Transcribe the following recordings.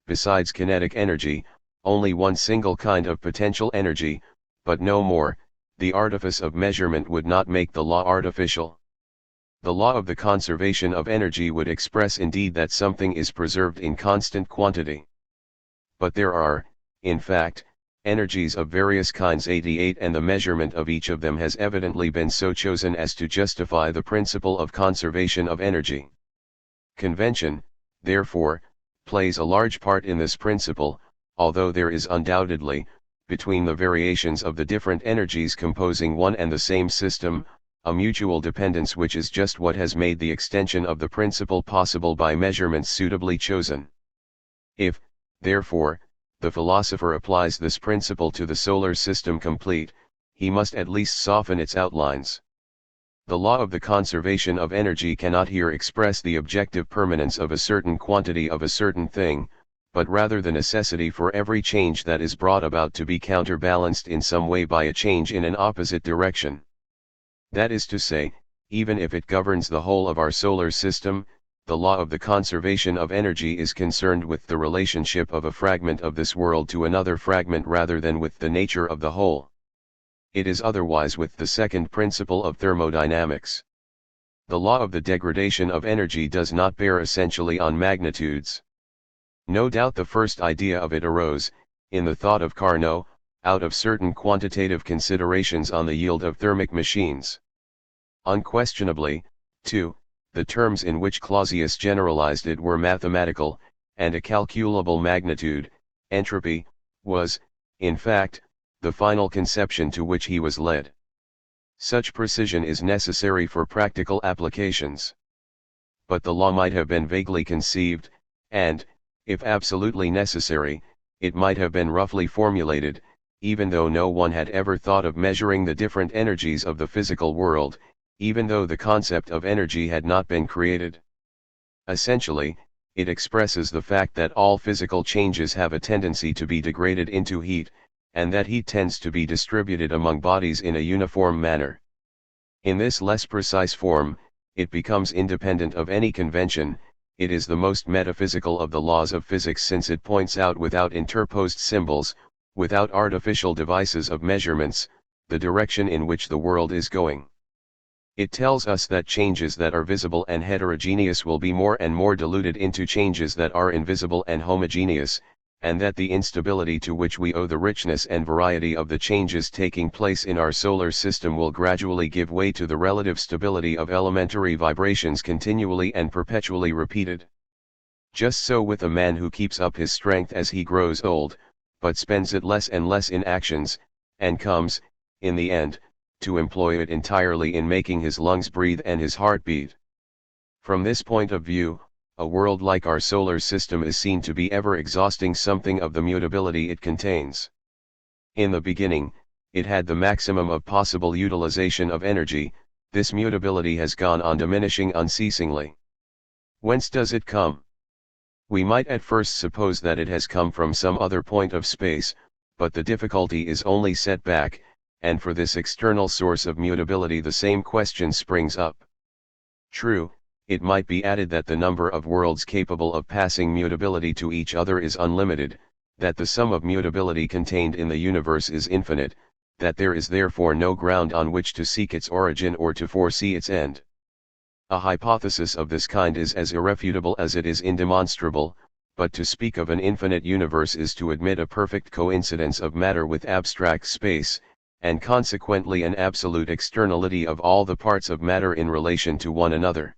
besides kinetic energy, only one single kind of potential energy, but no more. The artifice of measurement would not make the law artificial. The law of the conservation of energy would express indeed that something is preserved in constant quantity. But there are, in fact, energies of various kinds 88, and the measurement of each of them has evidently been so chosen as to justify the principle of conservation of energy. Convention, therefore, plays a large part in this principle, although there is undoubtedly, between the variations of the different energies composing one and the same system, a mutual dependence which is just what has made the extension of the principle possible by measurements suitably chosen. If, therefore, the philosopher applies this principle to the solar system complete, he must at least soften its outlines. The law of the conservation of energy cannot here express the objective permanence of a certain quantity of a certain thing, but rather the necessity for every change that is brought about to be counterbalanced in some way by a change in an opposite direction. That is to say, even if it governs the whole of our solar system, the law of the conservation of energy is concerned with the relationship of a fragment of this world to another fragment rather than with the nature of the whole. It is otherwise with the second principle of thermodynamics. The law of the degradation of energy does not bear essentially on magnitudes. No doubt the first idea of it arose, in the thought of Carnot, out of certain quantitative considerations on the yield of thermic machines. Unquestionably, too, the terms in which Clausius generalized it were mathematical, and a calculable magnitude, entropy, was, in fact, the final conception to which he was led. Such precision is necessary for practical applications. But the law might have been vaguely conceived, and, if absolutely necessary, it might have been roughly formulated, even though no one had ever thought of measuring the different energies of the physical world, even though the concept of energy had not been created. Essentially, it expresses the fact that all physical changes have a tendency to be degraded into heat, and that heat tends to be distributed among bodies in a uniform manner. In this less precise form, it becomes independent of any convention. It is the most metaphysical of the laws of physics, since it points out without interposed symbols, without artificial devices of measurements, the direction in which the world is going. It tells us that changes that are visible and heterogeneous will be more and more diluted into changes that are invisible and homogeneous, and that the instability to which we owe the richness and variety of the changes taking place in our solar system will gradually give way to the relative stability of elementary vibrations continually and perpetually repeated. Just so with a man who keeps up his strength as he grows old, but spends it less and less in actions, and comes, in the end, to employ it entirely in making his lungs breathe and his heart beat. From this point of view, a world like our solar system is seen to be ever exhausting something of the mutability it contains. In the beginning, it had the maximum of possible utilization of energy. This mutability has gone on diminishing unceasingly. Whence does it come? We might at first suppose that it has come from some other point of space, but the difficulty is only set back, and for this external source of mutability the same question springs up. True, it might be added that the number of worlds capable of passing mutability to each other is unlimited, that the sum of mutability contained in the universe is infinite, that there is therefore no ground on which to seek its origin or to foresee its end. A hypothesis of this kind is as irrefutable as it is indemonstrable, but to speak of an infinite universe is to admit a perfect coincidence of matter with abstract space, and consequently an absolute externality of all the parts of matter in relation to one another.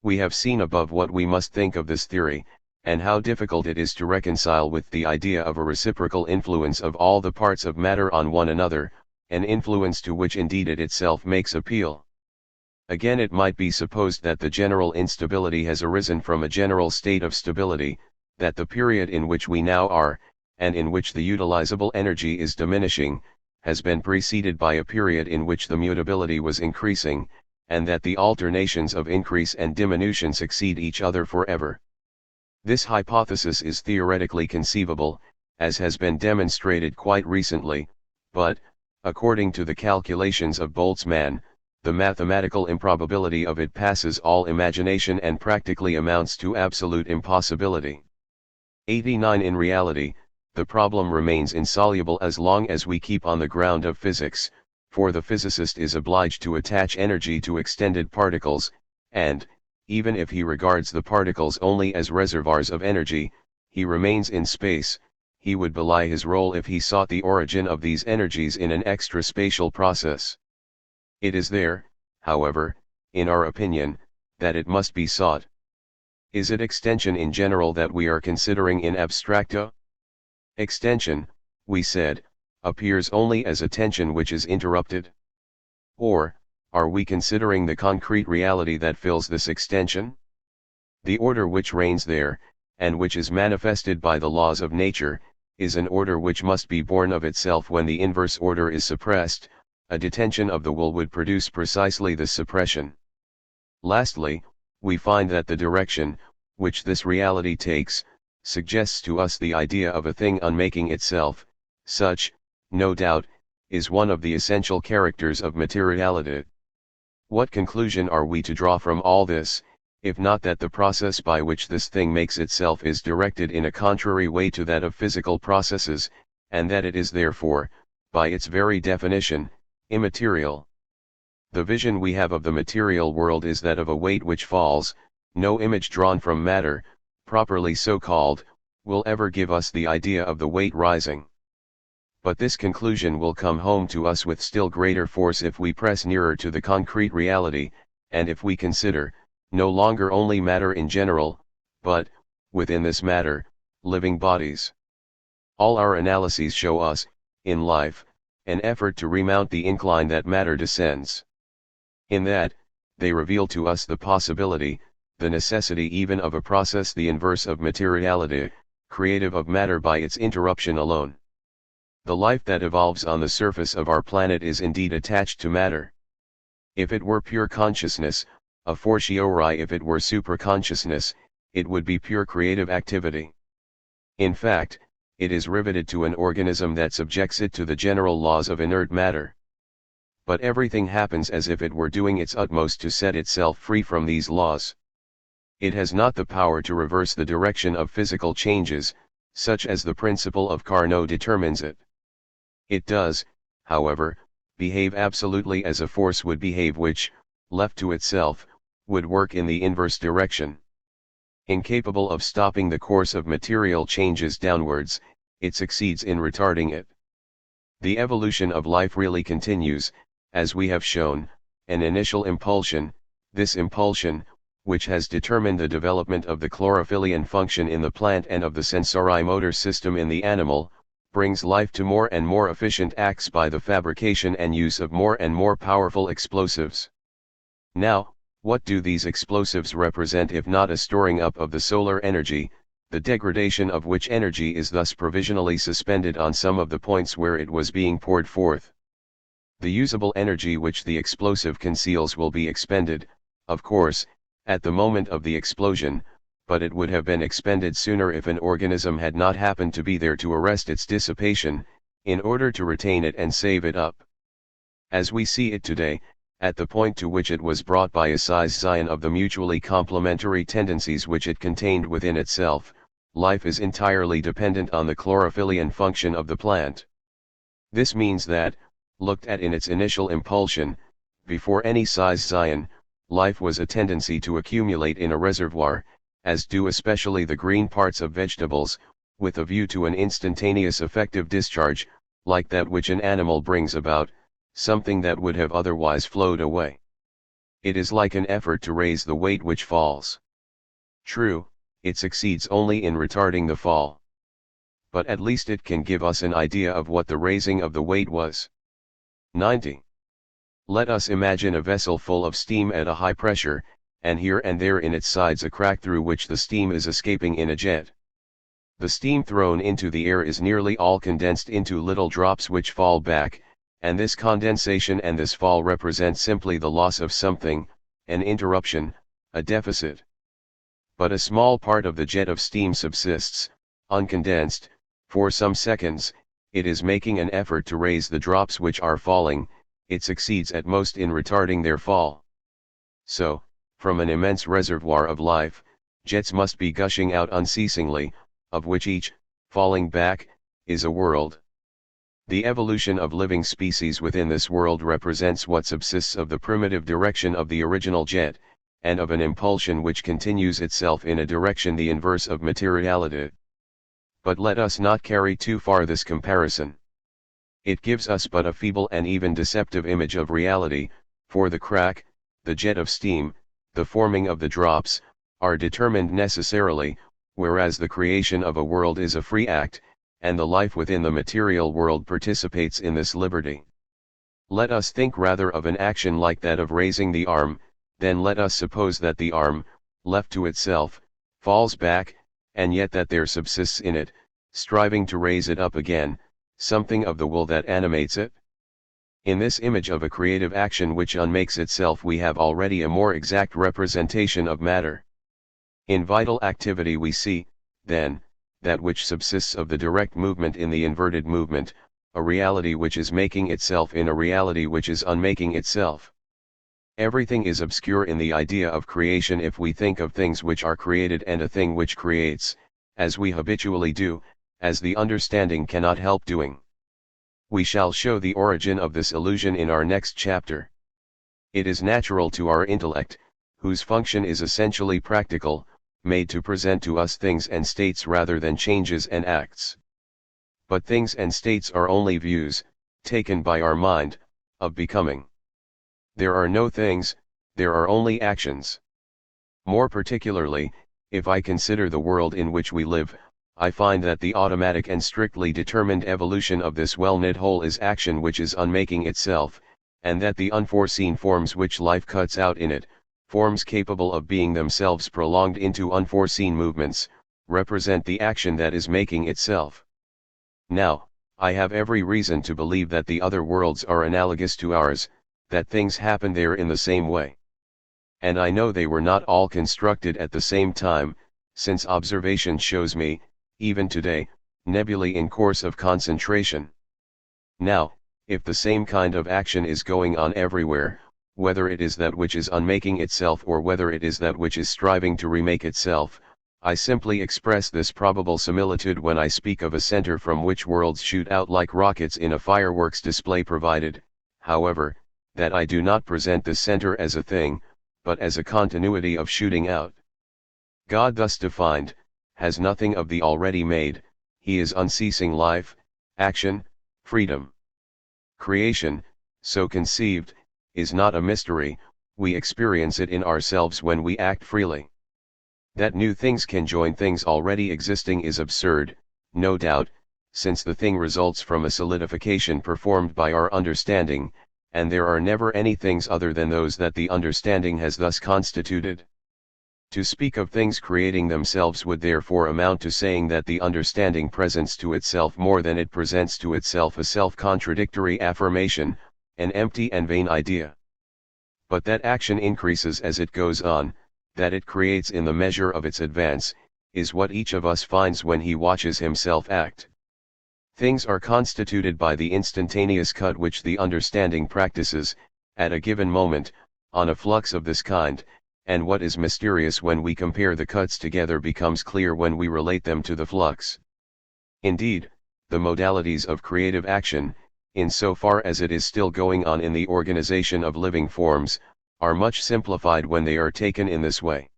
We have seen above what we must think of this theory, and how difficult it is to reconcile with the idea of a reciprocal influence of all the parts of matter on one another, an influence to which indeed it itself makes appeal. Again, it might be supposed that the general instability has arisen from a general state of stability, that the period in which we now are, and in which the utilizable energy is diminishing, has been preceded by a period in which the mutability was increasing, and that the alternations of increase and diminution succeed each other forever. This hypothesis is theoretically conceivable, as has been demonstrated quite recently, but, according to the calculations of Boltzmann, the mathematical improbability of it passes all imagination and practically amounts to absolute impossibility. 89. In reality, the problem remains insoluble as long as we keep on the ground of physics, for the physicist is obliged to attach energy to extended particles, and, even if he regards the particles only as reservoirs of energy, he remains in space. He would belie his role if he sought the origin of these energies in an extra-spatial process. It is there, however, in our opinion, that it must be sought. Is it extension in general that we are considering in abstracto? Extension, we said, appears only as a tension which is interrupted. Or, are we considering the concrete reality that fills this extension? The order which reigns there, and which is manifested by the laws of nature, is an order which must be born of itself when the inverse order is suppressed. A detention of the will would produce precisely this suppression. Lastly, we find that the direction, which this reality takes, suggests to us the idea of a thing unmaking itself. Such, no doubt, is one of the essential characters of materiality. What conclusion are we to draw from all this, if not that the process by which this thing makes itself is directed in a contrary way to that of physical processes, and that it is therefore, by its very definition, immaterial? The vision we have of the material world is that of a weight which falls. No image drawn from matter, properly so called, will ever give us the idea of the weight rising. But this conclusion will come home to us with still greater force if we press nearer to the concrete reality, and if we consider, no longer only matter in general, but, within this matter, living bodies. All our analyses show us, in life, an effort to remount the incline that matter descends. In that, they reveal to us the possibility, the necessity even of a process the inverse of materiality, creative of matter by its interruption alone. The life that evolves on the surface of our planet is indeed attached to matter. If it were pure consciousness, a fortiori if it were superconsciousness, it would be pure creative activity. In fact, it is riveted to an organism that subjects it to the general laws of inert matter. But everything happens as if it were doing its utmost to set itself free from these laws. It has not the power to reverse the direction of physical changes, such as the principle of Carnot determines it. It does, however, behave absolutely as a force would behave which, left to itself, would work in the inverse direction. Incapable of stopping the course of material changes downwards, it succeeds in retarding it. The evolution of life really continues, as we have shown, an initial impulsion. This impulsion, which has determined the development of the chlorophyllian function in the plant and of the sensorimotor system in the animal, brings life to more and more efficient acts by the fabrication and use of more and more powerful explosives. Now, what do these explosives represent if not a storing up of the solar energy, the degradation of which energy is thus provisionally suspended on some of the points where it was being poured forth? The usable energy which the explosive conceals will be expended, of course, at the moment of the explosion, but it would have been expended sooner if an organism had not happened to be there to arrest its dissipation, in order to retain it and save it up. As we see it today, at the point to which it was brought by a scission of the mutually complementary tendencies which it contained within itself, life is entirely dependent on the chlorophyllian function of the plant. This means that, looked at in its initial impulsion, before any scission, life was a tendency to accumulate in a reservoir, as do especially the green parts of vegetables, with a view to an instantaneous effective discharge, like that which an animal brings about, something that would have otherwise flowed away. It is like an effort to raise the weight which falls. True, it succeeds only in retarding the fall. But at least it can give us an idea of what the raising of the weight was. 90. Let us imagine a vessel full of steam at a high pressure, and here and there in its sides a crack through which the steam is escaping in a jet. The steam thrown into the air is nearly all condensed into little drops which fall back, and this condensation and this fall represent simply the loss of something, an interruption, a deficit. But a small part of the jet of steam subsists, uncondensed, for some seconds. It is making an effort to raise the drops which are falling. It succeeds at most in retarding their fall. So, from an immense reservoir of life, jets must be gushing out unceasingly, of which each, falling back, is a world. The evolution of living species within this world represents what subsists of the primitive direction of the original jet, and of an impulsion which continues itself in a direction the inverse of materiality. But let us not carry too far this comparison. It gives us but a feeble and even deceptive image of reality, for the crack, the jet of steam, the forming of the drops, are determined necessarily, whereas the creation of a world is a free act, and the life within the material world participates in this liberty. Let us think rather of an action like that of raising the arm, then let us suppose that the arm, left to itself, falls back, and yet that there subsists in it, striving to raise it up again, something of the will that animates it. In this image of a creative action which unmakes itself we have already a more exact representation of matter. In vital activity we see, then, that which subsists of the direct movement in the inverted movement, a reality which is making itself in a reality which is unmaking itself. Everything is obscure in the idea of creation if we think of things which are created and a thing which creates, as we habitually do, as the understanding cannot help doing. We shall show the origin of this illusion in our next chapter. It is natural to our intellect, whose function is essentially practical, made to present to us things and states rather than changes and acts. But things and states are only views, taken by our mind, of becoming. There are no things, there are only actions. More particularly, if I consider the world in which we live, I find that the automatic and strictly determined evolution of this well-knit whole is action which is unmaking itself, and that the unforeseen forms which life cuts out in it, forms capable of being themselves prolonged into unforeseen movements, represent the action that is making itself. Now, I have every reason to believe that the other worlds are analogous to ours, that things happen there in the same way. And I know they were not all constructed at the same time, since observation shows me, even today, nebulae in course of concentration. Now, if the same kind of action is going on everywhere, whether it is that which is unmaking itself or whether it is that which is striving to remake itself, I simply express this probable similitude when I speak of a center from which worlds shoot out like rockets in a fireworks display, provided, however, that I do not present this center as a thing, but as a continuity of shooting out. God thus defined, has nothing of the already made, he is unceasing life, action, freedom. Creation, so conceived, is not a mystery, we experience it in ourselves when we act freely. That new things can join things already existing is absurd, no doubt, since the thing results from a solidification performed by our understanding, and there are never any things other than those that the understanding has thus constituted. To speak of things creating themselves would therefore amount to saying that the understanding presents to itself more than it presents to itself, a self-contradictory affirmation, an empty and vain idea. But that action increases as it goes on, that it creates in the measure of its advance, is what each of us finds when he watches himself act. Things are constituted by the instantaneous cut which the understanding practices, at a given moment, on a flux of this kind, and what is mysterious when we compare the cuts together becomes clear when we relate them to the flux. Indeed, the modalities of creative action, in so far as it is still going on in the organization of living forms, are much simplified when they are taken in this way.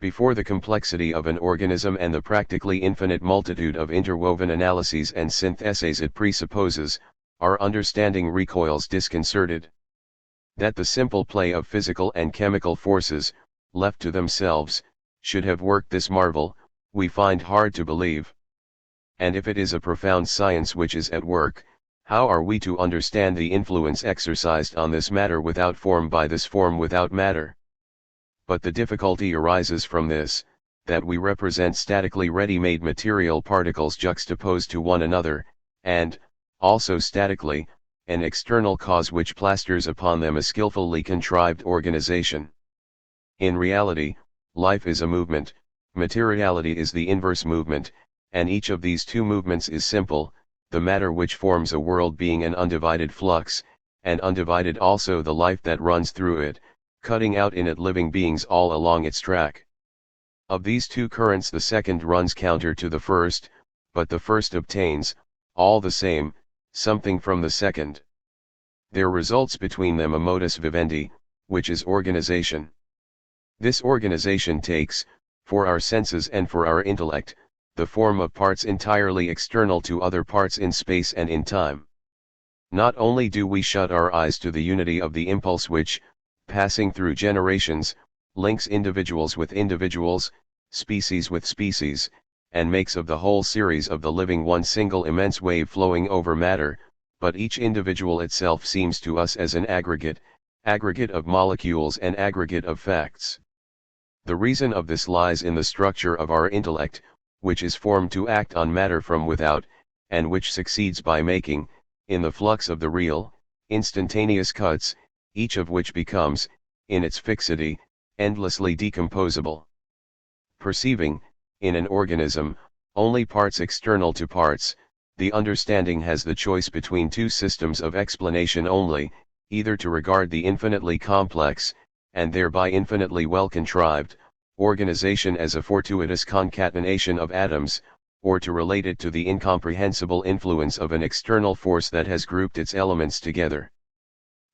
Before the complexity of an organism and the practically infinite multitude of interwoven analyses and syntheses it presupposes, our understanding recoils disconcerted. That the simple play of physical and chemical forces, left to themselves, should have worked this marvel, we find hard to believe. And if it is a profound science which is at work, how are we to understand the influence exercised on this matter without form by this form without matter? But the difficulty arises from this, that we represent statically ready-made material particles juxtaposed to one another, and, also statically, an external cause which plasters upon them a skillfully contrived organization. In reality, life is a movement, materiality is the inverse movement, and each of these two movements is simple, the matter which forms a world being an undivided flux, and undivided also the life that runs through it, cutting out in it living beings all along its track. Of these two currents the second runs counter to the first, but the first obtains, all the same, something from the second. There results between them a modus vivendi, which is organization. This organization takes, for our senses and for our intellect, the form of parts entirely external to other parts in space and in time. Not only do we shut our eyes to the unity of the impulse which, passing through generations, links individuals with individuals, species with species, and makes of the whole series of the living one single immense wave flowing over matter, but each individual itself seems to us as an aggregate of molecules and aggregate of facts. The reason of this lies in the structure of our intellect, which is formed to act on matter from without, and which succeeds by making, in the flux of the real, instantaneous cuts, each of which becomes, in its fixity, endlessly decomposable. Perceiving, in an organism, only parts external to parts, the understanding has the choice between two systems of explanation only, either to regard the infinitely complex, and thereby infinitely well-contrived, organization as a fortuitous concatenation of atoms, or to relate it to the incomprehensible influence of an external force that has grouped its elements together.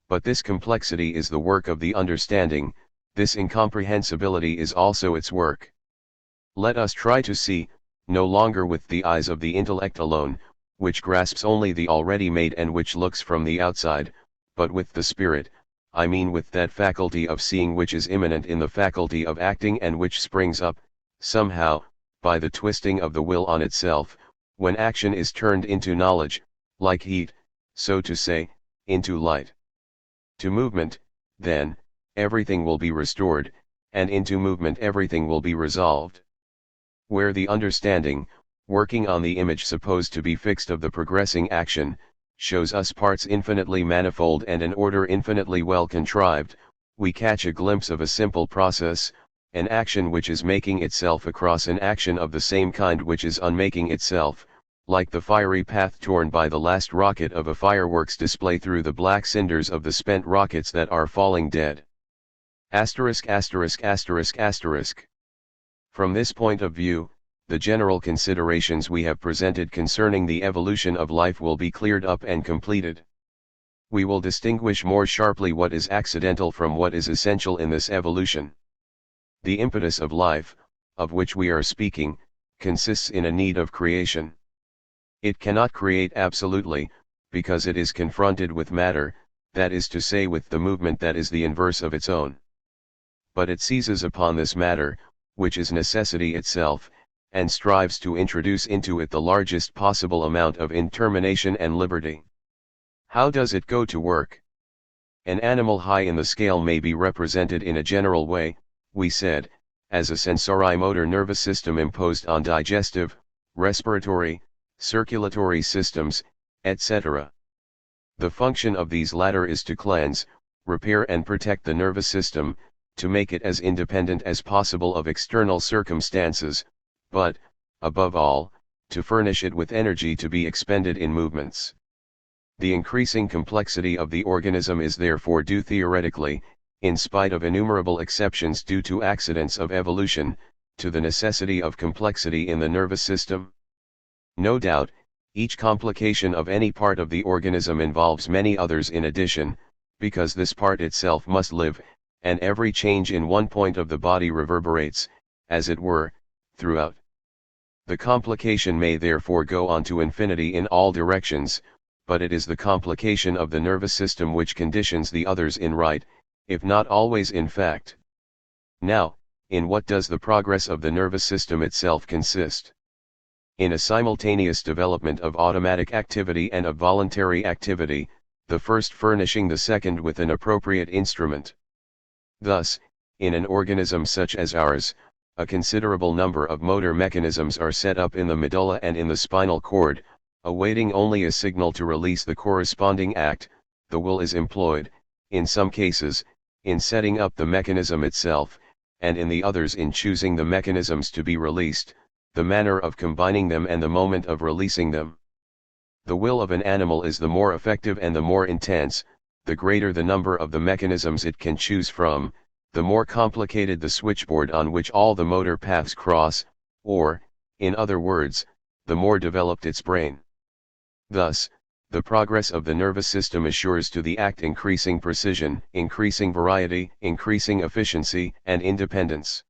But this complexity is the work of the understanding, this incomprehensibility is also its work. Let us try to see, no longer with the eyes of the intellect alone, which grasps only the already made and which looks from the outside, but with the spirit, I mean with that faculty of seeing which is immanent in the faculty of acting and which springs up, somehow, by the twisting of the will on itself, when action is turned into knowledge, like heat, so to say, into light. To movement, then, everything will be restored, and into movement everything will be resolved. Where the understanding, working on the image supposed to be fixed of the progressing action, shows us parts infinitely manifold and an order infinitely well contrived, we catch a glimpse of a simple process, an action which is making itself across an action of the same kind which is unmaking itself, like the fiery path torn by the last rocket of a fireworks display through the black cinders of the spent rockets that are falling dead. Asterisk asterisk asterisk asterisk. From this point of view, the general considerations we have presented concerning the evolution of life will be cleared up and completed. We will distinguish more sharply what is accidental from what is essential in this evolution. The impetus of life, of which we are speaking, consists in a need of creation. It cannot create absolutely, because it is confronted with matter, that is to say with the movement that is the inverse of its own. But it seizes upon this matter, which is necessity itself, and strives to introduce into it the largest possible amount of intermination and liberty. How does it go to work? An animal high in the scale may be represented in a general way, we said, as a sensori-motor nervous system imposed on digestive, respiratory, circulatory systems, etc. The function of these latter is to cleanse, repair and protect the nervous system, to make it as independent as possible of external circumstances, but, above all, to furnish it with energy to be expended in movements. The increasing complexity of the organism is therefore due theoretically, in spite of innumerable exceptions due to accidents of evolution, to the necessity of complexity in the nervous system. No doubt, each complication of any part of the organism involves many others in addition, because this part itself must live, and every change in one point of the body reverberates, as it were, throughout. The complication may therefore go on to infinity in all directions, but it is the complication of the nervous system which conditions the others in right, if not always in fact. Now, in what does the progress of the nervous system itself consist? In a simultaneous development of automatic activity and of voluntary activity, the first furnishing the second with an appropriate instrument. Thus, in an organism such as ours, a considerable number of motor mechanisms are set up in the medulla and in the spinal cord, awaiting only a signal to release the corresponding act. The will is employed, in some cases, in setting up the mechanism itself, and in the others in choosing the mechanisms to be released, the manner of combining them and the moment of releasing them. The will of an animal is the more effective and the more intense, the greater the number of the mechanisms it can choose from, the more complicated the switchboard on which all the motor paths cross, or, in other words, the more developed its brain. Thus, the progress of the nervous system assures to the act increasing precision, increasing variety, increasing efficiency, and independence.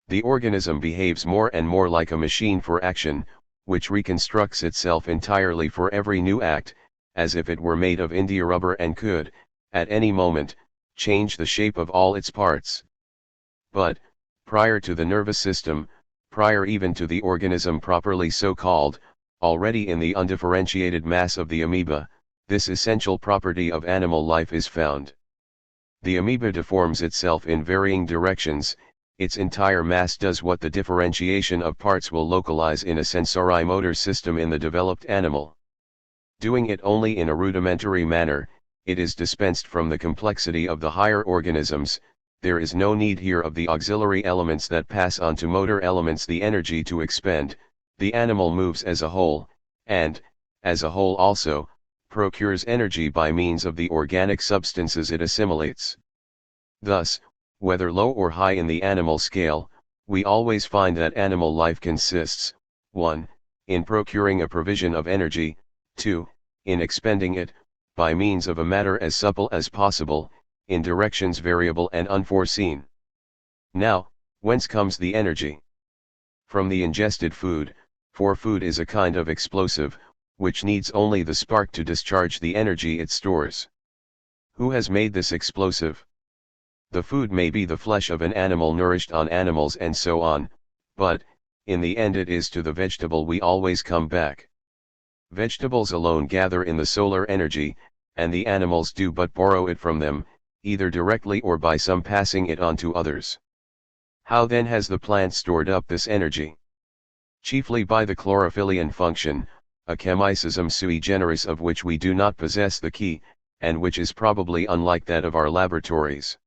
The organism behaves more and more like a machine for action, which reconstructs itself entirely for every new act, as if it were made of india rubber and could, at any moment, change the shape of all its parts. But, prior to the nervous system, prior even to the organism properly so called, already in the undifferentiated mass of the amoeba, this essential property of animal life is found. The amoeba deforms itself in varying directions, its entire mass does what the differentiation of parts will localize in a sensory-motor system in the developed animal. Doing it only in a rudimentary manner, it is dispensed from the complexity of the higher organisms. There is no need here of the auxiliary elements that pass on to motor elements the energy to expend. The animal moves as a whole, and, as a whole also, procures energy by means of the organic substances it assimilates. Thus, whether low or high in the animal scale, we always find that animal life consists, 1. in procuring a provision of energy, 2. in expending it, by means of a matter as supple as possible, in directions variable and unforeseen. Now, whence comes the energy? From the ingested food, for food is a kind of explosive, which needs only the spark to discharge the energy it stores. Who has made this explosive? The food may be the flesh of an animal nourished on animals and so on, but, in the end it is to the vegetable we always come back. Vegetables alone gather in the solar energy, and the animals do but borrow it from them, either directly or by some passing it on to others. How then has the plant stored up this energy? Chiefly by the chlorophyllian function, a chemicism sui generis of which we do not possess the key, and which is probably unlike that of our laboratories.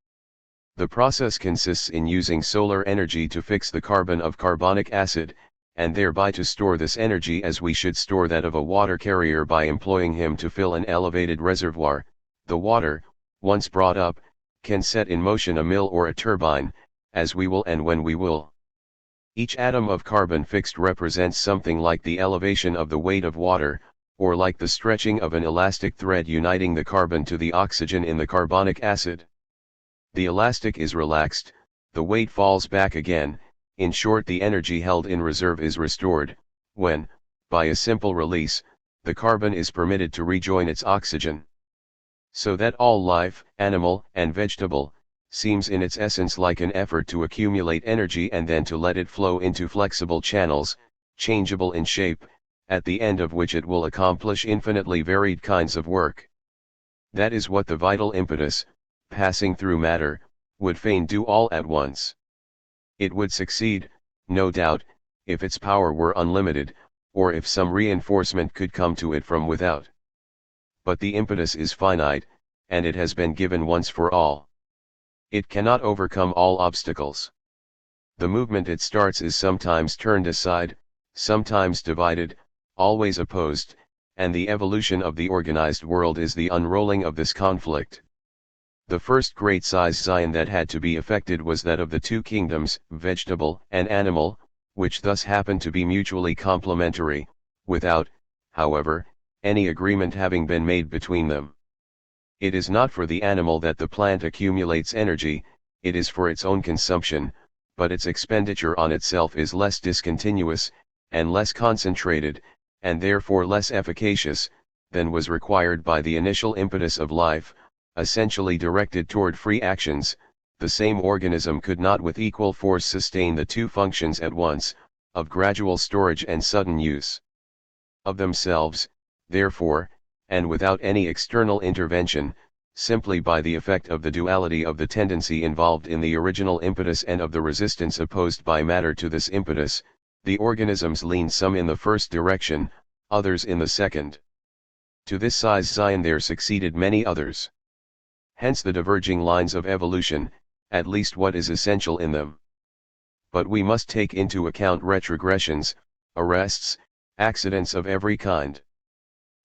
The process consists in using solar energy to fix the carbon of carbonic acid, and thereby to store this energy as we should store that of a water carrier by employing him to fill an elevated reservoir. The water, once brought up, can set in motion a mill or a turbine, as we will and when we will. Each atom of carbon fixed represents something like the elevation of the weight of water, or like the stretching of an elastic thread uniting the carbon to the oxygen in the carbonic acid. The elastic is relaxed, the weight falls back again, in short the energy held in reserve is restored, when, by a simple release, the carbon is permitted to rejoin its oxygen. So that all life, animal and vegetable, seems in its essence like an effort to accumulate energy and then to let it flow into flexible channels, changeable in shape, at the end of which it will accomplish infinitely varied kinds of work. That is what the vital impetus, passing through matter, would fain do all at once. It would succeed, no doubt, if its power were unlimited, or if some reinforcement could come to it from without. But the impetus is finite, and it has been given once for all. It cannot overcome all obstacles. The movement it starts is sometimes turned aside, sometimes divided, always opposed, and the evolution of the organized world is the unrolling of this conflict. The first great scission that had to be effected was that of the two kingdoms, vegetable and animal, which thus happened to be mutually complementary, without, however, any agreement having been made between them. It is not for the animal that the plant accumulates energy, it is for its own consumption, but its expenditure on itself is less discontinuous, and less concentrated, and therefore less efficacious, than was required by the initial impetus of life, essentially directed toward free actions. The same organism could not with equal force sustain the two functions at once, of gradual storage and sudden use. Of themselves, therefore, and without any external intervention, simply by the effect of the duality of the tendency involved in the original impetus and of the resistance opposed by matter to this impetus, the organisms lean some in the first direction, others in the second. To this scission there succeeded many others. Hence the diverging lines of evolution, at least what is essential in them. But we must take into account retrogressions, arrests, accidents of every kind.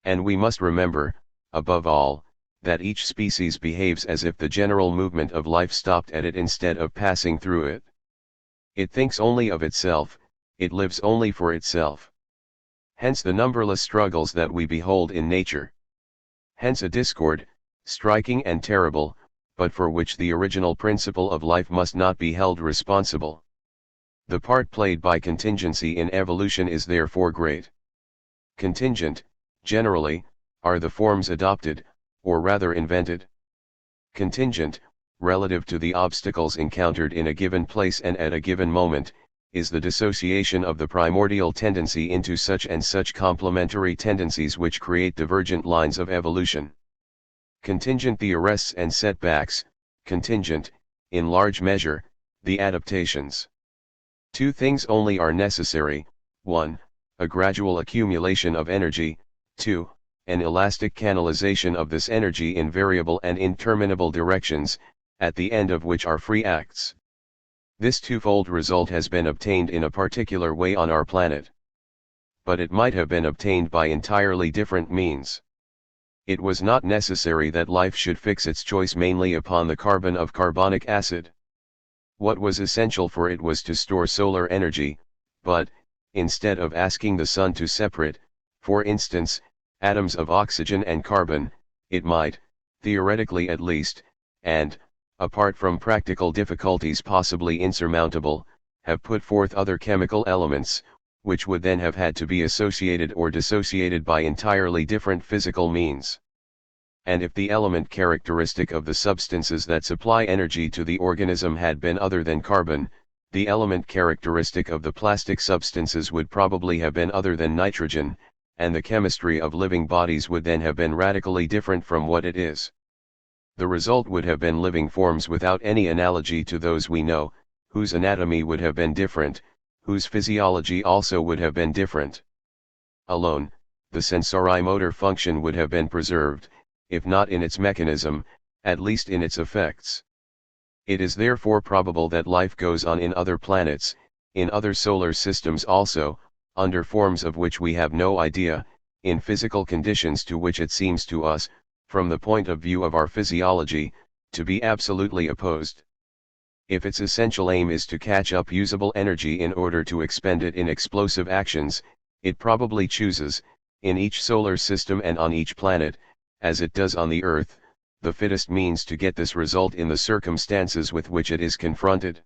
And we must remember, above all, that each species behaves as if the general movement of life stopped at it instead of passing through it. It thinks only of itself, it lives only for itself. Hence the numberless struggles that we behold in nature. Hence a discord, striking and terrible, but for which the original principle of life must not be held responsible. The part played by contingency in evolution is therefore great. Contingent, generally, are the forms adopted, or rather invented. Contingent, relative to the obstacles encountered in a given place and at a given moment, is the dissociation of the primordial tendency into such and such complementary tendencies which create divergent lines of evolution. Contingent the arrests and setbacks, contingent, in large measure, the adaptations. Two things only are necessary: 1. A gradual accumulation of energy, 2. An elastic canalization of this energy in variable and interminable directions, at the end of which are free acts. This twofold result has been obtained in a particular way on our planet. But it might have been obtained by entirely different means. It was not necessary that life should fix its choice mainly upon the carbon of carbonic acid. What was essential for it was to store solar energy, but, instead of asking the sun to separate, for instance, atoms of oxygen and carbon, it might, theoretically at least, and, apart from practical difficulties possibly insurmountable, have put forth other chemical elements, which would then have had to be associated or dissociated by entirely different physical means. And if the element characteristic of the substances that supply energy to the organism had been other than carbon, the element characteristic of the plastic substances would probably have been other than nitrogen, and the chemistry of living bodies would then have been radically different from what it is. The result would have been living forms without any analogy to those we know, whose anatomy would have been different, whose physiology also would have been different. Alone, the sensorimotor function would have been preserved, if not in its mechanism, at least in its effects. It is therefore probable that life goes on in other planets, in other solar systems also, under forms of which we have no idea, in physical conditions to which it seems to us, from the point of view of our physiology, to be absolutely opposed. If its essential aim is to catch up usable energy in order to expend it in explosive actions, it probably chooses, in each solar system and on each planet, as it does on the Earth, the fittest means to get this result in the circumstances with which it is confronted.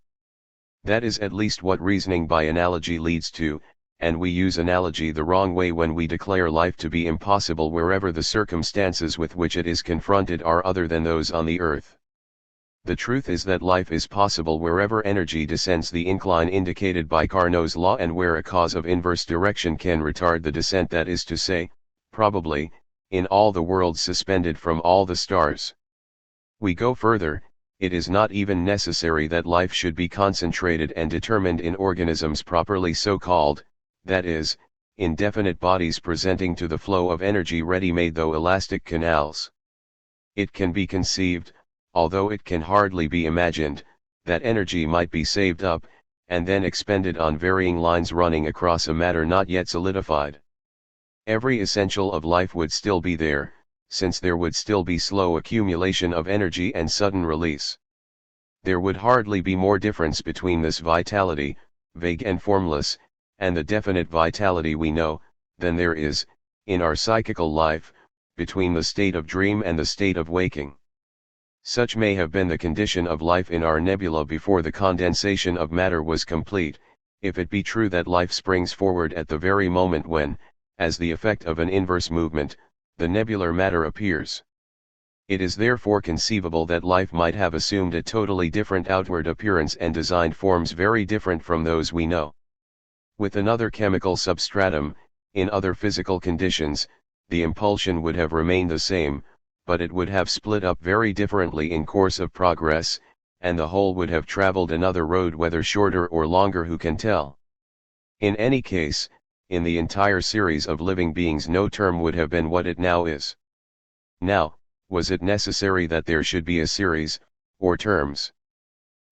That is at least what reasoning by analogy leads to, and we use analogy the wrong way when we declare life to be impossible wherever the circumstances with which it is confronted are other than those on the Earth. The truth is that life is possible wherever energy descends the incline indicated by Carnot's law and where a cause of inverse direction can retard the descent, that is to say, probably, in all the worlds suspended from all the stars. We go further: it is not even necessary that life should be concentrated and determined in organisms properly so called, that is, in definite bodies presenting to the flow of energy ready-made though elastic canals. It can be conceived, although it can hardly be imagined, that energy might be saved up, and then expended on varying lines running across a matter not yet solidified. Every essential of life would still be there, since there would still be slow accumulation of energy and sudden release. There would hardly be more difference between this vitality, vague and formless, and the definite vitality we know, than there is, in our psychical life, between the state of dream and the state of waking. Such may have been the condition of life in our nebula before the condensation of matter was complete, if it be true that life springs forward at the very moment when, as the effect of an inverse movement, the nebular matter appears. It is therefore conceivable that life might have assumed a totally different outward appearance and designed forms very different from those we know. With another chemical substratum, in other physical conditions, the impulsion would have remained the same, but it would have split up very differently in course of progress, and the whole would have traveled another road, whether shorter or longer who can tell. In any case, in the entire series of living beings no term would have been what it now is. Now, was it necessary that there should be a series, or terms?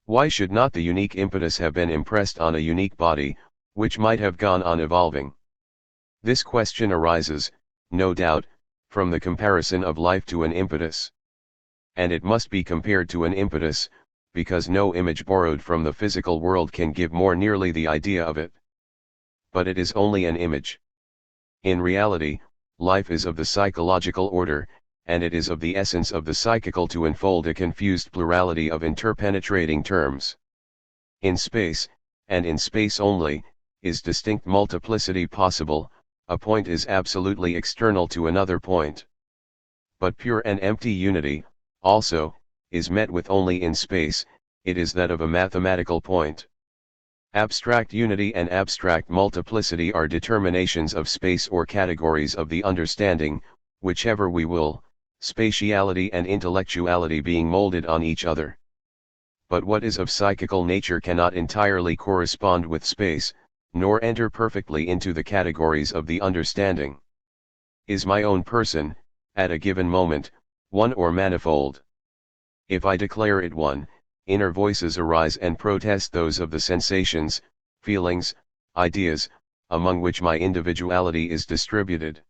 Why should not the unique impetus have been impressed on a unique body, which might have gone on evolving? This question arises, no doubt, from the comparison of life to an impetus. and it must be compared to an impetus, because no image borrowed from the physical world can give more nearly the idea of it. But it is only an image. In reality, life is of the psychological order, and it is of the essence of the psychical to unfold a confused plurality of interpenetrating terms. In space, and in space only, is distinct multiplicity possible. A point is absolutely external to another point. But pure and empty unity, also, is met with only in space. It is that of a mathematical point. Abstract unity and abstract multiplicity are determinations of space or categories of the understanding, whichever we will, spatiality and intellectuality being molded on each other. But what is of psychical nature cannot entirely correspond with space, nor enter perfectly into the categories of the understanding. Is my own person, at a given moment, one or manifold? If I declare it one, inner voices arise and protest those of the sensations, feelings, ideas, among which my individuality is distributed.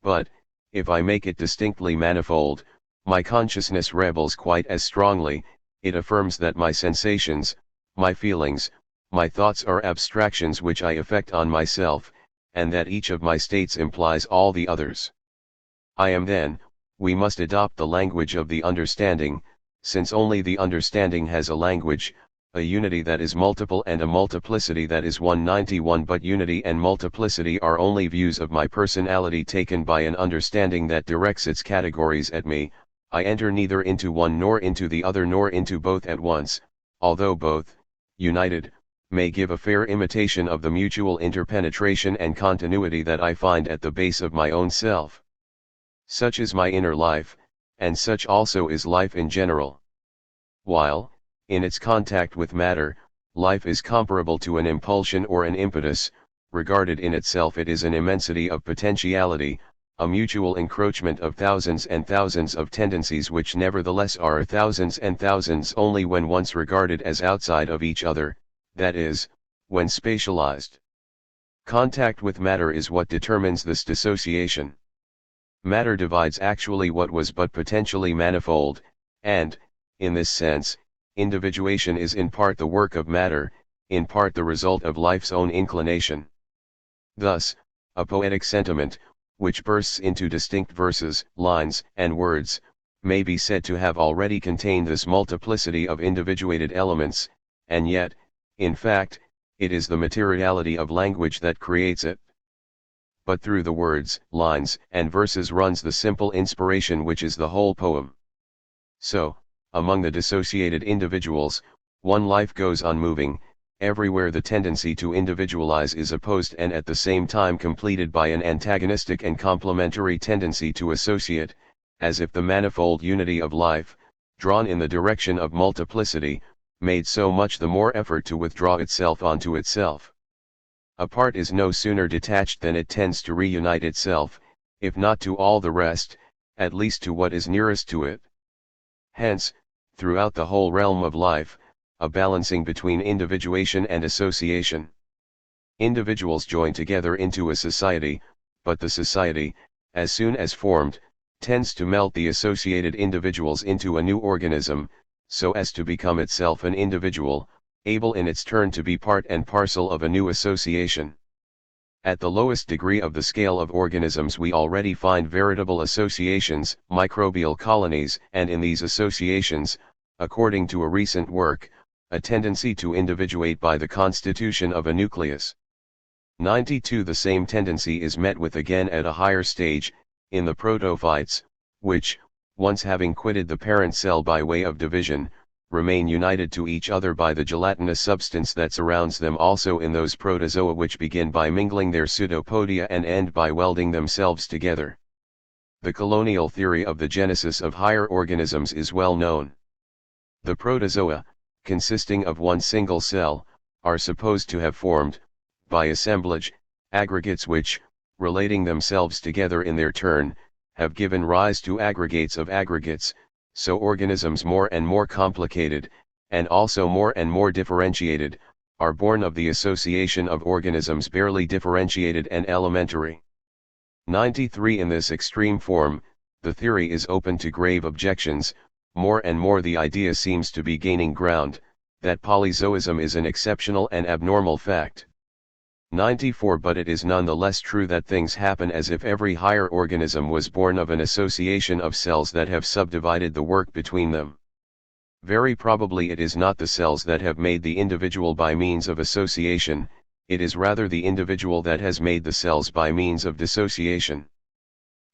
But, if I make it distinctly manifold, my consciousness rebels quite as strongly. It affirms that my sensations, my feelings, my thoughts are abstractions which I effect on myself, and that each of my states implies all the others. I am then, we must adopt the language of the understanding, since only the understanding has a language, a unity that is multiple and a multiplicity that is 191. But unity and multiplicity are only views of my personality taken by an understanding that directs its categories at me. I enter neither into one nor into the other nor into both at once, although both, united, may give a fair imitation of the mutual interpenetration and continuity that I find at the base of my own self. Such is my inner life, and such also is life in general. While, in its contact with matter, life is comparable to an impulsion or an impetus, regarded in itself it is an immensity of potentiality, a mutual encroachment of thousands and thousands of tendencies which nevertheless are thousands and thousands only when once regarded as outside of each other, that is, when spatialized. Contact with matter is what determines this dissociation. Matter divides actually what was but potentially manifold, and, in this sense, individuation is in part the work of matter, in part the result of life's own inclination. Thus, a poetic sentiment, which bursts into distinct verses, lines, and words, may be said to have already contained this multiplicity of individuated elements, and yet, in fact, it is the materiality of language that creates it. But through the words, lines, and verses runs the simple inspiration which is the whole poem. So, among the dissociated individuals, one life goes on moving. Everywhere the tendency to individualize is opposed and at the same time completed by an antagonistic and complementary tendency to associate, as if the manifold unity of life, drawn in the direction of multiplicity, made so much the more effort to withdraw itself onto itself. A part is no sooner detached than it tends to reunite itself, if not to all the rest, at least to what is nearest to it. Hence, throughout the whole realm of life, a balancing between individuation and association. Individuals join together into a society, but the society, as soon as formed, tends to melt the associated individuals into a new organism, so as to become itself an individual, able in its turn to be part and parcel of a new association. At the lowest degree of the scale of organisms we already find veritable associations, microbial colonies, and in these associations, according to a recent work, a tendency to individuate by the constitution of a nucleus. 92. The same tendency is met with again at a higher stage, in the protophytes, which, once having quitted the parent cell by way of division, remain united to each other by the gelatinous substance that surrounds them. Also in those protozoa which begin by mingling their pseudopodia and end by welding themselves together. The colonial theory of the genesis of higher organisms is well known. The protozoa, consisting of one single cell, are supposed to have formed, by assemblage, aggregates which, relating themselves together in their turn, have given rise to aggregates of aggregates. So organisms more and more complicated, and also more and more differentiated, are born of the association of organisms barely differentiated and elementary. 93. In this extreme form, the theory is open to grave objections, more and more the idea seems to be gaining ground, that polyzoism is an exceptional and abnormal fact. 94 But it is nonetheless true that things happen as if every higher organism was born of an association of cells that have subdivided the work between them. Very probably it is not the cells that have made the individual by means of association, it is rather the individual that has made the cells by means of dissociation.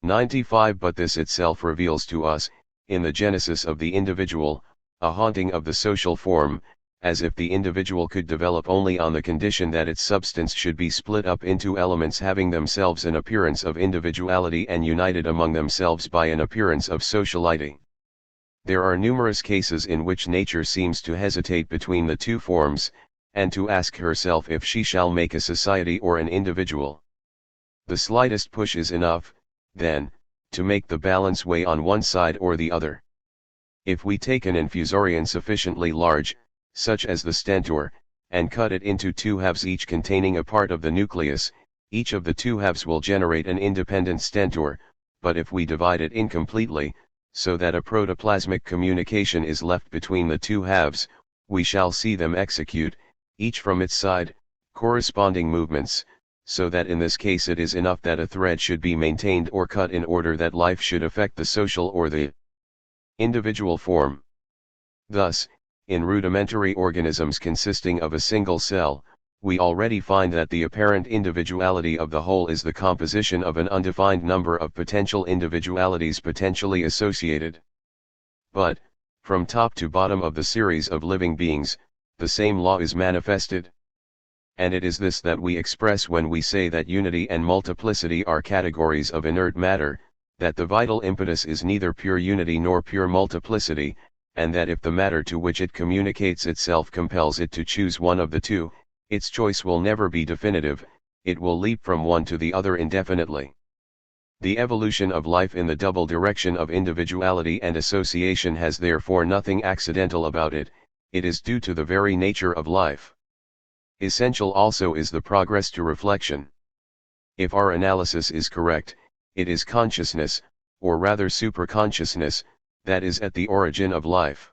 95 But this itself reveals to us, in the genesis of the individual, a haunting of the social form, as if the individual could develop only on the condition that its substance should be split up into elements having themselves an appearance of individuality and united among themselves by an appearance of sociality. There are numerous cases in which nature seems to hesitate between the two forms, and to ask herself if she shall make a society or an individual. The slightest push is enough, then, to make the balance weigh on one side or the other. If we take an infusorian sufficiently large, such as the stentor, and cut it into two halves each containing a part of the nucleus, each of the two halves will generate an independent stentor, but if we divide it incompletely, so that a protoplasmic communication is left between the two halves, we shall see them execute, each from its side, corresponding movements, so that in this case it is enough that a thread should be maintained or cut in order that life should affect the social or the individual form. Thus, in rudimentary organisms consisting of a single cell, we already find that the apparent individuality of the whole is the composition of an undefined number of potential individualities potentially associated. But, from top to bottom of the series of living beings, the same law is manifested. And it is this that we express when we say that unity and multiplicity are categories of inert matter, that the vital impetus is neither pure unity nor pure multiplicity, and that if the matter to which it communicates itself compels it to choose one of the two, its choice will never be definitive, it will leap from one to the other indefinitely. The evolution of life in the double direction of individuality and association has therefore nothing accidental about it, it is due to the very nature of life. Essential also is the progress to reflection. If our analysis is correct, it is consciousness, or rather superconsciousness, that is at the origin of life.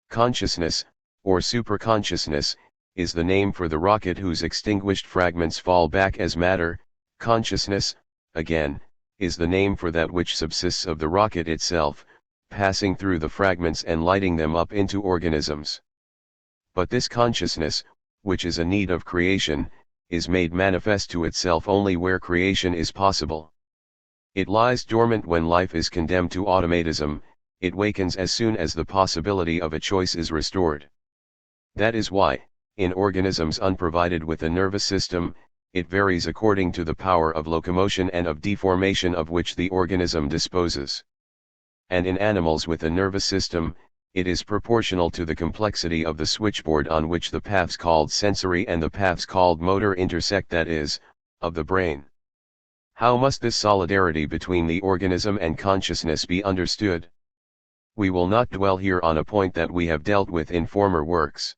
Consciousness, or superconsciousness, is the name for the rocket whose extinguished fragments fall back as matter. Consciousness, again, is the name for that which subsists of the rocket itself, passing through the fragments and lighting them up into organisms. But this consciousness, which is a need of creation, is made manifest to itself only where creation is possible. It lies dormant when life is condemned to automatism, it wakens as soon as the possibility of a choice is restored. That is why, in organisms unprovided with a nervous system, it varies according to the power of locomotion and of deformation of which the organism disposes. And in animals with a nervous system, it is proportional to the complexity of the switchboard on which the paths called sensory and the paths called motor intersect, that is, of the brain. How must this solidarity between the organism and consciousness be understood? We will not dwell here on a point that we have dealt with in former works.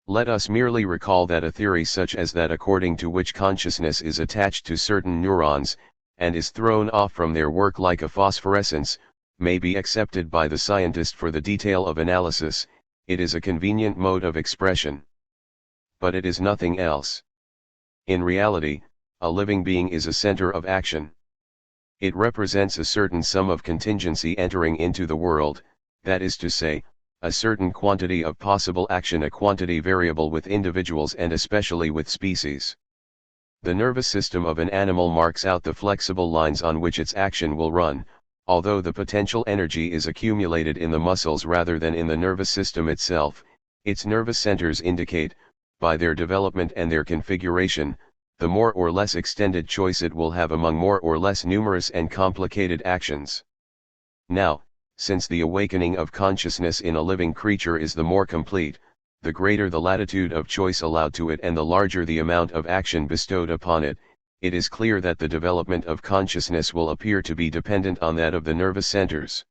Let us merely recall that a theory such as that according to which consciousness is attached to certain neurons, and is thrown off from their work like a phosphorescence, may be accepted by the scientist for the detail of analysis, it is a convenient mode of expression. But it is nothing else. In reality, a living being is a center of action. It represents a certain sum of contingency entering into the world, that is to say, a certain quantity of possible action, a quantity variable with individuals and especially with species. The nervous system of an animal marks out the flexible lines on which its action will run, although the potential energy is accumulated in the muscles rather than in the nervous system itself. Its nervous centers indicate, by their development and their configuration, the more or less extended choice it will have among more or less numerous and complicated actions. Now, since the awakening of consciousness in a living creature is the more complete, the greater the latitude of choice allowed to it and the larger the amount of action bestowed upon it, it is clear that the development of consciousness will appear to be dependent on that of the nervous centers.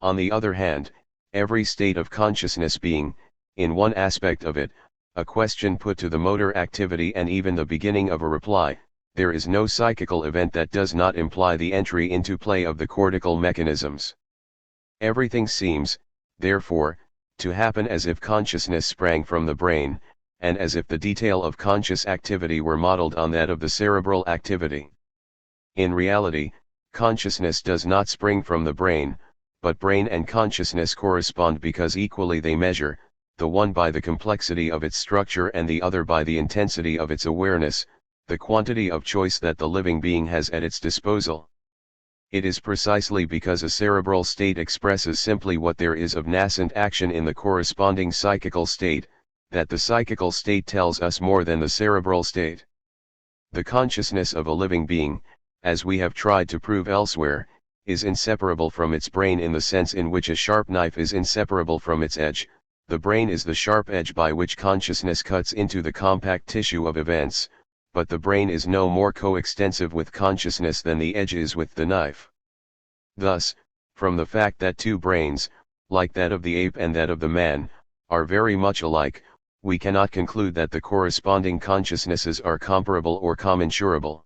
On the other hand, every state of consciousness being, in one aspect of it, a question put to the motor activity and even the beginning of a reply, there is no psychical event that does not imply the entry into play of the cortical mechanisms. Everything seems, therefore, to happen as if consciousness sprang from the brain, and as if the detail of conscious activity were modeled on that of the cerebral activity. In reality, consciousness does not spring from the brain, but brain and consciousness correspond because equally they measure, the one by the complexity of its structure and the other by the intensity of its awareness, the quantity of choice that the living being has at its disposal. It is precisely because a cerebral state expresses simply what there is of nascent action in the corresponding psychical state, that the psychical state tells us more than the cerebral state. The consciousness of a living being, as we have tried to prove elsewhere, is inseparable from its brain in the sense in which a sharp knife is inseparable from its edge. The brain is the sharp edge by which consciousness cuts into the compact tissue of events, but the brain is no more coextensive with consciousness than the edge is with the knife. Thus, from the fact that two brains, like that of the ape and that of the man, are very much alike, we cannot conclude that the corresponding consciousnesses are comparable or commensurable.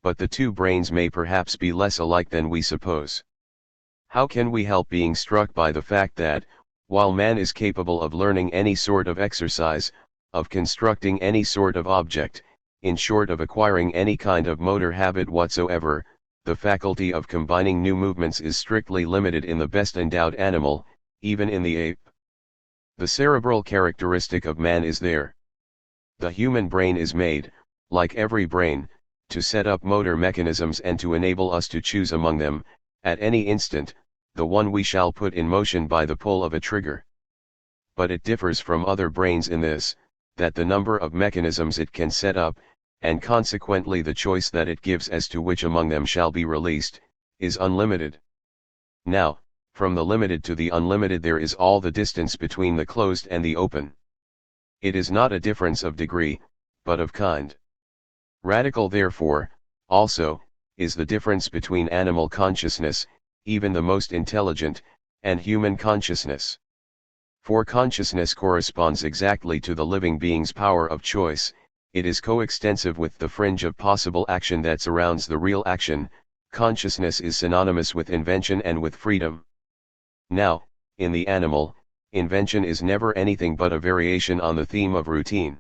But the two brains may perhaps be less alike than we suppose. How can we help being struck by the fact that, while man is capable of learning any sort of exercise, of constructing any sort of object, in short of acquiring any kind of motor habit whatsoever, the faculty of combining new movements is strictly limited in the best endowed animal, even in the ape? The cerebral characteristic of man is there. The human brain is made, like every brain, to set up motor mechanisms and to enable us to choose among them, at any instant, the one we shall put in motion by the pull of a trigger. But it differs from other brains in this, that the number of mechanisms it can set up, and consequently the choice that it gives as to which among them shall be released, is unlimited. Now, from the limited to the unlimited there is all the distance between the closed and the open. It is not a difference of degree, but of kind. Radical therefore, also, is the difference between animal consciousness, even the most intelligent, and human consciousness. For consciousness corresponds exactly to the living being's power of choice, it is coextensive with the fringe of possible action that surrounds the real action. Consciousness is synonymous with invention and with freedom. Now, in the animal, invention is never anything but a variation on the theme of routine.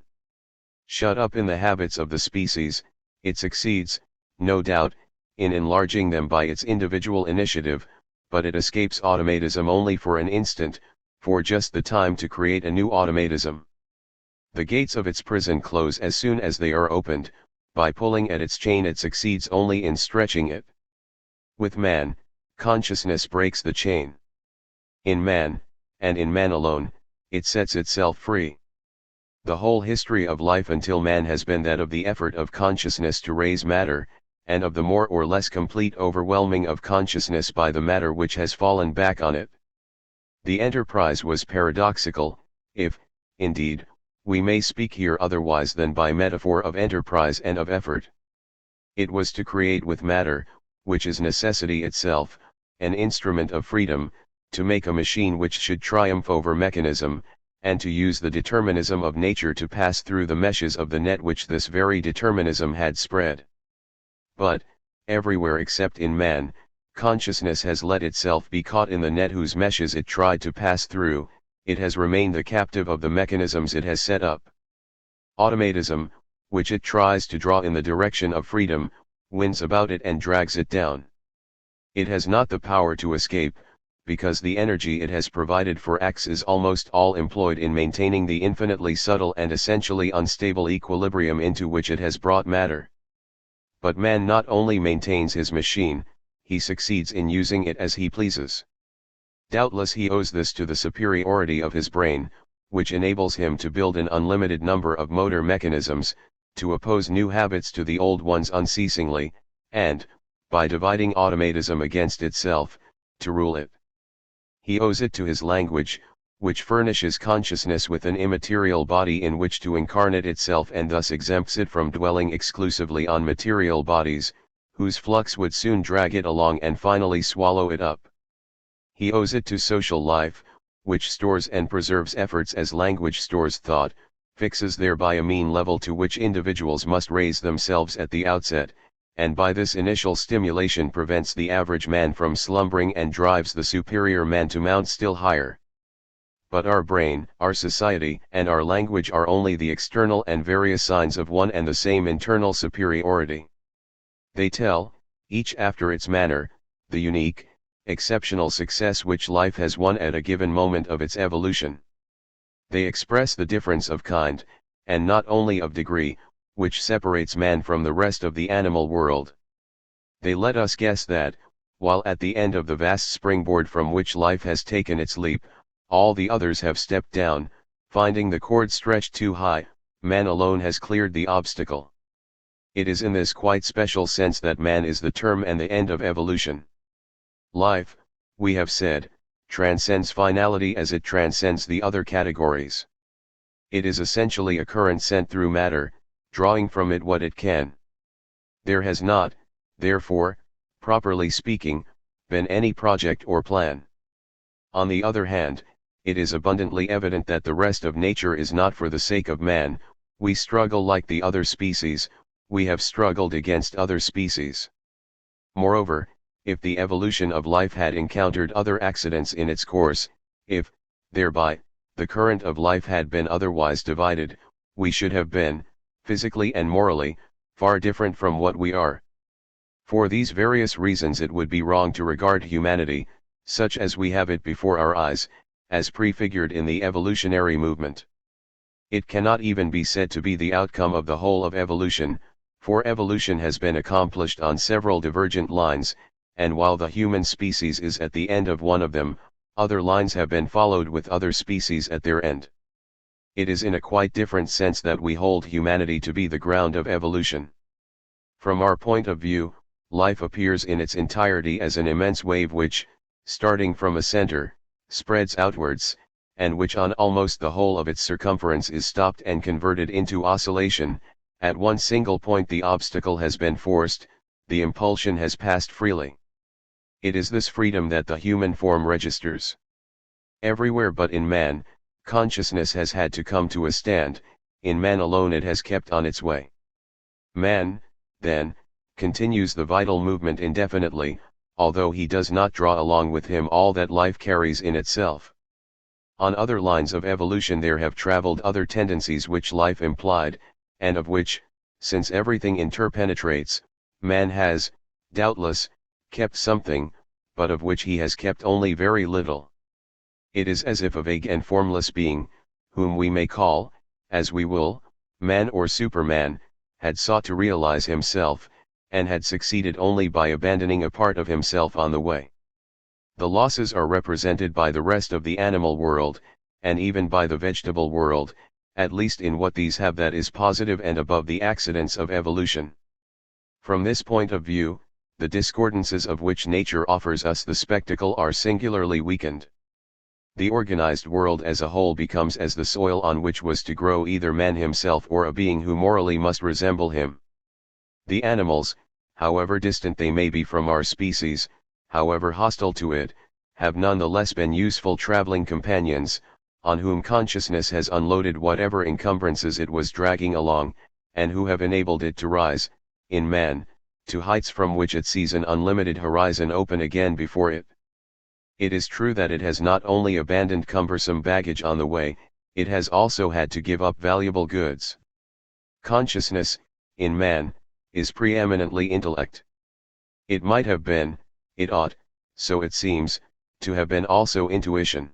Shut up in the habits of the species, it succeeds, no doubt, in enlarging them by its individual initiative, but it escapes automatism only for an instant, for just the time to create a new automatism. The gates of its prison close as soon as they are opened. By pulling at its chain it succeeds only in stretching it. With man, consciousness breaks the chain. In man, and in man alone, it sets itself free. The whole history of life until man has been that of the effort of consciousness to raise matter, and of the more or less complete overwhelming of consciousness by the matter which has fallen back on it. The enterprise was paradoxical, if, indeed, we may speak here otherwise than by metaphor of enterprise and of effort. It was to create with matter, which is necessity itself, an instrument of freedom, to make a machine which should triumph over mechanism, and to use the determinism of nature to pass through the meshes of the net which this very determinism had spread. But, everywhere except in man, consciousness has let itself be caught in the net whose meshes it tried to pass through. It has remained the captive of the mechanisms it has set up. Automatism, which it tries to draw in the direction of freedom, wins about it and drags it down. It has not the power to escape, because the energy it has provided for acts is almost all employed in maintaining the infinitely subtle and essentially unstable equilibrium into which it has brought matter. But man not only maintains his machine, he succeeds in using it as he pleases. Doubtless he owes this to the superiority of his brain, which enables him to build an unlimited number of motor mechanisms, to oppose new habits to the old ones unceasingly, and, by dividing automatism against itself, to rule it. He owes it to his language, which furnishes consciousness with an immaterial body in which to incarnate itself and thus exempts it from dwelling exclusively on material bodies, whose flux would soon drag it along and finally swallow it up. He owes it to social life, which stores and preserves efforts as language stores thought, fixes thereby a mean level to which individuals must raise themselves at the outset, and by this initial stimulation prevents the average man from slumbering and drives the superior man to mount still higher. But our brain, our society, and our language are only the external and various signs of one and the same internal superiority. They tell, each after its manner, the unique, exceptional success which life has won at a given moment of its evolution. They express the difference of kind, and not only of degree, which separates man from the rest of the animal world. They let us guess that, while at the end of the vast springboard from which life has taken its leap, all the others have stepped down, finding the cord stretched too high, man alone has cleared the obstacle. It is in this quite special sense that man is the term and the end of evolution. Life, we have said, transcends finality as it transcends the other categories. It is essentially a current sent through matter, drawing from it what it can. There has not, therefore, properly speaking, been any project or plan. On the other hand, it is abundantly evident that the rest of nature is not for the sake of man. We struggle like the other species, we have struggled against other species. Moreover, if the evolution of life had encountered other accidents in its course, if, thereby, the current of life had been otherwise divided, we should have been, physically and morally, far different from what we are. For these various reasons it would be wrong to regard humanity, such as we have it before our eyes, as prefigured in the evolutionary movement. It cannot even be said to be the outcome of the whole of evolution, for evolution has been accomplished on several divergent lines, and while the human species is at the end of one of them, other lines have been followed with other species at their end. It is in a quite different sense that we hold humanity to be the ground of evolution. From our point of view, life appears in its entirety as an immense wave which, starting from a center, spreads outwards, and which on almost the whole of its circumference is stopped and converted into oscillation. At one single point the obstacle has been forced, the impulsion has passed freely. It is this freedom that the human form registers. Everywhere but in man, consciousness has had to come to a stand, in man alone it has kept on its way. Man, then, continues the vital movement indefinitely, although he does not draw along with him all that life carries in itself. On other lines of evolution there have traveled other tendencies which life implied, and of which, since everything interpenetrates, man has, doubtless, kept something, but of which he has kept only very little. It is as if a vague and formless being, whom we may call, as we will, man or Superman, had sought to realize himself, and had succeeded only by abandoning a part of himself on the way. The losses are represented by the rest of the animal world, and even by the vegetable world, at least in what these have that is positive and above the accidents of evolution. From this point of view, the discordances of which nature offers us the spectacle are singularly weakened. The organized world as a whole becomes as the soil on which was to grow either man himself or a being who morally must resemble him. The animals, however distant they may be from our species, however hostile to it, have none the less been useful traveling companions, on whom consciousness has unloaded whatever encumbrances it was dragging along, and who have enabled it to rise, in man, to heights from which it sees an unlimited horizon open again before it. It is true that it has not only abandoned cumbersome baggage on the way, it has also had to give up valuable goods. Consciousness, in man, is preeminently intellect. It might have been, it ought, so it seems, to have been also intuition.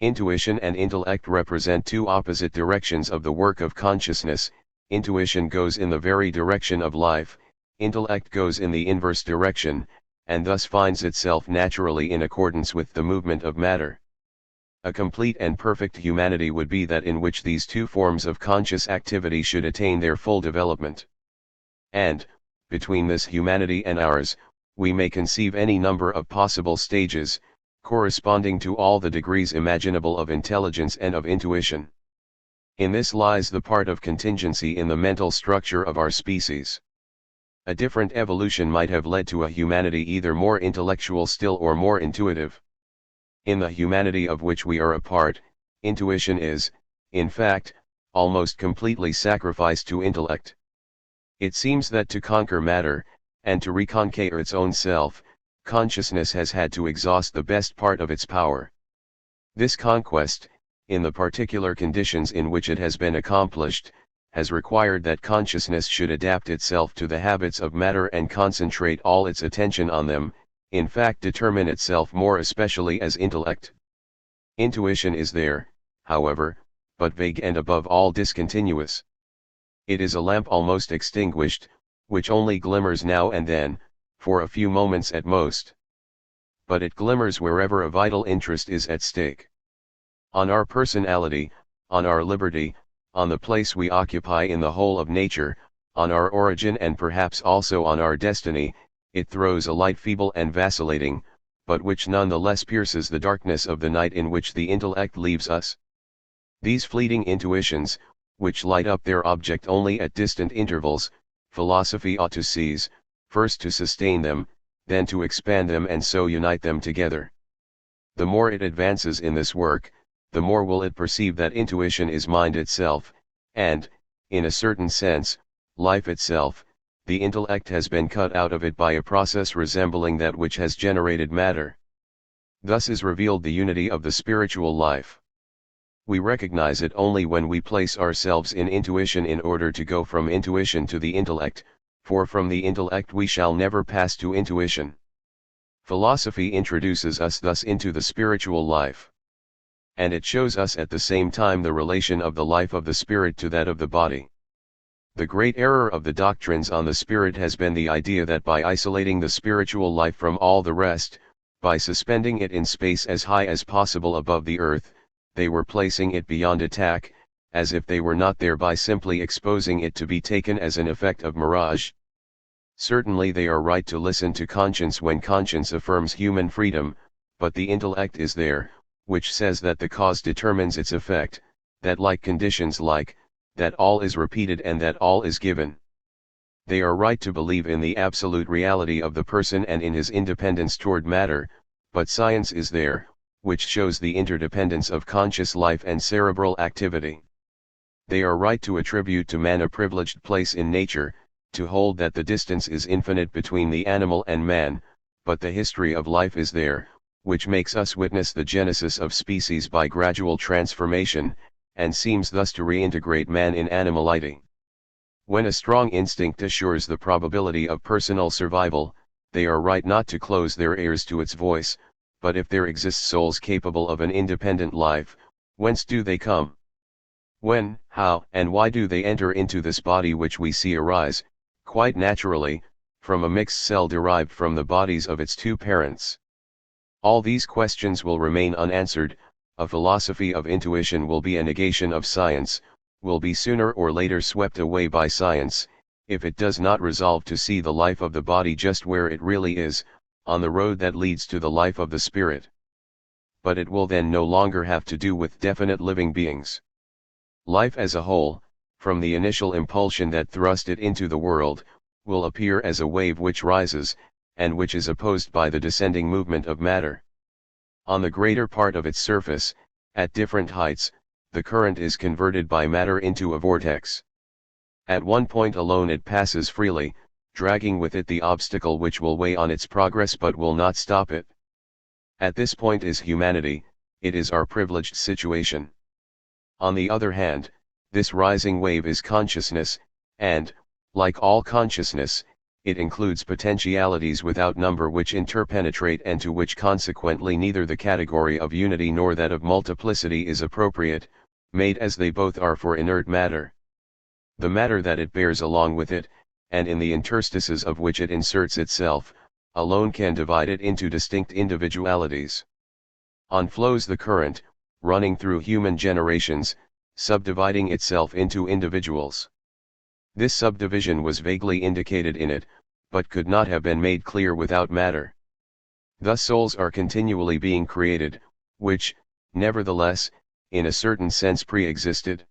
Intuition and intellect represent two opposite directions of the work of consciousness. Intuition goes in the very direction of life, intellect goes in the inverse direction, and thus finds itself naturally in accordance with the movement of matter. A complete and perfect humanity would be that in which these two forms of conscious activity should attain their full development. And, between this humanity and ours, we may conceive any number of possible stages, corresponding to all the degrees imaginable of intelligence and of intuition. In this lies the part of contingency in the mental structure of our species. A different evolution might have led to a humanity either more intellectual still or more intuitive. In the humanity of which we are a part, intuition is, in fact, almost completely sacrificed to intellect. It seems that to conquer matter, and to reconquer its own self, consciousness has had to exhaust the best part of its power. This conquest, in the particular conditions in which it has been accomplished, has required that consciousness should adapt itself to the habits of matter and concentrate all its attention on them, in fact determine itself more especially as intellect. Intuition is there, however, but vague and above all discontinuous. It is a lamp almost extinguished, which only glimmers now and then, for a few moments at most. But it glimmers wherever a vital interest is at stake. On our personality, on our liberty, on the place we occupy in the whole of nature, on our origin and perhaps also on our destiny, it throws a light feeble and vacillating, but which none the less pierces the darkness of the night in which the intellect leaves us. These fleeting intuitions, which light up their object only at distant intervals, philosophy ought to seize, first to sustain them, then to expand them and so unite them together. The more it advances in this work, the more will it perceive that intuition is mind itself, and, in a certain sense, life itself. The intellect has been cut out of it by a process resembling that which has generated matter. Thus is revealed the unity of the spiritual life. We recognize it only when we place ourselves in intuition in order to go from intuition to the intellect, for from the intellect we shall never pass to intuition. Philosophy introduces us thus into the spiritual life. And it shows us at the same time the relation of the life of the spirit to that of the body. The great error of the doctrines on the spirit has been the idea that by isolating the spiritual life from all the rest, by suspending it in space as high as possible above the earth, they were placing it beyond attack, as if they were not thereby simply exposing it to be taken as an effect of mirage. Certainly they are right to listen to conscience when conscience affirms human freedom, but the intellect is there, which says that the cause determines its effect, that like conditions like, that all is repeated and that all is given. They are right to believe in the absolute reality of the person and in his independence toward matter, but science is there, which shows the interdependence of conscious life and cerebral activity. They are right to attribute to man a privileged place in nature, to hold that the distance is infinite between the animal and man, but the history of life is there, which makes us witness the genesis of species by gradual transformation, and seems thus to reintegrate man in animality. When a strong instinct assures the probability of personal survival, they are right not to close their ears to its voice, but if there exist souls capable of an independent life, whence do they come? When, how, and why do they enter into this body which we see arise, quite naturally, from a mixed cell derived from the bodies of its two parents? All these questions will remain unanswered. A philosophy of intuition will be a negation of science, will be sooner or later swept away by science, if it does not resolve to see the life of the body just where it really is, on the road that leads to the life of the spirit. But it will then no longer have to do with definite living beings. Life as a whole, from the initial impulsion that thrust it into the world, will appear as a wave which rises, and which is opposed by the descending movement of matter. On the greater part of its surface, at different heights, the current is converted by matter into a vortex. At one point alone it passes freely, dragging with it the obstacle which will weigh on its progress but will not stop it. At this point is humanity, it is our privileged situation. On the other hand, this rising wave is consciousness, and, like all consciousness, it includes potentialities without number which interpenetrate and to which consequently neither the category of unity nor that of multiplicity is appropriate, made as they both are for inert matter. The matter that it bears along with it, and in the interstices of which it inserts itself, alone can divide it into distinct individualities. On flows the current, running through human generations, subdividing itself into individuals. This subdivision was vaguely indicated in it, but could not have been made clear without matter. Thus souls are continually being created, which, nevertheless, in a certain sense pre-existed.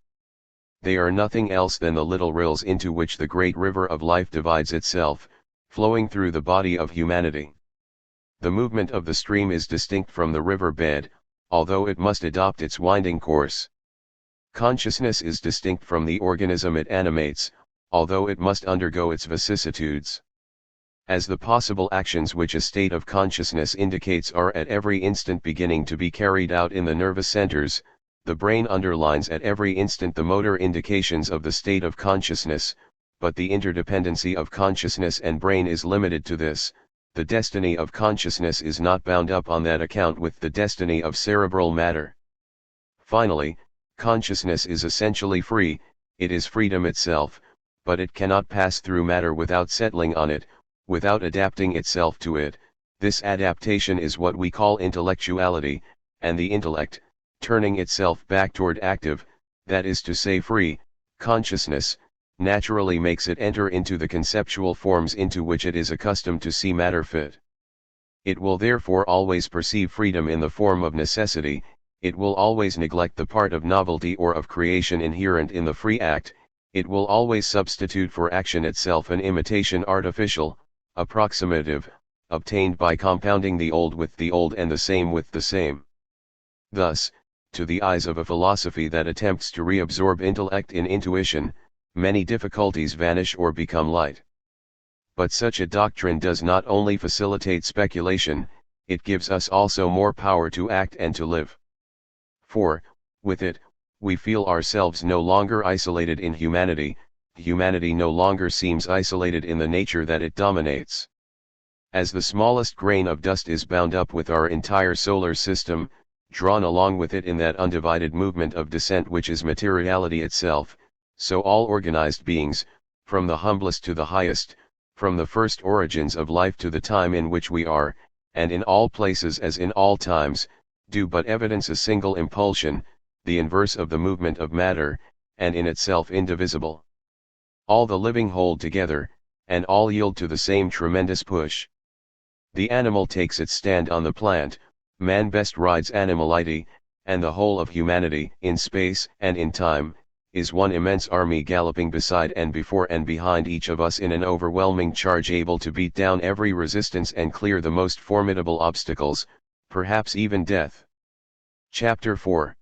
They are nothing else than the little rills into which the great river of life divides itself, flowing through the body of humanity. The movement of the stream is distinct from the river bed, although it must adopt its winding course. Consciousness is distinct from the organism it animates, although it must undergo its vicissitudes. As the possible actions which a state of consciousness indicates are at every instant beginning to be carried out in the nervous centers, the brain underlines at every instant the motor indications of the state of consciousness, but the interdependency of consciousness and brain is limited to this. The destiny of consciousness is not bound up on that account with the destiny of cerebral matter. Finally, consciousness is essentially free, it is freedom itself, but it cannot pass through matter without settling on it, without adapting itself to it. This adaptation is what we call intellectuality, and the intellect, turning itself back toward active, that is to say free, consciousness, naturally makes it enter into the conceptual forms into which it is accustomed to see matter fit. It will therefore always perceive freedom in the form of necessity, it will always neglect the part of novelty or of creation inherent in the free act, it will always substitute for action itself an imitation artificial, approximative, obtained by compounding the old with the old and the same with the same. Thus, to the eyes of a philosophy that attempts to reabsorb intellect in intuition, many difficulties vanish or become light. But such a doctrine does not only facilitate speculation, it gives us also more power to act and to live. For, with it, we feel ourselves no longer isolated in humanity, humanity no longer seems isolated in the nature that it dominates. As the smallest grain of dust is bound up with our entire solar system, drawn along with it in that undivided movement of descent which is materiality itself, so all organized beings, from the humblest to the highest, from the first origins of life to the time in which we are, and in all places as in all times, do but evidence a single impulsion, the inverse of the movement of matter, and in itself indivisible. All the living hold together, and all yield to the same tremendous push. The animal takes its stand on the plant, man best rides animality, and the whole of humanity, in space and in time, is one immense army galloping beside and before and behind each of us in an overwhelming charge able to beat down every resistance and clear the most formidable obstacles, perhaps even death. Chapter 4.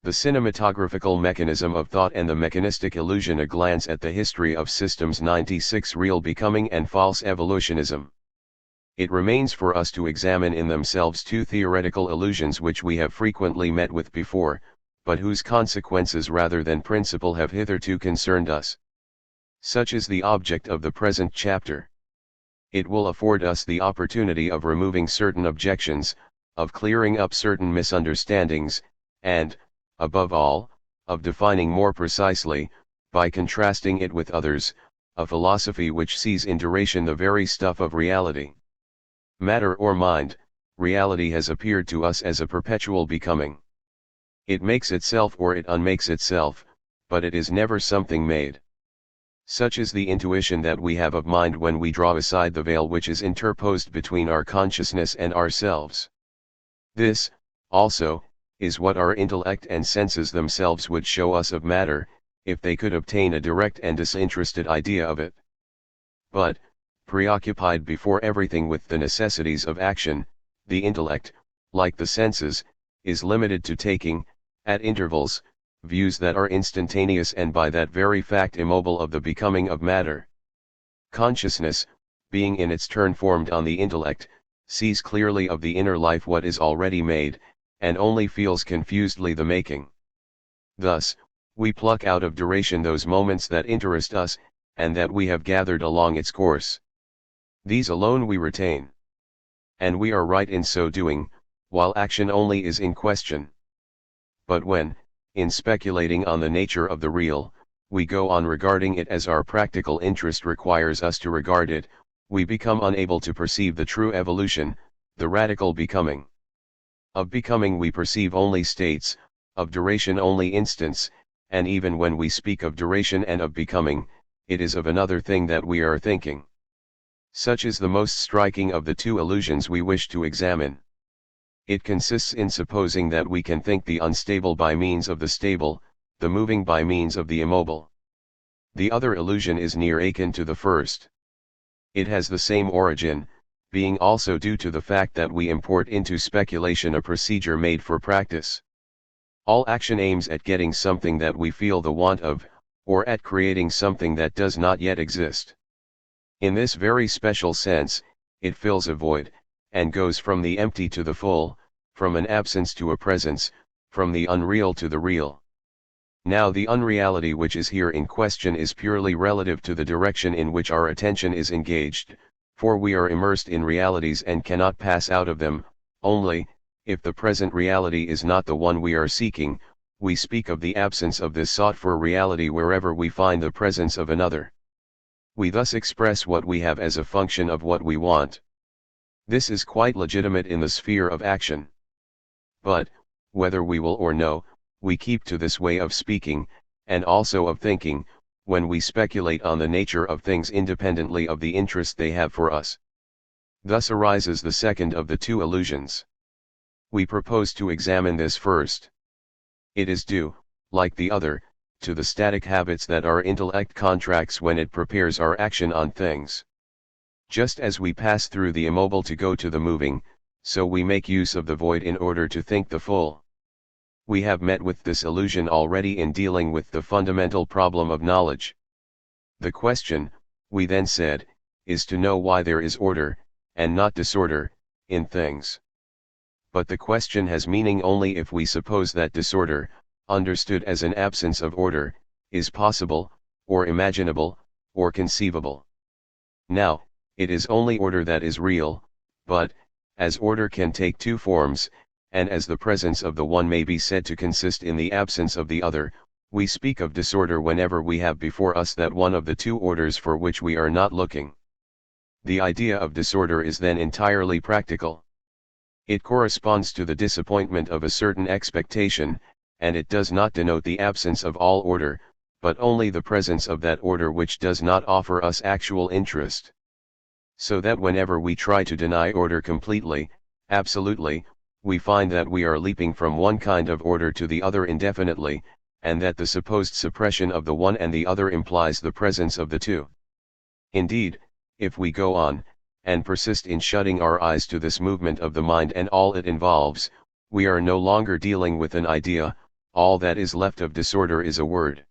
The Cinematographical Mechanism of Thought and the Mechanistic Illusion. A glance at the history of systems. 96 Real Becoming and False Evolutionism. It remains for us to examine in themselves two theoretical illusions which we have frequently met with before, but whose consequences rather than principle have hitherto concerned us. Such is the object of the present chapter. It will afford us the opportunity of removing certain objections, of clearing up certain misunderstandings, and, above all, of defining more precisely, by contrasting it with others, a philosophy which sees in duration the very stuff of reality. Matter or mind, reality has appeared to us as a perpetual becoming. It makes itself or it unmakes itself, but it is never something made. Such is the intuition that we have of mind when we draw aside the veil which is interposed between our consciousness and ourselves. This, also, is what our intellect and senses themselves would show us of matter, if they could obtain a direct and disinterested idea of it. But, preoccupied before everything with the necessities of action, the intellect, like the senses, is limited to taking, at intervals, views that are instantaneous and by that very fact immobile of the becoming of matter. Consciousness, being in its turn formed on the intellect, sees clearly of the inner life what is already made, and only feels confusedly the making. Thus, we pluck out of duration those moments that interest us, and that we have gathered along its course. These alone we retain. And we are right in so doing, while action only is in question. But when, in speculating on the nature of the real, we go on regarding it as our practical interest requires us to regard it, we become unable to perceive the true evolution, the radical becoming. Of becoming we perceive only states, of duration only instants, and even when we speak of duration and of becoming, it is of another thing that we are thinking. Such is the most striking of the two illusions we wish to examine. It consists in supposing that we can think the unstable by means of the stable, the moving by means of the immobile. The other illusion is near akin to the first. It has the same origin, being also due to the fact that we import into speculation a procedure made for practice. All action aims at getting something that we feel the want of, or at creating something that does not yet exist. In this very special sense, it fills a void, and goes from the empty to the full, from an absence to a presence, from the unreal to the real. Now the unreality which is here in question is purely relative to the direction in which our attention is engaged, for we are immersed in realities and cannot pass out of them. Only, if the present reality is not the one we are seeking, we speak of the absence of this sought-for reality wherever we find the presence of another. We thus express what we have as a function of what we want. This is quite legitimate in the sphere of action. But, whether we will or no, we keep to this way of speaking, and also of thinking, when we speculate on the nature of things independently of the interest they have for us. Thus arises the second of the two illusions. We propose to examine this first. It is due, like the other, to the static habits that our intellect contracts when it prepares our action on things. Just as we pass through the immobile to go to the moving, so we make use of the void in order to think the full. We have met with this illusion already in dealing with the fundamental problem of knowledge. The question, we then said, is to know why there is order, and not disorder, in things. But the question has meaning only if we suppose that disorder, understood as an absence of order, is possible, or imaginable, or conceivable. Now, it is only order that is real, but, as order can take two forms, and as the presence of the one may be said to consist in the absence of the other, we speak of disorder whenever we have before us that one of the two orders for which we are not looking. The idea of disorder is then entirely practical. It corresponds to the disappointment of a certain expectation, and it does not denote the absence of all order, but only the presence of that order which does not offer us actual interest. So that whenever we try to deny order completely, absolutely, we find that we are leaping from one kind of order to the other indefinitely, and that the supposed suppression of the one and the other implies the presence of the two. Indeed, if we go on, and persist in shutting our eyes to this movement of the mind and all it involves, we are no longer dealing with an idea, all that is left of disorder is a word.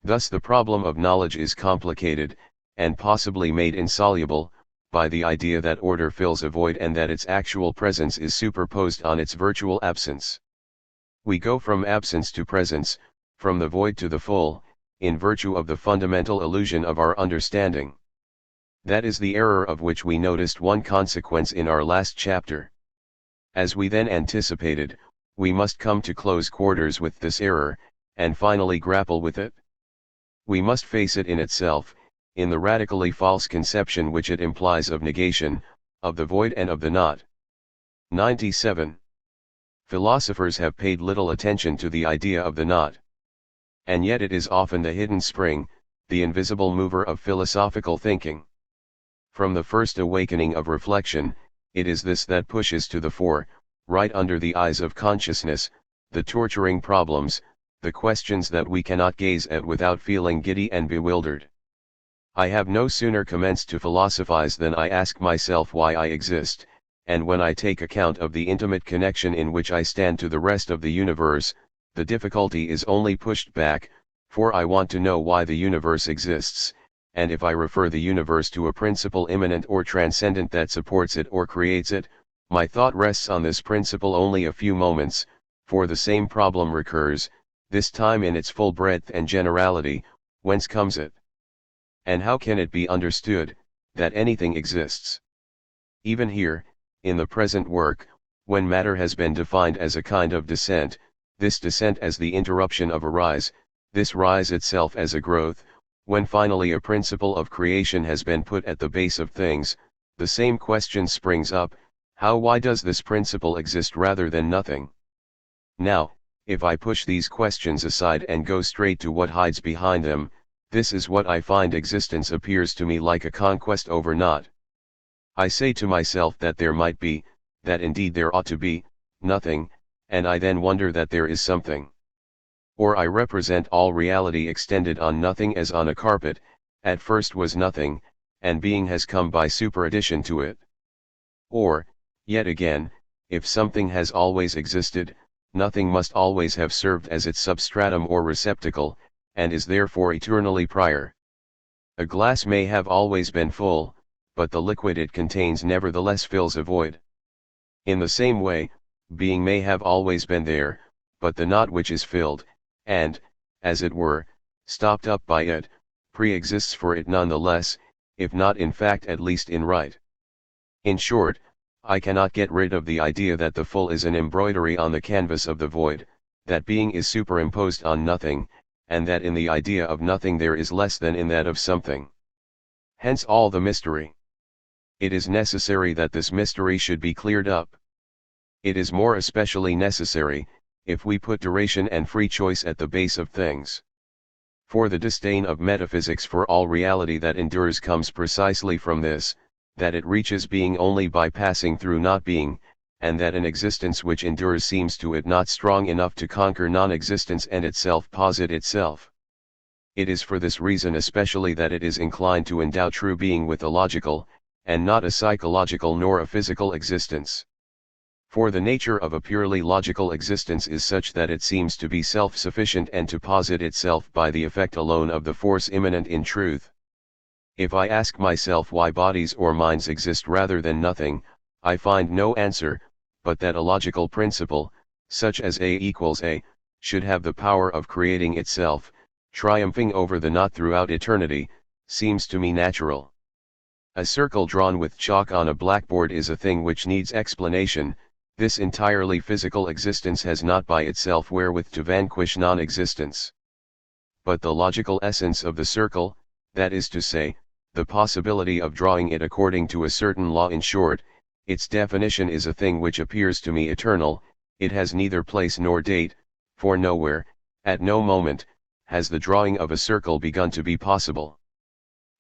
Thus the problem of knowledge is complicated, and possibly made insoluble, by the idea that order fills a void and that its actual presence is superposed on its virtual absence. We go from absence to presence, from the void to the full, in virtue of the fundamental illusion of our understanding. That is the error of which we noticed one consequence in our last chapter. As we then anticipated, we must come to close quarters with this error, and finally grapple with it. We must face it in itself, in the radically false conception which it implies of negation, of the void and of the not. 97. Philosophers have paid little attention to the idea of the not. And yet it is often the hidden spring, the invisible mover of philosophical thinking. From the first awakening of reflection, it is this that pushes to the fore, right under the eyes of consciousness, the torturing problems, the questions that we cannot gaze at without feeling giddy and bewildered. I have no sooner commenced to philosophize than I ask myself why I exist, and when I take account of the intimate connection in which I stand to the rest of the universe, the difficulty is only pushed back, for I want to know why the universe exists, and if I refer the universe to a principle immanent or transcendent that supports it or creates it, my thought rests on this principle only a few moments, for the same problem recurs, this time in its full breadth and generality. Whence comes it? And how can it be understood, that anything exists? Even here, in the present work, when matter has been defined as a kind of descent, this descent as the interruption of a rise, this rise itself as a growth, when finally a principle of creation has been put at the base of things, the same question springs up, why does this principle exist rather than nothing? Now, if I push these questions aside and go straight to what hides behind them, this is what I find: existence appears to me like a conquest over naught. I say to myself that there might be, that indeed there ought to be, nothing, and I then wonder that there is something. Or I represent all reality extended on nothing as on a carpet, at first was nothing, and being has come by superaddition to it. Or, yet again, if something has always existed, nothing must always have served as its substratum or receptacle, and is therefore eternally prior. A glass may have always been full, but the liquid it contains nevertheless fills a void. In the same way, being may have always been there, but the not which is filled, and, as it were, stopped up by it, pre-exists for it none the less, if not in fact at least in right. In short, I cannot get rid of the idea that the full is an embroidery on the canvas of the void, that being is superimposed on nothing, and that in the idea of nothing there is less than in that of something. Hence all the mystery. It is necessary that this mystery should be cleared up. It is more especially necessary, if we put duration and free choice at the base of things. For the disdain of metaphysics for all reality that endures comes precisely from this, that it reaches being only by passing through not being, and that an existence which endures seems to it not strong enough to conquer non-existence and itself posit itself. It is for this reason especially that it is inclined to endow true being with a logical, and not a psychological nor a physical existence. For the nature of a purely logical existence is such that it seems to be self-sufficient and to posit itself by the effect alone of the force immanent in truth. If I ask myself why bodies or minds exist rather than nothing, I find no answer, but that a logical principle, such as A equals A, should have the power of creating itself, triumphing over the not throughout eternity, seems to me natural. A circle drawn with chalk on a blackboard is a thing which needs explanation. This entirely physical existence has not by itself wherewith to vanquish non-existence. But the logical essence of the circle, that is to say, the possibility of drawing it according to a certain law, in short, its definition is a thing which appears to me eternal. It has neither place nor date, for nowhere, at no moment, has the drawing of a circle begun to be possible.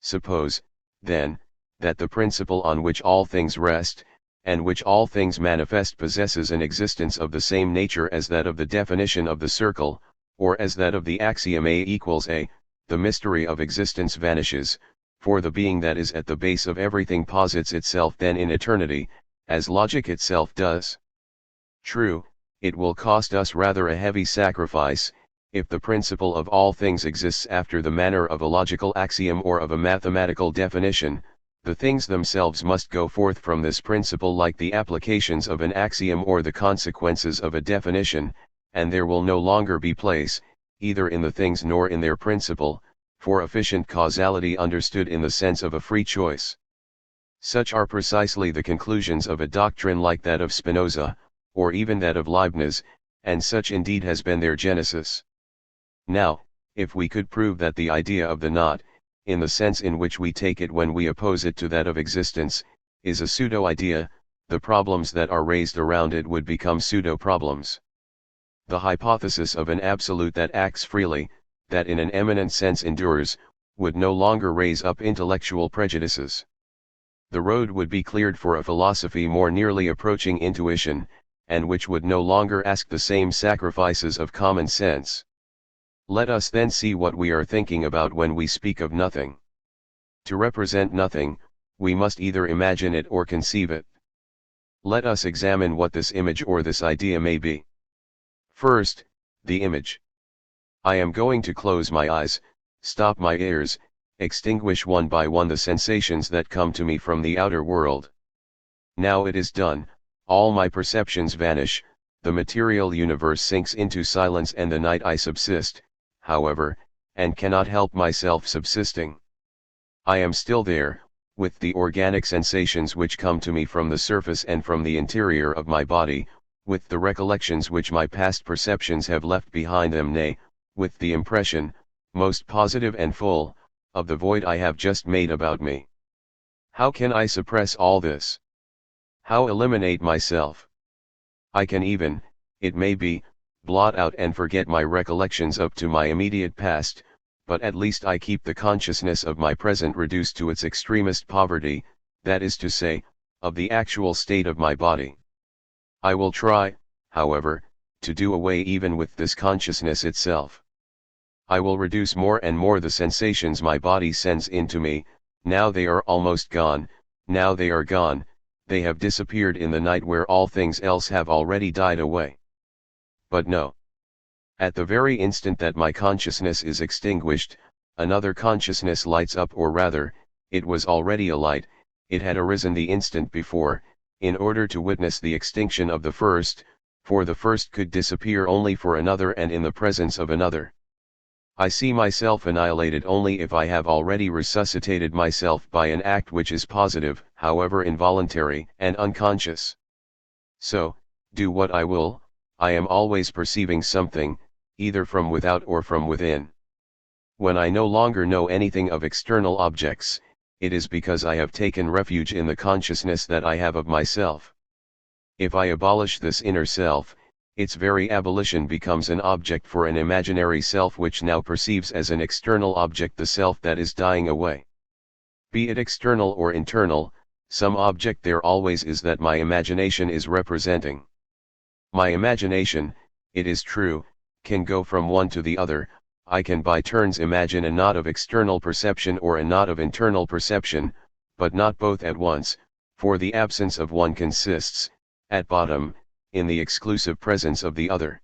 Suppose, then, that the principle on which all things rest, and which all things manifest possesses an existence of the same nature as that of the definition of the circle, or as that of the axiom A equals A, the mystery of existence vanishes, for the being that is at the base of everything posits itself then in eternity, as logic itself does. True, it will cost us rather a heavy sacrifice, if the principle of all things exists after the manner of a logical axiom or of a mathematical definition. The things themselves must go forth from this principle like the applications of an axiom or the consequences of a definition, and there will no longer be place, either in the things nor in their principle, for efficient causality understood in the sense of a free choice. Such are precisely the conclusions of a doctrine like that of Spinoza, or even that of Leibniz, and such indeed has been their genesis. Now, if we could prove that the idea of the not, in the sense in which we take it when we oppose it to that of existence, is a pseudo-idea, the problems that are raised around it would become pseudo-problems. The hypothesis of an absolute that acts freely, that in an eminent sense endures, would no longer raise up intellectual prejudices. The road would be cleared for a philosophy more nearly approaching intuition, and which would no longer ask the same sacrifices of common sense. Let us then see what we are thinking about when we speak of nothing. To represent nothing, we must either imagine it or conceive it. Let us examine what this image or this idea may be. First, the image. I am going to close my eyes, stop my ears, extinguish one by one the sensations that come to me from the outer world. Now it is done, all my perceptions vanish, the material universe sinks into silence, and the night I subsist, however, and cannot help myself subsisting. I am still there, with the organic sensations which come to me from the surface and from the interior of my body, with the recollections which my past perceptions have left behind them, nay, with the impression, most positive and full, of the void I have just made about me. How can I suppress all this? How eliminate myself? I can even, it may be, blot out and forget my recollections up to my immediate past, but at least I keep the consciousness of my present reduced to its extremest poverty, that is to say, of the actual state of my body. I will try, however, to do away even with this consciousness itself. I will reduce more and more the sensations my body sends into me. Now they are almost gone, now they are gone, they have disappeared in the night where all things else have already died away. But no. At the very instant that my consciousness is extinguished, another consciousness lights up, or rather, it was already alight, it had arisen the instant before, in order to witness the extinction of the first, for the first could disappear only for another and in the presence of another. I see myself annihilated only if I have already resuscitated myself by an act which is positive, however involuntary and unconscious. So, do what I will, I am always perceiving something, either from without or from within. When I no longer know anything of external objects, it is because I have taken refuge in the consciousness that I have of myself. If I abolish this inner self, its very abolition becomes an object for an imaginary self which now perceives as an external object the self that is dying away. Be it external or internal, some object there always is that my imagination is representing. My imagination, it is true, can go from one to the other. I can by turns imagine a knot of external perception or a knot of internal perception, but not both at once, for the absence of one consists, at bottom, in the exclusive presence of the other.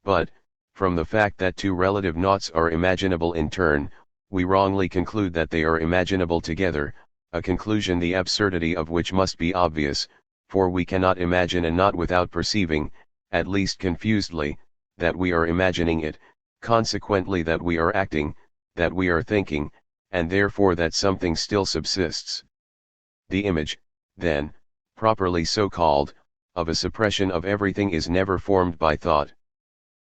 But, from the fact that two relative knots are imaginable in turn, we wrongly conclude that they are imaginable together, a conclusion the absurdity of which must be obvious, for we cannot imagine a knot without perceiving, at least confusedly, that we are imagining it, consequently that we are acting, that we are thinking, and therefore that something still subsists. The image, then, properly so called, of a suppression of everything is never formed by thought.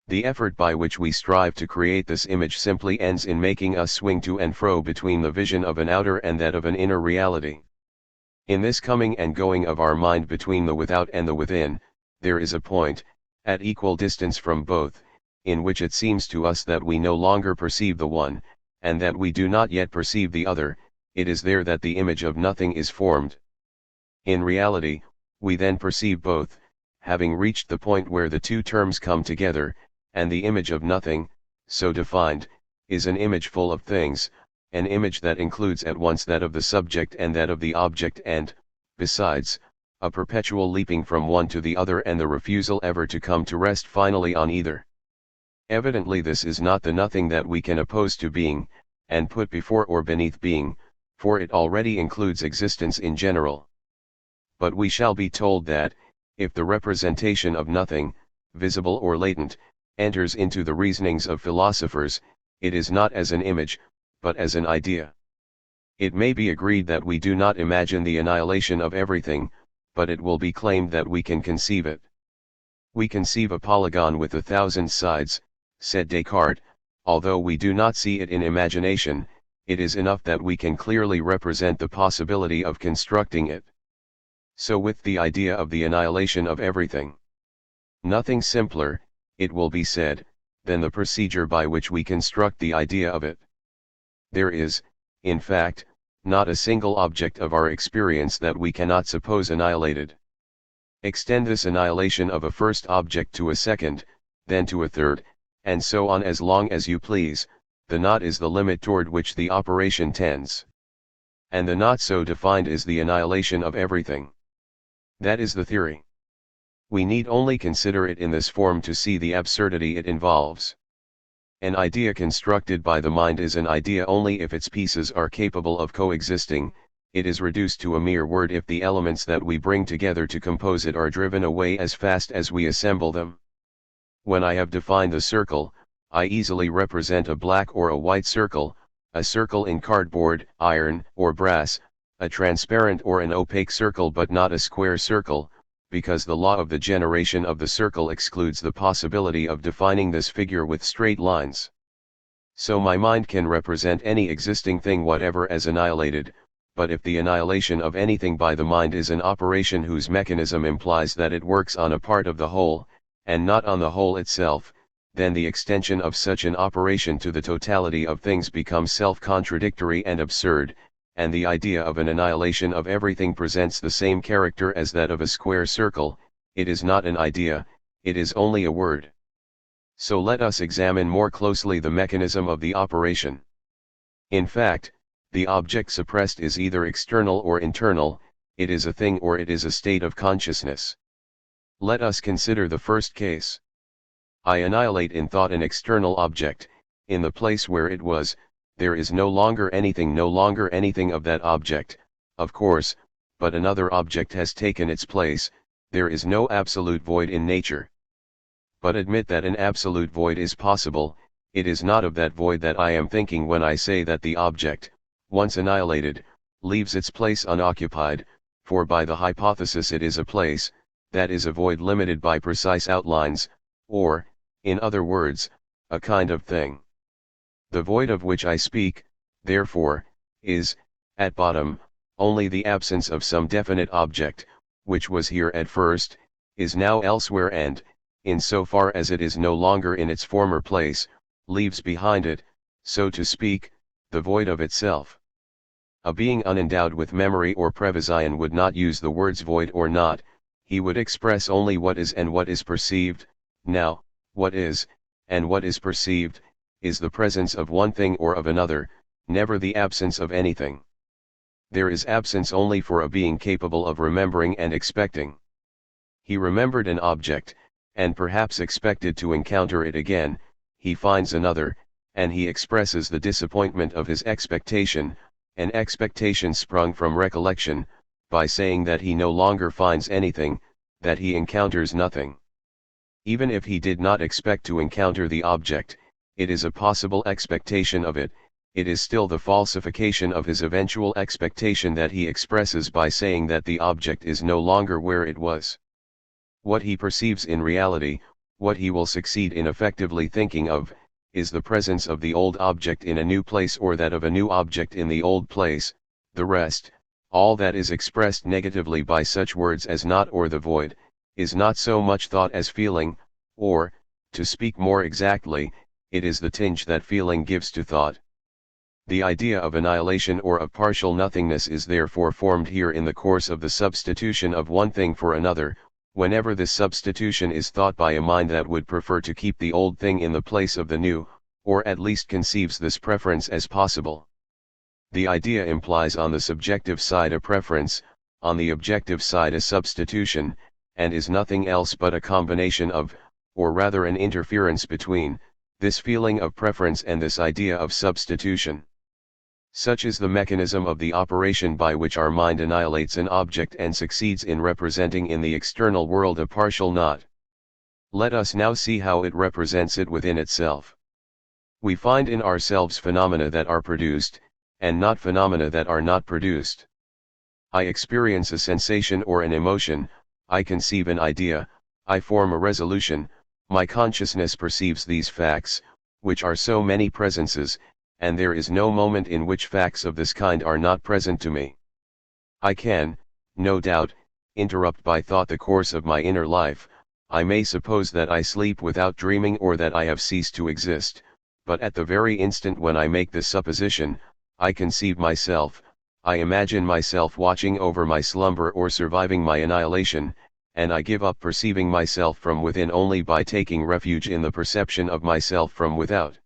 The effort by which we strive to create this image simply ends in making us swing to and fro between the vision of an outer and that of an inner reality. In this coming and going of our mind between the without and the within, there is a point, at equal distance from both, in which it seems to us that we no longer perceive the one, and that we do not yet perceive the other. It is there that the image of nothing is formed. In reality, we then perceive both, having reached the point where the two terms come together, and the image of nothing, so defined, is an image full of things, an image that includes at once that of the subject and that of the object and, besides, a perpetual leaping from one to the other and the refusal ever to come to rest finally on either. Evidently this is not the nothing that we can oppose to being, and put before or beneath being, for it already includes existence in general. But we shall be told that, if the representation of nothing, visible or latent, enters into the reasonings of philosophers, it is not as an image, but as an idea. It may be agreed that we do not imagine the annihilation of everything, but it will be claimed that we can conceive it. We conceive a polygon with 1,000 sides, said Descartes, although we do not see it in imagination, it is enough that we can clearly represent the possibility of constructing it. So with the idea of the annihilation of everything. Nothing simpler, it will be said, than the procedure by which we construct the idea of it. There is, in fact, not a single object of our experience that we cannot suppose annihilated. Extend this annihilation of a first object to a second, then to a third, and so on as long as you please, the knot is the limit toward which the operation tends. And the knot so defined is the annihilation of everything. That is the theory. We need only consider it in this form to see the absurdity it involves. An idea constructed by the mind is an idea only if its pieces are capable of coexisting. It is reduced to a mere word if the elements that we bring together to compose it are driven away as fast as we assemble them. When I have defined the circle, I easily represent a black or a white circle, a circle in cardboard, iron, or brass, a transparent or an opaque circle but not a square circle, because the law of the generation of the circle excludes the possibility of defining this figure with straight lines. So my mind can represent any existing thing whatever as annihilated, but if the annihilation of anything by the mind is an operation whose mechanism implies that it works on a part of the whole, and not on the whole itself, then the extension of such an operation to the totality of things becomes self-contradictory and absurd, and the idea of an annihilation of everything presents the same character as that of a square circle. It is not an idea, it is only a word. So let us examine more closely the mechanism of the operation. In fact, the object suppressed is either external or internal, it is a thing or it is a state of consciousness. Let us consider the first case. I annihilate in thought an external object. In the place where it was, there is no longer anything of that object, of course, but another object has taken its place. There is no absolute void in nature. But admit that an absolute void is possible. It is not of that void that I am thinking when I say that the object, once annihilated, leaves its place unoccupied, for by the hypothesis it is a place, that is a void limited by precise outlines, or, in other words, a kind of thing. The void of which I speak, therefore, is, at bottom, only the absence of some definite object, which was here at first, is now elsewhere and, in so far as it is no longer in its former place, leaves behind it, so to speak, the void of itself. A being unendowed with memory or prevision would not use the words void or not, he would express only what is and what is perceived. Now, what is, and what is perceived, is the presence of one thing or of another, never the absence of anything. There is absence only for a being capable of remembering and expecting. He remembered an object, and perhaps expected to encounter it again. He finds another, and he expresses the disappointment of his expectation, an expectation sprung from recollection, by saying that he no longer finds anything, that he encounters nothing. Even if he did not expect to encounter the object, it is a possible expectation of it. It is still the falsification of his eventual expectation that he expresses by saying that the object is no longer where it was. What he perceives in reality, what he will succeed in effectively thinking of, is the presence of the old object in a new place or that of a new object in the old place. The rest, all that is expressed negatively by such words as not or the void, is not so much thought as feeling, or, to speak more exactly, it is the tinge that feeling gives to thought. The idea of annihilation or of partial nothingness is therefore formed here in the course of the substitution of one thing for another, whenever this substitution is thought by a mind that would prefer to keep the old thing in the place of the new, or at least conceives this preference as possible. The idea implies on the subjective side a preference, on the objective side a substitution, and is nothing else but a combination of, or rather an interference between, this feeling of preference and this idea of substitution. Such is the mechanism of the operation by which our mind annihilates an object and succeeds in representing in the external world a partial not. Let us now see how it represents it within itself. We find in ourselves phenomena that are produced, and not phenomena that are not produced. I experience a sensation or an emotion, I conceive an idea, I form a resolution, my consciousness perceives these facts, which are so many presences, and there is no moment in which facts of this kind are not present to me. I can, no doubt, interrupt by thought the course of my inner life. I may suppose that I sleep without dreaming or that I have ceased to exist, but at the very instant when I make this supposition, I conceive myself, I imagine myself watching over my slumber or surviving my annihilation, and I give up perceiving myself from within only by taking refuge in the perception of myself from without.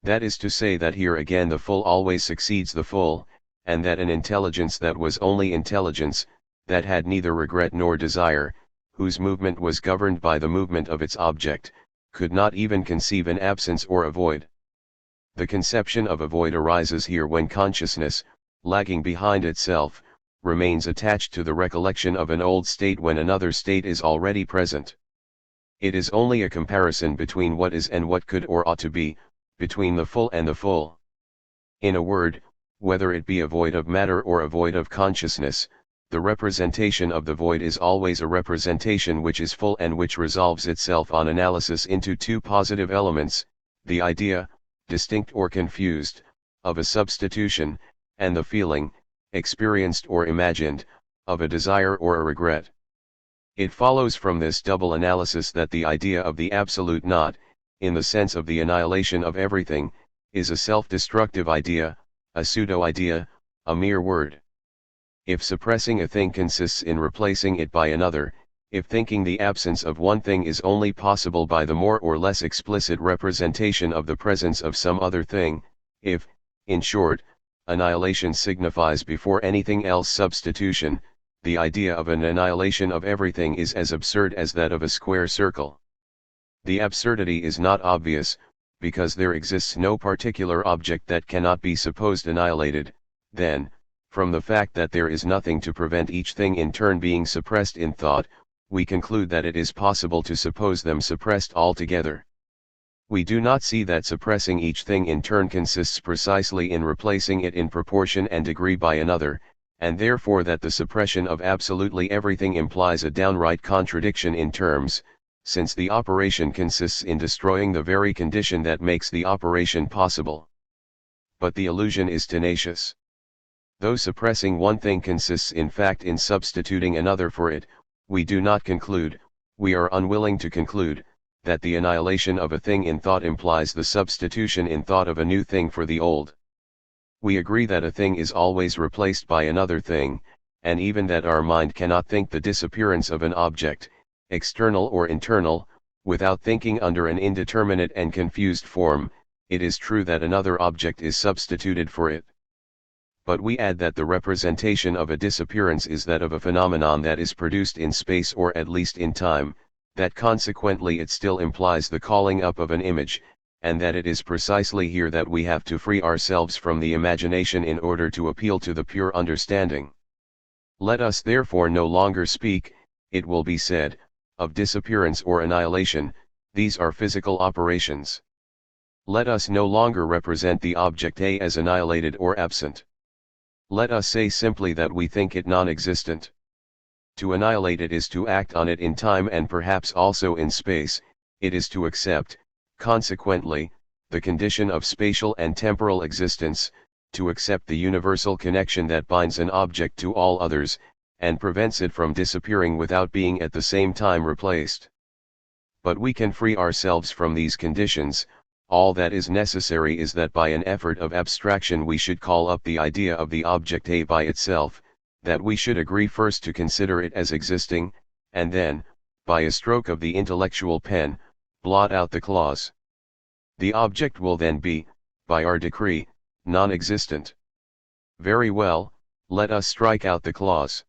That is to say that here again the full always succeeds the full, and that an intelligence that was only intelligence, that had neither regret nor desire, whose movement was governed by the movement of its object, could not even conceive an absence or a void. The conception of a void arises here when consciousness, lagging behind itself, remains attached to the recollection of an old state when another state is already present. It is only a comparison between what is and what could or ought to be, between the full and the full. In a word, whether it be a void of matter or a void of consciousness, the representation of the void is always a representation which is full and which resolves itself on analysis into two positive elements, the idea, distinct or confused, of a substitution, and the feeling, experienced or imagined, of a desire or a regret. It follows from this double analysis that the idea of the absolute not, in the sense of the annihilation of everything, is a self-destructive idea, a pseudo-idea, a mere word. If suppressing a thing consists in replacing it by another, if thinking the absence of one thing is only possible by the more or less explicit representation of the presence of some other thing, if, in short, annihilation signifies before anything else substitution, the idea of an annihilation of everything is as absurd as that of a square circle. The absurdity is not obvious, because there exists no particular object that cannot be supposed annihilated. Then, from the fact that there is nothing to prevent each thing in turn being suppressed in thought, we conclude that it is possible to suppose them suppressed altogether. We do not see that suppressing each thing in turn consists precisely in replacing it in proportion and degree by another, and therefore that the suppression of absolutely everything implies a downright contradiction in terms, since the operation consists in destroying the very condition that makes the operation possible. But the illusion is tenacious. Though suppressing one thing consists in fact in substituting another for it, we do not conclude, we are unwilling to conclude, that the annihilation of a thing in thought implies the substitution in thought of a new thing for the old. We agree that a thing is always replaced by another thing, and even that our mind cannot think the disappearance of an object, external or internal, without thinking under an indeterminate and confused form. It is true that another object is substituted for it. But we add that the representation of a disappearance is that of a phenomenon that is produced in space or at least in time, that consequently it still implies the calling up of an image, and that it is precisely here that we have to free ourselves from the imagination in order to appeal to the pure understanding. Let us therefore no longer speak, it will be said, of disappearance or annihilation. These are physical operations. Let us no longer represent the object A as annihilated or absent. Let us say simply that we think it non-existent. To annihilate it is to act on it in time and perhaps also in space. It is to accept, consequently, the condition of spatial and temporal existence, to accept the universal connection that binds an object to all others, and prevents it from disappearing without being at the same time replaced. But we can free ourselves from these conditions. All that is necessary is that by an effort of abstraction we should call up the idea of the object A by itself, that we should agree first to consider it as existing, and then, by a stroke of the intellectual pen, blot out the clause. The object will then be, by our decree, non-existent. Very well, let us strike out the clause.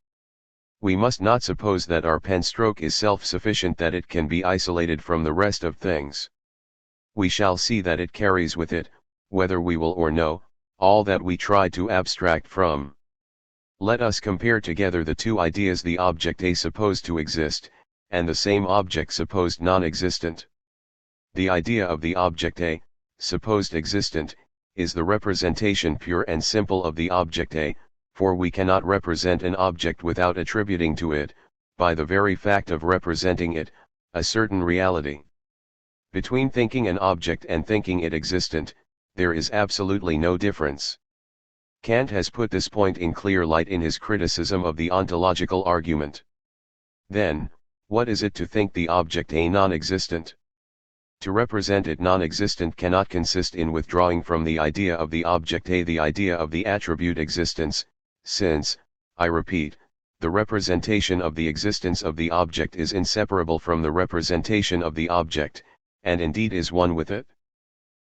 We must not suppose that our pen stroke is self-sufficient, that it can be isolated from the rest of things. We shall see that it carries with it, whether we will or no, all that we try to abstract from. Let us compare together the two ideas, the object A supposed to exist, and the same object supposed non-existent. The idea of the object A, supposed existent, is the representation pure and simple of the object A, for we cannot represent an object without attributing to it, by the very fact of representing it, a certain reality. Between thinking an object and thinking it existent, there is absolutely no difference. Kant has put this point in clear light in his criticism of the ontological argument. Then, what is it to think the object A non-existent? To represent it non-existent cannot consist in withdrawing from the idea of the object A the idea of the attribute existence, since, I repeat, the representation of the existence of the object is inseparable from the representation of the object, and indeed is one with it.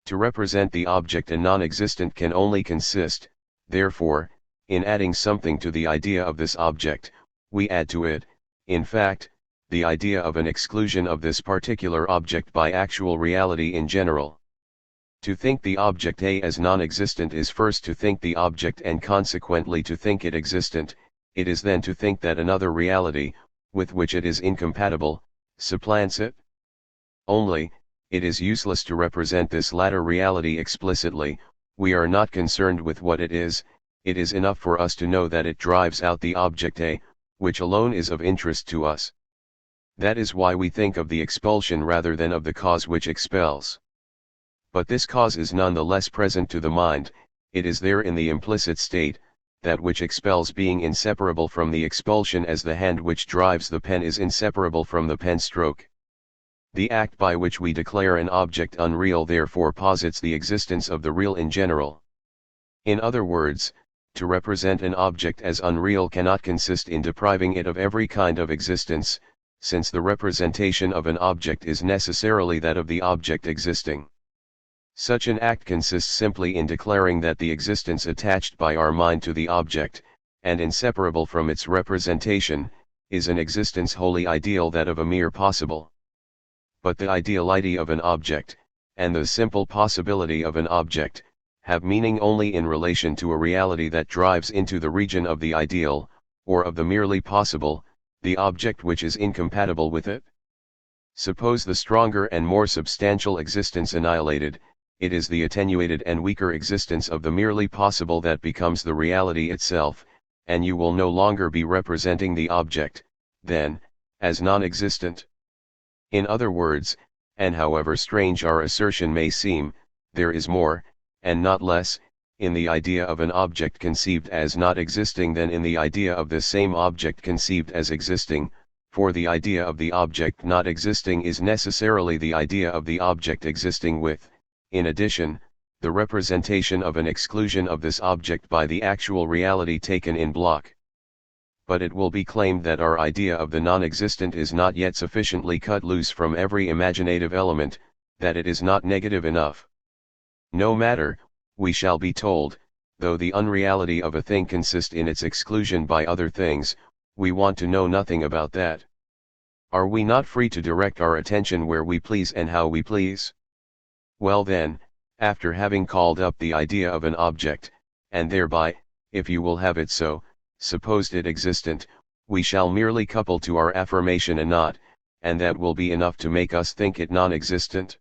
To represent the object a non-existent can only consist, therefore, in adding something to the idea of this object. We add to it, in fact, the idea of an exclusion of this particular object by actual reality in general. To think the object A as non-existent is first to think the object and consequently to think it existent. It is then to think that another reality, with which it is incompatible, supplants it. Only, it is useless to represent this latter reality explicitly. We are not concerned with what it is enough for us to know that it drives out the object A, which alone is of interest to us. That is why we think of the expulsion rather than of the cause which expels. But this cause is none the less present to the mind. It is there in the implicit state, that which expels being inseparable from the expulsion, as the hand which drives the pen is inseparable from the pen stroke. The act by which we declare an object unreal therefore posits the existence of the real in general. In other words, to represent an object as unreal cannot consist in depriving it of every kind of existence, since the representation of an object is necessarily that of the object existing. Such an act consists simply in declaring that the existence attached by our mind to the object, and inseparable from its representation, is an existence wholly ideal, that of a mere possible. but the ideality of an object, and the simple possibility of an object, have meaning only in relation to a reality that drives into the region of the ideal, or of the merely possible, the object which is incompatible with it. Suppose the stronger and more substantial existence annihilated, it is the attenuated and weaker existence of the merely possible that becomes the reality itself, and you will no longer be representing the object, then, as non-existent. In other words, and however strange our assertion may seem, there is more, and not less, in the idea of an object conceived as not existing than in the idea of the same object conceived as existing, for the idea of the object not existing is necessarily the idea of the object existing with, in addition, the representation of an exclusion of this object by the actual reality taken in block. But it will be claimed that our idea of the non-existent is not yet sufficiently cut loose from every imaginative element, that it is not negative enough. No matter, we shall be told, though the unreality of a thing consists in its exclusion by other things, we want to know nothing about that. Are we not free to direct our attention where we please and how we please? Well then, after having called up the idea of an object, and thereby, if you will have it so, supposed it existent, we shall merely couple to our affirmation a not, and that will be enough to make us think it non-existent.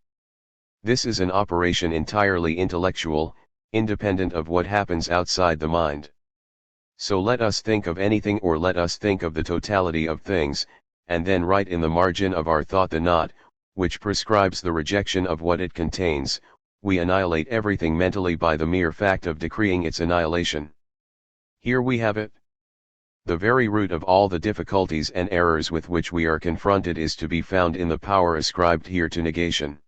This is an operation entirely intellectual, independent of what happens outside the mind. So let us think of anything, or let us think of the totality of things, and then write in the margin of our thought the not, which prescribes the rejection of what it contains. We annihilate everything mentally by the mere fact of decreeing its annihilation. Here we have it. The very root of all the difficulties and errors with which we are confronted is to be found in the power ascribed here to negation.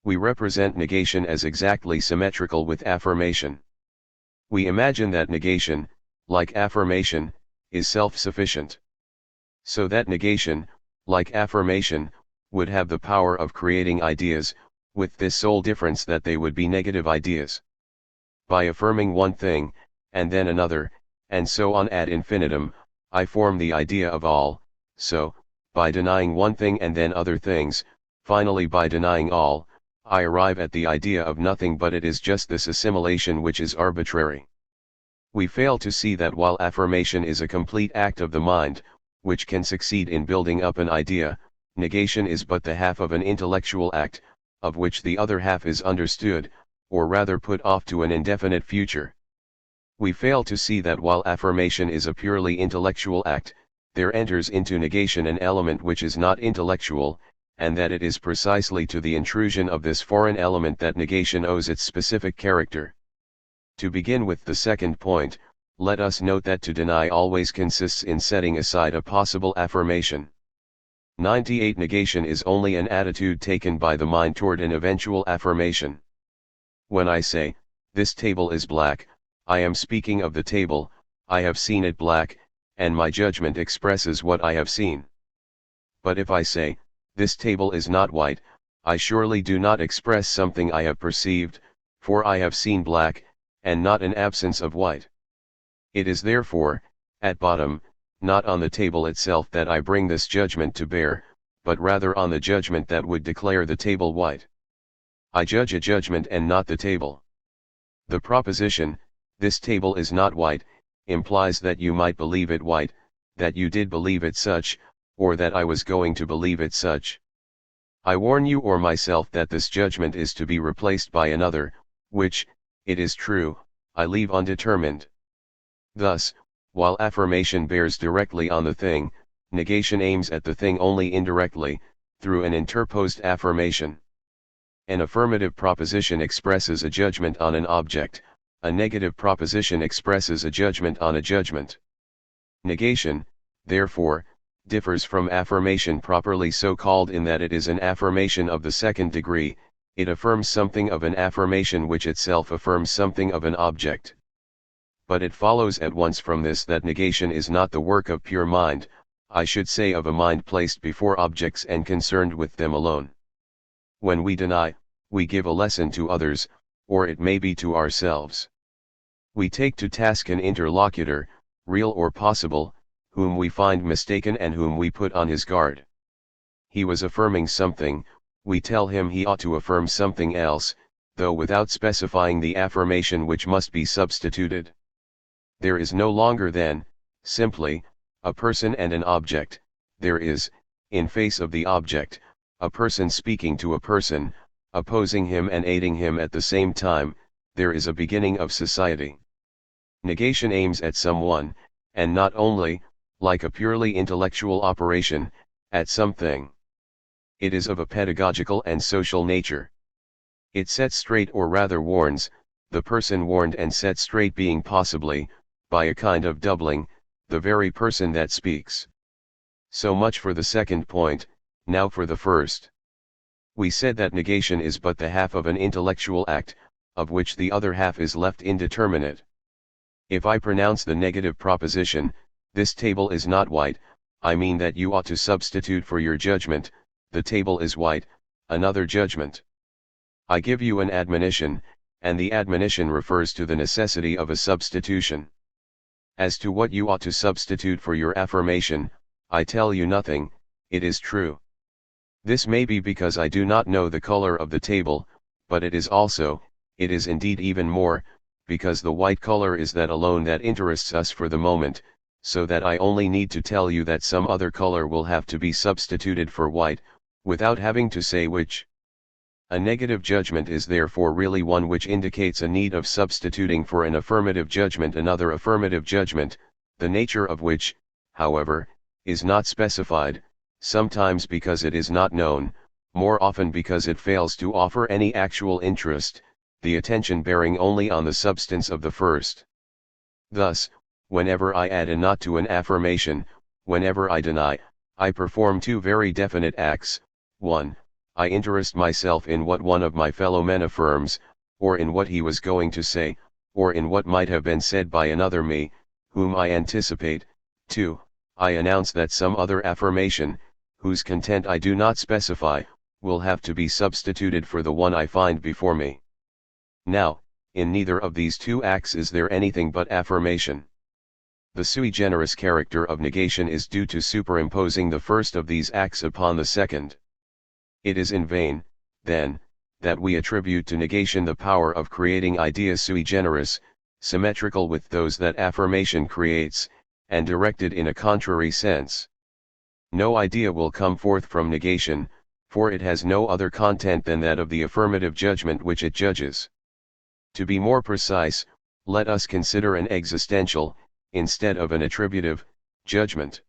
We represent negation as exactly symmetrical with affirmation. We imagine that negation, like affirmation, is self-sufficient. So that negation, like affirmation, would have the power of creating ideas, with this sole difference that they would be negative ideas. By affirming one thing, and then another, and so on ad infinitum, I form the idea of all. So, by denying one thing and then other things, finally by denying all, I arrive at the idea of nothing, but it is just this assimilation which is arbitrary. We fail to see that while affirmation is a complete act of the mind, which can succeed in building up an idea, negation is but the half of an intellectual act, of which the other half is understood, or rather put off to an indefinite future. We fail to see that while affirmation is a purely intellectual act, there enters into negation an element which is not intellectual, and that it is precisely to the intrusion of this foreign element that negation owes its specific character. To begin with the second point, let us note that to deny always consists in setting aside a possible affirmation. 98 Negation is only an attitude taken by the mind toward an eventual affirmation. When I say, this table is black, I am speaking of the table, I have seen it black, and my judgment expresses what I have seen. But if I say, this table is not white, I surely do not express something I have perceived, for I have seen black, and not an absence of white. It is therefore, at bottom, not on the table itself that I bring this judgment to bear, but rather on the judgment that would declare the table white. I judge a judgment and not the table. The proposition, this table is not white, implies that you might believe it white, that you did believe it such, or that I was going to believe it such. I warn you or myself that this judgment is to be replaced by another, which, it is true, I leave undetermined. Thus, while affirmation bears directly on the thing, negation aims at the thing only indirectly, through an interposed affirmation. An affirmative proposition expresses a judgment on an object, a negative proposition expresses a judgment on a judgment. Negation, therefore, differs from affirmation properly so called in that it is an affirmation of the second degree, it affirms something of an affirmation which itself affirms something of an object. But it follows at once from this that negation is not the work of pure mind, I should say of a mind placed before objects and concerned with them alone. When we deny, we give a lesson to others, or it may be to ourselves. We take to task an interlocutor, real or possible, whom we find mistaken and whom we put on his guard. he was affirming something, we tell him he ought to affirm something else, though without specifying the affirmation which must be substituted. There is no longer then, simply, a person and an object, there is, in face of the object, a person speaking to a person, opposing him and aiding him at the same time, there is a beginning of society. Negation aims at someone, and not only, like a purely intellectual operation, at something. It is of a pedagogical and social nature. It sets straight, or rather warns, the person warned and set straight being possibly, by a kind of doubling, the very person that speaks. So much for the second point. Now for the first. We said that negation is but the half of an intellectual act, of which the other half is left indeterminate. If I pronounce the negative proposition, this table is not white, I mean that you ought to substitute for your judgment, the table is white, another judgment. I give you an admonition, and the admonition refers to the necessity of a substitution. As to what you ought to substitute for your affirmation, I tell you nothing, it is true. This may be because I do not know the color of the table, but it is also, it is indeed even more, because the white color is that alone that interests us for the moment, so that I only need to tell you that some other color will have to be substituted for white, without having to say which. A negative judgment is therefore really one which indicates a need of substituting for an affirmative judgment another affirmative judgment, the nature of which, however, is not specified, sometimes because it is not known, more often because it fails to offer any actual interest, the attention bearing only on the substance of the first. Thus, whenever I add a not to an affirmation, whenever I deny, I perform two very definite acts. 1. I interest myself in what one of my fellow men affirms, or in what he was going to say, or in what might have been said by another me, whom I anticipate. 2. I announce that some other affirmation, whose content I do not specify, will have to be substituted for the one I find before me. Now, in neither of these two acts is there anything but affirmation. The sui generis character of negation is due to superimposing the first of these acts upon the second. It is in vain, then, that we attribute to negation the power of creating ideas sui generis, symmetrical with those that affirmation creates, and directed in a contrary sense. No idea will come forth from negation, for it has no other content than that of the affirmative judgment which it judges. To be more precise, let us consider an existential, instead of an attributive, judgment.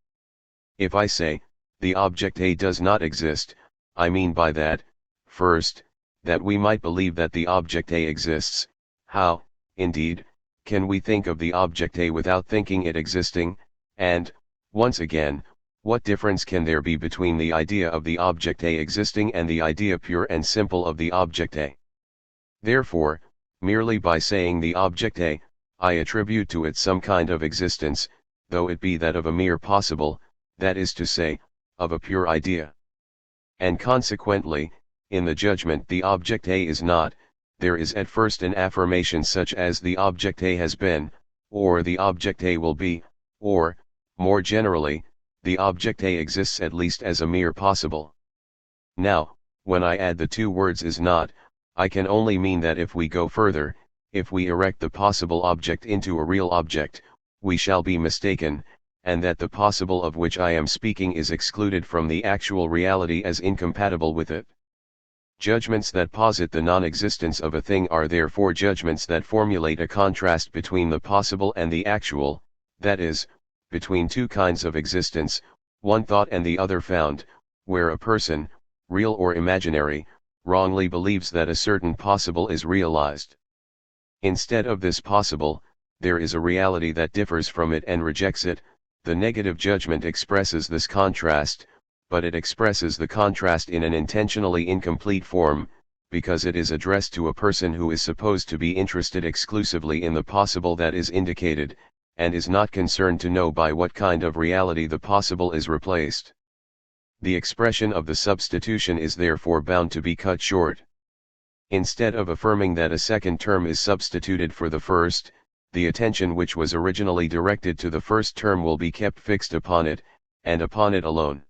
If I say, the object A does not exist, I mean by that, first, that we might believe that the object A exists. How, indeed, can we think of the object A without thinking it existing, and, once again, what difference can there be between the idea of the object A existing and the idea pure and simple of the object A? Therefore, merely by saying the object A, I attribute to it some kind of existence, though it be that of a mere possible, that is to say, of a pure idea. And consequently, in the judgment the object A is not, there is at first an affirmation such as the object A has been, or the object A will be, or, more generally, the object A exists at least as a mere possible. Now, when I add the two words is not, I can only mean that if we go further, if we erect the possible object into a real object, we shall be mistaken, and that the possible of which I am speaking is excluded from the actual reality as incompatible with it. Judgments that posit the non-existence of a thing are therefore judgments that formulate a contrast between the possible and the actual, that is, between two kinds of existence, one thought and the other found, where a person, real or imaginary, wrongly believes that a certain possible is realized. Instead of this possible, there is a reality that differs from it and rejects it. The negative judgment expresses this contrast, but it expresses the contrast in an intentionally incomplete form, because it is addressed to a person who is supposed to be interested exclusively in the possible that is indicated, and is not concerned to know by what kind of reality the possible is replaced. The expression of the substitution is therefore bound to be cut short. Instead of affirming that a second term is substituted for the first, the attention which was originally directed to the first term will be kept fixed upon it, and upon it alone.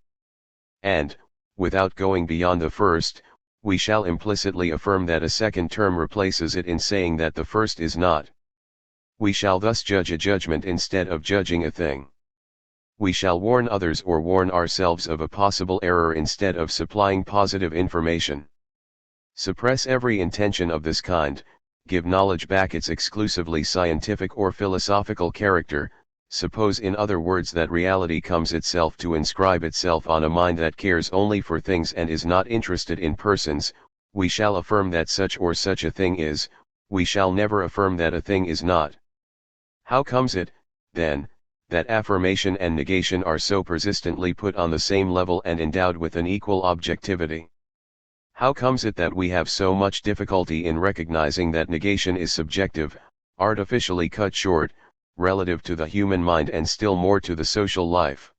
And, without going beyond the first, we shall implicitly affirm that a second term replaces it in saying that the first is not. We shall thus judge a judgment instead of judging a thing. We shall warn others or warn ourselves of a possible error instead of supplying positive information. Suppress every intention of this kind, give knowledge back its exclusively scientific or philosophical character, suppose in other words that reality comes itself to inscribe itself on a mind that cares only for things and is not interested in persons, we shall affirm that such or such a thing is, we shall never affirm that a thing is not. How comes it, then, that affirmation and negation are so persistently put on the same level and endowed with an equal objectivity? How comes it that we have so much difficulty in recognizing that negation is subjective, artificially cut short, relative to the human mind and still more to the social life?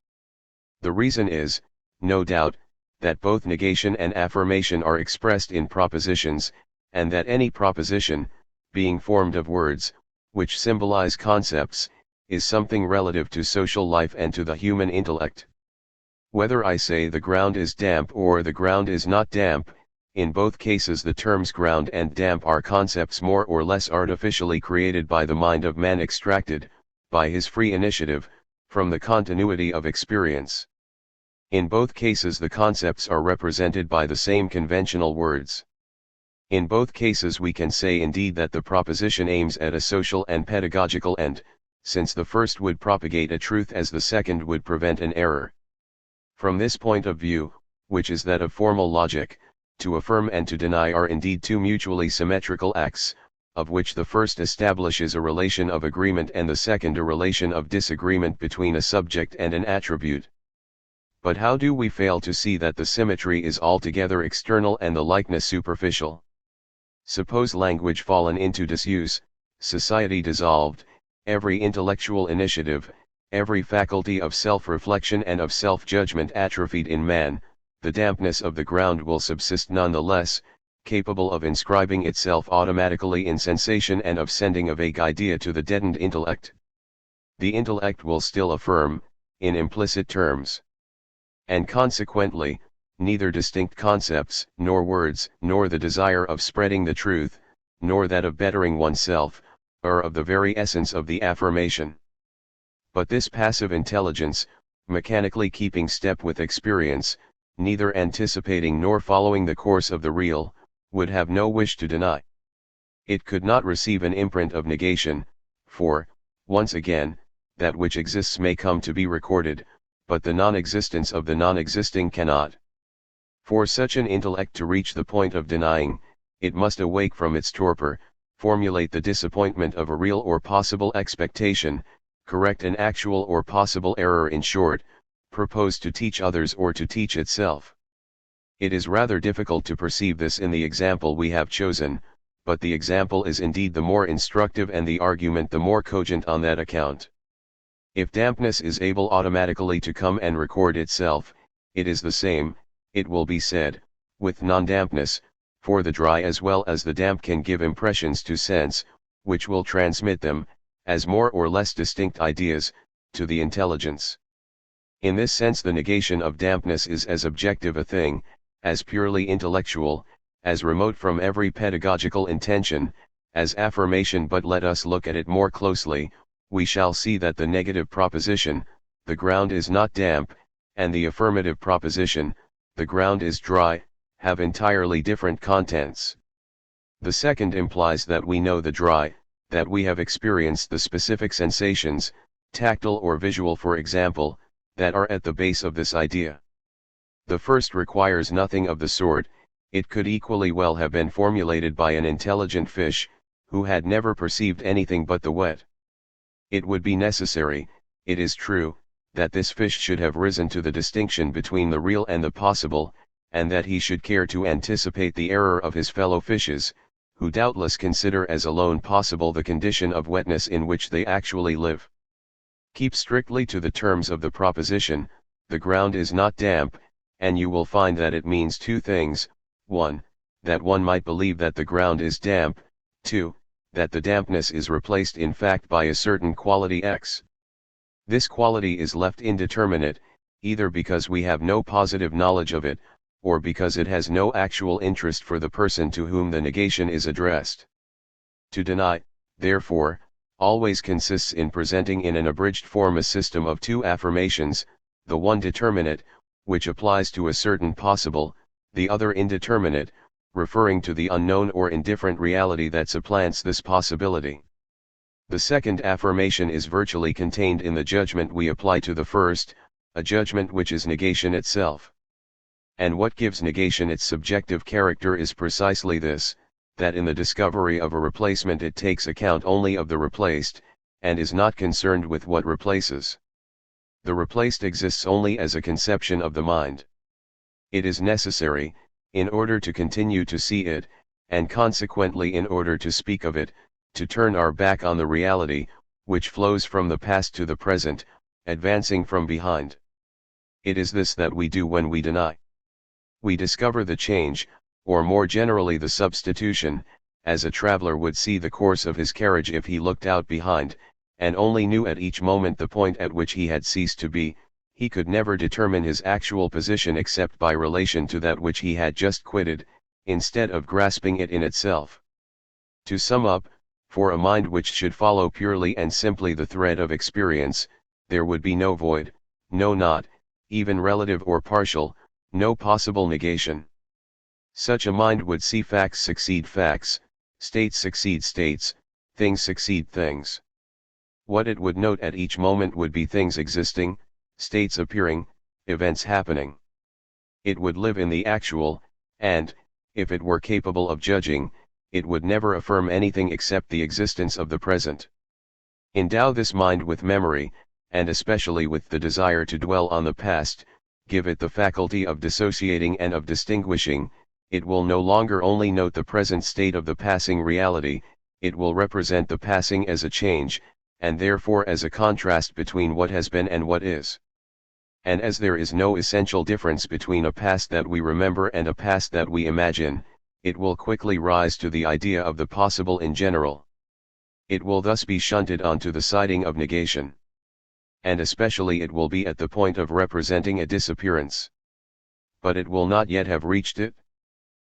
The reason is, no doubt, that both negation and affirmation are expressed in propositions, and that any proposition, being formed of words, which symbolize concepts, is something relative to social life and to the human intellect. Whether I say the ground is damp or the ground is not damp, in both cases the terms ground and damp are concepts more or less artificially created by the mind of man, extracted, by his free initiative, from the continuity of experience. In both cases the concepts are represented by the same conventional words. In both cases we can say indeed that the proposition aims at a social and pedagogical end, since the first would propagate a truth as the second would prevent an error. From this point of view, which is that of formal logic, to affirm and to deny are indeed two mutually symmetrical acts, of which the first establishes a relation of agreement and the second a relation of disagreement between a subject and an attribute. But how do we fail to see that the symmetry is altogether external and the likeness superficial? Suppose language fallen into disuse, society dissolved, every intellectual initiative, every faculty of self-reflection and of self-judgment atrophied in man, the dampness of the ground will subsist nonetheless, capable of inscribing itself automatically in sensation and of sending a vague idea to the deadened intellect. The intellect will still affirm, in implicit terms. And consequently, neither distinct concepts, nor words, nor the desire of spreading the truth, nor that of bettering oneself, are of the very essence of the affirmation. But this passive intelligence, mechanically keeping step with experience, neither anticipating nor following the course of the real, would have no wish to deny. It could not receive an imprint of negation, for, once again, that which exists may come to be recorded, but the non-existence of the non-existing cannot. For such an intellect to reach the point of denying, it must awake from its torpor, formulate the disappointment of a real or possible expectation, correct an actual or possible error, in short, propose to teach others or to teach itself. It is rather difficult to perceive this in the example we have chosen, but the example is indeed the more instructive and the argument the more cogent on that account. If dampness is able automatically to come and record itself, it is the same, it will be said, with non-dampness, for the dry as well as the damp can give impressions to sense, which will transmit them, as more or less distinct ideas, to the intelligence. In this sense the negation of dampness is as objective a thing, as purely intellectual, as remote from every pedagogical intention, as affirmation. But let us look at it more closely, we shall see that the negative proposition, the ground is not damp, and the affirmative proposition, the ground is dry, have entirely different contents. The second implies that we know the dry, that we have experienced the specific sensations, tactile or visual for example, that are at the base of this idea. The first requires nothing of the sort, it could equally well have been formulated by an intelligent fish, who had never perceived anything but the wet. It would be necessary, it is true, that this fish should have risen to the distinction between the real and the possible, and that he should care to anticipate the error of his fellow fishes, who doubtless consider as alone possible the condition of wetness in which they actually live. Keep strictly to the terms of the proposition, the ground is not damp, and you will find that it means two things: 1, that one might believe that the ground is damp; 2, that the dampness is replaced in fact by a certain quality X. This quality is left indeterminate, either because we have no positive knowledge of it, or because it has no actual interest for the person to whom the negation is addressed. To deny, therefore, always consists in presenting in an abridged form a system of two affirmations, the one determinate, which applies to a certain possible, the other indeterminate, referring to the unknown or indifferent reality that supplants this possibility. The second affirmation is virtually contained in the judgment we apply to the first, a judgment which is negation itself. And what gives negation its subjective character is precisely this, that in the discovery of a replacement it takes account only of the replaced, and is not concerned with what replaces. The replaced exists only as a conception of the mind. It is necessary, in order to continue to see it, and consequently in order to speak of it, to turn our back on the reality, which flows from the past to the present, advancing from behind. It is this that we do when we deny. We discover the change, or more generally the substitution, as a traveler would see the course of his carriage if he looked out behind, and only knew at each moment the point at which he had ceased to be. He could never determine his actual position except by relation to that which he had just quitted, instead of grasping it in itself. To sum up, for a mind which should follow purely and simply the thread of experience, there would be no void, no not, even relative or partial, no possible negation. Such a mind would see facts succeed facts, states succeed states, things succeed things. What it would note at each moment would be things existing, states appearing, events happening. It would live in the actual, and, if it were capable of judging, it would never affirm anything except the existence of the present. Endow this mind with memory, and especially with the desire to dwell on the past, give it the faculty of dissociating and of distinguishing, it will no longer only note the present state of the passing reality, it will represent the passing as a change, and therefore as a contrast between what has been and what is. And as there is no essential difference between a past that we remember and a past that we imagine, it will quickly rise to the idea of the possible in general. It will thus be shunted onto the siding of negation. And especially it will be at the point of representing a disappearance. But it will not yet have reached it.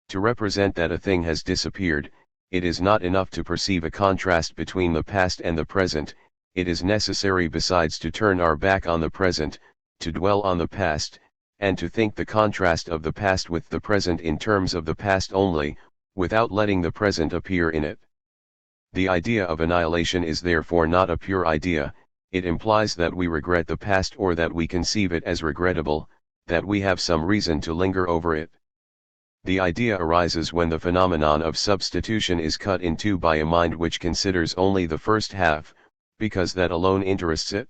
To represent that a thing has disappeared, it is not enough to perceive a contrast between the past and the present, it is necessary besides to turn our back on the present, to dwell on the past, and to think the contrast of the past with the present in terms of the past only, without letting the present appear in it. The idea of annihilation is therefore not a pure idea, it implies that we regret the past or that we conceive it as regrettable, that we have some reason to linger over it. The idea arises when the phenomenon of substitution is cut in two by a mind which considers only the first half, because that alone interests it.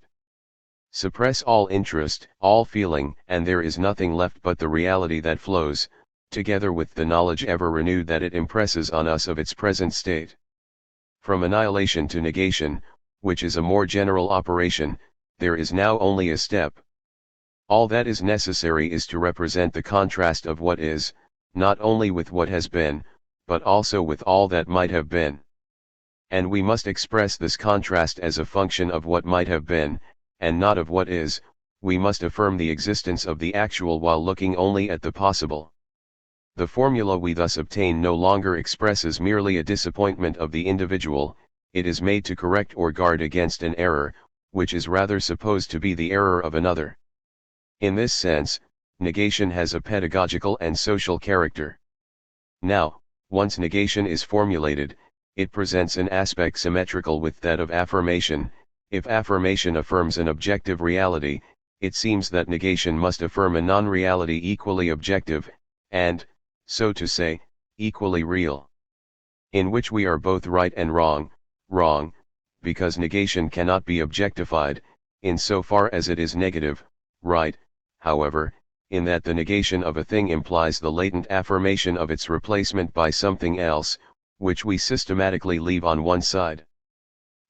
Suppress all interest, all feeling, and there is nothing left but the reality that flows, together with the knowledge ever renewed that it impresses on us of its present state. From annihilation to negation, which is a more general operation, there is now only a step. All that is necessary is to represent the contrast of what is, not only with what has been, but also with all that might have been. And we must express this contrast as a function of what might have been, and not of what is. We must affirm the existence of the actual while looking only at the possible. The formula we thus obtain no longer expresses merely a disappointment of the individual, it is made to correct or guard against an error, which is rather supposed to be the error of another. In this sense, negation has a pedagogical and social character. Now, once negation is formulated, it presents an aspect symmetrical with that of affirmation. If affirmation affirms an objective reality, it seems that negation must affirm a non-reality equally objective, and, so to say, equally real. In which we are both right and wrong, because negation cannot be objectified, in so far as it is negative, right, however, in that the negation of a thing implies the latent affirmation of its replacement by something else, which we systematically leave on one side.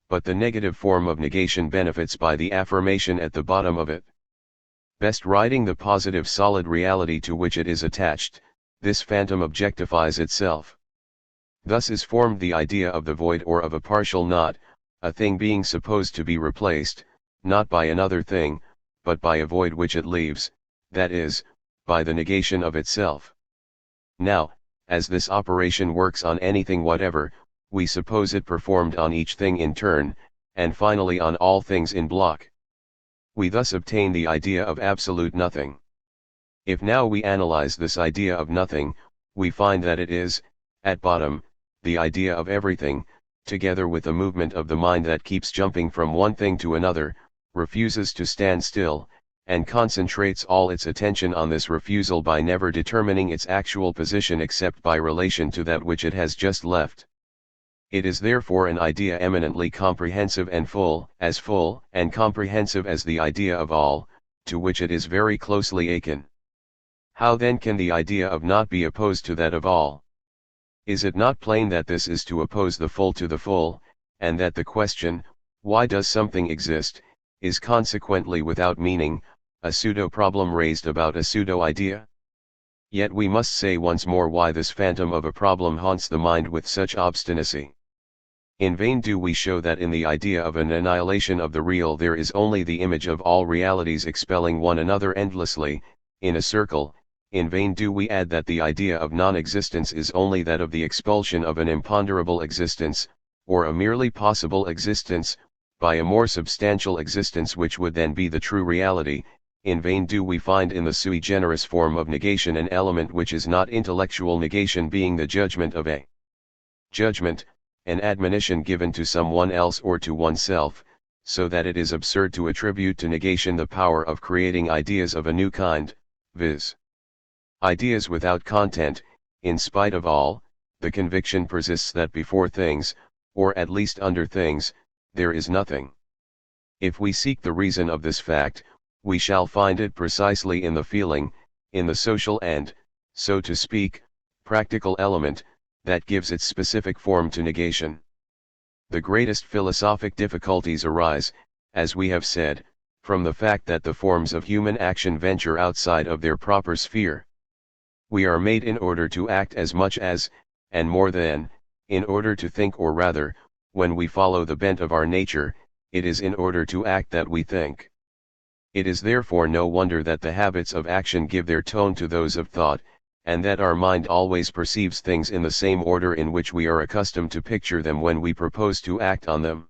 But the negative form of negation benefits by the affirmation at the bottom of it. Best riding the positive solid reality to which it is attached, this phantom objectifies itself. Thus is formed the idea of the void or of a partial not, a thing being supposed to be replaced, not by another thing, but by a void which it leaves, that is, by the negation of itself. Now, as this operation works on anything whatever, we suppose it performed on each thing in turn, and finally on all things in block. We thus obtain the idea of absolute nothing. If now we analyze this idea of nothing, we find that it is, at bottom, the idea of everything, together with the movement of the mind that keeps jumping from one thing to another, refuses to stand still, and concentrates all its attention on this refusal by never determining its actual position except by relation to that which it has just left. It is therefore an idea eminently comprehensive and full and comprehensive as the idea of all, to which it is very closely akin. How then can the idea of not be opposed to that of all? Is it not plain that this is to oppose the full to the full, and that the question, why does something exist, is consequently without meaning, a pseudo-problem raised about a pseudo-idea? Yet we must say once more why this phantom of a problem haunts the mind with such obstinacy. In vain do we show that in the idea of an annihilation of the real there is only the image of all realities expelling one another endlessly, in a circle. In vain do we add that the idea of non-existence is only that of the expulsion of an imponderable existence, or a merely possible existence, by a more substantial existence which would then be the true reality. In vain do we find in the sui generis form of negation an element which is not intellectual negation, being the judgment of a judgment, an admonition given to someone else or to oneself, so that it is absurd to attribute to negation the power of creating ideas of a new kind, viz. Ideas without content. In spite of all, the conviction persists that before things, or at least under things, there is nothing. If we seek the reason of this fact, we shall find it precisely in the feeling, in the social and, so to speak, practical element, that gives its specific form to negation. The greatest philosophic difficulties arise, as we have said, from the fact that the forms of human action venture outside of their proper sphere. We are made in order to act as much as, and more than, in order to think, or rather, when we follow the bent of our nature, it is in order to act that we think. It is therefore no wonder that the habits of action give their tone to those of thought, and that our mind always perceives things in the same order in which we are accustomed to picture them when we propose to act on them.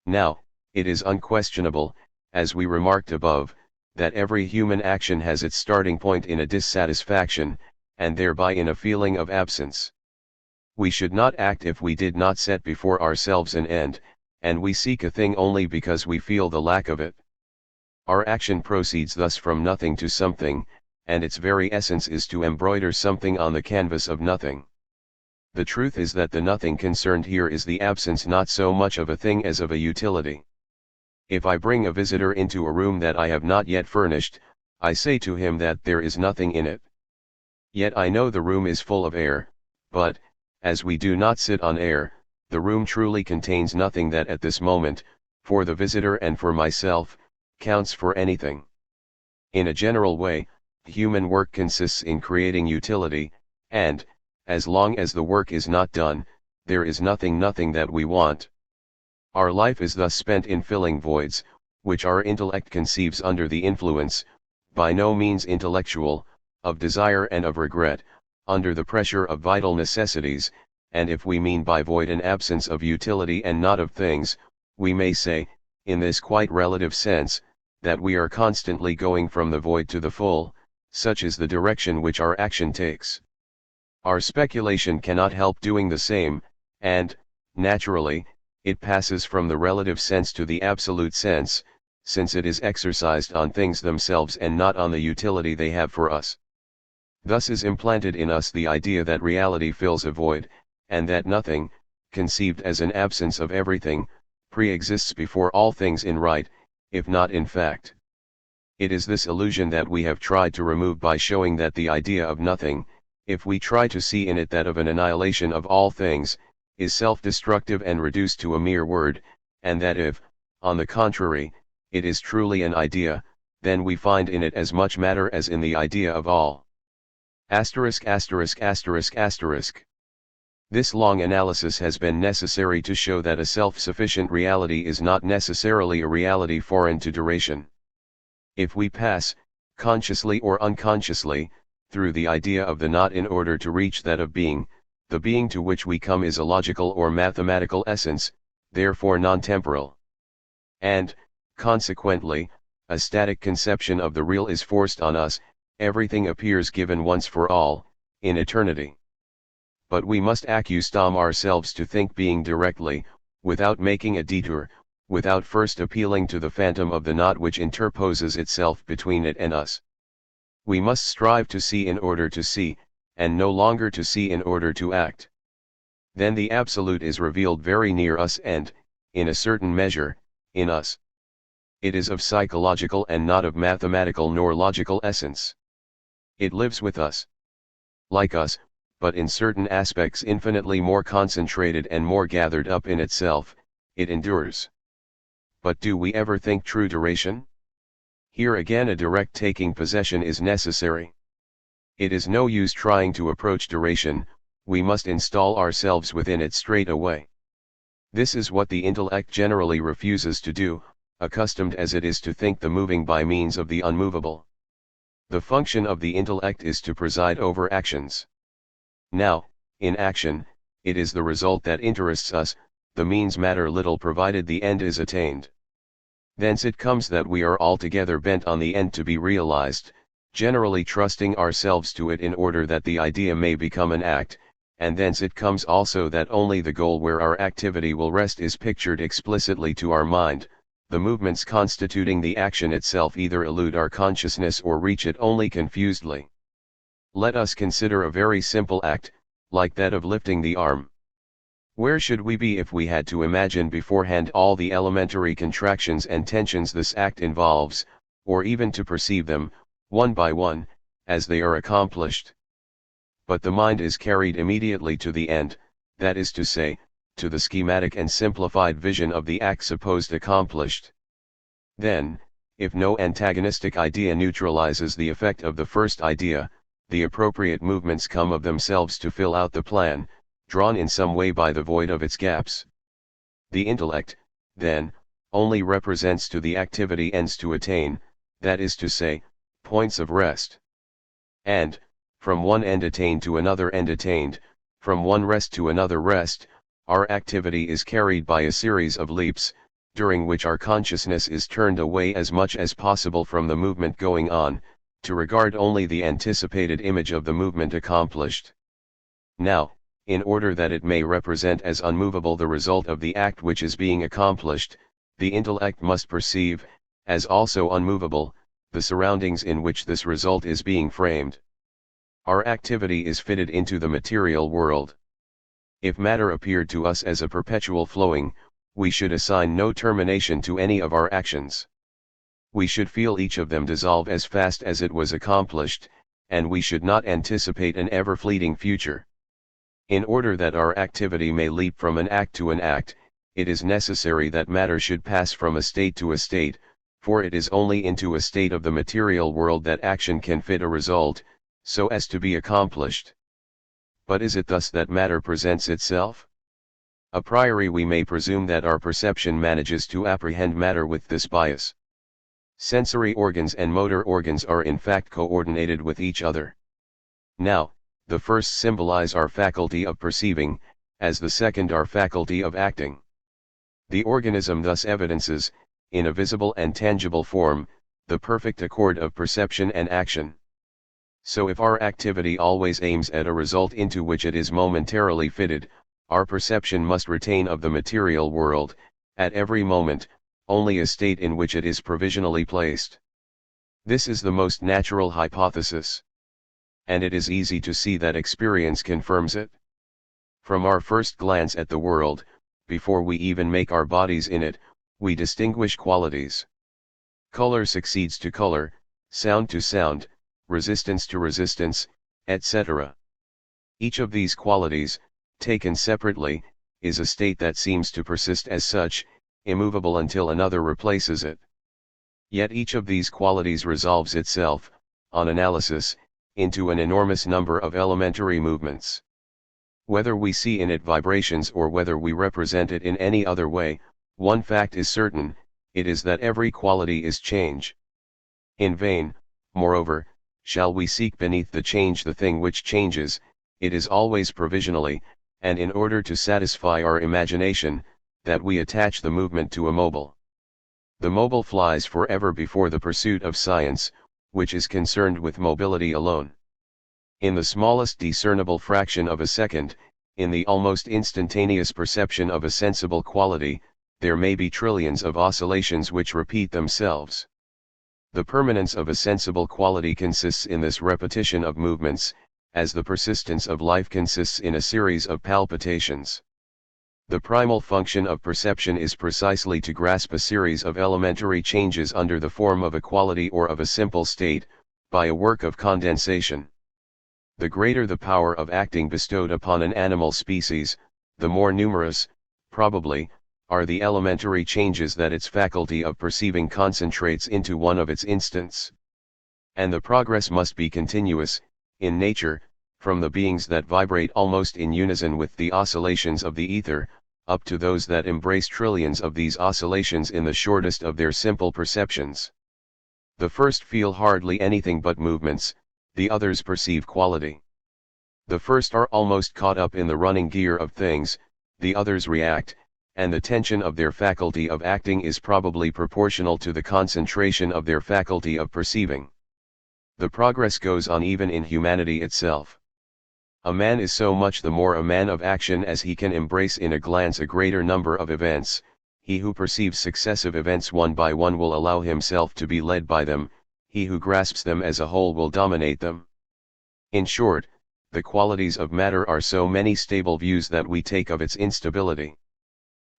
Now, it is unquestionable, as we remarked above, that every human action has its starting point in a dissatisfaction, and thereby in a feeling of absence. We should not act if we did not set before ourselves an end, and we seek a thing only because we feel the lack of it. Our action proceeds thus from nothing to something, and its very essence is to embroider something on the canvas of nothing. The truth is that the nothing concerned here is the absence not so much of a thing as of a utility. If I bring a visitor into a room that I have not yet furnished, I say to him that there is nothing in it. Yet I know the room is full of air, but, as we do not sit on air, the room truly contains nothing that at this moment, for the visitor and for myself, counts for anything. In a general way, human work consists in creating utility, and, as long as the work is not done, there is nothing that we want. Our life is thus spent in filling voids, which our intellect conceives under the influence, by no means intellectual, of desire and of regret, under the pressure of vital necessities, and if we mean by void an absence of utility and not of things, we may say, in this quite relative sense, that we are constantly going from the void to the full. Such is the direction which our action takes. Our speculation cannot help doing the same, and, naturally, it passes from the relative sense to the absolute sense, since it is exercised on things themselves and not on the utility they have for us. Thus is implanted in us the idea that reality fills a void, and that nothing, conceived as an absence of everything, pre-exists before all things in right, if not in fact. It is this illusion that we have tried to remove by showing that the idea of nothing, if we try to see in it that of an annihilation of all things, is self-destructive and reduced to a mere word, and that if, on the contrary, it is truly an idea, then we find in it as much matter as in the idea of all. This long analysis has been necessary to show that a self-sufficient reality is not necessarily a reality foreign to duration. If we pass, consciously or unconsciously, through the idea of the not in order to reach that of being. The being to which we come is a logical or mathematical essence, therefore non-temporal. And, consequently, a static conception of the real is forced on us, everything appears given once for all, in eternity. But we must accustom ourselves to think being directly, without making a detour, without first appealing to the phantom of the not which interposes itself between it and us. We must strive to see in order to see, and no longer to see in order to act. Then the Absolute is revealed very near us and, in a certain measure, in us. It is of psychological and not of mathematical nor logical essence. It lives with us. Like us, but in certain aspects infinitely more concentrated and more gathered up in itself, it endures. But do we ever think true duration? Here again a direct taking possession is necessary. It is no use trying to approach duration, we must install ourselves within it straight away. This is what the intellect generally refuses to do, accustomed as it is to think the moving by means of the unmovable. The function of the intellect is to preside over actions. Now, in action, it is the result that interests us, the means matter little provided the end is attained. Thence it comes that we are altogether bent on the end to be realized, generally trusting ourselves to it in order that the idea may become an act, and thence it comes also that only the goal where our activity will rest is pictured explicitly to our mind, the movements constituting the action itself either elude our consciousness or reach it only confusedly. Let us consider a very simple act, like that of lifting the arm. Where should we be if we had to imagine beforehand all the elementary contractions and tensions this act involves, or even to perceive them, one by one, as they are accomplished? But the mind is carried immediately to the end, that is to say, to the schematic and simplified vision of the act supposed accomplished. Then, if no antagonistic idea neutralizes the effect of the first idea, the appropriate movements come of themselves to fill out the plan, drawn in some way by the void of its gaps. The intellect, then, only represents to the activity ends to attain, that is to say, points of rest. And, from one end attained to another end attained, from one rest to another rest, our activity is carried by a series of leaps, during which our consciousness is turned away as much as possible from the movement going on, to regard only the anticipated image of the movement accomplished. Now, in order that it may represent as unmovable the result of the act which is being accomplished, the intellect must perceive, as also unmovable, the surroundings in which this result is being framed. Our activity is fitted into the material world. If matter appeared to us as a perpetual flowing, we should assign no termination to any of our actions. We should feel each of them dissolve as fast as it was accomplished, and we should not anticipate an ever-fleeting future. In order that our activity may leap from an act to an act, it is necessary that matter should pass from a state to a state, for it is only into a state of the material world that action can fit a result, so as to be accomplished. But is it thus that matter presents itself? A priori we may presume that our perception manages to apprehend matter with this bias. Sensory organs and motor organs are in fact coordinated with each other. Now, the first symbolize our faculty of perceiving, as the second our faculty of acting. The organism thus evidences, in a visible and tangible form, the perfect accord of perception and action. So if our activity always aims at a result into which it is momentarily fitted, our perception must retain of the material world, at every moment, only a state in which it is provisionally placed. This is the most natural hypothesis. And it is easy to see that experience confirms it. From our first glance at the world, before we even make our bodies in it, we distinguish qualities. Color succeeds to color, sound to sound, resistance to resistance, etc. Each of these qualities, taken separately, is a state that seems to persist as such, immovable until another replaces it. Yet each of these qualities resolves itself, on analysis, into an enormous number of elementary movements. Whether we see in it vibrations or whether we represent it in any other way, one fact is certain, it is that every quality is change. In vain, Moreover, shall we seek beneath the change the thing which changes, it is always provisionally, and in order to satisfy our imagination, that we attach the movement to a mobile. The mobile flies forever before the pursuit of science, which is concerned with mobility alone. In the smallest discernible fraction of a second, in the almost instantaneous perception of a sensible quality, there may be trillions of oscillations which repeat themselves. The permanence of a sensible quality consists in this repetition of movements, as the persistence of life consists in a series of palpitations. The primal function of perception is precisely to grasp a series of elementary changes under the form of a quality or of a simple state, by a work of condensation. The greater the power of acting bestowed upon an animal species, the more numerous, probably, are the elementary changes that its faculty of perceiving concentrates into one of its instants. And the progress must be continuous, in nature, from the beings that vibrate almost in unison with the oscillations of the ether, up to those that embrace trillions of these oscillations in the shortest of their simple perceptions. The first feel hardly anything but movements, the others perceive quality. The first are almost caught up in the running gear of things, the others react, and the tension of their faculty of acting is probably proportional to the concentration of their faculty of perceiving. The progress goes on even in humanity itself. A man is so much the more a man of action as he can embrace in a glance a greater number of events. He who perceives successive events one by one will allow himself to be led by them, he who grasps them as a whole will dominate them. In short, the qualities of matter are so many stable views that we take of its instability.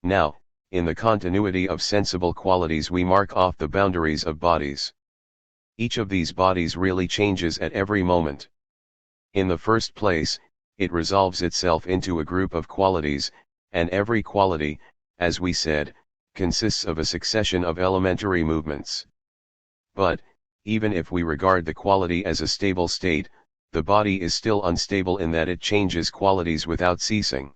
Now, in the continuity of sensible qualities we mark off the boundaries of bodies. Each of these bodies really changes at every moment. In the first place, it resolves itself into a group of qualities, and every quality, as we said, consists of a succession of elementary movements. But, even if we regard the quality as a stable state, the body is still unstable in that it changes qualities without ceasing.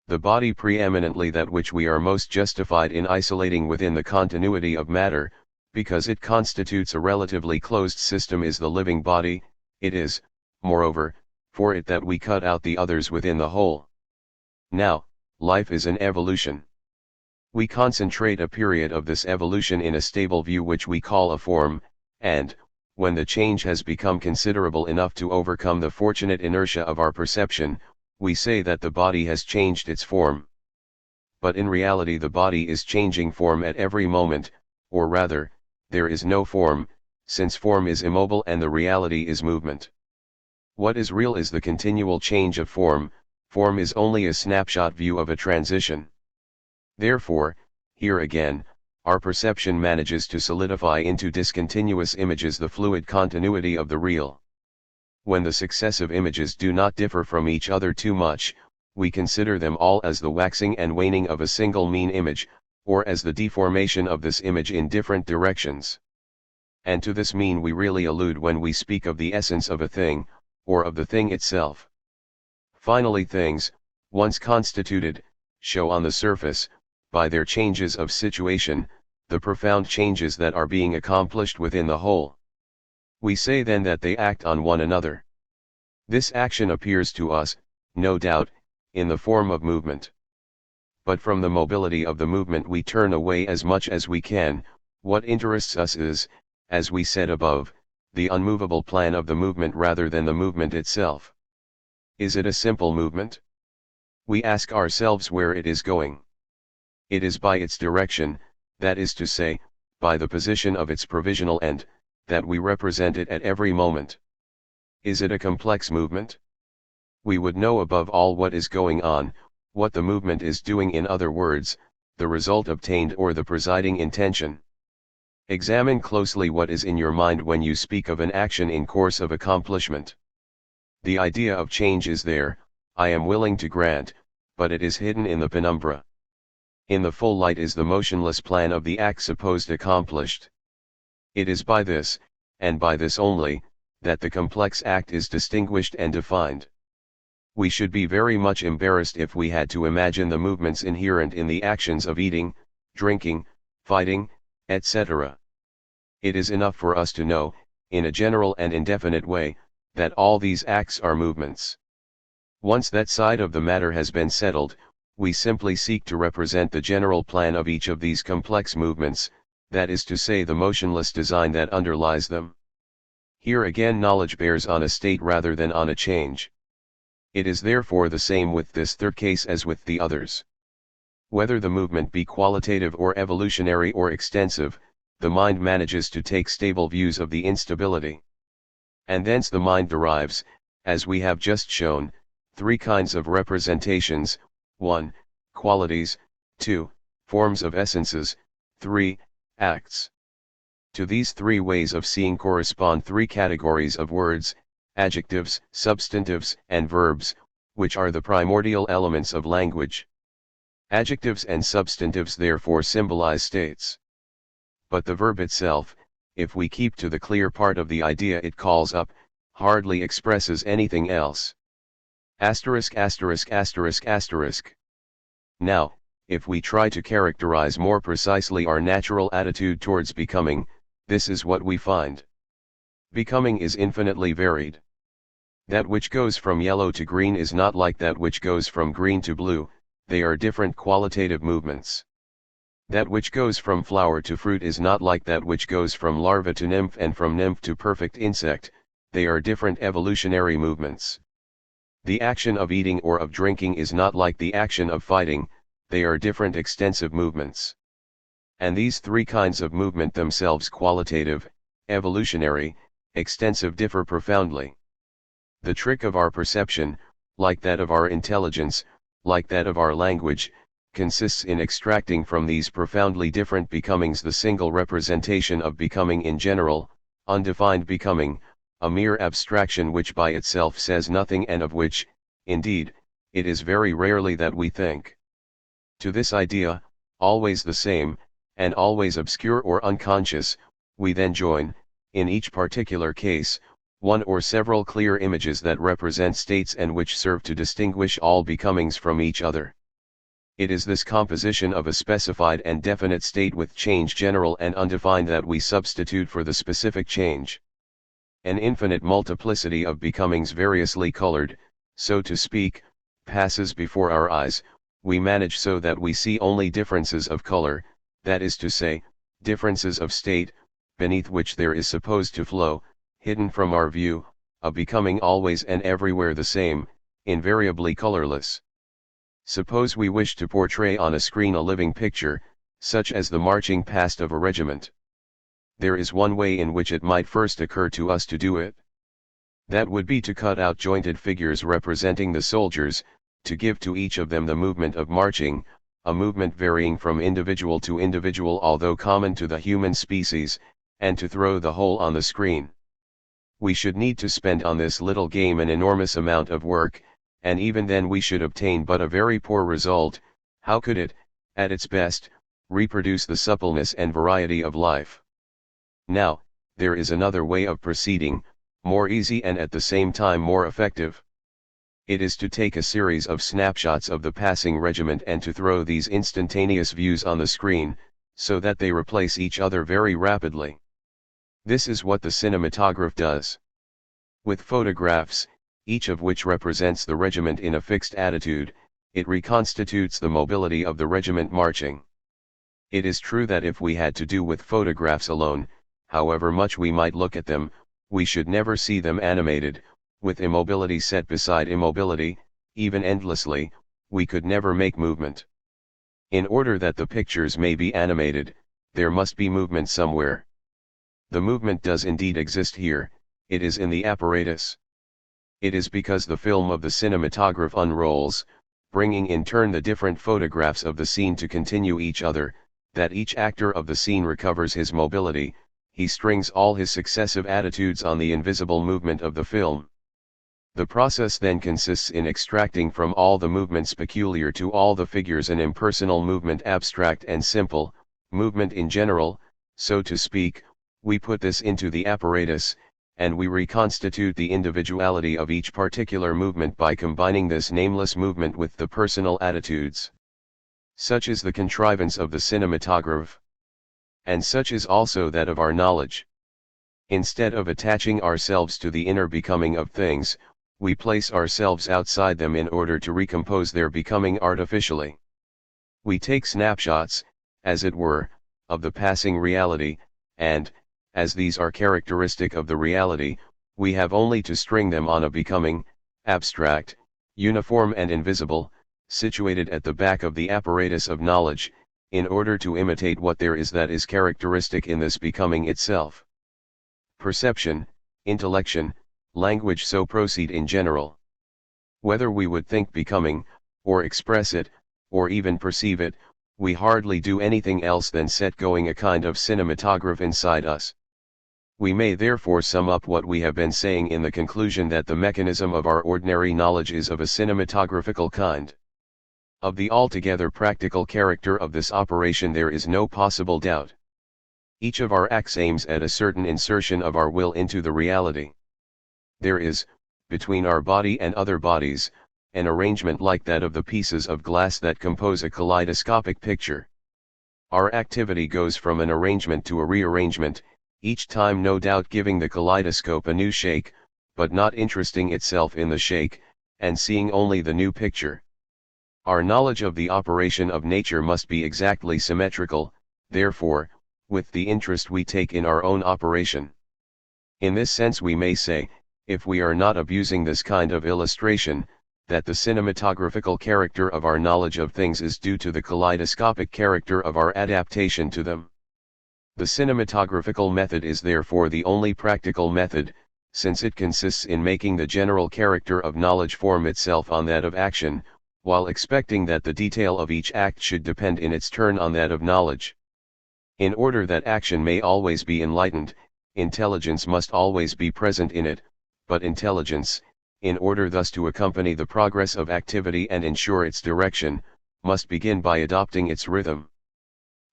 The body preeminently that which we are most justified in isolating within the continuity of matter, because it constitutes a relatively closed system, is the living body. It is, moreover, for it that we cut out the others within the whole. Now, life is an evolution. We concentrate a period of this evolution in a stable view which we call a form, and, when the change has become considerable enough to overcome the fortunate inertia of our perception, we say that the body has changed its form. But in reality the body is changing form at every moment, or rather, there is no form, since form is immobile and the reality is movement. What is real is the continual change of form. Form is only a snapshot view of a transition. Therefore, here again, our perception manages to solidify into discontinuous images the fluid continuity of the real. When the successive images do not differ from each other too much, we consider them all as the waxing and waning of a single mean image, or as the deformation of this image in different directions. And to this mean we really allude when we speak of the essence of a thing, or of the thing itself. Finally, things, once constituted, show on the surface, by their changes of situation, the profound changes that are being accomplished within the whole. We say then that they act on one another. This action appears to us, no doubt, in the form of movement. But from the mobility of the movement we turn away as much as we can. What interests us is, as we said above, the unmovable plan of the movement rather than the movement itself. Is it a simple movement? We ask ourselves where it is going. It is by its direction, that is to say, by the position of its provisional end, that we represent it at every moment. Is it a complex movement? We would know above all what is going on, what the movement is doing, in other words, the result obtained or the presiding intention. Examine closely what is in your mind when you speak of an action in course of accomplishment. The idea of change is there, I am willing to grant, but it is hidden in the penumbra. In the full light is the motionless plan of the act supposed accomplished. It is by this, and by this only, that the complex act is distinguished and defined. We should be very much embarrassed if we had to imagine the movements inherent in the actions of eating, drinking, fighting, etc. It is enough for us to know, in a general and indefinite way, that all these acts are movements. Once that side of the matter has been settled, we simply seek to represent the general plan of each of these complex movements, that is to say the motionless design that underlies them. Here again knowledge bears on a state rather than on a change. It is therefore the same with this third case as with the others. Whether the movement be qualitative or evolutionary or extensive, the mind manages to take stable views of the instability. And thence the mind derives, as we have just shown, three kinds of representations: 1. Qualities, 2. Forms of essences, 3. Acts. To these three ways of seeing correspond three categories of words: adjectives, substantives, and verbs, which are the primordial elements of language. Adjectives and substantives therefore symbolize states. But the verb itself, if we keep to the clear part of the idea it calls up, hardly expresses anything else. Asterisk asterisk asterisk asterisk. Now, if we try to characterize more precisely our natural attitude towards becoming, this is what we find. Becoming is infinitely varied. That which goes from yellow to green is not like that which goes from green to blue, they are different qualitative movements. That which goes from flower to fruit is not like that which goes from larva to nymph and from nymph to perfect insect, they are different evolutionary movements. The action of eating or of drinking is not like the action of fighting, they are different extensive movements. And these three kinds of movement themselves, qualitative, evolutionary, extensive, differ profoundly. The trick of our perception, like that of our intelligence, like that of our language, consists in extracting from these profoundly different becomings the single representation of becoming in general, undefined becoming, a mere abstraction which by itself says nothing and of which, indeed, it is very rarely that we think. To this idea, always the same, and always obscure or unconscious, we then join, in each particular case, one or several clear images that represent states and which serve to distinguish all becomings from each other. It is this composition of a specified and definite state with change general and undefined that we substitute for the specific change. An infinite multiplicity of becomings variously colored, so to speak, passes before our eyes, we manage so that we see only differences of color, that is to say, differences of state, beneath which there is supposed to flow, hidden from our view, a becoming always and everywhere the same, invariably colorless. Suppose we wish to portray on a screen a living picture, such as the marching past of a regiment. There is one way in which it might first occur to us to do it. That would be to cut out jointed figures representing the soldiers, to give to each of them the movement of marching, a movement varying from individual to individual although common to the human species, and to throw the whole on the screen. We should need to spend on this little game an enormous amount of work, and even then we should obtain but a very poor result. How could it, at its best, reproduce the suppleness and variety of life? Now, there is another way of proceeding, more easy and at the same time more effective. It is to take a series of snapshots of the passing regiment and to throw these instantaneous views on the screen, so that they replace each other very rapidly. This is what the cinematograph does. With photographs, each of which represents the regiment in a fixed attitude, it reconstitutes the mobility of the regiment marching. It is true that if we had to do with photographs alone, however much we might look at them, we should never see them animated, with immobility set beside immobility, even endlessly, we could never make movement. In order that the pictures may be animated, there must be movement somewhere. The movement does indeed exist here, it is in the apparatus. It is because the film of the cinematograph unrolls, bringing in turn the different photographs of the scene to continue each other, that each actor of the scene recovers his mobility, he strings all his successive attitudes on the invisible movement of the film. The process then consists in extracting from all the movements peculiar to all the figures an impersonal movement, abstract and simple, movement in general, so to speak. We put this into the apparatus, and we reconstitute the individuality of each particular movement by combining this nameless movement with the personal attitudes. Such is the contrivance of the cinematograph. And such is also that of our knowledge. Instead of attaching ourselves to the inner becoming of things, we place ourselves outside them in order to recompose their becoming artificially. We take snapshots, as it were, of the passing reality, and, as these are characteristic of the reality, we have only to string them on a becoming, abstract, uniform and invisible, situated at the back of the apparatus of knowledge, in order to imitate what there is that is characteristic in this becoming itself. Perception, intellection, language so proceed in general. Whether we would think becoming, or express it, or even perceive it, we hardly do anything else than set going a kind of cinematograph inside us. We may therefore sum up what we have been saying in the conclusion that the mechanism of our ordinary knowledge is of a cinematographical kind. Of the altogether practical character of this operation there is no possible doubt. Each of our acts aims at a certain insertion of our will into the reality. There is, between our body and other bodies, an arrangement like that of the pieces of glass that compose a kaleidoscopic picture. Our activity goes from an arrangement to a rearrangement, each time no doubt giving the kaleidoscope a new shake, but not interesting itself in the shake, and seeing only the new picture. Our knowledge of the operation of nature must be exactly symmetrical, therefore, with the interest we take in our own operation. In this sense we may say, if we are not abusing this kind of illustration, that the cinematographical character of our knowledge of things is due to the kaleidoscopic character of our adaptation to them. The cinematographical method is therefore the only practical method, since it consists in making the general character of knowledge form itself on that of action, while expecting that the detail of each act should depend in its turn on that of knowledge. In order that action may always be enlightened, intelligence must always be present in it, but intelligence, in order thus to accompany the progress of activity and ensure its direction, must begin by adopting its rhythm.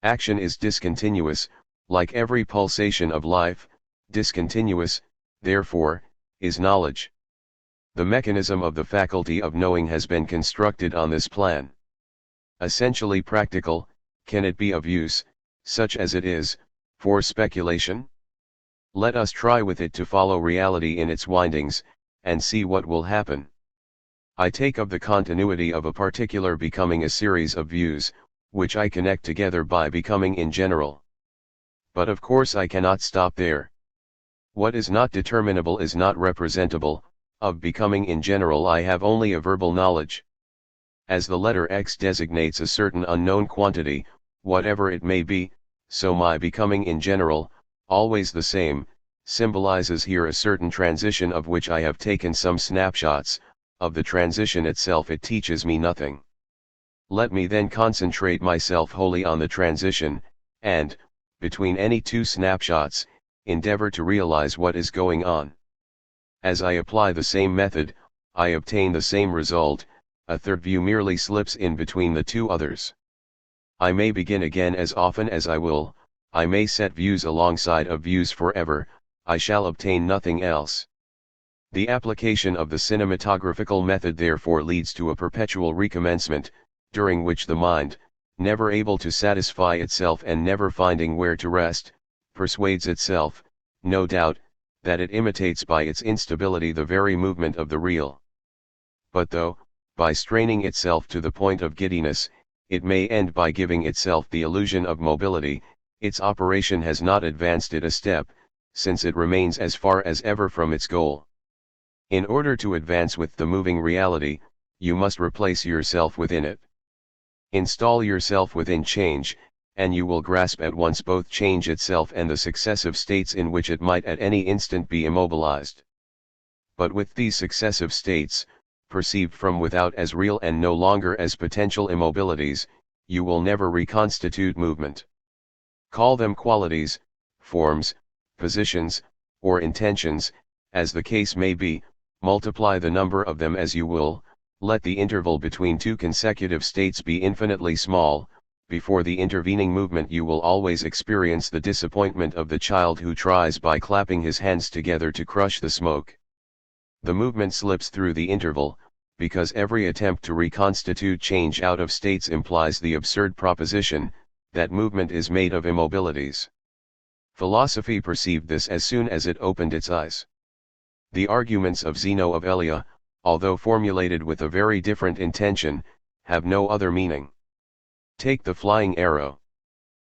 Action is discontinuous, like every pulsation of life, discontinuous, therefore, is knowledge. The mechanism of the faculty of knowing has been constructed on this plan. Essentially practical, can it be of use, such as it is, for speculation? Let us try with it to follow reality in its windings, and see what will happen. I take of the continuity of a particular becoming a series of views, which I connect together by becoming in general. But of course I cannot stop there. What is not determinable is not representable. Of becoming in general I have only a verbal knowledge. As the letter X designates a certain unknown quantity, whatever it may be, so my becoming in general, always the same, symbolizes here a certain transition of which I have taken some snapshots. Of the transition itself it teaches me nothing. Let me then concentrate myself wholly on the transition, and, between any two snapshots, endeavor to realize what is going on. As I apply the same method, I obtain the same result. A third view merely slips in between the two others. I may begin again as often as I will, I may set views alongside of views forever, I shall obtain nothing else. The application of the cinematographical method therefore leads to a perpetual recommencement, during which the mind, never able to satisfy itself and never finding where to rest, persuades itself, no doubt, that it imitates by its instability the very movement of the real. But though, by straining itself to the point of giddiness, it may end by giving itself the illusion of mobility, its operation has not advanced it a step, since it remains as far as ever from its goal. In order to advance with the moving reality, you must replace yourself within it. Install yourself within change, and you will grasp at once both change itself and the successive states in which it might at any instant be immobilized. But with these successive states, perceived from without as real and no longer as potential immobilities, you will never reconstitute movement. Call them qualities, forms, positions, or intentions, as the case may be, multiply the number of them as you will, let the interval between two consecutive states be infinitely small. Before the intervening movement you will always experience the disappointment of the child who tries by clapping his hands together to crush the smoke. The movement slips through the interval, because every attempt to reconstitute change out of states implies the absurd proposition, that movement is made of immobilities. Philosophy perceived this as soon as it opened its eyes. The arguments of Zeno of Elea, although formulated with a very different intention, have no other meaning. Take the flying arrow.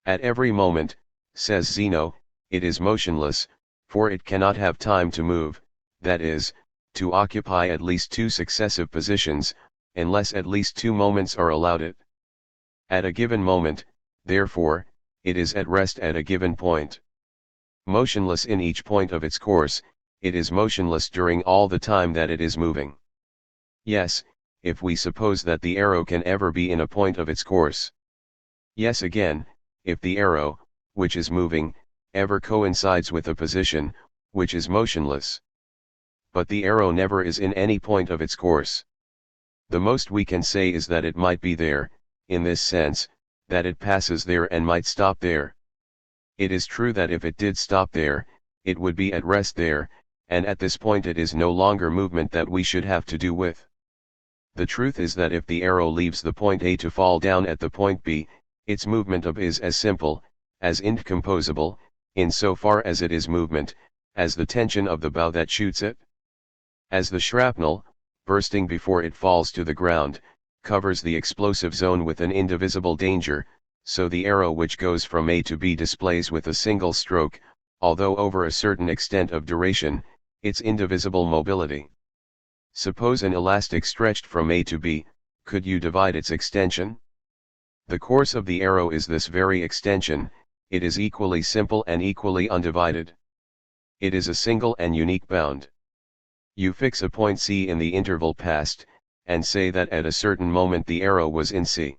At every moment, says Zeno, it is motionless, for it cannot have time to move, that is, to occupy at least two successive positions, unless at least 2 moments are allowed it. At a given moment, therefore, it is at rest at a given point. Motionless in each point of its course, it is motionless during all the time that it is moving. Yes, if we suppose that the arrow can ever be in a point of its course. Yes again, if the arrow, which is moving, ever coincides with a position, which is motionless. But the arrow never is in any point of its course. The most we can say is that it might be there, in this sense, that it passes there and might stop there. It is true that if it did stop there, it would be at rest there, and at this point it is no longer movement that we should have to do with. The truth is that if the arrow leaves the point A to fall down at the point B, its movement up is as simple, as incomposable, in so far as it is movement, as the tension of the bow that shoots it. As the shrapnel, bursting before it falls to the ground, covers the explosive zone with an indivisible danger, so the arrow which goes from A to B displays with a single stroke, although over a certain extent of duration, its indivisible mobility. Suppose an elastic stretched from A to B, could you divide its extension? The course of the arrow is this very extension, it is equally simple and equally undivided. It is a single and unique bound. You fix a point C in the interval past, and say that at a certain moment the arrow was in C.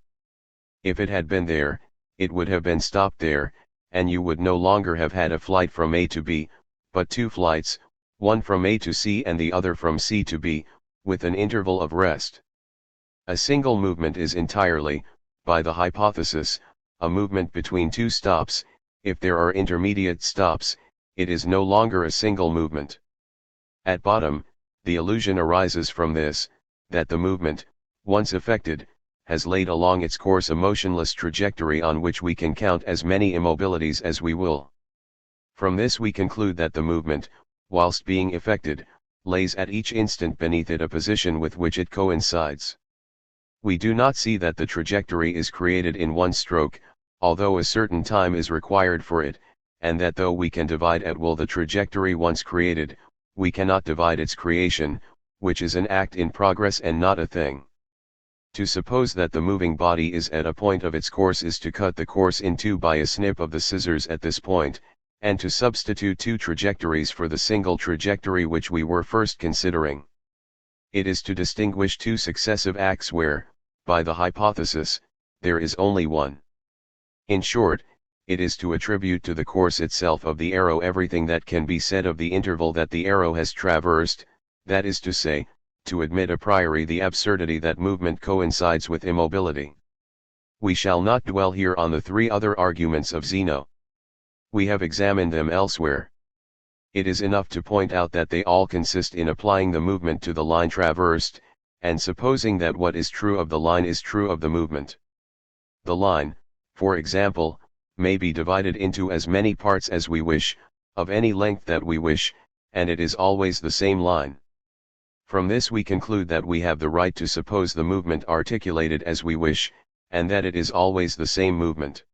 If it had been there, it would have been stopped there, and you would no longer have had a flight from A to B, but 2 flights, one from A to C and the other from C to B, with an interval of rest. A single movement is entirely, by the hypothesis, a movement between 2 stops. If there are intermediate stops, it is no longer a single movement. At bottom, the illusion arises from this, that the movement, once effected, has laid along its course a motionless trajectory on which we can count as many immobilities as we will. From this we conclude that the movement, whilst being effected, lays at each instant beneath it a position with which it coincides. We do not see that the trajectory is created in one stroke, although a certain time is required for it, and that though we can divide at will the trajectory once created, we cannot divide its creation, which is an act in progress and not a thing. To suppose that the moving body is at a point of its course is to cut the course in two by a snip of the scissors at this point, and to substitute 2 trajectories for the single trajectory which we were first considering. It is to distinguish 2 successive acts where, by the hypothesis, there is only one. In short, it is to attribute to the course itself of the arrow everything that can be said of the interval that the arrow has traversed, that is to say, to admit a priori the absurdity that movement coincides with immobility. We shall not dwell here on the 3 other arguments of Zeno. We have examined them elsewhere. It is enough to point out that they all consist in applying the movement to the line traversed, and supposing that what is true of the line is true of the movement. The line, for example, may be divided into as many parts as we wish, of any length that we wish, and it is always the same line. From this we conclude that we have the right to suppose the movement articulated as we wish, and that it is always the same movement.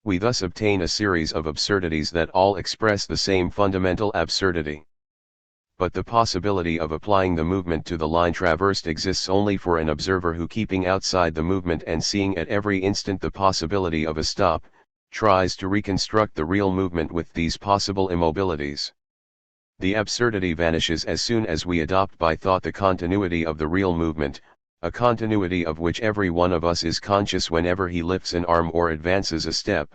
We thus obtain a series of absurdities that all express the same fundamental absurdity. But the possibility of applying the movement to the line traversed exists only for an observer who, keeping outside the movement and seeing at every instant the possibility of a stop, tries to reconstruct the real movement with these possible immobilities. The absurdity vanishes as soon as we adopt by thought the continuity of the real movement, a continuity of which every one of us is conscious whenever he lifts an arm or advances a step.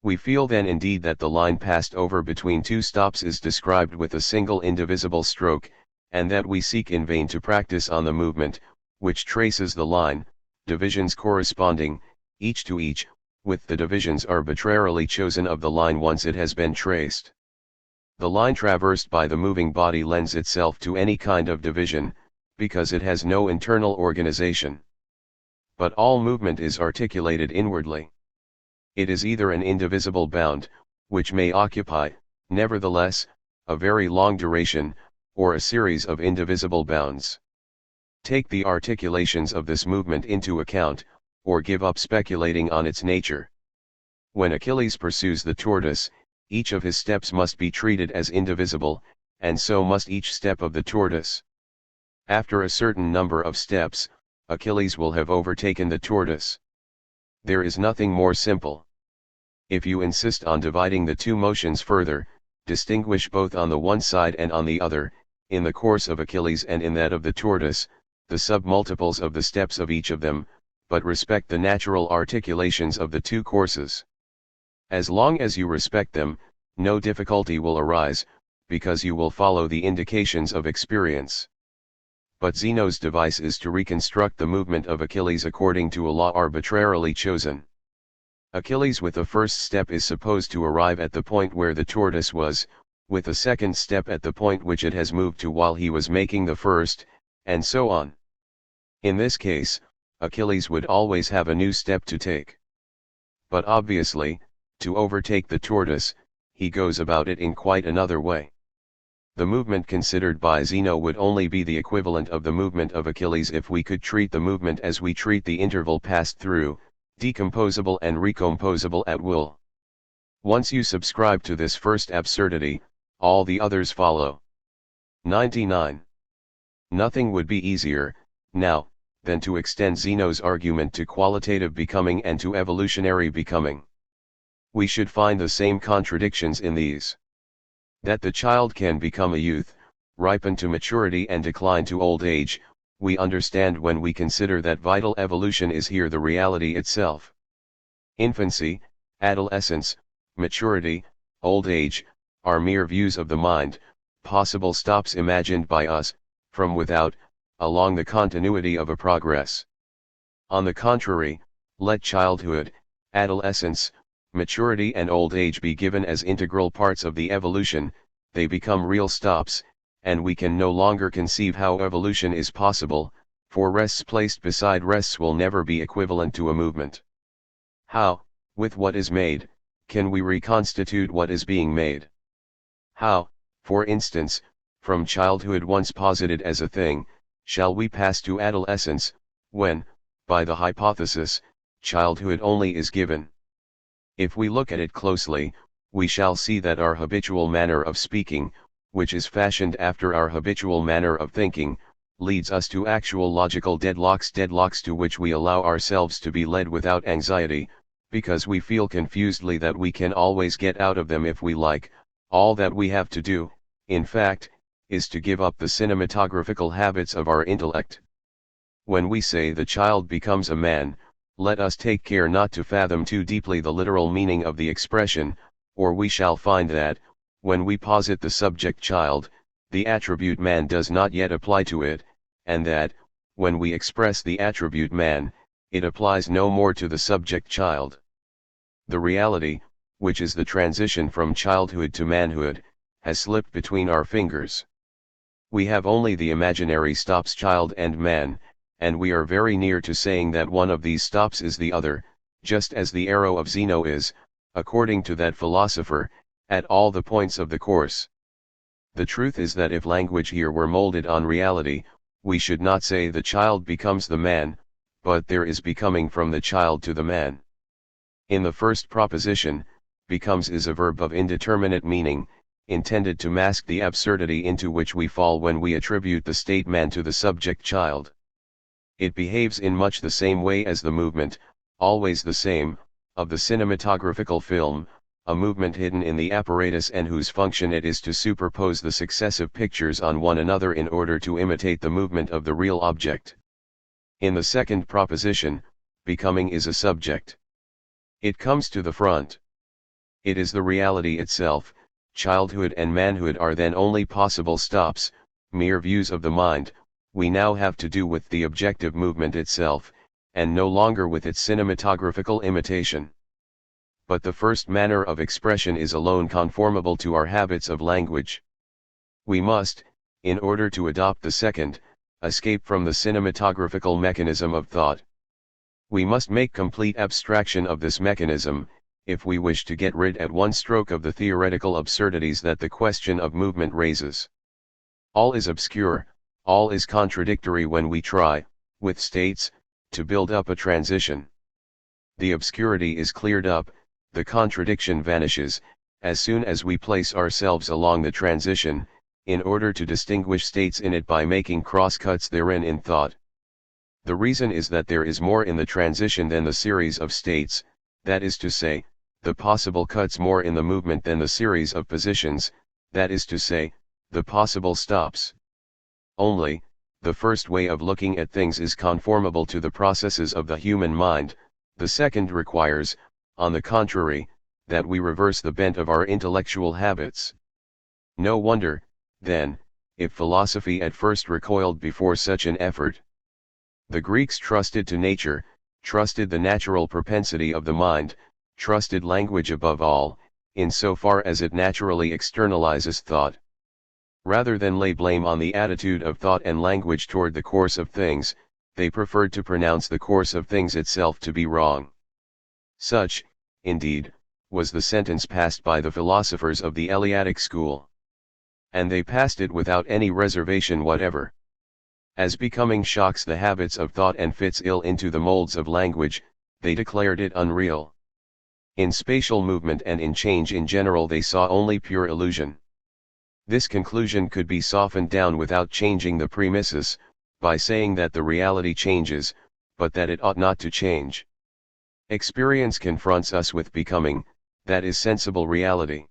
We feel then indeed that the line passed over between 2 stops is described with a single indivisible stroke, and that we seek in vain to practice on the movement, which traces the line, divisions corresponding, each to each, with the divisions arbitrarily chosen of the line once it has been traced. The line traversed by the moving body lends itself to any kind of division, because it has no internal organization. But all movement is articulated inwardly. It is either an indivisible bound, which may occupy, nevertheless, a very long duration, or a series of indivisible bounds. Take the articulations of this movement into account, or give up speculating on its nature. When Achilles pursues the tortoise, each of his steps must be treated as indivisible, and so must each step of the tortoise. After a certain number of steps, Achilles will have overtaken the tortoise. There is nothing more simple. If you insist on dividing the two motions further, distinguish both on the one side and on the other, in the course of Achilles and in that of the tortoise, the submultiples of the steps of each of them, but respect the natural articulations of the two courses. As long as you respect them, no difficulty will arise, because you will follow the indications of experience. But Zeno's device is to reconstruct the movement of Achilles according to a law arbitrarily chosen. Achilles with the first step is supposed to arrive at the point where the tortoise was, with the second step at the point which it has moved to while he was making the first, and so on. In this case, Achilles would always have a new step to take. But obviously, to overtake the tortoise, he goes about it in quite another way. The movement considered by Zeno would only be the equivalent of the movement of Achilles if we could treat the movement as we treat the interval passed through, decomposable and recomposable at will. Once you subscribe to this first absurdity, all the others follow. 99. Nothing would be easier, now, than to extend Zeno's argument to qualitative becoming and to evolutionary becoming. We should find the same contradictions in these. That the child can become a youth, ripen to maturity and decline to old age, we understand when we consider that vital evolution is here the reality itself. Infancy, adolescence, maturity, old age, are mere views of the mind, possible stops imagined by us, from without, along the continuity of a progress. On the contrary, let childhood, adolescence, maturity and old age be given as integral parts of the evolution, they become real stops, and we can no longer conceive how evolution is possible, for rests placed beside rests will never be equivalent to a movement. How, with what is made, can we reconstitute what is being made? How, for instance, from childhood once posited as a thing, shall we pass to adolescence, when, by the hypothesis, childhood only is given? If we look at it closely, we shall see that our habitual manner of speaking, which is fashioned after our habitual manner of thinking, leads us to actual logical deadlocks to which we allow ourselves to be led without anxiety, because we feel confusedly that we can always get out of them if we like. All that we have to do, in fact, is to give up the cinematographical habits of our intellect. When we say the child becomes a man, let us take care not to fathom too deeply the literal meaning of the expression, or we shall find that, when we posit the subject child, the attribute man does not yet apply to it, and that, when we express the attribute man, it applies no more to the subject child. The reality, which is the transition from childhood to manhood, has slipped between our fingers. We have only the imaginary stops child and man, and we are very near to saying that one of these stops is the other, just as the arrow of Zeno is, according to that philosopher, at all the points of the course. The truth is that if language here were molded on reality, we should not say the child becomes the man, but there is becoming from the child to the man. In the first proposition, becomes is a verb of indeterminate meaning, intended to mask the absurdity into which we fall when we attribute the state man to the subject child. It behaves in much the same way as the movement, always the same, of the cinematographical film, a movement hidden in the apparatus and whose function it is to superpose the successive pictures on one another in order to imitate the movement of the real object. In the second proposition, becoming is a subject. It comes to the front. It is the reality itself. Childhood and manhood are then only possible stops, mere views of the mind. We now have to do with the objective movement itself, and no longer with its cinematographical imitation. But the first manner of expression is alone conformable to our habits of language. We must, in order to adopt the second, escape from the cinematographical mechanism of thought. We must make complete abstraction of this mechanism, if we wish to get rid at one stroke of the theoretical absurdities that the question of movement raises. All is obscure, all is contradictory when we try, with states, to build up a transition. The obscurity is cleared up, the contradiction vanishes, as soon as we place ourselves along the transition, in order to distinguish states in it by making cross-cuts therein in thought. The reason is that there is more in the transition than the series of states, that is to say, the possible cuts more in the movement than the series of positions, that is to say, the possible stops. Only, the first way of looking at things is conformable to the processes of the human mind, the second requires, on the contrary, that we reverse the bent of our intellectual habits. No wonder, then, if philosophy at first recoiled before such an effort. The Greeks trusted to nature, trusted the natural propensity of the mind, trusted language above all, in so far as it naturally externalizes thought. Rather than lay blame on the attitude of thought and language toward the course of things, they preferred to pronounce the course of things itself to be wrong. Such, indeed, was the sentence passed by the philosophers of the Eleatic school. And they passed it without any reservation whatever. As becoming shocks the habits of thought and fits ill into the molds of language, they declared it unreal. In spatial movement and in change in general they saw only pure illusion. This conclusion could be softened down without changing the premises, by saying that the reality changes, but that it ought not to change. Experience confronts us with becoming, that is sensible reality.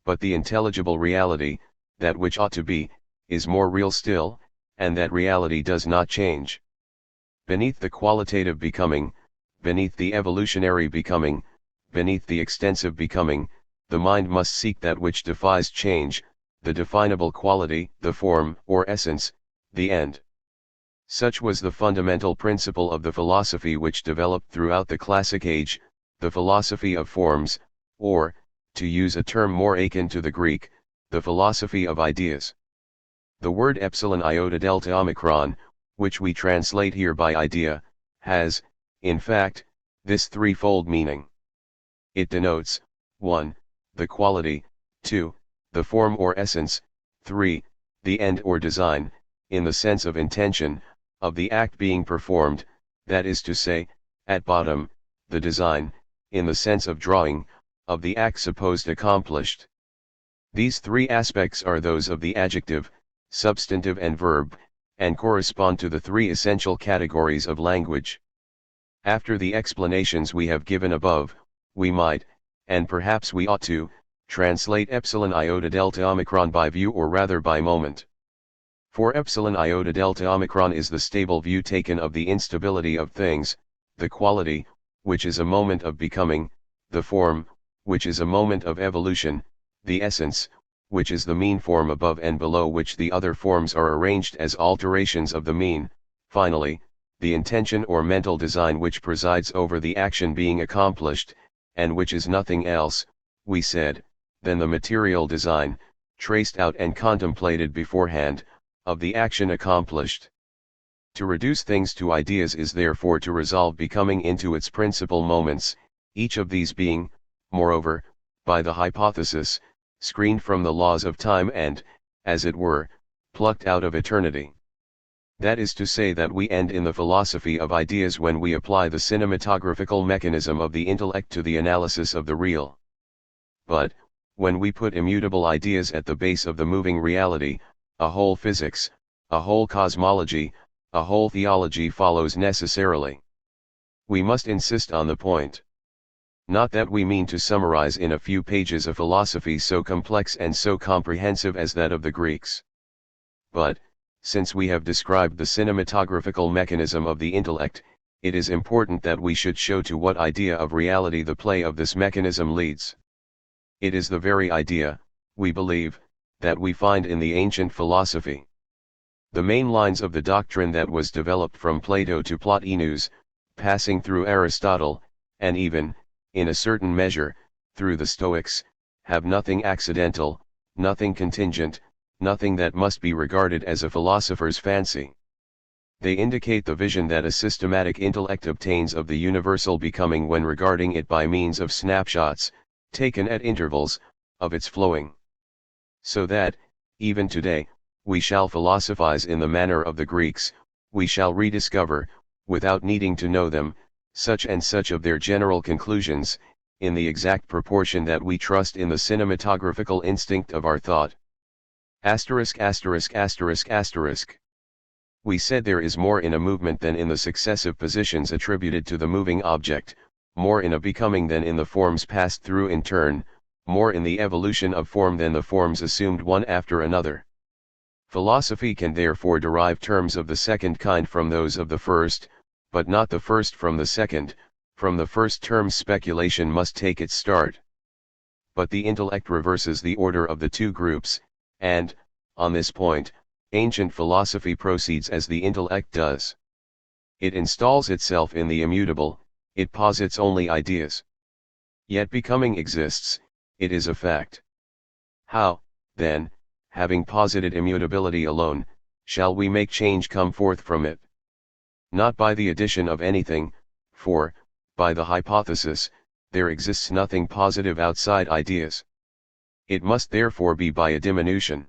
But the intelligible reality, that which ought to be, is more real still, and that reality does not change. Beneath the qualitative becoming, beneath the evolutionary becoming, beneath the extensive becoming, the mind must seek that which defies change, the definable quality, the form, or essence, the end. Such was the fundamental principle of the philosophy which developed throughout the classic age, the philosophy of forms, or, to use a term more akin to the Greek, the philosophy of ideas. The word epsilon iota delta omicron, which we translate here by idea, has, in fact, this threefold meaning. It denotes, 1. The quality, 2. The form or essence, 3. The end or design, in the sense of intention, of the act being performed, that is to say, at bottom, the design, in the sense of drawing, of the act supposed accomplished. These three aspects are those of the adjective, substantive and verb, and correspond to the three essential categories of language. After the explanations we have given above, we might, and perhaps we ought to, translate epsilon iota delta omicron by view or rather by moment. For epsilon iota delta omicron is the stable view taken of the instability of things, the quality, which is a moment of becoming, the form, which is a moment of evolution, the essence, which is the mean form above and below which the other forms are arranged as alterations of the mean, finally, the intention or mental design which presides over the action being accomplished, and which is nothing else, we said, than the material design, traced out and contemplated beforehand, of the action accomplished. To reduce things to ideas is therefore to resolve becoming into its principal moments, each of these being, moreover, by the hypothesis, screened from the laws of time and, as it were, plucked out of eternity. That is to say that we end in the philosophy of ideas when we apply the cinematographical mechanism of the intellect to the analysis of the real. But, when we put immutable ideas at the base of the moving reality, a whole physics, a whole cosmology, a whole theology follows necessarily. We must insist on the point. Not that we mean to summarize in a few pages a philosophy so complex and so comprehensive as that of the Greeks. But, since we have described the cinematographical mechanism of the intellect, it is important that we should show to what idea of reality the play of this mechanism leads. It is the very idea, we believe, that we find in the ancient philosophy. The main lines of the doctrine that was developed from Plato to Plotinus, passing through Aristotle, and even, in a certain measure, through the Stoics, have nothing accidental, nothing contingent, nothing that must be regarded as a philosopher's fancy. They indicate the vision that a systematic intellect obtains of the universal becoming when regarding it by means of snapshots, taken at intervals, of its flowing. So that, even today, we shall philosophize in the manner of the Greeks, we shall rediscover, without needing to know them, such and such of their general conclusions, in the exact proportion that we trust in the cinematographical instinct of our thought. Asterisk asterisk asterisk asterisk. We said there is more in a movement than in the successive positions attributed to the moving object, more in a becoming than in the forms passed through in turn, more in the evolution of form than the forms assumed one after another. Philosophy can therefore derive terms of the second kind from those of the first, but not the first from the second. From the first terms speculation must take its start. But the intellect reverses the order of the two groups, and, on this point, ancient philosophy proceeds as the intellect does. It installs itself in the immutable, it posits only ideas. Yet becoming exists, it is a fact. How, then, having posited immutability alone, shall we make change come forth from it? Not by the addition of anything, for, by the hypothesis, there exists nothing positive outside ideas. It must therefore be by a diminution.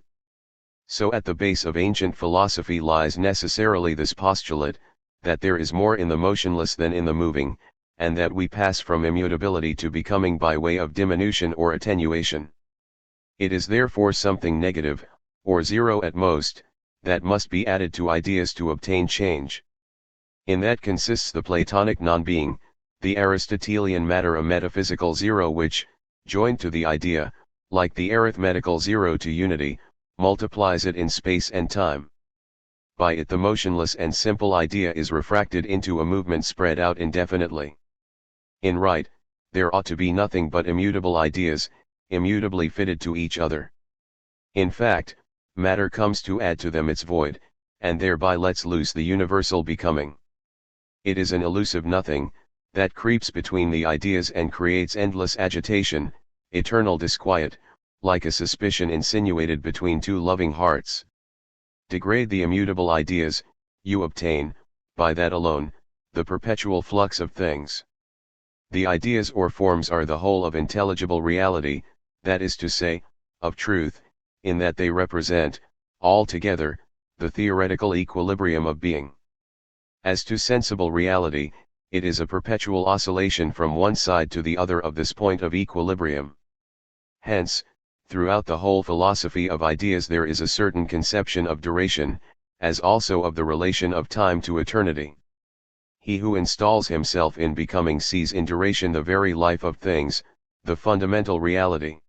So at the base of ancient philosophy lies necessarily this postulate, that there is more in the motionless than in the moving, and that we pass from immutability to becoming by way of diminution or attenuation. It is therefore something negative, or zero at most, that must be added to ideas to obtain change. In that consists the Platonic non-being, the Aristotelian matter, a metaphysical zero which, joined to the idea, like the arithmetical zero to unity, multiplies it in space and time. By it the motionless and simple idea is refracted into a movement spread out indefinitely. In right, there ought to be nothing but immutable ideas, immutably fitted to each other. In fact, matter comes to add to them its void, and thereby lets loose the universal becoming. It is an elusive nothing, that creeps between the ideas and creates endless agitation, eternal disquiet, like a suspicion insinuated between two loving hearts. Degrade the immutable ideas, you obtain, by that alone, the perpetual flux of things. The ideas or forms are the whole of intelligible reality, that is to say, of truth, in that they represent, altogether, the theoretical equilibrium of being. As to sensible reality, it is a perpetual oscillation from one side to the other of this point of equilibrium. Hence, throughout the whole philosophy of ideas there is a certain conception of duration, as also of the relation of time to eternity. He who installs himself in becoming sees in duration the very life of things, the fundamental reality.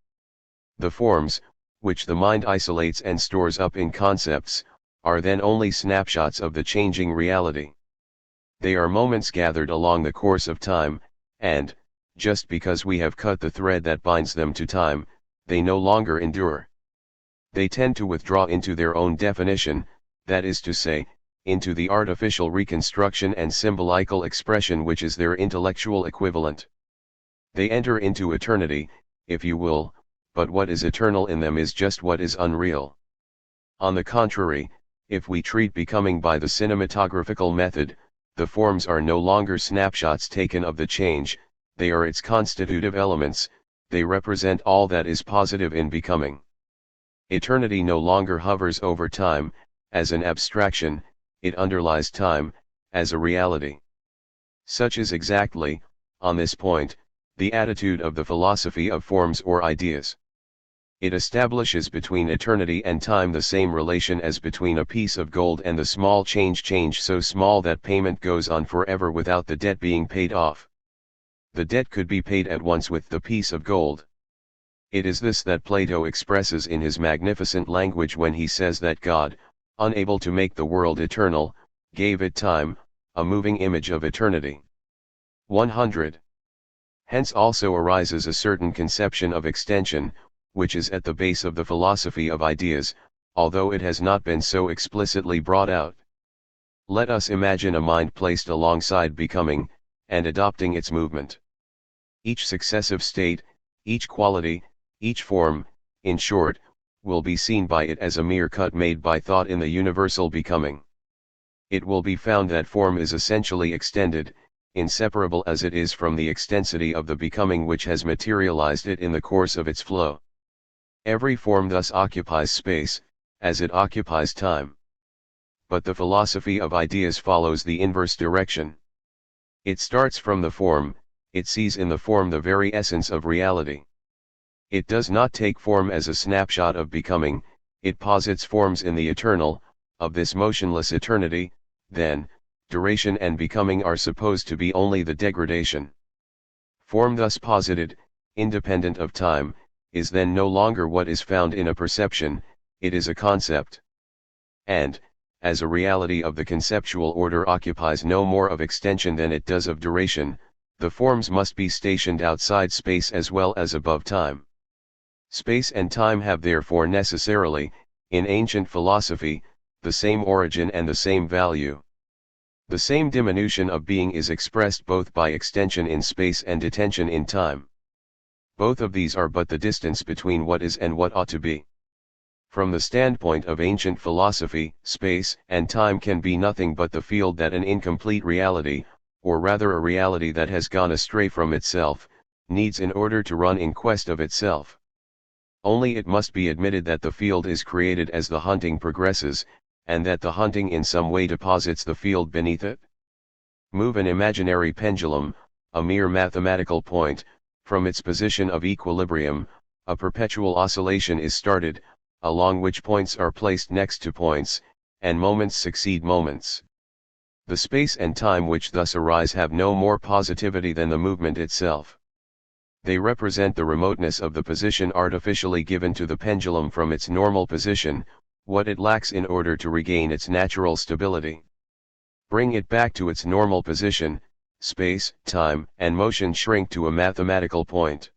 The forms, which the mind isolates and stores up in concepts, are then only snapshots of the changing reality. They are moments gathered along the course of time, and, just because we have cut the thread that binds them to time, they no longer endure. They tend to withdraw into their own definition, that is to say, into the artificial reconstruction and symbolical expression which is their intellectual equivalent. They enter into eternity, if you will, but what is eternal in them is just what is unreal. On the contrary, if we treat becoming by the cinematographical method, the forms are no longer snapshots taken of the change, they are its constitutive elements, they represent all that is positive in becoming. Eternity no longer hovers over time, as an abstraction, it underlies time, as a reality. Such is exactly, on this point, the attitude of the philosophy of forms or ideas. It establishes between eternity and time the same relation as between a piece of gold and the small change so small that payment goes on forever without the debt being paid off. The debt could be paid at once with the piece of gold. It is this that Plato expresses in his magnificent language when he says that God, unable to make the world eternal, gave it time, a moving image of eternity. 100. Hence also arises a certain conception of extension, which is at the base of the philosophy of ideas, although it has not been so explicitly brought out. Let us imagine a mind placed alongside becoming, and adopting its movement. Each successive state, each quality, each form, in short, will be seen by it as a mere cut made by thought in the universal becoming. it will be found that form is essentially extended, inseparable as it is from the extensity of the becoming which has materialized it in the course of its flow. Every form thus occupies space, as it occupies time. But the philosophy of ideas follows the inverse direction. It starts from the form, it sees in the form the very essence of reality. It does not take form as a snapshot of becoming, it posits forms in the eternal, of this motionless eternity, then, duration and becoming are supposed to be only the degradation. Form thus posited, independent of time, is then no longer what is found in a perception, it is a concept. And, as a reality of the conceptual order occupies no more of extension than it does of duration, the forms must be stationed outside space as well as above time. Space and time have therefore necessarily, in ancient philosophy, the same origin and the same value. The same diminution of being is expressed both by extension in space and detention in time. Both of these are but the distance between what is and what ought to be. From the standpoint of ancient philosophy, space and time can be nothing but the field that an incomplete reality, or rather a reality that has gone astray from itself, needs in order to run in quest of itself. Only it must be admitted that the field is created as the hunting progresses, and that the hunting in some way deposits the field beneath it. Move an imaginary pendulum, a mere mathematical point, from its position of equilibrium, a perpetual oscillation is started, along which points are placed next to points, and moments succeed moments. The space and time which thus arise have no more positivity than the movement itself. They represent the remoteness of the position artificially given to the pendulum from its normal position, what it lacks in order to regain its natural stability. Bring it back to its normal position, space, time, and motion shrink to a mathematical point.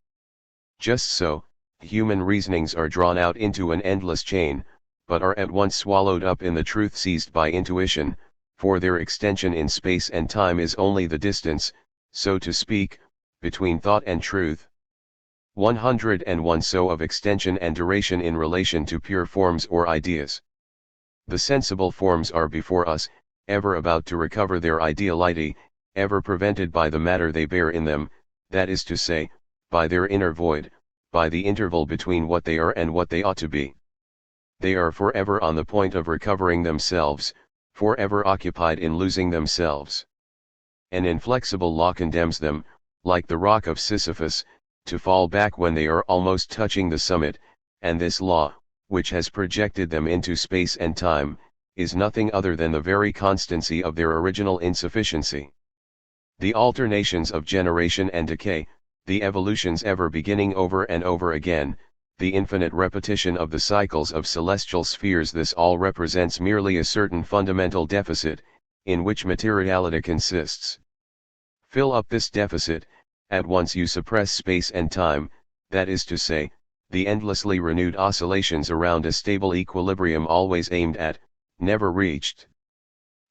Just so, human reasonings are drawn out into an endless chain, but are at once swallowed up in the truth seized by intuition, for their extension in space and time is only the distance, so to speak, between thought and truth. 101 So of extension and duration in relation to pure forms or ideas. The sensible forms are before us, ever about to recover their ideality, ever prevented by the matter they bear in them, that is to say, by their inner void, by the interval between what they are and what they ought to be. They are forever on the point of recovering themselves, forever occupied in losing themselves. An inflexible law condemns them, like the rock of Sisyphus, to fall back when they are almost touching the summit, and this law, which has projected them into space and time, is nothing other than the very constancy of their original insufficiency. The alternations of generation and decay, the evolutions ever beginning over and over again, the infinite repetition of the cycles of celestial spheres, this all represents merely a certain fundamental deficit, in which materiality consists. Fill up this deficit, at once you suppress space and time, that is to say, the endlessly renewed oscillations around a stable equilibrium always aimed at, never reached.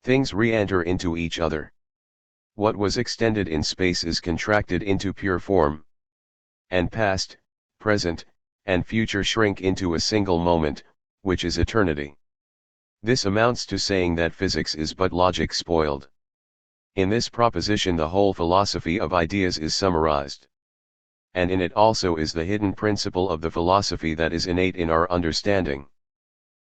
Things re-enter into each other. What was extended in space is contracted into pure form. And past, present, and future shrink into a single moment, which is eternity. This amounts to saying that physics is but logic spoiled. In this proposition the whole philosophy of ideas is summarized. And in it also is the hidden principle of the philosophy that is innate in our understanding.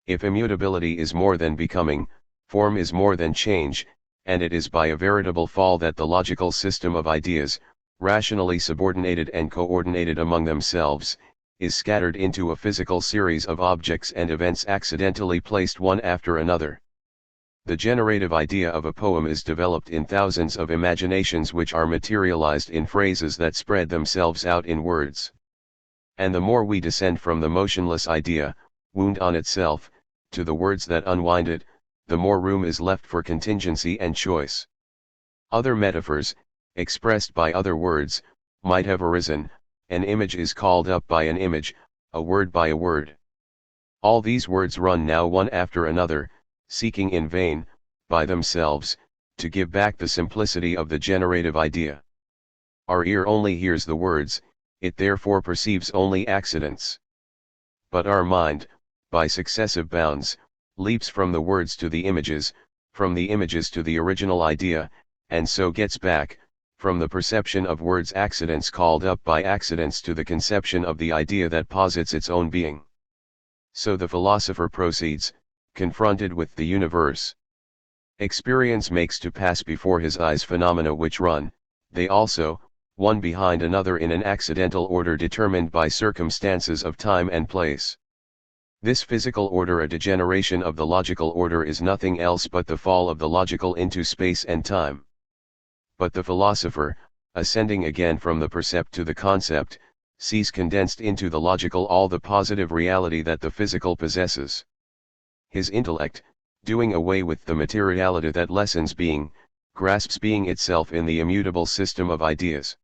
If immutability is more than becoming, form is more than change, and it is by a veritable fall that the logical system of ideas, rationally subordinated and coordinated among themselves, is scattered into a physical series of objects and events accidentally placed one after another. The generative idea of a poem is developed in thousands of imaginations which are materialized in phrases that spread themselves out in words. And the more we descend from the motionless idea, wound on itself, to the words that unwind it, the more room is left for contingency and choice. Other metaphors, expressed by other words, might have arisen, an image is called up by an image, a word by a word. All these words run now one after another, seeking in vain, by themselves, to give back the simplicity of the generative idea. Our ear only hears the words, it therefore perceives only accidents. But our mind, by successive bounds, leaps from the words to the images, from the images to the original idea, and so gets back, from the perception of words accidents called up by accidents to the conception of the idea that posits its own being. So the philosopher proceeds, confronted with the universe. Experience makes to pass before his eyes phenomena which run, they also, one behind another in an accidental order determined by circumstances of time and place. This physical order, a degeneration of the logical order, is nothing else but the fall of the logical into space and time. But the philosopher, ascending again from the percept to the concept, sees condensed into the logical all the positive reality that the physical possesses. His intellect, doing away with the materiality that lessens being, grasps being itself in the immutable system of ideas.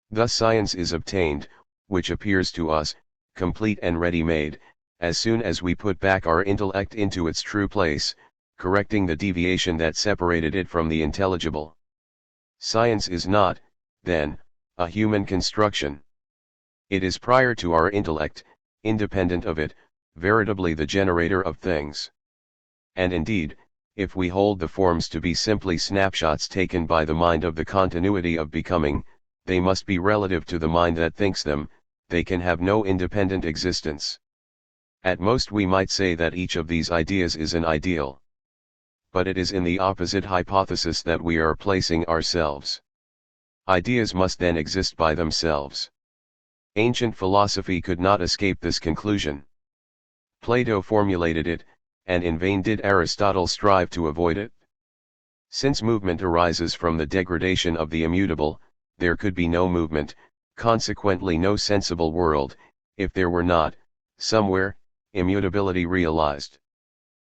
Thus science is obtained, which appears to us, complete and ready-made, as soon as we put back our intellect into its true place, correcting the deviation that separated it from the intelligible. Science is not, then, a human construction. It is prior to our intellect, independent of it, veritably the generator of things. And indeed, if we hold the forms to be simply snapshots taken by the mind of the continuity of becoming, they must be relative to the mind that thinks them, they can have no independent existence. At most we might say that each of these ideas is an ideal. But it is in the opposite hypothesis that we are placing ourselves. Ideas must then exist by themselves. Ancient philosophy could not escape this conclusion. Plato formulated it, and in vain did Aristotle strive to avoid it. Since movement arises from the degradation of the immutable, there could be no movement, consequently no sensible world, if there were not, somewhere, immutability realized.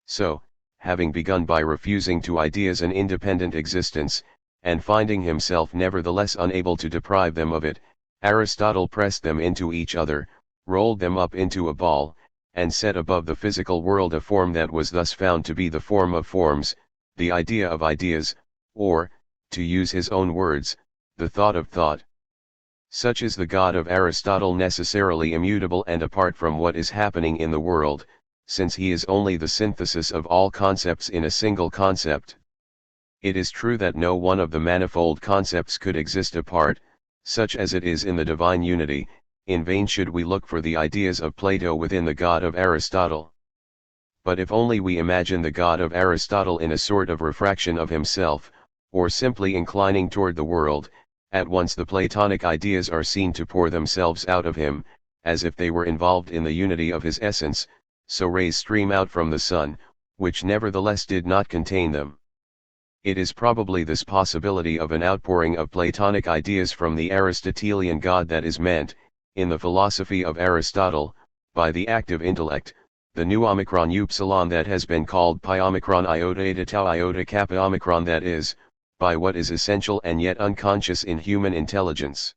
So, having begun by refusing to ideas an independent existence, and finding himself nevertheless unable to deprive them of it, Aristotle pressed them into each other, rolled them up into a ball, and set above the physical world a form that was thus found to be the form of forms, the idea of ideas, or, to use his own words, the thought of thought. Such is the God of Aristotle, necessarily immutable and apart from what is happening in the world, since he is only the synthesis of all concepts in a single concept. It is true that no one of the manifold concepts could exist apart, such as it is in the divine unity. In vain should we look for the ideas of Plato within the God of Aristotle. But if only we imagine the God of Aristotle in a sort of refraction of himself, or simply inclining toward the world, at once the Platonic ideas are seen to pour themselves out of him, as if they were involved in the unity of his essence, so rays stream out from the sun, which nevertheless did not contain them. It is probably this possibility of an outpouring of Platonic ideas from the Aristotelian God that is meant, in the philosophy of Aristotle, by the active intellect, the new omicron upsilon that has been called pi omicron iota eta tau iota kappa omicron, that is, by what is essential and yet unconscious in human intelligence.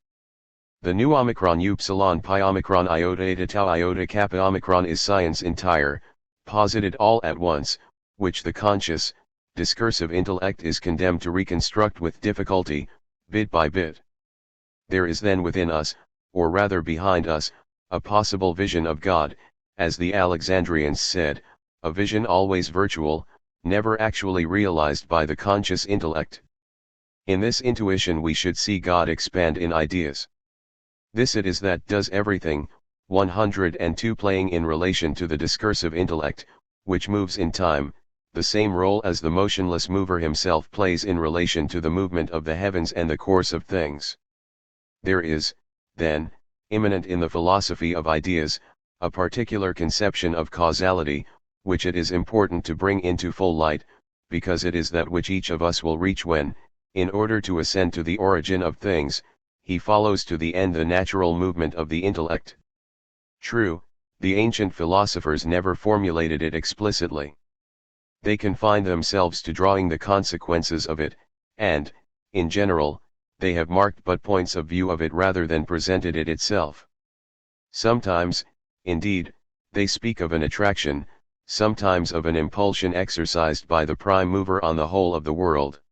The new omicron upsilon pi omicron iota eta tau iota kappa omicron is science entire, posited all at once, which the conscious, discursive intellect is condemned to reconstruct with difficulty, bit by bit. There is then within us, or rather behind us, a possible vision of God, as the Alexandrians said, a vision always virtual, never actually realized by the conscious intellect. In this intuition we should see God expand in ideas. This it is that does everything. 102 Playing in relation to the discursive intellect, which moves in time, the same role as the motionless mover himself plays in relation to the movement of the heavens and the course of things. There is, then, immanent in the philosophy of ideas, a particular conception of causality, which it is important to bring into full light, because it is that which each of us will reach when, in order to ascend to the origin of things, he follows to the end the natural movement of the intellect. True, the ancient philosophers never formulated it explicitly. They confined themselves to drawing the consequences of it, and, in general, they have marked but points of view of it rather than presented it itself. Sometimes, indeed, they speak of an attraction, sometimes of an impulsion exercised by the prime mover on the whole of the world.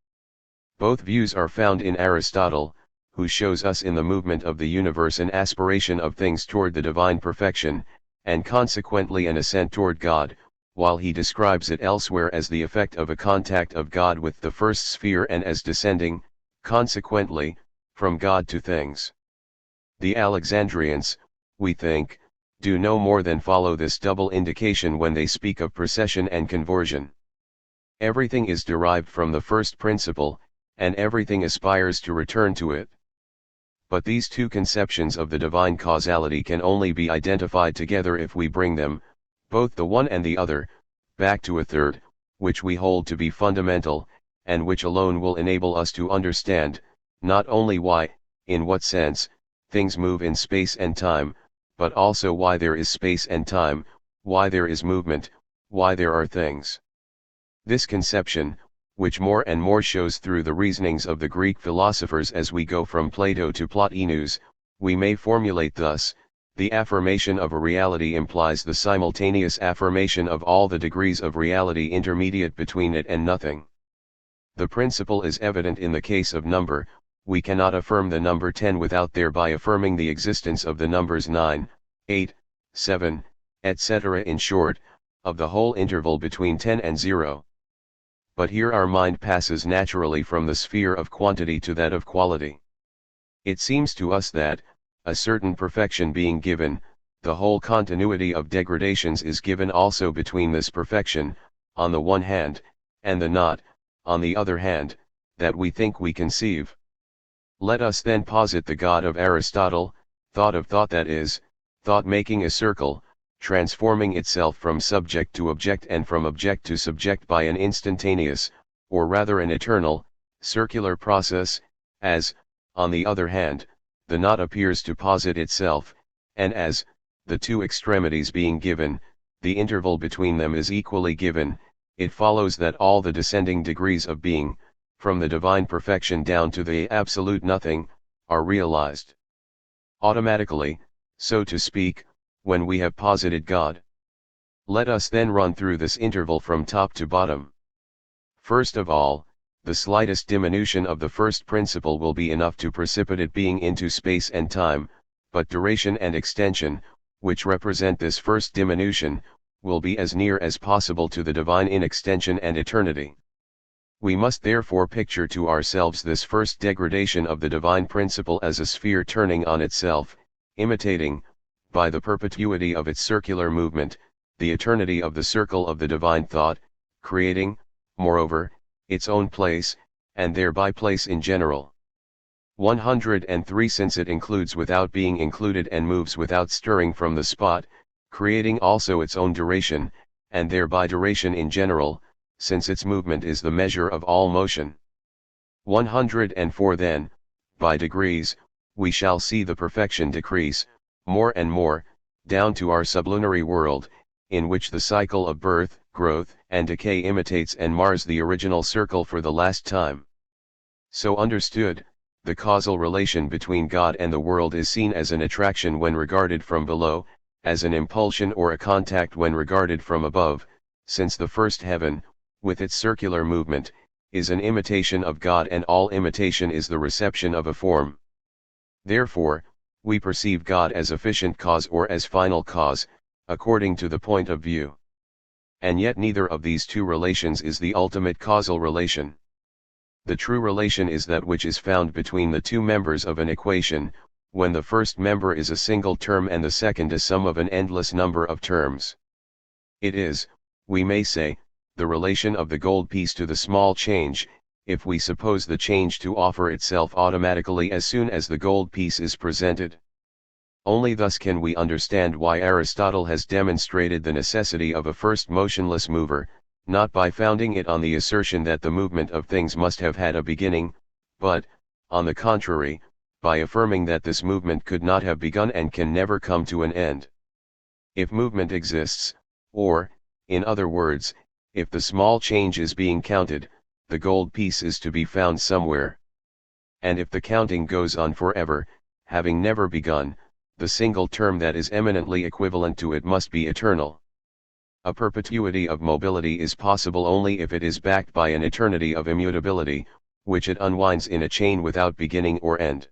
Both views are found in Aristotle, who shows us in the movement of the universe an aspiration of things toward the divine perfection, and consequently an ascent toward God, while he describes it elsewhere as the effect of a contact of God with the first sphere and as descending, consequently, from God to things. The Alexandrians, we think, do no more than follow this double indication when they speak of procession and conversion. Everything is derived from the first principle, and everything aspires to return to it. But these two conceptions of the divine causality can only be identified together if we bring them, both the one and the other, back to a third, which we hold to be fundamental, and which alone will enable us to understand, not only why, in what sense, things move in space and time, but also why there is space and time, why there is movement, why there are things. This conception, which more and more shows through the reasonings of the Greek philosophers as we go from Plato to Plotinus, we may formulate thus: the affirmation of a reality implies the simultaneous affirmation of all the degrees of reality intermediate between it and nothing. The principle is evident in the case of number. We cannot affirm the number 10 without thereby affirming the existence of the numbers 9, 8, 7, etc. in short, of the whole interval between 10 and 0. But here our mind passes naturally from the sphere of quantity to that of quality. It seems to us that, a certain perfection being given, the whole continuity of degradations is given also between this perfection, on the one hand, and the not, on the other hand, that we think we conceive. Let us then posit the God of Aristotle, thought of thought, that is, thought making a circle, transforming itself from subject to object and from object to subject by an instantaneous, or rather an eternal, circular process, as, on the other hand, the not appears to posit itself, and as, the two extremities being given, the interval between them is equally given. It follows that all the descending degrees of being, from the divine perfection down to the absolute nothing, are realized automatically, so to speak, when we have posited God. Let us then run through this interval from top to bottom. First of all, the slightest diminution of the first principle will be enough to precipitate being into space and time, but duration and extension, which represent this first diminution, will be as near as possible to the divine in extension and eternity. We must therefore picture to ourselves this first degradation of the divine principle as a sphere turning on itself, imitating, by the perpetuity of its circular movement, the eternity of the circle of the divine thought, creating, moreover, its own place, and thereby place in general. 103 Since it includes without being included and moves without stirring from the spot, creating also its own duration, and thereby duration in general, since its movement is the measure of all motion. 104 Then, by degrees, we shall see the perfection decrease, more and more, down to our sublunary world, in which the cycle of birth, growth, and decay imitates and mars the original circle for the last time. So understood, the causal relation between God and the world is seen as an attraction when regarded from below, as an impulsion or a contact when regarded from above, since the first heaven, with its circular movement, is an imitation of God, and all imitation is the reception of a form. Therefore, we perceive God as efficient cause or as final cause, according to the point of view. And yet neither of these two relations is the ultimate causal relation. The true relation is that which is found between the two members of an equation, when the first member is a single term and the second a sum of an endless number of terms. It is, we may say, the relation of the gold piece to the small change, if we suppose the change to offer itself automatically as soon as the gold piece is presented. Only thus can we understand why Aristotle has demonstrated the necessity of a first motionless mover, not by founding it on the assertion that the movement of things must have had a beginning, but, on the contrary, by affirming that this movement could not have begun and can never come to an end. If movement exists, or, in other words, if the small change is being counted, the gold piece is to be found somewhere. And if the counting goes on forever, having never begun, the single term that is eminently equivalent to it must be eternal. A perpetuity of mobility is possible only if it is backed by an eternity of immutability, which it unwinds in a chain without beginning or end.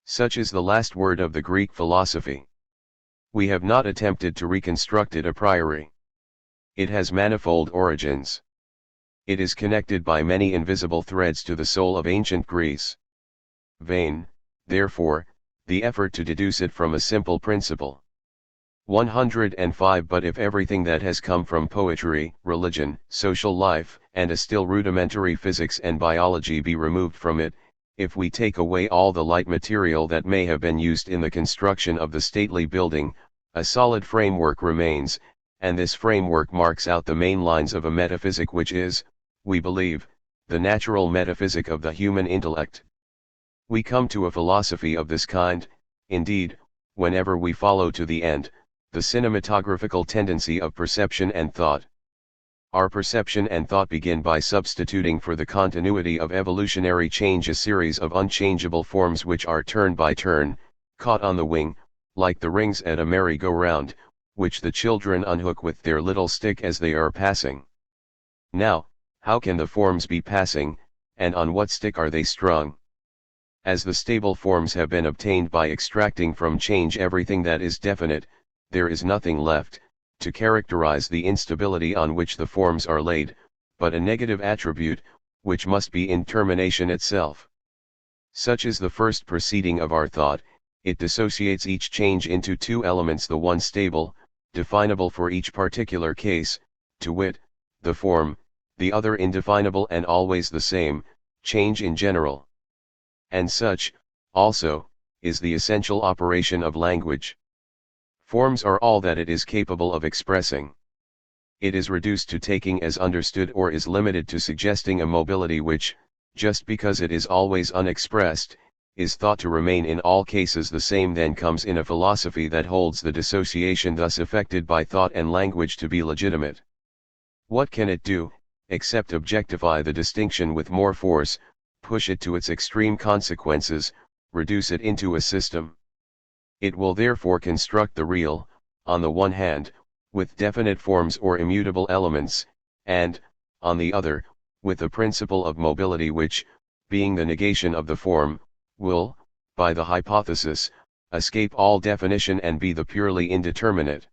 Such is the last word of the Greek philosophy. We have not attempted to reconstruct it a priori. It has manifold origins. It is connected by many invisible threads to the soul of ancient Greece. Vain, therefore, the effort to deduce it from a simple principle. 105 But if everything that has come from poetry, religion, social life, and a still rudimentary physics and biology be removed from it, if we take away all the light material that may have been used in the construction of the stately building, a solid framework remains, and this framework marks out the main lines of a metaphysic which is, we believe, the natural metaphysic of the human intellect. We come to a philosophy of this kind, indeed, whenever we follow to the end, the cinematographical tendency of perception and thought. Our perception and thought begin by substituting for the continuity of evolutionary change a series of unchangeable forms which are turn by turn, caught on the wing, like the rings at a merry-go-round, which the children unhook with their little stick as they are passing. Now, how can the forms be passing, and on what stick are they strung? As the stable forms have been obtained by extracting from change everything that is definite, there is nothing left, to characterize the instability on which the forms are laid, but a negative attribute, which must be in termination itself. Such is the first proceeding of our thought. It dissociates each change into two elements, the one stable, definable for each particular case, to wit, the form, the other indefinable and always the same, change in general. And such, also, is the essential operation of language. Forms are all that it is capable of expressing. It is reduced to taking as understood or is limited to suggesting a mobility which, just because it is always unexpressed, is thought to remain in all cases the same. Then comes in a philosophy that holds the dissociation thus effected by thought and language to be legitimate. What can it do, except objectify the distinction with more force, push it to its extreme consequences, reduce it into a system? It will therefore construct the real, on the one hand, with definite forms or immutable elements, and, on the other, with a principle of mobility which, being the negation of the form, will, by the hypothesis, escape all definition and be the purely indeterminate.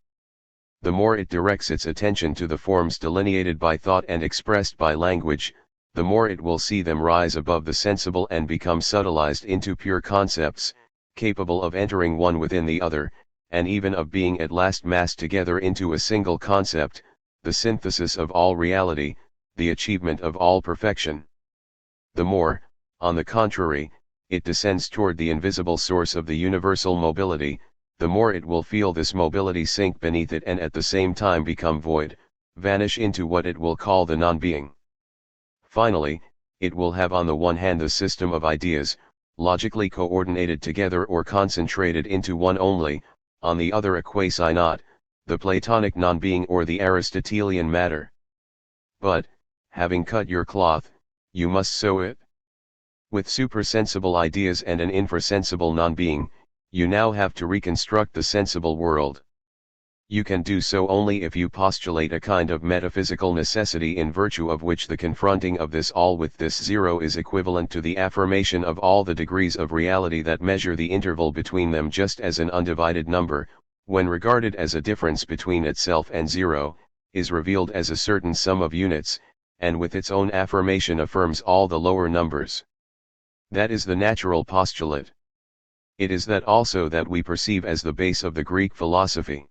The more it directs its attention to the forms delineated by thought and expressed by language, the more it will see them rise above the sensible and become subtilized into pure concepts, capable of entering one within the other, and even of being at last massed together into a single concept, the synthesis of all reality, the achievement of all perfection. The more, on the contrary, it descends toward the invisible source of the universal mobility, the more it will feel this mobility sink beneath it and at the same time become void, vanish into what it will call the non-being. Finally, it will have on the one hand the system of ideas, logically coordinated together or concentrated into one only, on the other a quasi-not, the Platonic non-being or the Aristotelian matter. But, having cut your cloth, you must sew it. With supersensible ideas and an infrasensible non-being, you now have to reconstruct the sensible world. You can do so only if you postulate a kind of metaphysical necessity in virtue of which the confronting of this all with this zero is equivalent to the affirmation of all the degrees of reality that measure the interval between them, just as an undivided number, when regarded as a difference between itself and zero, is revealed as a certain sum of units, and with its own affirmation affirms all the lower numbers. That is the natural postulate. It is that also that we perceive as the base of the Greek philosophy.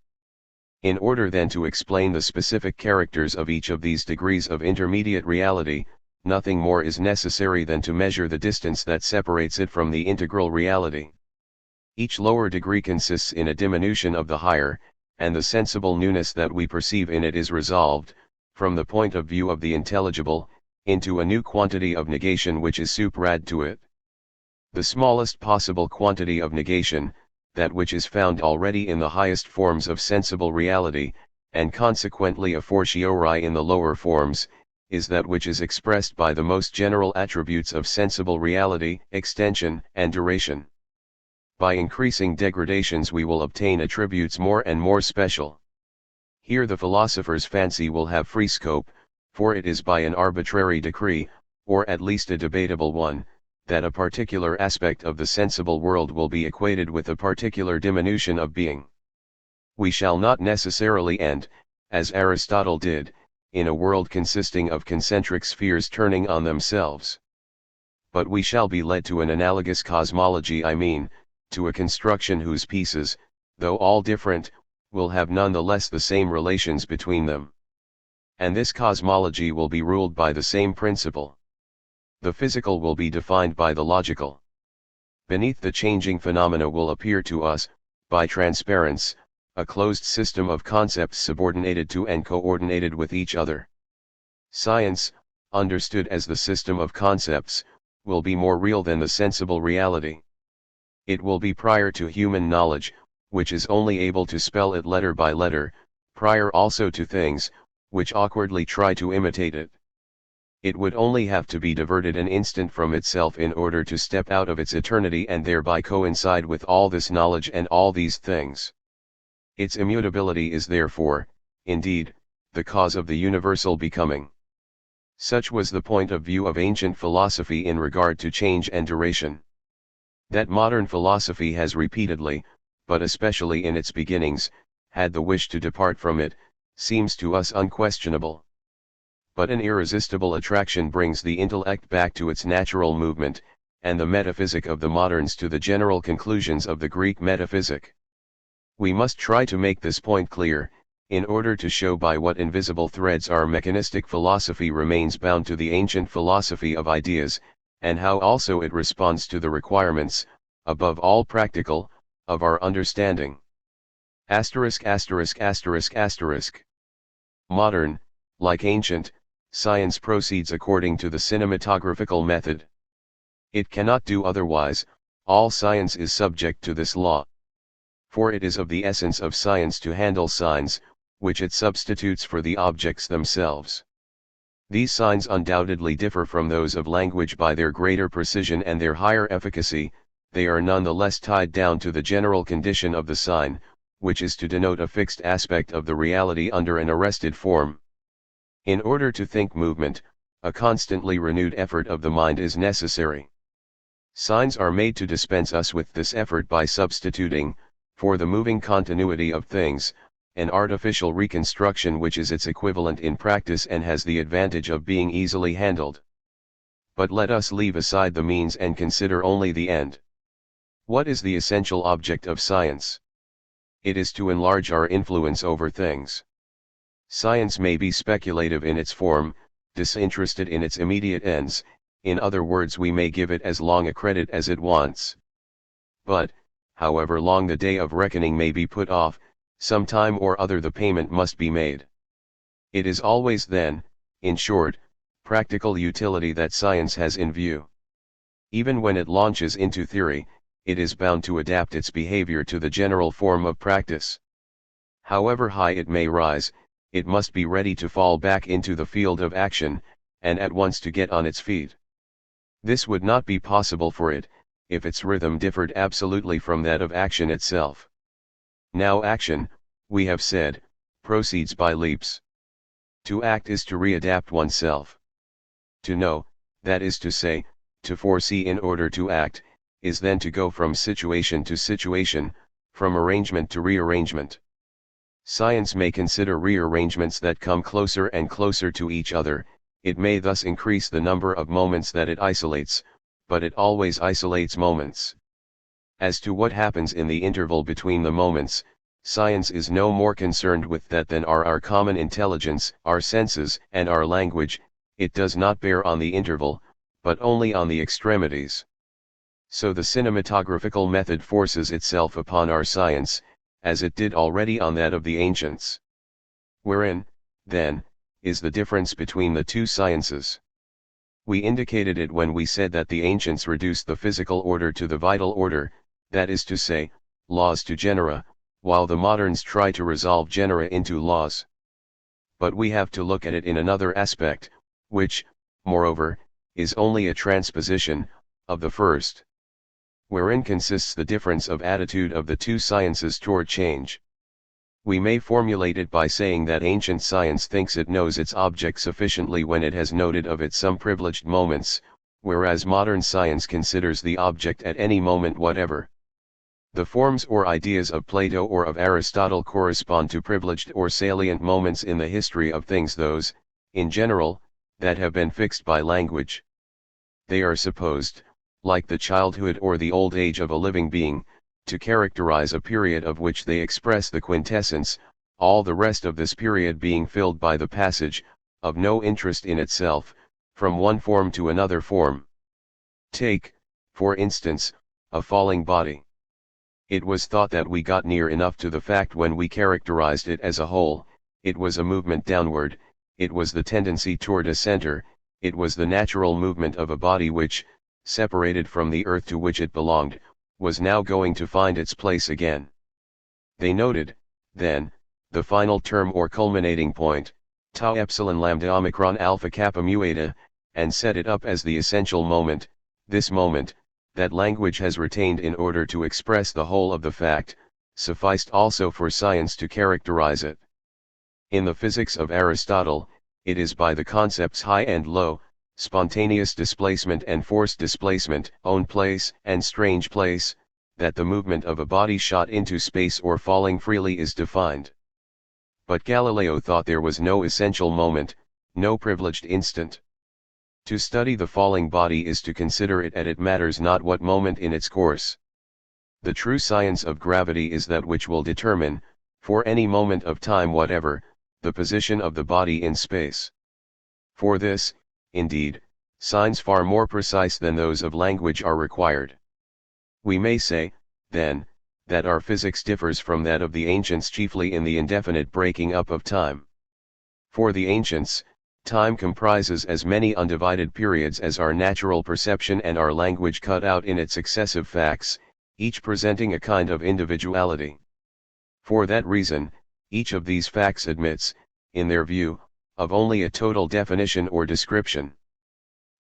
In order then to explain the specific characters of each of these degrees of intermediate reality, nothing more is necessary than to measure the distance that separates it from the integral reality. Each lower degree consists in a diminution of the higher, and the sensible newness that we perceive in it is resolved, from the point of view of the intelligible, into a new quantity of negation which is superadded to it. The smallest possible quantity of negation, that which is found already in the highest forms of sensible reality, and consequently a fortiori in the lower forms, is that which is expressed by the most general attributes of sensible reality, extension and duration. By increasing degradations we will obtain attributes more and more special. Here the philosopher's fancy will have free scope, for it is by an arbitrary decree, or at least a debatable one, that a particular aspect of the sensible world will be equated with a particular diminution of being. We shall not necessarily end, as Aristotle did, in a world consisting of concentric spheres turning on themselves. But we shall be led to an analogous cosmology, I mean, to a construction whose pieces, though all different, will have none the less the same relations between them. And this cosmology will be ruled by the same principle. The physical will be defined by the logical. Beneath the changing phenomena will appear to us, by transparence, a closed system of concepts subordinated to and coordinated with each other. Science, understood as the system of concepts, will be more real than the sensible reality. It will be prior to human knowledge, which is only able to spell it letter by letter, prior also to things, which awkwardly try to imitate it. It would only have to be diverted an instant from itself in order to step out of its eternity and thereby coincide with all this knowledge and all these things. Its immutability is therefore, indeed, the cause of the universal becoming. Such was the point of view of ancient philosophy in regard to change and duration. That modern philosophy has repeatedly, but especially in its beginnings, had the wish to depart from it, seems to us unquestionable. But an irresistible attraction brings the intellect back to its natural movement, and the metaphysic of the moderns to the general conclusions of the Greek metaphysic. We must try to make this point clear, in order to show by what invisible threads our mechanistic philosophy remains bound to the ancient philosophy of ideas, and how also it responds to the requirements, above all practical, of our understanding. Modern, like ancient, science proceeds according to the cinematographical method. It cannot do otherwise, all science is subject to this law. For it is of the essence of science to handle signs, which it substitutes for the objects themselves. These signs undoubtedly differ from those of language by their greater precision and their higher efficacy, they are none the less tied down to the general condition of the sign, which is to denote a fixed aspect of the reality under an arrested form. In order to think movement, a constantly renewed effort of the mind is necessary. Signs are made to dispense us with this effort by substituting, for the moving continuity of things, an artificial reconstruction which is its equivalent in practice and has the advantage of being easily handled. But let us leave aside the means and consider only the end. What is the essential object of science? It is to enlarge our influence over things. Science may be speculative in its form, disinterested in its immediate ends, in other words, we may give it as long a credit as it wants. But, however long the day of reckoning may be put off, some time or other the payment must be made. It is always then, in short, practical utility that science has in view. Even when it launches into theory, it is bound to adapt its behavior to the general form of practice. However high it may rise, it must be ready to fall back into the field of action, and at once to get on its feet. This would not be possible for it, if its rhythm differed absolutely from that of action itself. Now action, we have said, proceeds by leaps. To act is to readapt oneself. To know, that is to say, to foresee in order to act, is then to go from situation to situation, from arrangement to rearrangement. Science may consider rearrangements that come closer and closer to each other, it may thus increase the number of moments that it isolates, but it always isolates moments. As to what happens in the interval between the moments, science is no more concerned with that than are our common intelligence, our senses, and our language. It does not bear on the interval, but only on the extremities. So the cinematographical method forces itself upon our science, as it did already on that of the ancients. Wherein, then, is the difference between the two sciences? We indicated it when we said that the ancients reduced the physical order to the vital order, that is to say, laws to genera, while the moderns try to resolve genera into laws. But we have to look at it in another aspect, which, moreover, is only a transposition of the first. Wherein consists the difference of attitude of the two sciences toward change. We may formulate it by saying that ancient science thinks it knows its object sufficiently when it has noted of it some privileged moments, whereas modern science considers the object at any moment whatever. The forms or ideas of Plato or of Aristotle correspond to privileged or salient moments in the history of things, those, in general, that have been fixed by language. They are supposed, like the childhood or the old age of a living being, to characterize a period of which they express the quintessence, all the rest of this period being filled by the passage, of no interest in itself, from one form to another form. Take, for instance, a falling body. It was thought that we got near enough to the fact when we characterized it as a whole. It was a movement downward, it was the tendency toward a center, it was the natural movement of a body which, separated from the earth to which it belonged, was now going to find its place again. They noted, then, the final term or culminating point, tau epsilon lambda omicron alpha kappa mu eta, and set it up as the essential moment. This moment, that language has retained in order to express the whole of the fact, sufficed also for science to characterize it. In the physics of Aristotle, it is by the concepts high and low, spontaneous displacement and forced displacement, own place and strange place, that the movement of a body shot into space or falling freely is defined. But Galileo thought there was no essential moment, no privileged instant. To study the falling body is to consider it at it matters not what moment in its course. The true science of gravity is that which will determine, for any moment of time whatever, the position of the body in space. For this, indeed, signs far more precise than those of language are required. We may say, then, that our physics differs from that of the ancients chiefly in the indefinite breaking up of time. For the ancients, time comprises as many undivided periods as our natural perception and our language cut out in its successive facts, each presenting a kind of individuality. For that reason, each of these facts admits, in their view, of only a total definition or description.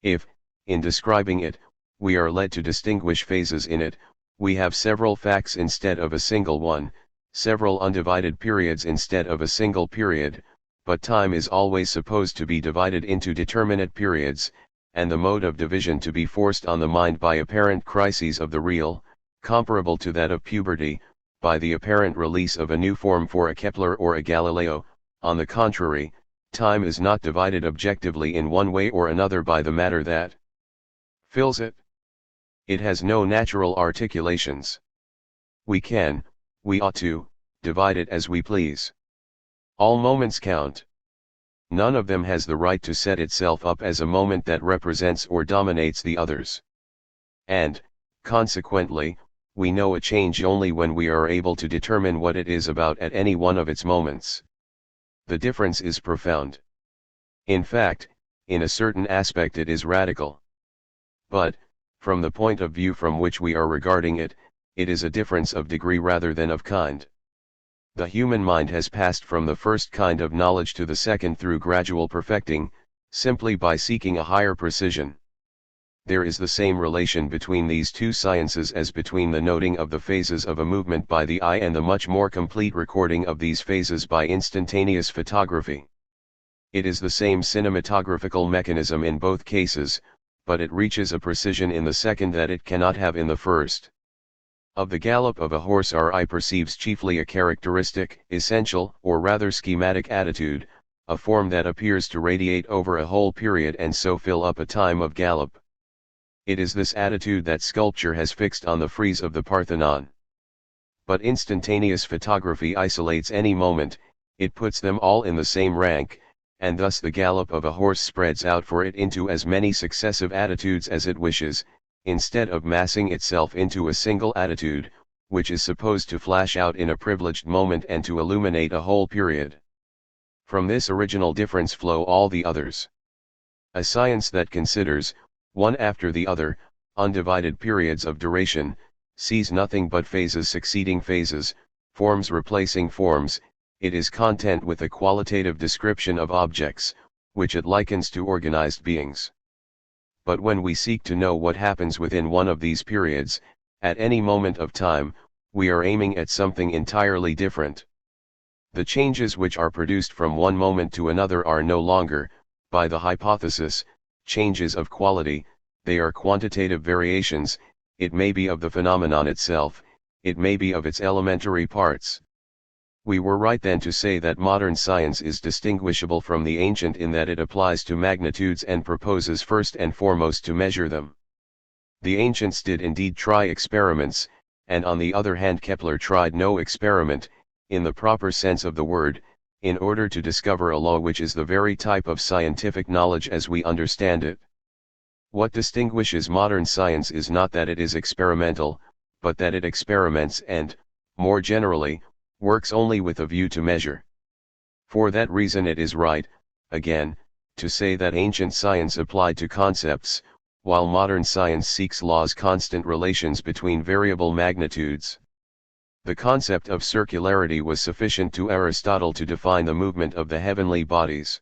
If, in describing it, we are led to distinguish phases in it, we have several facts instead of a single one, several undivided periods instead of a single period, but time is always supposed to be divided into determinate periods, and the mode of division to be forced on the mind by apparent crises of the real, comparable to that of puberty, by the apparent release of a new form for a Kepler or a Galileo. On the contrary, time is not divided objectively in one way or another by the matter that fills it. It has no natural articulations. We ought to, divide it as we please. All moments count. None of them has the right to set itself up as a moment that represents or dominates the others. And, consequently, we know a change only when we are able to determine what it is about at any one of its moments. The difference is profound. In fact, in a certain aspect it is radical. But, from the point of view from which we are regarding it, it is a difference of degree rather than of kind. The human mind has passed from the first kind of knowledge to the second through gradual perfecting, simply by seeking a higher precision. There is the same relation between these two sciences as between the noting of the phases of a movement by the eye and the much more complete recording of these phases by instantaneous photography. It is the same cinematographical mechanism in both cases, but it reaches a precision in the second that it cannot have in the first. Of the gallop of a horse our eye perceives chiefly a characteristic, essential, or rather schematic attitude, a form that appears to radiate over a whole period and so fill up a time of gallop. It is this attitude that sculpture has fixed on the frieze of the Parthenon. But instantaneous photography isolates any moment, it puts them all in the same rank, and thus the gallop of a horse spreads out for it into as many successive attitudes as it wishes, instead of massing itself into a single attitude, which is supposed to flash out in a privileged moment and to illuminate a whole period. From this original difference flow all the others. A science that considers, one after the other, undivided periods of duration, sees nothing but phases succeeding phases, forms replacing forms, it is content with a qualitative description of objects, which it likens to organized beings. But when we seek to know what happens within one of these periods, at any moment of time, we are aiming at something entirely different. The changes which are produced from one moment to another are no longer, by the hypothesis, changes of quality, they are quantitative variations, it may be of the phenomenon itself, it may be of its elementary parts. We were right then to say that modern science is distinguishable from the ancient in that it applies to magnitudes and proposes first and foremost to measure them. The ancients did indeed try experiments, and on the other hand Kepler tried no experiment, in the proper sense of the word, in order to discover a law which is the very type of scientific knowledge as we understand it. What distinguishes modern science is not that it is experimental, but that it experiments and, more generally, works only with a view to measure. For that reason it is right, again, to say that ancient science applied to concepts, while modern science seeks laws, constant relations between variable magnitudes. The concept of circularity was sufficient to Aristotle to define the movement of the heavenly bodies.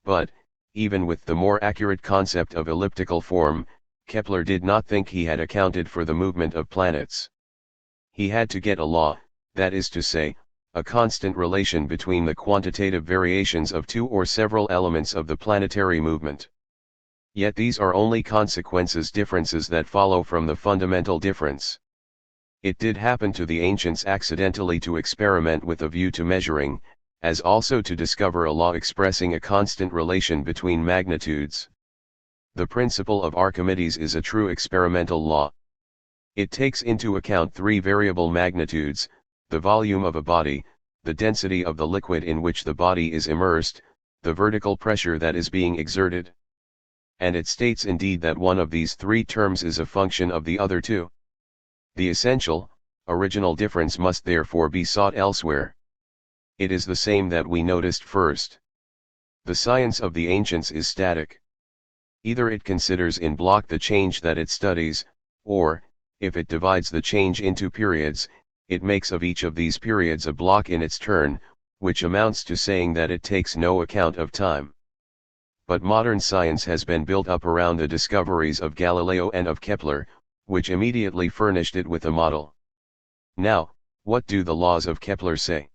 But, even with the more accurate concept of elliptical form, Kepler did not think he had accounted for the movement of planets. He had to get a law, that is to say, a constant relation between the quantitative variations of two or several elements of the planetary movement. Yet these are only differences that follow from the fundamental difference. It did happen to the ancients accidentally to experiment with a view to measuring, as also to discover a law expressing a constant relation between magnitudes. The principle of Archimedes is a true experimental law. It takes into account three variable magnitudes: the volume of a body, the density of the liquid in which the body is immersed, the vertical pressure that is being exerted. And it states indeed that one of these three terms is a function of the other two. The essential, original difference must therefore be sought elsewhere. It is the same that we noticed first. The science of the ancients is static. Either it considers in block the change that it studies, or, if it divides the change into periods, it makes of each of these periods a block in its turn, which amounts to saying that it takes no account of time. But modern science has been built up around the discoveries of Galileo and of Kepler, which immediately furnished it with a model. Now, what do the laws of Kepler say?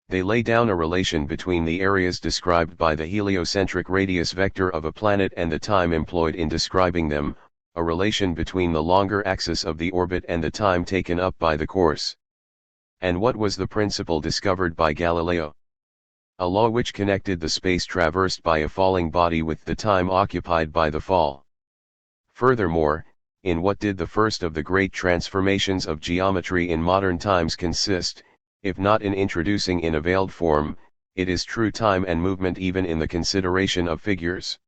They lay down a relation between the areas described by the heliocentric radius vector of a planet and the time employed in describing them, a relation between the longer axis of the orbit and the time taken up by the course. And what was the principle discovered by Galileo? A law which connected the space traversed by a falling body with the time occupied by the fall. Furthermore, in what did the first of the great transformations of geometry in modern times consist, if not in introducing in a veiled form, it is true time and movement even in the consideration of figures.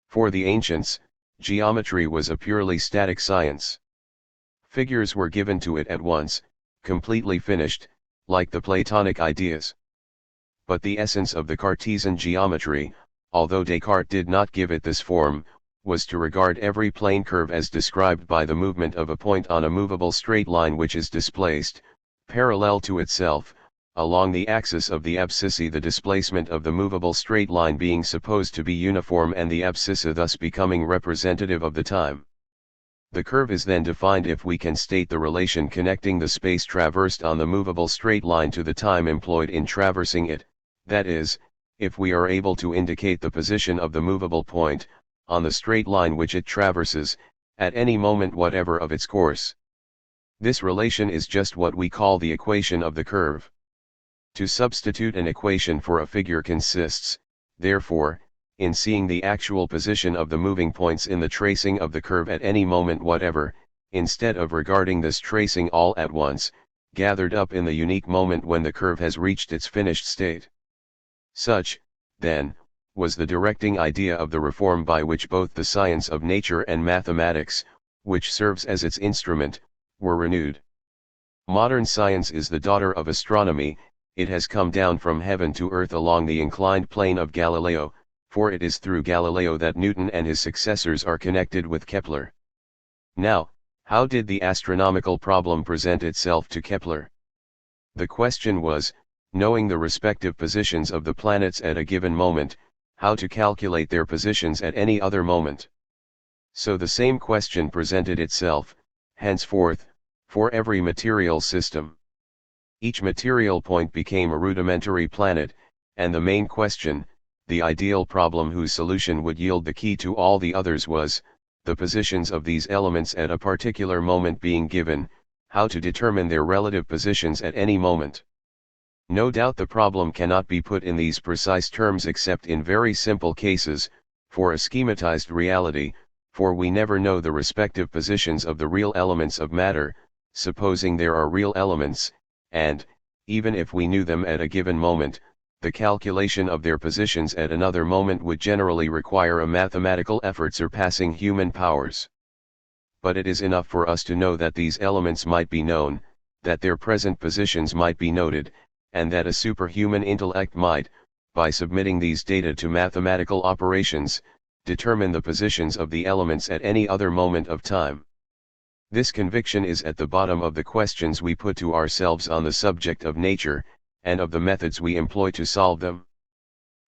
For the ancients, geometry was a purely static science. Figures were given to it at once, completely finished, like the Platonic ideas. But the essence of the Cartesian geometry, although Descartes did not give it this form, was to regard every plane curve as described by the movement of a point on a movable straight line which is displaced, parallel to itself, along the axis of the abscissa, the displacement of the movable straight line being supposed to be uniform and the abscissa thus becoming representative of the time. The curve is then defined if we can state the relation connecting the space traversed on the movable straight line to the time employed in traversing it, that is, if we are able to indicate the position of the movable point, on the straight line which it traverses, at any moment whatever of its course. This relation is just what we call the equation of the curve. To substitute an equation for a figure consists, therefore, in seeing the actual position of the moving points in the tracing of the curve at any moment whatever, instead of regarding this tracing all at once, gathered up in the unique moment when the curve has reached its finished state. Such, then, was the directing idea of the reform by which both the science of nature and mathematics, which serves as its instrument, were renewed. Modern science is the daughter of astronomy. It has come down from heaven to earth along the inclined plane of Galileo, for it is through Galileo that Newton and his successors are connected with Kepler. Now, how did the astronomical problem present itself to Kepler? The question was, knowing the respective positions of the planets at a given moment, how to calculate their positions at any other moment. So the same question presented itself, henceforth, for every material system. Each material point became a rudimentary planet, and the main question, the ideal problem whose solution would yield the key to all the others was, the positions of these elements at a particular moment being given, how to determine their relative positions at any moment. No doubt the problem cannot be put in these precise terms except in very simple cases, for a schematized reality, for we never know the respective positions of the real elements of matter, supposing there are real elements, and, even if we knew them at a given moment, the calculation of their positions at another moment would generally require a mathematical effort surpassing human powers. But it is enough for us to know that these elements might be known, that their present positions might be noted, and that a superhuman intellect might, by submitting these data to mathematical operations, determine the positions of the elements at any other moment of time. This conviction is at the bottom of the questions we put to ourselves on the subject of nature, and of the methods we employ to solve them.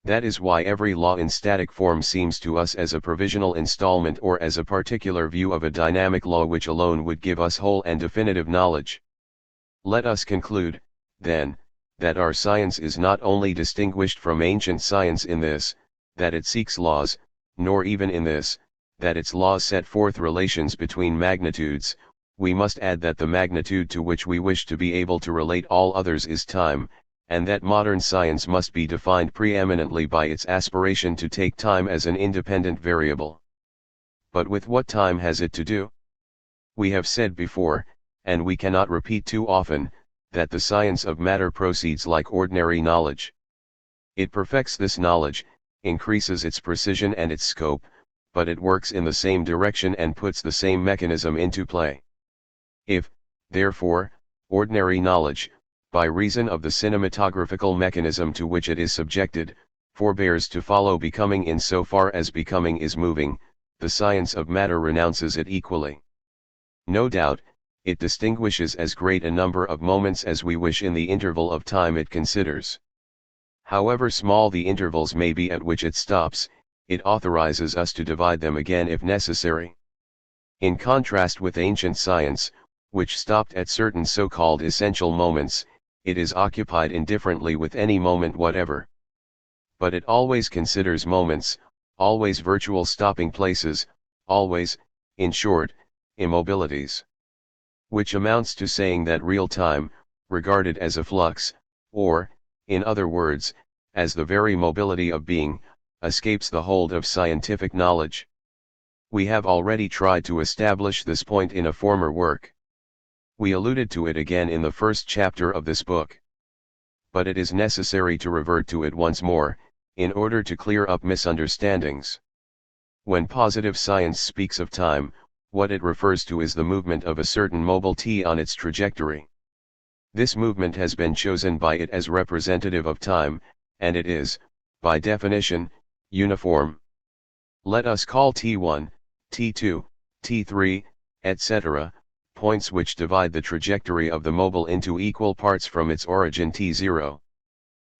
That is why every law in static form seems to us as a provisional installment or as a particular view of a dynamic law which alone would give us whole and definitive knowledge. Let us conclude, then, that our science is not only distinguished from ancient science in this, that it seeks laws, nor even in this, that its laws set forth relations between magnitudes. We must add that the magnitude to which we wish to be able to relate all others is time, and that modern science must be defined preeminently by its aspiration to take time as an independent variable. But with what time has it to do? We have said before, and we cannot repeat too often, that the science of matter proceeds like ordinary knowledge. It perfects this knowledge, increases its precision and its scope, but it works in the same direction and puts the same mechanism into play. If, therefore, ordinary knowledge, by reason of the cinematographical mechanism to which it is subjected, forbears to follow becoming in so far as becoming is moving, the science of matter renounces it equally. No doubt, it distinguishes as great a number of moments as we wish in the interval of time it considers. However small the intervals may be at which it stops, it authorizes us to divide them again if necessary. In contrast with ancient science, which stopped at certain so-called essential moments, it is occupied indifferently with any moment whatever. But it always considers moments, always virtual stopping places, always, in short, immobilities. Which amounts to saying that real time, regarded as a flux, or, in other words, as the very mobility of being, escapes the hold of scientific knowledge. We have already tried to establish this point in a former work. We alluded to it again in the first chapter of this book. But it is necessary to revert to it once more, in order to clear up misunderstandings. When positive science speaks of time, what it refers to is the movement of a certain mobile t on its trajectory. This movement has been chosen by it as representative of time, and it is, by definition, uniform. Let us call t1, t2, t3, etc., points which divide the trajectory of the mobile into equal parts from its origin t0.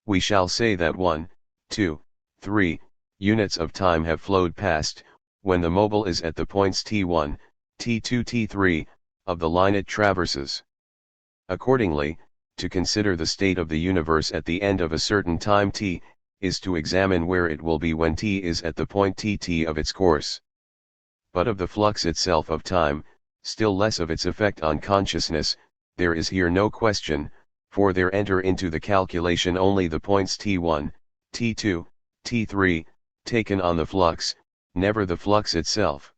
We shall say that 1, 2, 3 units of time have flowed past, when the mobile is at the points t1, t2, t3, of the line it traverses. Accordingly, to consider the state of the universe at the end of a certain time t, is to examine where it will be when t is at the point tt of its course. But of the flux itself of time, still less of its effect on consciousness, there is here no question, for there enter into the calculation only the points t1, t2, t3, taken on the flux, never the flux itself.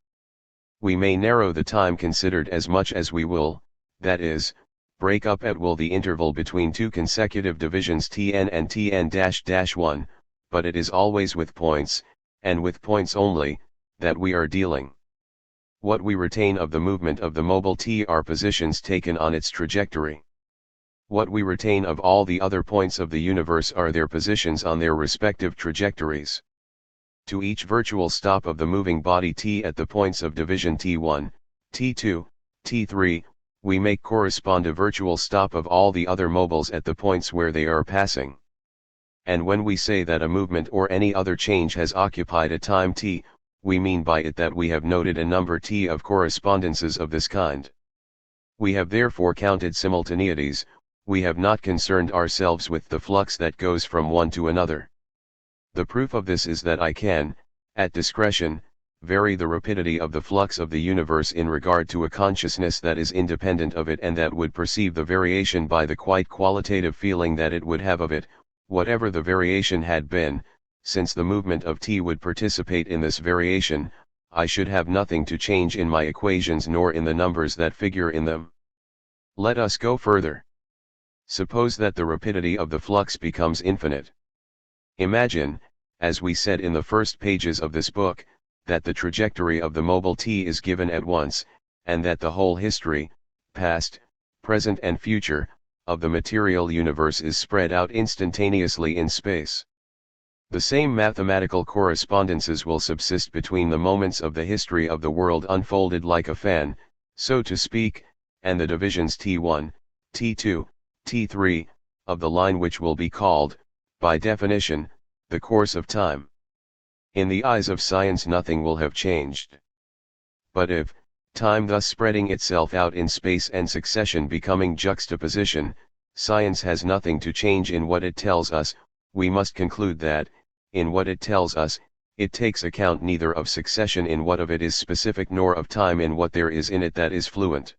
We may narrow the time considered as much as we will, that is, break up at will the interval between two consecutive divisions tn and tn-1, but it is always with points, and with points only, that we are dealing. What we retain of the movement of the mobile t are positions taken on its trajectory. What we retain of all the other points of the universe are their positions on their respective trajectories. To each virtual stop of the moving body t at the points of division t1, t2, t3, we make correspond a virtual stop of all the other mobiles at the points where they are passing. And when we say that a movement or any other change has occupied a time t, we mean by it that we have noted a number t of correspondences of this kind. We have therefore counted simultaneities, we have not concerned ourselves with the flux that goes from one to another. The proof of this is that I can, at discretion, vary the rapidity of the flux of the universe in regard to a consciousness that is independent of it and that would perceive the variation by the quite qualitative feeling that it would have of it, whatever the variation had been, since the movement of t would participate in this variation, I should have nothing to change in my equations nor in the numbers that figure in them. Let us go further. Suppose that the rapidity of the flux becomes infinite. Imagine, as we said in the first pages of this book, that the trajectory of the mobile t is given at once, and that the whole history, past, present and future, of the material universe is spread out instantaneously in space. The same mathematical correspondences will subsist between the moments of the history of the world unfolded like a fan, so to speak, and the divisions T1, T2, T3, of the line which will be called, by definition, the course of time. In the eyes of science nothing will have changed. But if, time thus spreading itself out in space and succession becoming juxtaposition, science has nothing to change in what it tells us, we must conclude that, in what it tells us, it takes account neither of succession in what of it is specific nor of time in what there is in it that is fluent.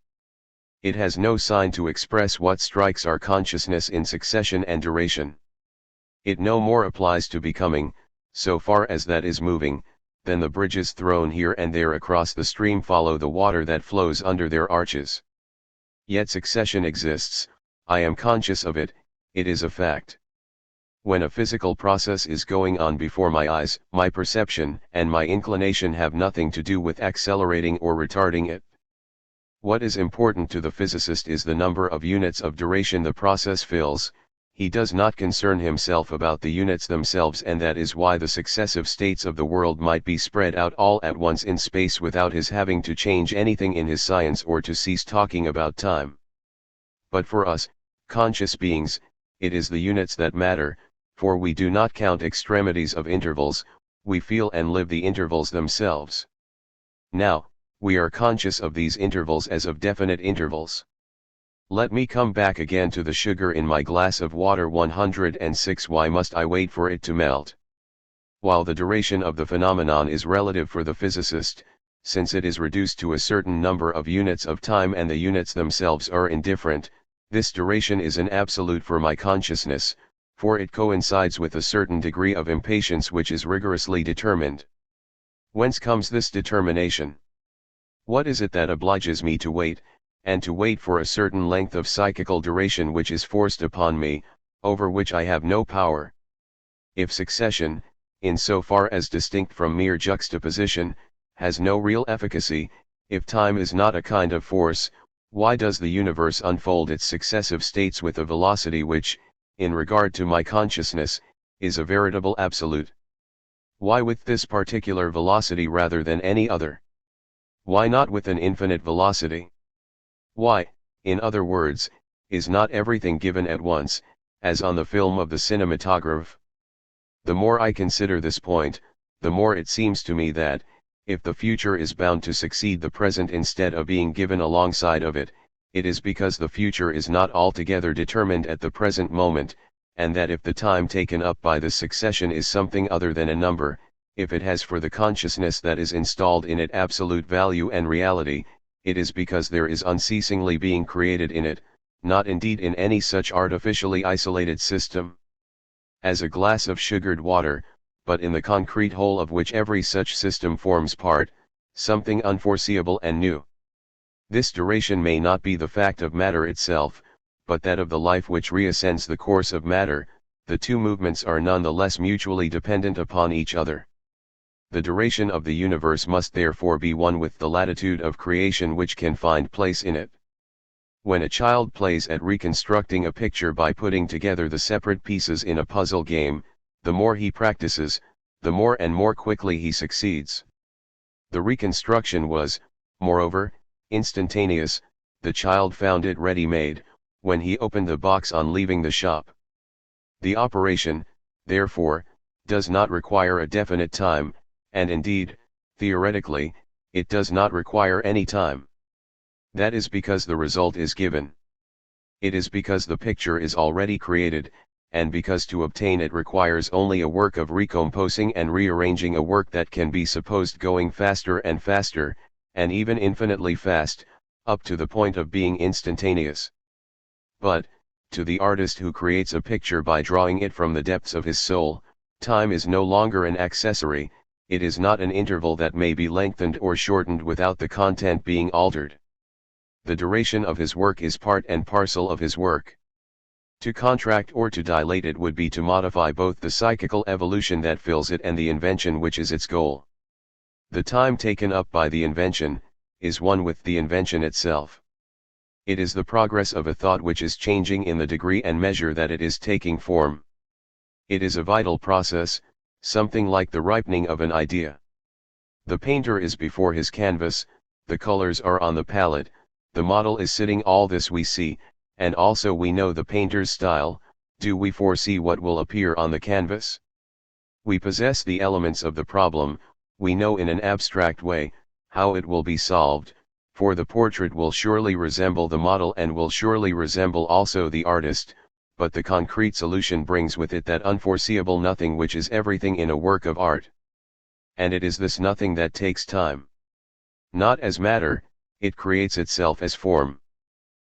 It has no sign to express what strikes our consciousness in succession and duration. It no more applies to becoming, so far as that is moving, than the bridges thrown here and there across the stream follow the water that flows under their arches. Yet succession exists, I am conscious of it, it is a fact. When a physical process is going on before my eyes, my perception and my inclination have nothing to do with accelerating or retarding it. What is important to the physicist is the number of units of duration the process fills. He does not concern himself about the units themselves, and that is why the successive states of the world might be spread out all at once in space without his having to change anything in his science or to cease talking about time. But for us, conscious beings, it is the units that matter, for we do not count extremities of intervals, we feel and live the intervals themselves. Now, we are conscious of these intervals as of definite intervals. Let me come back again to the sugar in my glass of water 106. Why must I wait for it to melt? While the duration of the phenomenon is relative for the physicist, since it is reduced to a certain number of units of time and the units themselves are indifferent, this duration is an absolute for my consciousness, for it coincides with a certain degree of impatience which is rigorously determined. Whence comes this determination? What is it that obliges me to wait, and to wait for a certain length of psychical duration which is forced upon me, over which I have no power? If succession, in so far as distinct from mere juxtaposition, has no real efficacy, if time is not a kind of force, why does the universe unfold its successive states with a velocity which, in regard to my consciousness, is a veritable absolute? Why with this particular velocity rather than any other? Why not with an infinite velocity? Why, in other words, is not everything given at once, as on the film of the cinematograph? The more I consider this point, the more it seems to me that, if the future is bound to succeed the present instead of being given alongside of it, it is because the future is not altogether determined at the present moment, and that if the time taken up by this succession is something other than a number, if it has for the consciousness that is installed in it absolute value and reality, it is because there is unceasingly being created in it, not indeed in any such artificially isolated system as a glass of sugared water, but in the concrete whole of which every such system forms part, something unforeseeable and new. This duration may not be the fact of matter itself, but that of the life which reascends the course of matter. The two movements are none the less mutually dependent upon each other. The duration of the universe must therefore be one with the latitude of creation which can find place in it. When a child plays at reconstructing a picture by putting together the separate pieces in a puzzle game, the more he practices, the more and more quickly he succeeds. The reconstruction was, moreover, instantaneous. The child found it ready-made, when he opened the box on leaving the shop. The operation, therefore, does not require a definite time, and indeed, theoretically, it does not require any time. That is because the result is given. It is because the picture is already created, and because to obtain it requires only a work of recomposing and rearranging, a work that can be supposed going faster and faster, and even infinitely fast, up to the point of being instantaneous. But, to the artist who creates a picture by drawing it from the depths of his soul, time is no longer an accessory, it is not an interval that may be lengthened or shortened without the content being altered. The duration of his work is part and parcel of his work. To contract or to dilate it would be to modify both the psychical evolution that fills it and the invention which is its goal. The time taken up by the invention is one with the invention itself. It is the progress of a thought which is changing in the degree and measure that it is taking form. It is a vital process, something like the ripening of an idea. The painter is before his canvas, the colors are on the palette, the model is sitting. All this we see, and also we know the painter's style. Do we foresee what will appear on the canvas? We possess the elements of the problem, we know in an abstract way how it will be solved, for the portrait will surely resemble the model and will surely resemble also the artist, but the concrete solution brings with it that unforeseeable nothing which is everything in a work of art. And it is this nothing that takes time. Not as matter, it creates itself as form.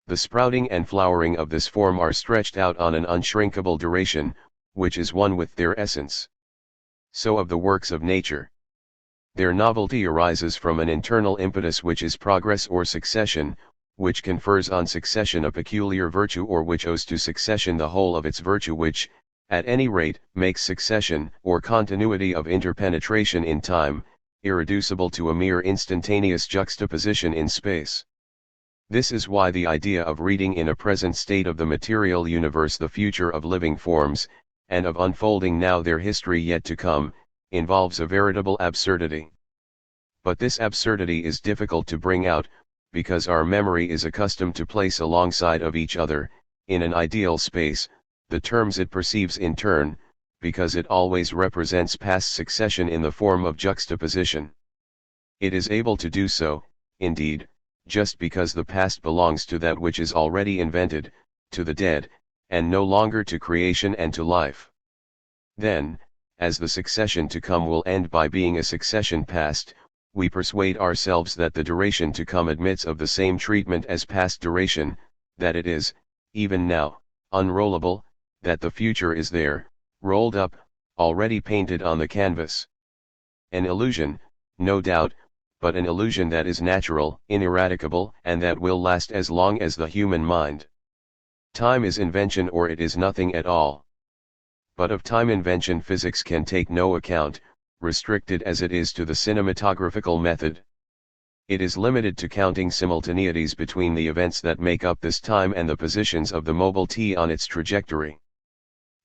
The sprouting and flowering of this form are stretched out on an unshrinkable duration, which is one with their essence. So of the works of nature. Their novelty arises from an internal impetus which is progress or succession, which confers on succession a peculiar virtue, or which owes to succession the whole of its virtue, which, at any rate, makes succession, or continuity of interpenetration in time, irreducible to a mere instantaneous juxtaposition in space. This is why the idea of reading in a present state of the material universe the future of living forms, and of unfolding now their history yet to come, involves a veritable absurdity. But this absurdity is difficult to bring out, because our memory is accustomed to place alongside of each other, in an ideal space, the terms it perceives in turn, because it always represents past succession in the form of juxtaposition. It is able to do so, indeed, just because the past belongs to that which is already invented, to the dead, and no longer to creation and to life. Then, as the succession to come will end by being a succession past, we persuade ourselves that the duration to come admits of the same treatment as past duration, that it is, even now, unrollable, that the future is there, rolled up, already painted on the canvas. An illusion, no doubt, but an illusion that is natural, ineradicable, and that will last as long as the human mind. Time is invention, or it is nothing at all. But of time invention physics can take no account, restricted as it is to the cinematographical method. It is limited to counting simultaneities between the events that make up this time and the positions of the mobile T on its trajectory.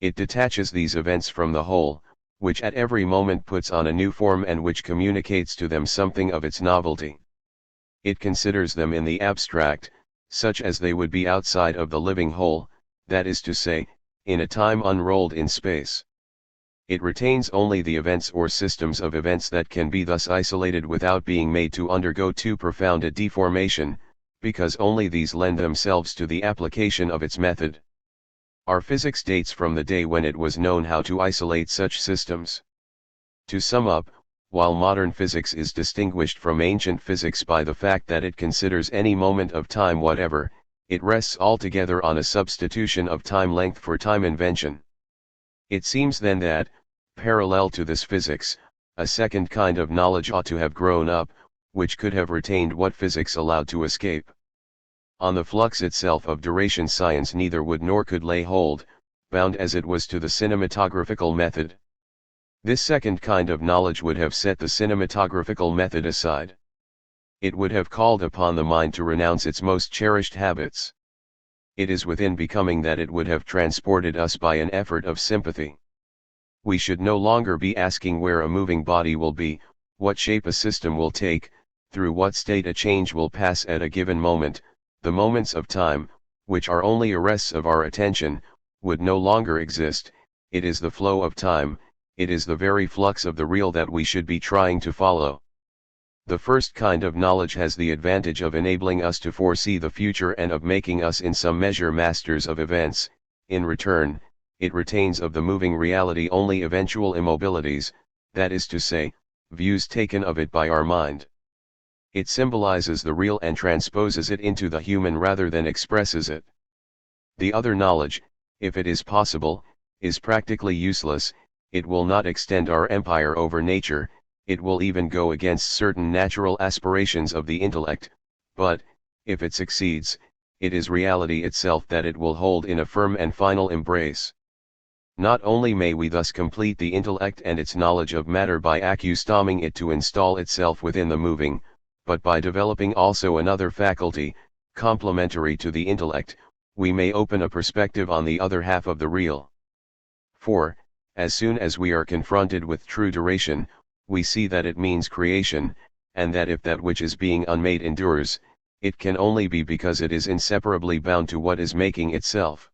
It detaches these events from the whole, which at every moment puts on a new form and which communicates to them something of its novelty. It considers them in the abstract, such as they would be outside of the living whole, that is to say, in a time unrolled in space. It retains only the events or systems of events that can be thus isolated without being made to undergo too profound a deformation, because only these lend themselves to the application of its method. Our physics dates from the day when it was known how to isolate such systems. To sum up, while modern physics is distinguished from ancient physics by the fact that it considers any moment of time whatever, it rests altogether on a substitution of time length for time invention. It seems then that, parallel to this physics, a second kind of knowledge ought to have grown up, which could have retained what physics allowed to escape. On the flux itself of duration science neither would nor could lay hold, bound as it was to the cinematographical method. This second kind of knowledge would have set the cinematographical method aside. It would have called upon the mind to renounce its most cherished habits. It is within becoming that it would have transported us by an effort of sympathy. We should no longer be asking where a moving body will be, what shape a system will take, through what state a change will pass at a given moment. The moments of time, which are only arrests of our attention, would no longer exist. It is the flow of time, it is the very flux of the real that we should be trying to follow. The first kind of knowledge has the advantage of enabling us to foresee the future and of making us in some measure masters of events. In return, it retains of the moving reality only eventual immobilities, that is to say, views taken of it by our mind. It symbolizes the real and transposes it into the human rather than expresses it. The other knowledge, if it is possible, is practically useless. It will not extend our empire over nature, it will even go against certain natural aspirations of the intellect, but, if it succeeds, it is reality itself that it will hold in a firm and final embrace. Not only may we thus complete the intellect and its knowledge of matter by accustoming it to install itself within the moving, but by developing also another faculty, complementary to the intellect, we may open a perspective on the other half of the real. For, as soon as we are confronted with true duration, we see that it means creation, and that if that which is being unmade endures, it can only be because it is inseparably bound to what is making itself.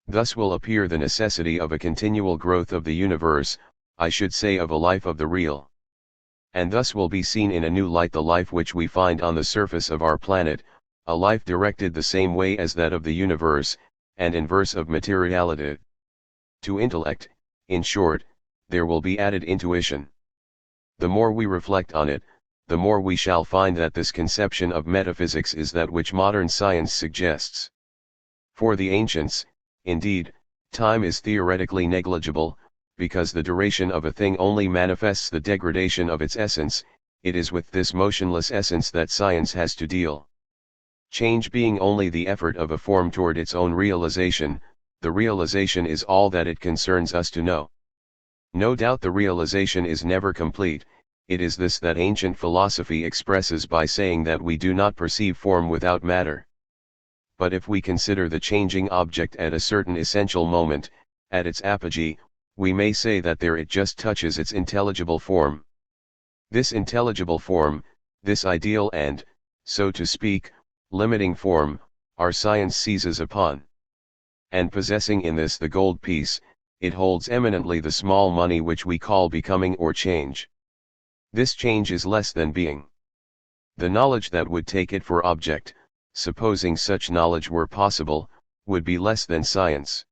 Thus will appear the necessity of a continual growth of the universe, I should say of a life of the real. And thus will be seen in a new light the life which we find on the surface of our planet, a life directed the same way as that of the universe, and inverse of materiality. To intellect, in short, there will be added intuition. The more we reflect on it, the more we shall find that this conception of metaphysics is that which modern science suggests. For the ancients, indeed, time is theoretically negligible, because the duration of a thing only manifests the degradation of its essence. It is with this motionless essence that science has to deal. Change being only the effort of a form toward its own realization, the realization is all that it concerns us to know. No doubt the realization is never complete. It is this that ancient philosophy expresses by saying that we do not perceive form without matter. But if we consider the changing object at a certain essential moment, at its apogee, we may say that there it just touches its intelligible form. This intelligible form, this ideal and, so to speak, limiting form, our science seizes upon. And possessing in this the gold piece, it holds eminently the small money which we call becoming or change. This change is less than being. The knowledge that would take it for object, supposing such knowledge were possible, would be less than science.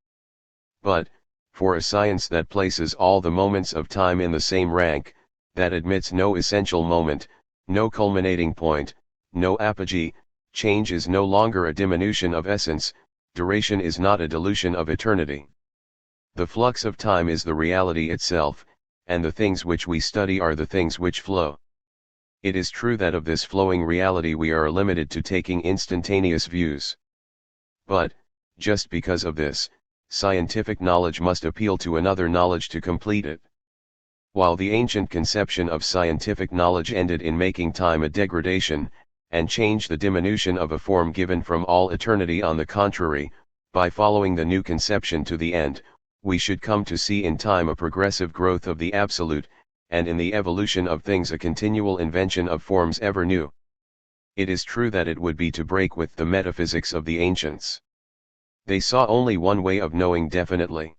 But, for a science that places all the moments of time in the same rank, that admits no essential moment, no culminating point, no apogee, change is no longer a diminution of essence, duration is not a dilution of eternity. The flux of time is the reality itself, and the things which we study are the things which flow. It is true that of this flowing reality we are limited to taking instantaneous views. But, just because of this, scientific knowledge must appeal to another knowledge to complete it. While the ancient conception of scientific knowledge ended in making time a degradation, and change the diminution of a form given from all eternity, on the contrary, by following the new conception to the end, we should come to see in time a progressive growth of the absolute, and in the evolution of things a continual invention of forms ever new. It is true that it would be to break with the metaphysics of the ancients. They saw only one way of knowing definitely.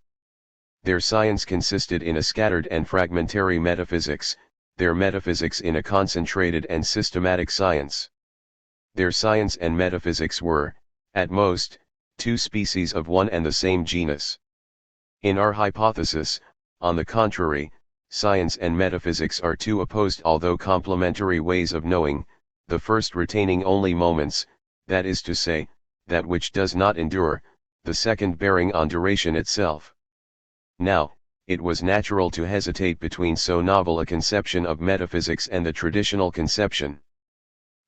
Their science consisted in a scattered and fragmentary metaphysics, their metaphysics in a concentrated and systematic science. Their science and metaphysics were, at most, two species of one and the same genus. In our hypothesis, on the contrary, science and metaphysics are two opposed although complementary ways of knowing, the first retaining only moments, that is to say, that which does not endure, the second bearing on duration itself. Now, it was natural to hesitate between so novel a conception of metaphysics and the traditional conception.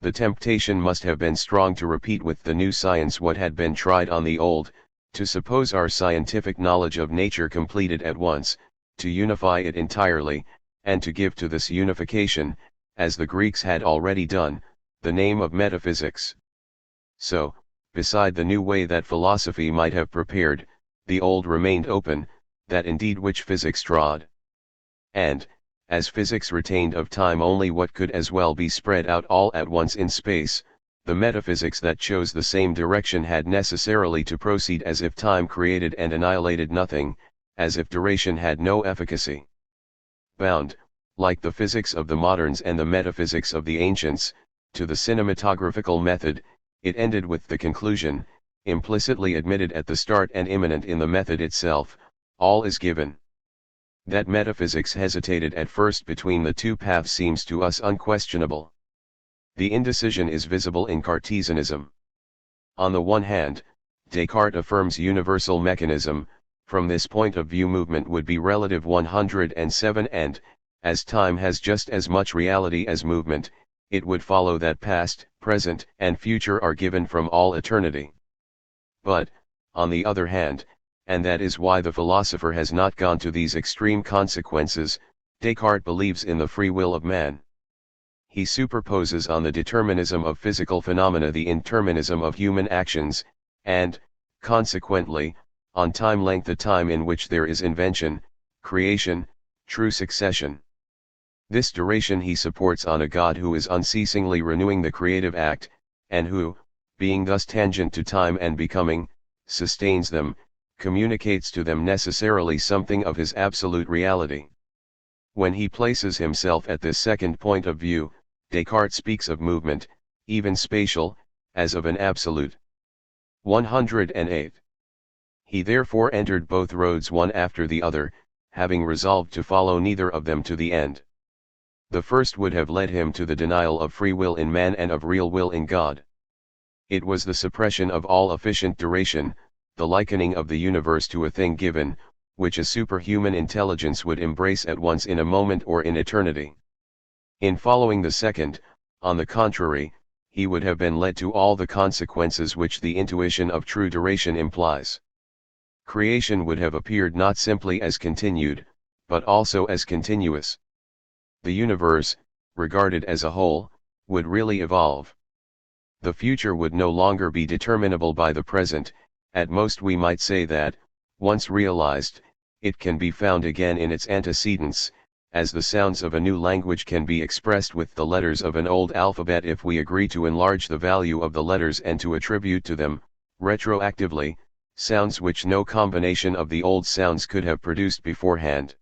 The temptation must have been strong to repeat with the new science what had been tried on the old, to suppose our scientific knowledge of nature completed at once, to unify it entirely, and to give to this unification, as the Greeks had already done, the name of metaphysics. So, beside the new way that philosophy might have prepared, the old remained open, that indeed which physics trod. And, as physics retained of time only what could as well be spread out all at once in space, the metaphysics that chose the same direction had necessarily to proceed as if time created and annihilated nothing, as if duration had no efficacy. Bound, like the physics of the moderns and the metaphysics of the ancients, to the cinematographical method, it ended with the conclusion, implicitly admitted at the start and immanent in the method itself, all is given. That metaphysics hesitated at first between the two paths seems to us unquestionable. The indecision is visible in Cartesianism. On the one hand, Descartes affirms universal mechanism. From this point of view movement would be relative 107 and, as time has just as much reality as movement, it would follow that past, present, and future are given from all eternity. But, on the other hand, and that is why the philosopher has not gone to these extreme consequences, Descartes believes in the free will of man. He superposes on the determinism of physical phenomena the indeterminism of human actions, and, consequently, on time length the time in which there is invention, creation, true succession. This duration he supports on a God who is unceasingly renewing the creative act, and who, being thus tangent to time and becoming, sustains them, communicates to them necessarily something of his absolute reality. When he places himself at this second point of view, Descartes speaks of movement, even spatial, as of an absolute. 108. He therefore entered both roads one after the other, having resolved to follow neither of them to the end. The first would have led him to the denial of free will in man and of real will in God. It was the suppression of all efficient duration, the likening of the universe to a thing given, which a superhuman intelligence would embrace at once in a moment or in eternity. In following the second, on the contrary, he would have been led to all the consequences which the intuition of true duration implies. Creation would have appeared not simply as continued, but also as continuous. The universe, regarded as a whole, would really evolve. The future would no longer be determinable by the present. At most we might say that, once realized, it can be found again in its antecedents, as the sounds of a new language can be expressed with the letters of an old alphabet if we agree to enlarge the value of the letters and to attribute to them, retroactively, sounds which no combination of the old sounds could have produced beforehand.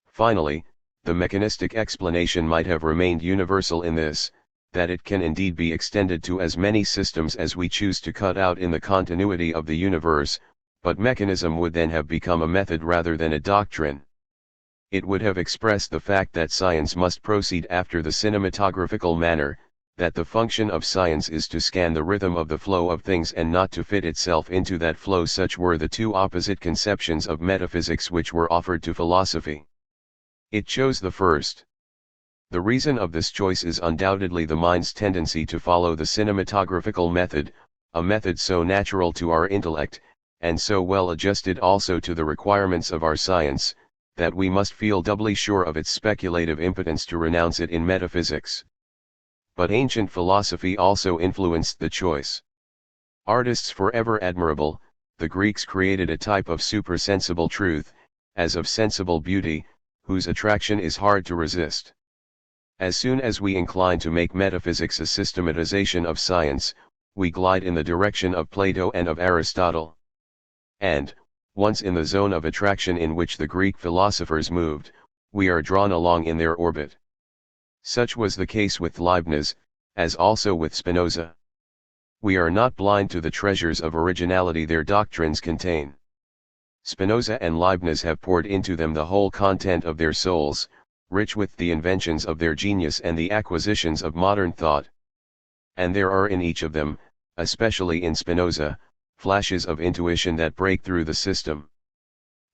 Finally, the mechanistic explanation might have remained universal in this, that it can indeed be extended to as many systems as we choose to cut out in the continuity of the universe, but mechanism would then have become a method rather than a doctrine. It would have expressed the fact that science must proceed after the cinematographical manner, that the function of science is to scan the rhythm of the flow of things and not to fit itself into that flow. Such were the two opposite conceptions of metaphysics which were offered to philosophy. It chose the first. The reason of this choice is undoubtedly the mind's tendency to follow the cinematographical method, a method so natural to our intellect, and so well adjusted also to the requirements of our science, that we must feel doubly sure of its speculative impotence to renounce it in metaphysics. But ancient philosophy also influenced the choice. Artists forever admirable, the Greeks created a type of supersensible truth, as of sensible beauty, whose attraction is hard to resist. As soon as we incline to make metaphysics a systematization of science, we glide in the direction of Plato and of Aristotle. And, once in the zone of attraction in which the Greek philosophers moved, we are drawn along in their orbit. Such was the case with Leibniz, as also with Spinoza. We are not blind to the treasures of originality their doctrines contain. Spinoza and Leibniz have poured into them the whole content of their souls, rich with the inventions of their genius and the acquisitions of modern thought. And there are in each of them, especially in Spinoza, flashes of intuition that break through the system.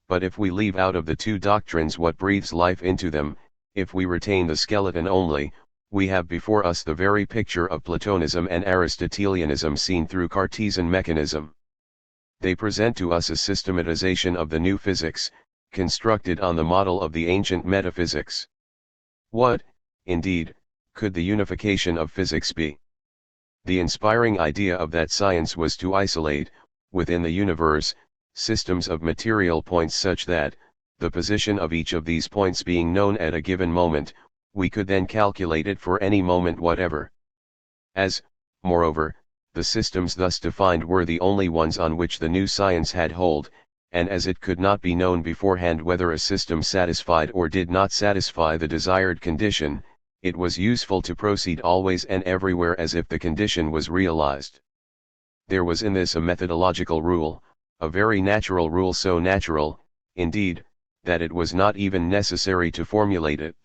But if we leave out of the two doctrines what breathes life into them, if we retain the skeleton only, we have before us the very picture of Platonism and Aristotelianism seen through Cartesian mechanism. They present to us a systematization of the new physics, constructed on the model of the ancient metaphysics. What, indeed, could the unification of physics be? The inspiring idea of that science was to isolate, within the universe, systems of material points such that, the position of each of these points being known at a given moment, we could then calculate it for any moment whatever. As, moreover, the systems thus defined were the only ones on which the new science had hold, and as it could not be known beforehand whether a system satisfied or did not satisfy the desired condition, it was useful to proceed always and everywhere as if the condition was realized. There was in this a methodological rule, a very natural rule, so natural, indeed, that it was not even necessary to formulate it.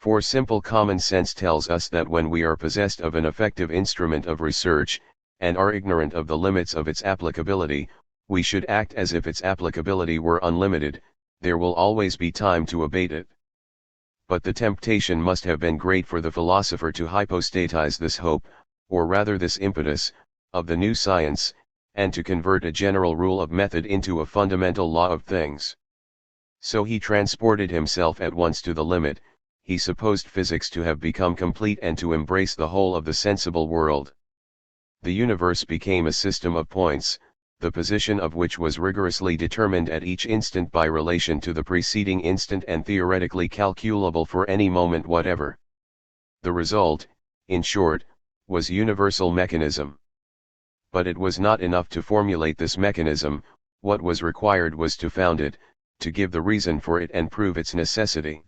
For simple common sense tells us that when we are possessed of an effective instrument of research, and are ignorant of the limits of its applicability, we should act as if its applicability were unlimited. There will always be time to abate it. But the temptation must have been great for the philosopher to hypostatize this hope, or rather this impetus, of the new science, and to convert a general rule of method into a fundamental law of things. So he transported himself at once to the limit. He supposed physics to have become complete and to embrace the whole of the sensible world. The universe became a system of points, the position of which was rigorously determined at each instant by relation to the preceding instant and theoretically calculable for any moment whatever. The result, in short, was universal mechanism. But it was not enough to formulate this mechanism. What was required was to found it, to give the reason for it and prove its necessity.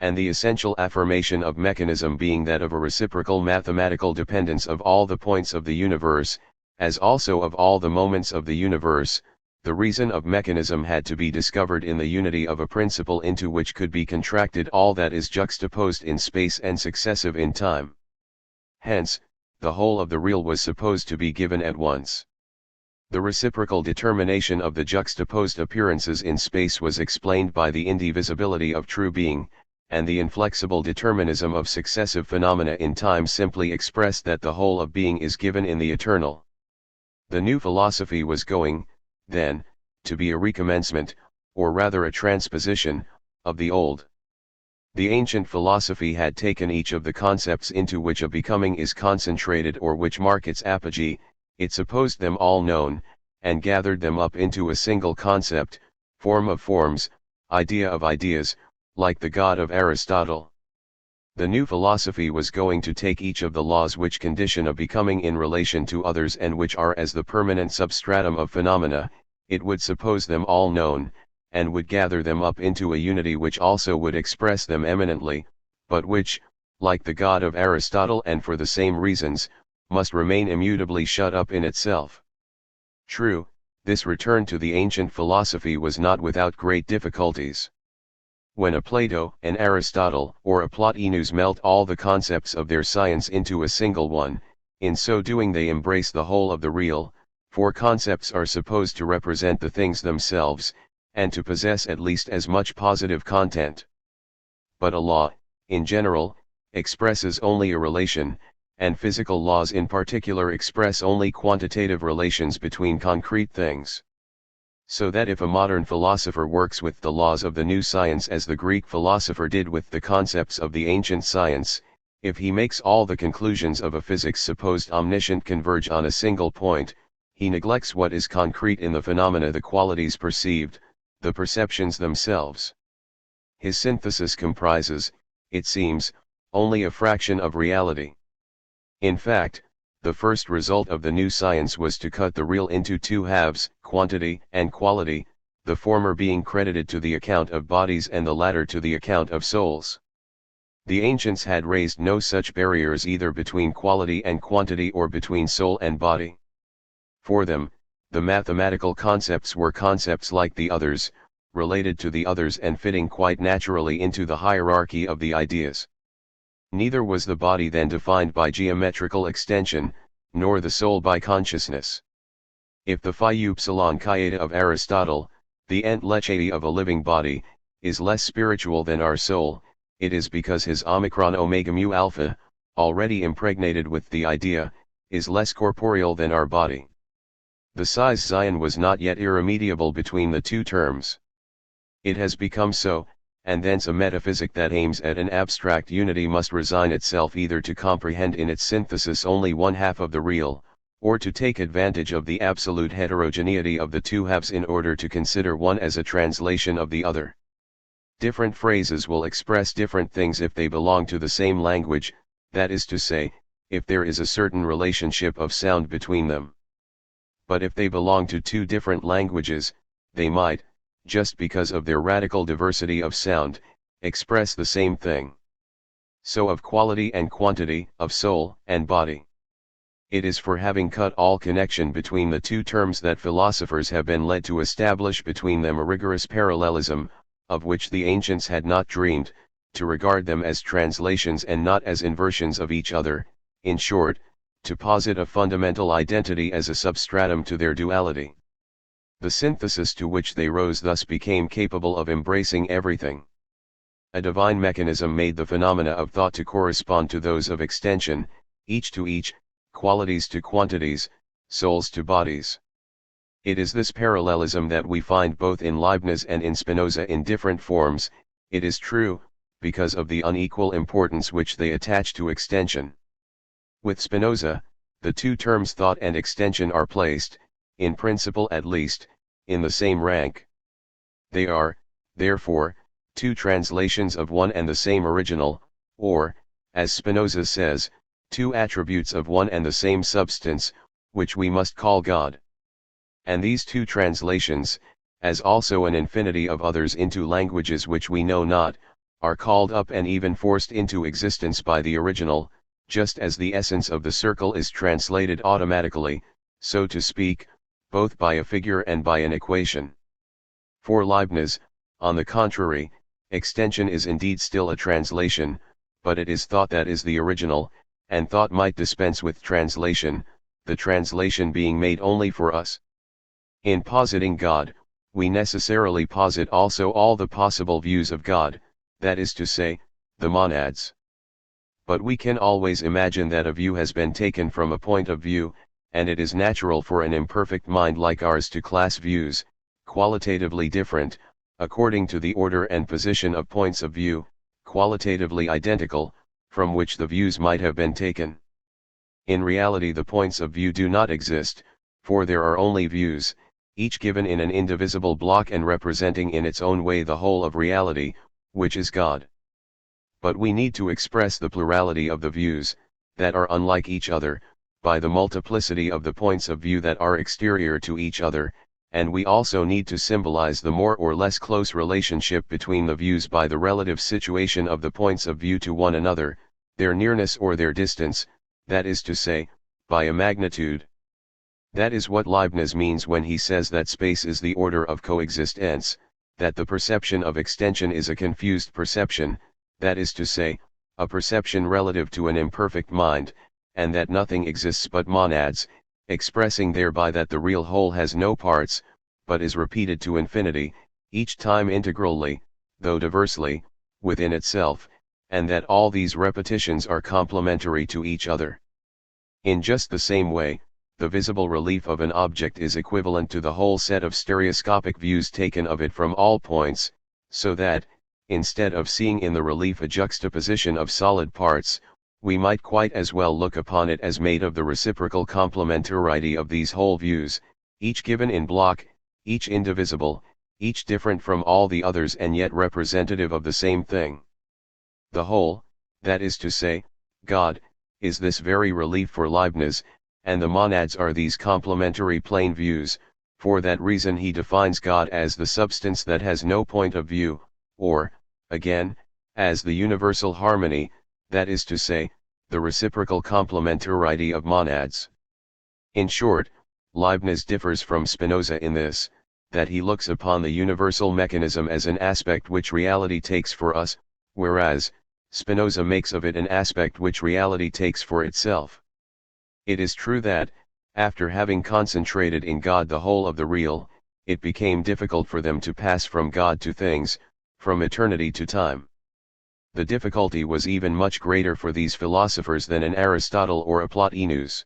And the essential affirmation of mechanism being that of a reciprocal mathematical dependence of all the points of the universe, as also of all the moments of the universe, the reason of mechanism had to be discovered in the unity of a principle into which could be contracted all that is juxtaposed in space and successive in time. Hence, the whole of the real was supposed to be given at once. The reciprocal determination of the juxtaposed appearances in space was explained by the indivisibility of true being, and the inflexible determinism of successive phenomena in time simply expressed that the whole of being is given in the eternal. The new philosophy was going, then, to be a recommencement, or rather a transposition, of the old. The ancient philosophy had taken each of the concepts into which a becoming is concentrated or which mark its apogee, it supposed them all known, and gathered them up into a single concept, form of forms, idea of ideas, like the God of Aristotle. The new philosophy was going to take each of the laws which condition a becoming in relation to others and which are as the permanent substratum of phenomena, it would suppose them all known, and would gather them up into a unity which also would express them eminently, but which, like the God of Aristotle and for the same reasons, must remain immutably shut up in itself. True, this return to the ancient philosophy was not without great difficulties. When a Plato, an Aristotle, or a Plotinus melt all the concepts of their science into a single one, in so doing they embrace the whole of the real, for concepts are supposed to represent the things themselves, and to possess at least as much positive content. But a law, in general, expresses only a relation, and physical laws in particular express only quantitative relations between concrete things. So that if a modern philosopher works with the laws of the new science as the Greek philosopher did with the concepts of the ancient science, if he makes all the conclusions of a physics supposed omniscient converge on a single point, he neglects what is concrete in the phenomena, the qualities perceived, the perceptions themselves. His synthesis comprises, it seems, only a fraction of reality. In fact, the first result of the new science was to cut the real into two halves, quantity and quality, the former being credited to the account of bodies and the latter to the account of souls. The ancients had raised no such barriers either between quality and quantity or between soul and body. For them, the mathematical concepts were concepts like the others, related to the others and fitting quite naturally into the hierarchy of the ideas. Neither was the body then defined by geometrical extension, nor the soul by consciousness. If the phi upsilon chi-eta of Aristotle, the entelecheity of a living body, is less spiritual than our soul, it is because his omicron omega mu alpha, already impregnated with the idea, is less corporeal than our body. The size Zion was not yet irremediable between the two terms. It has become so, and thence a metaphysic that aims at an abstract unity must resign itself either to comprehend in its synthesis only one half of the real, or to take advantage of the absolute heterogeneity of the two halves in order to consider one as a translation of the other. Different phrases will express different things if they belong to the same language, that is to say, if there is a certain relationship of sound between them. But if they belong to two different languages, they might, just because of their radical diversity of sound, express the same thing. So of quality and quantity, of soul and body. It is for having cut all connection between the two terms that philosophers have been led to establish between them a rigorous parallelism, of which the ancients had not dreamed, to regard them as translations and not as inversions of each other, in short, to posit a fundamental identity as a substratum to their duality. The synthesis to which they rose thus became capable of embracing everything. A divine mechanism made the phenomena of thought to correspond to those of extension, each to each, qualities to quantities, souls to bodies. It is this parallelism that we find both in Leibniz and in Spinoza in different forms, it is true, because of the unequal importance which they attach to extension. With Spinoza, the two terms thought and extension are placed, in principle at least, in the same rank. They are, therefore, two translations of one and the same original, or, as Spinoza says, two attributes of one and the same substance, which we must call God. And these two translations, as also an infinity of others into languages which we know not, are called up and even forced into existence by the original, just as the essence of the circle is translated automatically, so to speak, both by a figure and by an equation. For Leibniz, on the contrary, extension is indeed still a translation, but it is thought that is the original, and thought might dispense with translation, the translation being made only for us. In positing God, we necessarily posit also all the possible views of God, that is to say, the monads. But we can always imagine that a view has been taken from a point of view, and it is natural for an imperfect mind like ours to class views, qualitatively different, according to the order and position of points of view, qualitatively identical, from which the views might have been taken. In reality the points of view do not exist, for there are only views, each given in an indivisible block and representing in its own way the whole of reality, which is God. But we need to express the plurality of the views, that are unlike each other, by the multiplicity of the points of view that are exterior to each other, and we also need to symbolize the more or less close relationship between the views by the relative situation of the points of view to one another, their nearness or their distance, that is to say, by a magnitude. That is what Leibniz means when he says that space is the order of coexistence, that the perception of extension is a confused perception, that is to say, a perception relative to an imperfect mind, and that nothing exists but monads, expressing thereby that the real whole has no parts, but is repeated to infinity, each time integrally, though diversely, within itself, and that all these repetitions are complementary to each other. In just the same way, the visible relief of an object is equivalent to the whole set of stereoscopic views taken of it from all points, so that, instead of seeing in the relief a juxtaposition of solid parts, we might quite as well look upon it as made of the reciprocal complementarity of these whole views, each given in block, each indivisible, each different from all the others and yet representative of the same thing. The whole, that is to say, God, is this very relief for Leibniz, and the monads are these complementary plane views. For that reason he defines God as the substance that has no point of view, or, again, as the universal harmony, that is to say, the reciprocal complementarity of monads. In short, Leibniz differs from Spinoza in this, that he looks upon the universal mechanism as an aspect which reality takes for us, whereas, Spinoza makes of it an aspect which reality takes for itself. It is true that, after having concentrated in God the whole of the real, it became difficult for them to pass from God to things, from eternity to time. The difficulty was even much greater for these philosophers than in Aristotle or a Plotinus.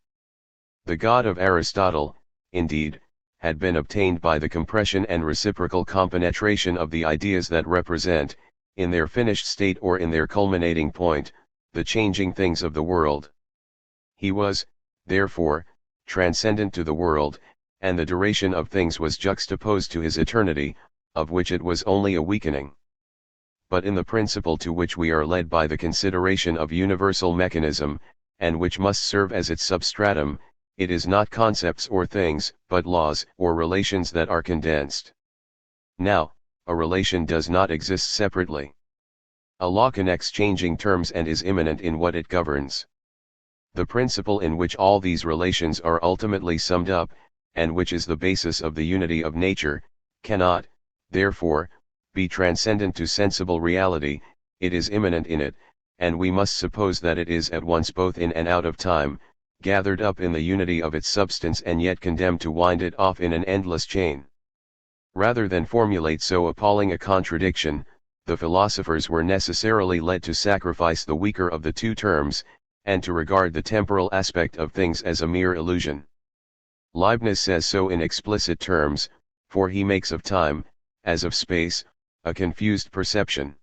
The God of Aristotle, indeed, had been obtained by the compression and reciprocal compenetration of the ideas that represent, in their finished state or in their culminating point, the changing things of the world. He was, therefore, transcendent to the world, and the duration of things was juxtaposed to his eternity, of which it was only a weakening. But in the principle to which we are led by the consideration of universal mechanism, and which must serve as its substratum, it is not concepts or things, but laws or relations that are condensed. Now, a relation does not exist separately. A law connects changing terms and is immanent in what it governs. the principle in which all these relations are ultimately summed up, and which is the basis of the unity of nature, cannot, therefore, be transcendent to sensible reality. It is immanent in it, and we must suppose that it is at once both in and out of time, gathered up in the unity of its substance and yet condemned to wind it off in an endless chain. Rather than formulate so appalling a contradiction, the philosophers were necessarily led to sacrifice the weaker of the two terms, and to regard the temporal aspect of things as a mere illusion. Leibniz says so in explicit terms, for he makes of time, as of space, a confused perception.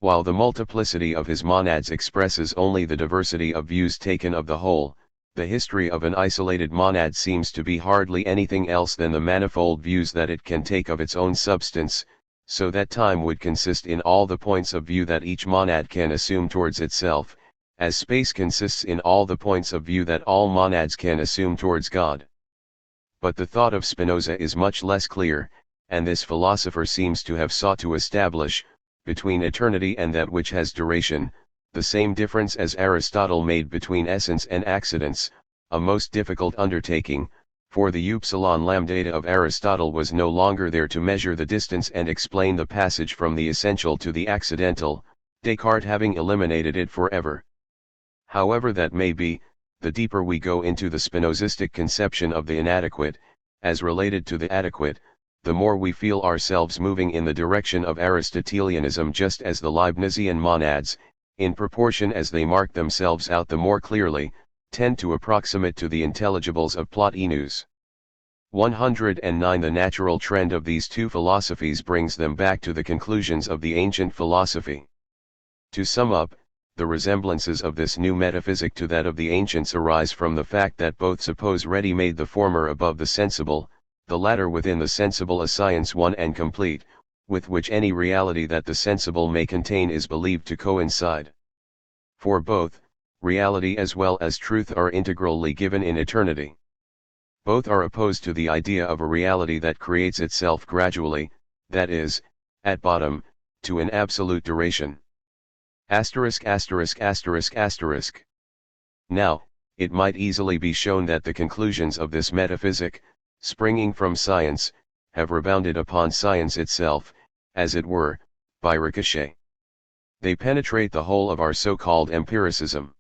While the multiplicity of his monads expresses only the diversity of views taken of the whole, the history of an isolated monad seems to be hardly anything else than the manifold views that it can take of its own substance, so that time would consist in all the points of view that each monad can assume towards itself, as space consists in all the points of view that all monads can assume towards God. But the thought of Spinoza is much less clear, and this philosopher seems to have sought to establish, between eternity and that which has duration, the same difference as Aristotle made between essence and accidents, a most difficult undertaking, for the upsilon lambda of Aristotle was no longer there to measure the distance and explain the passage from the essential to the accidental, Descartes having eliminated it forever. However that may be, the deeper we go into the Spinozistic conception of the inadequate, as related to the adequate, the more we feel ourselves moving in the direction of Aristotelianism, just as the Leibnizian monads, in proportion as they mark themselves out the more clearly, tend to approximate to the intelligibles of Plotinus. 109. The natural trend of these two philosophies brings them back to the conclusions of the ancient philosophy. To sum up, the resemblances of this new metaphysic to that of the ancients arise from the fact that both suppose ready-made the former above the sensible, the latter within the sensible a science one and complete, with which any reality that the sensible may contain is believed to coincide. For both, reality as well as truth are integrally given in eternity. Both are opposed to the idea of a reality that creates itself gradually, that is, at bottom, to an absolute duration. Now, it might easily be shown that the conclusions of this metaphysic, springing from science, have rebounded upon science itself, as it were, by ricochet. They penetrate the whole of our so-called empiricism.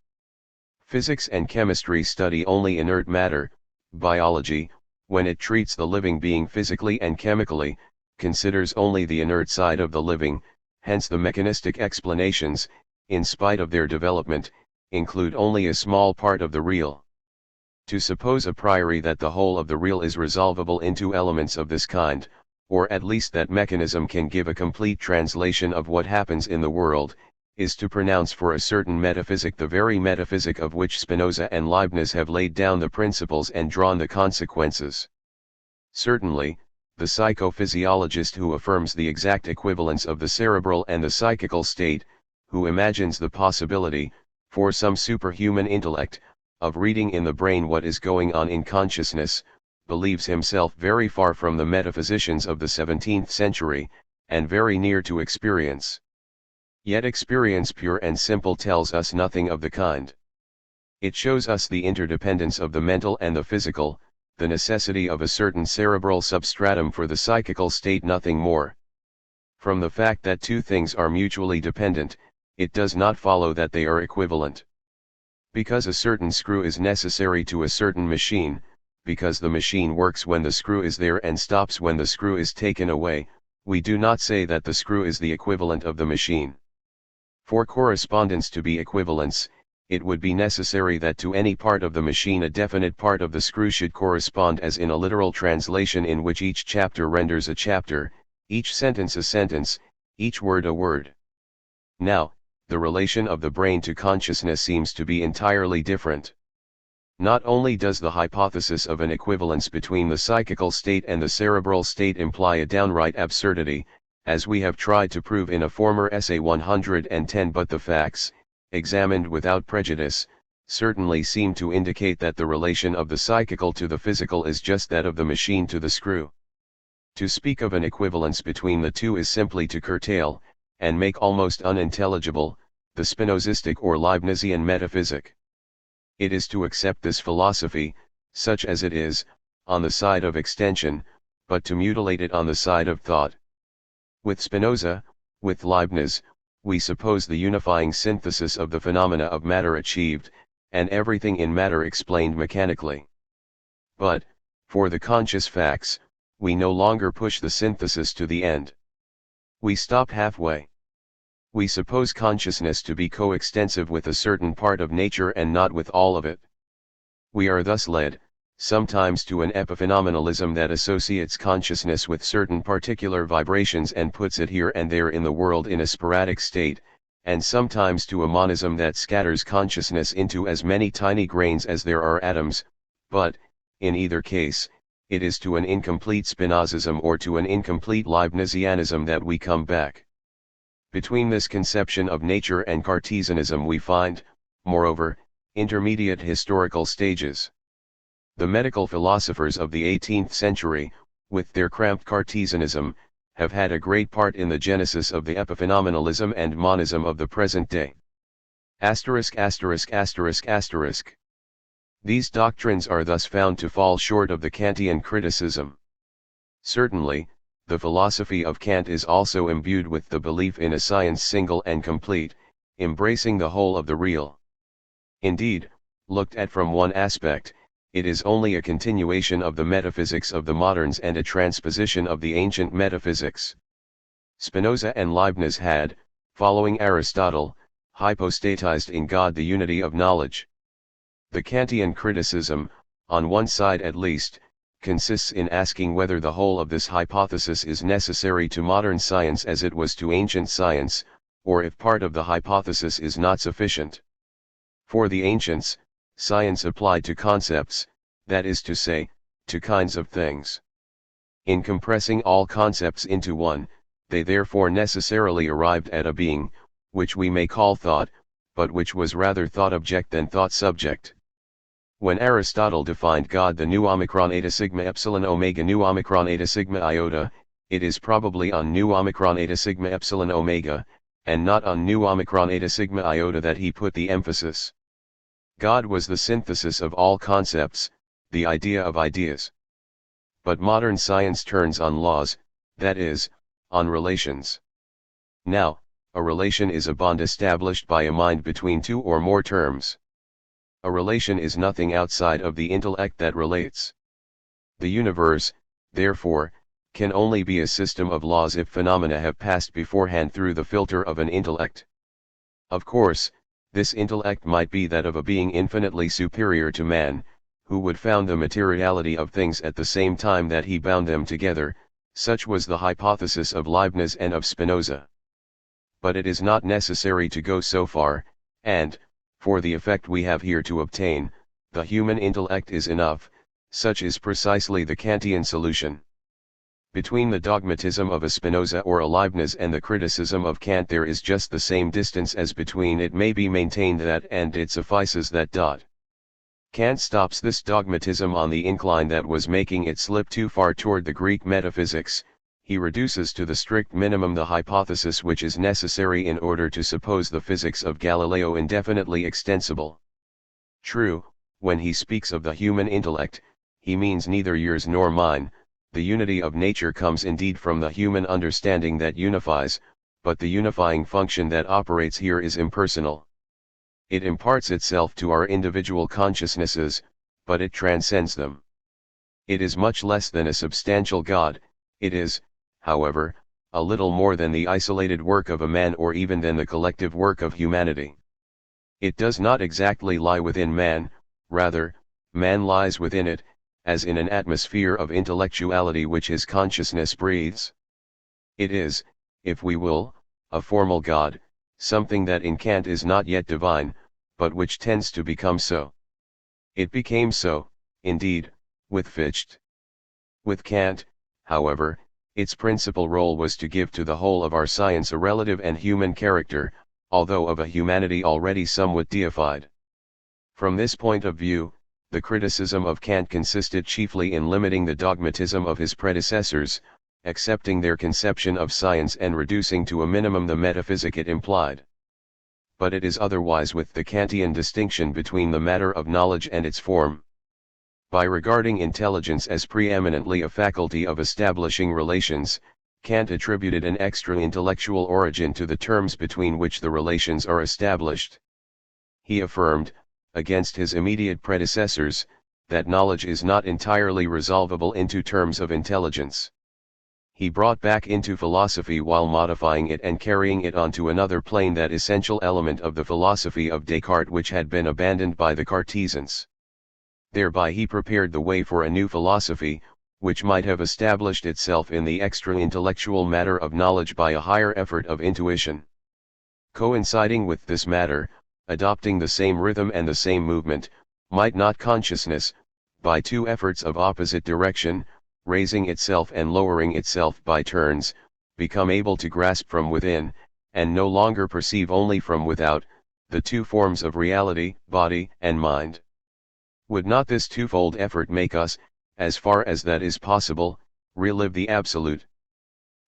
Physics and chemistry study only inert matter. Biology, when it treats the living being physically and chemically, considers only the inert side of the living, hence the mechanistic explanations, in spite of their development, include only a small part of the real. To suppose a priori that the whole of the real is resolvable into elements of this kind, or at least that mechanism can give a complete translation of what happens in the world, is to pronounce for a certain metaphysic the very metaphysic of which Spinoza and Leibniz have laid down the principles and drawn the consequences. Certainly, the psychophysiologist who affirms the exact equivalence of the cerebral and the psychical state, who imagines the possibility, for some superhuman intellect, of reading in the brain what is going on in consciousness, believes himself very far from the metaphysicians of the 17th century, and very near to experience. Yet experience pure and simple tells us nothing of the kind. It shows us the interdependence of the mental and the physical, the necessity of a certain cerebral substratum for the psychical state, nothing more. From the fact that two things are mutually dependent, it does not follow that they are equivalent. Because a certain screw is necessary to a certain machine, because the machine works when the screw is there and stops when the screw is taken away, we do not say that the screw is the equivalent of the machine. For correspondence to be equivalence, it would be necessary that to any part of the machine a definite part of the screw should correspond, as in a literal translation in which each chapter renders a chapter, each sentence a sentence, each word a word. Now, the relation of the brain to consciousness seems to be entirely different. Not only does the hypothesis of an equivalence between the psychical state and the cerebral state imply a downright absurdity, as we have tried to prove in a former essay 110, but the facts, examined without prejudice, certainly seem to indicate that the relation of the psychical to the physical is just that of the machine to the screw. To speak of an equivalence between the two is simply to curtail, and make almost unintelligible, the Spinozistic or Leibnizian metaphysic. it is to accept this philosophy, such as it is, on the side of extension, but to mutilate it on the side of thought. With Spinoza, with Leibniz, we suppose the unifying synthesis of the phenomena of matter achieved, and everything in matter explained mechanically. But, for the conscious facts, we no longer push the synthesis to the end. We stop halfway. We suppose consciousness to be coextensive with a certain part of nature and not with all of it. We are thus led, sometimes to an epiphenomenalism that associates consciousness with certain particular vibrations and puts it here and there in the world in a sporadic state, and sometimes to a monism that scatters consciousness into as many tiny grains as there are atoms, but, in either case, it is to an incomplete Spinozism or to an incomplete Leibnizianism that we come back. Between this conception of nature and Cartesianism we find, moreover, intermediate historical stages. The medical philosophers of the 18th century, with their cramped Cartesianism, have had a great part in the genesis of the epiphenomenalism and monism of the present day. These doctrines are thus found to fall short of the Kantian criticism. Certainly, the philosophy of Kant is also imbued with the belief in a science single and complete, embracing the whole of the real. Indeed, looked at from one aspect, it is only a continuation of the metaphysics of the moderns and a transposition of the ancient metaphysics. Spinoza and Leibniz had, following Aristotle, hypostatized in God the unity of knowledge. The Kantian criticism, on one side at least, consists in asking whether the whole of this hypothesis is necessary to modern science as it was to ancient science, or if part of the hypothesis is not sufficient. For the ancients, science applied to concepts, that is to say, to kinds of things. In compressing all concepts into one, they therefore necessarily arrived at a being, which we may call thought, but which was rather thought object than thought subject. When Aristotle defined God the nu omicron eta sigma epsilon omega nu omicron eta sigma iota, it is probably on nu omicron eta sigma epsilon omega, and not on nu omicron eta sigma iota that he put the emphasis. God was the synthesis of all concepts, the idea of ideas. But modern science turns on laws, that is, on relations. Now, a relation is a bond established by a mind between two or more terms. A relation is nothing outside of the intellect that relates. The universe, therefore, can only be a system of laws if phenomena have passed beforehand through the filter of an intellect. Of course, this intellect might be that of a being infinitely superior to man, who would found the materiality of things at the same time that he bound them together. Such was the hypothesis of Leibniz and of Spinoza. But it is not necessary to go so far, and, for the effect we have here to obtain, the human intellect is enough. Such is precisely the Kantian solution. Between the dogmatism of a Spinoza or a Leibniz and the criticism of Kant there is just the same distance as between it may be maintained that and it suffices that. Kant stops this dogmatism on the incline that was making it slip too far toward the Greek metaphysics. He reduces to the strict minimum the hypothesis which is necessary in order to suppose the physics of Galileo indefinitely extensible. True, when he speaks of the human intellect, he means neither yours nor mine. The unity of nature comes indeed from the human understanding that unifies, but the unifying function that operates here is impersonal. It imparts itself to our individual consciousnesses, but it transcends them. It is much less than a substantial God. It is, however, a little more than the isolated work of a man or even than the collective work of humanity. It does not exactly lie within man, rather, man lies within it, as in an atmosphere of intellectuality which his consciousness breathes. It is, if we will, a formal God, something that in Kant is not yet divine, but which tends to become so. It became so, indeed, with Fichte. With Kant, however, its principal role was to give to the whole of our science a relative and human character, although of a humanity already somewhat deified. From this point of view, the criticism of Kant consisted chiefly in limiting the dogmatism of his predecessors, accepting their conception of science and reducing to a minimum the metaphysic it implied. but it is otherwise with the Kantian distinction between the matter of knowledge and its form. By regarding intelligence as preeminently a faculty of establishing relations, Kant attributed an extra-intellectual origin to the terms between which the relations are established. He affirmed, against his immediate predecessors, that knowledge is not entirely resolvable into terms of intelligence. He brought back into philosophy, while modifying it and carrying it onto another plane, that essential element of the philosophy of Descartes which had been abandoned by the Cartesians. Thereby he prepared the way for a new philosophy, which might have established itself in the extra-intellectual matter of knowledge by a higher effort of intuition. Coinciding with this matter, adopting the same rhythm and the same movement, might not consciousness, by two efforts of opposite direction, raising itself and lowering itself by turns, become able to grasp from within, and no longer perceive only from without, the two forms of reality, body and mind? Would not this twofold effort make us, as far as that is possible, relive the absolute?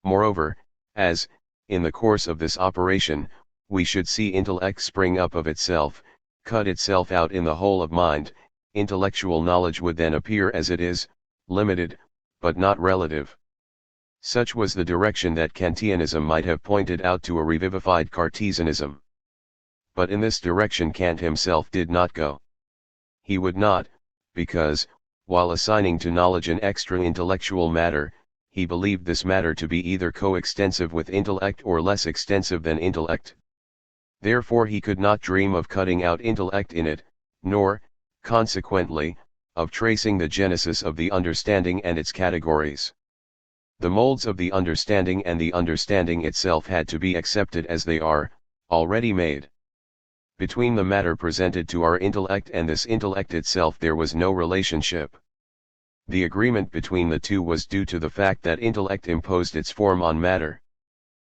Moreover, as, in the course of this operation, we should see intellect spring up of itself, cut itself out in the whole of mind, intellectual knowledge would then appear as it is, limited, but not relative. Such was the direction that Kantianism might have pointed out to a revivified Cartesianism. But in this direction Kant himself did not go. He would not, because, while assigning to knowledge an extra-intellectual matter, he believed this matter to be either coextensive with intellect or less extensive than intellect. Therefore he could not dream of cutting out intellect in it, nor, consequently, of tracing the genesis of the understanding and its categories. The molds of the understanding and the understanding itself had to be accepted as they are, already made. Between the matter presented to our intellect and this intellect itself there was no relationship. The agreement between the two was due to the fact that intellect imposed its form on matter.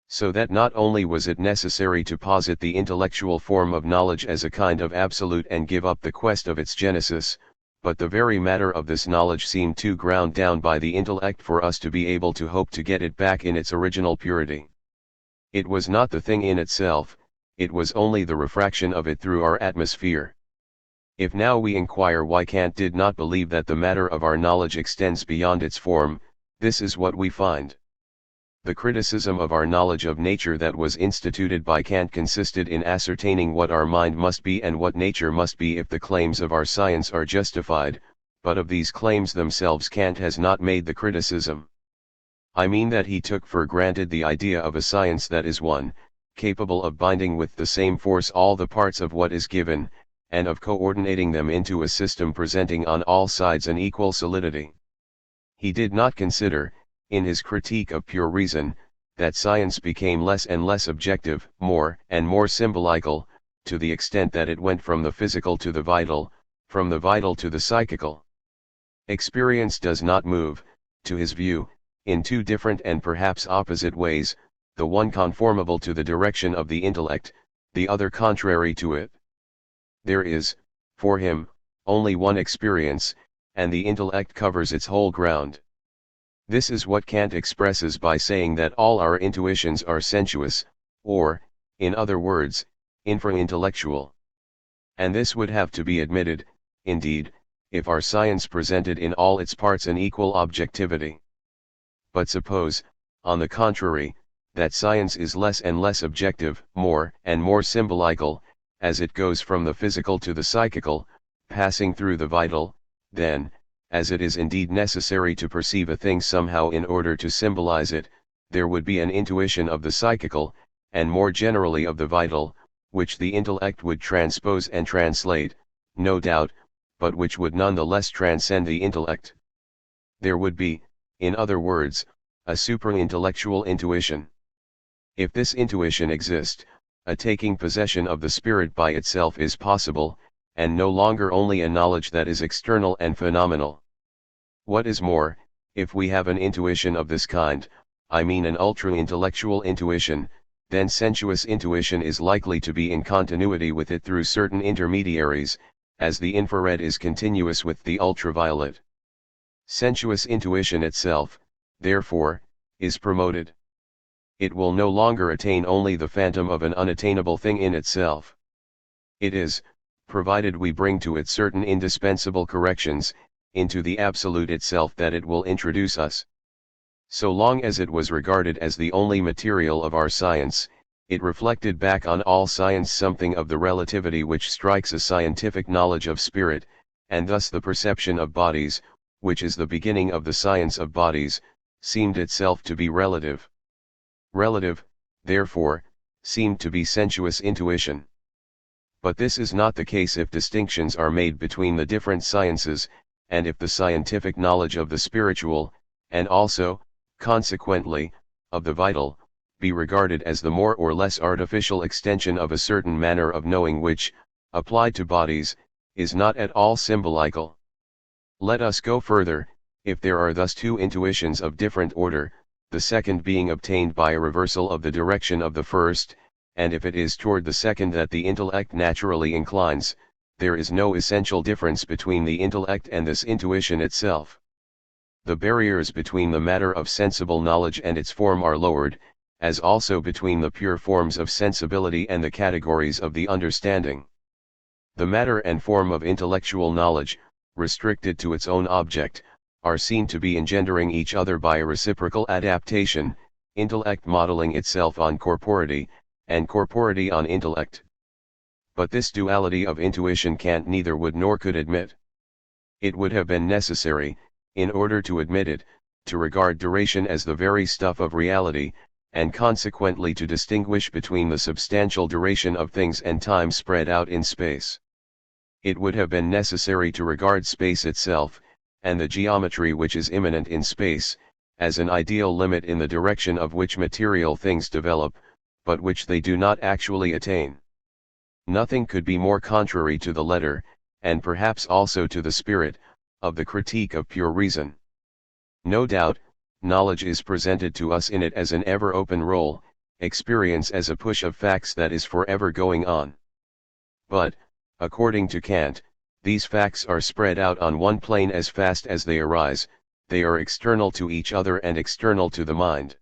So that not only was it necessary to posit the intellectual form of knowledge as a kind of absolute and give up the quest of its genesis, but the very matter of this knowledge seemed too ground down by the intellect for us to be able to hope to get it back in its original purity. It was not the thing in itself, it was only the refraction of it through our atmosphere. If now we inquire why Kant did not believe that the matter of our knowledge extends beyond its form, this is what we find. The criticism of our knowledge of nature that was instituted by Kant consisted in ascertaining what our mind must be and what nature must be if the claims of our science are justified, but of these claims themselves Kant has not made the criticism. I mean that he took for granted the idea of a science that is one, capable of binding with the same force all the parts of what is given, and of coordinating them into a system presenting on all sides an equal solidity. He did not consider, in his critique of pure reason, that science became less and less objective, more and more symbolical, to the extent that it went from the physical to the vital, from the vital to the psychical. Experience does not move, to his view, in two different and perhaps opposite ways, the one conformable to the direction of the intellect, the other contrary to it. There is, for him, only one experience, and the intellect covers its whole ground. This is what Kant expresses by saying that all our intuitions are sensuous, or, in other words, infra-intellectual. And this would have to be admitted, indeed, if our science presented in all its parts an equal objectivity. But suppose, on the contrary, that science is less and less objective, more and more symbolical, as it goes from the physical to the psychical, passing through the vital, then, as it is indeed necessary to perceive a thing somehow in order to symbolize it, there would be an intuition of the psychical, and more generally of the vital, which the intellect would transpose and translate, no doubt, but which would none the less transcend the intellect. There would be, in other words, a supra-intellectual intuition. If this intuition exists, a taking possession of the spirit by itself is possible, and no longer only a knowledge that is external and phenomenal. What is more, if we have an intuition of this kind, I mean an ultra-intellectual intuition, then sensuous intuition is likely to be in continuity with it through certain intermediaries, as the infrared is continuous with the ultraviolet. Sensuous intuition itself, therefore, is promoted. it will no longer attain only the phantom of an unattainable thing in itself. It is, provided we bring to it certain indispensable corrections, into the absolute itself, that it will introduce us. So long as it was regarded as the only material of our science, it reflected back on all science something of the relativity which strikes a scientific knowledge of spirit, and thus the perception of bodies, which is the beginning of the science of bodies, seemed itself to be relative. Relative, therefore, seemed to be sensuous intuition. But this is not the case if distinctions are made between the different sciences, and if the scientific knowledge of the spiritual, and also, consequently, of the vital, be regarded as the more or less artificial extension of a certain manner of knowing which, applied to bodies, is not at all symbolical. Let us go further. If there are thus two intuitions of different order, the second being obtained by a reversal of the direction of the first, and if it is toward the second that the intellect naturally inclines, there is no essential difference between the intellect and this intuition itself. The barriers between the matter of sensible knowledge and its form are lowered, as also between the pure forms of sensibility and the categories of the understanding. The matter and form of intellectual knowledge, restricted to its own object, are seen to be engendering each other by a reciprocal adaptation, intellect modeling itself on corpority, and corpority on intellect. But this duality of intuition Kant neither would nor could admit. It would have been necessary, in order to admit it, to regard duration as the very stuff of reality, and consequently to distinguish between the substantial duration of things and time spread out in space. It would have been necessary to regard space itself, and the geometry which is immanent in space, as an ideal limit in the direction of which material things develop, but which they do not actually attain. Nothing could be more contrary to the letter, and perhaps also to the spirit, of the Critique of Pure Reason. No doubt, knowledge is presented to us in it as an ever-open roll, experience as a push of facts that is forever going on. But, according to Kant, these facts are spread out on one plane as fast as they arise, they are external to each other and external to the mind.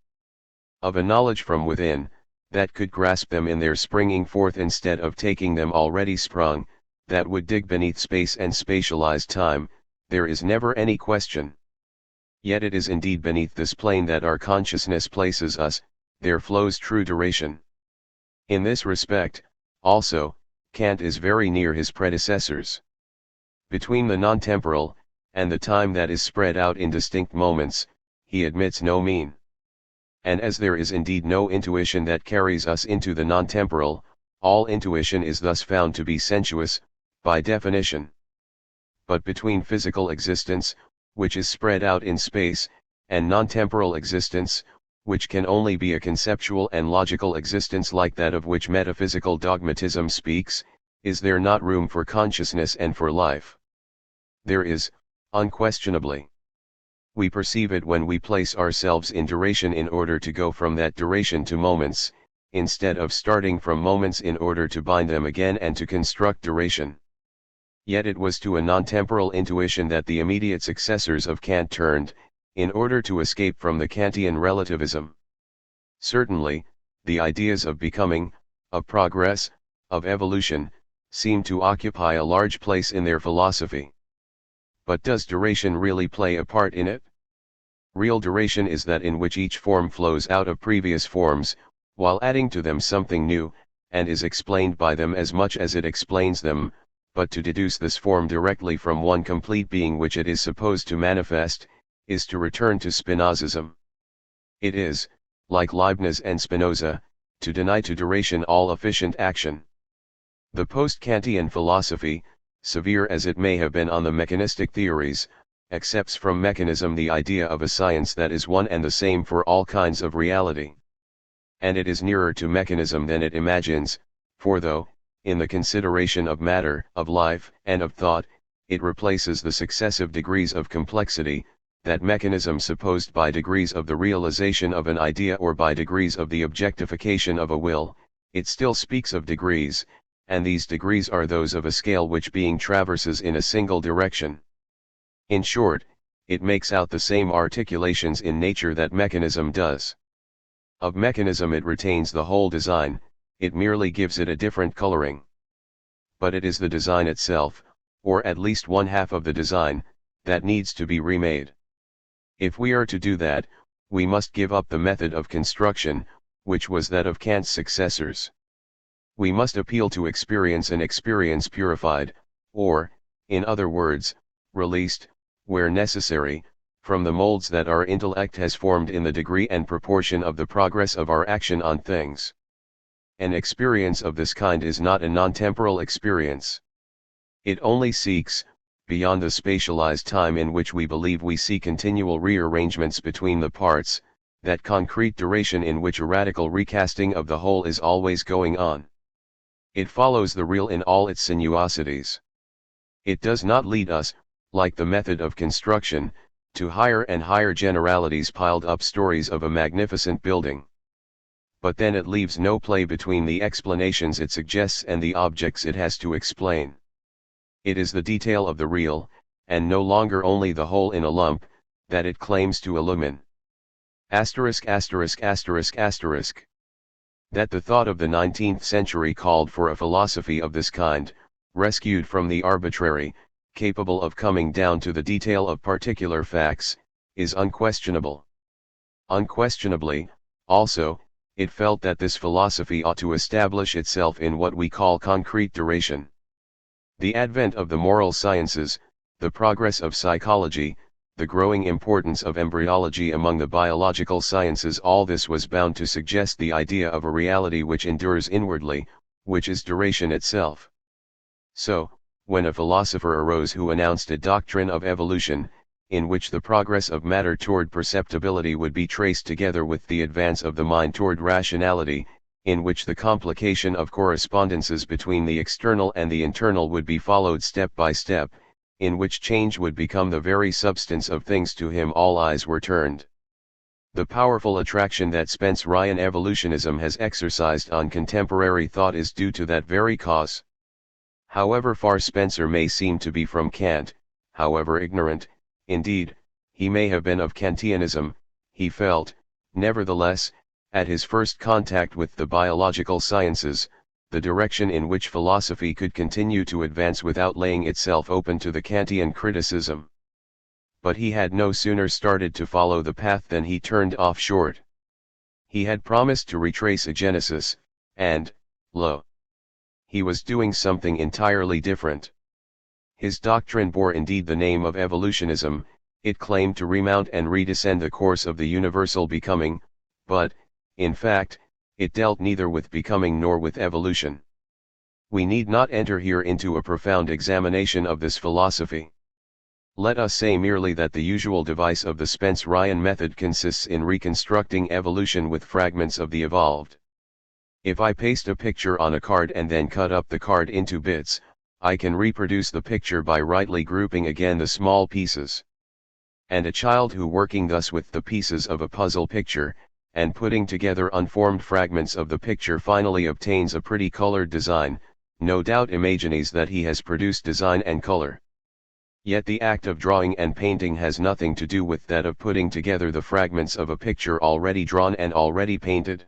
Of a knowledge from within, that could grasp them in their springing forth instead of taking them already sprung, that would dig beneath space and spatialize time, there is never any question. Yet it is indeed beneath this plane that our consciousness places us, there flows true duration. In this respect, also, Kant is very near his predecessors. Between the non-temporal, and the time that is spread out in distinct moments, he admits no mean. And as there is indeed no intuition that carries us into the non-temporal, all intuition is thus found to be sensuous, by definition. But between physical existence, which is spread out in space, and non-temporal existence, which can only be a conceptual and logical existence like that of which metaphysical dogmatism speaks, is there not room for consciousness and for life? There is, unquestionably. We perceive it when we place ourselves in duration in order to go from that duration to moments, instead of starting from moments in order to bind them again and to construct duration. Yet it was to a non-temporal intuition that the immediate successors of Kant turned, in order to escape from the Kantian relativism. Certainly, the ideas of becoming, of progress, of evolution, seem to occupy a large place in their philosophy. But does duration really play a part in it? Real duration is that in which each form flows out of previous forms, while adding to them something new, and is explained by them as much as it explains them. But to deduce this form directly from one complete being which it is supposed to manifest, is to return to Spinozism. It is, like Leibniz and Spinoza, to deny to duration all efficient action. The post-Kantian philosophy, severe as it may have been on the mechanistic theories, accepts from mechanism the idea of a science that is one and the same for all kinds of reality. And it is nearer to mechanism than it imagines, for though, in the consideration of matter, of life, and of thought, it replaces the successive degrees of complexity, that mechanism supposed by degrees of the realization of an idea or by degrees of the objectification of a will, it still speaks of degrees, and these degrees are those of a scale which being traverses in a single direction. In short, it makes out the same articulations in nature that mechanism does. Of mechanism it retains the whole design, it merely gives it a different coloring. But it is the design itself, or at least one half of the design, that needs to be remade. If we are to do that, we must give up the method of construction, which was that of Kant's successors. We must appeal to experience, and experience purified, or, in other words, released, where necessary, from the molds that our intellect has formed in the degree and proportion of the progress of our action on things. An experience of this kind is not a non-temporal experience. It only seeks, beyond the spatialized time in which we believe we see continual rearrangements between the parts, that concrete duration in which a radical recasting of the whole is always going on. It follows the real in all its sinuosities. It does not lead us, like the method of construction, to higher and higher generalities piled up stories of a magnificent building. But then it leaves no play between the explanations it suggests and the objects it has to explain. It is the detail of the real, and no longer only the whole in a lump, that it claims to illumine. That the thought of the 19th century called for a philosophy of this kind, rescued from the arbitrary, capable of coming down to the detail of particular facts, is unquestionable. Unquestionably, also, it felt that this philosophy ought to establish itself in what we call concrete duration. The advent of the moral sciences, the progress of psychology, the growing importance of embryology among the biological sciences, all this was bound to suggest the idea of a reality which endures inwardly, which is duration itself. So, when a philosopher arose who announced a doctrine of evolution, in which the progress of matter toward perceptibility would be traced together with the advance of the mind toward rationality, in which the complication of correspondences between the external and the internal would be followed step by step, in which change would become the very substance of things, to him all eyes were turned. The powerful attraction that Spencerian evolutionism has exercised on contemporary thought is due to that very cause. However far Spencer may seem to be from Kant, however ignorant, indeed, he may have been of Kantianism, he felt, nevertheless, at his first contact with the biological sciences, the direction in which philosophy could continue to advance without laying itself open to the Kantian criticism. But he had no sooner started to follow the path than he turned off short. He had promised to retrace a genesis, and, lo! He was doing something entirely different. His doctrine bore indeed the name of evolutionism, it claimed to remount and redescend the course of the universal becoming, but, in fact, it dealt neither with becoming nor with evolution. We need not enter here into a profound examination of this philosophy. Let us say merely that the usual device of the Spencerian method consists in reconstructing evolution with fragments of the evolved. If I paste a picture on a card and then cut up the card into bits, I can reproduce the picture by rightly grouping again the small pieces. And a child who, working thus with the pieces of a puzzle picture, and putting together unformed fragments of the picture, finally obtains a pretty colored design, no doubt imagines that he has produced design and color. Yet the act of drawing and painting has nothing to do with that of putting together the fragments of a picture already drawn and already painted.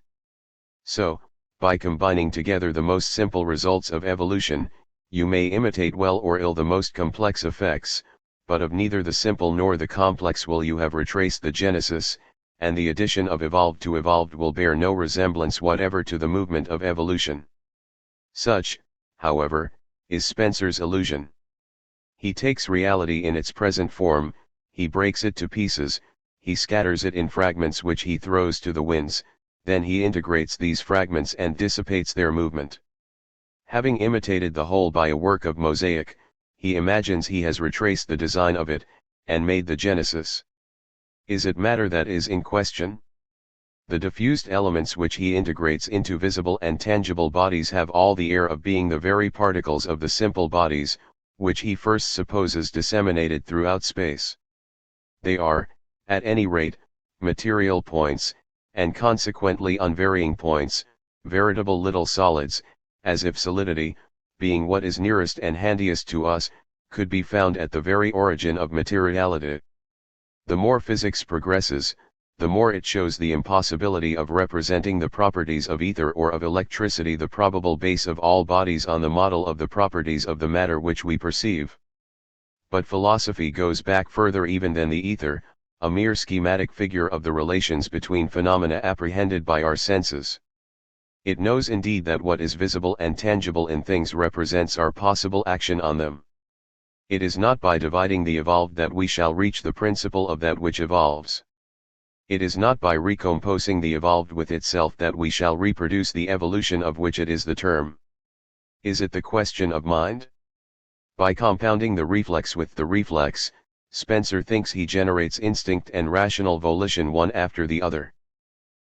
So, by combining together the most simple results of evolution, you may imitate well or ill the most complex effects, but of neither the simple nor the complex will you have retraced the genesis, and the addition of evolved to evolved will bear no resemblance whatever to the movement of evolution. Such, however, is Spencer's illusion. He takes reality in its present form, he breaks it to pieces, he scatters it in fragments which he throws to the winds, then he integrates these fragments and dissipates their movement. Having imitated the whole by a work of mosaic, he imagines he has retraced the design of it, and made the genesis. Is it matter that is in question? The diffused elements which he integrates into visible and tangible bodies have all the air of being the very particles of the simple bodies, which he first supposes disseminated throughout space. They are, at any rate, material points, and consequently unvarying points, veritable little solids, as if solidity, being what is nearest and handiest to us, could be found at the very origin of materiality. The more physics progresses, the more it shows the impossibility of representing the properties of ether or of electricity, the probable base of all bodies, on the model of the properties of the matter which we perceive. But philosophy goes back further even than the ether, a mere schematic figure of the relations between phenomena apprehended by our senses. It knows indeed that what is visible and tangible in things represents our possible action on them. It is not by dividing the evolved that we shall reach the principle of that which evolves. It is not by recomposing the evolved with itself that we shall reproduce the evolution of which it is the term. Is it the question of mind? By compounding the reflex with the reflex, Spencer thinks he generates instinct and rational volition one after the other.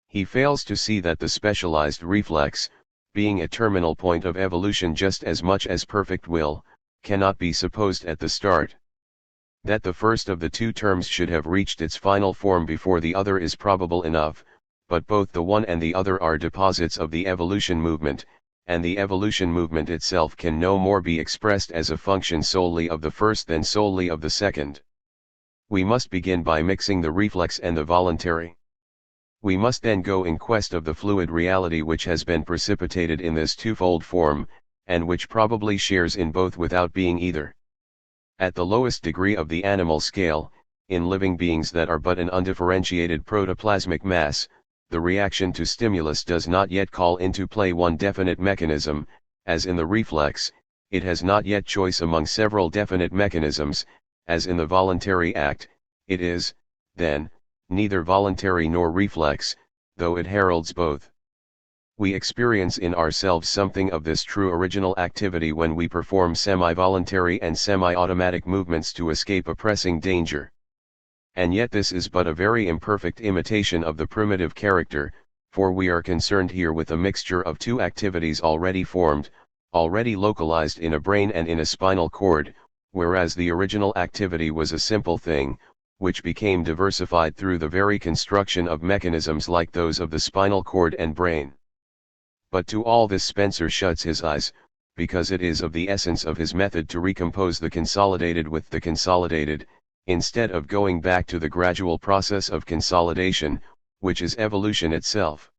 He fails to see that the specialized reflex, being a terminal point of evolution just as much as perfect will, cannot be supposed at the start. That the first of the two terms should have reached its final form before the other is probable enough, but both the one and the other are deposits of the evolution movement, and the evolution movement itself can no more be expressed as a function solely of the first than solely of the second. We must begin by mixing the reflex and the voluntary. We must then go in quest of the fluid reality which has been precipitated in this twofold form, and which probably shares in both without being either. At the lowest degree of the animal scale, in living beings that are but an undifferentiated protoplasmic mass, the reaction to stimulus does not yet call into play one definite mechanism, as in the reflex, it has not yet choice among several definite mechanisms, as in the voluntary act, it is, then, neither voluntary nor reflex, though it heralds both. We experience in ourselves something of this true original activity when we perform semi-voluntary and semi-automatic movements to escape a pressing danger. And yet this is but a very imperfect imitation of the primitive character, for we are concerned here with a mixture of two activities already formed, already localized in a brain and in a spinal cord, whereas the original activity was a simple thing, which became diversified through the very construction of mechanisms like those of the spinal cord and brain. But to all this Spencer shuts his eyes, because it is of the essence of his method to recompose the consolidated with the consolidated, instead of going back to the gradual process of consolidation, which is evolution itself.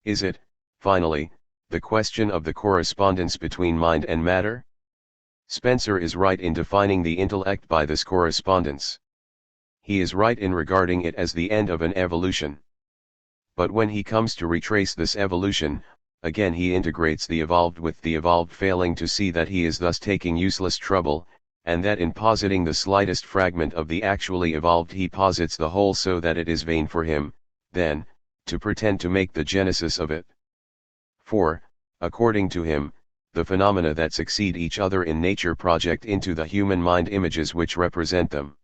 Is it, finally, the question of the correspondence between mind and matter? Spencer is right in defining the intellect by this correspondence. He is right in regarding it as the end of an evolution. But when he comes to retrace this evolution, again he integrates the evolved with the evolved, failing to see that he is thus taking useless trouble, and that in positing the slightest fragment of the actually evolved he posits the whole, so that it is vain for him, then, to pretend to make the genesis of it. For, according to him, the phenomena that succeed each other in nature project into the human mind images which represent them.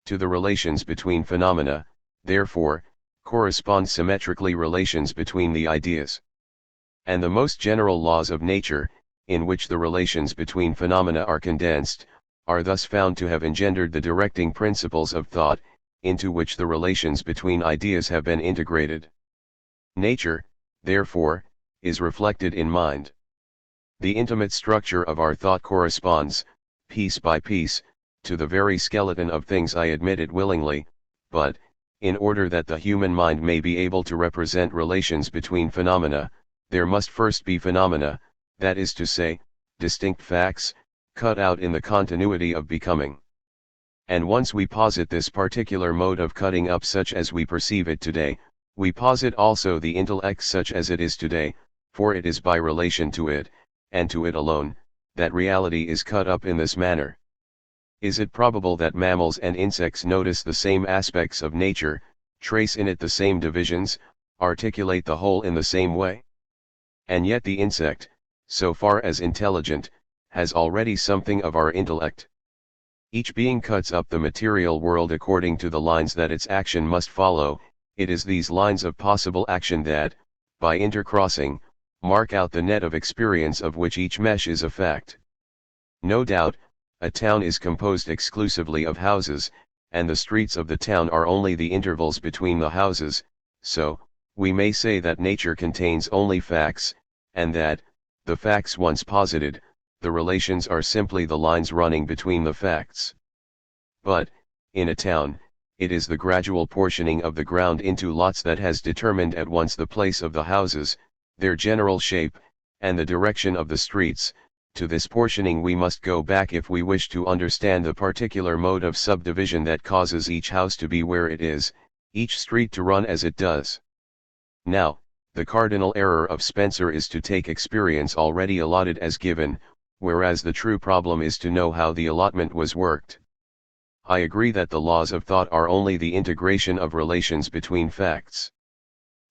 To the relations between phenomena, therefore, correspond symmetrically relations between the ideas. And the most general laws of nature, in which the relations between phenomena are condensed, are thus found to have engendered the directing principles of thought, into which the relations between ideas have been integrated. Nature, therefore, is reflected in mind. The intimate structure of our thought corresponds, piece by piece, to the very skeleton of things. I admit it willingly, but, in order that the human mind may be able to represent relations between phenomena, there must first be phenomena, that is to say, distinct facts, cut out in the continuity of becoming. And once we posit this particular mode of cutting up such as we perceive it today, we posit also the intellect such as it is today, for it is by relation to it, and to it alone, that reality is cut up in this manner. Is it probable that mammals and insects notice the same aspects of nature, trace in it the same divisions, articulate the whole in the same way? And yet the insect, so far as intelligent, has already something of our intellect. Each being cuts up the material world according to the lines that its action must follow. It is these lines of possible action that, by intercrossing, mark out the net of experience of which each mesh is a fact. No doubt, a town is composed exclusively of houses, and the streets of the town are only the intervals between the houses, so, we may say that nature contains only facts, and that, the facts once posited, the relations are simply the lines running between the facts. But, in a town, it is the gradual portioning of the ground into lots that has determined at once the place of the houses, their general shape, and the direction of the streets. To this portioning we must go back if we wish to understand the particular mode of subdivision that causes each house to be where it is, each street to run as it does. Now, the cardinal error of Spencer is to take experience already allotted as given, whereas the true problem is to know how the allotment was worked. I agree that the laws of thought are only the integration of relations between facts.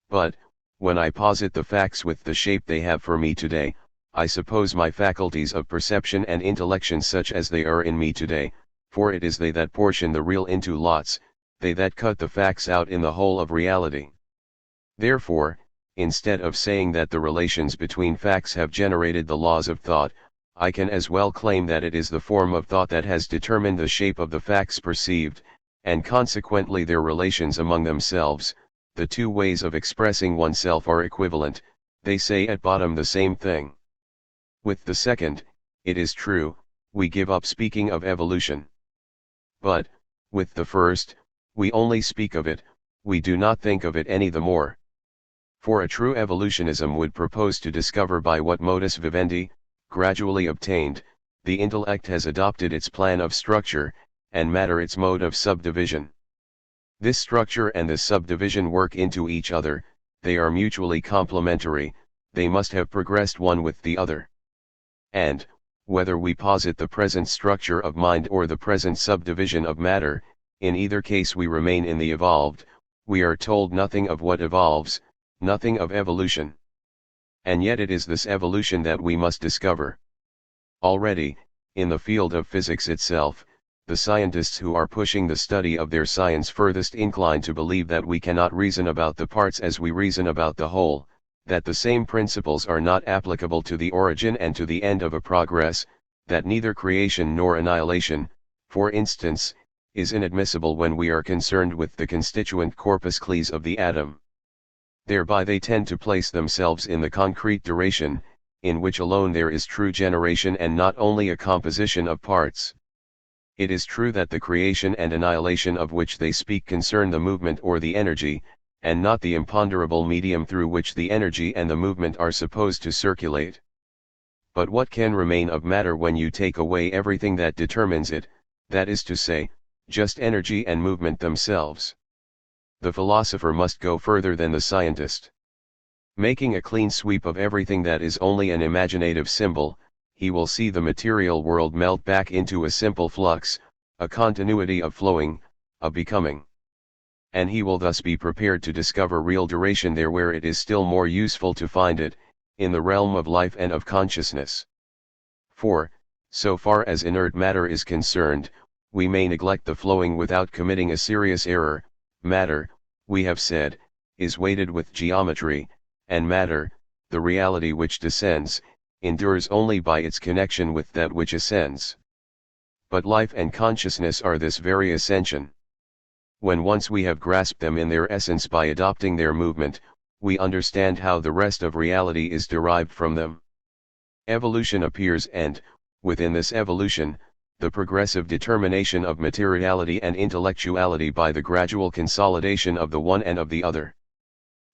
But, when I posit the facts with the shape they have for me today, I suppose my faculties of perception and intellection such as they are in me today, for it is they that portion the real into lots, they that cut the facts out in the whole of reality. Therefore, instead of saying that the relations between facts have generated the laws of thought, I can as well claim that it is the form of thought that has determined the shape of the facts perceived, and consequently their relations among themselves. The two ways of expressing oneself are equivalent, they say at bottom the same thing. With the second, it is true, we give up speaking of evolution. But, with the first, we only speak of it, we do not think of it any the more. For a true evolutionism would propose to discover by what modus vivendi, gradually obtained, the intellect has adopted its plan of structure, and matter its mode of subdivision. This structure and this subdivision work into each other, they are mutually complementary, they must have progressed one with the other. And, whether we posit the present structure of mind or the present subdivision of matter, in either case we remain in the evolved, we are told nothing of what evolves, nothing of evolution. And yet it is this evolution that we must discover. Already, in the field of physics itself, the scientists who are pushing the study of their science furthest incline to believe that we cannot reason about the parts as we reason about the whole, that the same principles are not applicable to the origin and to the end of a progress, that neither creation nor annihilation, for instance, is inadmissible when we are concerned with the constituent corpuscles of the atom. Thereby they tend to place themselves in the concrete duration, in which alone there is true generation and not only a composition of parts. It is true that the creation and annihilation of which they speak concern the movement or the energy, and not the imponderable medium through which the energy and the movement are supposed to circulate. But what can remain of matter when you take away everything that determines it, that is to say, just energy and movement themselves? The philosopher must go further than the scientist. Making a clean sweep of everything that is only an imaginative symbol, he will see the material world melt back into a simple flux, a continuity of flowing, a becoming. And he will thus be prepared to discover real duration there where it is still more useful to find it, in the realm of life and of consciousness. For, so far as inert matter is concerned, we may neglect the flowing without committing a serious error. Matter, we have said, is weighted with geometry, and matter, the reality which descends, endures only by its connection with that which ascends. But life and consciousness are this very ascension. When once we have grasped them in their essence by adopting their movement, we understand how the rest of reality is derived from them. Evolution appears and, within this evolution, the progressive determination of materiality and intellectuality by the gradual consolidation of the one and of the other.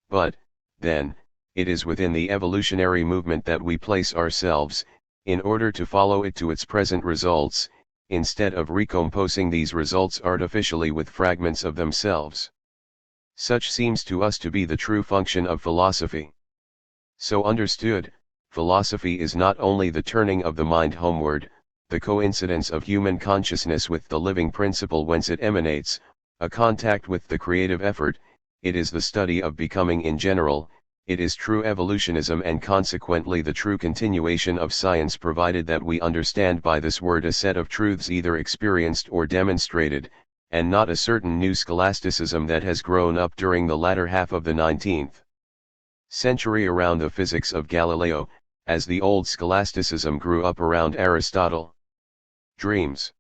But, then, it is within the evolutionary movement that we place ourselves, in order to follow it to its present results, instead of recomposing these results artificially with fragments of themselves. Such seems to us to be the true function of philosophy. So understood, philosophy is not only the turning of the mind homeward, the coincidence of human consciousness with the living principle whence it emanates, a contact with the creative effort, it is the study of becoming in general, it is true evolutionism and consequently the true continuation of science provided that we understand by this word a set of truths either experienced or demonstrated, and not a certain new scholasticism that has grown up during the latter half of the 19th century around the physics of Galileo, as the old scholasticism grew up around Aristotle. Dreams.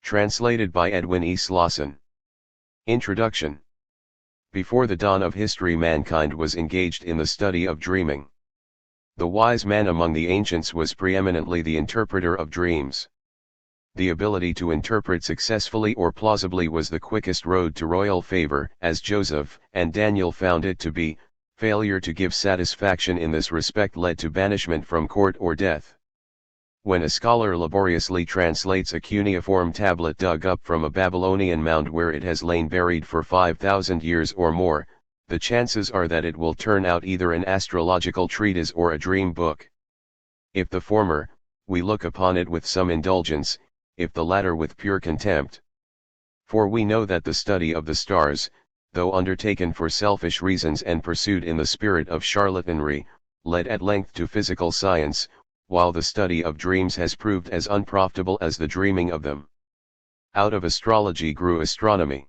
Translated by Edwin E. Slauson. Introduction. Before the dawn of history, mankind was engaged in the study of dreaming. The wise man among the ancients was preeminently the interpreter of dreams. The ability to interpret successfully or plausibly was the quickest road to royal favor, as Joseph and Daniel found it to be. Failure to give satisfaction in this respect led to banishment from court or death. When a scholar laboriously translates a cuneiform tablet dug up from a Babylonian mound where it has lain buried for 5,000 years or more, the chances are that it will turn out either an astrological treatise or a dream book. If the former, we look upon it with some indulgence, if the latter with pure contempt. For we know that the study of the stars, though undertaken for selfish reasons and pursued in the spirit of charlatanry, led at length to physical science, while the study of dreams has proved as unprofitable as the dreaming of them. Out of astrology grew astronomy.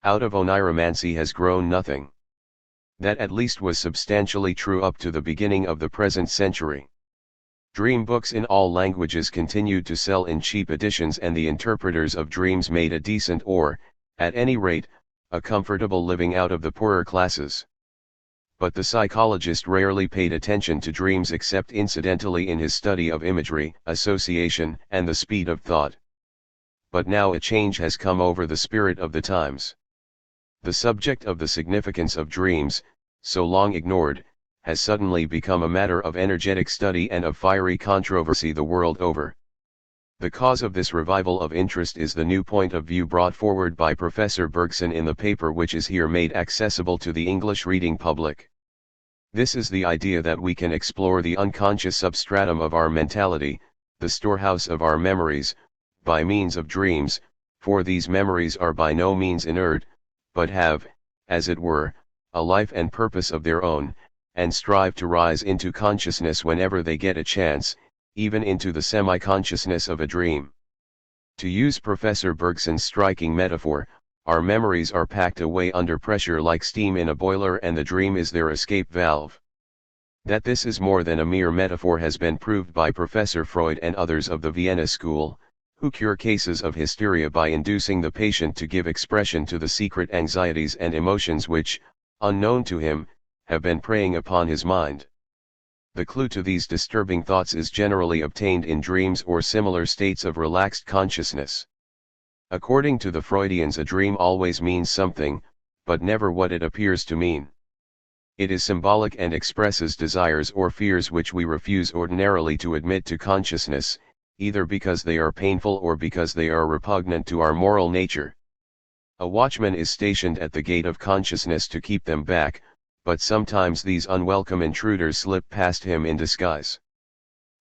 Out of oniromancy has grown nothing. That at least was substantially true up to the beginning of the present century. Dream books in all languages continued to sell in cheap editions, and the interpreters of dreams made a decent or, at any rate, a comfortable living out of the poorer classes. But the psychologist rarely paid attention to dreams except incidentally in his study of imagery, association, and the speed of thought. But now a change has come over the spirit of the times. The subject of the significance of dreams, so long ignored, has suddenly become a matter of energetic study and of fiery controversy the world over. The cause of this revival of interest is the new point of view brought forward by Professor Bergson in the paper which is here made accessible to the English reading public. This is the idea that we can explore the unconscious substratum of our mentality, the storehouse of our memories, by means of dreams, for these memories are by no means inert, but have, as it were, a life and purpose of their own, and strive to rise into consciousness whenever they get a chance, even into the semi-consciousness of a dream. To use Professor Bergson's striking metaphor, our memories are packed away under pressure like steam in a boiler, and the dream is their escape valve. That this is more than a mere metaphor has been proved by Professor Freud and others of the Vienna school, who cure cases of hysteria by inducing the patient to give expression to the secret anxieties and emotions which, unknown to him, have been preying upon his mind. The clue to these disturbing thoughts is generally obtained in dreams or similar states of relaxed consciousness. According to the Freudians, a dream always means something, but never what it appears to mean. It is symbolic and expresses desires or fears which we refuse ordinarily to admit to consciousness, either because they are painful or because they are repugnant to our moral nature. A watchman is stationed at the gate of consciousness to keep them back, but sometimes these unwelcome intruders slip past him in disguise.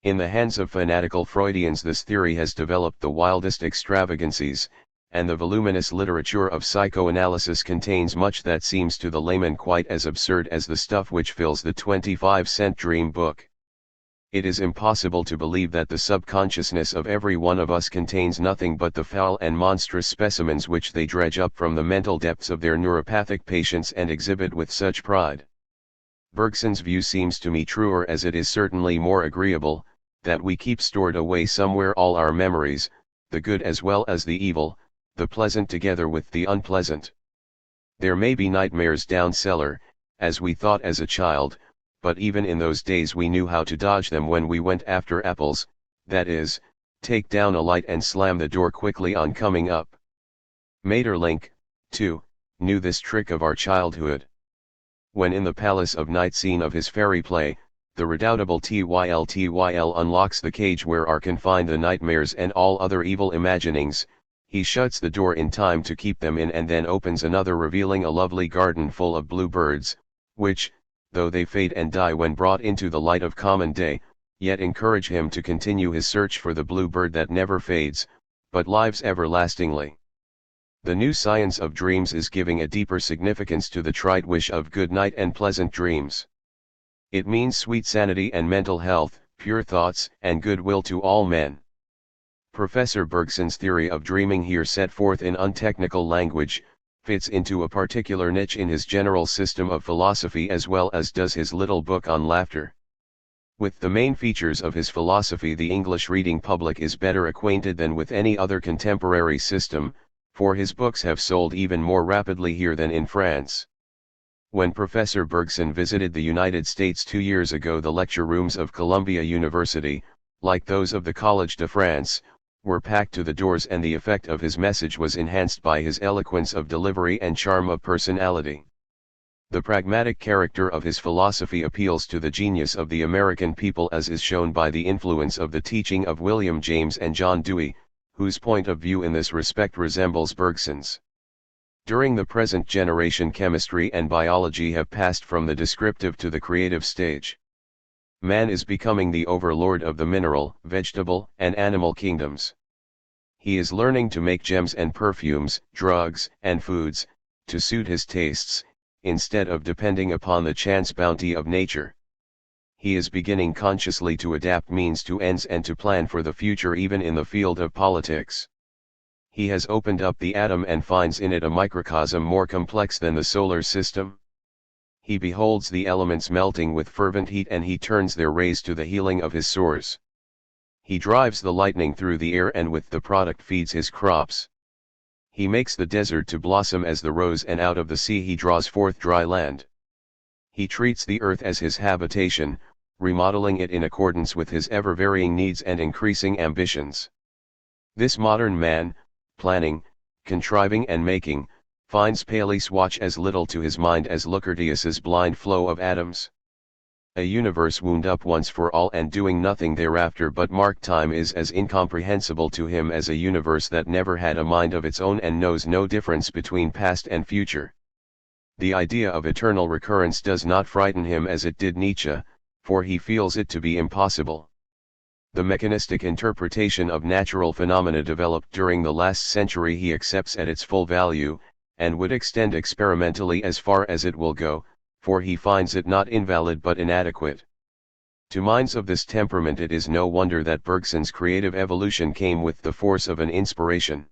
In the hands of fanatical Freudians this theory has developed the wildest extravagancies, and the voluminous literature of psychoanalysis contains much that seems to the layman quite as absurd as the stuff which fills the 25-cent dream book. It is impossible to believe that the subconsciousness of every one of us contains nothing but the foul and monstrous specimens which they dredge up from the mental depths of their neuropathic patients and exhibit with such pride. Bergson's view seems to me truer, as it is certainly more agreeable, that we keep stored away somewhere all our memories, the good as well as the evil, the pleasant together with the unpleasant. There may be nightmares down cellar, as we thought as a child, but even in those days we knew how to dodge them when we went after apples, that is, take down a light and slam the door quickly on coming up. Maeterlinck, too, knew this trick of our childhood. When in the palace of night scene of his fairy play, the redoubtable Tyl unlocks the cage where are confined the nightmares and all other evil imaginings, he shuts the door in time to keep them in and then opens another, revealing a lovely garden full of bluebirds, which, though they fade and die when brought into the light of common day, yet encourage him to continue his search for the bluebird that never fades, but lives everlastingly. The new science of dreams is giving a deeper significance to the trite wish of good night and pleasant dreams. It means sweet sanity and mental health, pure thoughts and goodwill to all men. Professor Bergson's theory of dreaming, here set forth in untechnical language, fits into a particular niche in his general system of philosophy as well as does his little book on laughter. With the main features of his philosophy the English reading public is better acquainted than with any other contemporary system, for his books have sold even more rapidly here than in France. When Professor Bergson visited the United States 2 years ago, the lecture rooms of Columbia University, like those of the Collège de France, were packed to the doors, and the effect of his message was enhanced by his eloquence of delivery and charm of personality. The pragmatic character of his philosophy appeals to the genius of the American people, as is shown by the influence of the teaching of William James and John Dewey, whose point of view in this respect resembles Bergson's. During the present generation, chemistry and biology have passed from the descriptive to the creative stage. Man is becoming the overlord of the mineral, vegetable, and animal kingdoms. He is learning to make gems and perfumes, drugs, and foods, to suit his tastes, instead of depending upon the chance bounty of nature. He is beginning consciously to adapt means to ends and to plan for the future, even in the field of politics. He has opened up the atom and finds in it a microcosm more complex than the solar system. He beholds the elements melting with fervent heat, and he turns their rays to the healing of his sores. He drives the lightning through the air, and with the product feeds his crops. He makes the desert to blossom as the rose, and out of the sea he draws forth dry land. He treats the earth as his habitation, remodeling it in accordance with his ever-varying needs and increasing ambitions. This modern man, planning, contriving and making, finds Paley's watch as little to his mind as Lucretius's blind flow of atoms. A universe wound up once for all and doing nothing thereafter but mark time is as incomprehensible to him as a universe that never had a mind of its own and knows no difference between past and future. The idea of eternal recurrence does not frighten him as it did Nietzsche, for he feels it to be impossible. The mechanistic interpretation of natural phenomena developed during the last century he accepts at its full value, and would extend experimentally as far as it will go, for he finds it not invalid but inadequate. To minds of this temperament it is no wonder that Bergson's creative evolution came with the force of an inspiration.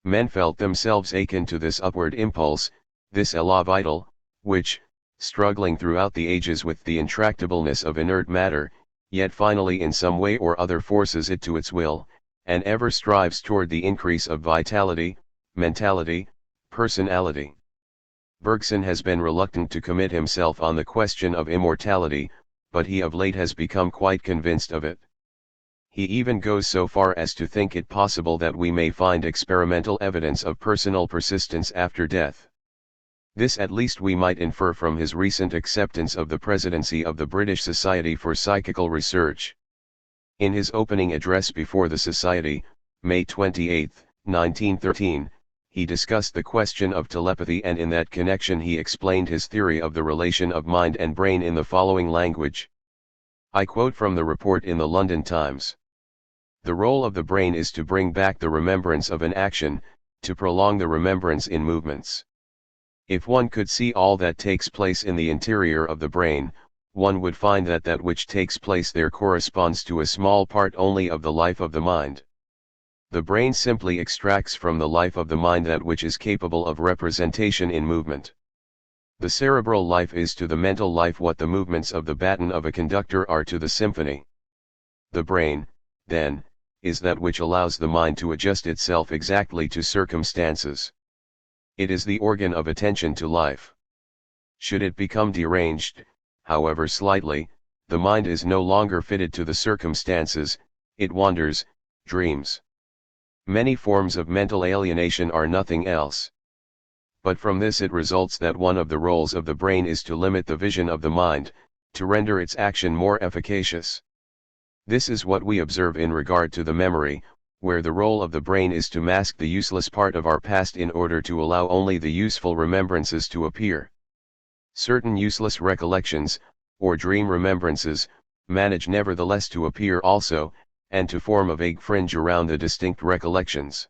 Men felt themselves akin to this upward impulse, this élan vital, which, struggling throughout the ages with the intractableness of inert matter, yet finally in some way or other forces it to its will, and ever strives toward the increase of vitality, mentality, personality. Bergson has been reluctant to commit himself on the question of immortality, but he of late has become quite convinced of it. He even goes so far as to think it possible that we may find experimental evidence of personal persistence after death. This at least we might infer from his recent acceptance of the presidency of the British Society for Psychical Research. In his opening address before the Society, May 28, 1913, he discussed the question of telepathy, and in that connection he explained his theory of the relation of mind and brain in the following language. I quote from the report in the London Times. The role of the brain is to bring back the remembrance of an action, to prolong the remembrance in movements. If one could see all that takes place in the interior of the brain, one would find that that which takes place there corresponds to a small part only of the life of the mind. The brain simply extracts from the life of the mind that which is capable of representation in movement. The cerebral life is to the mental life what the movements of the baton of a conductor are to the symphony. The brain, then, is that which allows the mind to adjust itself exactly to circumstances. It is the organ of attention to life. Should it become deranged, however slightly, the mind is no longer fitted to the circumstances, it wanders, dreams. Many forms of mental alienation are nothing else. But from this it results that one of the roles of the brain is to limit the vision of the mind, to render its action more efficacious. This is what we observe in regard to the memory, where the role of the brain is to mask the useless part of our past in order to allow only the useful remembrances to appear. Certain useless recollections, or dream remembrances, manage nevertheless to appear also, and to form a vague fringe around the distinct recollections.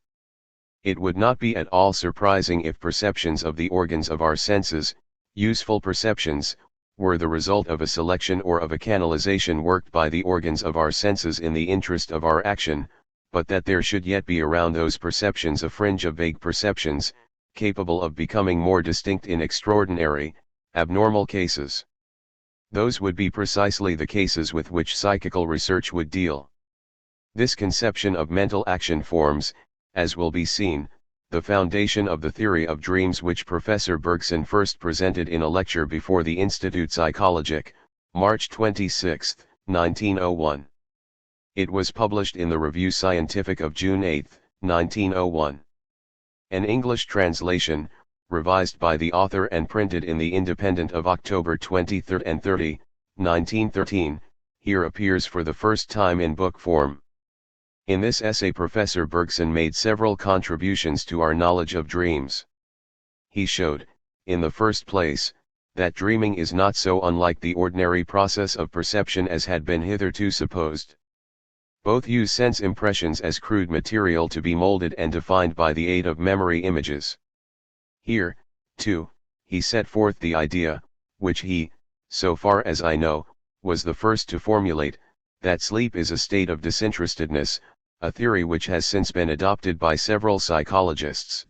It would not be at all surprising if perceptions of the organs of our senses, useful perceptions, were the result of a selection or of a canalization worked by the organs of our senses in the interest of our action, but that there should yet be around those perceptions a fringe of vague perceptions, capable of becoming more distinct in extraordinary, abnormal cases. Those would be precisely the cases with which psychical research would deal. This conception of mental action forms, as will be seen, the foundation of the theory of dreams which Professor Bergson first presented in a lecture before the Institut Psychologique, March 26, 1901. It was published in the Review Scientifique of June 8, 1901. An English translation, revised by the author and printed in the Independent of October 23 and 30, 1913, here appears for the first time in book form. In this essay Professor Bergson made several contributions to our knowledge of dreams. He showed, in the first place, that dreaming is not so unlike the ordinary process of perception as had been hitherto supposed. Both use sense impressions as crude material to be molded and defined by the aid of memory images. Here, too, he set forth the idea, which he, so far as I know, was the first to formulate, that sleep is a state of disinterestedness, a theory which has since been adopted by several psychologists.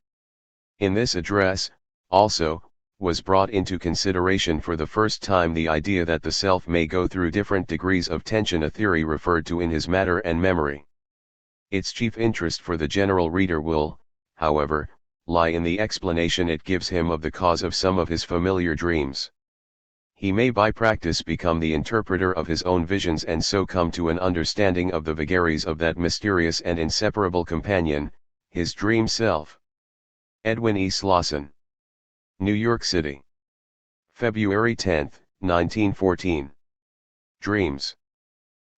In this address, also, was brought into consideration for the first time the idea that the self may go through different degrees of tension, a theory referred to in his Matter and Memory. Its chief interest for the general reader will, however, lie in the explanation it gives him of the cause of some of his familiar dreams. He may by practice become the interpreter of his own visions and so come to an understanding of the vagaries of that mysterious and inseparable companion, his dream self. Edwin E. Slauson. New York City. February 10, 1914. Dreams.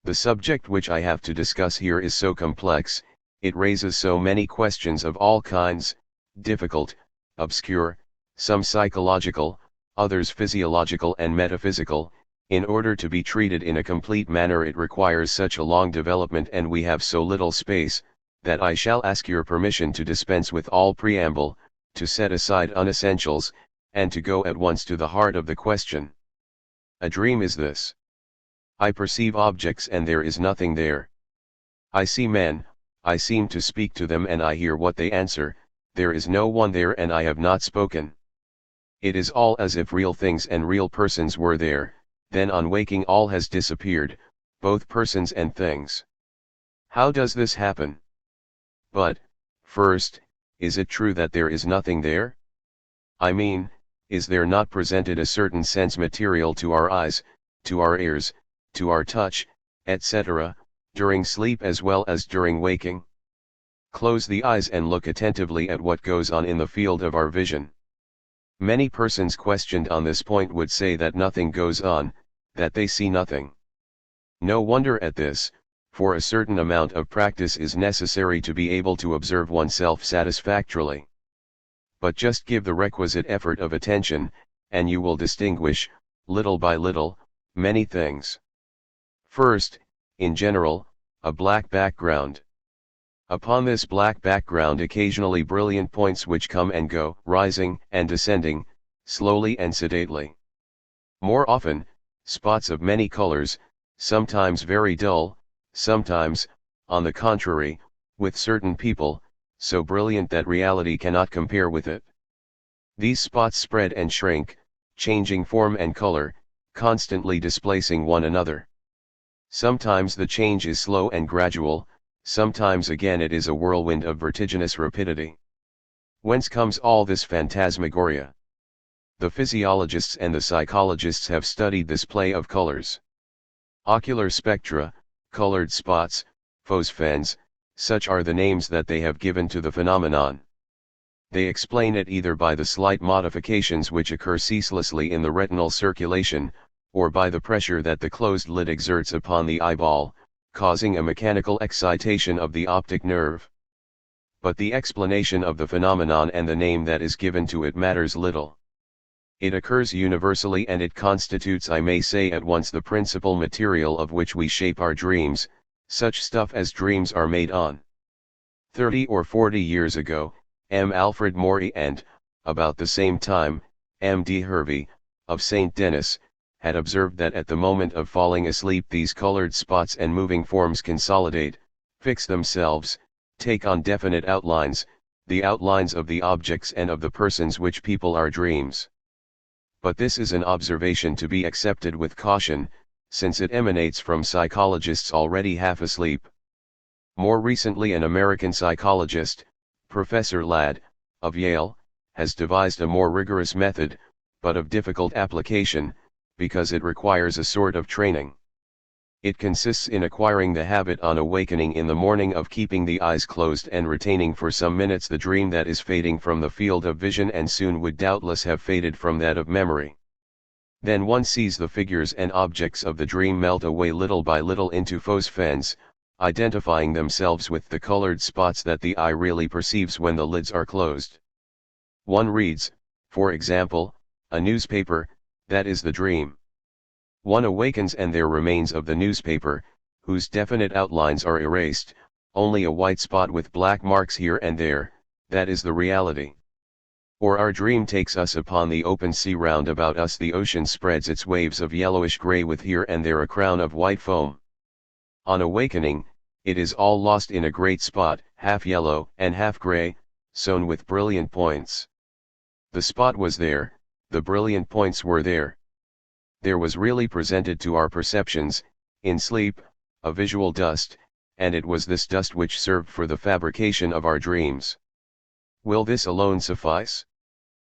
The subject which I have to discuss here is so complex, it raises so many questions of all kinds, difficult, obscure, some psychological, others physiological and metaphysical. In order to be treated in a complete manner it requires such a long development and we have so little space, that I shall ask your permission to dispense with all preamble, to set aside unessentials, and to go at once to the heart of the question. A dream is this. I perceive objects and there is nothing there. I see men, I seem to speak to them and I hear what they answer, there is no one there and I have not spoken. It is all as if real things and real persons were there, then on waking all has disappeared, both persons and things. How does this happen? But, first, is it true that there is nothing there? I mean, is there not presented a certain sense material to our eyes, to our ears, to our touch, etc., during sleep as well as during waking? Close the eyes and look attentively at what goes on in the field of our vision. Many persons questioned on this point would say that nothing goes on, that they see nothing. No wonder at this, for a certain amount of practice is necessary to be able to observe oneself satisfactorily. But just give the requisite effort of attention, and you will distinguish, little by little, many things. First, in general, a black background. Upon this black background occasionally brilliant points which come and go, rising and descending, slowly and sedately. More often, spots of many colors, sometimes very dull, sometimes, on the contrary, with certain people, so brilliant that reality cannot compare with it. These spots spread and shrink, changing form and color, constantly displacing one another. Sometimes the change is slow and gradual, sometimes again it is a whirlwind of vertiginous rapidity. Whence comes all this phantasmagoria? The physiologists and the psychologists have studied this play of colors. Ocular spectra, colored spots, phosphenes, such are the names that they have given to the phenomenon. They explain it either by the slight modifications which occur ceaselessly in the retinal circulation, or by the pressure that the closed lid exerts upon the eyeball, causing a mechanical excitation of the optic nerve. But the explanation of the phenomenon and the name that is given to it matters little. It occurs universally and it constitutes, I may say at once, the principal material of which we shape our dreams, such stuff as dreams are made on. 30 or 40 years ago, M. Alfred Maury and, about the same time, M. D. Hervey, of St. Denis, had observed that at the moment of falling asleep these colored spots and moving forms consolidate, fix themselves, take on definite outlines, the outlines of the objects and of the persons which people our dreams. But this is an observation to be accepted with caution, since it emanates from psychologists already half asleep. More recently an American psychologist, Professor Ladd, of Yale, has devised a more rigorous method, but of difficult application, because it requires a sort of training. It consists in acquiring the habit on awakening in the morning of keeping the eyes closed and retaining for some minutes the dream that is fading from the field of vision and soon would doubtless have faded from that of memory. Then one sees the figures and objects of the dream melt away little by little into phosphenes, identifying themselves with the colored spots that the eye really perceives when the lids are closed. One reads, for example, a newspaper, that is the dream. One awakens and there remains of the newspaper, whose definite outlines are erased, only a white spot with black marks here and there, that is the reality. Or our dream takes us upon the open sea, round about us the ocean spreads its waves of yellowish gray with here and there a crown of white foam. On awakening, it is all lost in a great spot, half yellow and half gray, sown with brilliant points. The spot was there, the brilliant points were there. There was really presented to our perceptions, in sleep, a visual dust, and it was this dust which served for the fabrication of our dreams. Will this alone suffice?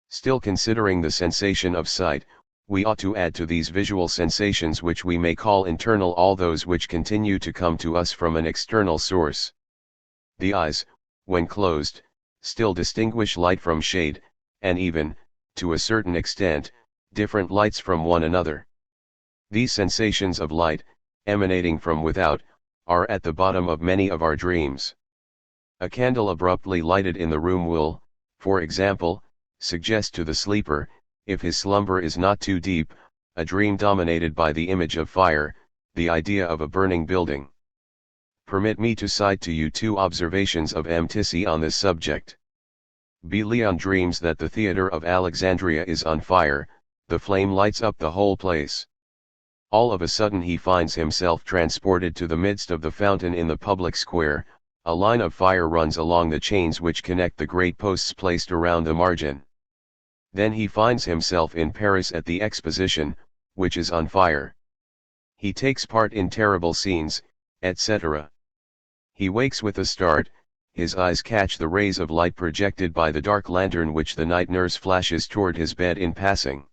Still considering the sensation of sight, we ought to add to these visual sensations which we may call internal all those which continue to come to us from an external source. The eyes, when closed, still distinguish light from shade, and even, to a certain extent, different lights from one another. These sensations of light, emanating from without, are at the bottom of many of our dreams. A candle abruptly lighted in the room will, for example, suggest to the sleeper, if his slumber is not too deep, a dream dominated by the image of fire, the idea of a burning building. Permit me to cite to you two observations of M. Tissy on this subject. B. Leon dreams that the theatre of Alexandria is on fire, the flame lights up the whole place. All of a sudden he finds himself transported to the midst of the fountain in the public square, a line of fire runs along the chains which connect the great posts placed around the margin. Then he finds himself in Paris at the Exposition, which is on fire. He takes part in terrible scenes, etc. He wakes with a start, his eyes catch the rays of light projected by the dark lantern which the night nurse flashes toward his bed in passing.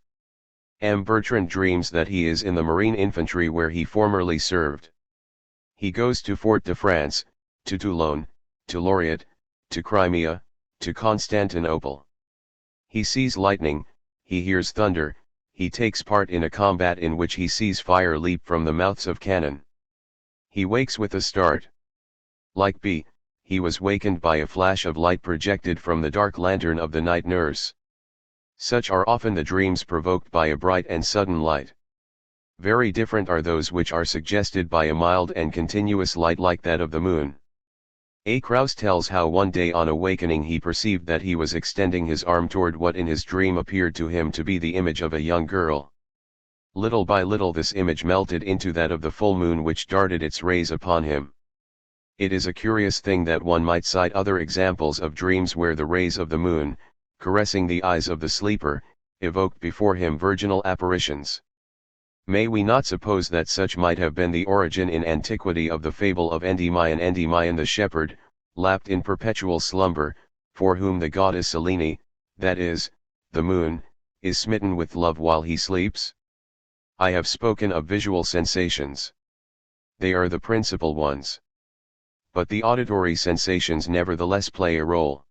M. Bertrand dreams that he is in the Marine Infantry where he formerly served. He goes to Fort-de-France, to Toulon, to Lorient, to Crimea, to Constantinople. He sees lightning, he hears thunder, he takes part in a combat in which he sees fire leap from the mouths of cannon. He wakes with a start. Like B, he was wakened by a flash of light projected from the dark lantern of the night nurse. Such are often the dreams provoked by a bright and sudden light. Very different are those which are suggested by a mild and continuous light like that of the moon. A. Krauss tells how one day on awakening he perceived that he was extending his arm toward what in his dream appeared to him to be the image of a young girl. Little by little this image melted into that of the full moon which darted its rays upon him. It is a curious thing that one might cite other examples of dreams where the rays of the moon, caressing the eyes of the sleeper, evoked before him virginal apparitions. May we not suppose that such might have been the origin in antiquity of the fable of Endymion the shepherd, lapped in perpetual slumber, for whom the goddess Selene, that is, the moon, is smitten with love while he sleeps? I have spoken of visual sensations. They are the principal ones. But the auditory sensations nevertheless play a role.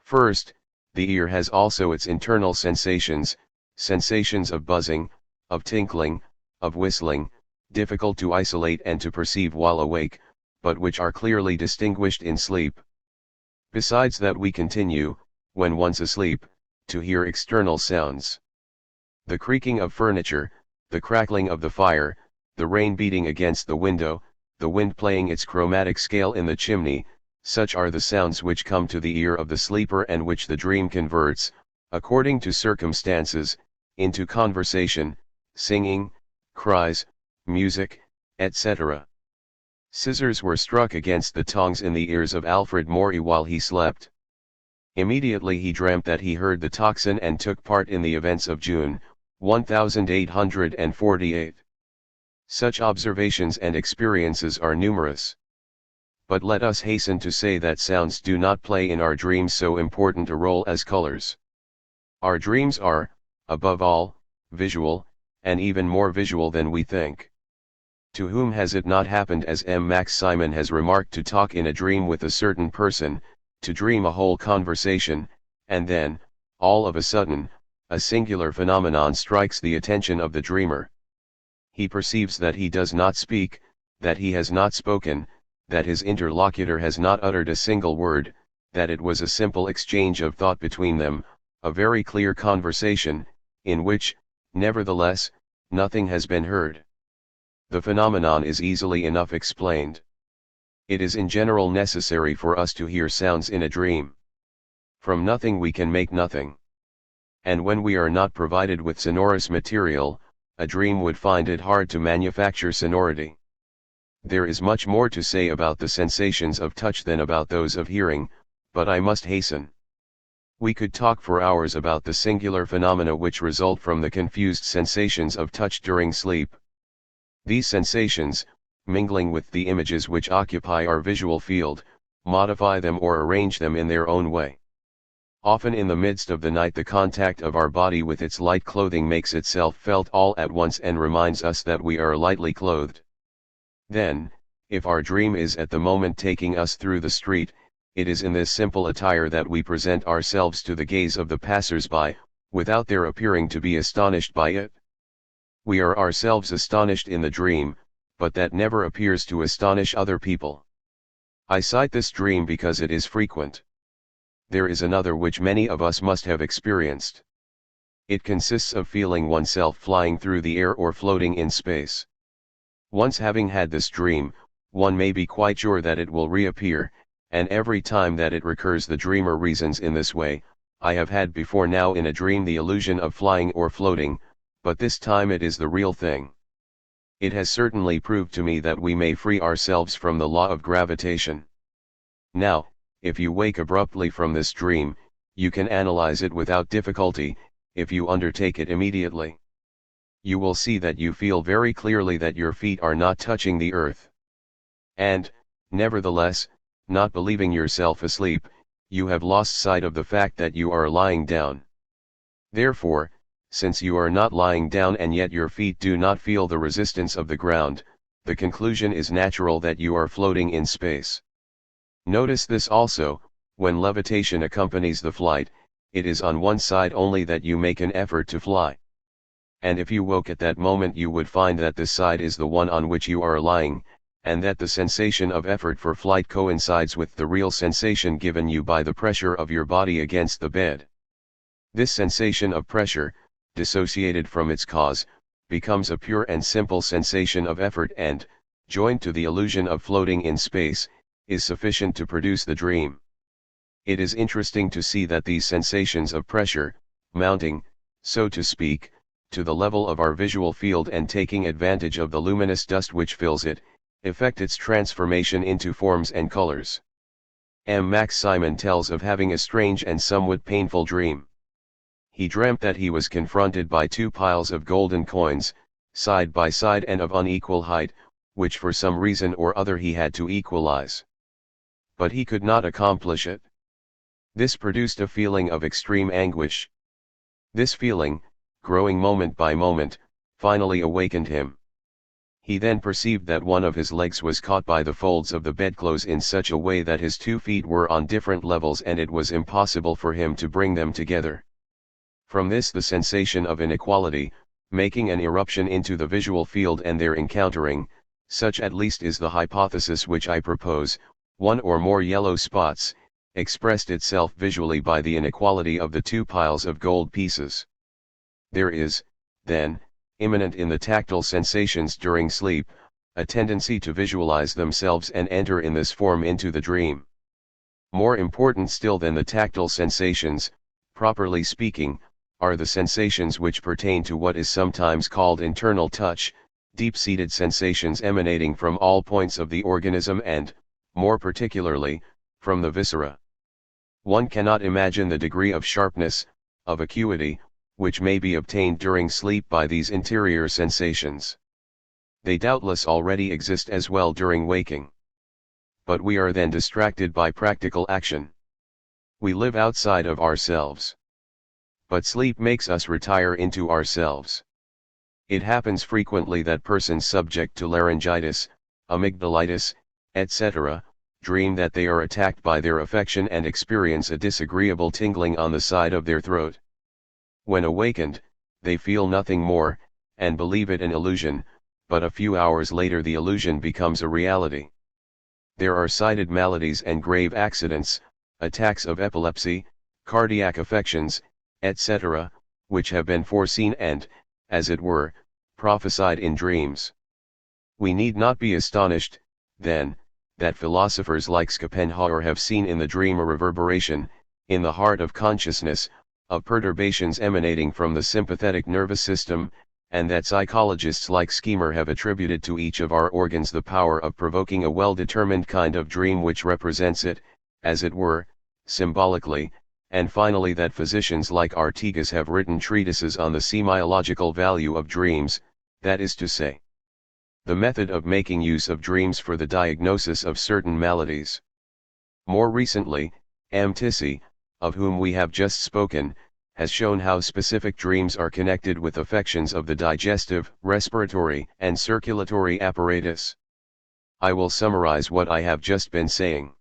First, the ear has also its internal sensations, sensations of buzzing, of tinkling, of whistling, difficult to isolate and to perceive while awake, but which are clearly distinguished in sleep. Besides that we continue, when once asleep, to hear external sounds. The creaking of furniture, the crackling of the fire, the rain beating against the window, the wind playing its chromatic scale in the chimney, such are the sounds which come to the ear of the sleeper and which the dream converts, according to circumstances, into conversation, singing, cries, music, etc. Scissors were struck against the tongs in the ears of Alfred Maury while he slept. Immediately he dreamt that he heard the tocsin and took part in the events of June, 1848. Such observations and experiences are numerous. But let us hasten to say that sounds do not play in our dreams so important a role as colors. Our dreams are, above all, visual, and even more visual than we think. To whom has it not happened, as M. Max Simon has remarked, to talk in a dream with a certain person, to dream a whole conversation, and then, all of a sudden, a singular phenomenon strikes the attention of the dreamer. He perceives that he does not speak, that he has not spoken, that his interlocutor has not uttered a single word, that it was a simple exchange of thought between them, a very clear conversation, in which, nevertheless, nothing has been heard. The phenomenon is easily enough explained. It is in general necessary for us to hear sounds in a dream. From nothing we can make nothing. And when we are not provided with sonorous material, a dream would find it hard to manufacture sonority. There is much more to say about the sensations of touch than about those of hearing, but I must hasten. We could talk for hours about the singular phenomena which result from the confused sensations of touch during sleep. These sensations, mingling with the images which occupy our visual field, modify them or arrange them in their own way. Often in the midst of the night the contact of our body with its light clothing makes itself felt all at once and reminds us that we are lightly clothed. Then, if our dream is at the moment taking us through the street, it is in this simple attire that we present ourselves to the gaze of the passers-by, without their appearing to be astonished by it. We are ourselves astonished in the dream, but that never appears to astonish other people. I cite this dream because it is frequent. There is another which many of us must have experienced. It consists of feeling oneself flying through the air or floating in space. Once having had this dream, one may be quite sure that it will reappear, and every time that it recurs the dreamer reasons in this way: I have had before now in a dream the illusion of flying or floating, but this time it is the real thing. It has certainly proved to me that we may free ourselves from the law of gravitation. Now, if you wake abruptly from this dream, you can analyze it without difficulty, if you undertake it immediately. You will see that you feel very clearly that your feet are not touching the earth. And, nevertheless, not believing yourself asleep, you have lost sight of the fact that you are lying down. Therefore, since you are not lying down and yet your feet do not feel the resistance of the ground, the conclusion is natural that you are floating in space. Notice this also: when levitation accompanies the flight, it is on one side only that you make an effort to fly. And if you woke at that moment you would find that this side is the one on which you are lying, and that the sensation of effort for flight coincides with the real sensation given you by the pressure of your body against the bed. This sensation of pressure, dissociated from its cause, becomes a pure and simple sensation of effort and, joined to the illusion of floating in space, is sufficient to produce the dream. It is interesting to see that these sensations of pressure, mounting, so to speak, to the level of our visual field and taking advantage of the luminous dust which fills it, effect its transformation into forms and colors. M. Max Simon tells of having a strange and somewhat painful dream. He dreamt that he was confronted by two piles of golden coins, side by side and of unequal height, which for some reason or other he had to equalize. But he could not accomplish it. This produced a feeling of extreme anguish. This feeling, growing moment by moment, finally awakened him. He then perceived that one of his legs was caught by the folds of the bedclothes in such a way that his 2 feet were on different levels and it was impossible for him to bring them together. From this the sensation of inequality, making an eruption into the visual field and there encountering, such at least is the hypothesis which I propose, one or more yellow spots, expressed itself visually by the inequality of the 2 piles of gold pieces. There is, then, immanent in the tactile sensations during sleep, a tendency to visualize themselves and enter in this form into the dream. More important still than the tactile sensations, properly speaking, are the sensations which pertain to what is sometimes called internal touch, deep-seated sensations emanating from all points of the organism and, more particularly, from the viscera. One cannot imagine the degree of sharpness, of acuity, which may be obtained during sleep by these interior sensations. They doubtless already exist as well during waking. But we are then distracted by practical action. We live outside of ourselves. But sleep makes us retire into ourselves. It happens frequently that persons subject to laryngitis, amygdalitis, etc., dream that they are attacked by their affection and experience a disagreeable tingling on the side of their throat. When awakened, they feel nothing more, and believe it an illusion, but a few hours later the illusion becomes a reality. There are cited maladies and grave accidents, attacks of epilepsy, cardiac affections, etc., which have been foreseen and, as it were, prophesied in dreams. We need not be astonished, then, that philosophers like Schopenhauer have seen in the dream a reverberation, in the heart of consciousness, of perturbations emanating from the sympathetic nervous system, and that psychologists like Schema have attributed to each of our organs the power of provoking a well-determined kind of dream which represents it, as it were, symbolically, and finally that physicians like Artigas have written treatises on the semiological value of dreams, that is to say, the method of making use of dreams for the diagnosis of certain maladies. More recently, M. Tissey, of whom we have just spoken, has shown how specific dreams are connected with affections of the digestive, respiratory, and circulatory apparatus. I will summarize what I have just been saying.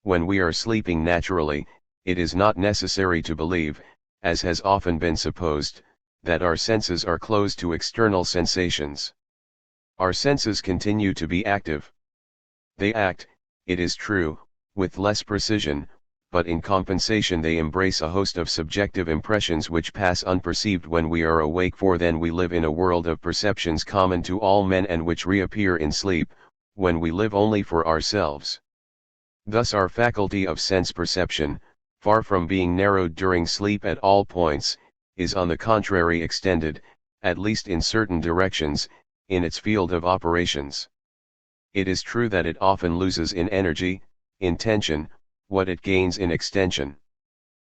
When we are sleeping naturally, it is not necessary to believe, as has often been supposed, that our senses are closed to external sensations. Our senses continue to be active. They act, it is true, with less precision, but in compensation they embrace a host of subjective impressions which pass unperceived when we are awake, for then we live in a world of perceptions common to all men and which reappear in sleep, when we live only for ourselves. Thus our faculty of sense perception, far from being narrowed during sleep at all points, is on the contrary extended, at least in certain directions, in its field of operations. It is true that it often loses in energy, in tension, what it gains in extension.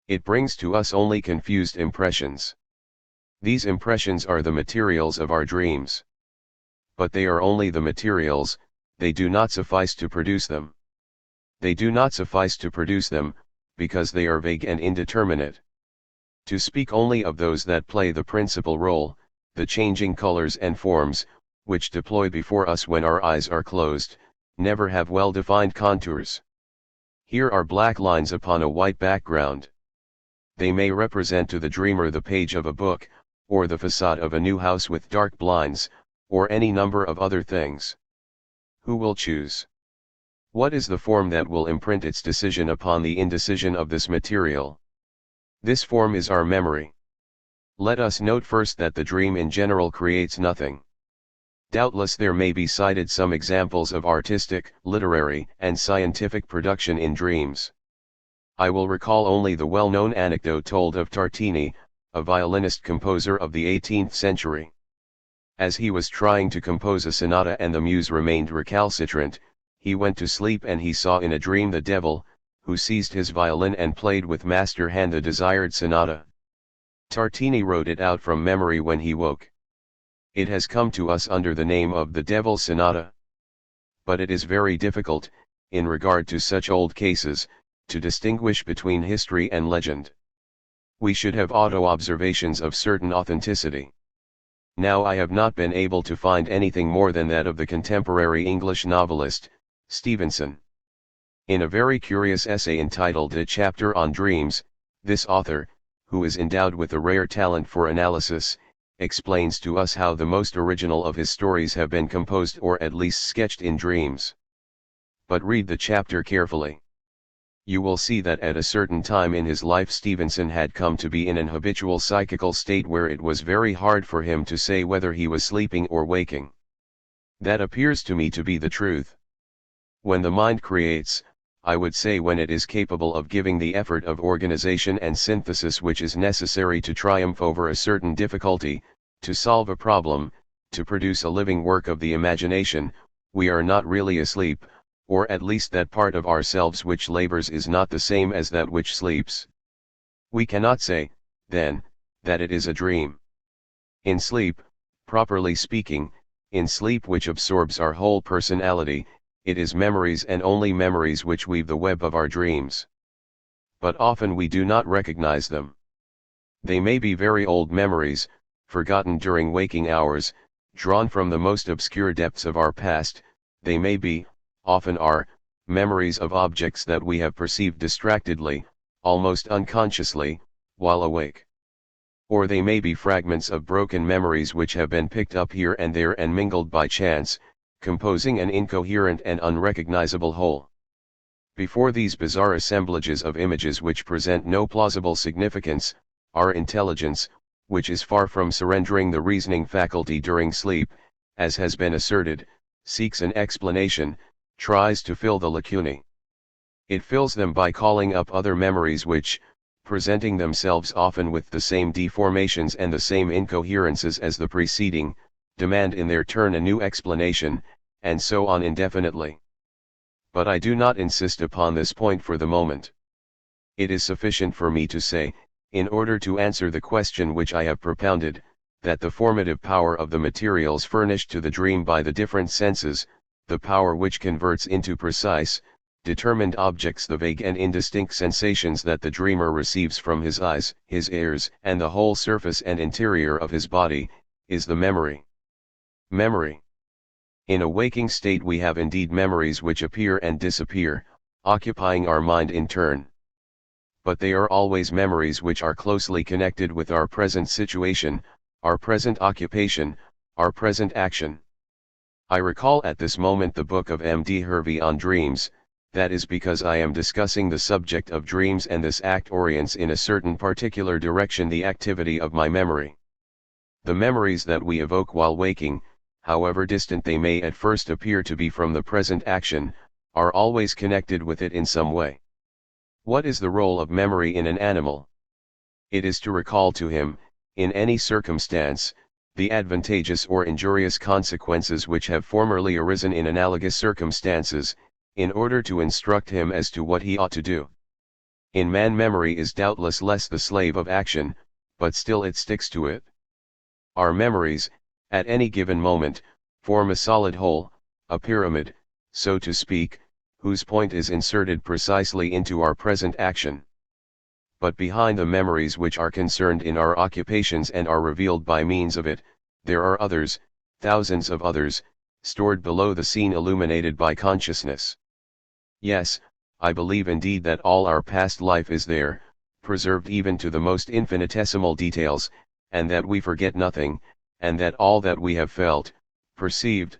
It brings to us only confused impressions. These impressions are the materials of our dreams. But they are only the materials, they do not suffice to produce them. They do not suffice to produce them, because they are vague and indeterminate. To speak only of those that play the principal role, the changing colors and forms, which deploy before us when our eyes are closed, never have well-defined contours. Here are black lines upon a white background. They may represent to the dreamer the page of a book, or the facade of a new house with dark blinds, or any number of other things. Who will choose? What is the form that will imprint its decision upon the indecision of this material? This form is our memory. Let us note first that the dream in general creates nothing. Doubtless there may be cited some examples of artistic, literary, and scientific production in dreams. I will recall only the well-known anecdote told of Tartini, a violinist composer of the 18th century. As he was trying to compose a sonata and the muse remained recalcitrant, he went to sleep and he saw in a dream the devil, who seized his violin and played with master hand the desired sonata. Tartini wrote it out from memory when he woke. It has come to us under the name of the Devil's Sonata. But it is very difficult, in regard to such old cases, to distinguish between history and legend. We should have auto-observations of certain authenticity. Now I have not been able to find anything more than that of the contemporary English novelist, Stevenson. In a very curious essay entitled A Chapter on Dreams, this author, who is endowed with a rare talent for analysis, explains to us how the most original of his stories have been composed or at least sketched in dreams. But read the chapter carefully. You will see that at a certain time in his life Stevenson had come to be in an habitual psychical state where it was very hard for him to say whether he was sleeping or waking. That appears to me to be the truth. When the mind creates, I would say when it is capable of giving the effort of organization and synthesis which is necessary to triumph over a certain difficulty, to solve a problem, to produce a living work of the imagination, we are not really asleep, or at least that part of ourselves which labors is not the same as that which sleeps. We cannot say, then, that it is a dream. In sleep, properly speaking, in sleep which absorbs our whole personality, it is memories and only memories which weave the web of our dreams. But often we do not recognize them. They may be very old memories, forgotten during waking hours, drawn from the most obscure depths of our past. They may be, often are, memories of objects that we have perceived distractedly, almost unconsciously, while awake. Or they may be fragments of broken memories which have been picked up here and there and mingled by chance, composing an incoherent and unrecognizable whole. Before these bizarre assemblages of images which present no plausible significance, our intelligence, which is far from surrendering the reasoning faculty during sleep, as has been asserted, seeks an explanation, tries to fill the lacunae. It fills them by calling up other memories which, presenting themselves often with the same deformations and the same incoherences as the preceding, demand in their turn a new explanation, and so on indefinitely. But I do not insist upon this point for the moment. It is sufficient for me to say, in order to answer the question which I have propounded, that the formative power of the materials furnished to the dream by the different senses, the power which converts into precise, determined objects the vague and indistinct sensations that the dreamer receives from his eyes, his ears, and the whole surface and interior of his body, is the memory. Memory. In a waking state we have indeed memories which appear and disappear, occupying our mind in turn. But they are always memories which are closely connected with our present situation, our present occupation, our present action. I recall at this moment the book of M.D. Hervey on dreams. That is because I am discussing the subject of dreams, and this act orients in a certain particular direction the activity of my memory. The memories that we evoke while waking, however distant they may at first appear to be from the present action, are always connected with it in some way. What is the role of memory in an animal? It is to recall to him, in any circumstance, the advantageous or injurious consequences which have formerly arisen in analogous circumstances, in order to instruct him as to what he ought to do. In man memory is doubtless less the slave of action, but still it sticks to it. Our memories, at any given moment, form a solid whole, a pyramid, so to speak, whose point is inserted precisely into our present action. But behind the memories which are concerned in our occupations and are revealed by means of it, there are others, thousands of others, stored below the scene illuminated by consciousness. Yes, I believe indeed that all our past life is there, preserved even to the most infinitesimal details, and that we forget nothing, and that all that we have felt, perceived,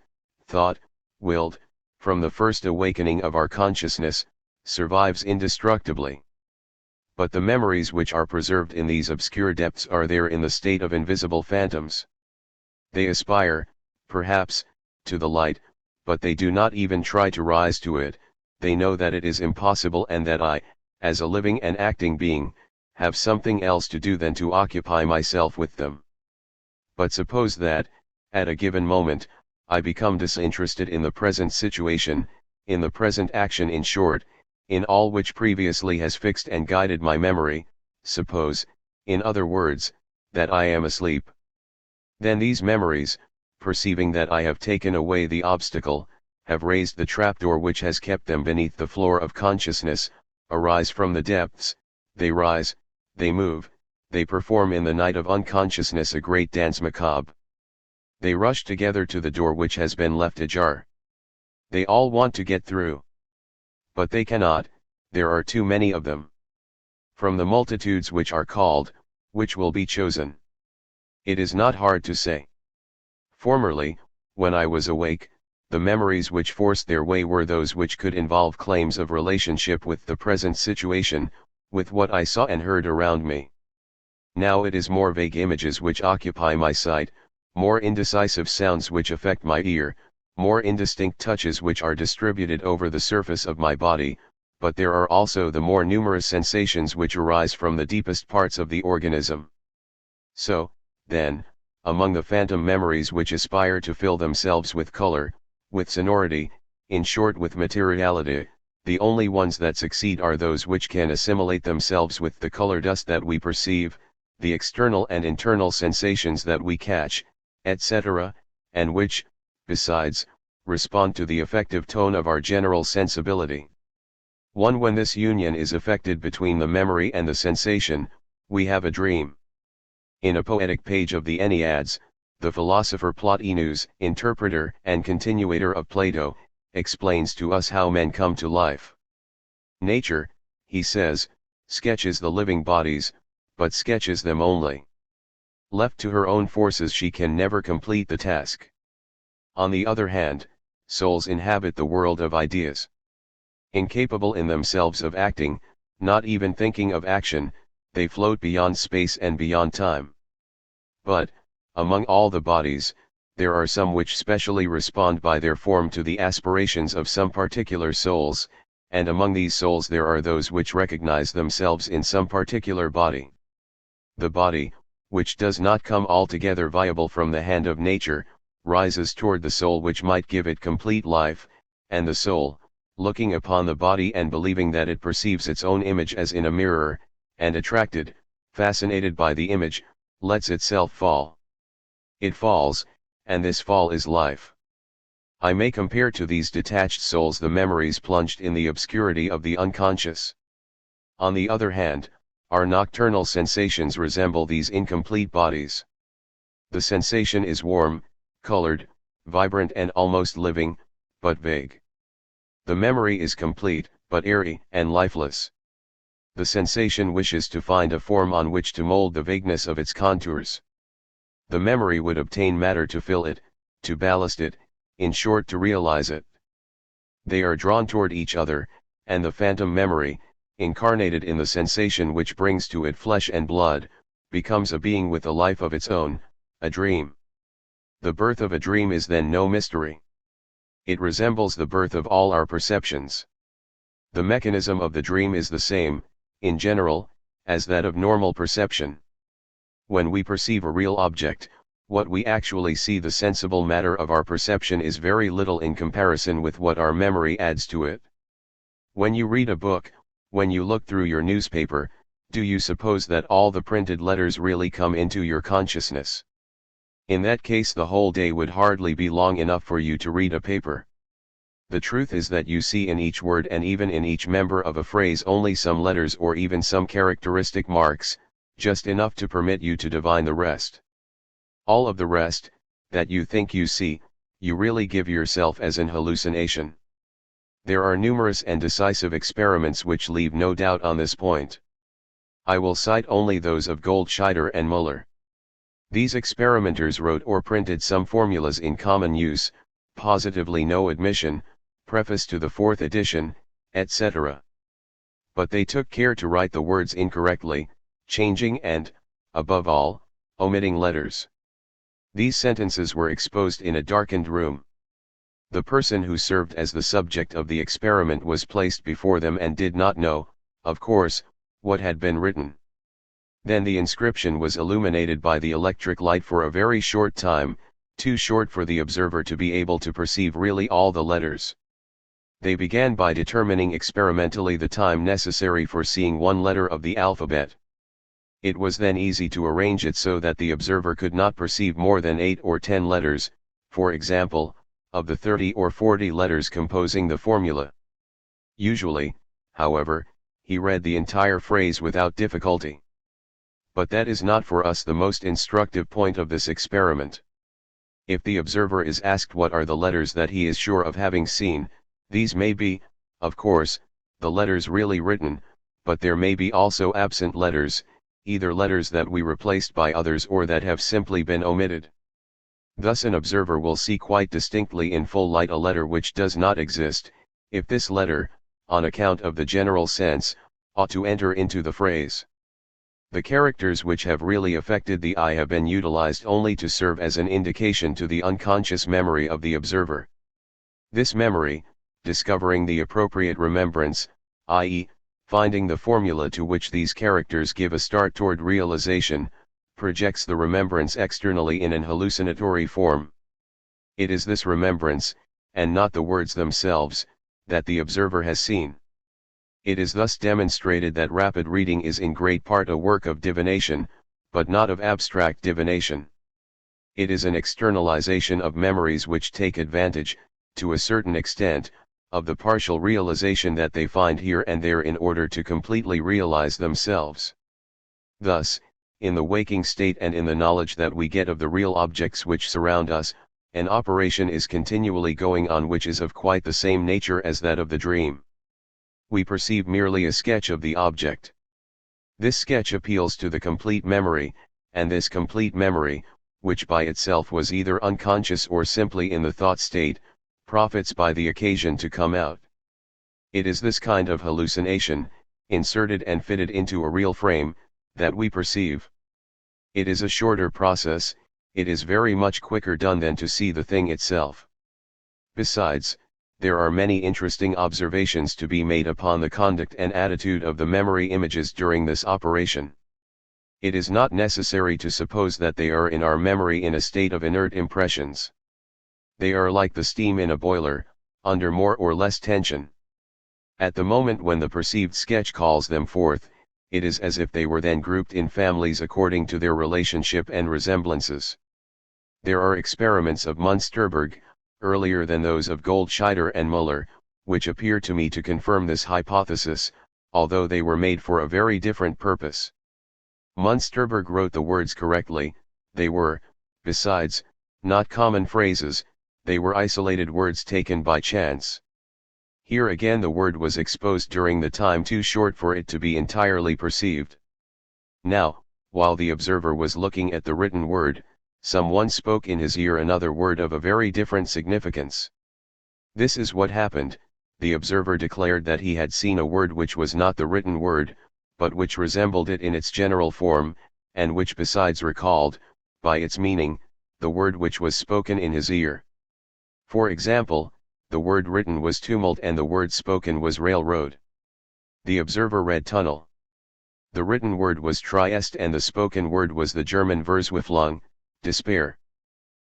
thought, willed, from the first awakening of our consciousness, survives indestructibly. But the memories which are preserved in these obscure depths are there in the state of invisible phantoms. They aspire, perhaps, to the light, but they do not even try to rise to it. They know that it is impossible, and that I, as a living and acting being, have something else to do than to occupy myself with them. But suppose that, at a given moment, I become disinterested in the present situation, in the present action, in short, in all which previously has fixed and guided my memory. Suppose, in other words, that I am asleep. Then these memories, perceiving that I have taken away the obstacle, have raised the trapdoor which has kept them beneath the floor of consciousness, arise from the depths. They rise, they move, they perform in the night of unconsciousness a great dance macabre. They rush together to the door which has been left ajar. They all want to get through. But they cannot, there are too many of them. From the multitudes which are called, which will be chosen? It is not hard to say. Formerly, when I was awake, the memories which forced their way were those which could involve claims of relationship with the present situation, with what I saw and heard around me. Now it is more vague images which occupy my sight, more indecisive sounds which affect my ear, more indistinct touches which are distributed over the surface of my body, but there are also the more numerous sensations which arise from the deepest parts of the organism. So, then, among the phantom memories which aspire to fill themselves with color, with sonority, in short with materiality, the only ones that succeed are those which can assimilate themselves with the color dust that we perceive, the external and internal sensations that we catch, etc., and which, besides, respond to the effective tone of our general sensibility. When this union is effected between the memory and the sensation, we have a dream. In a poetic page of the Enneads, the philosopher Plotinus, interpreter and continuator of Plato, explains to us how men come to life. Nature, he says, sketches the living bodies, but sketches them only. Left to her own forces she can never complete the task. On the other hand, souls inhabit the world of ideas. Incapable in themselves of acting, not even thinking of action, they float beyond space and beyond time. But, among all the bodies, there are some which specially respond by their form to the aspirations of some particular souls, and among these souls there are those which recognize themselves in some particular body. The body, which does not come altogether viable from the hand of nature, rises toward the soul which might give it complete life, and the soul, looking upon the body and believing that it perceives its own image as in a mirror, and attracted, fascinated by the image, lets itself fall. It falls, and this fall is life. I may compare to these detached souls the memories plunged in the obscurity of the unconscious. On the other hand, our nocturnal sensations resemble these incomplete bodies. The sensation is warm, colored, vibrant and almost living, but vague. The memory is complete, but airy and lifeless. The sensation wishes to find a form on which to mold the vagueness of its contours. The memory would obtain matter to fill it, to ballast it, in short to realize it. They are drawn toward each other, and the phantom memory, incarnated in the sensation which brings to it flesh and blood, becomes a being with a life of its own, a dream. The birth of a dream is then no mystery. It resembles the birth of all our perceptions. The mechanism of the dream is the same, in general, as that of normal perception. When we perceive a real object, what we actually see, the sensible matter of our perception, is very little in comparison with what our memory adds to it. When you read a book, when you look through your newspaper, do you suppose that all the printed letters really come into your consciousness? In that case the whole day would hardly be long enough for you to read a paper. The truth is that you see in each word and even in each member of a phrase only some letters or even some characteristic marks, just enough to permit you to divine the rest. All of the rest, that you think you see, you really give yourself as an hallucination. There are numerous and decisive experiments which leave no doubt on this point. I will cite only those of Goldscheider and Müller. These experimenters wrote or printed some formulas in common use, positively no admission, preface to the 4th edition, etc. But they took care to write the words incorrectly, changing and, above all, omitting letters. These sentences were exposed in a darkened room. The person who served as the subject of the experiment was placed before them and did not know, of course, what had been written. Then the inscription was illuminated by the electric light for a very short time, too short for the observer to be able to perceive really all the letters. They began by determining experimentally the time necessary for seeing one letter of the alphabet. It was then easy to arrange it so that the observer could not perceive more than 8 or 10 letters, for example, of the 30 or 40 letters composing the formula. Usually, however, he read the entire phrase without difficulty. But that is not for us the most instructive point of this experiment. If the observer is asked what are the letters that he is sure of having seen, these may be, of course, the letters really written, but there may be also absent letters, either letters that we replaced by others or that have simply been omitted. Thus an observer will see quite distinctly in full light a letter which does not exist, if this letter, on account of the general sense, ought to enter into the phrase. The characters which have really affected the eye have been utilized only to serve as an indication to the unconscious memory of the observer. This memory, discovering the appropriate remembrance, i.e., finding the formula to which these characters give a start toward realization, projects the remembrance externally in an hallucinatory form. It is this remembrance, and not the words themselves, that the observer has seen. It is thus demonstrated that rapid reading is in great part a work of divination, but not of abstract divination. It is an externalization of memories which take advantage, to a certain extent, of the partial realization that they find here and there in order to completely realize themselves. Thus, in the waking state and in the knowledge that we get of the real objects which surround us, an operation is continually going on which is of quite the same nature as that of the dream. We perceive merely a sketch of the object. This sketch appeals to the complete memory, and this complete memory, which by itself was either unconscious or simply in the thought state, profits by the occasion to come out. It is this kind of hallucination, inserted and fitted into a real frame, that we perceive. It is a shorter process, it is very much quicker done than to see the thing itself. Besides, there are many interesting observations to be made upon the conduct and attitude of the memory images during this operation. It is not necessary to suppose that they are in our memory in a state of inert impressions. They are like the steam in a boiler, under more or less tension. At the moment when the perceived sketch calls them forth, it is as if they were then grouped in families according to their relationship and resemblances. There are experiments of Münsterberg, earlier than those of Goldscheider and Müller, which appear to me to confirm this hypothesis, although they were made for a very different purpose. Münsterberg wrote the words correctly, they were, besides, not common phrases, they were isolated words taken by chance. Here again the word was exposed during the time too short for it to be entirely perceived. Now, while the observer was looking at the written word, someone spoke in his ear another word of a very different significance. This is what happened. The observer declared that he had seen a word which was not the written word, but which resembled it in its general form, and which besides recalled, by its meaning, the word which was spoken in his ear. For example, the word written was tumult and the word spoken was railroad. The observer read tunnel. The written word was Trieste and the spoken word was the German Verzweiflung, despair.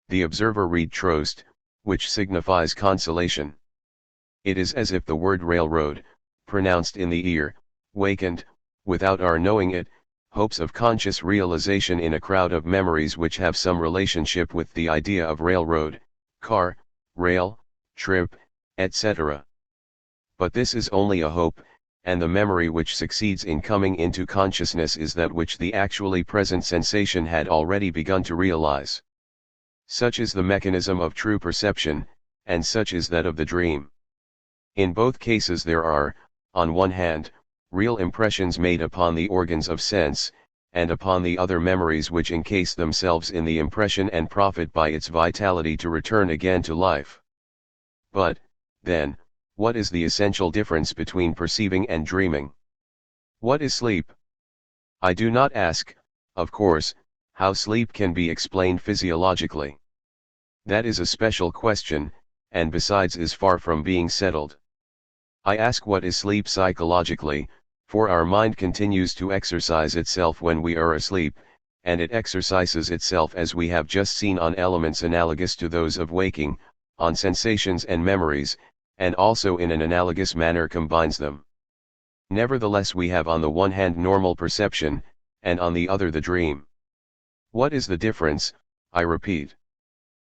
The observer read Trost, which signifies consolation. It is as if the word railroad, pronounced in the ear, wakened, without our knowing it, hopes of conscious realization in a crowd of memories which have some relationship with the idea of railroad, car, rail, trip, etc. But this is only a hope, and the memory which succeeds in coming into consciousness is that which the actually present sensation had already begun to realize. Such is the mechanism of true perception, and such is that of the dream. In both cases there are, on one hand, real impressions made upon the organs of sense, and upon the other memories which encase themselves in the impression and profit by its vitality to return again to life. But, then, what is the essential difference between perceiving and dreaming? What is sleep? I do not ask, of course, how sleep can be explained physiologically. That is a special question, and besides is far from being settled. I ask what is sleep psychologically, for our mind continues to exercise itself when we are asleep, and it exercises itself as we have just seen on elements analogous to those of waking, on sensations and memories, and also in an analogous manner combines them. Nevertheless we have on the one hand normal perception, and on the other the dream. What is the difference, I repeat?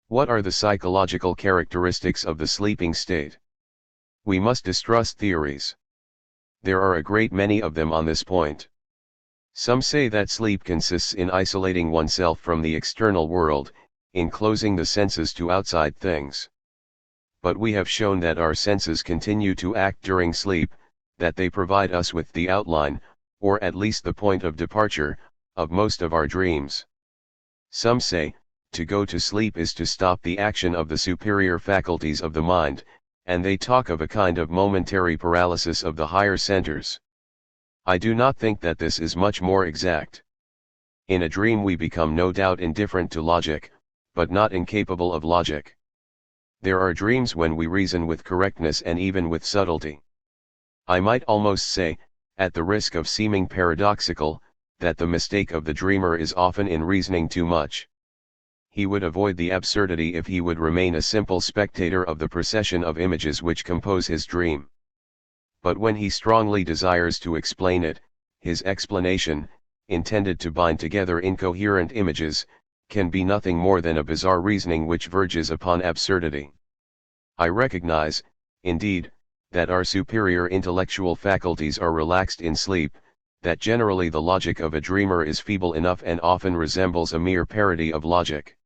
What are the psychological characteristics of the sleeping state? We must distrust theories. There are a great many of them on this point. Some say that sleep consists in isolating oneself from the external world, in closing the senses to outside things. But we have shown that our senses continue to act during sleep, that they provide us with the outline, or at least the point of departure, of most of our dreams. Some say, to go to sleep is to stop the action of the superior faculties of the mind, and they talk of a kind of momentary paralysis of the higher centers. I do not think that this is much more exact. In a dream we become no doubt indifferent to logic, but not incapable of logic. There are dreams when we reason with correctness and even with subtlety. I might almost say, at the risk of seeming paradoxical, that the mistake of the dreamer is often in reasoning too much. He would avoid the absurdity if he would remain a simple spectator of the procession of images which compose his dream. But when he strongly desires to explain it, his explanation, intended to bind together incoherent images, can be nothing more than a bizarre reasoning which verges upon absurdity. I recognize, indeed, that our superior intellectual faculties are relaxed in sleep, that generally the logic of a dreamer is feeble enough and often resembles a mere parody of logic.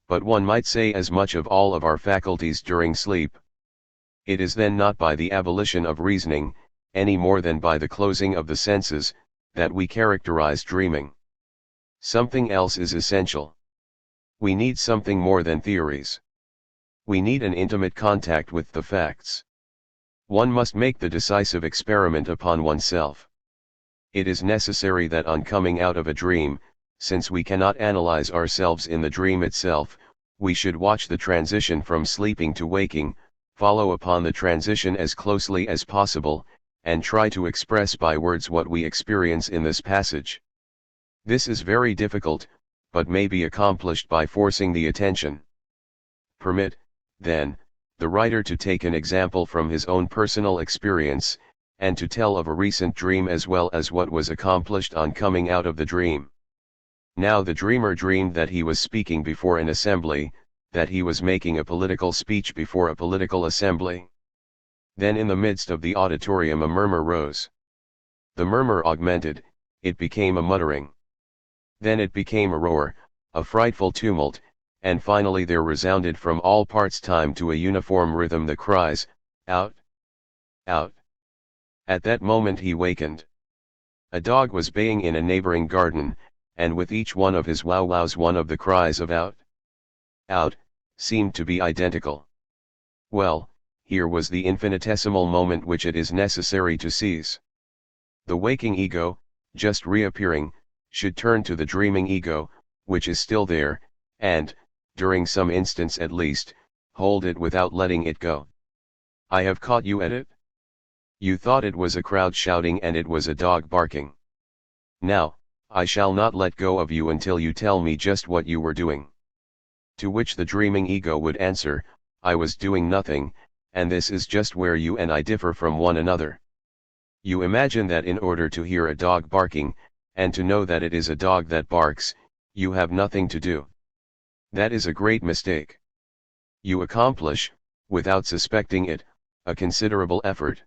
But one might say as much of all of our faculties during sleep. It is then not by the abolition of reasoning, any more than by the closing of the senses, that we characterize dreaming. Something else is essential. We need something more than theories. We need an intimate contact with the facts. One must make the decisive experiment upon oneself. It is necessary that on coming out of a dream, since we cannot analyze ourselves in the dream itself, we should watch the transition from sleeping to waking, follow upon the transition as closely as possible, and try to express by words what we experience in this passage. This is very difficult, but may be accomplished by forcing the attention. Permit, then, the writer to take an example from his own personal experience, and to tell of a recent dream as well as what was accomplished on coming out of the dream. Now the dreamer dreamed that he was speaking before an assembly, that he was making a political speech before a political assembly. Then in the midst of the auditorium a murmur rose. The murmur augmented, it became a muttering. Then it became a roar, a frightful tumult, and finally there resounded from all parts time to a uniform rhythm the cries, "Out! Out!" At that moment he wakened. A dog was baying in a neighboring garden, and with each one of his wow-wows one of the cries of "Out! Out!" seemed to be identical. Well, here was the infinitesimal moment which it is necessary to seize. The waking ego, just reappearing, should turn to the dreaming ego, which is still there, and, during some instants at least, hold it without letting it go. I have caught you at it? You thought it was a crowd shouting and it was a dog barking. Now, I shall not let go of you until you tell me just what you were doing. To which the dreaming ego would answer, I was doing nothing, and this is just where you and I differ from one another. You imagine that in order to hear a dog barking, and to know that it is a dog that barks, you have nothing to do. That is a great mistake. You accomplish, without suspecting it, a considerable effort.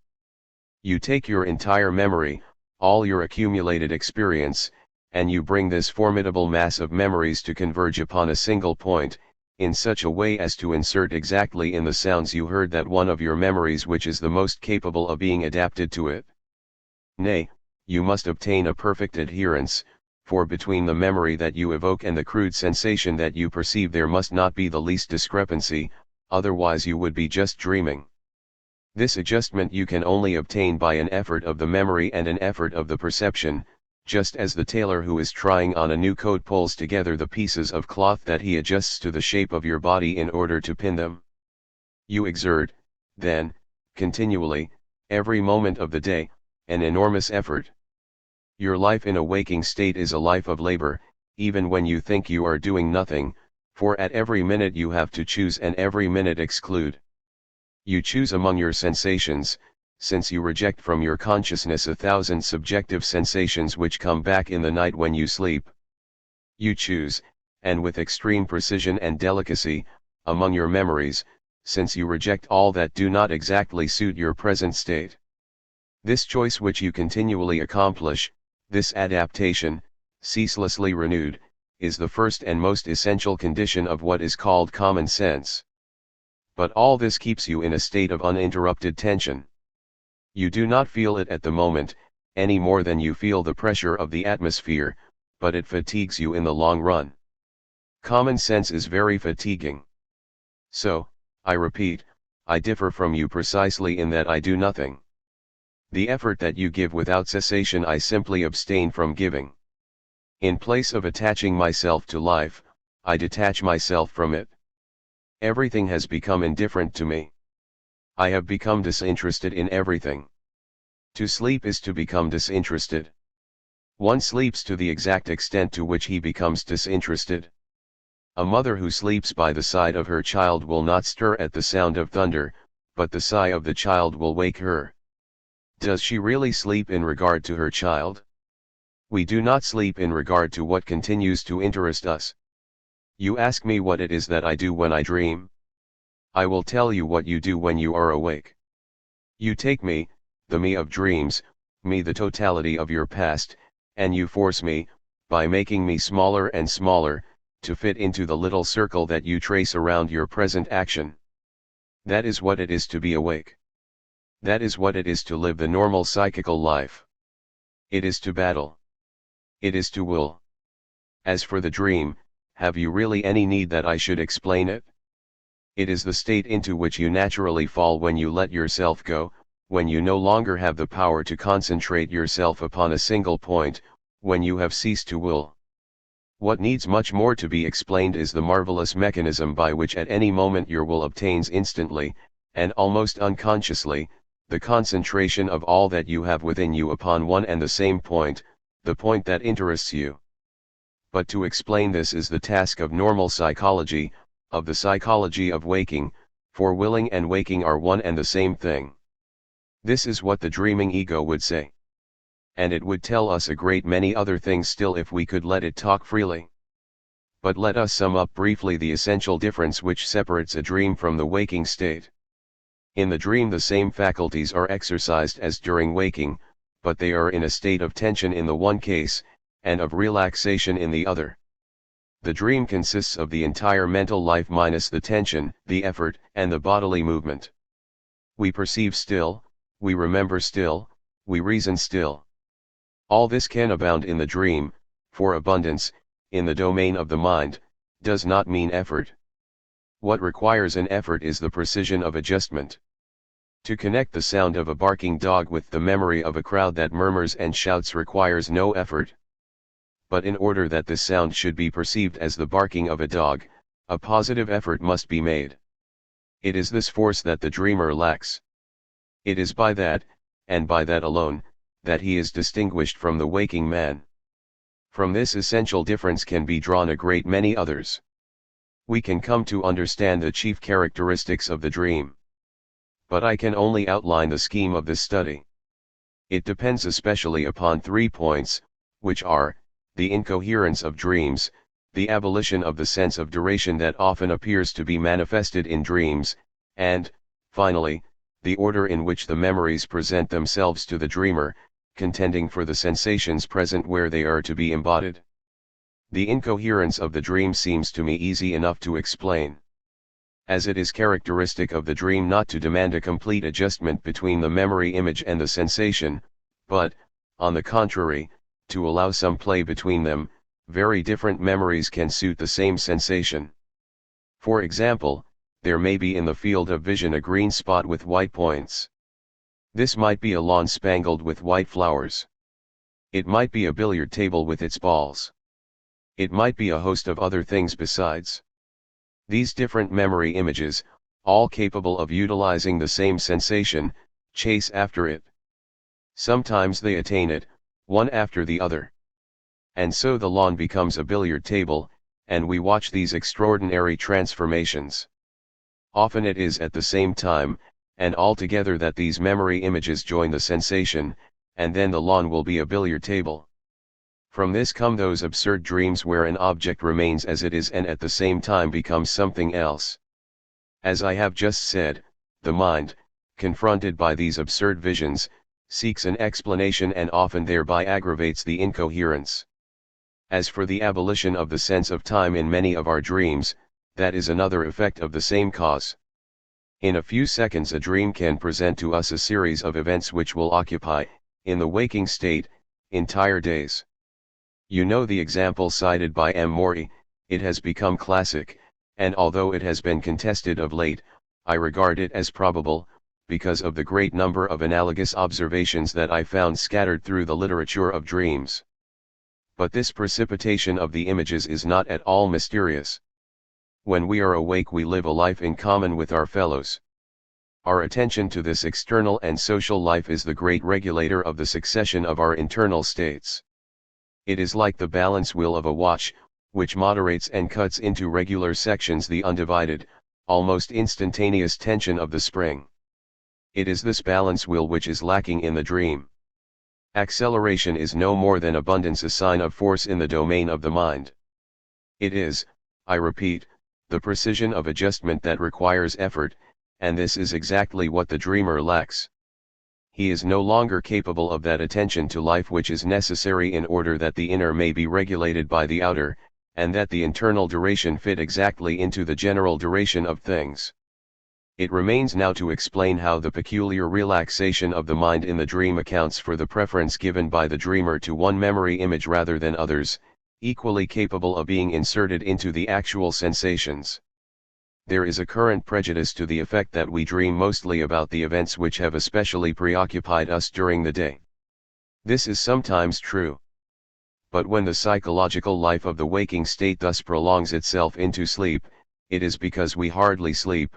You take your entire memory, all your accumulated experience, and you bring this formidable mass of memories to converge upon a single point, in such a way as to insert exactly in the sounds you heard that one of your memories which is the most capable of being adapted to it. Nay, you must obtain a perfect adherence, for between the memory that you evoke and the crude sensation that you perceive there must not be the least discrepancy, otherwise you would be just dreaming. This adjustment you can only obtain by an effort of the memory and an effort of the perception, just as the tailor who is trying on a new coat pulls together the pieces of cloth that he adjusts to the shape of your body in order to pin them. You exert, then, continually, every moment of the day, an enormous effort. Your life in a waking state is a life of labor, even when you think you are doing nothing, for at every minute you have to choose and every minute exclude. You choose among your sensations, since you reject from your consciousness 1,000 subjective sensations which come back in the night when you sleep. You choose, and with extreme precision and delicacy, among your memories, since you reject all that do not exactly suit your present state. This choice which you continually accomplish, this adaptation, ceaselessly renewed, is the first and most essential condition of what is called common sense. But all this keeps you in a state of uninterrupted tension. You do not feel it at the moment, any more than you feel the pressure of the atmosphere, but it fatigues you in the long run. Common sense is very fatiguing. So, I repeat, I differ from you precisely in that I do nothing. The effort that you give without cessation I simply abstain from giving. In place of attaching myself to life, I detach myself from it. Everything has become indifferent to me. I have become disinterested in everything. To sleep is to become disinterested. One sleeps to the exact extent to which he becomes disinterested. A mother who sleeps by the side of her child will not stir at the sound of thunder, but the sigh of the child will wake her. Does she really sleep in regard to her child? We do not sleep in regard to what continues to interest us. You ask me what it is that I do when I dream. I will tell you what you do when you are awake. You take me, the me of dreams, me the totality of your past, and you force me, by making me smaller and smaller, to fit into the little circle that you trace around your present action. That is what it is to be awake. That is what it is to live the normal psychical life. It is to battle. It is to will. As for the dream, have you really any need that I should explain it? It is the state into which you naturally fall when you let yourself go, when you no longer have the power to concentrate yourself upon a single point, when you have ceased to will. What needs much more to be explained is the marvelous mechanism by which at any moment your will obtains instantly, and almost unconsciously, the concentration of all that you have within you upon one and the same point, the point that interests you. But to explain this is the task of normal psychology, of the psychology of waking, for willing and waking are one and the same thing. This is what the dreaming ego would say. And it would tell us a great many other things still if we could let it talk freely. But let us sum up briefly the essential difference which separates a dream from the waking state. In the dream the same faculties are exercised as during waking, but they are in a state of tension in the one case, and of relaxation in the other. The dream consists of the entire mental life minus the tension, the effort, and the bodily movement. We perceive still, we remember still, we reason still. All this can abound in the dream, for abundance, in the domain of the mind, does not mean effort. What requires an effort is the precision of adjustment. To connect the sound of a barking dog with the memory of a crowd that murmurs and shouts requires no effort. But in order that this sound should be perceived as the barking of a dog, a positive effort must be made. It is this force that the dreamer lacks. It is by that, and by that alone, that he is distinguished from the waking man. From this essential difference can be drawn a great many others. We can come to understand the chief characteristics of the dream. But I can only outline the scheme of this study. It depends especially upon 3 points, which are, the incoherence of dreams, the abolition of the sense of duration that often appears to be manifested in dreams, and, finally, the order in which the memories present themselves to the dreamer, contending for the sensations present where they are to be embodied. The incoherence of the dream seems to me easy enough to explain. As it is characteristic of the dream not to demand a complete adjustment between the memory image and the sensation, but, on the contrary, to allow some play between them, very different memories can suit the same sensation. For example, there may be in the field of vision a green spot with white points. This might be a lawn spangled with white flowers. It might be a billiard table with its balls. It might be a host of other things besides. These different memory images, all capable of utilizing the same sensation, chase after it. Sometimes they attain it, one after the other. And so the lawn becomes a billiard table, and we watch these extraordinary transformations. Often it is at the same time, and altogether that these memory images join the sensation, and then the lawn will be a billiard table. From this come those absurd dreams where an object remains as it is and at the same time becomes something else. As I have just said, the mind, confronted by these absurd visions, seeks an explanation and often thereby aggravates the incoherence. As for the abolition of the sense of time in many of our dreams, that is another effect of the same cause. In a few seconds a dream can present to us a series of events which will occupy, in the waking state, entire days. You know the example cited by Henri, it has become classic, and although it has been contested of late, I regard it as probable, because of the great number of analogous observations that I found scattered through the literature of dreams. But this precipitation of the images is not at all mysterious. When we are awake we live a life in common with our fellows. Our attention to this external and social life is the great regulator of the succession of our internal states. It is like the balance wheel of a watch, which moderates and cuts into regular sections the undivided, almost instantaneous tension of the spring. It is this balance wheel which is lacking in the dream. Acceleration is no more than abundance, a sign of force in the domain of the mind. It is, I repeat, the precision of adjustment that requires effort, and this is exactly what the dreamer lacks. he is no longer capable of that attention to life which is necessary in order that the inner may be regulated by the outer, and that the internal duration fit exactly into the general duration of things. It remains now to explain how the peculiar relaxation of the mind in the dream accounts for the preference given by the dreamer to one memory image rather than others, equally capable of being inserted into the actual sensations. There is a current prejudice to the effect that we dream mostly about the events which have especially preoccupied us during the day. This is sometimes true. But when the psychological life of the waking state thus prolongs itself into sleep, it is because we hardly sleep.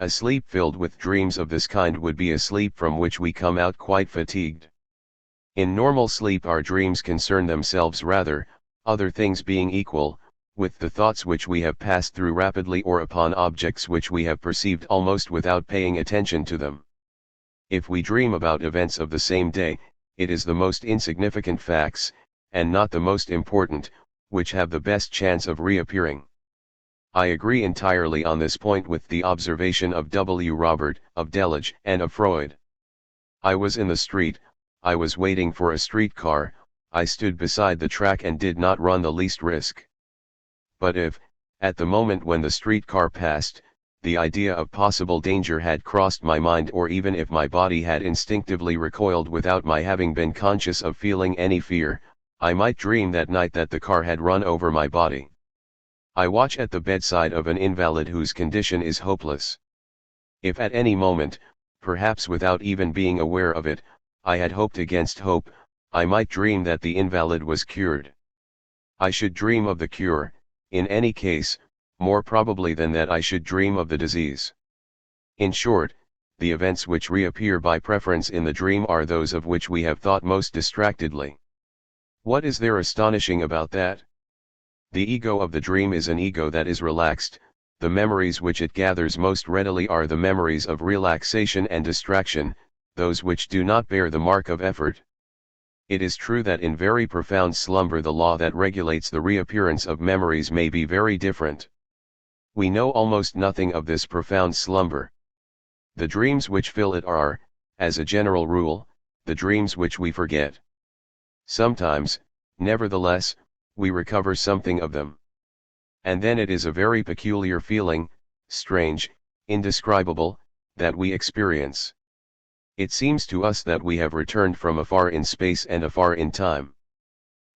A sleep filled with dreams of this kind would be a sleep from which we come out quite fatigued. In normal sleep our dreams concern themselves rather, other things being equal, with the thoughts which we have passed through rapidly or upon objects which we have perceived almost without paying attention to them. If we dream about events of the same day, it is the most insignificant facts, and not the most important, which have the best chance of reappearing. I agree entirely on this point with the observation of W. Robert, of Delitzsch, and of Freud. I was in the street, I was waiting for a streetcar, I stood beside the track and did not run the least risk. But if, at the moment when the streetcar passed, the idea of possible danger had crossed my mind, or even if my body had instinctively recoiled without my having been conscious of feeling any fear, I might dream that night that the car had run over my body. I watch at the bedside of an invalid whose condition is hopeless. If at any moment, perhaps without even being aware of it, I had hoped against hope, I might dream that the invalid was cured. I should dream of the cure, in any case, more probably than that I should dream of the disease. In short, the events which reappear by preference in the dream are those of which we have thought most distractedly. What is there astonishing about that? The ego of the dream is an ego that is relaxed, the memories which it gathers most readily are the memories of relaxation and distraction, those which do not bear the mark of effort. It is true that in very profound slumber the law that regulates the reappearance of memories may be very different. We know almost nothing of this profound slumber. The dreams which fill it are, as a general rule, the dreams which we forget. Sometimes, nevertheless, we recover something of them. And then it is a very peculiar feeling, strange, indescribable, that we experience. It seems to us that we have returned from afar in space and afar in time.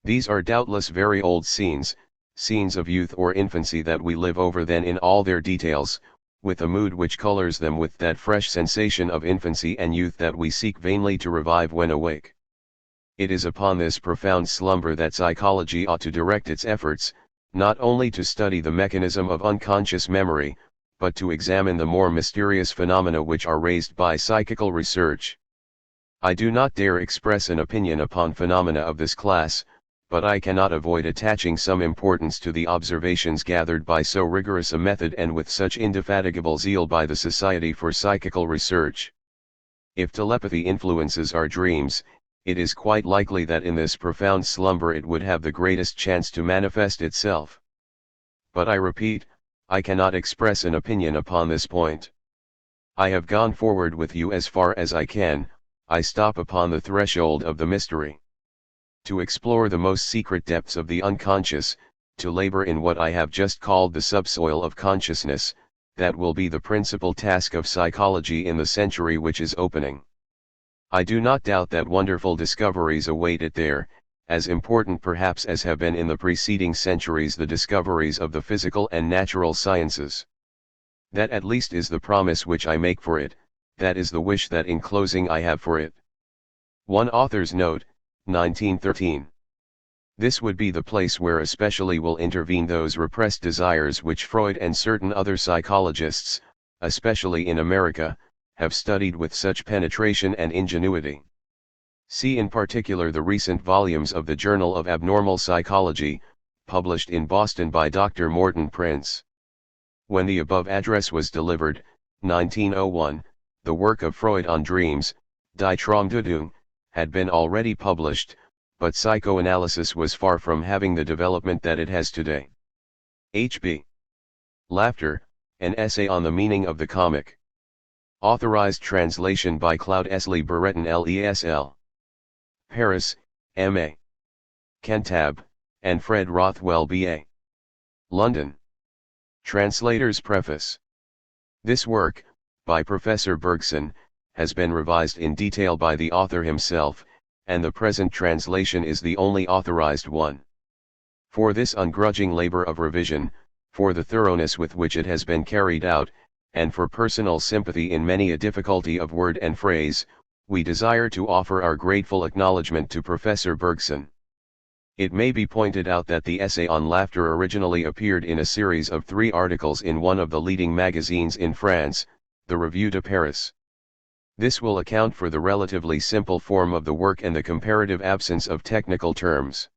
These are doubtless very old scenes, scenes of youth or infancy that we live over then in all their details, with a mood which colors them with that fresh sensation of infancy and youth that we seek vainly to revive when awake. It is upon this profound slumber that psychology ought to direct its efforts, not only to study the mechanism of unconscious memory, but to examine the more mysterious phenomena which are raised by psychical research. I do not dare express an opinion upon phenomena of this class, but I cannot avoid attaching some importance to the observations gathered by so rigorous a method and with such indefatigable zeal by the Society for Psychical Research. If telepathy influences our dreams, it is quite likely that in this profound slumber it would have the greatest chance to manifest itself. But I repeat, I cannot express an opinion upon this point. I have gone forward with you as far as I can, I stop upon the threshold of the mystery. To explore the most secret depths of the unconscious, to labor in what I have just called the subsoil of consciousness, that will be the principal task of psychology in the century which is opening. I do not doubt that wonderful discoveries await it there, as important perhaps as have been in the preceding centuries the discoveries of the physical and natural sciences. That at least is the promise which I make for it, that is the wish that in closing I have for it. One author's note, 1913. This would be the place where especially will intervene those repressed desires which Freud and certain other psychologists, especially in America, have studied with such penetration and ingenuity. See in particular the recent volumes of the Journal of Abnormal Psychology, published in Boston by Dr. Morton Prince. When the above address was delivered, 1901, the work of Freud on dreams, Die Traumdeutung, had been already published, but psychoanalysis was far from having the development that it has today. H.B. Laughter, an essay on the meaning of the comic. Authorized translation by Claude Esley Brereton LESL. Paris, M.A. Cantab, and Fred Rothwell B.A. London. Translator's Preface. This work, by Professor Bergson, has been revised in detail by the author himself, and the present translation is the only authorized one. For this ungrudging labor of revision, for the thoroughness with which it has been carried out, and for personal sympathy in many a difficulty of word and phrase, we desire to offer our grateful acknowledgement to Professor Bergson. It may be pointed out that the essay on laughter originally appeared in a series of 3 articles in one of the leading magazines in France, the Revue de Paris. This will account for the relatively simple form of the work and the comparative absence of technical terms.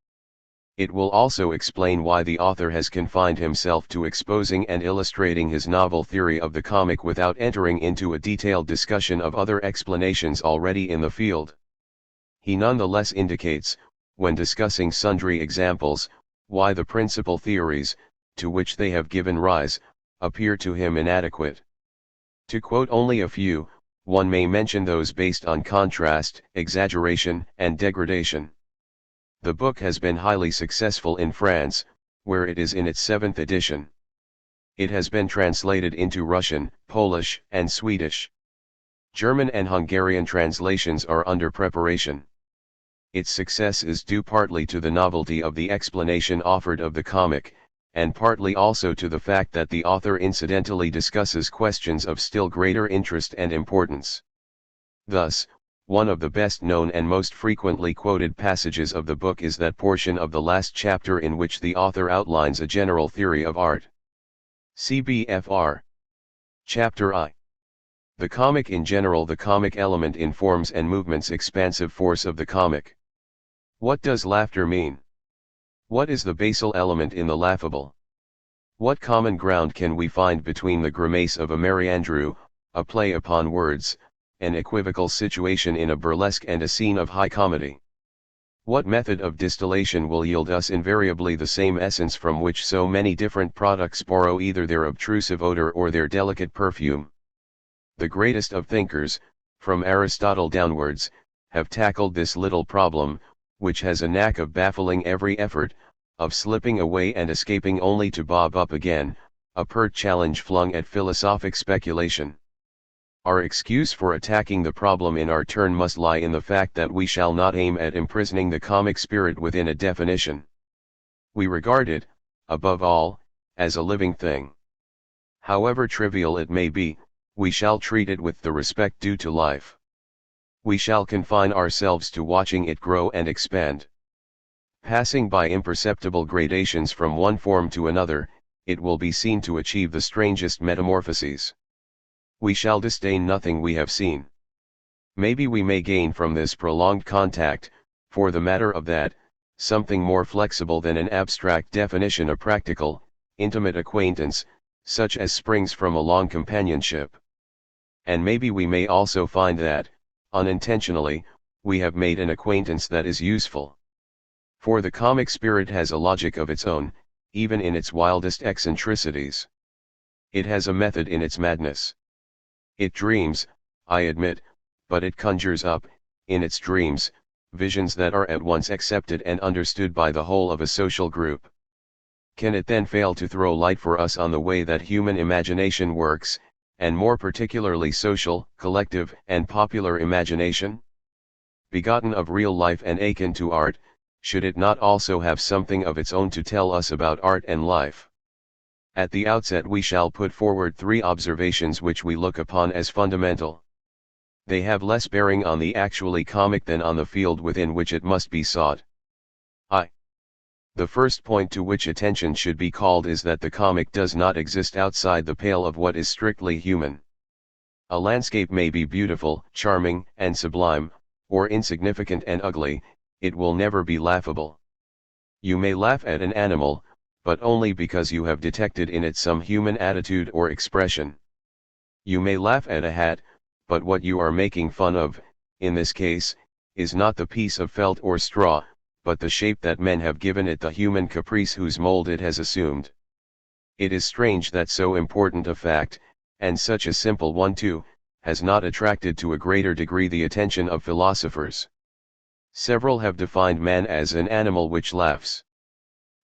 It will also explain why the author has confined himself to exposing and illustrating his novel theory of the comic without entering into a detailed discussion of other explanations already in the field. He nonetheless indicates, when discussing sundry examples, why the principal theories, to which they have given rise, appear to him inadequate. To quote only a few, one may mention those based on contrast, exaggeration, and degradation. The book has been highly successful in France, where it is in its 7th edition. It has been translated into Russian, Polish, and Swedish. German and Hungarian translations are under preparation. Its success is due partly to the novelty of the explanation offered of the comic, and partly also to the fact that the author incidentally discusses questions of still greater interest and importance. Thus, one of the best known and most frequently quoted passages of the book is that portion of the last chapter in which the author outlines a general theory of art. CBFR. Chapter I. The comic in general. The comic element in forms and movements. Expansive force of the comic. What does laughter mean? What is the basal element in the laughable? What common ground can we find between the grimace of a Merry Andrew, a play upon words, an equivocal situation in a burlesque, and a scene of high comedy? What method of distillation will yield us invariably the same essence from which so many different products borrow either their obtrusive odor or their delicate perfume? The greatest of thinkers, from Aristotle downwards, have tackled this little problem, which has a knack of baffling every effort, of slipping away and escaping only to bob up again, a pert challenge flung at philosophic speculation. Our excuse for attacking the problem in our turn must lie in the fact that we shall not aim at imprisoning the comic spirit within a definition. We regard it, above all, as a living thing. However trivial it may be, we shall treat it with the respect due to life. We shall confine ourselves to watching it grow and expand. Passing by imperceptible gradations from one form to another, it will be seen to achieve the strangest metamorphoses. We shall disdain nothing we have seen. Maybe we may gain from this prolonged contact, for the matter of that, something more flexible than an abstract definition, a practical, intimate acquaintance, such as springs from a long companionship. And maybe we may also find that, unintentionally, we have made an acquaintance that is useful. For the comic spirit has a logic of its own, even in its wildest eccentricities. It has a method in its madness. It dreams, I admit, but it conjures up, in its dreams, visions that are at once accepted and understood by the whole of a social group. Can it then fail to throw light for us on the way that human imagination works, and more particularly social, collective, and popular imagination? Begotten of real life and akin to art, should it not also have something of its own to tell us about art and life? At the outset we shall put forward 3 observations which we look upon as fundamental. They have less bearing on the actually comic than on the field within which it must be sought. The first point to which attention should be called is that the comic does not exist outside the pale of what is strictly human. A landscape may be beautiful, charming, and sublime, or insignificant and ugly, it will never be laughable. You may laugh at an animal, but only because you have detected in it some human attitude or expression. You may laugh at a hat, but what you are making fun of, in this case, is not the piece of felt or straw, but the shape that men have given it, the human caprice whose mold it has assumed. It is strange that so important a fact, and such a simple one too, has not attracted to a greater degree the attention of philosophers. Several have defined man as an animal which laughs.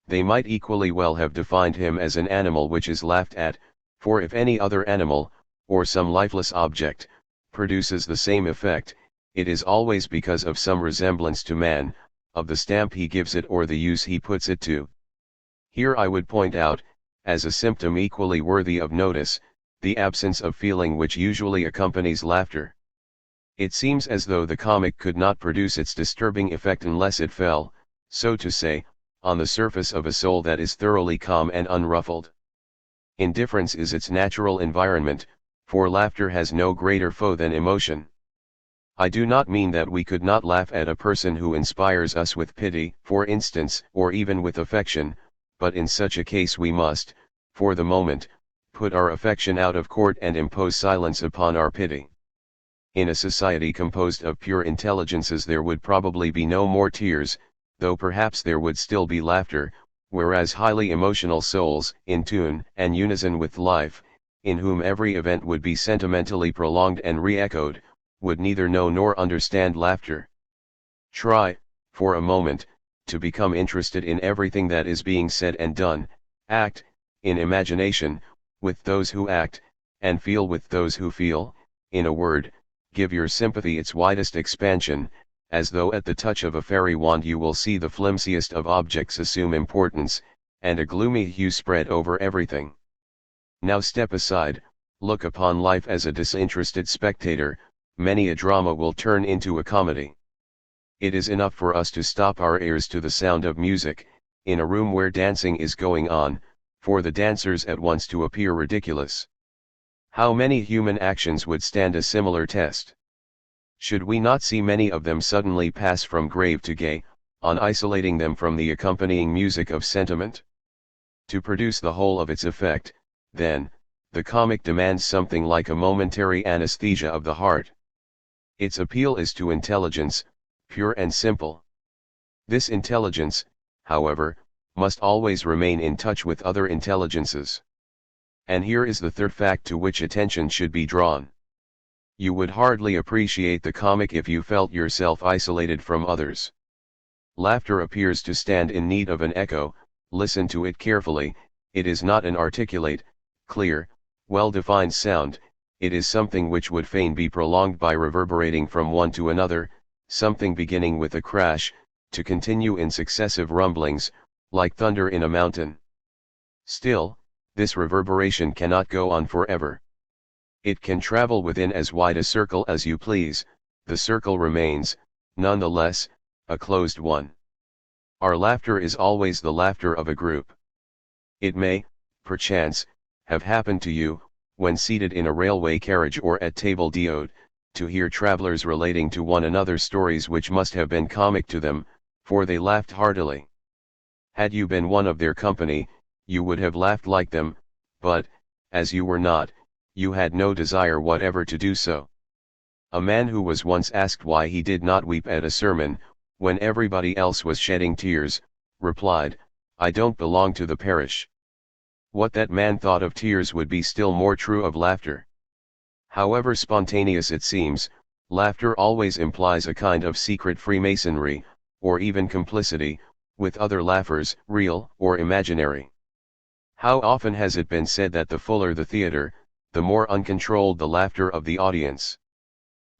They might equally well have defined him as an animal which is laughed at, for if any other animal, or some lifeless object, produces the same effect, it is always because of some resemblance to man, of the stamp he gives it or the use he puts it to. Here I would point out, as a symptom equally worthy of notice, the absence of feeling which usually accompanies laughter. It seems as though the comic could not produce its disturbing effect unless it fell, so to say, on the surface of a soul that is thoroughly calm and unruffled. Indifference is its natural environment, for laughter has no greater foe than emotion. I do not mean that we could not laugh at a person who inspires us with pity, for instance, or even with affection, but in such a case we must, for the moment, put our affection out of court and impose silence upon our pity. In a society composed of pure intelligences there would probably be no more tears, though perhaps there would still be laughter, whereas highly emotional souls, in tune and unison with life, in whom every event would be sentimentally prolonged and re-echoed, would neither know nor understand laughter. Try, for a moment, to become interested in everything that is being said and done, act, in imagination, with those who act, and feel with those who feel, in a word, give your sympathy its widest expansion, as though at the touch of a fairy wand you will see the flimsiest of objects assume importance, and a gloomy hue spread over everything. Now step aside, look upon life as a disinterested spectator, many a drama will turn into a comedy. It is enough for us to stop our ears to the sound of music, in a room where dancing is going on, for the dancers at once to appear ridiculous. How many human actions would stand a similar test? Should we not see many of them suddenly pass from grave to gay, on isolating them from the accompanying music of sentiment? To produce the whole of its effect, then, the comic demands something like a momentary anesthesia of the heart. Its appeal is to intelligence, pure and simple. This intelligence, however, must always remain in touch with other intelligences. And here is the third fact to which attention should be drawn. You would hardly appreciate the comic if you felt yourself isolated from others. Laughter appears to stand in need of an echo. Listen to it carefully. It is not an articulate, clear, well-defined sound, it is something which would fain be prolonged by reverberating from one to another, something beginning with a crash, to continue in successive rumblings, like thunder in a mountain. Still, this reverberation cannot go on forever. It can travel within as wide a circle as you please, the circle remains, nonetheless, a closed one. Our laughter is always the laughter of a group. It may, perchance, have happened to you, when seated in a railway carriage or at table d'hôte, to hear travelers relating to one another stories which must have been comic to them, for they laughed heartily. Had you been one of their company, you would have laughed like them, but, as you were not, you had no desire whatever to do so. A man who was once asked why he did not weep at a sermon, when everybody else was shedding tears, replied, "I don't belong to the parish." What that man thought of tears would be still more true of laughter. However spontaneous it seems, laughter always implies a kind of secret freemasonry, or even complicity, with other laughers, real or imaginary. How often has it been said that the fuller the theater, the more uncontrolled the laughter of the audience?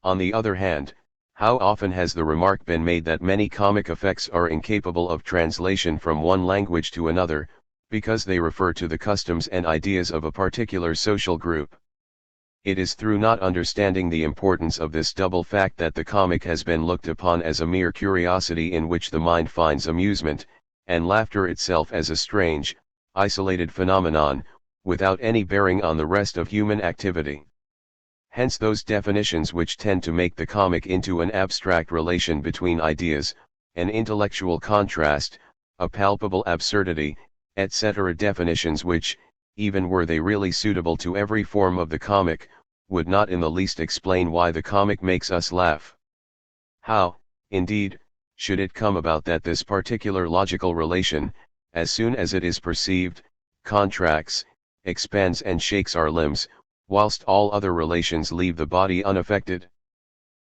On the other hand, how often has the remark been made that many comic effects are incapable of translation from one language to another, because they refer to the customs and ideas of a particular social group. It is through not understanding the importance of this double fact that the comic has been looked upon as a mere curiosity in which the mind finds amusement, and laughter itself as a strange, isolated phenomenon, without any bearing on the rest of human activity. Hence those definitions which tend to make the comic into an abstract relation between ideas, an intellectual contrast, a palpable absurdity, etc. definitions which, even were they really suitable to every form of the comic, would not in the least explain why the comic makes us laugh. How, indeed, should it come about that this particular logical relation, as soon as it is perceived, contracts, expands and shakes our limbs, whilst all other relations leave the body unaffected.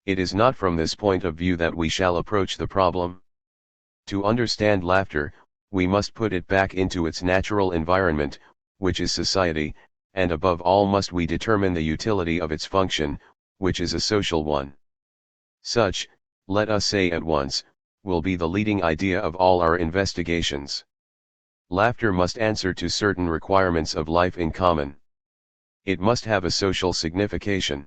It is not from this point of view that we shall approach the problem. To understand laughter, we must put it back into its natural environment, which is society, and above all must we determine the utility of its function, which is a social one. Such, let us say at once, will be the leading idea of all our investigations. Laughter must answer to certain requirements of life in common. It must have a social signification.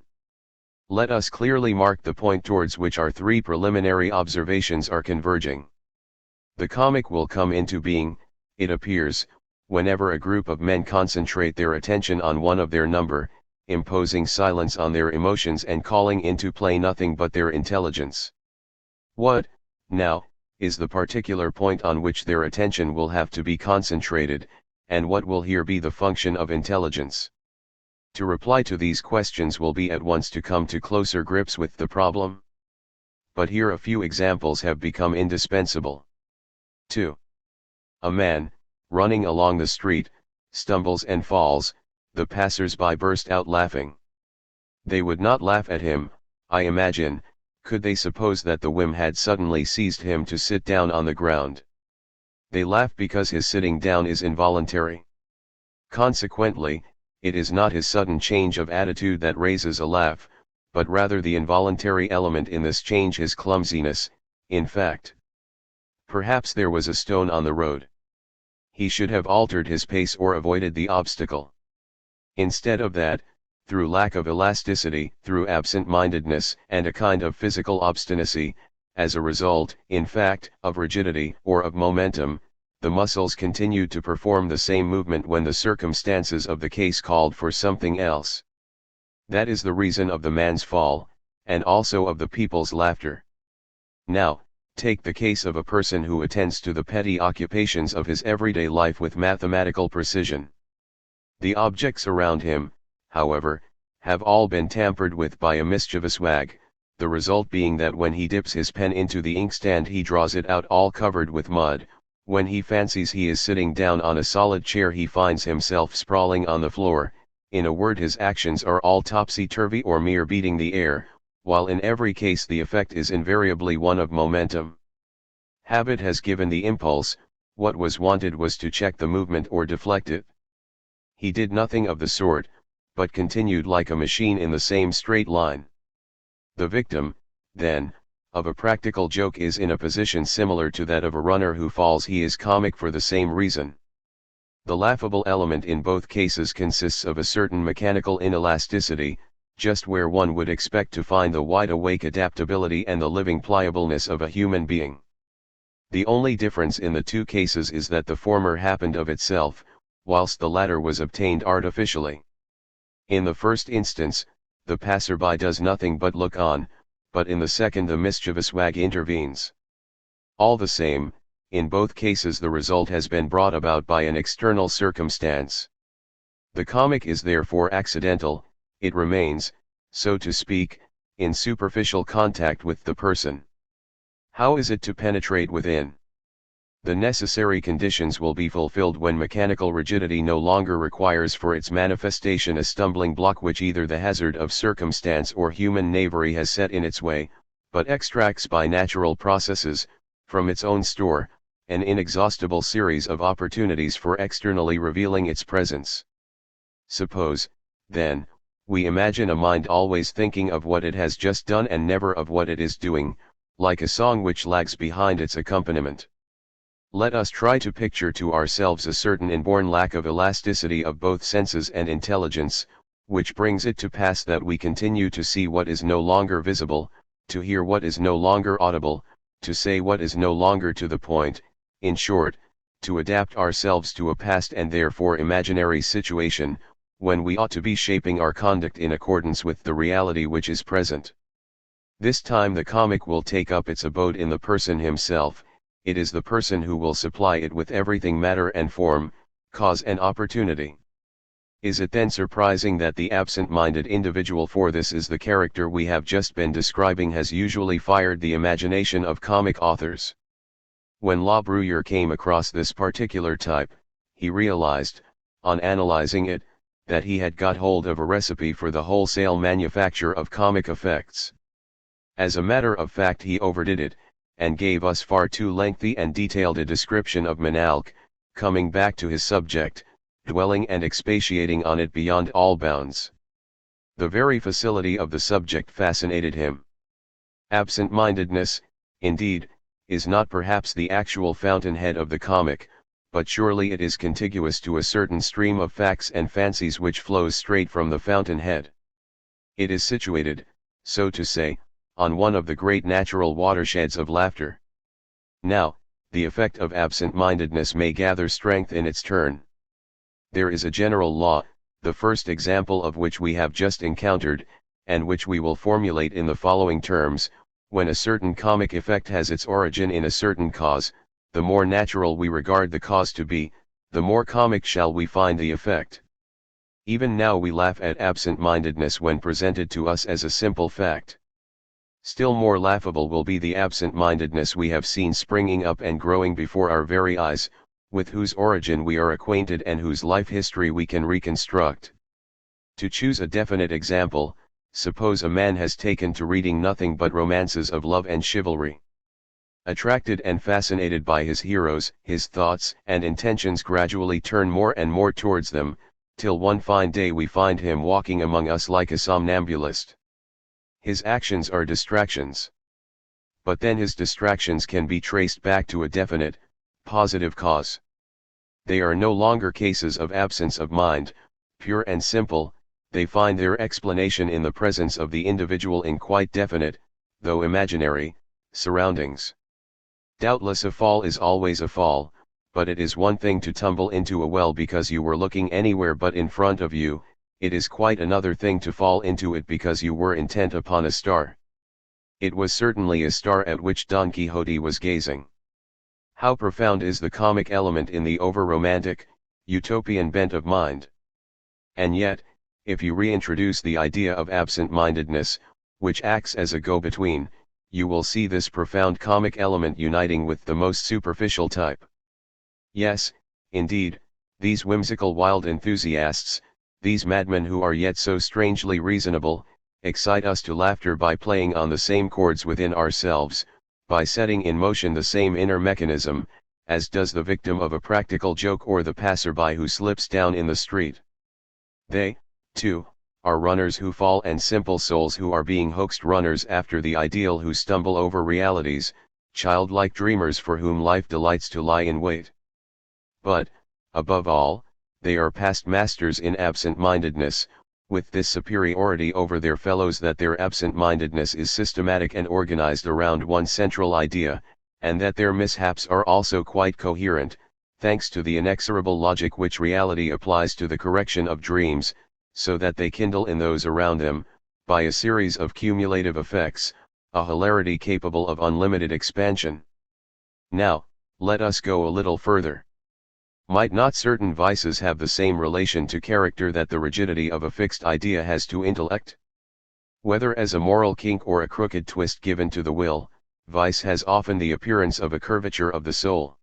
Let us clearly mark the point towards which our three preliminary observations are converging. The comic will come into being, it appears, whenever a group of men concentrate their attention on one of their number, imposing silence on their emotions and calling into play nothing but their intelligence. What, now, is the particular point on which their attention will have to be concentrated, and what will here be the function of intelligence? To reply to these questions will be at once to come to closer grips with the problem. But here a few examples have become indispensable. 2. A man, running along the street, stumbles and falls, the passers-by burst out laughing. They would not laugh at him, I imagine, could they suppose that the whim had suddenly seized him to sit down on the ground. They laugh because his sitting down is involuntary. Consequently, it is not his sudden change of attitude that raises a laugh, but rather the involuntary element in this change, his clumsiness, in fact. Perhaps there was a stone on the road. He should have altered his pace or avoided the obstacle. Instead of that, through lack of elasticity, through absent-mindedness and a kind of physical obstinacy, as a result, in fact, of rigidity or of momentum, the muscles continued to perform the same movement when the circumstances of the case called for something else. That is the reason of the man's fall, and also of the people's laughter. Now, take the case of a person who attends to the petty occupations of his everyday life with mathematical precision. The objects around him, however, have all been tampered with by a mischievous wag, the result being that when he dips his pen into the inkstand he draws it out all covered with mud. When he fancies he is sitting down on a solid chair he finds himself sprawling on the floor. In a word, his actions are all topsy-turvy or mere beating the air, while in every case the effect is invariably one of momentum. Habit has given the impulse, what was wanted was to check the movement or deflect it. He did nothing of the sort, but continued like a machine in the same straight line. The victim, then, of a practical joke is in a position similar to that of a runner who falls. He is comic for the same reason. The laughable element in both cases consists of a certain mechanical inelasticity, just where one would expect to find the wide-awake adaptability and the living pliableness of a human being. The only difference in the two cases is that the former happened of itself, whilst the latter was obtained artificially. In the first instance, the passerby does nothing but look on, but in the second the mischievous wag intervenes. All the same, in both cases the result has been brought about by an external circumstance. The comic is therefore accidental, it remains, so to speak, in superficial contact with the person. How is it to penetrate within? The necessary conditions will be fulfilled when mechanical rigidity no longer requires for its manifestation a stumbling block which either the hazard of circumstance or human knavery has set in its way, but extracts by natural processes, from its own store, an inexhaustible series of opportunities for externally revealing its presence. Suppose, then, we imagine a mind always thinking of what it has just done and never of what it is doing, like a song which lags behind its accompaniment. Let us try to picture to ourselves a certain inborn lack of elasticity of both senses and intelligence, which brings it to pass that we continue to see what is no longer visible, to hear what is no longer audible, to say what is no longer to the point, in short, to adapt ourselves to a past and therefore imaginary situation, when we ought to be shaping our conduct in accordance with the reality which is present. This time the comic will take up its abode in the person himself. It is the person who will supply it with everything matter and form, cause and opportunity. Is it then surprising that the absent-minded individual, for this is the character we have just been describing, has usually fired the imagination of comic authors? When La Bruyere came across this particular type, he realized, on analyzing it, that he had got hold of a recipe for the wholesale manufacture of comic effects. As a matter of fact, he overdid it, and gave us far too lengthy and detailed a description of Menalk, coming back to his subject, dwelling and expatiating on it beyond all bounds. The very facility of the subject fascinated him. Absent-mindedness, indeed, is not perhaps the actual fountainhead of the comic, but surely it is contiguous to a certain stream of facts and fancies which flows straight from the fountainhead. It is situated, so to say, on one of the great natural watersheds of laughter. Now, the effect of absent-mindedness may gather strength in its turn. There is a general law, the first example of which we have just encountered, and which we will formulate in the following terms: when a certain comic effect has its origin in a certain cause, the more natural we regard the cause to be, the more comic shall we find the effect. Even now we laugh at absent-mindedness when presented to us as a simple fact. Still more laughable will be the absent-mindedness we have seen springing up and growing before our very eyes, with whose origin we are acquainted and whose life history we can reconstruct. To choose a definite example, suppose a man has taken to reading nothing but romances of love and chivalry. Attracted and fascinated by his heroes, his thoughts and intentions gradually turn more and more towards them, till one fine day we find him walking among us like a somnambulist. His actions are distractions. But then his distractions can be traced back to a definite, positive cause. They are no longer cases of absence of mind, pure and simple, they find their explanation in the presence of the individual in quite definite, though imaginary, surroundings. Doubtless a fall is always a fall, but it is one thing to tumble into a well because you were looking anywhere but in front of you, it is quite another thing to fall into it because you were intent upon a star. It was certainly a star at which Don Quixote was gazing. How profound is the comic element in the over-romantic, utopian bent of mind! And yet, if you reintroduce the idea of absent-mindedness, which acts as a go-between, you will see this profound comic element uniting with the most superficial type. Yes, indeed, these whimsical wild enthusiasts, these madmen who are yet so strangely reasonable, excite us to laughter by playing on the same chords within ourselves, by setting in motion the same inner mechanism, as does the victim of a practical joke or the passerby who slips down in the street. They, too, are runners who fall and simple souls who are being hoaxed, runners after the ideal who stumble over realities, childlike dreamers for whom life delights to lie in wait. But, above all, they are past masters in absent-mindedness, with this superiority over their fellows that their absent-mindedness is systematic and organized around one central idea, and that their mishaps are also quite coherent, thanks to the inexorable logic which reality applies to the correction of dreams, so that they kindle in those around them, by a series of cumulative effects, a hilarity capable of unlimited expansion. Now, let us go a little further. Might not certain vices have the same relation to character that the rigidity of a fixed idea has to intellect? Whether as a moral kink or a crooked twist given to the will, vice has often the appearance of a curvature of the soul.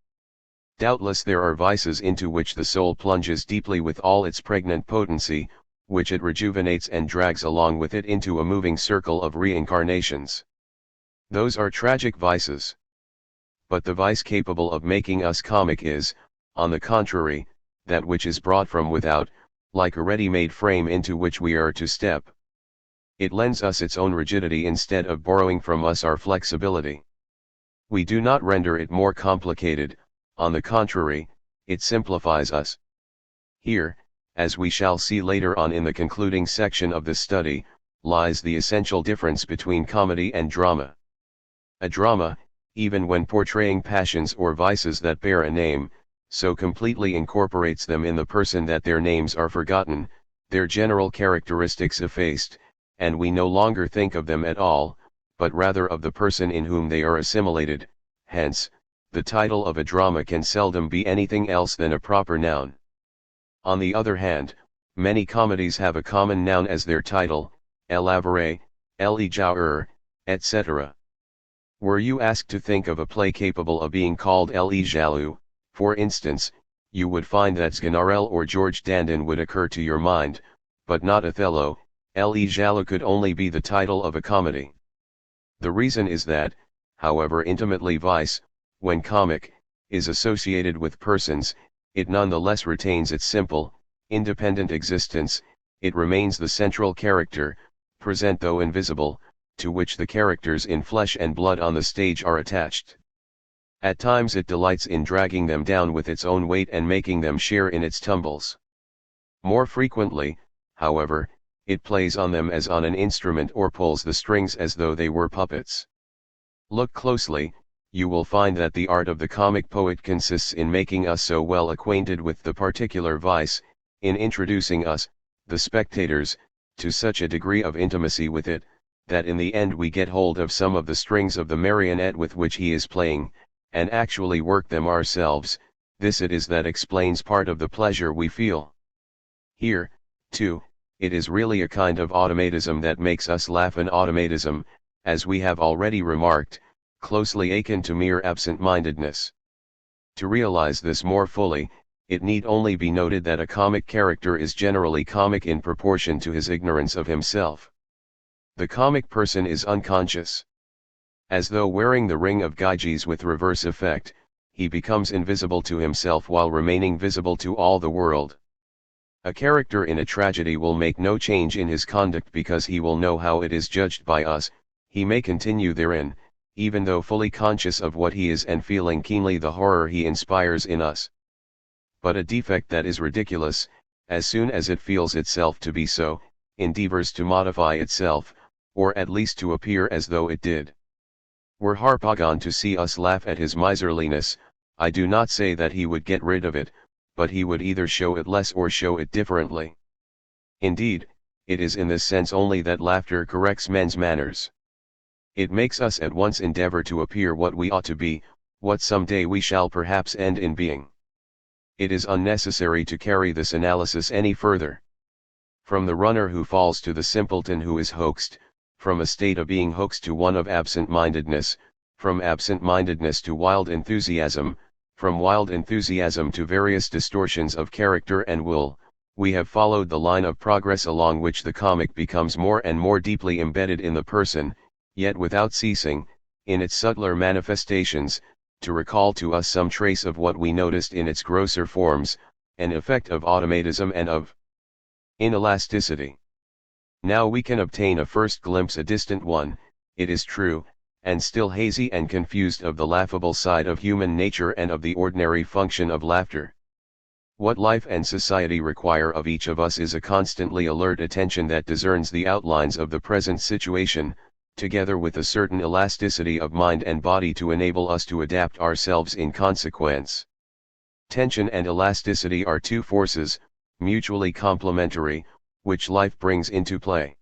Doubtless there are vices into which the soul plunges deeply with all its pregnant potency, which it rejuvenates and drags along with it into a moving circle of reincarnations. Those are tragic vices. But the vice capable of making us comic is, on the contrary, that which is brought from without, like a ready-made frame into which we are to step. It lends us its own rigidity instead of borrowing from us our flexibility. We do not render it more complicated, on the contrary, it simplifies us. Here, as we shall see later on in the concluding section of this study, lies the essential difference between comedy and drama. A drama, even when portraying passions or vices that bear a name, so completely incorporates them in the person that their names are forgotten, their general characteristics effaced, and we no longer think of them at all, but rather of the person in whom they are assimilated. Hence, the title of a drama can seldom be anything else than a proper noun. On the other hand, many comedies have a common noun as their title, El Avare, El Ijauer, etc. Were you asked to think of a play capable of being called El Ijalu, for instance, you would find that Sganarelle or George Dandin would occur to your mind, but not Othello. Le Jaloux could only be the title of a comedy. The reason is that, however intimately vice, when comic, is associated with persons, it nonetheless retains its simple, independent existence. It remains the central character, present though invisible, to which the characters in flesh and blood on the stage are attached. At times it delights in dragging them down with its own weight and making them share in its tumbles. More frequently, however, it plays on them as on an instrument or pulls the strings as though they were puppets. Look closely, you will find that the art of the comic poet consists in making us so well acquainted with the particular vice, in introducing us, the spectators, to such a degree of intimacy with it, that in the end we get hold of some of the strings of the marionette with which he is playing, and actually work them ourselves. This it is that explains part of the pleasure we feel. Here, too, it is really a kind of automatism that makes us laugh, an automatism, as we have already remarked, closely akin to mere absent-mindedness. To realize this more fully, it need only be noted that a comic character is generally comic in proportion to his ignorance of himself. The comic person is unconscious. As though wearing the ring of Gyges with reverse effect, he becomes invisible to himself while remaining visible to all the world. A character in a tragedy will make no change in his conduct because he will know how it is judged by us. He may continue therein, even though fully conscious of what he is and feeling keenly the horror he inspires in us. But a defect that is ridiculous, as soon as it feels itself to be so, endeavors to modify itself, or at least to appear as though it did. Were Harpagon to see us laugh at his miserliness, I do not say that he would get rid of it, but he would either show it less or show it differently. Indeed, it is in this sense only that laughter corrects men's manners. It makes us at once endeavor to appear what we ought to be, what some day we shall perhaps end in being. It is unnecessary to carry this analysis any further. From the runner who falls to the simpleton who is hoaxed, from a state of being hoaxed to one of absent-mindedness, from absent-mindedness to wild enthusiasm, from wild enthusiasm to various distortions of character and will, we have followed the line of progress along which the comic becomes more and more deeply embedded in the person, yet without ceasing, in its subtler manifestations, to recall to us some trace of what we noticed in its grosser forms, an effect of automatism and of inelasticity. Now we can obtain a first glimpse, a distant one, it is true, and still hazy and confused, of the laughable side of human nature and of the ordinary function of laughter. What life and society require of each of us is a constantly alert attention that discerns the outlines of the present situation, together with a certain elasticity of mind and body to enable us to adapt ourselves in consequence. Tension and elasticity are two forces, mutually complementary, which life brings into play.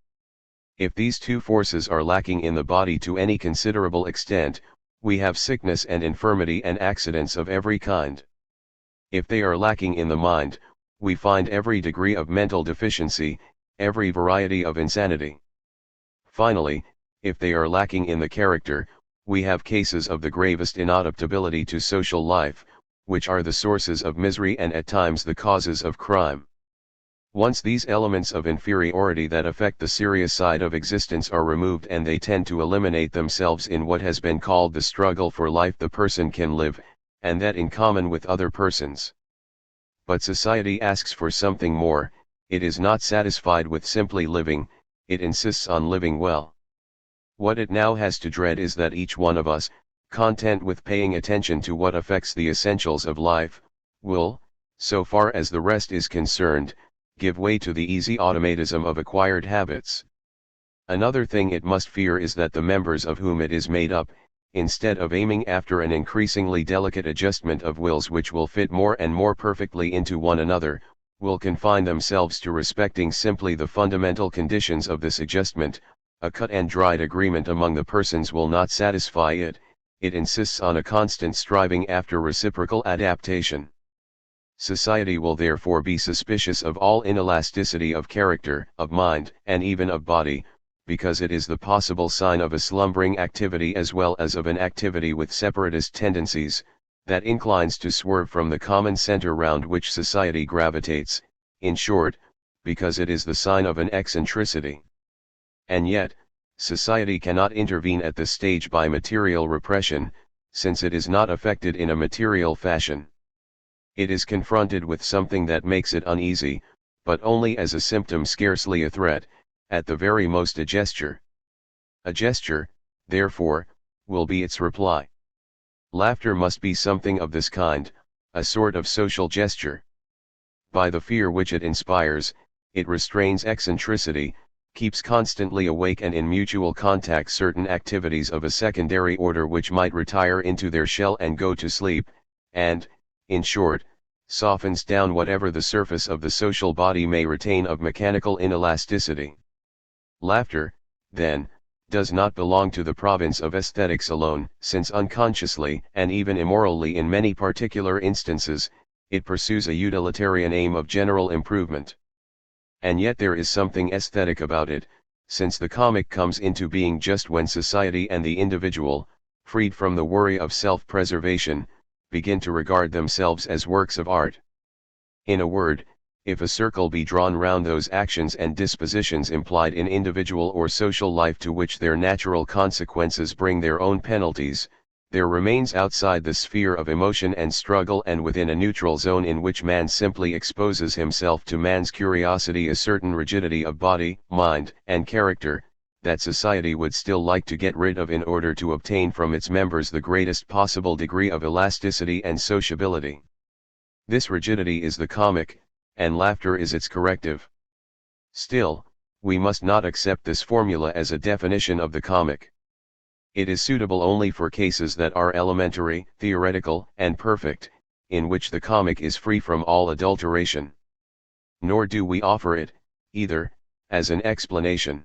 If these two forces are lacking in the body to any considerable extent, we have sickness and infirmity and accidents of every kind. If they are lacking in the mind, we find every degree of mental deficiency, every variety of insanity. Finally, if they are lacking in the character, we have cases of the gravest inadaptability to social life, which are the sources of misery and at times the causes of crime. Once these elements of inferiority that affect the serious side of existence are removed, and they tend to eliminate themselves in what has been called the struggle for life, the person can live, and that in common with other persons. But society asks for something more. It is not satisfied with simply living, it insists on living well. What it now has to dread is that each one of us, content with paying attention to what affects the essentials of life, will, so far as the rest is concerned, give way to the easy automatism of acquired habits. Another thing it must fear is that the members of whom it is made up, instead of aiming after an increasingly delicate adjustment of wills which will fit more and more perfectly into one another, will confine themselves to respecting simply the fundamental conditions of this adjustment. A cut and dried agreement among the persons will not satisfy it, it insists on a constant striving after reciprocal adaptation. Society will therefore be suspicious of all inelasticity of character, of mind, and even of body, because it is the possible sign of a slumbering activity as well as of an activity with separatist tendencies, that inclines to swerve from the common center round which society gravitates, in short, because it is the sign of an eccentricity. And yet, society cannot intervene at this stage by material repression, since it is not affected in a material fashion. It is confronted with something that makes it uneasy, but only as a symptom, scarcely a threat, at the very most a gesture. A gesture, therefore, will be its reply. Laughter must be something of this kind, a sort of social gesture. By the fear which it inspires, it restrains eccentricity, keeps constantly awake and in mutual contact certain activities of a secondary order which might retire into their shell and go to sleep, and, in short, softens down whatever the surface of the social body may retain of mechanical inelasticity. Laughter, then, does not belong to the province of aesthetics alone, since unconsciously and even immorally in many particular instances, it pursues a utilitarian aim of general improvement. And yet there is something aesthetic about it, since the comic comes into being just when society and the individual, freed from the worry of self-preservation, begin to regard themselves as works of art. In a word, if a circle be drawn round those actions and dispositions implied in individual or social life to which their natural consequences bring their own penalties, there remains outside the sphere of emotion and struggle and within a neutral zone in which man simply exposes himself to man's curiosity a certain rigidity of body, mind, and character, that society would still like to get rid of in order to obtain from its members the greatest possible degree of elasticity and sociability. This rigidity is the comic, and laughter is its corrective. Still, we must not accept this formula as a definition of the comic. It is suitable only for cases that are elementary, theoretical, and perfect, in which the comic is free from all adulteration. Nor do we offer it, either, as an explanation.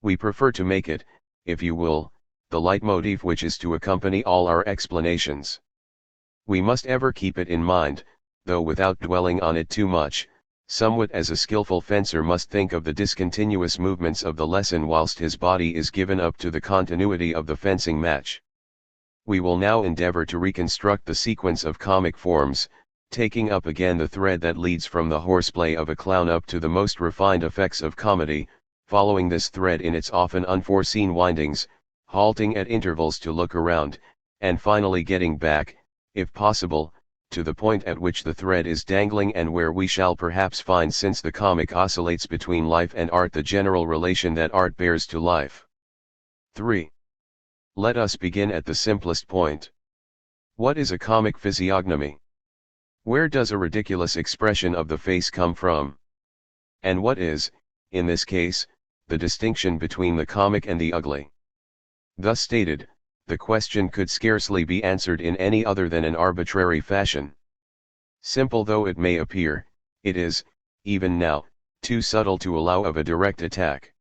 We prefer to make it, if you will, the leitmotif which is to accompany all our explanations. We must ever keep it in mind, though without dwelling on it too much, somewhat as a skillful fencer must think of the discontinuous movements of the lesson whilst his body is given up to the continuity of the fencing match. We will now endeavor to reconstruct the sequence of comic forms, taking up again the thread that leads from the horseplay of a clown up to the most refined effects of comedy, following this thread in its often unforeseen windings, halting at intervals to look around, and finally getting back, if possible, to the point at which the thread is dangling and where we shall perhaps find, since the comic oscillates between life and art, the general relation that art bears to life. 3. Let us begin at the simplest point. What is a comic physiognomy? Where does a ridiculous expression of the face come from? And what is, in this case, the distinction between the comic and the ugly? Thus stated, the question could scarcely be answered in any other than an arbitrary fashion. Simple though it may appear, it is, even now, too subtle to allow of a direct attack.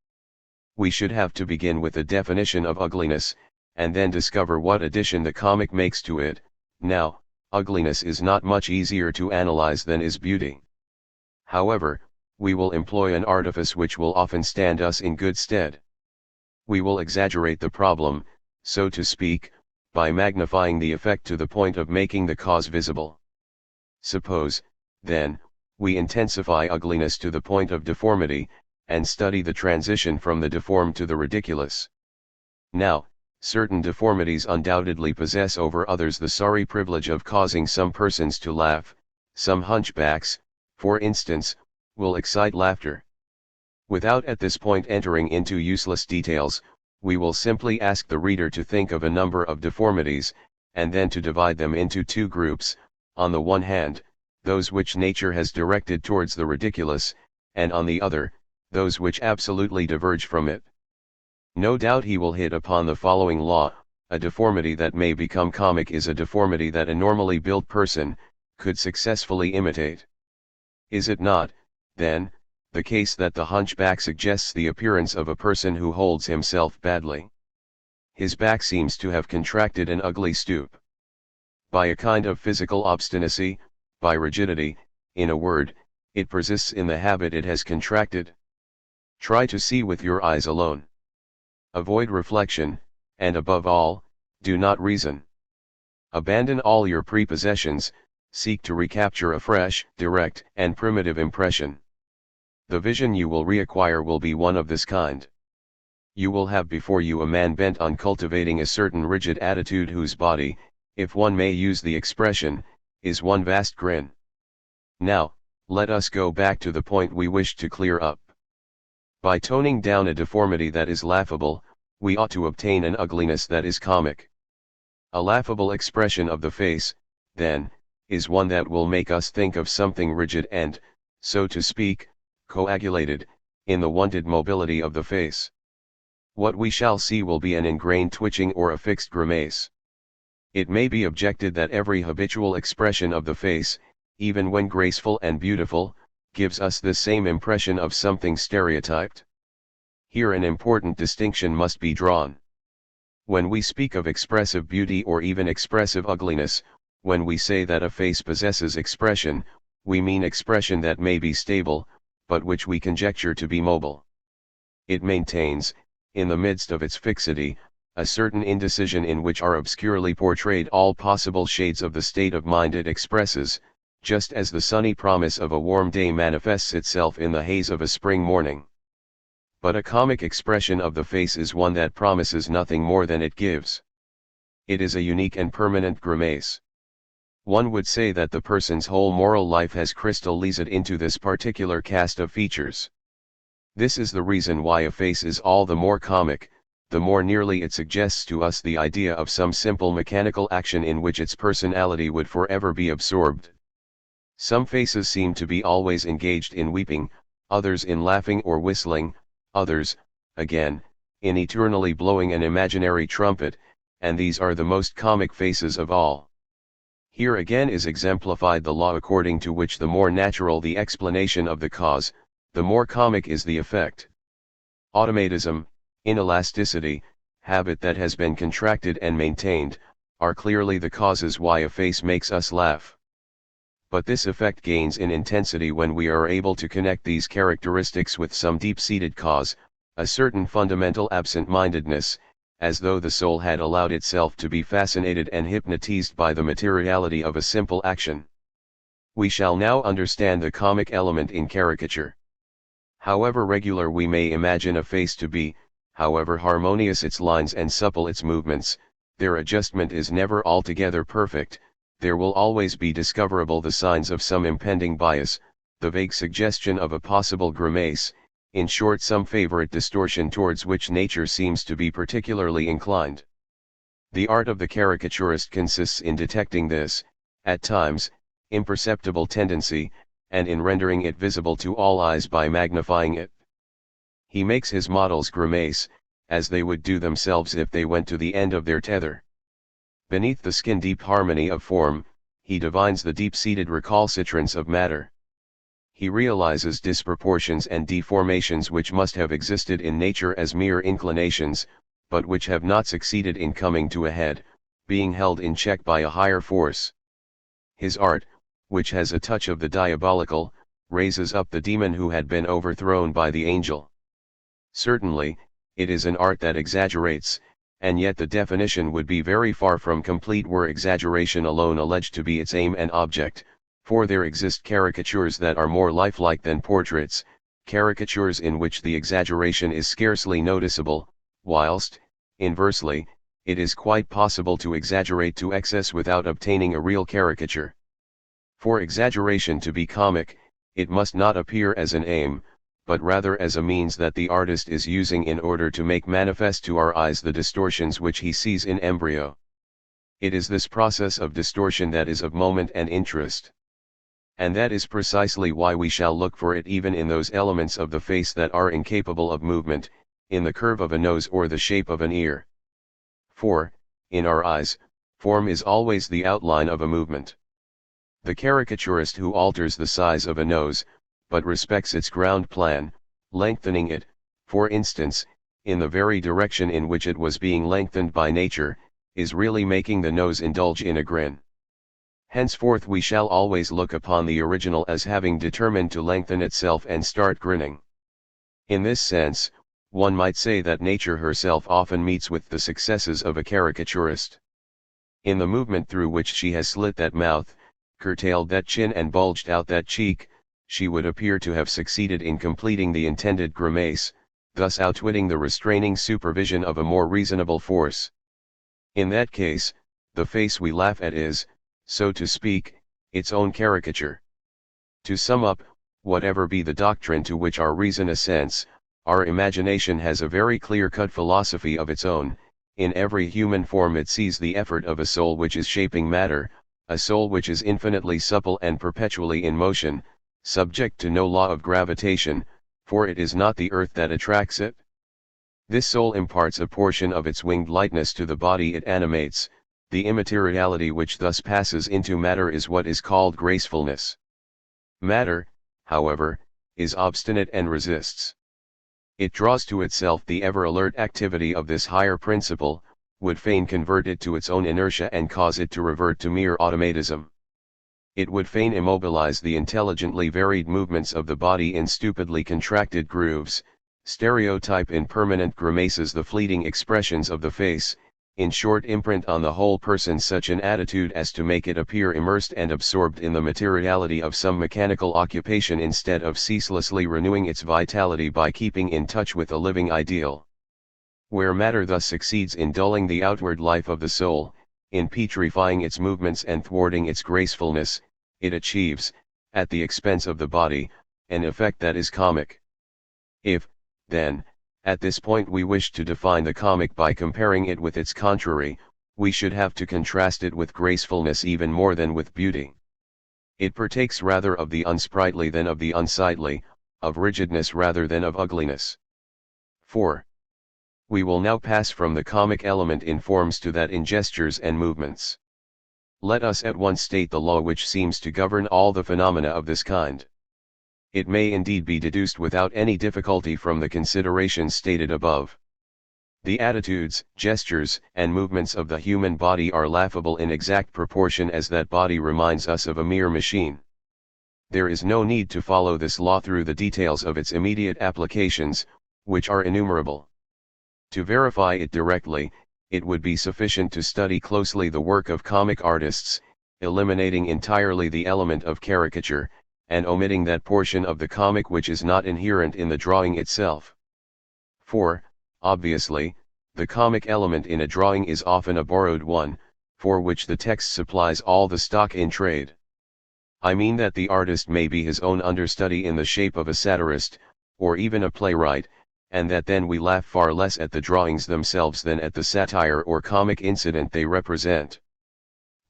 We should have to begin with a definition of ugliness, and then discover what addition the comic makes to it. Now, ugliness is not much easier to analyze than is beauty. However, we will employ an artifice which will often stand us in good stead. We will exaggerate the problem, so to speak, by magnifying the effect to the point of making the cause visible. Suppose, then, we intensify ugliness to the point of deformity, and study the transition from the deformed to the ridiculous. Now, certain deformities undoubtedly possess over others the sorry privilege of causing some persons to laugh. Some hunchbacks, for instance, will excite laughter. Without at this point entering into useless details, we will simply ask the reader to think of a number of deformities, and then to divide them into two groups, on the one hand, those which nature has directed towards the ridiculous, and on the other, those which absolutely diverge from it. No doubt he will hit upon the following law: a deformity that may become comic is a deformity that a normally built person could successfully imitate. Is it not, then, the case that the hunchback suggests the appearance of a person who holds himself badly? His back seems to have contracted an ugly stoop. By a kind of physical obstinacy, by rigidity, in a word, it persists in the habit it has contracted. Try to see with your eyes alone. Avoid reflection, and above all, do not reason. Abandon all your prepossessions, seek to recapture a fresh, direct, and primitive impression. The vision you will reacquire will be one of this kind. You will have before you a man bent on cultivating a certain rigid attitude whose body, if one may use the expression, is one vast grin. Now, let us go back to the point we wish to clear up. By toning down a deformity that is laughable, we ought to obtain an ugliness that is comic. A laughable expression of the face, then, is one that will make us think of something rigid and, so to speak, coagulated, in the wanted mobility of the face. What we shall see will be an ingrained twitching or a fixed grimace. It may be objected that every habitual expression of the face, even when graceful and beautiful, gives us the same impression of something stereotyped. Here an important distinction must be drawn. When we speak of expressive beauty or even expressive ugliness, when we say that a face possesses expression, we mean expression that may be stable, but which we conjecture to be mobile. It maintains, in the midst of its fixity, a certain indecision in which are obscurely portrayed all possible shades of the state of mind it expresses, just as the sunny promise of a warm day manifests itself in the haze of a spring morning. But a comic expression of the face is one that promises nothing more than it gives. It is a unique and permanent grimace. One would say that the person's whole moral life has crystallized into this particular cast of features. This is the reason why a face is all the more comic, the more nearly it suggests to us the idea of some simple mechanical action in which its personality would forever be absorbed. Some faces seem to be always engaged in weeping, others in laughing or whistling, others, again, in eternally blowing an imaginary trumpet, and these are the most comic faces of all. Here again is exemplified the law according to which the more natural the explanation of the cause, the more comic is the effect. Automatism, inelasticity, habit that has been contracted and maintained, are clearly the causes why a face makes us laugh. But this effect gains in intensity when we are able to connect these characteristics with some deep-seated cause, a certain fundamental absent-mindedness, as though the soul had allowed itself to be fascinated and hypnotized by the materiality of a simple action. We shall now understand the comic element in caricature. However regular we may imagine a face to be, however harmonious its lines and supple its movements, their adjustment is never altogether perfect. There will always be discoverable the signs of some impending bias, the vague suggestion of a possible grimace, in short some favorite distortion towards which nature seems to be particularly inclined. The art of the caricaturist consists in detecting this, at times, imperceptible tendency, and in rendering it visible to all eyes by magnifying it. He makes his models grimace, as they would do themselves if they went to the end of their tether. Beneath the skin-deep harmony of form, he divines the deep-seated recalcitrance of matter. He realizes disproportions and deformations which must have existed in nature as mere inclinations, but which have not succeeded in coming to a head, being held in check by a higher force. His art, which has a touch of the diabolical, raises up the demon who had been overthrown by the angel. Certainly, it is an art that exaggerates, and yet the definition would be very far from complete were exaggeration alone alleged to be its aim and object, for there exist caricatures that are more lifelike than portraits, caricatures in which the exaggeration is scarcely noticeable, whilst, inversely, it is quite possible to exaggerate to excess without obtaining a real caricature. For exaggeration to be comic, it must not appear as an aim, but rather as a means that the artist is using in order to make manifest to our eyes the distortions which he sees in embryo. It is this process of distortion that is of moment and interest. And that is precisely why we shall look for it even in those elements of the face that are incapable of movement, in the curve of a nose or the shape of an ear. For, in our eyes, form is always the outline of a movement. The caricaturist who alters the size of a nose, but respects its ground plan, lengthening it, for instance, in the very direction in which it was being lengthened by nature, is really making the nose indulge in a grin. Henceforth we shall always look upon the original as having determined to lengthen itself and start grinning. In this sense, one might say that nature herself often meets with the successes of a caricaturist. In the movement through which she has slit that mouth, curtailed that chin and bulged out that cheek, she would appear to have succeeded in completing the intended grimace, thus outwitting the restraining supervision of a more reasonable force. In that case, the face we laugh at is, so to speak, its own caricature. To sum up, whatever be the doctrine to which our reason assents, our imagination has a very clear-cut philosophy of its own. In every human form it sees the effort of a soul which is shaping matter, a soul which is infinitely supple and perpetually in motion, subject to no law of gravitation, for it is not the earth that attracts it. This soul imparts a portion of its winged lightness to the body it animates. The immateriality which thus passes into matter is what is called gracefulness. Matter, however, is obstinate and resists. It draws to itself the ever-alert activity of this higher principle, would fain convert it to its own inertia and cause it to revert to mere automatism. It would fain immobilize the intelligently varied movements of the body in stupidly contracted grooves, stereotype in permanent grimaces the fleeting expressions of the face, in short imprint on the whole person such an attitude as to make it appear immersed and absorbed in the materiality of some mechanical occupation instead of ceaselessly renewing its vitality by keeping in touch with a living ideal. Where matter thus succeeds in dulling the outward life of the soul, in petrifying its movements and thwarting its gracefulness, it achieves, at the expense of the body, an effect that is comic. If, then, at this point we wish to define the comic by comparing it with its contrary, we should have to contrast it with gracefulness even more than with beauty. It partakes rather of the unsprightly than of the unsightly, of rigidness rather than of ugliness. 4. We will now pass from the comic element in forms to that in gestures and movements. Let us at once state the law which seems to govern all the phenomena of this kind. It may indeed be deduced without any difficulty from the considerations stated above. The attitudes, gestures, and movements of the human body are laughable in exact proportion as that body reminds us of a mere machine. There is no need to follow this law through the details of its immediate applications, which are innumerable. To verify it directly, it would be sufficient to study closely the work of comic artists, eliminating entirely the element of caricature, and omitting that portion of the comic which is not inherent in the drawing itself. For, obviously, the comic element in a drawing is often a borrowed one, for which the text supplies all the stock in trade. I mean that the artist may be his own understudy in the shape of a satirist, or even a playwright, and that then we laugh far less at the drawings themselves than at the satire or comic incident they represent.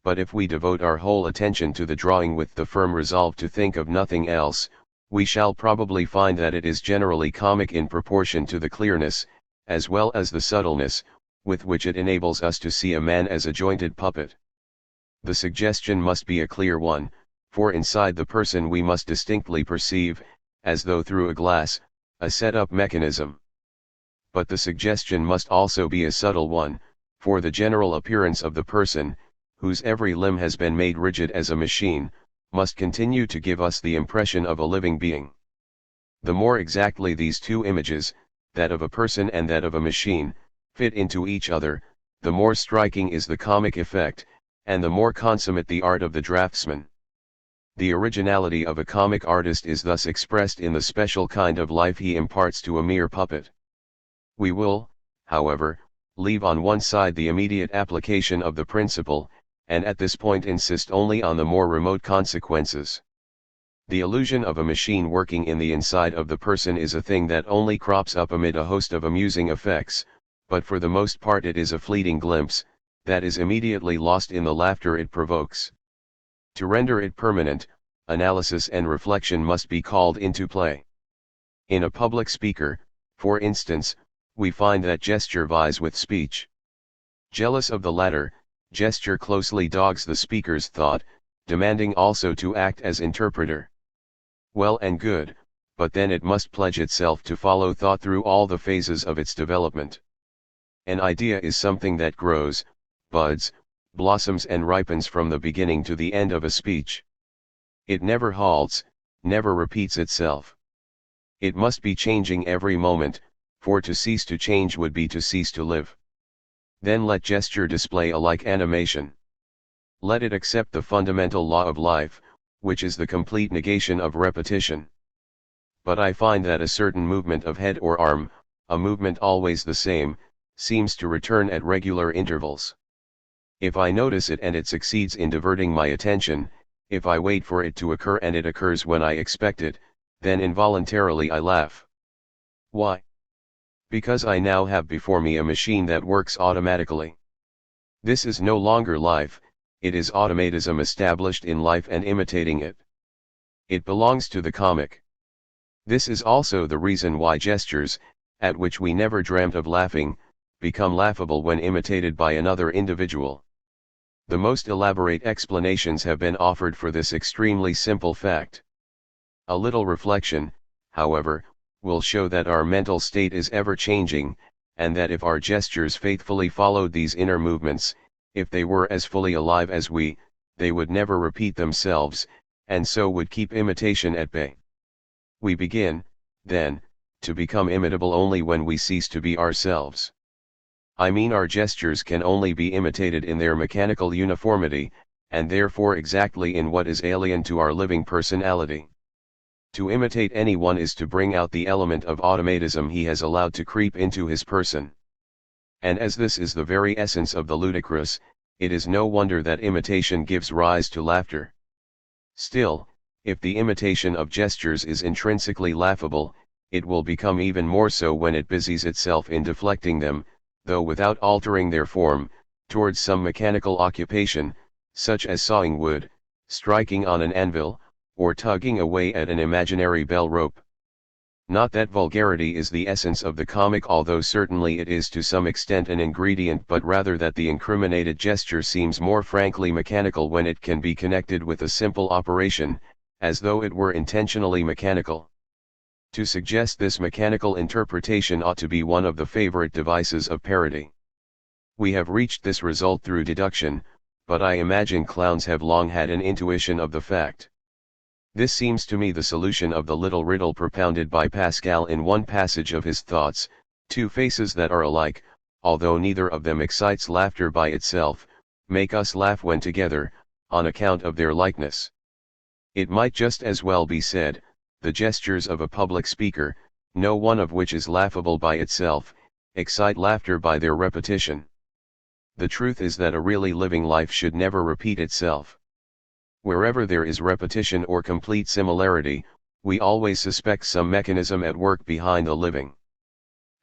But if we devote our whole attention to the drawing with the firm resolve to think of nothing else, we shall probably find that it is generally comic in proportion to the clearness, as well as the subtleness, with which it enables us to see a man as a jointed puppet. The suggestion must be a clear one, for inside the person we must distinctly perceive, as though through a glass, a set-up mechanism. But the suggestion must also be a subtle one, for the general appearance of the person, whose every limb has been made rigid as a machine, must continue to give us the impression of a living being. The more exactly these two images, that of a person and that of a machine, fit into each other, the more striking is the comic effect, and the more consummate the art of the draftsman. The originality of a comic artist is thus expressed in the special kind of life he imparts to a mere puppet. We will, however, leave on one side the immediate application of the principle, and at this point insist only on the more remote consequences. The illusion of a machine working in the inside of the person is a thing that only crops up amid a host of amusing effects, but for the most part it is a fleeting glimpse, that is immediately lost in the laughter it provokes. To render it permanent, analysis and reflection must be called into play. In a public speaker, for instance, we find that gesture vies with speech. Jealous of the latter, gesture closely dogs the speaker's thought, demanding also to act as interpreter. Well and good, but then it must pledge itself to follow thought through all the phases of its development. An idea is something that grows, buds, blossoms and ripens from the beginning to the end of a speech. It never halts, never repeats itself. It must be changing every moment, for to cease to change would be to cease to live. Then let gesture display a like animation. Let it accept the fundamental law of life, which is the complete negation of repetition. But I find that a certain movement of head or arm, a movement always the same, seems to return at regular intervals. If I notice it and it succeeds in diverting my attention, if I wait for it to occur and it occurs when I expect it, then involuntarily I laugh. Why? Because I now have before me a machine that works automatically. This is no longer life, it is automatism established in life and imitating it. It belongs to the comic. This is also the reason why gestures, at which we never dreamt of laughing, become laughable when imitated by another individual. The most elaborate explanations have been offered for this extremely simple fact. A little reflection, however, will show that our mental state is ever changing, and that if our gestures faithfully followed these inner movements, if they were as fully alive as we, they would never repeat themselves, and so would keep imitation at bay. We begin, then, to become imitable only when we cease to be ourselves. I mean, our gestures can only be imitated in their mechanical uniformity, and therefore exactly in what is alien to our living personality. To imitate anyone is to bring out the element of automatism he has allowed to creep into his person. And as this is the very essence of the ludicrous, it is no wonder that imitation gives rise to laughter. Still, if the imitation of gestures is intrinsically laughable, it will become even more so when it busies itself in deflecting them, though without altering their form, towards some mechanical occupation, such as sawing wood, striking on an anvil, or tugging away at an imaginary bell rope. Not that vulgarity is the essence of the comic, although certainly it is to some extent an ingredient, but rather that the incriminated gesture seems more frankly mechanical when it can be connected with a simple operation, as though it were intentionally mechanical. To suggest this mechanical interpretation ought to be one of the favorite devices of parody. We have reached this result through deduction, but I imagine clowns have long had an intuition of the fact. This seems to me the solution of the little riddle propounded by Pascal in one passage of his Thoughts: two faces that are alike, although neither of them excites laughter by itself, make us laugh when together, on account of their likeness. It might just as well be said, the gestures of a public speaker, no one of which is laughable by itself, excite laughter by their repetition. The truth is that a really living life should never repeat itself. Wherever there is repetition or complete similarity, we always suspect some mechanism at work behind the living.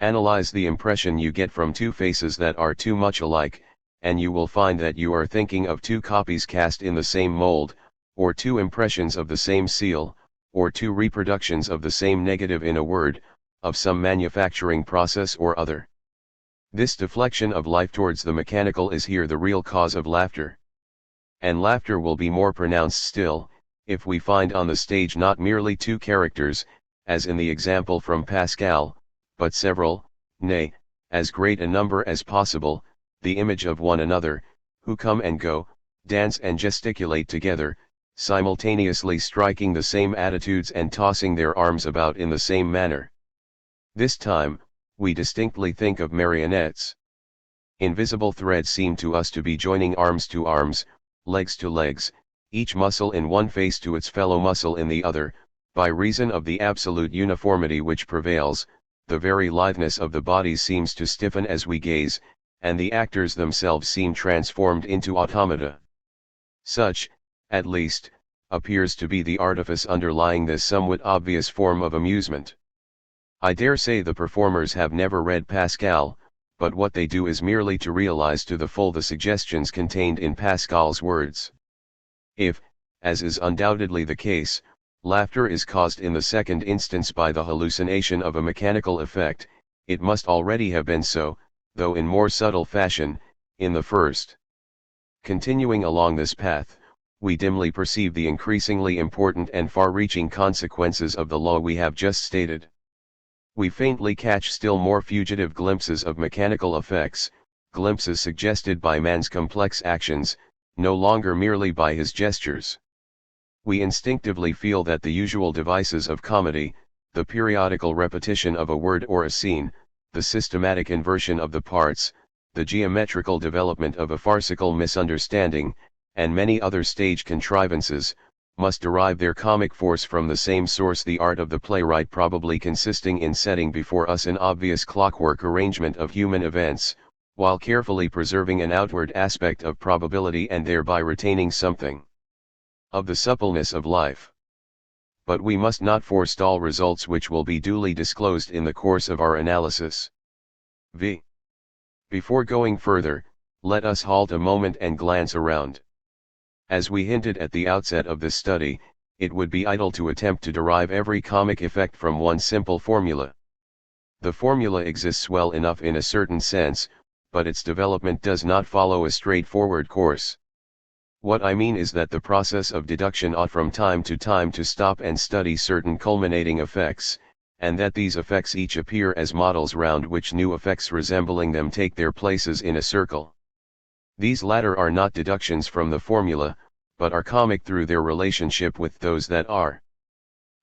Analyze the impression you get from two faces that are too much alike, and you will find that you are thinking of two copies cast in the same mold, or two impressions of the same seal, or two reproductions of the same negative in a word, of some manufacturing process or other. This deflection of life towards the mechanical is here the real cause of laughter. And laughter will be more pronounced still, if we find on the stage not merely two characters, as in the example from Pascal, but several, nay, as great a number as possible, the image of one another, who come and go, dance and gesticulate together, simultaneously striking the same attitudes and tossing their arms about in the same manner. This time, we distinctly think of marionettes. Invisible threads seem to us to be joining arms to arms, legs to legs, each muscle in one face to its fellow muscle in the other. By reason of the absolute uniformity which prevails, the very litheness of the bodies seems to stiffen as we gaze, and the actors themselves seem transformed into automata. Such, at least, appears to be the artifice underlying this somewhat obvious form of amusement. I dare say the performers have never read Pascal, but what they do is merely to realize to the full the suggestions contained in Pascal's words. If, as is undoubtedly the case, laughter is caused in the second instance by the hallucination of a mechanical effect, it must already have been so, though in more subtle fashion, in the first. Continuing along this path, we dimly perceive the increasingly important and far-reaching consequences of the law we have just stated. We faintly catch still more fugitive glimpses of mechanical effects, glimpses suggested by man's complex actions, no longer merely by his gestures. We instinctively feel that the usual devices of comedy, the periodical repetition of a word or a scene, the systematic inversion of the parts, the geometrical development of a farcical misunderstanding, and many other stage contrivances, must derive their comic force from the same source, the art of the playwright, probably consisting in setting before us an obvious clockwork arrangement of human events, while carefully preserving an outward aspect of probability and thereby retaining something of the suppleness of life. But we must not forestall results which will be duly disclosed in the course of our analysis. v. Before going further, let us halt a moment and glance around. As we hinted at the outset of this study, it would be idle to attempt to derive every comic effect from one simple formula. The formula exists well enough in a certain sense, but its development does not follow a straightforward course. What I mean is that the process of deduction ought from time to stop and study certain culminating effects, and that these effects each appear as models round which new effects resembling them take their places in a circle. These latter are not deductions from the formula, but are comic through their relationship with those that are.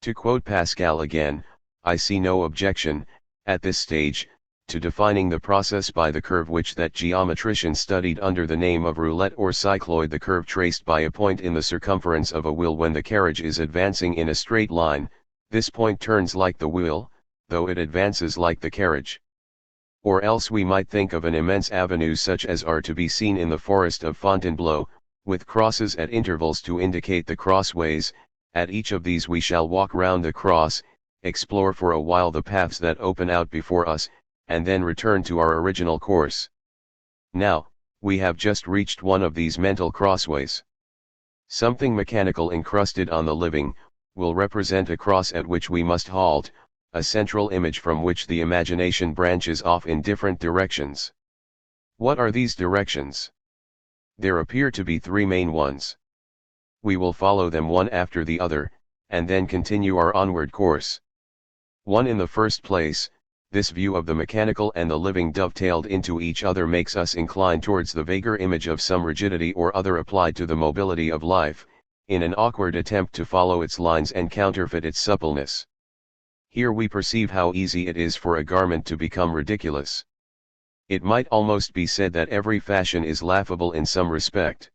To quote Pascal again, I see no objection, at this stage, to defining the process by the curve which that geometrician studied under the name of roulette or cycloid, the curve traced by a point in the circumference of a wheel when the carriage is advancing in a straight line. This point turns like the wheel, though it advances like the carriage. Or else we might think of an immense avenue such as are to be seen in the forest of Fontainebleau, with crosses at intervals to indicate the crossways. At each of these we shall walk round the cross, explore for a while the paths that open out before us, and then return to our original course. Now, we have just reached one of these mental crossways. Something mechanical encrusted on the living, will represent a cross at which we must halt, a central image from which the imagination branches off in different directions. What are these directions? There appear to be three main ones. We will follow them one after the other, and then continue our onward course. 1. In the first place, this view of the mechanical and the living dovetailed into each other makes us incline towards the vaguer image of some rigidity or other applied to the mobility of life, in an awkward attempt to follow its lines and counterfeit its suppleness. Here we perceive how easy it is for a garment to become ridiculous. It might almost be said that every fashion is laughable in some respect.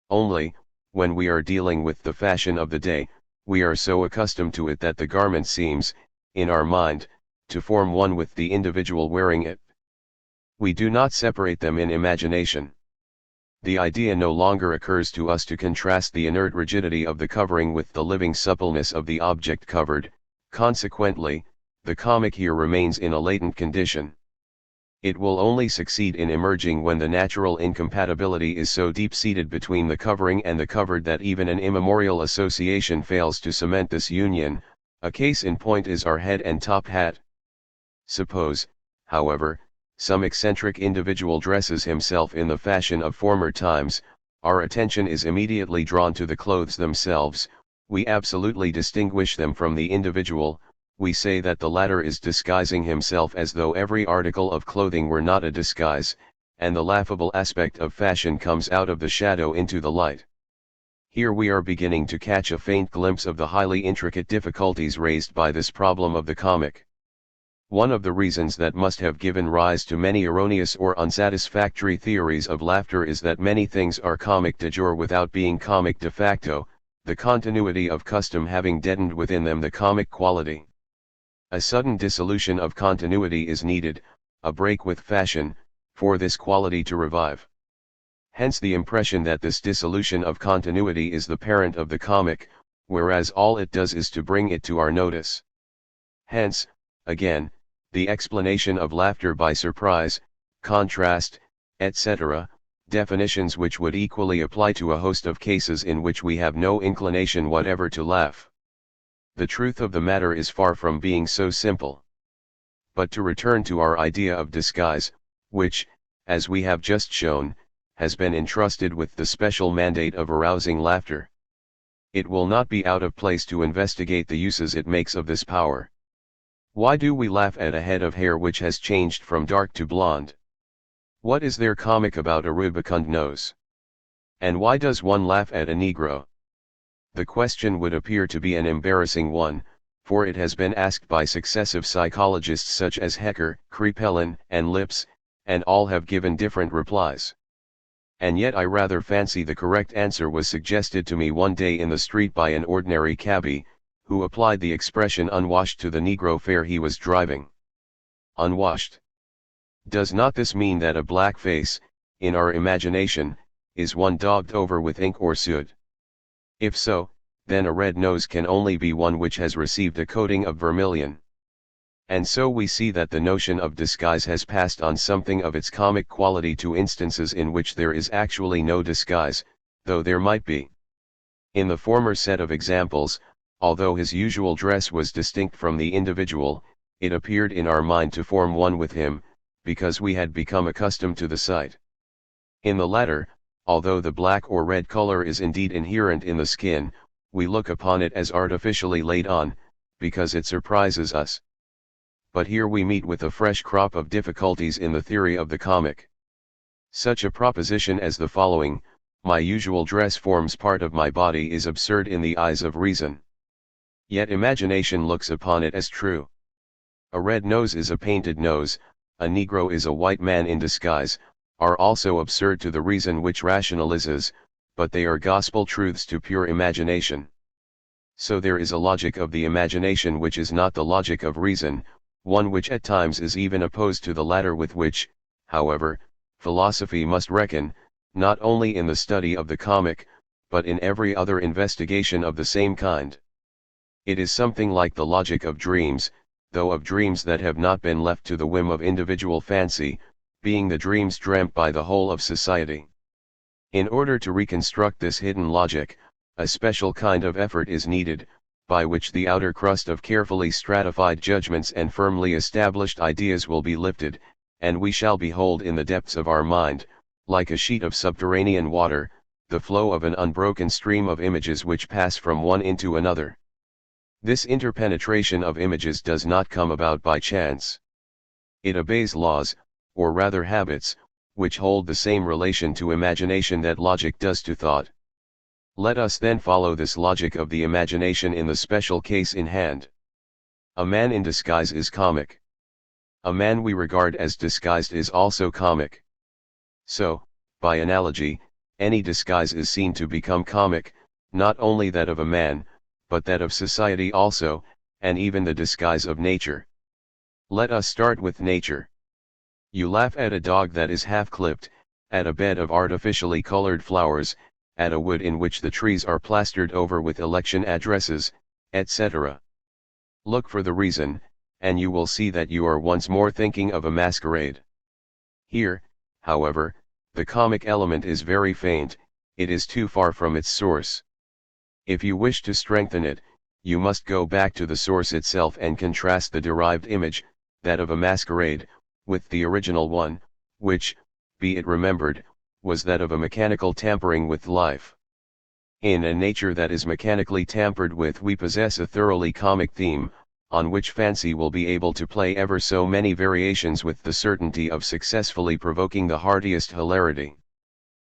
Only, when we are dealing with the fashion of the day, we are so accustomed to it that the garment seems, in our mind, to form one with the individual wearing it. We do not separate them in imagination. The idea no longer occurs to us to contrast the inert rigidity of the covering with the living suppleness of the object covered. Consequently, the comic here remains in a latent condition. It will only succeed in emerging when the natural incompatibility is so deep-seated between the covering and the covered that even an immemorial association fails to cement this union. A case in point is our head and top hat. Suppose, however, some eccentric individual dresses himself in the fashion of former times, our attention is immediately drawn to the clothes themselves. We absolutely distinguish them from the individual. We say that the latter is disguising himself as though every article of clothing were not a disguise, and the laughable aspect of fashion comes out of the shadow into the light. Here we are beginning to catch a faint glimpse of the highly intricate difficulties raised by this problem of the comic. One of the reasons that must have given rise to many erroneous or unsatisfactory theories of laughter is that many things are comic de jure without being comic de facto, the continuity of custom having deadened within them the comic quality. A sudden dissolution of continuity is needed, a break with fashion, for this quality to revive. Hence the impression that this dissolution of continuity is the parent of the comic, whereas all it does is to bring it to our notice. Hence, again, the explanation of laughter by surprise, contrast, etc., definitions which would equally apply to a host of cases in which we have no inclination whatever to laugh. The truth of the matter is far from being so simple. But to return to our idea of disguise, which, as we have just shown, has been entrusted with the special mandate of arousing laughter. It will not be out of place to investigate the uses it makes of this power. Why do we laugh at a head of hair which has changed from dark to blonde? What is there comic about a rubicund nose? And why does one laugh at a Negro? The question would appear to be an embarrassing one, for it has been asked by successive psychologists such as Hecker, Krepelin, and Lips, and all have given different replies. And yet I rather fancy the correct answer was suggested to me one day in the street by an ordinary cabby, who applied the expression unwashed to the Negro fare he was driving. Unwashed. Does not this mean that a black face, in our imagination, is one daubed over with ink or soot? If so, then a red nose can only be one which has received a coating of vermilion. And so we see that the notion of disguise has passed on something of its comic quality to instances in which there is actually no disguise, though there might be. In the former set of examples, although his usual dress was distinct from the individual, it appeared in our mind to form one with him, because we had become accustomed to the sight. In the latter, although the black or red color is indeed inherent in the skin, we look upon it as artificially laid on, because it surprises us. But here we meet with a fresh crop of difficulties in the theory of the comic. Such a proposition as the following: my usual dress forms part of my body, is absurd in the eyes of reason. Yet imagination looks upon it as true. A red nose is a painted nose, a Negro is a white man in disguise, are also absurd to the reason which rationalizes, but they are gospel truths to pure imagination. So there is a logic of the imagination which is not the logic of reason, one which at times is even opposed to the latter, with which, however, philosophy must reckon, not only in the study of the comic, but in every other investigation of the same kind. It is something like the logic of dreams, though of dreams that have not been left to the whim of individual fancy, being the dreams dreamt by the whole of society. In order to reconstruct this hidden logic, a special kind of effort is needed, by which the outer crust of carefully stratified judgments and firmly established ideas will be lifted, and we shall behold in the depths of our mind, like a sheet of subterranean water, the flow of an unbroken stream of images which pass from one into another. This interpenetration of images does not come about by chance. It obeys laws, or rather habits, which hold the same relation to imagination that logic does to thought. Let us then follow this logic of the imagination in the special case in hand. A man in disguise is comic. A man we regard as disguised is also comic. So, by analogy, any disguise is seen to become comic, not only that of a man, but that of society also, and even the disguise of nature. Let us start with nature. You laugh at a dog that is half clipped, at a bed of artificially colored flowers, at a wood in which the trees are plastered over with election addresses, etc. Look for the reason, and you will see that you are once more thinking of a masquerade. Here, however, the comic element is very faint, it is too far from its source. If you wish to strengthen it, you must go back to the source itself and contrast the derived image, that of a masquerade, with the original one, which, be it remembered, was that of a mechanical tampering with life. In a nature that is mechanically tampered with we possess a thoroughly comic theme, on which fancy will be able to play ever so many variations with the certainty of successfully provoking the heartiest hilarity.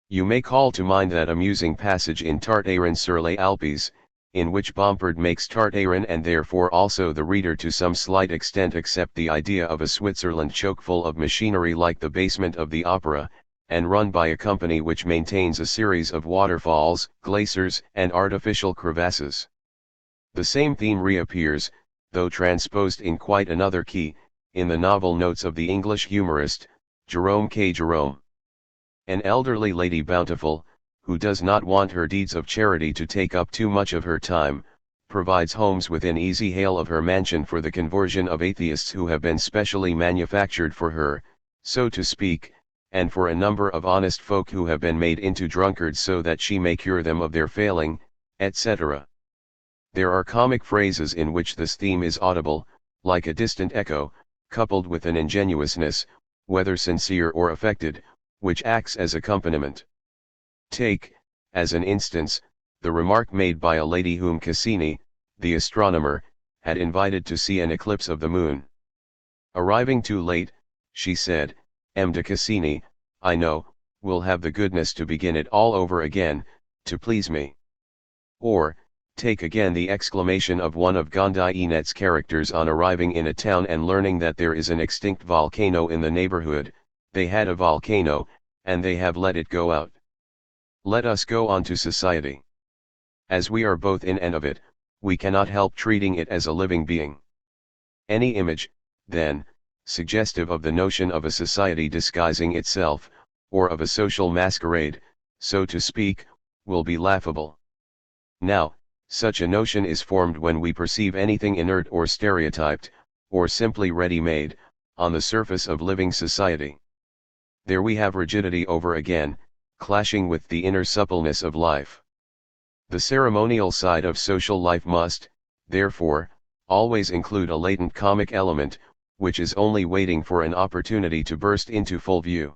You may call to mind that amusing passage in Tartarin sur les Alpes, in which Bompard makes Tartarin and therefore also the reader to some slight extent accept the idea of a Switzerland choke-full of machinery like the basement of the opera, and run by a company which maintains a series of waterfalls, glaciers, and artificial crevasses. The same theme reappears, though transposed in quite another key, in the novel Notes of the English humorist, Jerome K. Jerome. An elderly Lady Bountiful, who does not want her deeds of charity to take up too much of her time, provides homes within easy hail of her mansion for the conversion of atheists who have been specially manufactured for her, so to speak, and for a number of honest folk who have been made into drunkards so that she may cure them of their failing, etc. There are comic phrases in which this theme is audible, like a distant echo, coupled with an ingenuousness, whether sincere or affected, which acts as accompaniment. Take, as an instance, the remark made by a lady whom Cassini, the astronomer, had invited to see an eclipse of the moon. Arriving too late, she said, M. de Cassini, I know, will have the goodness to begin it all over again, to please me. Or, take again the exclamation of one of Gondianet's characters on arriving in a town and learning that there is an extinct volcano in the neighborhood, they had a volcano, and they have let it go out. Let us go on to society. As we are both in and of it, we cannot help treating it as a living being. Any image, then, suggestive of the notion of a society disguising itself, or of a social masquerade, so to speak, will be laughable. Now, such a notion is formed when we perceive anything inert or stereotyped, or simply ready-made, on the surface of living society. There we have rigidity over again, clashing with the inner suppleness of life. The ceremonial side of social life must, therefore, always include a latent comic element, which is only waiting for an opportunity to burst into full view.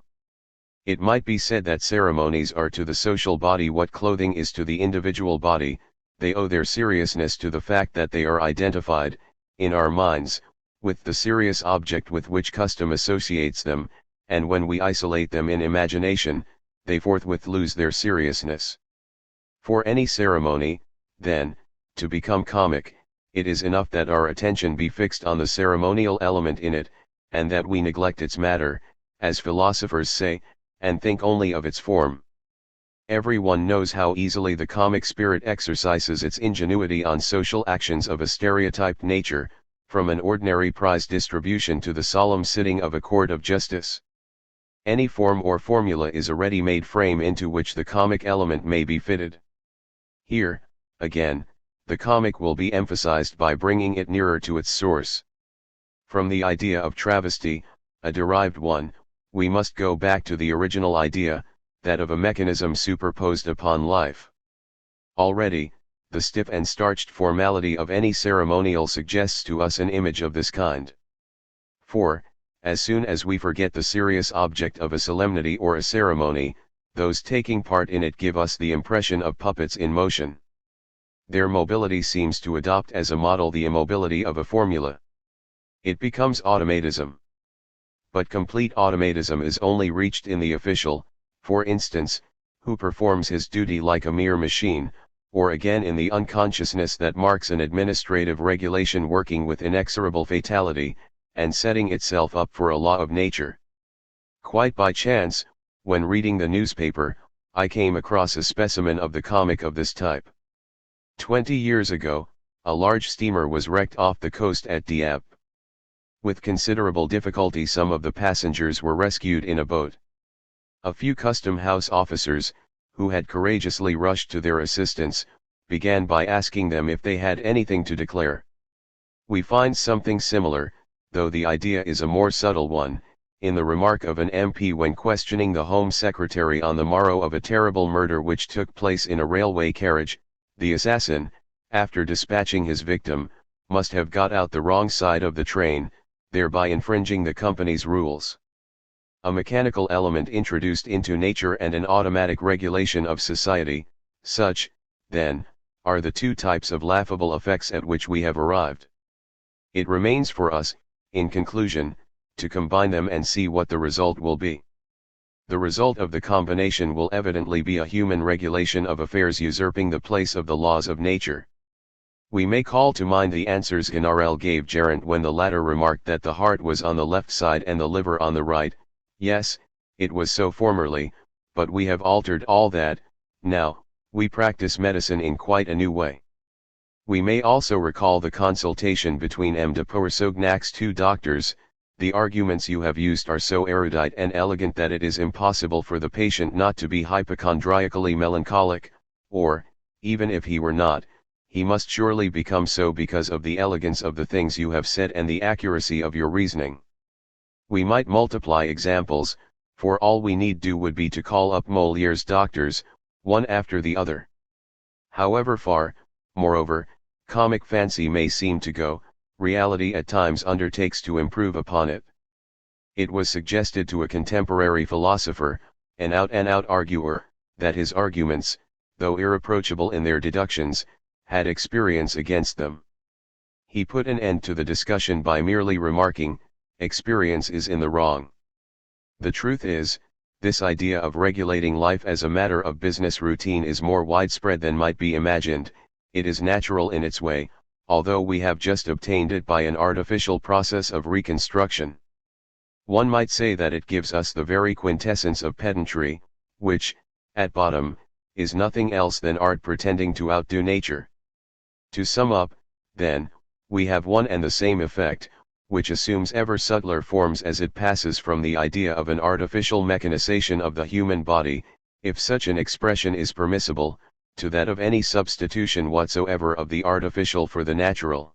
It might be said that ceremonies are to the social body what clothing is to the individual body. They owe their seriousness to the fact that they are identified, in our minds, with the serious object with which custom associates them, and when we isolate them in imagination, they forthwith lose their seriousness. For any ceremony, then, to become comic, it is enough that our attention be fixed on the ceremonial element in it, and that we neglect its matter, as philosophers say, and think only of its form. Everyone knows how easily the comic spirit exercises its ingenuity on social actions of a stereotyped nature, from an ordinary prize distribution to the solemn sitting of a court of justice. Any form or formula is a ready-made frame into which the comic element may be fitted. Here, again, the comic will be emphasized by bringing it nearer to its source. From the idea of travesty, a derived one, we must go back to the original idea, that of a mechanism superposed upon life. Already, the stiff and starched formality of any ceremonial suggests to us an image of this kind. For, as soon as we forget the serious object of a solemnity or a ceremony, those taking part in it give us the impression of puppets in motion. Their mobility seems to adopt as a model the immobility of a formula. It becomes automatism. But complete automatism is only reached in the official, for instance, who performs his duty like a mere machine, or again in the unconsciousness that marks an administrative regulation working with inexorable fatality, and setting itself up for a law of nature. Quite by chance, when reading the newspaper, I came across a specimen of the comic of this type. 20 years ago, a large steamer was wrecked off the coast at Dieppe. With considerable difficulty some of the passengers were rescued in a boat. A few custom house officers, who had courageously rushed to their assistance, began by asking them if they had anything to declare. We find something similar, though the idea is a more subtle one, in the remark of an MP when questioning the Home Secretary on the morrow of a terrible murder which took place in a railway carriage. The assassin, after dispatching his victim, must have got out the wrong side of the train, thereby infringing the company's rules. A mechanical element introduced into nature and an automatic regulation of society, such, then, are the two types of laughable effects at which we have arrived. It remains for us, in conclusion, to combine them and see what the result will be. The result of the combination will evidently be a human regulation of affairs usurping the place of the laws of nature. We may call to mind the answers Gonarel gave Geraint when the latter remarked that the heart was on the left side and the liver on the right. Yes, it was so formerly, but we have altered all that. Now, we practice medicine in quite a new way. We may also recall the consultation between M. de Pourceaugnac two doctors. The arguments you have used are so erudite and elegant that it is impossible for the patient not to be hypochondriacally melancholic, or, even if he were not, he must surely become so because of the elegance of the things you have said and the accuracy of your reasoning. We might multiply examples, for all we need do would be to call up Moliere's doctors, one after the other. However far, moreover, comic fancy may seem to go, reality at times undertakes to improve upon it. It was suggested to a contemporary philosopher, an out-and-out arguer, that his arguments, though irreproachable in their deductions, had experience against them. He put an end to the discussion by merely remarking, experience is in the wrong. The truth is, this idea of regulating life as a matter of business routine is more widespread than might be imagined. It is natural in its way, although we have just obtained it by an artificial process of reconstruction. One might say that it gives us the very quintessence of pedantry, which, at bottom, is nothing else than art pretending to outdo nature. To sum up, then, we have one and the same effect, which assumes ever subtler forms as it passes from the idea of an artificial mechanization of the human body, if such an expression is permissible, to that of any substitution whatsoever of the artificial for the natural.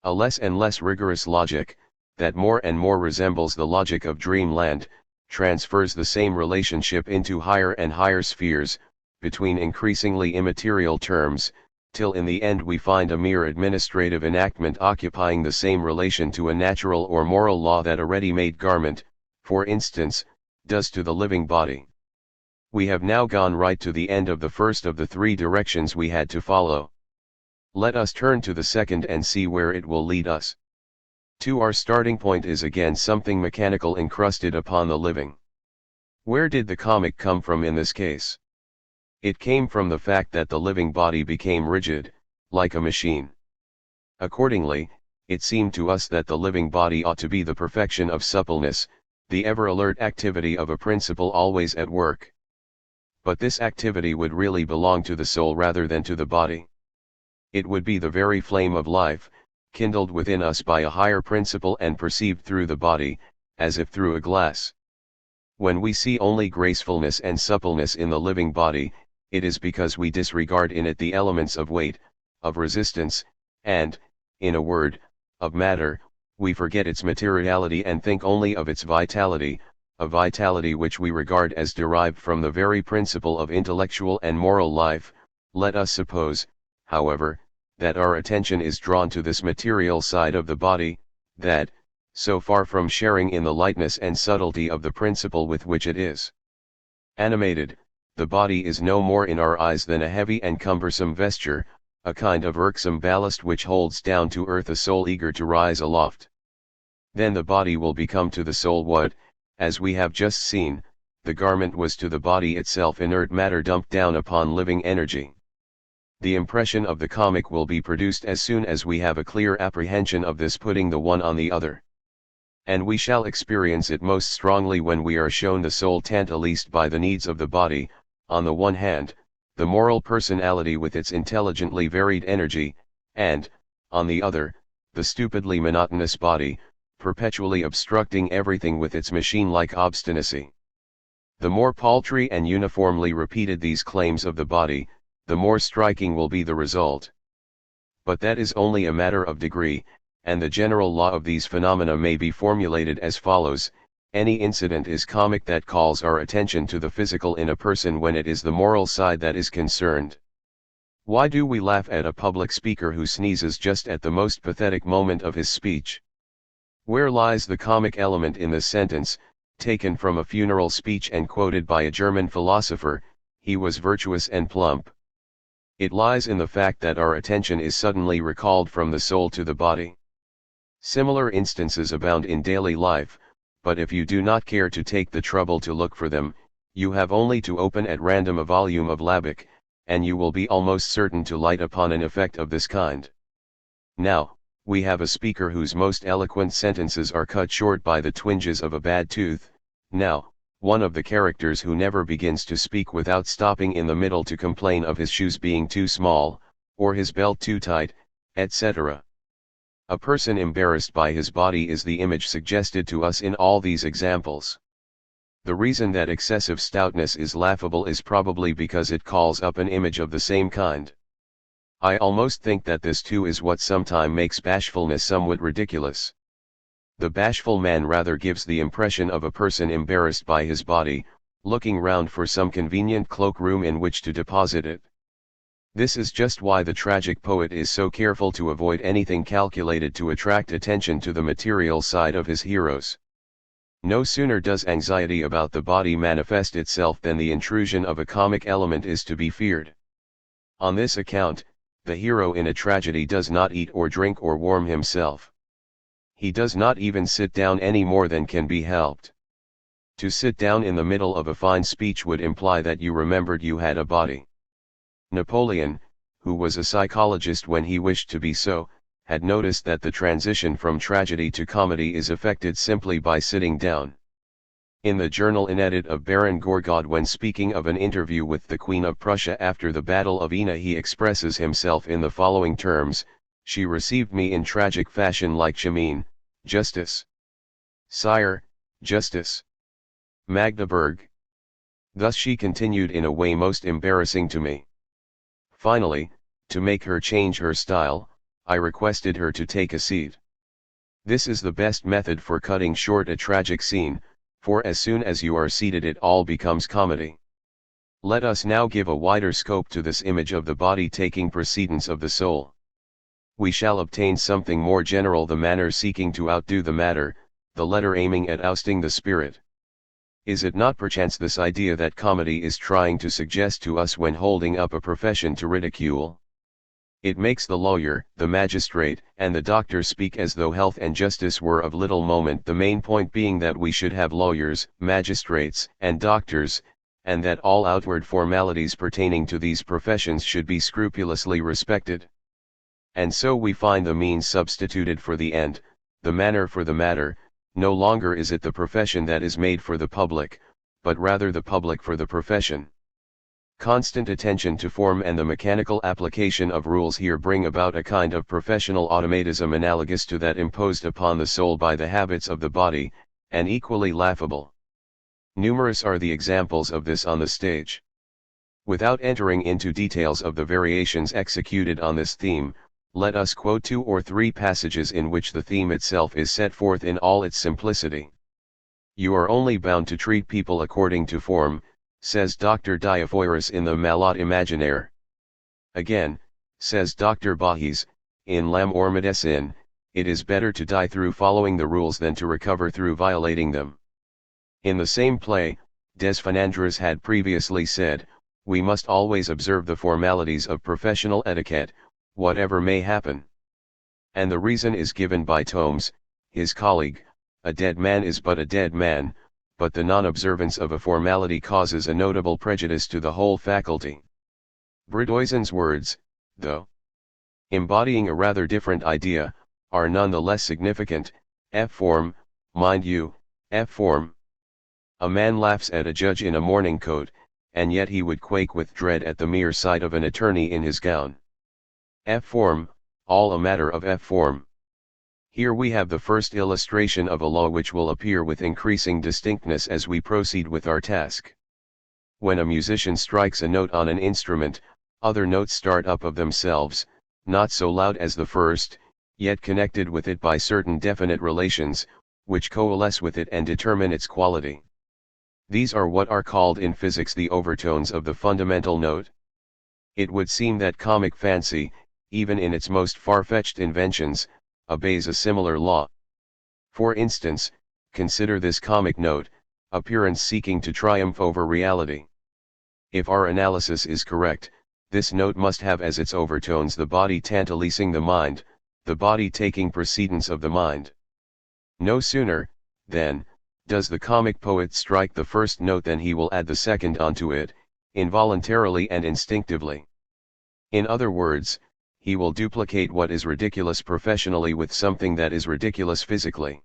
A less and less rigorous logic, that more and more resembles the logic of dreamland, transfers the same relationship into higher and higher spheres, between increasingly immaterial terms, till in the end we find a mere administrative enactment occupying the same relation to a natural or moral law that a ready-made garment, for instance, does to the living body. We have now gone right to the end of the first of the three directions we had to follow. Let us turn to the second and see where it will lead us. Our starting point is again something mechanical encrusted upon the living. Where did the comic come from in this case? It came from the fact that the living body became rigid, like a machine. Accordingly, it seemed to us that the living body ought to be the perfection of suppleness, the ever-alert activity of a principle always at work. But this activity would really belong to the soul rather than to the body. It would be the very flame of life, kindled within us by a higher principle and perceived through the body, as if through a glass. When we see only gracefulness and suppleness in the living body, it is because we disregard in it the elements of weight, of resistance, and, in a word, of matter. We forget its materiality and think only of its vitality, a vitality which we regard as derived from the very principle of intellectual and moral life. Let us suppose, however, that our attention is drawn to this material side of the body, that, so far from sharing in the lightness and subtlety of the principle with which it is animated, the body is no more in our eyes than a heavy and cumbersome vesture, a kind of irksome ballast which holds down to earth a soul eager to rise aloft. Then the body will become to the soul what, as we have just seen, the garment was to the body itself, inert matter dumped down upon living energy. The impression of the comic will be produced as soon as we have a clear apprehension of this putting the one on the other. And we shall experience it most strongly when we are shown the soul tantalized by the needs of the body, on the one hand, the moral personality with its intelligently varied energy, and, on the other, the stupidly monotonous body, perpetually obstructing everything with its machine-like obstinacy. The more paltry and uniformly repeated these claims of the body, the more striking will be the result. But that is only a matter of degree, and the general law of these phenomena may be formulated as follows: any incident is comic that calls our attention to the physical in a person when it is the moral side that is concerned. Why do we laugh at a public speaker who sneezes just at the most pathetic moment of his speech? Where lies the comic element in the sentence, taken from a funeral speech and quoted by a German philosopher, "He was virtuous and plump"? It lies in the fact that our attention is suddenly recalled from the soul to the body. Similar instances abound in daily life, but if you do not care to take the trouble to look for them, you have only to open at random a volume of Labick, and you will be almost certain to light upon an effect of this kind. Now, we have a speaker whose most eloquent sentences are cut short by the twinges of a bad tooth. Now, one of the characters who never begins to speak without stopping in the middle to complain of his shoes being too small, or his belt too tight, etc. A person embarrassed by his body is the image suggested to us in all these examples. The reason that excessive stoutness is laughable is probably because it calls up an image of the same kind. I almost think that this too is what sometime makes bashfulness somewhat ridiculous. The bashful man rather gives the impression of a person embarrassed by his body, looking round for some convenient cloak-room in which to deposit it. This is just why the tragic poet is so careful to avoid anything calculated to attract attention to the material side of his heroes. No sooner does anxiety about the body manifest itself than the intrusion of a comic element is to be feared. On this account, the hero in a tragedy does not eat or drink or warm himself. He does not even sit down any more than can be helped. To sit down in the middle of a fine speech would imply that you remembered you had a body. Napoleon, who was a psychologist when he wished to be so, had noticed that the transition from tragedy to comedy is effected simply by sitting down. In the journal inedit of Baron Gourgaud, when speaking of an interview with the Queen of Prussia after the Battle of Jena, he expresses himself in the following terms: "She received me in tragic fashion like Chamine, Justice. Sire, Justice. Magdeburg." Thus she continued in a way most embarrassing to me. Finally, to make her change her style, I requested her to take a seat. This is the best method for cutting short a tragic scene, for as soon as you are seated it all becomes comedy. Let us now give a wider scope to this image of the body taking precedence of the soul. We shall obtain something more general, the manner seeking to outdo the matter, the letter aiming at ousting the spirit. Is it not perchance this idea that comedy is trying to suggest to us when holding up a profession to ridicule? It makes the lawyer, the magistrate, and the doctor speak as though health and justice were of little moment, the main point being that we should have lawyers, magistrates, and doctors, and that all outward formalities pertaining to these professions should be scrupulously respected. And so we find the means substituted for the end, the manner for the matter. No longer is it the profession that is made for the public, but rather the public for the profession. Constant attention to form and the mechanical application of rules here bring about a kind of professional automatism analogous to that imposed upon the soul by the habits of the body, and equally laughable. Numerous are the examples of this on the stage. Without entering into details of the variations executed on this theme, let us quote 2 or 3 passages in which the theme itself is set forth in all its simplicity. "You are only bound to treat people according to form," says Dr. Diafoirus in the Malade Imaginaire. Again, says Dr. Bahis, in L'Âme or Médecine, "It is better to die through following the rules than to recover through violating them." In the same play, Desfenandres had previously said, "We must always observe the formalities of professional etiquette, whatever may happen." And the reason is given by Thomes, his colleague: "A dead man is but a dead man, but the non-observance of a formality causes a notable prejudice to the whole faculty." Brédoisen's words, though embodying a rather different idea, are none the less significant. F-form, mind you, F-form. A man laughs at a judge in a morning coat, and yet he would quake with dread at the mere sight of an attorney in his gown. F-form, all a matter of F-form. Here we have the first illustration of a law which will appear with increasing distinctness as we proceed with our task. When a musician strikes a note on an instrument, other notes start up of themselves, not so loud as the first, yet connected with it by certain definite relations, which coalesce with it and determine its quality. These are what are called in physics the overtones of the fundamental note. It would seem that comic fancy, even in its most far-fetched inventions, obeys a similar law. For instance, consider this comic note, appearance seeking to triumph over reality. If our analysis is correct, this note must have as its overtones the body tantalizing the mind, the body taking precedence of the mind. No sooner, then, does the comic poet strike the first note than he will add the second onto it, involuntarily and instinctively. In other words, he will duplicate what is ridiculous professionally with something that is ridiculous physically.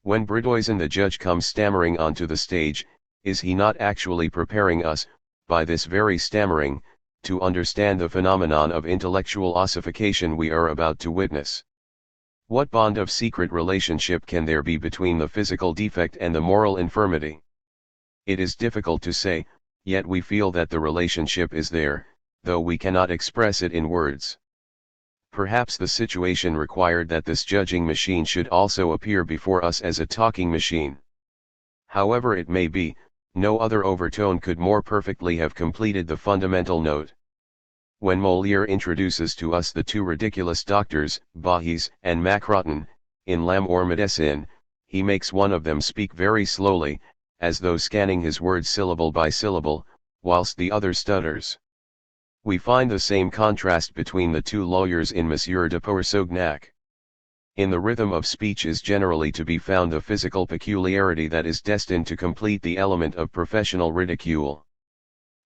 When Brédoisen the judge comes stammering onto the stage, is he not actually preparing us, by this very stammering, to understand the phenomenon of intellectual ossification we are about to witness? What bond of secret relationship can there be between the physical defect and the moral infirmity? It is difficult to say, yet we feel that the relationship is there, though we cannot express it in words. Perhaps the situation required that this judging machine should also appear before us as a talking machine. However it may be, no other overtone could more perfectly have completed the fundamental note. When Molière introduces to us the 2 ridiculous doctors, Bahis and Macroton, in L'Âme or Médecine, he makes one of them speak very slowly, as though scanning his words syllable by syllable, whilst the other stutters. We find the same contrast between the 2 lawyers in Monsieur de Pourceaugnac. In the rhythm of speech is generally to be found the physical peculiarity that is destined to complete the element of professional ridicule.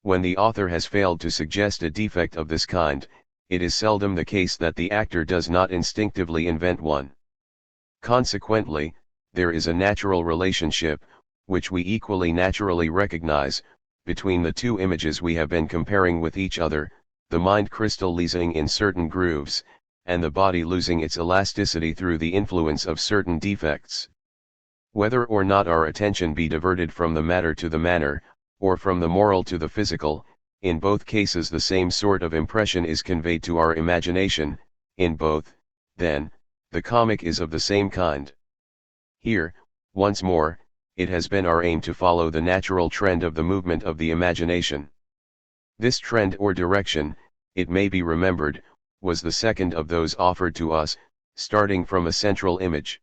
When the author has failed to suggest a defect of this kind, it is seldom the case that the actor does not instinctively invent one. Consequently, there is a natural relationship, which we equally naturally recognize, between the two images we have been comparing with each other, the mind crystallizing in certain grooves, and the body losing its elasticity through the influence of certain defects. Whether or not our attention be diverted from the matter to the manner, or from the moral to the physical, in both cases the same sort of impression is conveyed to our imagination. In both, then, the comic is of the same kind. Here, once more, it has been our aim to follow the natural trend of the movement of the imagination. This trend or direction, it may be remembered, was the second of those offered to us, starting from a central image.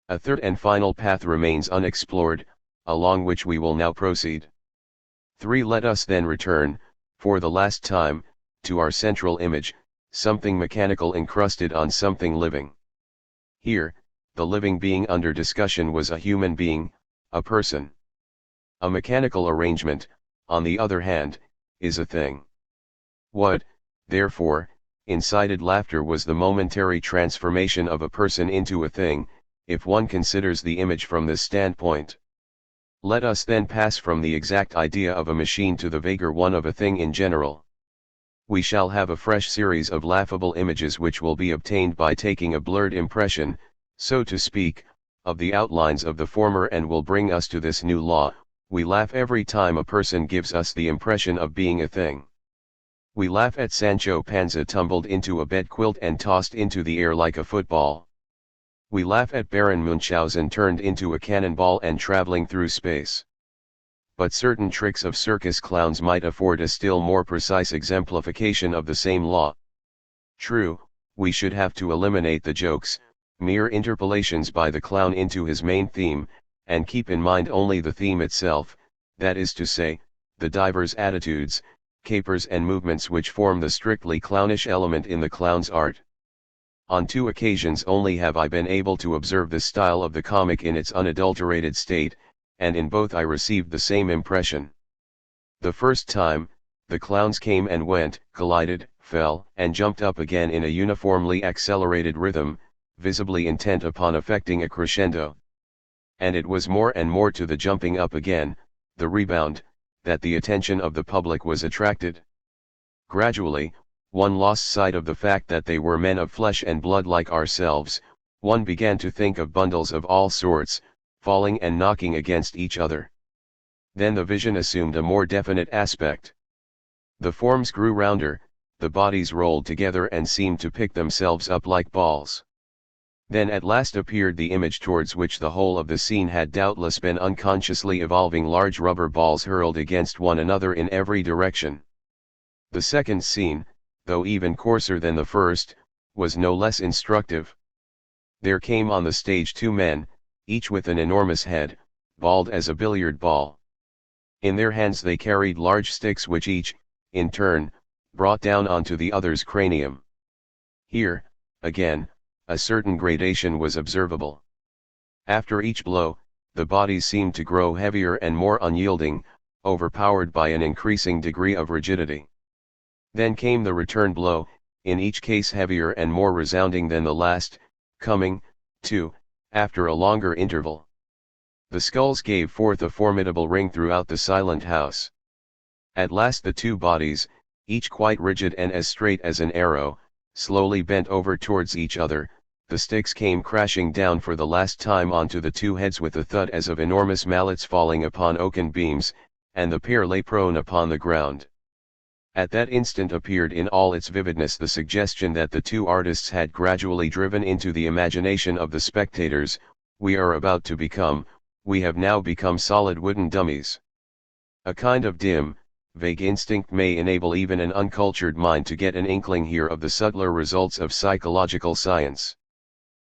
A third and final path remains unexplored, along which we will now proceed. 3. Let us then return, for the last time, to our central image, something mechanical encrusted on something living. Here, the living being under discussion was a human being, a person. A mechanical arrangement, on the other hand, is a thing. What, therefore, incited laughter was the momentary transformation of a person into a thing, if one considers the image from this standpoint. Let us then pass from the exact idea of a machine to the vaguer one of a thing in general. We shall have a fresh series of laughable images which will be obtained by taking a blurred impression, so to speak, of the outlines of the former, and will bring us to this new law: we laugh every time a person gives us the impression of being a thing. We laugh at Sancho Panza tumbled into a bed quilt and tossed into the air like a football. We laugh at Baron Munchausen turned into a cannonball and traveling through space. But certain tricks of circus clowns might afford a still more precise exemplification of the same law. True, we should have to eliminate the jokes, mere interpolations by the clown into his main theme, and keep in mind only the theme itself, that is to say, the divers attitudes, capers and movements which form the strictly clownish element in the clown's art. On 2 occasions only have I been able to observe the style of the comic in its unadulterated state, and in both I received the same impression. The first time, the clowns came and went, collided, fell, and jumped up again in a uniformly accelerated rhythm, visibly intent upon effecting a crescendo. And it was more and more to the jumping up again, the rebound, that the attention of the public was attracted. Gradually, one lost sight of the fact that they were men of flesh and blood like ourselves. One began to think of bundles of all sorts, falling and knocking against each other. Then the vision assumed a more definite aspect. The forms grew rounder, the bodies rolled together and seemed to pick themselves up like balls. Then at last appeared the image towards which the whole of the scene had doubtless been unconsciously evolving: large rubber balls hurled against one another in every direction. The second scene, though even coarser than the first, was no less instructive. There came on the stage 2 men, each with an enormous head, bald as a billiard ball. In their hands they carried large sticks which each, in turn, brought down onto the other's cranium. Here, again, a certain gradation was observable. After each blow, the bodies seemed to grow heavier and more unyielding, overpowered by an increasing degree of rigidity. Then came the return blow, in each case heavier and more resounding than the last, coming, too, after a longer interval. The skulls gave forth a formidable ring throughout the silent house. At last the 2 bodies, each quite rigid and as straight as an arrow, slowly bent over towards each other. The sticks came crashing down for the last time onto the 2 heads with a thud as of enormous mallets falling upon oaken beams, and the pair lay prone upon the ground. At that instant appeared in all its vividness the suggestion that the 2 artists had gradually driven into the imagination of the spectators: we have now become solid wooden dummies. A kind of dim, vague instinct may enable even an uncultured mind to get an inkling here of the subtler results of psychological science.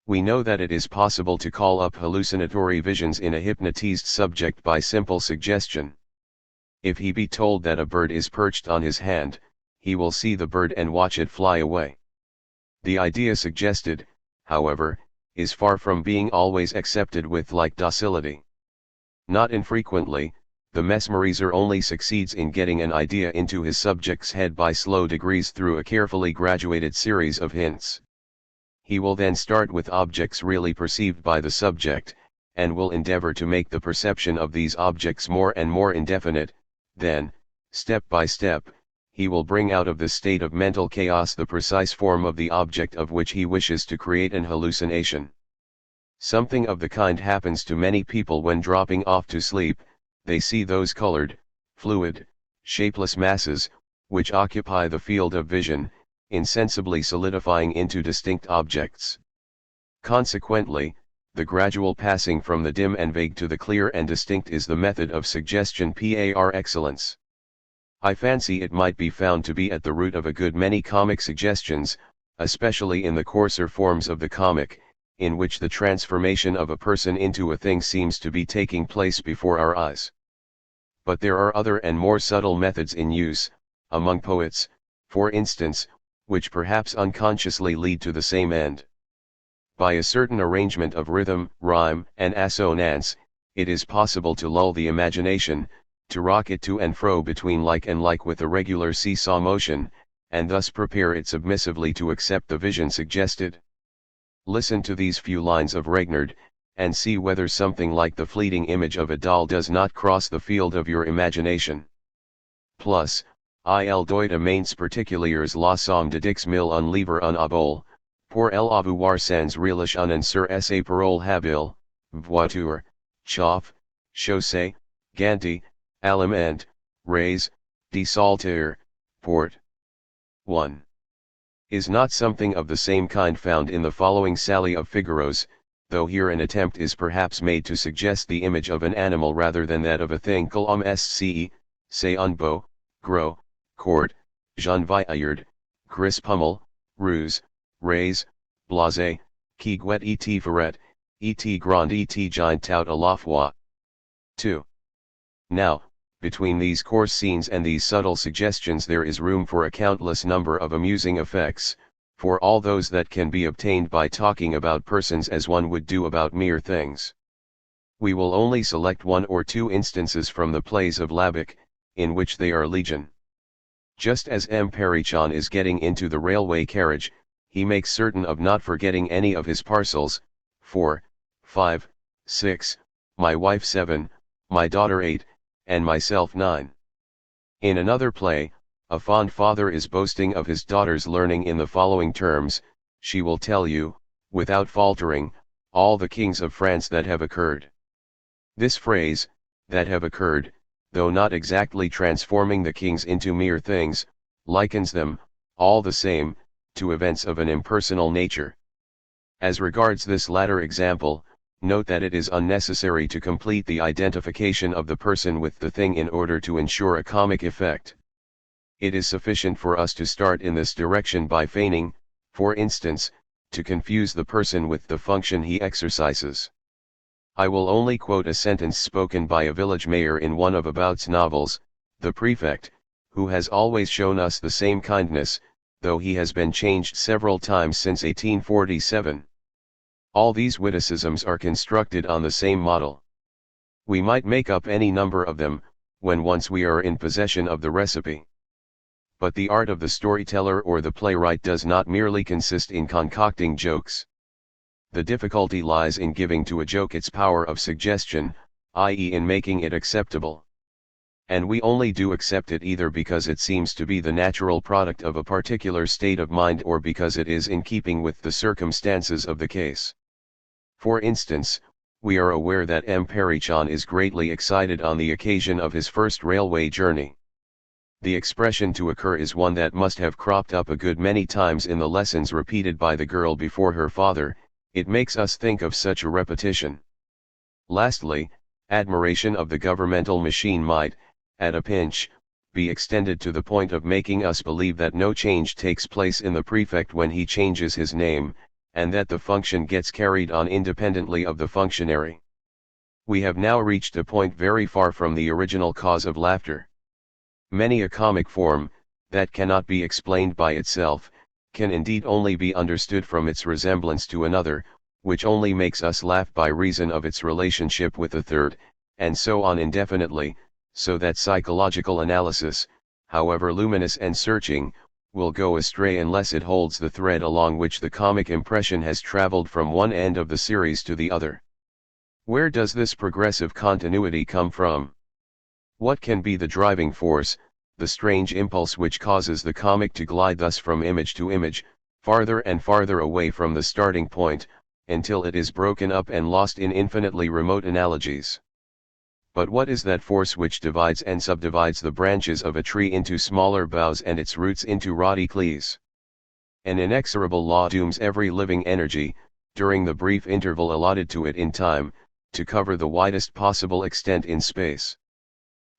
We know that it is possible to call up hallucinatory visions in a hypnotized subject by simple suggestion. If he be told that a bird is perched on his hand, he will see the bird and watch it fly away. The idea suggested, however, is far from being always accepted with like docility. Not infrequently, the mesmerizer only succeeds in getting an idea into his subject's head by slow degrees through a carefully graduated series of hints. He will then start with objects really perceived by the subject, and will endeavor to make the perception of these objects more and more indefinite. Then, step by step, he will bring out of this state of mental chaos the precise form of the object of which he wishes to create an hallucination. Something of the kind happens to many people when dropping off to sleep. They see those colored, fluid, shapeless masses, which occupy the field of vision, insensibly solidifying into distinct objects. Consequently, the gradual passing from the dim and vague to the clear and distinct is the method of suggestion par excellence. I fancy it might be found to be at the root of a good many comic suggestions, especially in the coarser forms of the comic, in which the transformation of a person into a thing seems to be taking place before our eyes. But there are other and more subtle methods in use, among poets, for instance, which perhaps unconsciously lead to the same end. By a certain arrangement of rhythm, rhyme, and assonance, it is possible to lull the imagination, to rock it to and fro between like and like with a regular seesaw motion, and thus prepare it submissively to accept the vision suggested. Listen to these few lines of Regnard, and see whether something like the fleeting image of a doll does not cross the field of your imagination. Plus, il doit mains particuliers la somme de dix mille un livre un abol, pour l'avoir sans relish un sur sa parole habile, voiture, chauffe, chaussée, ganti, aliment, raise, desalter, port. 1. Is not something of the same kind found in the following sally of Figaro's, though here an attempt is perhaps made to suggest the image of an animal rather than that of a thing comme sce, c'est un beau, gros, court, Jean Vaillard, Gris Pummel, Ruse, Raise, Blase, qui guet et ferret, et grand et giant tout à la fois. 2. Now, between these coarse scenes and these subtle suggestions there is room for a countless number of amusing effects, for all those that can be obtained by talking about persons as one would do about mere things. We will only select one or two instances from the plays of Labick, in which they are legion. Just as M. Perichon is getting into the railway carriage, he makes certain of not forgetting any of his parcels, 4, 5, 6, my wife 7, my daughter 8, and myself 9. In another play, a fond father is boasting of his daughter's learning in the following terms: she will tell you, without faltering, all the kings of France that have occurred. This phrase, that have occurred, though not exactly transforming the kings into mere things, likens them, all the same, to events of an impersonal nature. As regards this latter example, note that it is unnecessary to complete the identification of the person with the thing in order to ensure a comic effect. It is sufficient for us to start in this direction by feigning, for instance, to confuse the person with the function he exercises. I will only quote a sentence spoken by a village mayor in one of About's novels, the prefect, who has always shown us the same kindness, though he has been changed several times since 1847. All these witticisms are constructed on the same model. We might make up any number of them, when once we are in possession of the recipe. But the art of the storyteller or the playwright does not merely consist in concocting jokes. The difficulty lies in giving to a joke its power of suggestion, i.e. in making it acceptable. And we only do accept it either because it seems to be the natural product of a particular state of mind or because it is in keeping with the circumstances of the case. For instance, we are aware that M. Perichon is greatly excited on the occasion of his first railway journey. The expression to occur is one that must have cropped up a good many times in the lessons repeated by the girl before her father. It makes us think of such a repetition. Lastly, admiration of the governmental machine might, at a pinch, be extended to the point of making us believe that no change takes place in the prefect when he changes his name, and that the function gets carried on independently of the functionary. We have now reached a point very far from the original cause of laughter. Many a comic form, that cannot be explained by itself, can indeed only be understood from its resemblance to another, which only makes us laugh by reason of its relationship with a third, and so on indefinitely, so that psychological analysis, however luminous and searching, will go astray unless it holds the thread along which the comic impression has traveled from one end of the series to the other. Where does this progressive continuity come from? What can be the driving force, the strange impulse which causes the comic to glide thus from image to image, farther and farther away from the starting point, until it is broken up and lost in infinitely remote analogies? But what is that force which divides and subdivides the branches of a tree into smaller boughs and its roots into radicles? An inexorable law dooms every living energy, during the brief interval allotted to it in time, to cover the widest possible extent in space.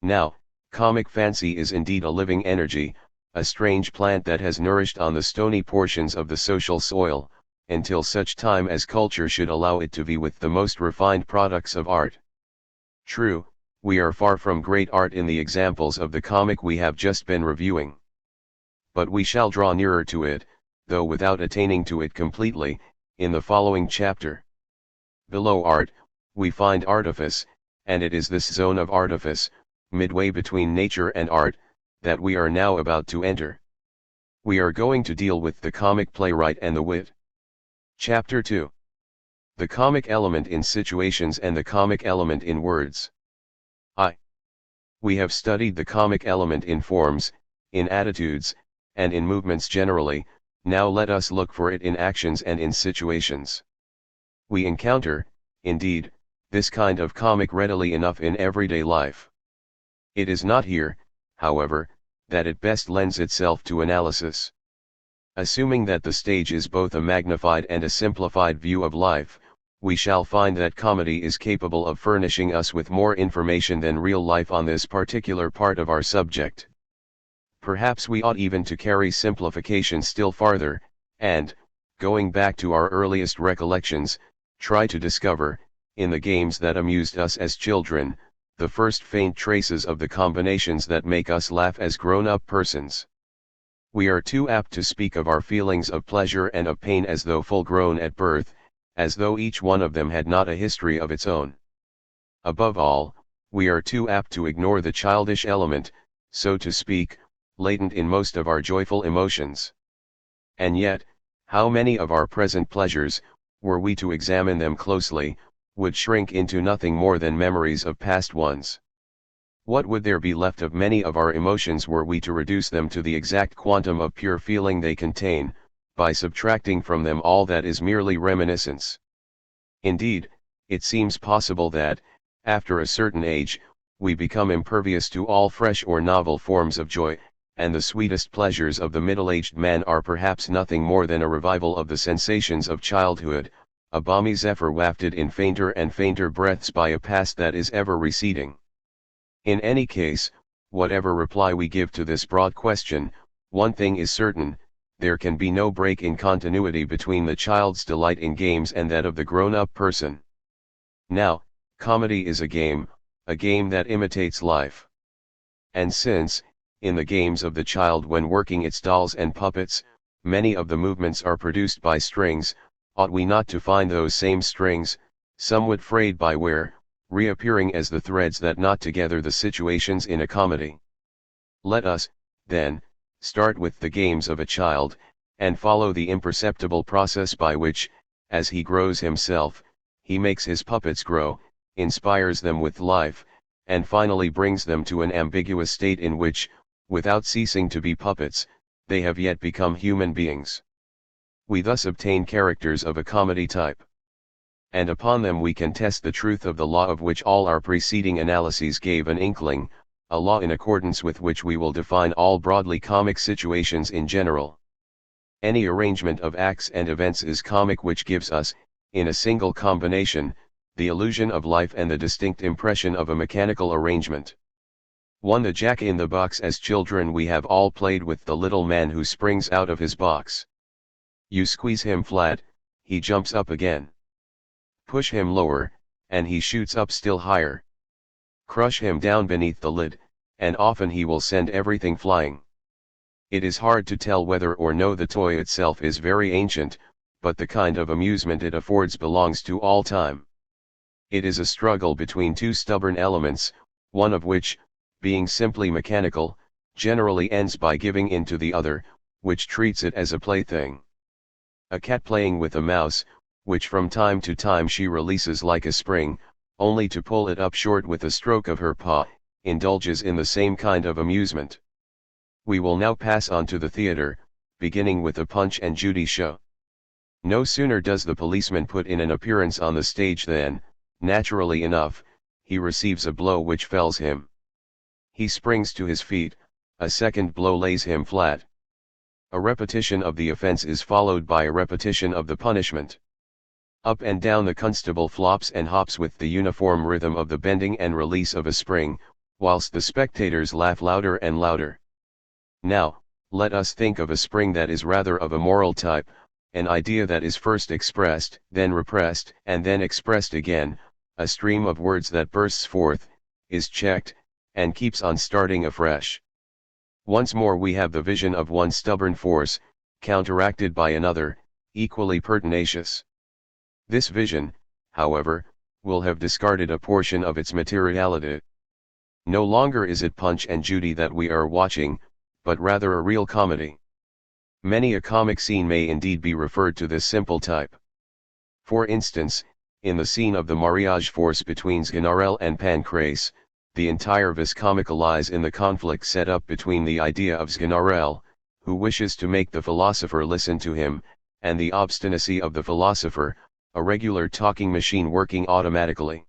Now, comic fancy is indeed a living energy, a strange plant that has nourished on the stony portions of the social soil, until such time as culture should allow it to vie with the most refined products of art. True, we are far from great art in the examples of the comic we have just been reviewing. But we shall draw nearer to it, though without attaining to it completely, in the following chapter. Below art, we find artifice, and it is this zone of artifice, midway between nature and art, that we are now about to enter. We are going to deal with the comic playwright and the wit. Chapter 2. The comic element in situations and the comic element in words. We have studied the comic element in forms, in attitudes, and in movements generally. Now let us look for it in actions and in situations. We encounter, indeed, this kind of comic readily enough in everyday life. It is not here, however, that it best lends itself to analysis. Assuming that the stage is both a magnified and a simplified view of life, we shall find that comedy is capable of furnishing us with more information than real life on this particular part of our subject. Perhaps we ought even to carry simplification still farther, and, going back to our earliest recollections, try to discover, in the games that amused us as children, the first faint traces of the combinations that make us laugh as grown-up persons. We are too apt to speak of our feelings of pleasure and of pain as though full-grown at birth, as though each one of them had not a history of its own. Above all, we are too apt to ignore the childish element, so to speak, latent in most of our joyful emotions. And yet, how many of our present pleasures, were we to examine them closely, would shrink into nothing more than memories of past ones? What would there be left of many of our emotions were we to reduce them to the exact quantum of pure feeling they contain, by subtracting from them all that is merely reminiscence? Indeed, it seems possible that, after a certain age, we become impervious to all fresh or novel forms of joy, and the sweetest pleasures of the middle-aged man are perhaps nothing more than a revival of the sensations of childhood, a balmy zephyr wafted in fainter and fainter breaths by a past that is ever receding. In any case, whatever reply we give to this broad question, one thing is certain: there can be no break in continuity between the child's delight in games and that of the grown-up person. Now, comedy is a game that imitates life. And since, in the games of the child when working its dolls and puppets, many of the movements are produced by strings, ought we not to find those same strings, somewhat frayed by wear, reappearing as the threads that knot together the situations in a comedy? Let us, then, start with the games of a child, and follow the imperceptible process by which, as he grows himself, he makes his puppets grow, inspires them with life, and finally brings them to an ambiguous state in which, without ceasing to be puppets, they have yet become human beings. We thus obtain characters of a comedy type. And upon them we can test the truth of the law of which all our preceding analyses gave an inkling, a law in accordance with which we will define all broadly comic situations in general. Any arrangement of acts and events is comic which gives us, in a single combination, the illusion of life and the distinct impression of a mechanical arrangement. The Jack-in-the-Box. As children we have all played with the little man who springs out of his box. You squeeze him flat, he jumps up again. Push him lower, and he shoots up still higher. Crush him down beneath the lid, and often he will send everything flying. It is hard to tell whether or no the toy itself is very ancient, but the kind of amusement it affords belongs to all time. It is a struggle between two stubborn elements, one of which, being simply mechanical, generally ends by giving in to the other, which treats it as a plaything. A cat playing with a mouse, which from time to time she releases like a spring, only to pull it up short with a stroke of her paw, indulges in the same kind of amusement. We will now pass on to the theatre, beginning with the Punch and Judy show. No sooner does the policeman put in an appearance on the stage than, naturally enough, he receives a blow which fells him. He springs to his feet, a second blow lays him flat. A repetition of the offense is followed by a repetition of the punishment. Up and down the constable flops and hops with the uniform rhythm of the bending and release of a spring, whilst the spectators laugh louder and louder. Now, let us think of a spring that is rather of a moral type, an idea that is first expressed, then repressed, and then expressed again, a stream of words that bursts forth, is checked, and keeps on starting afresh. Once more we have the vision of one stubborn force, counteracted by another, equally pertinacious. This vision, however, will have discarded a portion of its materiality. No longer is it Punch and Judy that we are watching, but rather a real comedy. Many a comic scene may indeed be referred to this simple type. For instance, in the scene of the mariage force between Sganarelle and Pancrace, the entire vis comica lies in the conflict set up between the idea of Sganarelle, who wishes to make the philosopher listen to him, and the obstinacy of the philosopher, a regular talking machine working automatically.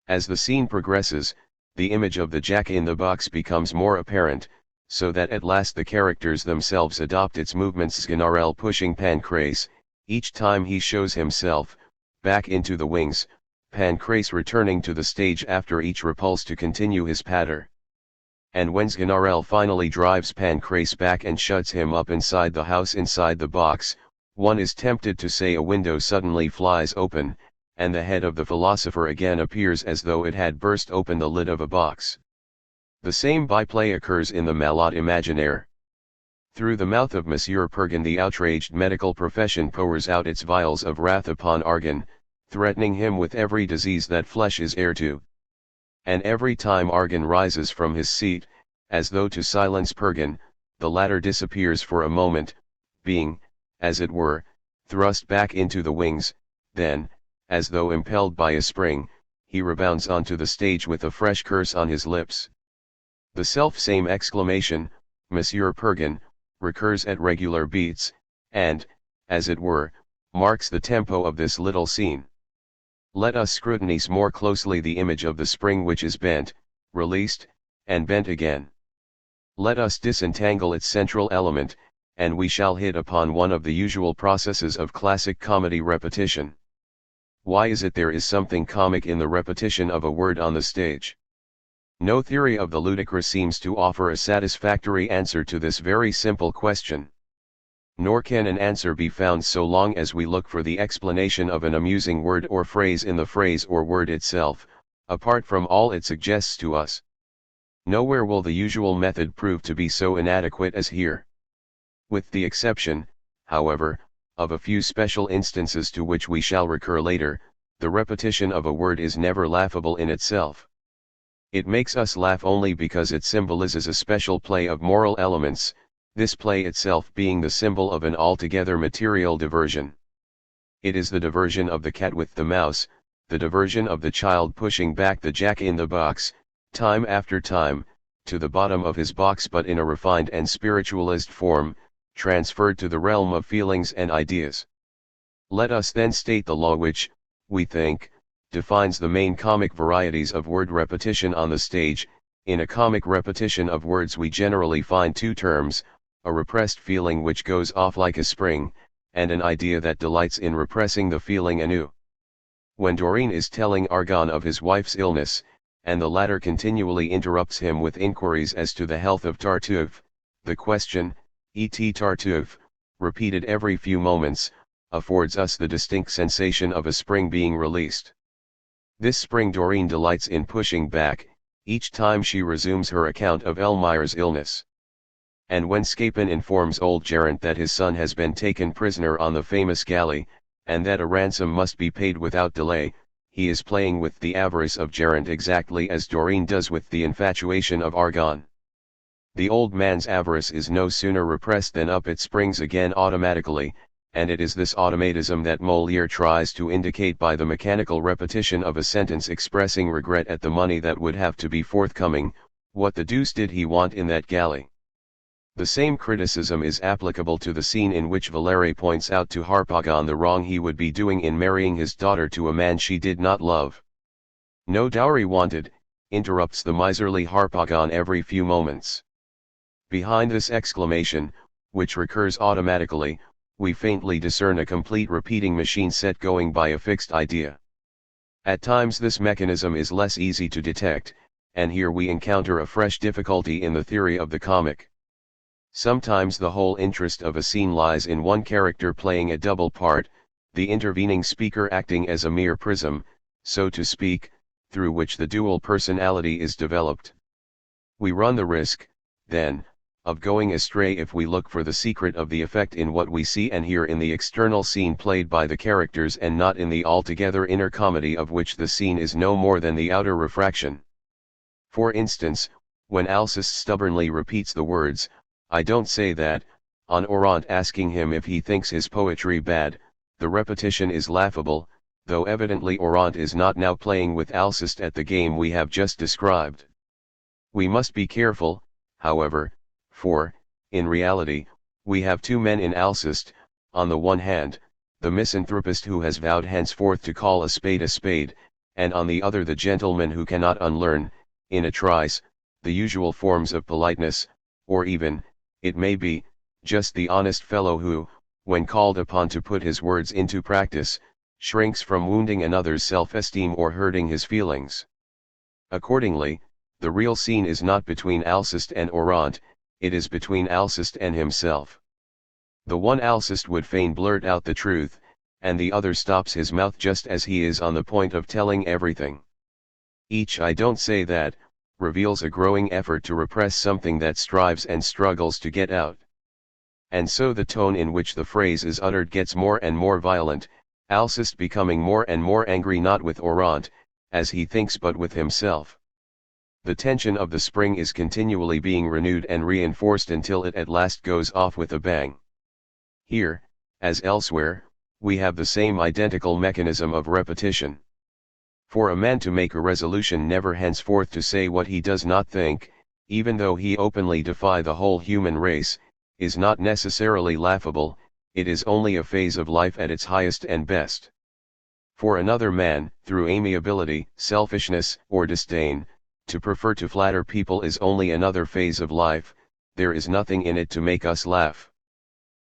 As the scene progresses, the image of the jack-in-the-box becomes more apparent, so that at last the characters themselves adopt its movements. Sganarelle pushing Pancrace, each time he shows himself, back into the wings, Pancrace returning to the stage after each repulse to continue his patter. And when Sganarelle finally drives Pancrace back and shuts him up inside the house inside the box, one is tempted to say a window suddenly flies open, and the head of the philosopher again appears as though it had burst open the lid of a box. The same byplay occurs in the Malade Imaginaire. Through the mouth of Monsieur Pergon the outraged medical profession pours out its vials of wrath upon Argan, threatening him with every disease that flesh is heir to. And every time Argan rises from his seat, as though to silence Pergon, the latter disappears for a moment, being, as it were, thrust back into the wings, then, as though impelled by a spring, he rebounds onto the stage with a fresh curse on his lips. The self-same exclamation, Monsieur Pergon, recurs at regular beats, and, as it were, marks the tempo of this little scene. Let us scrutinize more closely the image of the spring which is bent, released, and bent again. Let us disentangle its central element, and we shall hit upon one of the usual processes of classic comedy repetition. Why is it there is something comic in the repetition of a word on the stage? No theory of the ludicrous seems to offer a satisfactory answer to this very simple question. Nor can an answer be found so long as we look for the explanation of an amusing word or phrase in the phrase or word itself, apart from all it suggests to us. Nowhere will the usual method prove to be so inadequate as here. With the exception, however, of a few special instances to which we shall recur later, the repetition of a word is never laughable in itself. It makes us laugh only because it symbolizes a special play of moral elements, this play itself being the symbol of an altogether material diversion. It is the diversion of the cat with the mouse, the diversion of the child pushing back the jack-in-the-box, time after time, to the bottom of his box, but in a refined and spiritualized form, transferred to the realm of feelings and ideas. Let us then state the law which, we think, defines the main comic varieties of word repetition on the stage. In a comic repetition of words we generally find two terms, a repressed feeling which goes off like a spring, and an idea that delights in repressing the feeling anew. When Dorine is telling Argan of his wife's illness, and the latter continually interrupts him with inquiries as to the health of Tartuffe, the question, "Et Tartuffe," repeated every few moments, affords us the distinct sensation of a spring being released. This spring Dorine delights in pushing back, each time she resumes her account of Elmire's illness. And when Scapin informs old Geraint that his son has been taken prisoner on the famous galley, and that a ransom must be paid without delay, he is playing with the avarice of Geraint exactly as Dorine does with the infatuation of Argan. The old man's avarice is no sooner repressed than up it springs again automatically, and it is this automatism that Molière tries to indicate by the mechanical repetition of a sentence expressing regret at the money that would have to be forthcoming. What the deuce did he want in that galley? The same criticism is applicable to the scene in which Valère points out to Harpagon the wrong he would be doing in marrying his daughter to a man she did not love. "No dowry wanted," interrupts the miserly Harpagon every few moments. Behind this exclamation, which recurs automatically, we faintly discern a complete repeating machine set going by a fixed idea. At times this mechanism is less easy to detect, and here we encounter a fresh difficulty in the theory of the comic. Sometimes the whole interest of a scene lies in one character playing a double part, the intervening speaker acting as a mere prism, so to speak, through which the dual personality is developed. We run the risk, then, of going astray if we look for the secret of the effect in what we see and hear in the external scene played by the characters and not in the altogether inner comedy of which the scene is no more than the outer refraction. For instance, when Alceste stubbornly repeats the words, "I don't say that," on Orant asking him if he thinks his poetry bad, the repetition is laughable, though evidently Orant is not now playing with Alceste at the game we have just described. We must be careful, however, for, in reality, we have two men in Alceste, on the one hand, the misanthropist who has vowed henceforth to call a spade, and on the other the gentleman who cannot unlearn, in a trice, the usual forms of politeness, or even, it may be, just the honest fellow who, when called upon to put his words into practice, shrinks from wounding another's self-esteem or hurting his feelings. Accordingly, the real scene is not between Alceste and Orant, it is between Alceste and himself. The one Alceste would fain blurt out the truth, and the other stops his mouth just as he is on the point of telling everything. Each "I don't say that" reveals a growing effort to repress something that strives and struggles to get out. And so the tone in which the phrase is uttered gets more and more violent, Alceste becoming more and more angry not with Orant, as he thinks, but with himself. The tension of the spring is continually being renewed and reinforced until it at last goes off with a bang. Here, as elsewhere, we have the same identical mechanism of repetition. For a man to make a resolution never henceforth to say what he does not think, even though he openly defy the whole human race, is not necessarily laughable, it is only a phase of life at its highest and best. For another man, through amiability, selfishness, or disdain, to prefer to flatter people is only another phase of life, there is nothing in it to make us laugh.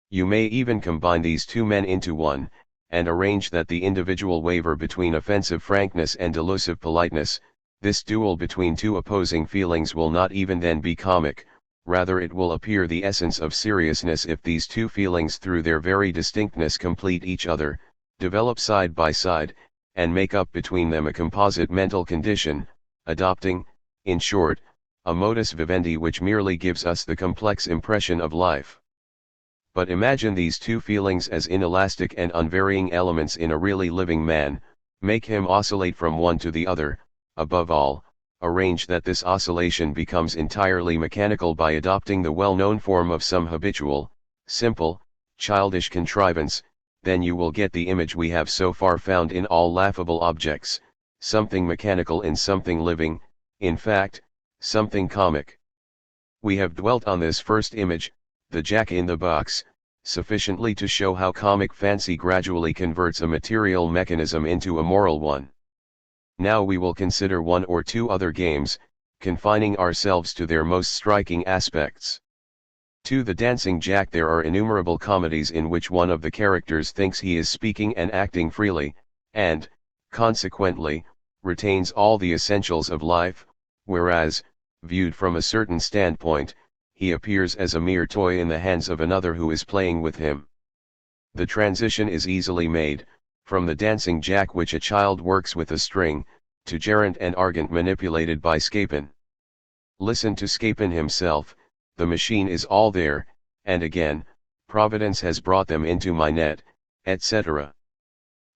You may even combine these two men into one, and arrange that the individual waver between offensive frankness and delusive politeness. This duel between two opposing feelings will not even then be comic, rather it will appear the essence of seriousness if these two feelings through their very distinctness complete each other, develop side by side, and make up between them a composite mental condition, adopting, in short, a modus vivendi which merely gives us the complex impression of life. But imagine these two feelings as inelastic and unvarying elements in a really living man, make him oscillate from one to the other, above all, arrange that this oscillation becomes entirely mechanical by adopting the well-known form of some habitual, simple, childish contrivance, then you will get the image we have so far found in all laughable objects, something mechanical in something living, in fact, something comic. We have dwelt on this first image, the jack-in-the-box, sufficiently to show how comic fancy gradually converts a material mechanism into a moral one. Now we will consider one or two other games, confining ourselves to their most striking aspects. To the Dancing Jack there are innumerable comedies in which one of the characters thinks he is speaking and acting freely, and, consequently, retains all the essentials of life, whereas, viewed from a certain standpoint, he appears as a mere toy in the hands of another who is playing with him. The transition is easily made, from the dancing jack which a child works with a string, to Geraint and Argent manipulated by Scapin. Listen to Scapin himself, the machine is all there, and again, Providence has brought them into my net, etc.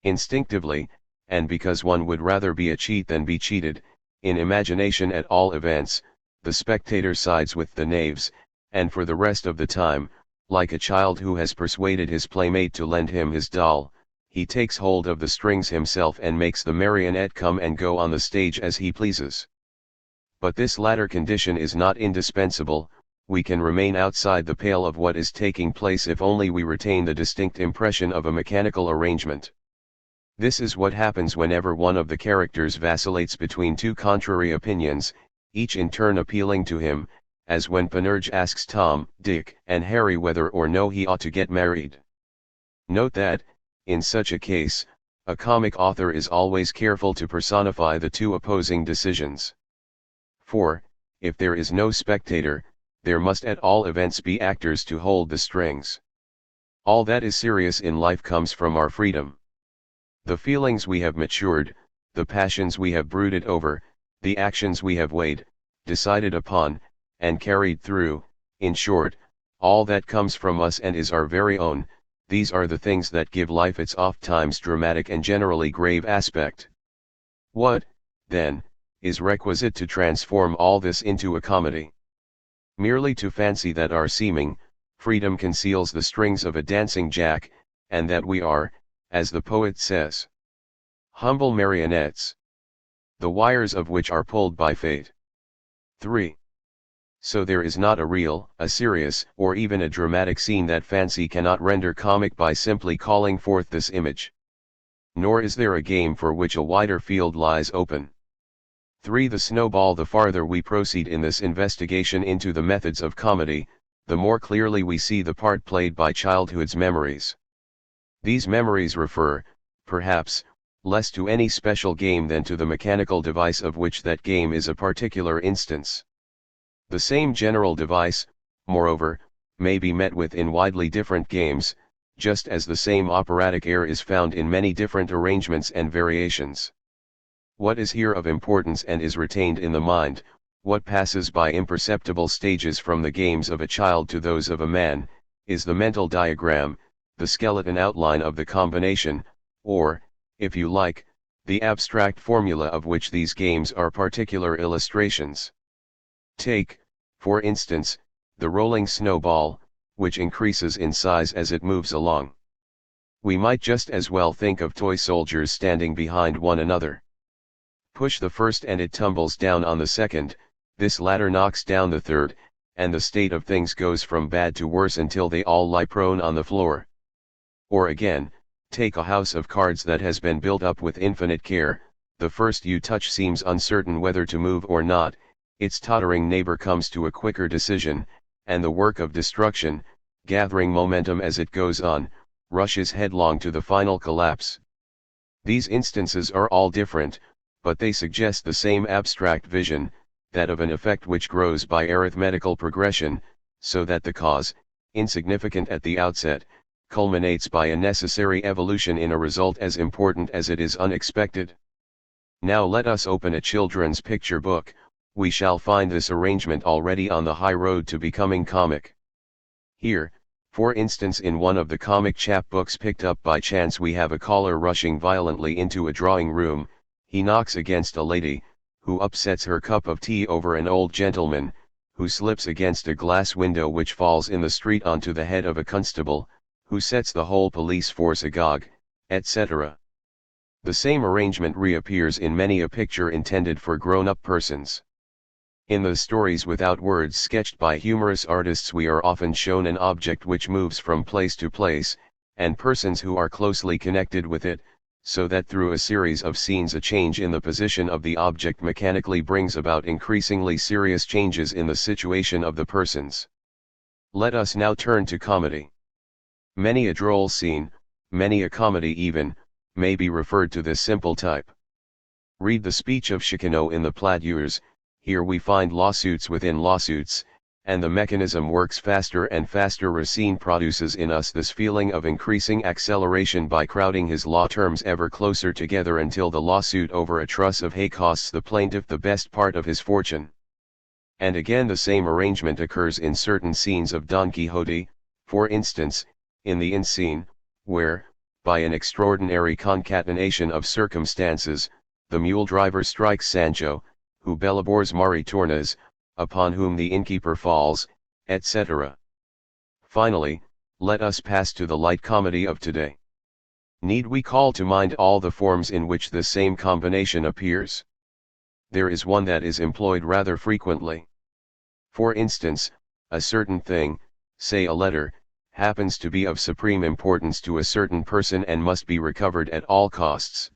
Instinctively, and because one would rather be a cheat than be cheated, in imagination at all events, the spectator sides with the knaves, and for the rest of the time, Like a child who has persuaded his playmate to lend him his doll, he takes hold of the strings himself and makes the marionette come and go on the stage as he pleases. But this latter condition is not indispensable. We can remain outside the pale of what is taking place if only we retain the distinct impression of a mechanical arrangement. This is what happens whenever one of the characters vacillates between two contrary opinions, each in turn appealing to him, as when Panurge asks Tom, Dick, and Harry whether or no he ought to get married. Note that, in such a case, a comic author is always careful to personify the two opposing decisions. For, if there is no spectator, there must at all events be actors to hold the strings. All that is serious in life comes from our freedom. The feelings we have matured, the passions we have brooded over, the actions we have weighed, decided upon, and carried through, in short, all that comes from us and is our very own, these are the things that give life its oft-times dramatic and generally grave aspect. What, then, is requisite to transform all this into a comedy? Merely to fancy that our seeming freedom conceals the strings of a dancing jack, and that we are, as the poet says, humble marionettes, the wires of which are pulled by fate. 3. So there is not a real, a serious, or even a dramatic scene that fancy cannot render comic by simply calling forth this image. Nor is there a game for which a wider field lies open. 3. The snowball. The farther we proceed in this investigation into the methods of comedy, the more clearly we see the part played by childhood's memories. These memories refer, perhaps, less to any special game than to the mechanical device of which that game is a particular instance. The same general device, moreover, may be met with in widely different games, just as the same operatic air is found in many different arrangements and variations. What is here of importance and is retained in the mind, what passes by imperceptible stages from the games of a child to those of a man, is the mental diagram, the skeleton outline of the combination, or, if you like, the abstract formula of which these games are particular illustrations. Take, for instance, the rolling snowball, which increases in size as it moves along. We might just as well think of toy soldiers standing behind one another. Push the first and it tumbles down on the second, this latter knocks down the third, and the state of things goes from bad to worse until they all lie prone on the floor. Or again, take a house of cards that has been built up with infinite care, the first you touch seems uncertain whether to move or not, its tottering neighbor comes to a quicker decision, and the work of destruction, gathering momentum as it goes on, rushes headlong to the final collapse. These instances are all different, but they suggest the same abstract vision, that of an effect which grows by arithmetical progression, so that the cause, insignificant at the outset, culminates by a necessary evolution in a result as important as it is unexpected. Now let us open a children's picture book. We shall find this arrangement already on the high road to becoming comic. Here, for instance, in one of the comic chapbooks picked up by chance, we have a caller rushing violently into a drawing room. He knocks against a lady, who upsets her cup of tea over an old gentleman, who slips against a glass window which falls in the street onto the head of a constable, who sets the whole police force agog, etc. The same arrangement reappears in many a picture intended for grown-up persons. In the stories without words sketched by humorous artists, we are often shown an object which moves from place to place, and persons who are closely connected with it, so that through a series of scenes a change in the position of the object mechanically brings about increasingly serious changes in the situation of the persons. Let us now turn to comedy. Many a droll scene, many a comedy even, may be referred to this simple type. Read the speech of Chicaneau in the Plaideurs. Here we find lawsuits within lawsuits, and the mechanism works faster and faster. Racine produces in us this feeling of increasing acceleration by crowding his law terms ever closer together until the lawsuit over a truss of hay costs the plaintiff the best part of his fortune. And again the same arrangement occurs in certain scenes of Don Quixote, for instance, in the inn scene, where, by an extraordinary concatenation of circumstances, the mule driver strikes Sancho, who bellabores Maritornes, upon whom the innkeeper falls, etc. Finally, let us pass to the light comedy of today. Need we call to mind all the forms in which this same combination appears? There is one that is employed rather frequently. For instance, a certain thing, say a letter, happens to be of supreme importance to a certain person and must be recovered at all costs.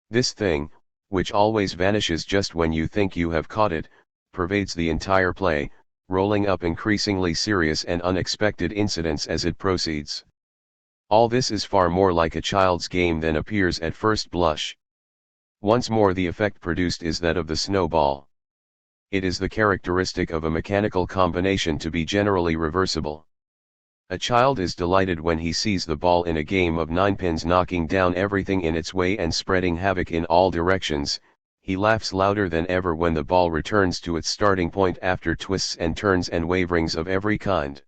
This thing, which always vanishes just when you think you have caught it, pervades the entire play, rolling up increasingly serious and unexpected incidents as it proceeds. All this is far more like a child's game than appears at first blush. Once more the effect produced is that of the snowball. It is the characteristic of a mechanical combination to be generally reversible. A child is delighted when he sees the ball in a game of ninepins knocking down everything in its way and spreading havoc in all directions. He laughs louder than ever when the ball returns to its starting point after twists and turns and waverings of every kind.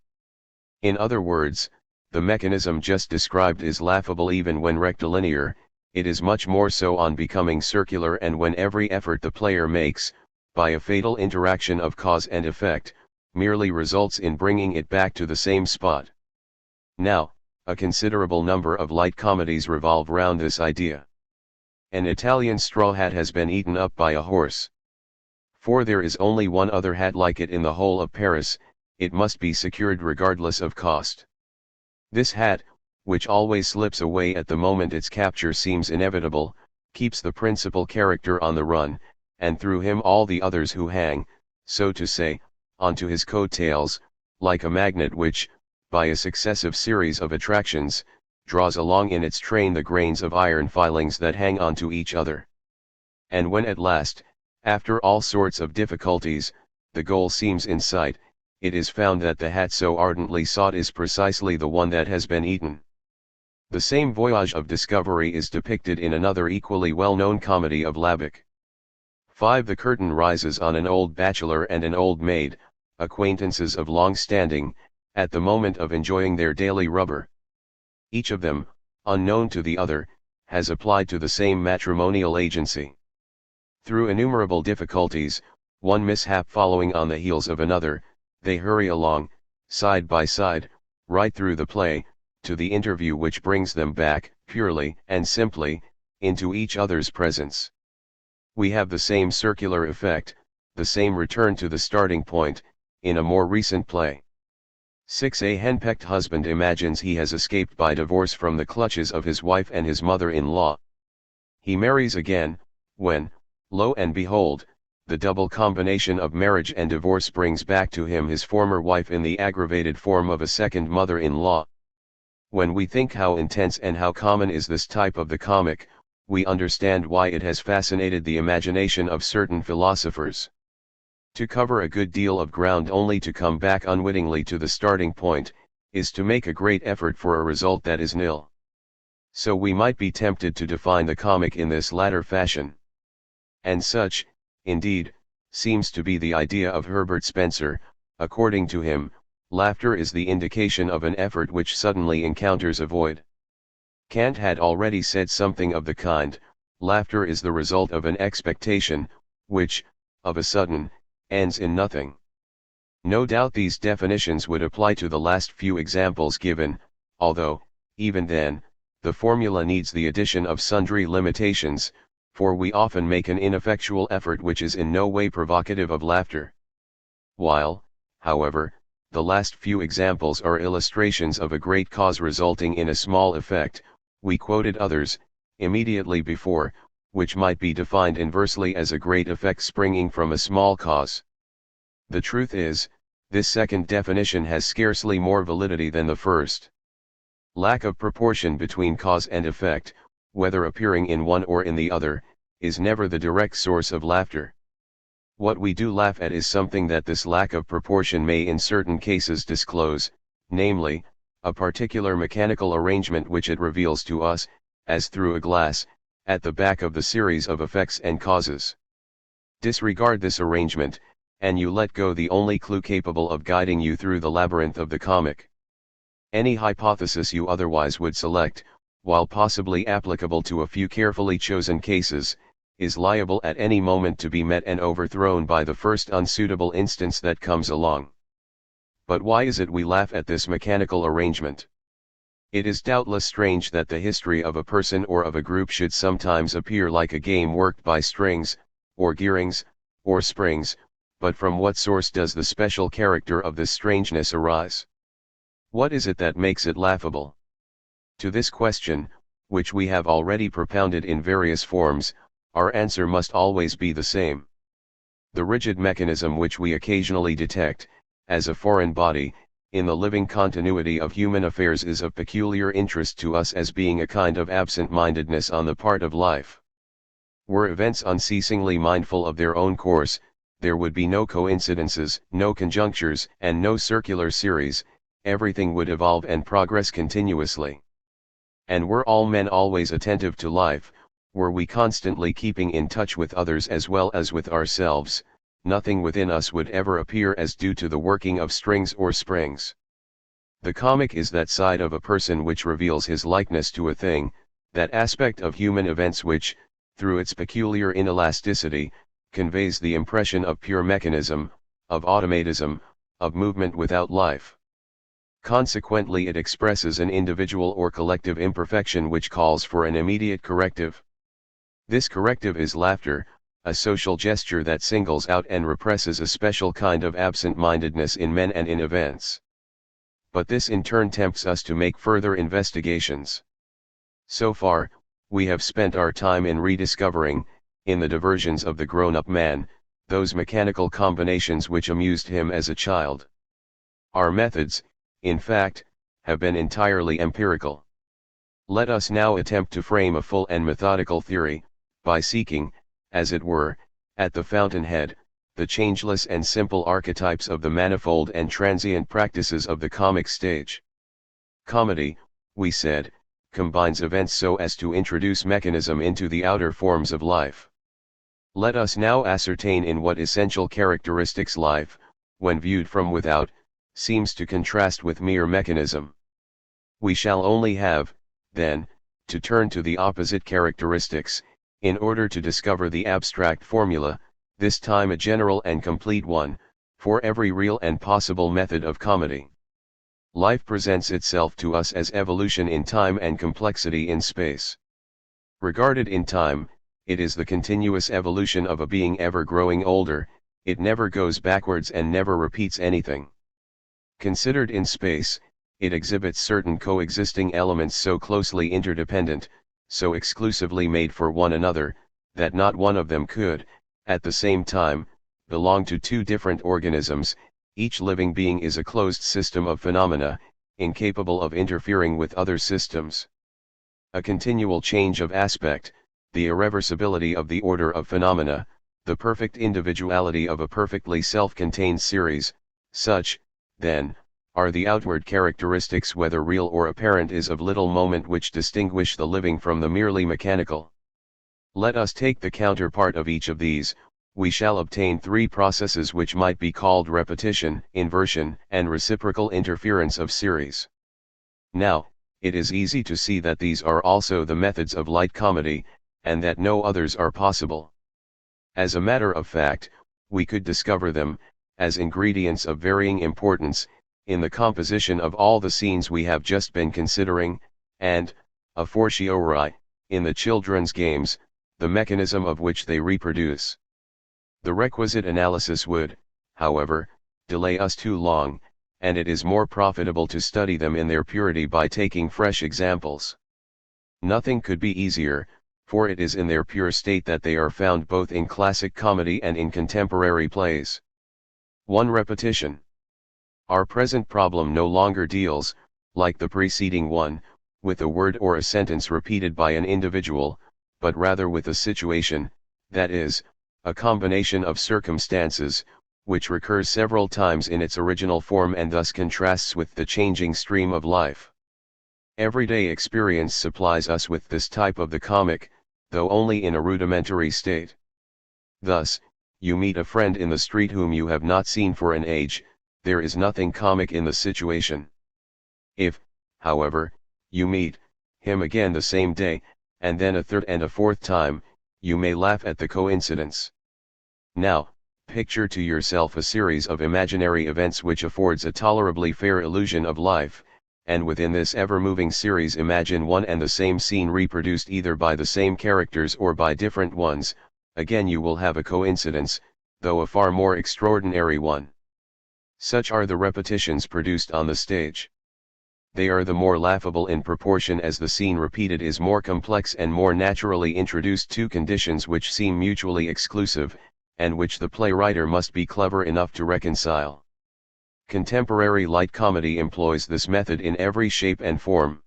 In other words, the mechanism just described is laughable even when rectilinear. It is much more so on becoming circular and when every effort the player makes, by a fatal interaction of cause and effect, merely results in bringing it back to the same spot. Now, a considerable number of light comedies revolve round this idea. An Italian straw hat has been eaten up by a horse. For there is only one other hat like it in the whole of Paris, it must be secured regardless of cost. This hat, which always slips away at the moment its capture seems inevitable, keeps the principal character on the run, and through him all the others who hang, so to say, onto his coattails, like a magnet which, by a successive series of attractions, draws along in its train the grains of iron filings that hang onto each other. And when at last, after all sorts of difficulties, the goal seems in sight, it is found that the hat so ardently sought is precisely the one that has been eaten. The same voyage of discovery is depicted in another equally well-known comedy of Labick. 5. The curtain rises on an old bachelor and an old maid, acquaintances of long standing, at the moment of enjoying their daily rubber. Each of them, unknown to the other, has applied to the same matrimonial agency. Through innumerable difficulties, one mishap following on the heels of another, they hurry along, side by side, right through the play, to the interview which brings them back, purely and simply, into each other's presence. We have the same circular effect, the same return to the starting point, in a more recent play. 6. A henpecked husband imagines he has escaped by divorce from the clutches of his wife and his mother-in-law. He marries again, when, lo and behold, the double combination of marriage and divorce brings back to him his former wife in the aggravated form of a second mother-in-law. When we think how intense and how common is this type of the comic, we understand why it has fascinated the imagination of certain philosophers. To cover a good deal of ground only to come back unwittingly to the starting point, is to make a great effort for a result that is nil. So we might be tempted to define the comic in this latter fashion. And such, indeed, seems to be the idea of Herbert Spencer. According to him, laughter is the indication of an effort which suddenly encounters a void. Kant had already said something of the kind. Laughter is the result of an expectation, which, of a sudden, ends in nothing. No doubt these definitions would apply to the last few examples given, although, even then, the formula needs the addition of sundry limitations, for we often make an ineffectual effort which is in no way provocative of laughter. While, however, the last few examples are illustrations of a great cause resulting in a small effect, we quoted others, immediately before, which might be defined inversely as a great effect springing from a small cause. The truth is, this second definition has scarcely more validity than the first. Lack of proportion between cause and effect, whether appearing in one or in the other, is never the direct source of laughter. What we do laugh at is something that this lack of proportion may in certain cases disclose, namely, a particular mechanical arrangement which it reveals to us, as through a glass, at the back of the series of effects and causes. Disregard this arrangement, and you let go the only clue capable of guiding you through the labyrinth of the comic. Any hypothesis you otherwise would select, while possibly applicable to a few carefully chosen cases, is liable at any moment to be met and overthrown by the first unsuitable instance that comes along. But why is it we laugh at this mechanical arrangement? It is doubtless strange that the history of a person or of a group should sometimes appear like a game worked by strings, or gearings, or springs, but from what source does the special character of this strangeness arise? What is it that makes it laughable? To this question, which we have already propounded in various forms, our answer must always be the same. The rigid mechanism which we occasionally detect, as a foreign body, in the living continuity of human affairs is of peculiar interest to us as being a kind of absent-mindedness on the part of life. Were events unceasingly mindful of their own course, there would be no coincidences, no conjunctures, and no circular series, everything would evolve and progress continuously. And were all men always attentive to life, were we constantly keeping in touch with others as well as with ourselves, nothing within us would ever appear as due to the working of strings or springs. The comic is that side of a person which reveals his likeness to a thing, that aspect of human events which, through its peculiar inelasticity, conveys the impression of pure mechanism, of automatism, of movement without life. Consequently, it expresses an individual or collective imperfection which calls for an immediate corrective. This corrective is laughter, a social gesture that singles out and represses a special kind of absent-mindedness in men and in events. But this in turn tempts us to make further investigations. So far, we have spent our time in rediscovering, in the diversions of the grown-up man, those mechanical combinations which amused him as a child. Our methods, in fact, have been entirely empirical. Let us now attempt to frame a full and methodical theory, by seeking, as it were, at the fountainhead, the changeless and simple archetypes of the manifold and transient practices of the comic stage. Comedy, we said, combines events so as to introduce mechanism into the outer forms of life. Let us now ascertain in what essential characteristics life, when viewed from without, seems to contrast with mere mechanism. We shall only have, then, to turn to the opposite characteristics, in order to discover the abstract formula, this time a general and complete one, for every real and possible method of comedy. Life presents itself to us as evolution in time and complexity in space. Regarded in time, it is the continuous evolution of a being ever growing older, it never goes backwards and never repeats anything. Considered in space, it exhibits certain coexisting elements so closely interdependent, so exclusively made for one another, that not one of them could, at the same time, belong to two different organisms. Each living being is a closed system of phenomena, incapable of interfering with other systems. A continual change of aspect, the irreversibility of the order of phenomena, the perfect individuality of a perfectly self-contained series, such, then, are the outward characteristics, whether real or apparent, is of little moment, which distinguish the living from the merely mechanical. Let us take the counterpart of each of these. We shall obtain three processes which might be called repetition, inversion, and reciprocal interference of series. Now, it is easy to see that these are also the methods of light comedy, and that no others are possible. As a matter of fact, we could discover them, as ingredients of varying importance, in the composition of all the scenes we have just been considering, and, a fortiori, in the children's games, the mechanism of which they reproduce. The requisite analysis would, however, delay us too long, and it is more profitable to study them in their purity by taking fresh examples. Nothing could be easier, for it is in their pure state that they are found both in classic comedy and in contemporary plays. 1. Repetition. Our present problem no longer deals, like the preceding one, with a word or a sentence repeated by an individual, but rather with a situation, that is, a combination of circumstances, which recurs several times in its original form and thus contrasts with the changing stream of life. Everyday experience supplies us with this type of the comic, though only in a rudimentary state. Thus, you meet a friend in the street whom you have not seen for an age. There is nothing comic in the situation. If, however, you meet him again the same day, and then a third and a fourth time, you may laugh at the coincidence. Now, Picture to yourself a series of imaginary events which affords a tolerably fair illusion of life, and within this ever-moving series imagine one and the same scene reproduced either by the same characters or by different ones. Again you will have a coincidence, though a far more extraordinary one. Such are the repetitions produced on the stage. They are the more laughable in proportion as the scene repeated is more complex and more naturally introduced two conditions which seem mutually exclusive, and which the playwright must be clever enough to reconcile. Contemporary light comedy employs this method in every shape and form.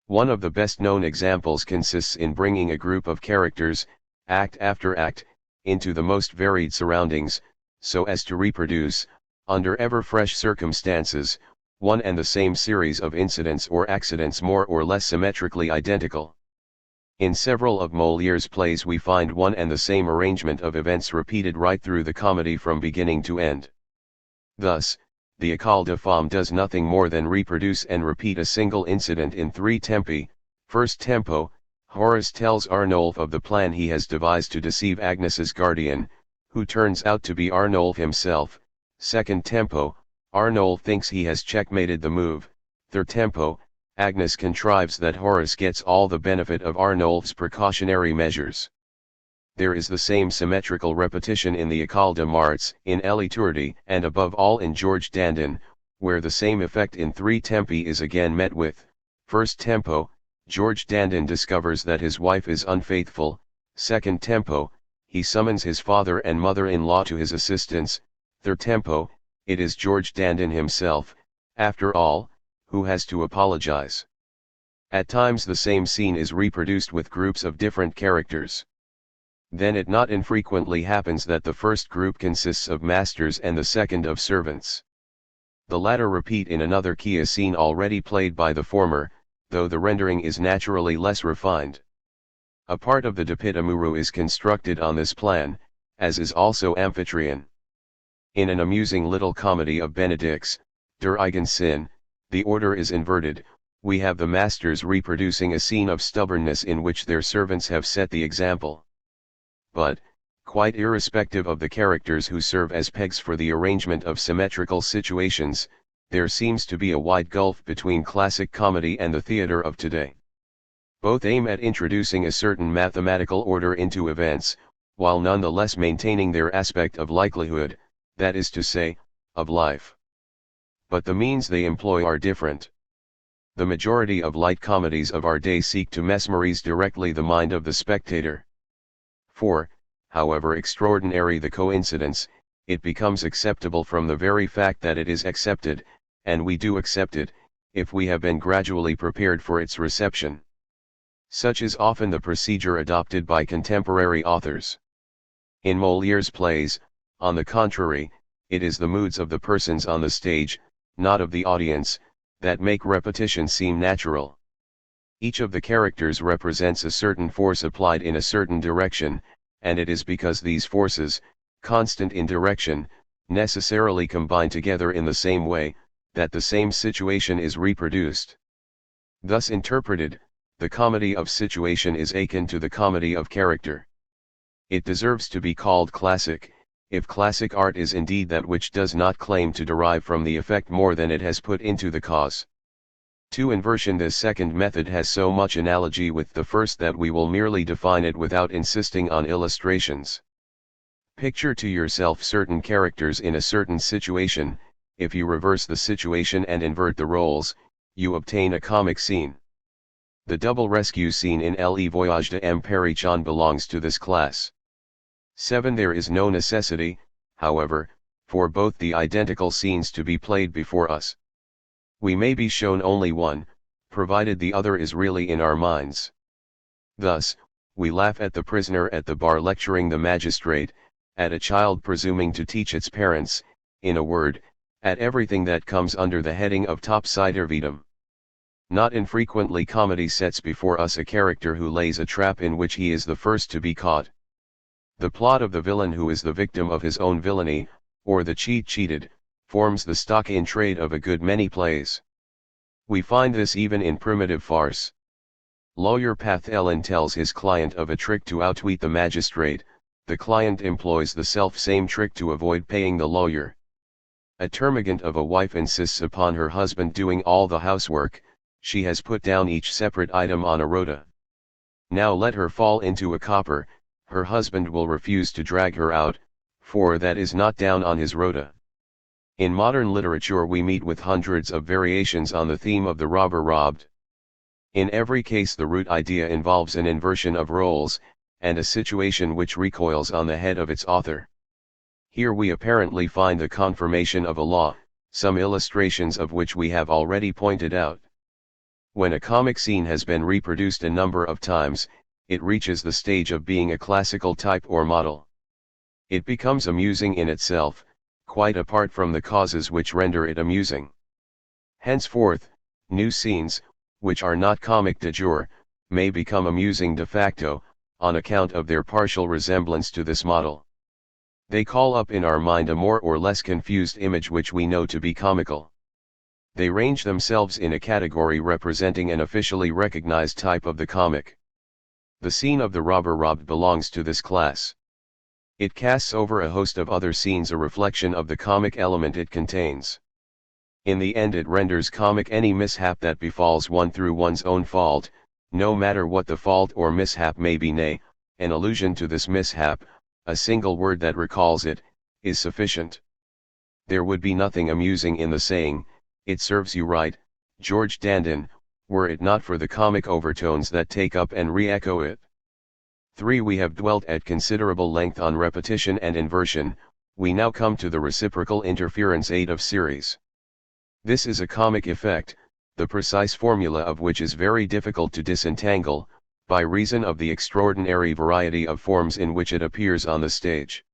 One of the best-known examples consists in bringing a group of characters, act after act, into the most varied surroundings, so as to reproduce, under ever-fresh circumstances, one and the same series of incidents or accidents more or less symmetrically identical. In several of Molière's plays we find one and the same arrangement of events repeated right through the comedy from beginning to end. Thus, the École de Femmes does nothing more than reproduce and repeat a single incident in three tempi. First tempo, Horace tells Arnulf of the plan he has devised to deceive Agnes's guardian, who turns out to be Arnulf himself. Second tempo, Arnulf thinks he has checkmated the move. Third tempo, Agnes contrives that Horace gets all the benefit of Arnulf's precautionary measures. There is the same symmetrical repetition in the École de Marts, in Elitourdi, and above all in George Dandin, where the same effect in three tempi is again met with. First tempo, George Dandin discovers that his wife is unfaithful. Second tempo, he summons his father and mother-in-law to his assistance. Third tempo, it is George Dandin himself, after all, who has to apologize. At times the same scene is reproduced with groups of different characters. Then it not infrequently happens that the first group consists of masters and the second of servants. The latter repeat in another key a scene already played by the former, though the rendering is naturally less refined. A part of the De Pitt Amoureux is constructed on this plan, as is also Amphitryon. In an amusing little comedy of Benedict's, Der Eigen Sinn, the order is inverted. We have the masters reproducing a scene of stubbornness in which their servants have set the example. But, quite irrespective of the characters who serve as pegs for the arrangement of symmetrical situations, there seems to be a wide gulf between classic comedy and the theatre of today. Both aim at introducing a certain mathematical order into events, while nonetheless maintaining their aspect of likelihood, that is to say, of life. But the means they employ are different. The majority of light comedies of our day seek to mesmerize directly the mind of the spectator. For, however extraordinary the coincidence, it becomes acceptable from the very fact that it is accepted, and we do accept it, if we have been gradually prepared for its reception. Such is often the procedure adopted by contemporary authors. In Molière's plays, on the contrary, it is the moods of the persons on the stage, not of the audience, that make repetition seem natural. Each of the characters represents a certain force applied in a certain direction, and it is because these forces, constant in direction, necessarily combine together in the same way, that the same situation is reproduced. Thus interpreted, the comedy of situation is akin to the comedy of character. It deserves to be called classic, if classic art is indeed that which does not claim to derive from the effect more than it has put into the cause. To inversion, this second method has so much analogy with the first that we will merely define it without insisting on illustrations. Picture to yourself certain characters in a certain situation. If you reverse the situation and invert the roles, you obtain a comic scene. The double rescue scene in Le Voyage de M. Perichon belongs to this class. 7. There is no necessity, however, for both the identical scenes to be played before us. We may be shown only one, provided the other is really in our minds. Thus, we laugh at the prisoner at the bar lecturing the magistrate, at a child presuming to teach its parents, in a word, at everything that comes under the heading of topsy-turvydom. Not infrequently comedy sets before us a character who lays a trap in which he is the first to be caught. The plot of the villain who is the victim of his own villainy, or the cheat cheated, forms the stock in trade of a good many plays. We find this even in primitive farce. Lawyer Pathelin tells his client of a trick to outwit the magistrate, the client employs the self-same trick to avoid paying the lawyer. A termagant of a wife insists upon her husband doing all the housework. She has put down each separate item on a rota. Now let her fall into a copper, her husband will refuse to drag her out, for that is not down on his rota. In modern literature we meet with hundreds of variations on the theme of the robber robbed. In every case the root idea involves an inversion of roles, and a situation which recoils on the head of its author. Here we apparently find the confirmation of a law, some illustrations of which we have already pointed out. When a comic scene has been reproduced a number of times, it reaches the stage of being a classical type or model. It becomes amusing in itself, quite apart from the causes which render it amusing. Henceforth, new scenes, which are not comic de jure, may become amusing de facto, on account of their partial resemblance to this model. They call up in our mind a more or less confused image which we know to be comical. They range themselves in a category representing an officially recognized type of the comic. The scene of the robber robbed belongs to this class. It casts over a host of other scenes a reflection of the comic element it contains. In the end it renders comic any mishap that befalls one through one's own fault, no matter what the fault or mishap may be, nay, an allusion to this mishap, a single word that recalls it, is sufficient. There would be nothing amusing in the saying, "It serves you right, George Dandin," were it not for the comic overtones that take up and re-echo it. 3. We have dwelt at considerable length on repetition and inversion. We now come to the reciprocal interference aid of series. This is a comic effect, the precise formula of which is very difficult to disentangle, by reason of the extraordinary variety of forms in which it appears on the stage.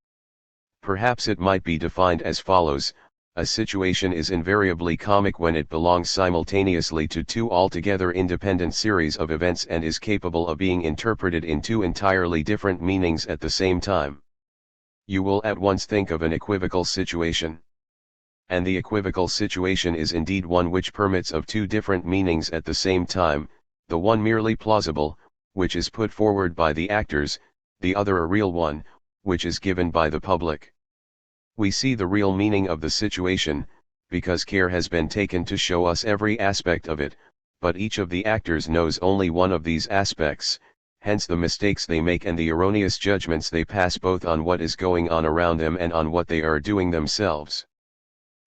Perhaps it might be defined as follows: a situation is invariably comic when it belongs simultaneously to two altogether independent series of events and is capable of being interpreted in two entirely different meanings at the same time. You will at once think of an equivocal situation. And the equivocal situation is indeed one which permits of two different meanings at the same time, the one merely plausible, which is put forward by the actors, the other a real one, which is given by the public. We see the real meaning of the situation, because care has been taken to show us every aspect of it, but each of the actors knows only one of these aspects, hence the mistakes they make and the erroneous judgments they pass both on what is going on around them and on what they are doing themselves.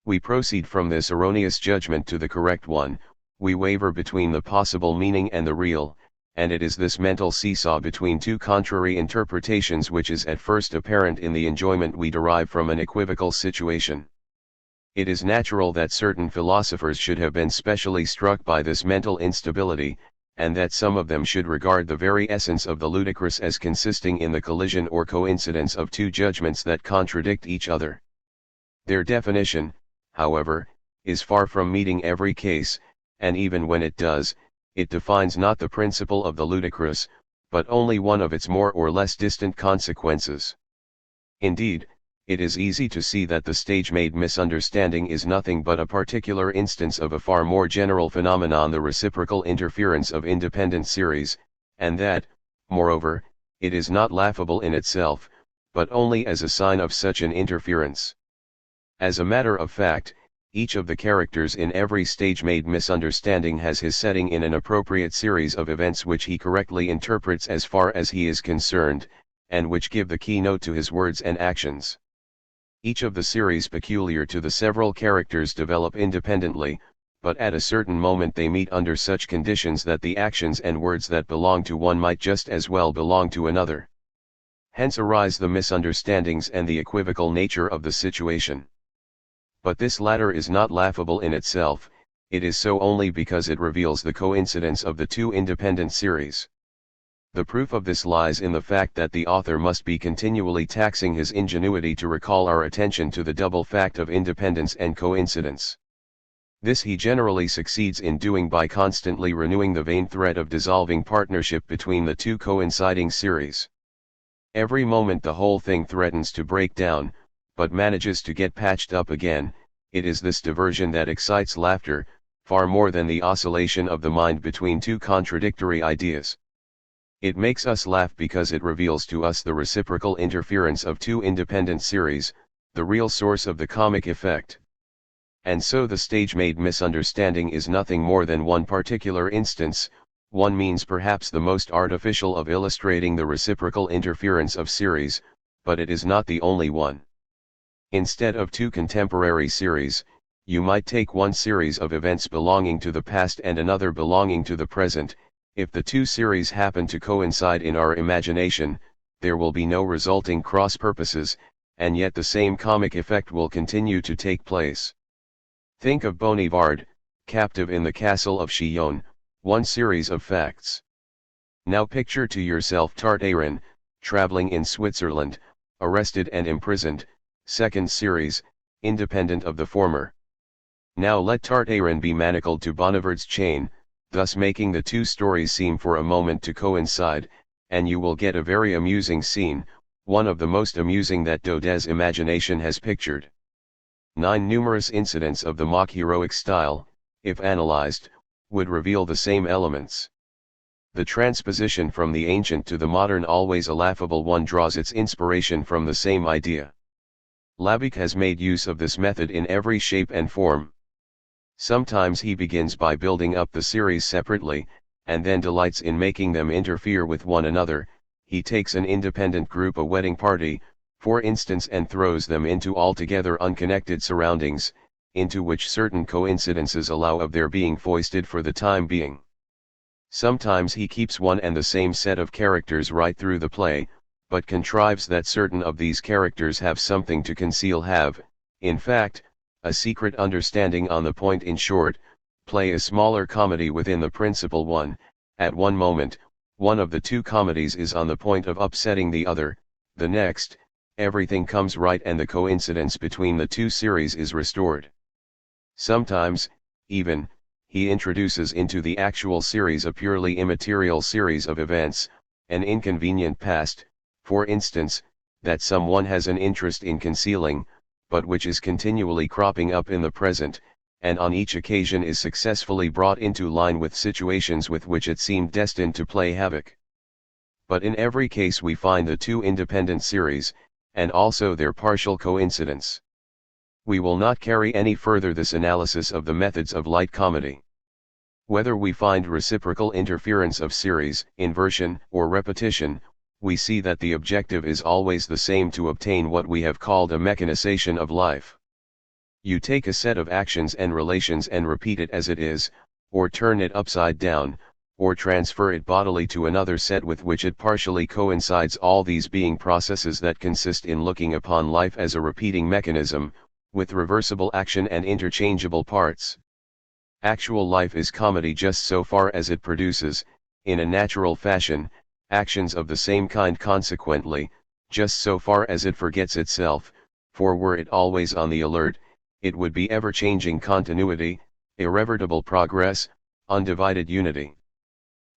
We proceed from this erroneous judgment to the correct one, we waver between the possible meaning and the real, and it is this mental seesaw between two contrary interpretations which is at first apparent in the enjoyment we derive from an equivocal situation. It is natural that certain philosophers should have been specially struck by this mental instability, and that some of them should regard the very essence of the ludicrous as consisting in the collision or coincidence of two judgments that contradict each other. Their definition, however, is far from meeting every case, and even when it does, it defines not the principle of the ludicrous, but only one of its more or less distant consequences. Indeed, it is easy to see that the stage-made misunderstanding is nothing but a particular instance of a far more general phenomenon, the reciprocal interference of independent series, and that, moreover, it is not laughable in itself, but only as a sign of such an interference. As a matter of fact, each of the characters in every stage-made misunderstanding has his setting in an appropriate series of events which he correctly interprets as far as he is concerned, and which give the keynote to his words and actions. Each of the series peculiar to the several characters develop independently, but at a certain moment they meet under such conditions that the actions and words that belong to one might just as well belong to another. Hence arise the misunderstandings and the equivocal nature of the situation. But this latter is not laughable in itself, it is so only because it reveals the coincidence of the two independent series. The proof of this lies in the fact that the author must be continually taxing his ingenuity to recall our attention to the double fact of independence and coincidence. This he generally succeeds in doing by constantly renewing the vain threat of dissolving partnership between the two coinciding series. Every moment the whole thing threatens to break down, but manages to get patched up again. It is this diversion that excites laughter, far more than the oscillation of the mind between two contradictory ideas. It makes us laugh because it reveals to us the reciprocal interference of two independent series, the real source of the comic effect. And so the stage-made misunderstanding is nothing more than one particular instance, one means perhaps the most artificial of illustrating the reciprocal interference of series, but it is not the only one. Instead of two contemporary series, you might take one series of events belonging to the past and another belonging to the present. If the two series happen to coincide in our imagination, there will be no resulting cross-purposes, and yet the same comic effect will continue to take place. Think of Bonivard, captive in the castle of Chillon, one series of facts. Now picture to yourself Tartarin, traveling in Switzerland, arrested and imprisoned, second series, independent of the former. Now let Tartarin be manacled to Bonivard's chain, thus making the two stories seem for a moment to coincide, and you will get a very amusing scene, one of the most amusing that Daudet's imagination has pictured. 9 numerous incidents of the mock-heroic style, if analyzed, would reveal the same elements. The transposition from the ancient to the modern, always a laughable one, draws its inspiration from the same idea. Labique has made use of this method in every shape and form. Sometimes he begins by building up the series separately, and then delights in making them interfere with one another. He takes an independent group, a wedding party, for instance, and throws them into altogether unconnected surroundings, into which certain coincidences allow of their being foisted for the time being. Sometimes he keeps one and the same set of characters right through the play, but contrives that certain of these characters have something to conceal, in fact, a secret understanding on the point. In short, play a smaller comedy within the principal one. At one moment, one of the two comedies is on the point of upsetting the other, the next, everything comes right and the coincidence between the two series is restored. Sometimes, even, he introduces into the actual series a purely immaterial series of events, an inconvenient past, for instance, that someone has an interest in concealing, but which is continually cropping up in the present, and on each occasion is successfully brought into line with situations with which it seemed destined to play havoc. But in every case we find the two independent series, and also their partial coincidence. We will not carry any further this analysis of the methods of light comedy. Whether we find reciprocal interference of series, inversion, or repetition, we see that the objective is always the same: to obtain what we have called a mechanization of life. You take a set of actions and relations and repeat it as it is, or turn it upside down, or transfer it bodily to another set with which it partially coincides, all these being processes that consist in looking upon life as a repeating mechanism, with reversible action and interchangeable parts. Actual life is comedy just so far as it produces, in a natural fashion, actions of the same kind; consequently, just so far as it forgets itself, for were it always on the alert, it would be ever-changing continuity, irrevertible progress, undivided unity.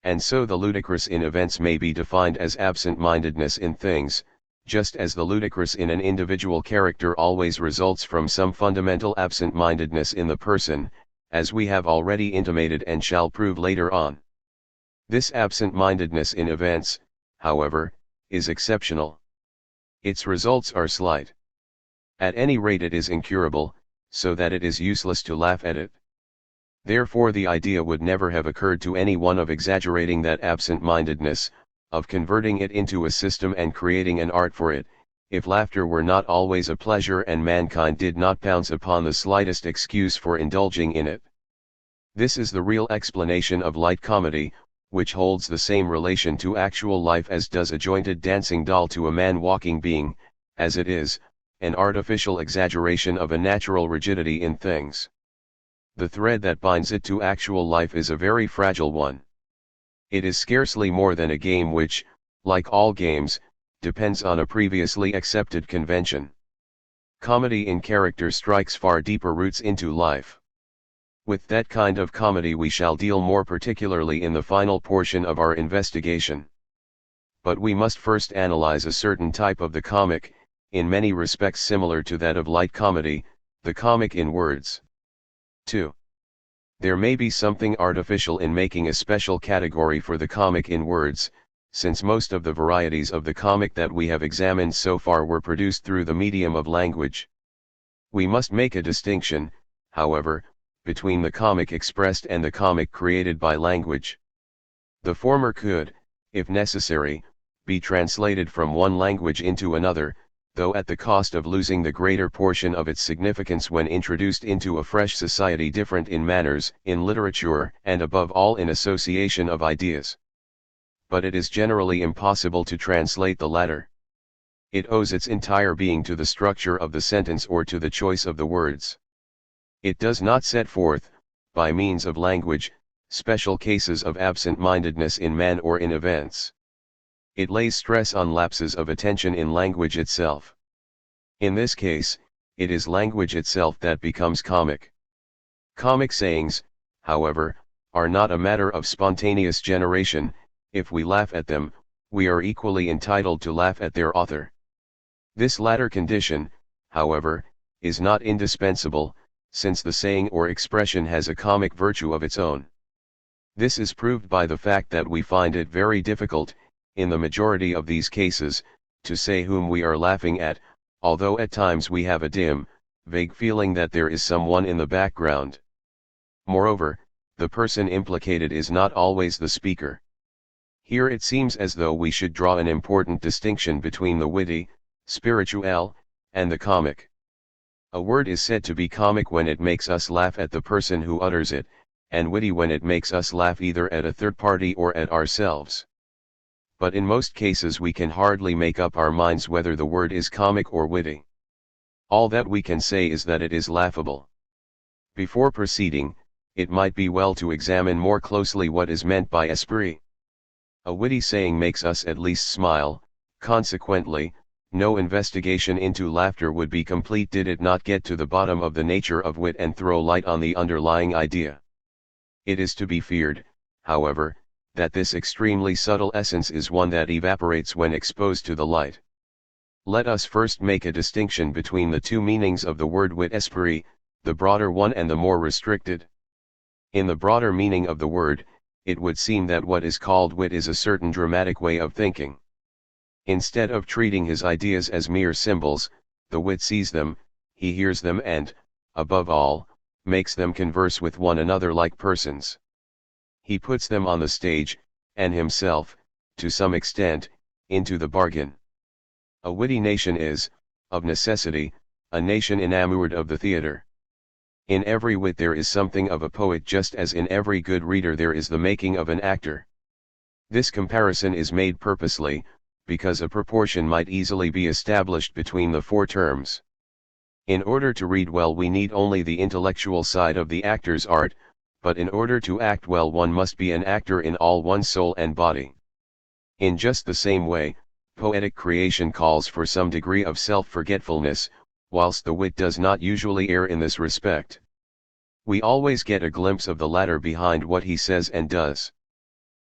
And so the ludicrous in events may be defined as absent-mindedness in things, just as the ludicrous in an individual character always results from some fundamental absent-mindedness in the person, as we have already intimated and shall prove later on. This absent-mindedness in events, however, is exceptional. Its results are slight. At any rate it is incurable, so that it is useless to laugh at it. Therefore the idea would never have occurred to any one of exaggerating that absent-mindedness, of converting it into a system and creating an art for it, if laughter were not always a pleasure and mankind did not pounce upon the slightest excuse for indulging in it. This is the real explanation of light comedy, which holds the same relation to actual life as does a jointed dancing doll to a man walking being, as it is, an artificial exaggeration of a natural rigidity in things. The thread that binds it to actual life is a very fragile one. It is scarcely more than a game which, like all games, depends on a previously accepted convention. Comedy in character strikes far deeper roots into life. With that kind of comedy we shall deal more particularly in the final portion of our investigation. But we must first analyze a certain type of the comic, in many respects similar to that of light comedy, the comic in words. 2. There may be something artificial in making a special category for the comic in words, since most of the varieties of the comic that we have examined so far were produced through the medium of language. We must make a distinction, however, between the comic expressed and the comic created by language. The former could, if necessary, be translated from one language into another, though at the cost of losing the greater portion of its significance when introduced into a fresh society different in manners, in literature, and above all in association of ideas. But it is generally impossible to translate the latter. It owes its entire being to the structure of the sentence or to the choice of the words. It does not set forth, by means of language, special cases of absent-mindedness in man or in events. It lays stress on lapses of attention in language itself. In this case, it is language itself that becomes comic. Comic sayings, however, are not a matter of spontaneous generation. If we laugh at them, we are equally entitled to laugh at their author. This latter condition, however, is not indispensable, since the saying or expression has a comic virtue of its own. This is proved by the fact that we find it very difficult, in the majority of these cases, to say whom we are laughing at, although at times we have a dim, vague feeling that there is someone in the background. Moreover, the person implicated is not always the speaker. Here it seems as though we should draw an important distinction between the witty, spirituel, and the comic. A word is said to be comic when it makes us laugh at the person who utters it, and witty when it makes us laugh either at a third party or at ourselves. But in most cases we can hardly make up our minds whether the word is comic or witty. All that we can say is that it is laughable. Before proceeding, it might be well to examine more closely what is meant by esprit. A witty saying makes us at least smile, consequently, no investigation into laughter would be complete did it not get to the bottom of the nature of wit and throw light on the underlying idea. It is to be feared, however, that this extremely subtle essence is one that evaporates when exposed to the light. Let us first make a distinction between the two meanings of the word wit esprit, the broader one and the more restricted. In the broader meaning of the word, it would seem that what is called wit is a certain dramatic way of thinking. Instead of treating his ideas as mere symbols, the wit sees them, he hears them and, above all, makes them converse with one another like persons. He puts them on the stage, and himself, to some extent, into the bargain. A witty nation is, of necessity, a nation enamored of the theatre. In every wit there is something of a poet just as in every good reader there is the making of an actor. This comparison is made purposely, because a proportion might easily be established between the four terms. In order to read well we need only the intellectual side of the actor's art, but in order to act well one must be an actor in all one's soul and body. In just the same way, poetic creation calls for some degree of self-forgetfulness, whilst the wit does not usually err in this respect. We always get a glimpse of the latter behind what he says and does.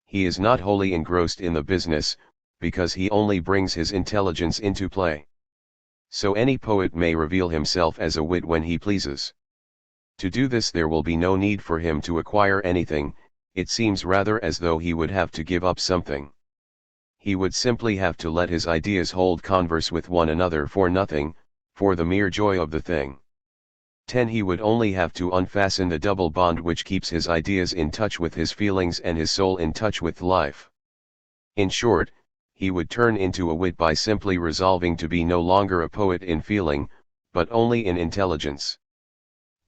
He is not wholly engrossed in the business, because he only brings his intelligence into play. So any poet may reveal himself as a wit when he pleases. To do this there will be no need for him to acquire anything, it seems rather as though he would have to give up something. He would simply have to let his ideas hold converse with one another for nothing, for the mere joy of the thing. 10. He would only have to unfasten the double bond which keeps his ideas in touch with his feelings and his soul in touch with life. In short, he would turn into a wit by simply resolving to be no longer a poet in feeling, but only in intelligence.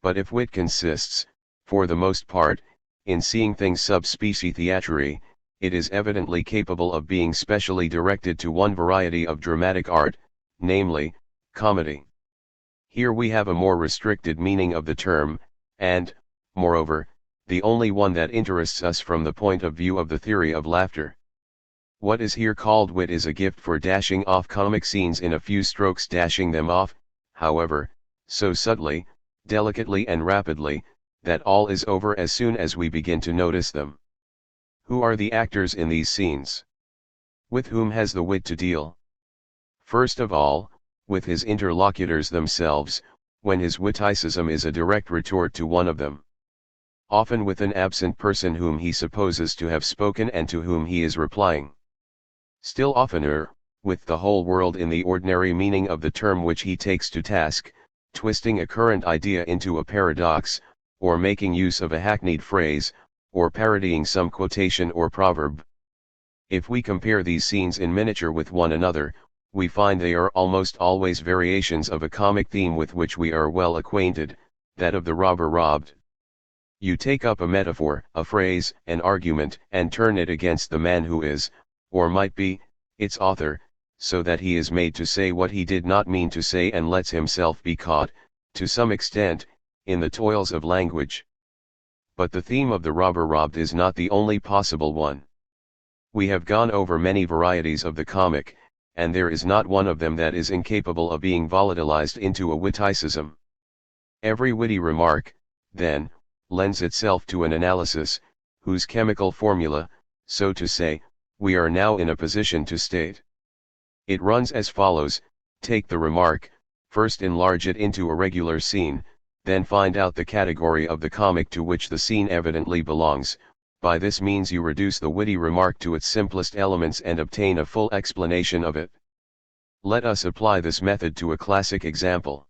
But if wit consists, for the most part, in seeing things sub specie theatri, it is evidently capable of being specially directed to one variety of dramatic art, namely, comedy. Here we have a more restricted meaning of the term, and, moreover, the only one that interests us from the point of view of the theory of laughter. What is here called wit is a gift for dashing off comic scenes in a few strokes, dashing them off, however, so subtly, delicately and rapidly, that all is over as soon as we begin to notice them. Who are the actors in these scenes? With whom has the wit to deal? First of all, with his interlocutors themselves, when his witticism is a direct retort to one of them. Often with an absent person whom he supposes to have spoken and to whom he is replying. Still oftener, with the whole world in the ordinary meaning of the term which he takes to task, twisting a current idea into a paradox, or making use of a hackneyed phrase, or parodying some quotation or proverb. If we compare these scenes in miniature with one another, we find they are almost always variations of a comic theme with which we are well acquainted, that of the robber robbed. You take up a metaphor, a phrase, an argument, and turn it against the man who is, or might be, its author, so that he is made to say what he did not mean to say and lets himself be caught, to some extent, in the toils of language. But the theme of the robber robbed is not the only possible one. We have gone over many varieties of the comic, and there is not one of them that is incapable of being volatilized into a witticism. Every witty remark, then, lends itself to an analysis, whose chemical formula, so to say, we are now in a position to state. It runs as follows: take the remark, first enlarge it into a regular scene, then find out the category of the comic to which the scene evidently belongs. By this means you reduce the witty remark to its simplest elements and obtain a full explanation of it. Let us apply this method to a classic example.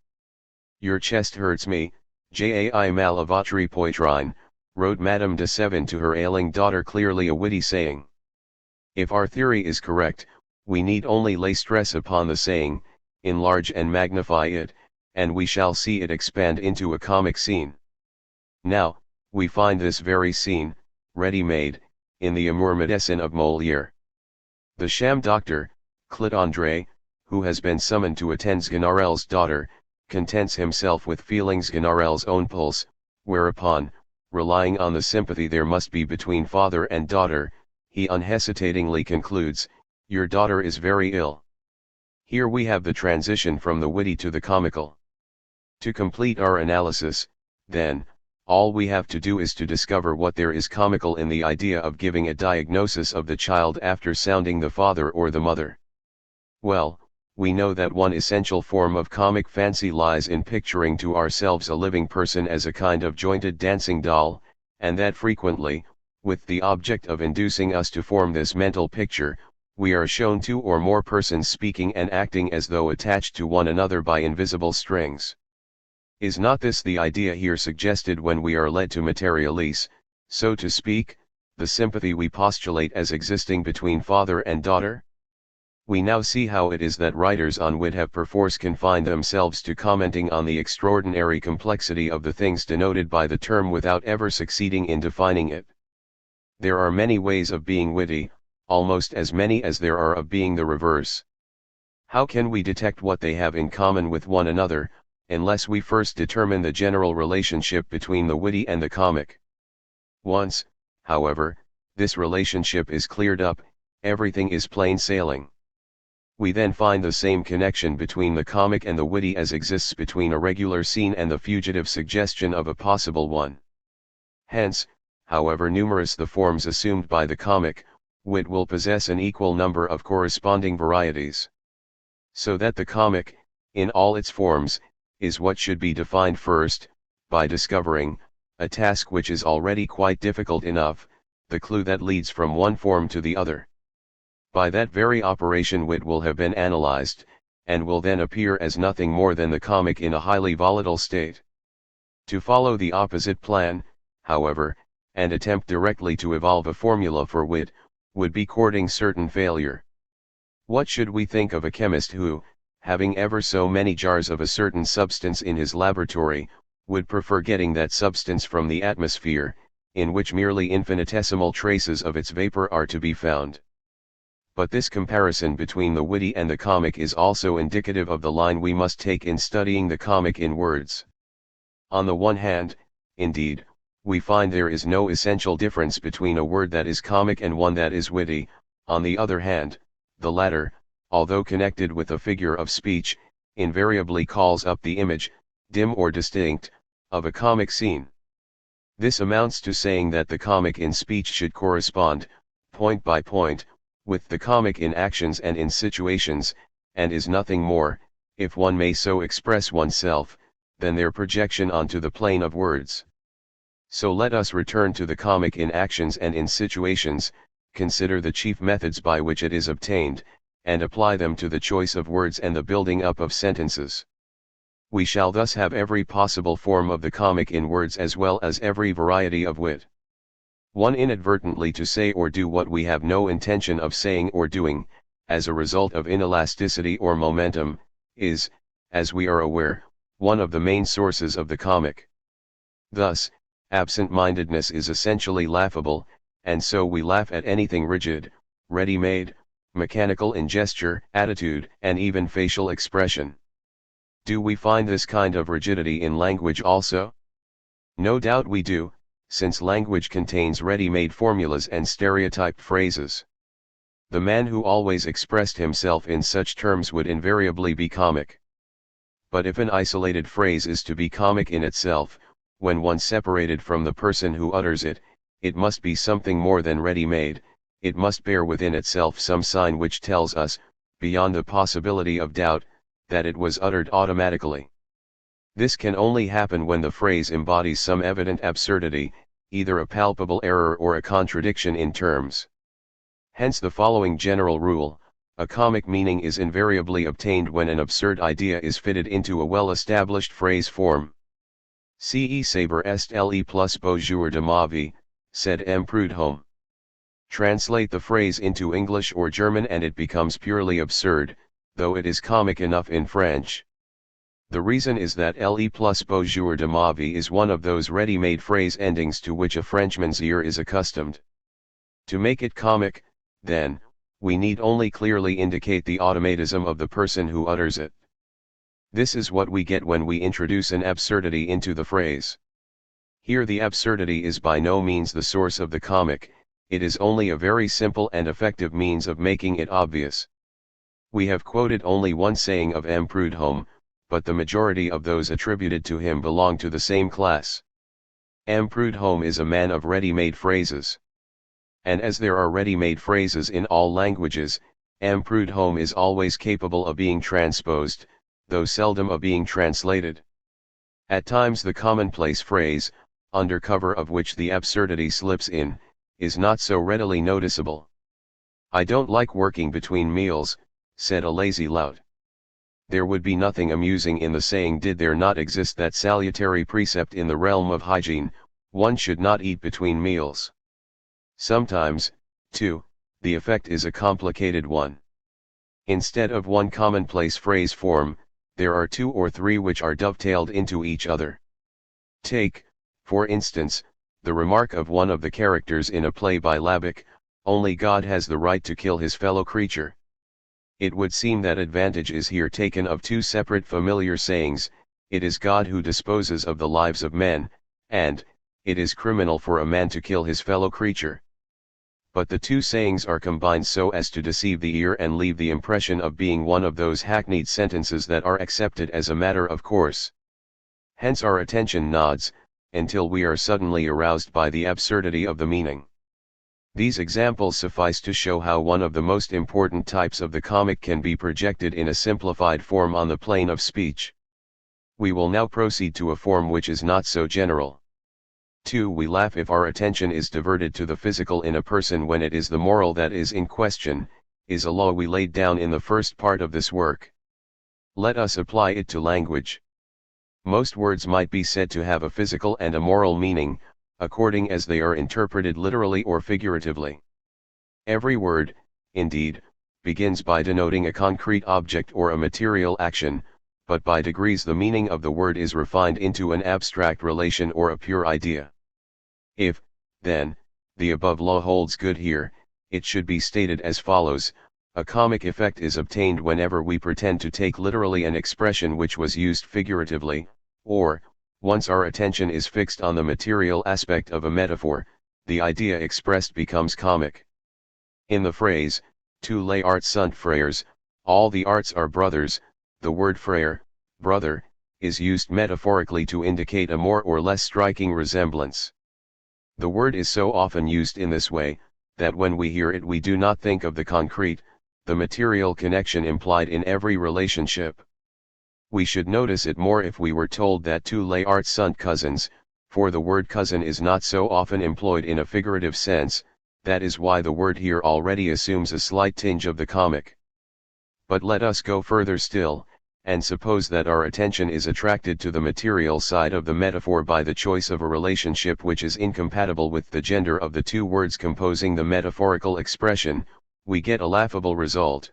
Your chest hurts me, Jai malavatri poitrine, wrote Madame de Seven to her ailing daughter, clearly a witty saying. If our theory is correct, we need only lay stress upon the saying, enlarge and magnify it, and we shall see it expand into a comic scene. Now, we find this very scene, ready-made, in the Amour Médecin of Molière. The sham doctor, Claude André, who has been summoned to attend Sganarelle's daughter, contents himself with feeling Sganarelle's own pulse, whereupon, relying on the sympathy there must be between father and daughter, he unhesitatingly concludes, "Your daughter is very ill." Here we have the transition from the witty to the comical. To complete our analysis, then, all we have to do is to discover what there is comical in the idea of giving a diagnosis of the child after sounding the father or the mother. Well, we know that one essential form of comic fancy lies in picturing to ourselves a living person as a kind of jointed dancing doll, and that frequently, with the object of inducing us to form this mental picture, we are shown two or more persons speaking and acting as though attached to one another by invisible strings. Is not this the idea here suggested when we are led to materialize, so to speak, the sympathy we postulate as existing between father and daughter? We now see how it is that writers on wit have perforce confined themselves to commenting on the extraordinary complexity of the things denoted by the term without ever succeeding in defining it. There are many ways of being witty, almost as many as there are of being the reverse. How can we detect what they have in common with one another, unless we first determine the general relationship between the witty and the comic? Once, however, this relationship is cleared up, everything is plain sailing. We then find the same connection between the comic and the witty as exists between a regular scene and the fugitive suggestion of a possible one. Hence, however numerous the forms assumed by the comic, wit will possess an equal number of corresponding varieties. So that the comic, in all its forms, is what should be defined first, by discovering, a task which is already quite difficult enough, the clue that leads from one form to the other. By that very operation wit will have been analyzed, and will then appear as nothing more than the comic in a highly volatile state. To follow the opposite plan, however, and attempt directly to evolve a formula for wit, would be courting certain failure. What should we think of a chemist who, having ever so many jars of a certain substance in his laboratory, would prefer getting that substance from the atmosphere, in which merely infinitesimal traces of its vapor are to be found? But this comparison between the witty and the comic is also indicative of the line we must take in studying the comic in words. On the one hand, indeed, we find there is no essential difference between a word that is comic and one that is witty. On the other hand, the latter, although connected with a figure of speech, invariably calls up the image, dim or distinct, of a comic scene. This amounts to saying that the comic in speech should correspond, point by point, with the comic in actions and in situations, and is nothing more, if one may so express oneself, than their projection onto the plane of words. So let us return to the comic in actions and in situations, consider the chief methods by which it is obtained, and apply them to the choice of words and the building up of sentences. We shall thus have every possible form of the comic in words as well as every variety of wit. One inadvertently to say or do what we have no intention of saying or doing, as a result of inelasticity or momentum, is, as we are aware, one of the main sources of the comic. Thus, absent-mindedness is essentially laughable, and so we laugh at anything rigid, ready-made, mechanical in gesture, attitude, and even facial expression. Do we find this kind of rigidity in language also? No doubt we do, since language contains ready-made formulas and stereotyped phrases. The man who always expressed himself in such terms would invariably be comic. But if an isolated phrase is to be comic in itself, when once separated from the person who utters it, it must be something more than ready-made, it must bear within itself some sign which tells us, beyond the possibility of doubt, that it was uttered automatically. This can only happen when the phrase embodies some evident absurdity, either a palpable error or a contradiction in terms. Hence the following general rule: a comic meaning is invariably obtained when an absurd idea is fitted into a well-established phrase form. Ce saber est le plus beau jour de ma vie, said M. Prudhomme. Translate the phrase into English or German and it becomes purely absurd, though it is comic enough in French. The reason is that le plus beau jour de ma vie is one of those ready-made phrase endings to which a Frenchman's ear is accustomed. To make it comic, then, we need only clearly indicate the automatism of the person who utters it. This is what we get when we introduce an absurdity into the phrase. Here the absurdity is by no means the source of the comic, it is only a very simple and effective means of making it obvious. We have quoted only one saying of M. Prudhomme, but the majority of those attributed to him belong to the same class. M. Prudhomme is a man of ready-made phrases. And as there are ready-made phrases in all languages, M. Prudhomme is always capable of being transposed, though seldom of being translated. At times the commonplace phrase, under cover of which the absurdity slips in, is not so readily noticeable. "I don't like working between meals," said a lazy lout. There would be nothing amusing in the saying did there not exist that salutary precept in the realm of hygiene: one should not eat between meals. Sometimes, too, the effect is a complicated one. Instead of one commonplace phrase form, there are two or three which are dovetailed into each other. Take, for instance, the remark of one of the characters in a play by Labick: "Only God has the right to kill his fellow creature." It would seem that advantage is here taken of two separate familiar sayings: it is God who disposes of the lives of men, and, it is criminal for a man to kill his fellow creature. But the two sayings are combined so as to deceive the ear and leave the impression of being one of those hackneyed sentences that are accepted as a matter of course. Hence our attention nods, until we are suddenly aroused by the absurdity of the meaning. These examples suffice to show how one of the most important types of the comic can be projected in a simplified form on the plane of speech. We will now proceed to a form which is not so general. 2. We laugh if our attention is diverted to the physical in a person when it is the moral that is in question, is a law we laid down in the first part of this work. Let us apply it to language. Most words might be said to have a physical and a moral meaning, according as they are interpreted literally or figuratively. Every word, indeed, begins by denoting a concrete object or a material action, but by degrees the meaning of the word is refined into an abstract relation or a pure idea. If, then, the above law holds good here, it should be stated as follows: a comic effect is obtained whenever we pretend to take literally an expression which was used figuratively, or, once our attention is fixed on the material aspect of a metaphor, the idea expressed becomes comic. In the phrase, tous les arts sont frères, all the arts are brothers, the word frère, brother, is used metaphorically to indicate a more or less striking resemblance. The word is so often used in this way, that when we hear it we do not think of the concrete, the material connection implied in every relationship. We should notice it more if we were told that tous les arts sont cousins, for the word cousin is not so often employed in a figurative sense, that is why the word here already assumes a slight tinge of the comic. But let us go further still, and suppose that our attention is attracted to the material side of the metaphor by the choice of a relationship which is incompatible with the gender of the two words composing the metaphorical expression, we get a laughable result.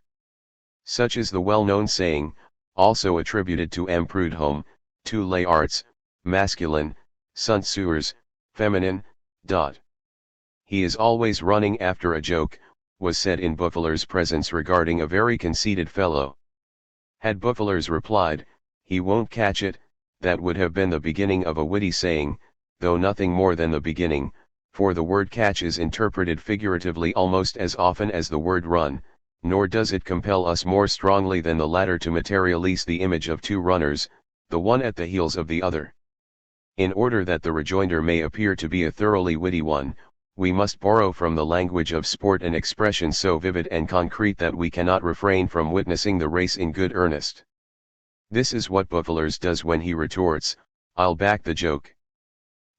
Such is the well-known saying, also attributed to M. Prudhomme, tous les arts, masculine, sont seurs, feminine. He is always running after a joke, was said in Bouffler's presence regarding a very conceited fellow. Had Bouffler's replied, he won't catch it, that would have been the beginning of a witty saying, though nothing more than the beginning, for the word catch is interpreted figuratively almost as often as the word run, nor does it compel us more strongly than the latter to materialize the image of two runners, the one at the heels of the other. In order that the rejoinder may appear to be a thoroughly witty one, we must borrow from the language of sport an expression so vivid and concrete that we cannot refrain from witnessing the race in good earnest. This is what Boufflers does when he retorts, "I'll back the joke."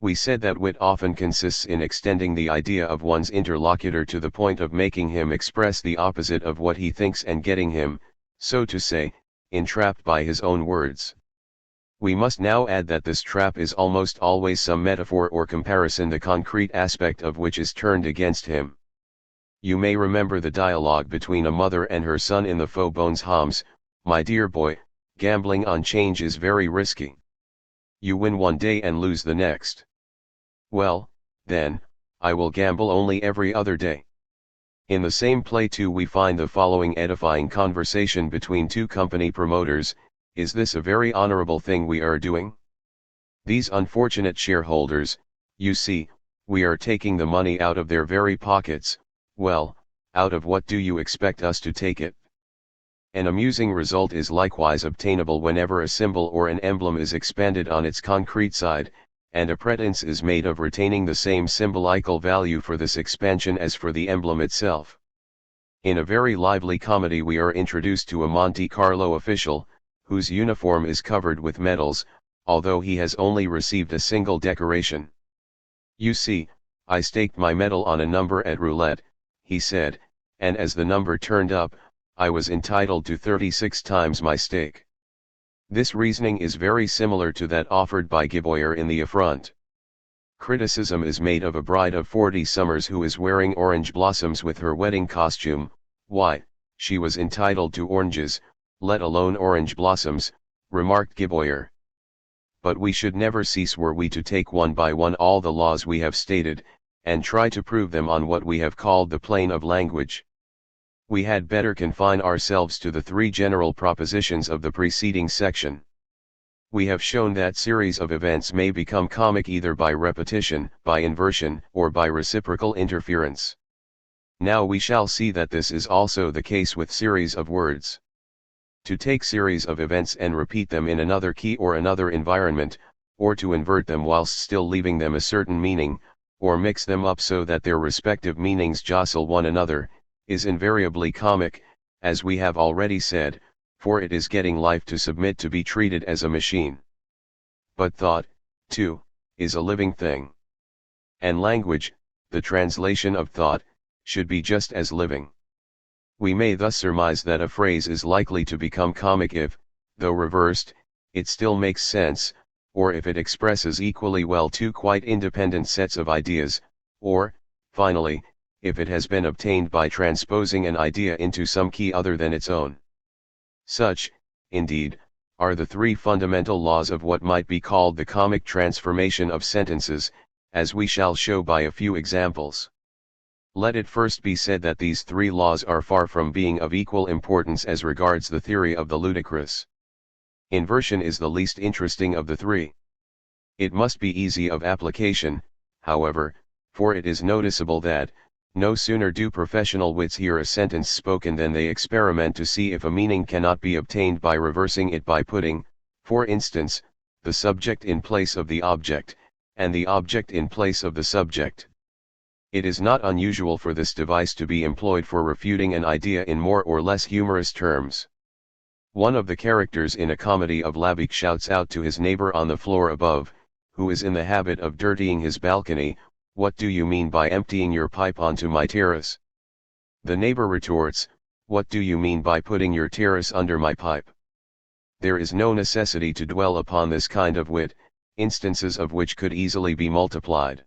We said that wit often consists in extending the idea of one's interlocutor to the point of making him express the opposite of what he thinks and getting him, so to say, entrapped by his own words. We must now add that this trap is almost always some metaphor or comparison the concrete aspect of which is turned against him. You may remember the dialogue between a mother and her son in the Faubourg Homs, "My dear boy, gambling on change is very risky. You win one day and lose the next. Well, then, I will gamble only every other day." In the same play too we find the following edifying conversation between two company promoters: "Is this a very honorable thing we are doing? These unfortunate shareholders, you see, we are taking the money out of their very pockets. Well, out of what do you expect us to take it?" An amusing result is likewise obtainable whenever a symbol or an emblem is expanded on its concrete side, and a pretense is made of retaining the same symbolical value for this expansion as for the emblem itself. In a very lively comedy we are introduced to a Monte Carlo official, whose uniform is covered with medals, although he has only received a single decoration. "You see, I staked my medal on a number at roulette," he said, "and as the number turned up, I was entitled to 36 times my stake." This reasoning is very similar to that offered by Giboyer in The Affront. Criticism is made of a bride of 40 summers who is wearing orange blossoms with her wedding costume. "Why, she was entitled to oranges, let alone orange blossoms," remarked Giboyer. But we should never cease were we to take one by one all the laws we have stated, and try to prove them on what we have called the plane of language. We had better confine ourselves to the three general propositions of the preceding section. We have shown that series of events may become comic either by repetition, by inversion, or by reciprocal interference. Now we shall see that this is also the case with series of words. To take series of events and repeat them in another key or another environment, or to invert them whilst still leaving them a certain meaning, or mix them up so that their respective meanings jostle one another, is invariably comic, as we have already said, for it is getting life to submit to be treated as a machine. But thought, too, is a living thing. And language, the translation of thought, should be just as living. We may thus surmise that a phrase is likely to become comic if, though reversed, it still makes sense, or if it expresses equally well two quite independent sets of ideas, or, finally, if it has been obtained by transposing an idea into some key other than its own. Such, indeed, are the three fundamental laws of what might be called the comic transformation of sentences, as we shall show by a few examples. Let it first be said that these three laws are far from being of equal importance as regards the theory of the ludicrous. Inversion is the least interesting of the three. It must be easy of application, however, for it is noticeable that, no sooner do professional wits hear a sentence spoken than they experiment to see if a meaning cannot be obtained by reversing it by putting, for instance, the subject in place of the object, and the object in place of the subject. It is not unusual for this device to be employed for refuting an idea in more or less humorous terms. One of the characters in a comedy of Labique shouts out to his neighbor on the floor above, who is in the habit of dirtying his balcony, "What do you mean by emptying your pipe onto my terrace?" The neighbor retorts, "What do you mean by putting your terrace under my pipe?" There is no necessity to dwell upon this kind of wit, instances of which could easily be multiplied.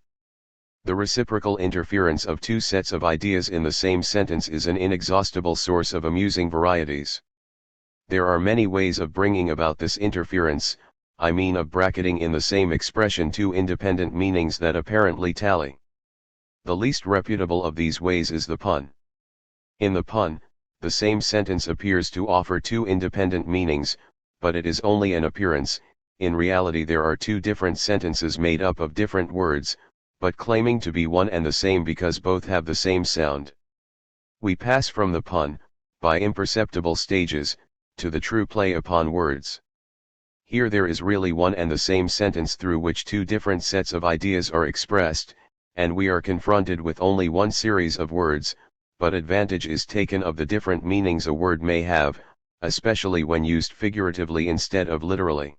The reciprocal interference of two sets of ideas in the same sentence is an inexhaustible source of amusing varieties. There are many ways of bringing about this interference, I mean of bracketing in the same expression two independent meanings that apparently tally. The least reputable of these ways is the pun. In the pun, the same sentence appears to offer two independent meanings, but it is only an appearance. In reality there are two different sentences made up of different words, but claiming to be one and the same because both have the same sound. We pass from the pun, by imperceptible stages, to the true play upon words. Here there is really one and the same sentence through which two different sets of ideas are expressed, and we are confronted with only one series of words, but advantage is taken of the different meanings a word may have, especially when used figuratively instead of literally.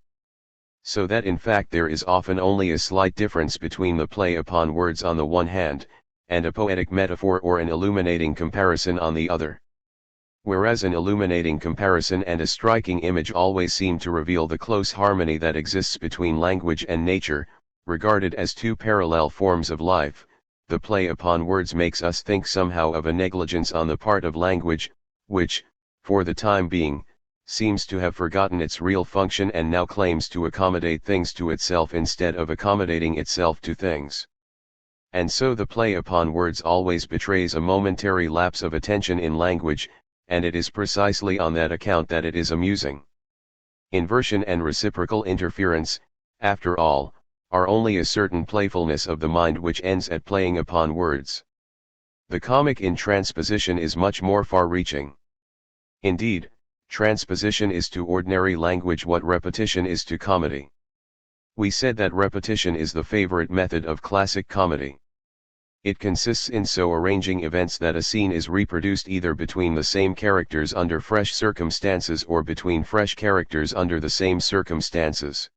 So that in fact there is often only a slight difference between the play upon words on the one hand, and a poetic metaphor or an illuminating comparison on the other. Whereas an illuminating comparison and a striking image always seem to reveal the close harmony that exists between language and nature, regarded as two parallel forms of life, the play upon words makes us think somehow of a negligence on the part of language, which, for the time being, seems to have forgotten its real function and now claims to accommodate things to itself instead of accommodating itself to things. And so the play upon words always betrays a momentary lapse of attention in language, and it is precisely on that account that it is amusing. Inversion and reciprocal interference, after all, are only a certain playfulness of the mind which ends at playing upon words. The comic in transposition is much more far-reaching. Indeed, transposition is to ordinary language what repetition is to comedy. We said that repetition is the favorite method of classic comedy. It consists in so arranging events that a scene is reproduced either between the same characters under fresh circumstances or between fresh characters under the same circumstances.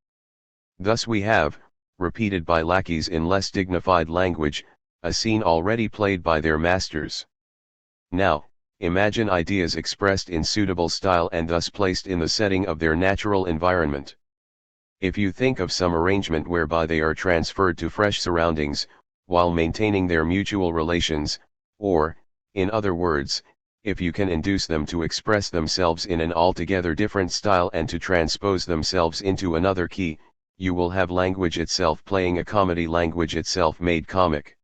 Thus we have, repeated by lackeys in less dignified language, a scene already played by their masters. Now, imagine ideas expressed in suitable style and thus placed in the setting of their natural environment. If you think of some arrangement whereby they are transferred to fresh surroundings, while maintaining their mutual relations, or, in other words, if you can induce them to express themselves in an altogether different style and to transpose themselves into another key, you will have language itself playing a comedy, language itself made comic.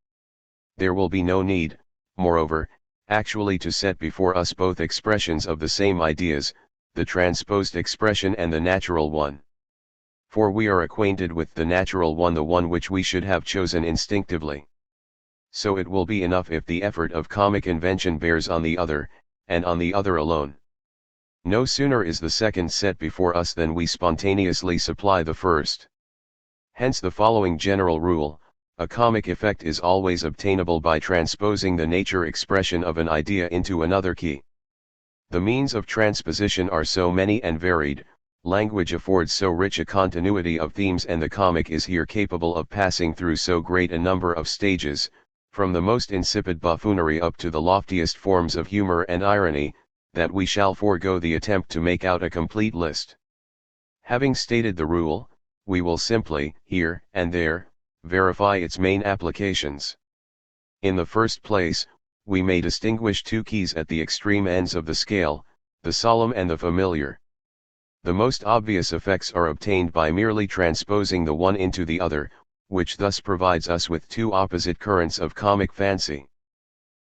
There will be no need, moreover, actually to set before us both expressions of the same ideas, the transposed expression and the natural one. For we are acquainted with the natural one, the one which we should have chosen instinctively. So it will be enough if the effort of comic invention bears on the other, and on the other alone. No sooner is the second set before us than we spontaneously supply the first. Hence the following general rule: a comic effect is always obtainable by transposing the nature expression of an idea into another key. The means of transposition are so many and varied, language affords so rich a continuity of themes, and the comic is here capable of passing through so great a number of stages, from the most insipid buffoonery up to the loftiest forms of humor and irony, that we shall forego the attempt to make out a complete list. Having stated the rule, we will simply, here and there, verify its main applications. In the first place, we may distinguish two keys at the extreme ends of the scale, the solemn and the familiar. The most obvious effects are obtained by merely transposing the one into the other, which thus provides us with two opposite currents of comic fancy.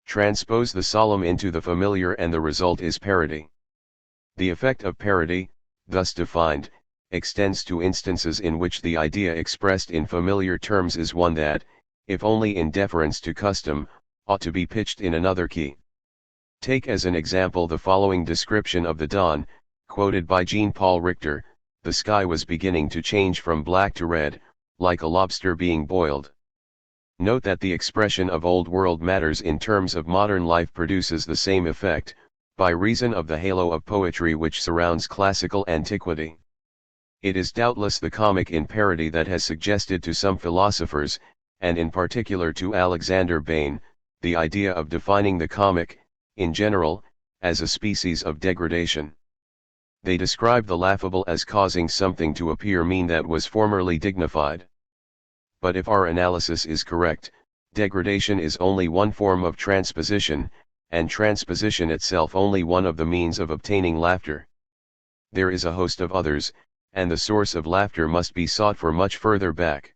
Transpose the solemn into the familiar and the result is parody. The effect of parody, thus defined, extends to instances in which the idea expressed in familiar terms is one that, if only in deference to custom, ought to be pitched in another key. Take as an example the following description of the dawn, quoted by Jean-Paul Richter: "The sky was beginning to change from black to red, like a lobster being boiled." Note that the expression of old-world matters in terms of modern life produces the same effect, by reason of the halo of poetry which surrounds classical antiquity. It is doubtless the comic in parody that has suggested to some philosophers, and in particular to Alexander Bain, the idea of defining the comic, in general, as a species of degradation. They describe the laughable as causing something to appear mean that was formerly dignified. But if our analysis is correct, degradation is only one form of transposition, and transposition itself only one of the means of obtaining laughter. There is a host of others, and the source of laughter must be sought for much further back.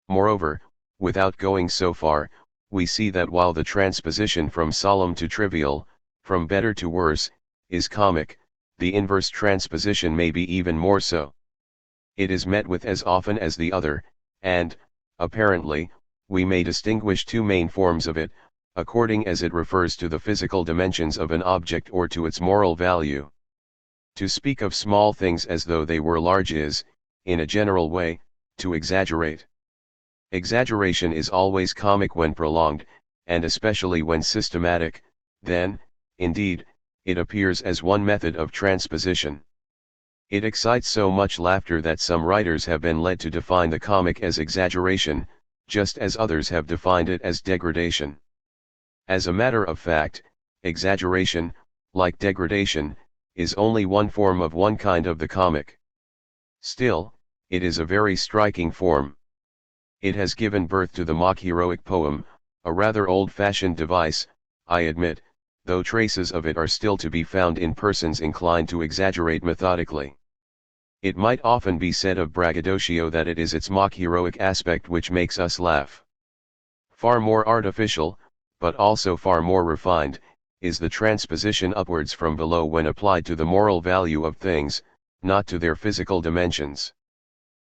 Moreover, without going so far, we see that while the transposition from solemn to trivial, from better to worse, is comic, the inverse transposition may be even more so. It is met with as often as the other, and, apparently, we may distinguish two main forms of it, according as it refers to the physical dimensions of an object or to its moral value. To speak of small things as though they were large is, in a general way, to exaggerate. Exaggeration is always comic when prolonged, and especially when systematic, then, indeed, it appears as one method of transposition. It excites so much laughter that some writers have been led to define the comic as exaggeration, just as others have defined it as degradation. As a matter of fact, exaggeration, like degradation, is only one form of one kind of the comic. Still, it is a very striking form. It has given birth to the mock-heroic poem, a rather old-fashioned device, I admit, though traces of it are still to be found in persons inclined to exaggerate methodically. It might often be said of braggadocio that it is its mock-heroic aspect which makes us laugh. Far more artificial, but also far more refined, is the transposition upwards from below when applied to the moral value of things, not to their physical dimensions.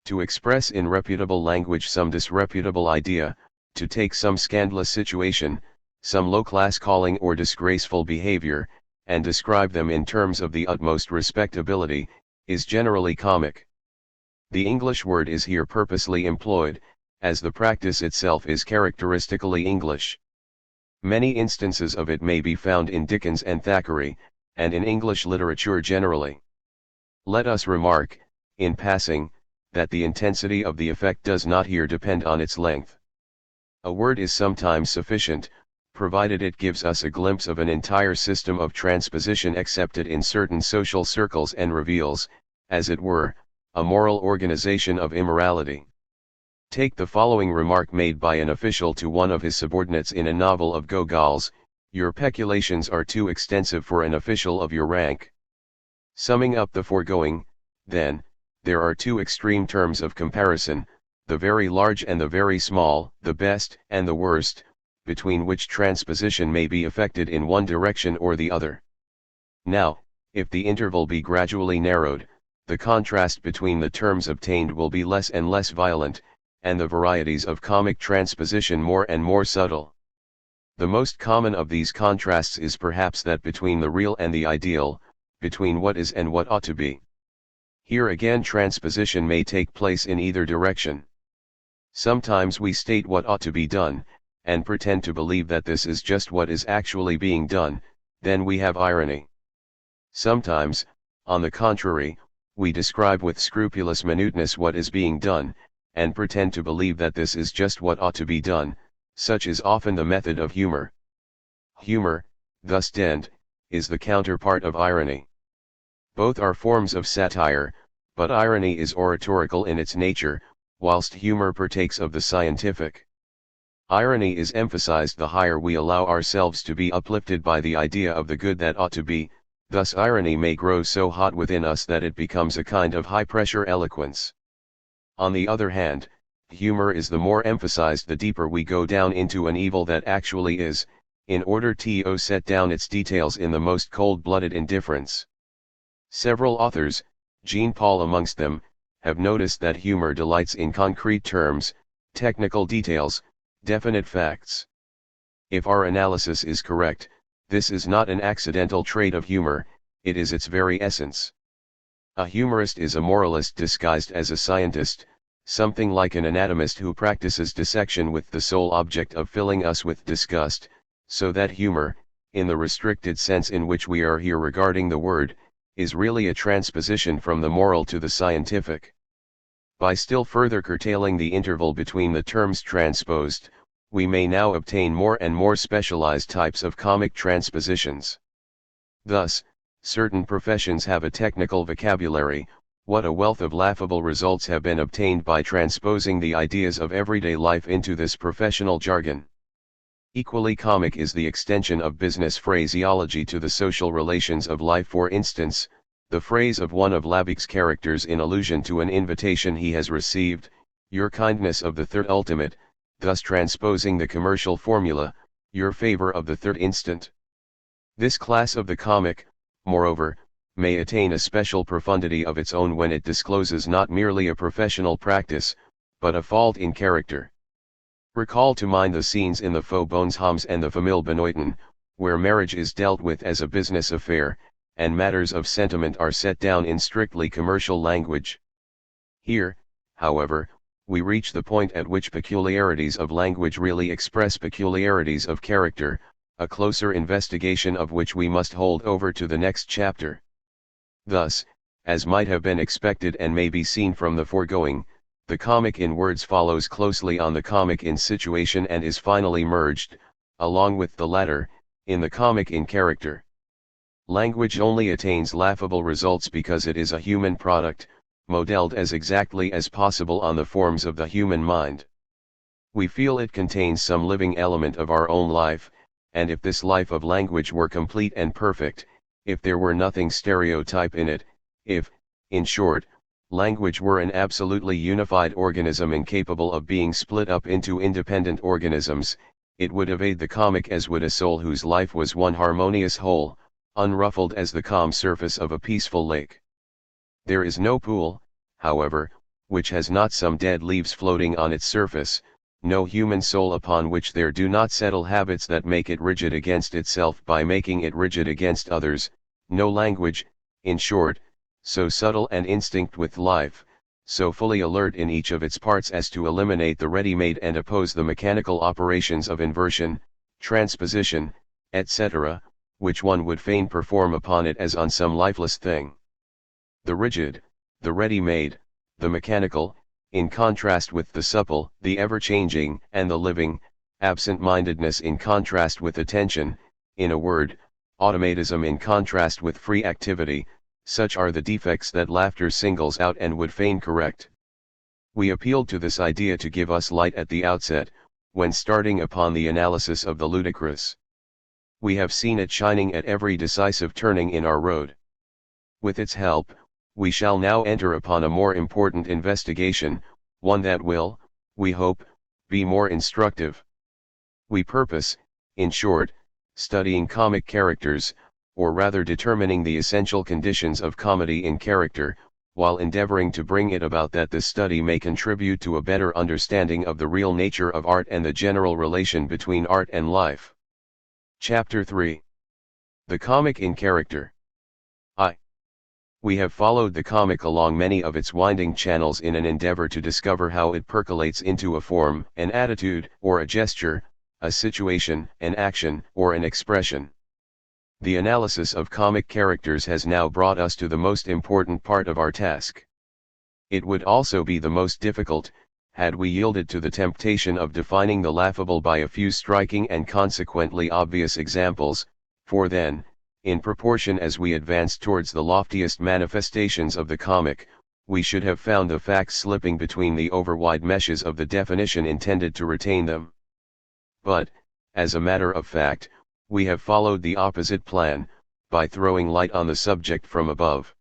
To express in reputable language some disreputable idea, to take some scandalous situation, some low-class calling or disgraceful behavior, and describe them in terms of the utmost respectability, is generally comic. The English word is here purposely employed, as the practice itself is characteristically English. Many instances of it may be found in Dickens and Thackeray, and in English literature generally. Let us remark, in passing, that the intensity of the effect does not here depend on its length. A word is sometimes sufficient, provided it gives us a glimpse of an entire system of transposition accepted in certain social circles and reveals, as it were, a moral organization of immorality. Take the following remark made by an official to one of his subordinates in a novel of Gogol's: "Your peculations are too extensive for an official of your rank." Summing up the foregoing, then, there are two extreme terms of comparison, the very large and the very small, the best and the worst, between which transposition may be effected in one direction or the other. Now, if the interval be gradually narrowed, the contrast between the terms obtained will be less and less violent, and the varieties of comic transposition more and more subtle. The most common of these contrasts is perhaps that between the real and the ideal, between what is and what ought to be. Here again transposition may take place in either direction. Sometimes we state what ought to be done, and pretend to believe that this is just what is actually being done, then we have irony. Sometimes, on the contrary, we describe with scrupulous minuteness what is being done, and pretend to believe that this is just what ought to be done. Such is often the method of humor. Humor, thus denned, is the counterpart of irony. Both are forms of satire, but irony is oratorical in its nature, whilst humor partakes of the scientific. Irony is emphasized the higher we allow ourselves to be uplifted by the idea of the good that ought to be, thus irony may grow so hot within us that it becomes a kind of high-pressure eloquence. On the other hand, humor is the more emphasized the deeper we go down into an evil that actually is, in order to set down its details in the most cold-blooded indifference. Several authors, Jean Paul amongst them, have noticed that humor delights in concrete terms, technical details, definite facts. If our analysis is correct, this is not an accidental trait of humor, it is its very essence. A humorist is a moralist disguised as a scientist, something like an anatomist who practices dissection with the sole object of filling us with disgust, so that humor, in the restricted sense in which we are here regarding the word, is really a transposition from the moral to the scientific. By still further curtailing the interval between the terms transposed, we may now obtain more and more specialized types of comic transpositions. Thus, certain professions have a technical vocabulary. What a wealth of laughable results have been obtained by transposing the ideas of everyday life into this professional jargon. Equally comic is the extension of business phraseology to the social relations of life. For instance, the phrase of one of Labic's characters in allusion to an invitation he has received, "Your kindness of the third ultimate," thus transposing the commercial formula, "Your favor of the third instant." This class of the comic, moreover, may attain a special profundity of its own when it discloses not merely a professional practice, but a fault in character. Recall to mind the scenes in the Faubourg and the Famille Benoît, where marriage is dealt with as a business affair, and matters of sentiment are set down in strictly commercial language. Here, however, we reach the point at which peculiarities of language really express peculiarities of character, a closer investigation of which we must hold over to the next chapter. Thus, as might have been expected and may be seen from the foregoing, the comic in words follows closely on the comic in situation and is finally merged, along with the latter, in the comic in character. Language only attains laughable results because it is a human product, modeled as exactly as possible on the forms of the human mind. We feel it contains some living element of our own life, and if this life of language were complete and perfect, if there were nothing stereotype in it, if, in short, language were an absolutely unified organism incapable of being split up into independent organisms, it would evade the comic as would a soul whose life was one harmonious whole, unruffled as the calm surface of a peaceful lake. There is no pool, however, which has not some dead leaves floating on its surface, no human soul upon which there do not settle habits that make it rigid against itself by making it rigid against others, no language, in short, so subtle and instinct with life, so fully alert in each of its parts as to eliminate the ready-made and oppose the mechanical operations of inversion, transposition, etc., which one would fain perform upon it as on some lifeless thing. The rigid, the ready-made, the mechanical, in contrast with the supple, the ever-changing, and the living, absent-mindedness in contrast with attention, in a word, automatism in contrast with free activity, such are the defects that laughter singles out and would fain correct. We appealed to this idea to give us light at the outset, when starting upon the analysis of the ludicrous. We have seen it shining at every decisive turning in our road. With its help, we shall now enter upon a more important investigation, one that will, we hope, be more instructive. We purpose, in short, studying comic characters, or rather determining the essential conditions of comedy in character, while endeavoring to bring it about that this study may contribute to a better understanding of the real nature of art and the general relation between art and life. Chapter 3. The Comic in Character. We have followed the comic along many of its winding channels in an endeavor to discover how it percolates into a form, an attitude, or a gesture, a situation, an action, or an expression. The analysis of comic characters has now brought us to the most important part of our task. It would also be the most difficult, had we yielded to the temptation of defining the laughable by a few striking and consequently obvious examples, for then, in proportion as we advanced towards the loftiest manifestations of the comic, we should have found the facts slipping between the overwide meshes of the definition intended to retain them. But, as a matter of fact, we have followed the opposite plan, by throwing light on the subject from above.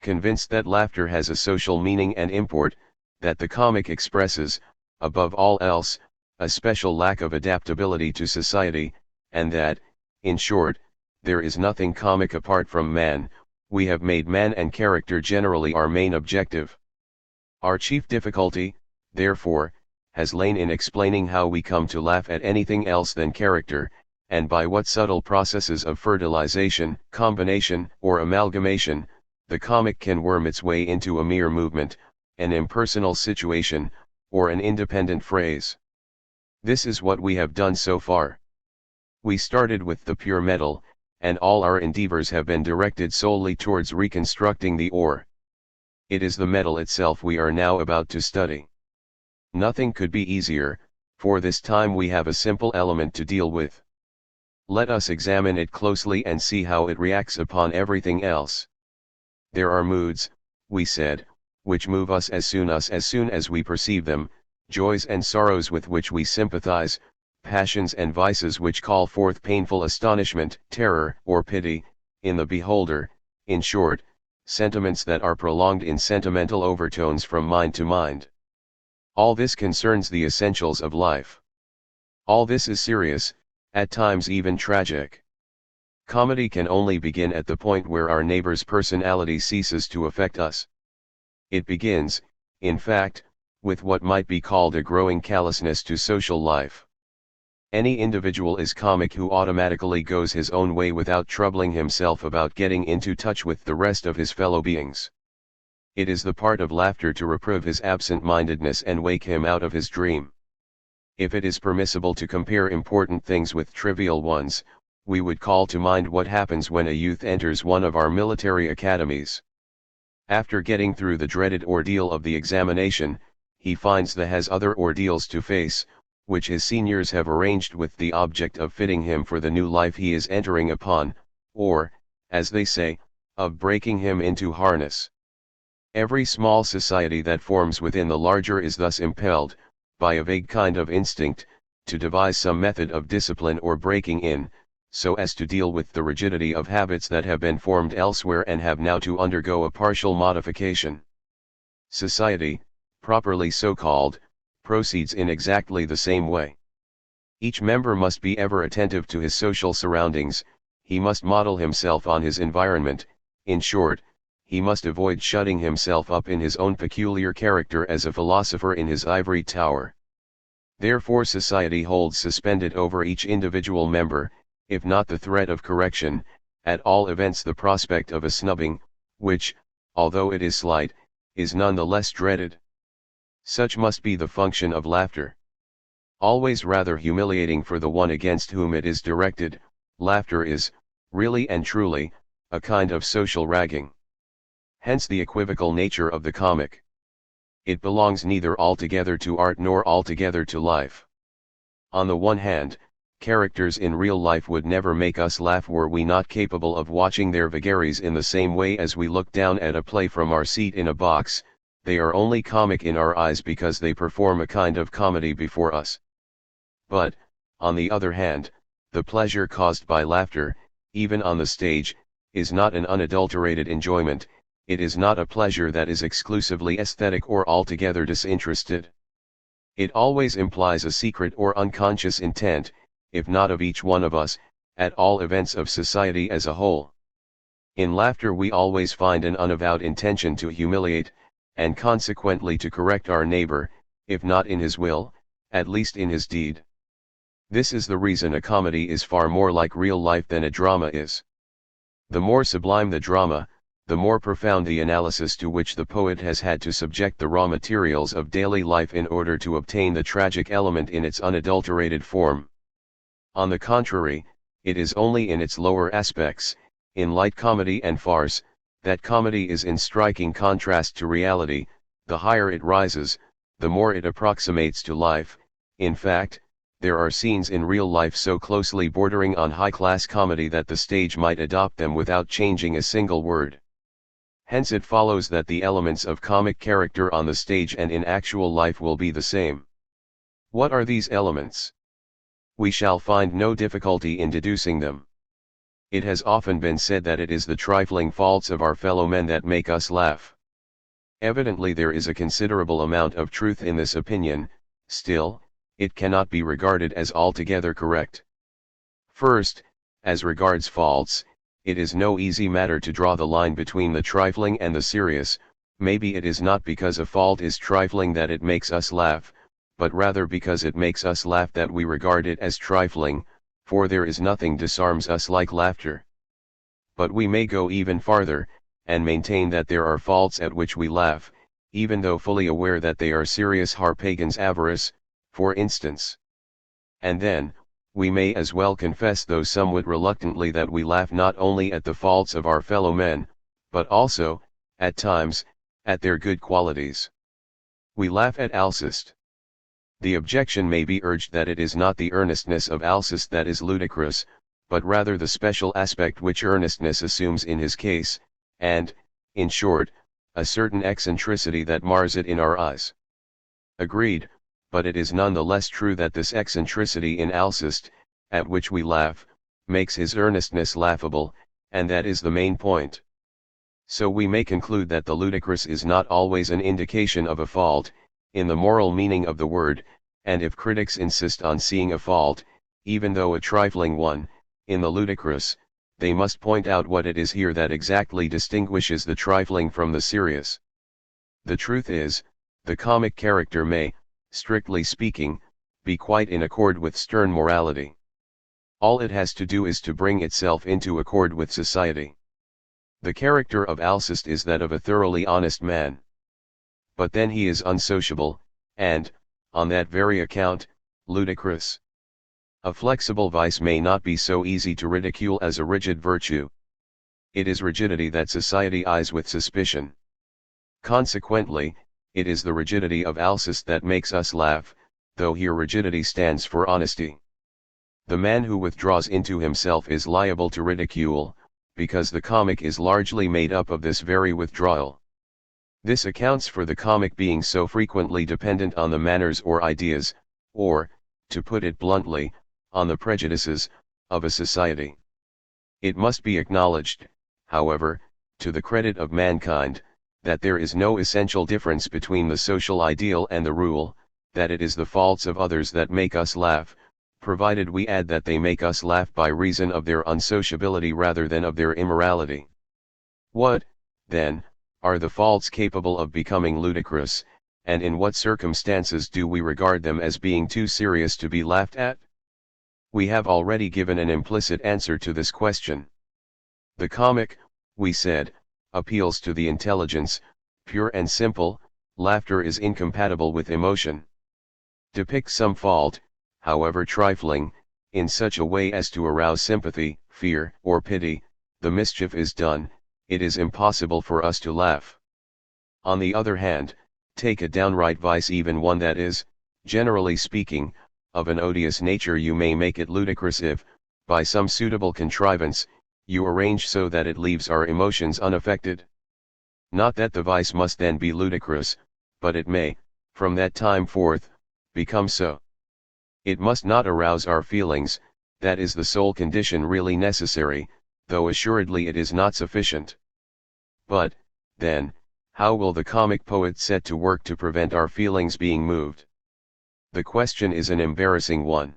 Convinced that laughter has a social meaning and import, that the comic expresses, above all else, a special lack of adaptability to society, and that, in short, there is nothing comic apart from man, we have made man and character generally our main objective. Our chief difficulty, therefore, has lain in explaining how we come to laugh at anything else than character, and by what subtle processes of fertilization, combination, or amalgamation, the comic can worm its way into a mere movement, an impersonal situation, or an independent phrase. This is what we have done so far. We started with the pure metal, and all our endeavors have been directed solely towards reconstructing the ore. It is the metal itself we are now about to study. Nothing could be easier, for this time we have a simple element to deal with. Let us examine it closely and see how it reacts upon everything else. There are moods, we said, which move us as soon as we perceive them, joys and sorrows with which we sympathize, passions and vices which call forth painful astonishment, terror, or pity, in the beholder, in short, sentiments that are prolonged in sentimental overtones from mind to mind. All this concerns the essentials of life. All this is serious, at times even tragic. Comedy can only begin at the point where our neighbor's personality ceases to affect us. It begins, in fact, with what might be called a growing callousness to social life. Any individual is comic who automatically goes his own way without troubling himself about getting into touch with the rest of his fellow beings. It is the part of laughter to reprove his absent-mindedness and wake him out of his dream. If it is permissible to compare important things with trivial ones, we would call to mind what happens when a youth enters one of our military academies. After getting through the dreaded ordeal of the examination, he finds that has other ordeals to face, which his seniors have arranged with the object of fitting him for the new life he is entering upon, or, as they say, of breaking him into harness. Every small society that forms within the larger is thus impelled, by a vague kind of instinct, to devise some method of discipline or breaking in, so as to deal with the rigidity of habits that have been formed elsewhere and have now to undergo a partial modification. Society, properly so called, proceeds in exactly the same way. Each member must be ever attentive to his social surroundings, he must model himself on his environment, in short, he must avoid shutting himself up in his own peculiar character as a philosopher in his ivory tower. Therefore society holds suspended over each individual member, if not the threat of correction, at all events the prospect of a snubbing, which, although it is slight, is none the less dreaded. Such must be the function of laughter. Always rather humiliating for the one against whom it is directed, laughter is, really and truly, a kind of social ragging. Hence the equivocal nature of the comic. It belongs neither altogether to art nor altogether to life. On the one hand, characters in real life would never make us laugh were we not capable of watching their vagaries in the same way as we look down at a play from our seat in a box. They are only comic in our eyes because they perform a kind of comedy before us. But, on the other hand, the pleasure caused by laughter, even on the stage, is not an unadulterated enjoyment. It is not a pleasure that is exclusively aesthetic or altogether disinterested. It always implies a secret or unconscious intent, if not of each one of us, at all events of society as a whole. In laughter we always find an unavowed intention to humiliate, and consequently to correct our neighbor, if not in his will, at least in his deed. This is the reason a comedy is far more like real life than a drama is. The more sublime the drama, the more profound the analysis to which the poet has had to subject the raw materials of daily life in order to obtain the tragic element in its unadulterated form. On the contrary, it is only in its lower aspects, in light comedy and farce, that comedy is in striking contrast to reality. The higher it rises, the more it approximates to life. In fact, there are scenes in real life so closely bordering on high-class comedy that the stage might adopt them without changing a single word. Hence it follows that the elements of comic character on the stage and in actual life will be the same. What are these elements? We shall find no difficulty in deducing them. It has often been said that it is the trifling faults of our fellow men that make us laugh. Evidently there is a considerable amount of truth in this opinion, still, it cannot be regarded as altogether correct. First, as regards faults, it is no easy matter to draw the line between the trifling and the serious. Maybe it is not because a fault is trifling that it makes us laugh, but rather because it makes us laugh that we regard it as trifling, for there is nothing disarms us like laughter. But we may go even farther, and maintain that there are faults at which we laugh, even though fully aware that they are serious. Harpagon's avarice, for instance. And then, we may as well confess, though somewhat reluctantly, that we laugh not only at the faults of our fellow men, but also, at times, at their good qualities. We laugh at Alceste. The objection may be urged that it is not the earnestness of Alceste that is ludicrous, but rather the special aspect which earnestness assumes in his case, and, in short, a certain eccentricity that mars it in our eyes. Agreed, but it is none the less true that this eccentricity in Alceste, at which we laugh, makes his earnestness laughable, and that is the main point. So we may conclude that the ludicrous is not always an indication of a fault, in the moral meaning of the word, and if critics insist on seeing a fault, even though a trifling one, in the ludicrous, they must point out what it is here that exactly distinguishes the trifling from the serious. The truth is, the comic character may, strictly speaking, be quite in accord with stern morality. All it has to do is to bring itself into accord with society. The character of Alceste is that of a thoroughly honest man. But then he is unsociable, and, on that very account, ludicrous. A flexible vice may not be so easy to ridicule as a rigid virtue. It is rigidity that society eyes with suspicion. Consequently, it is the rigidity of Alceste that makes us laugh, though here rigidity stands for honesty. The man who withdraws into himself is liable to ridicule, because the comic is largely made up of this very withdrawal. This accounts for the comic being so frequently dependent on the manners or ideas, or, to put it bluntly, on the prejudices, of a society. It must be acknowledged, however, to the credit of mankind, that there is no essential difference between the social ideal and the rule, that it is the faults of others that make us laugh, provided we add that they make us laugh by reason of their unsociability rather than of their immorality. What, then, are the faults capable of becoming ludicrous, and in what circumstances do we regard them as being too serious to be laughed at? We have already given an implicit answer to this question. The comic, we said, appeals to the intelligence, pure and simple. Laughter is incompatible with emotion. Depict some fault, however trifling, in such a way as to arouse sympathy, fear, or pity, the mischief is done, it is impossible for us to laugh. On the other hand, take a downright vice, even one that is, generally speaking, of an odious nature. You may make it ludicrous if, by some suitable contrivance, you arrange so that it leaves our emotions unaffected. Not that the vice must then be ludicrous, but it may, from that time forth, become so. It must not arouse our feelings, that is the sole condition really necessary, though assuredly it is not sufficient. But, then, how will the comic poet set to work to prevent our feelings being moved? The question is an embarrassing one.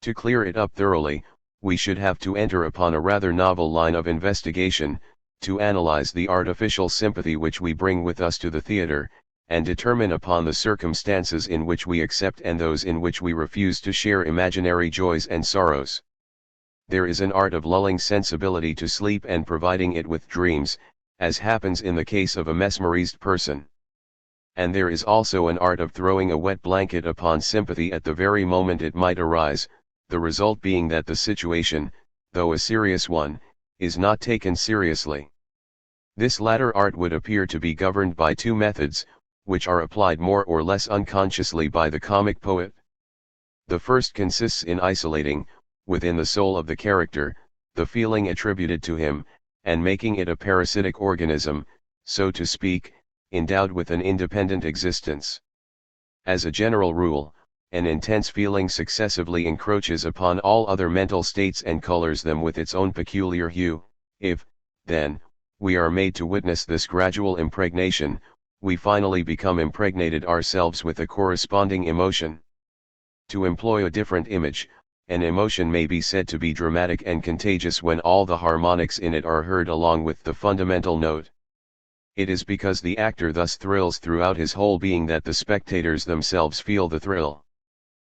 To clear it up thoroughly, we should have to enter upon a rather novel line of investigation, to analyze the artificial sympathy which we bring with us to the theater, and determine upon the circumstances in which we accept and those in which we refuse to share imaginary joys and sorrows. There is an art of lulling sensibility to sleep and providing it with dreams, as happens in the case of a mesmerized person. And there is also an art of throwing a wet blanket upon sympathy at the very moment it might arise, the result being that the situation, though a serious one, is not taken seriously. This latter art would appear to be governed by two methods, which are applied more or less unconsciously by the comic poet. The first consists in isolating, within the soul of the character, the feeling attributed to him, and making it a parasitic organism, so to speak, endowed with an independent existence. As a general rule, an intense feeling successively encroaches upon all other mental states and colors them with its own peculiar hue. If, then, we are made to witness this gradual impregnation, we finally become impregnated ourselves with a corresponding emotion. To employ a different image, an emotion may be said to be dramatic and contagious when all the harmonics in it are heard along with the fundamental note. It is because the actor thus thrills throughout his whole being that the spectators themselves feel the thrill.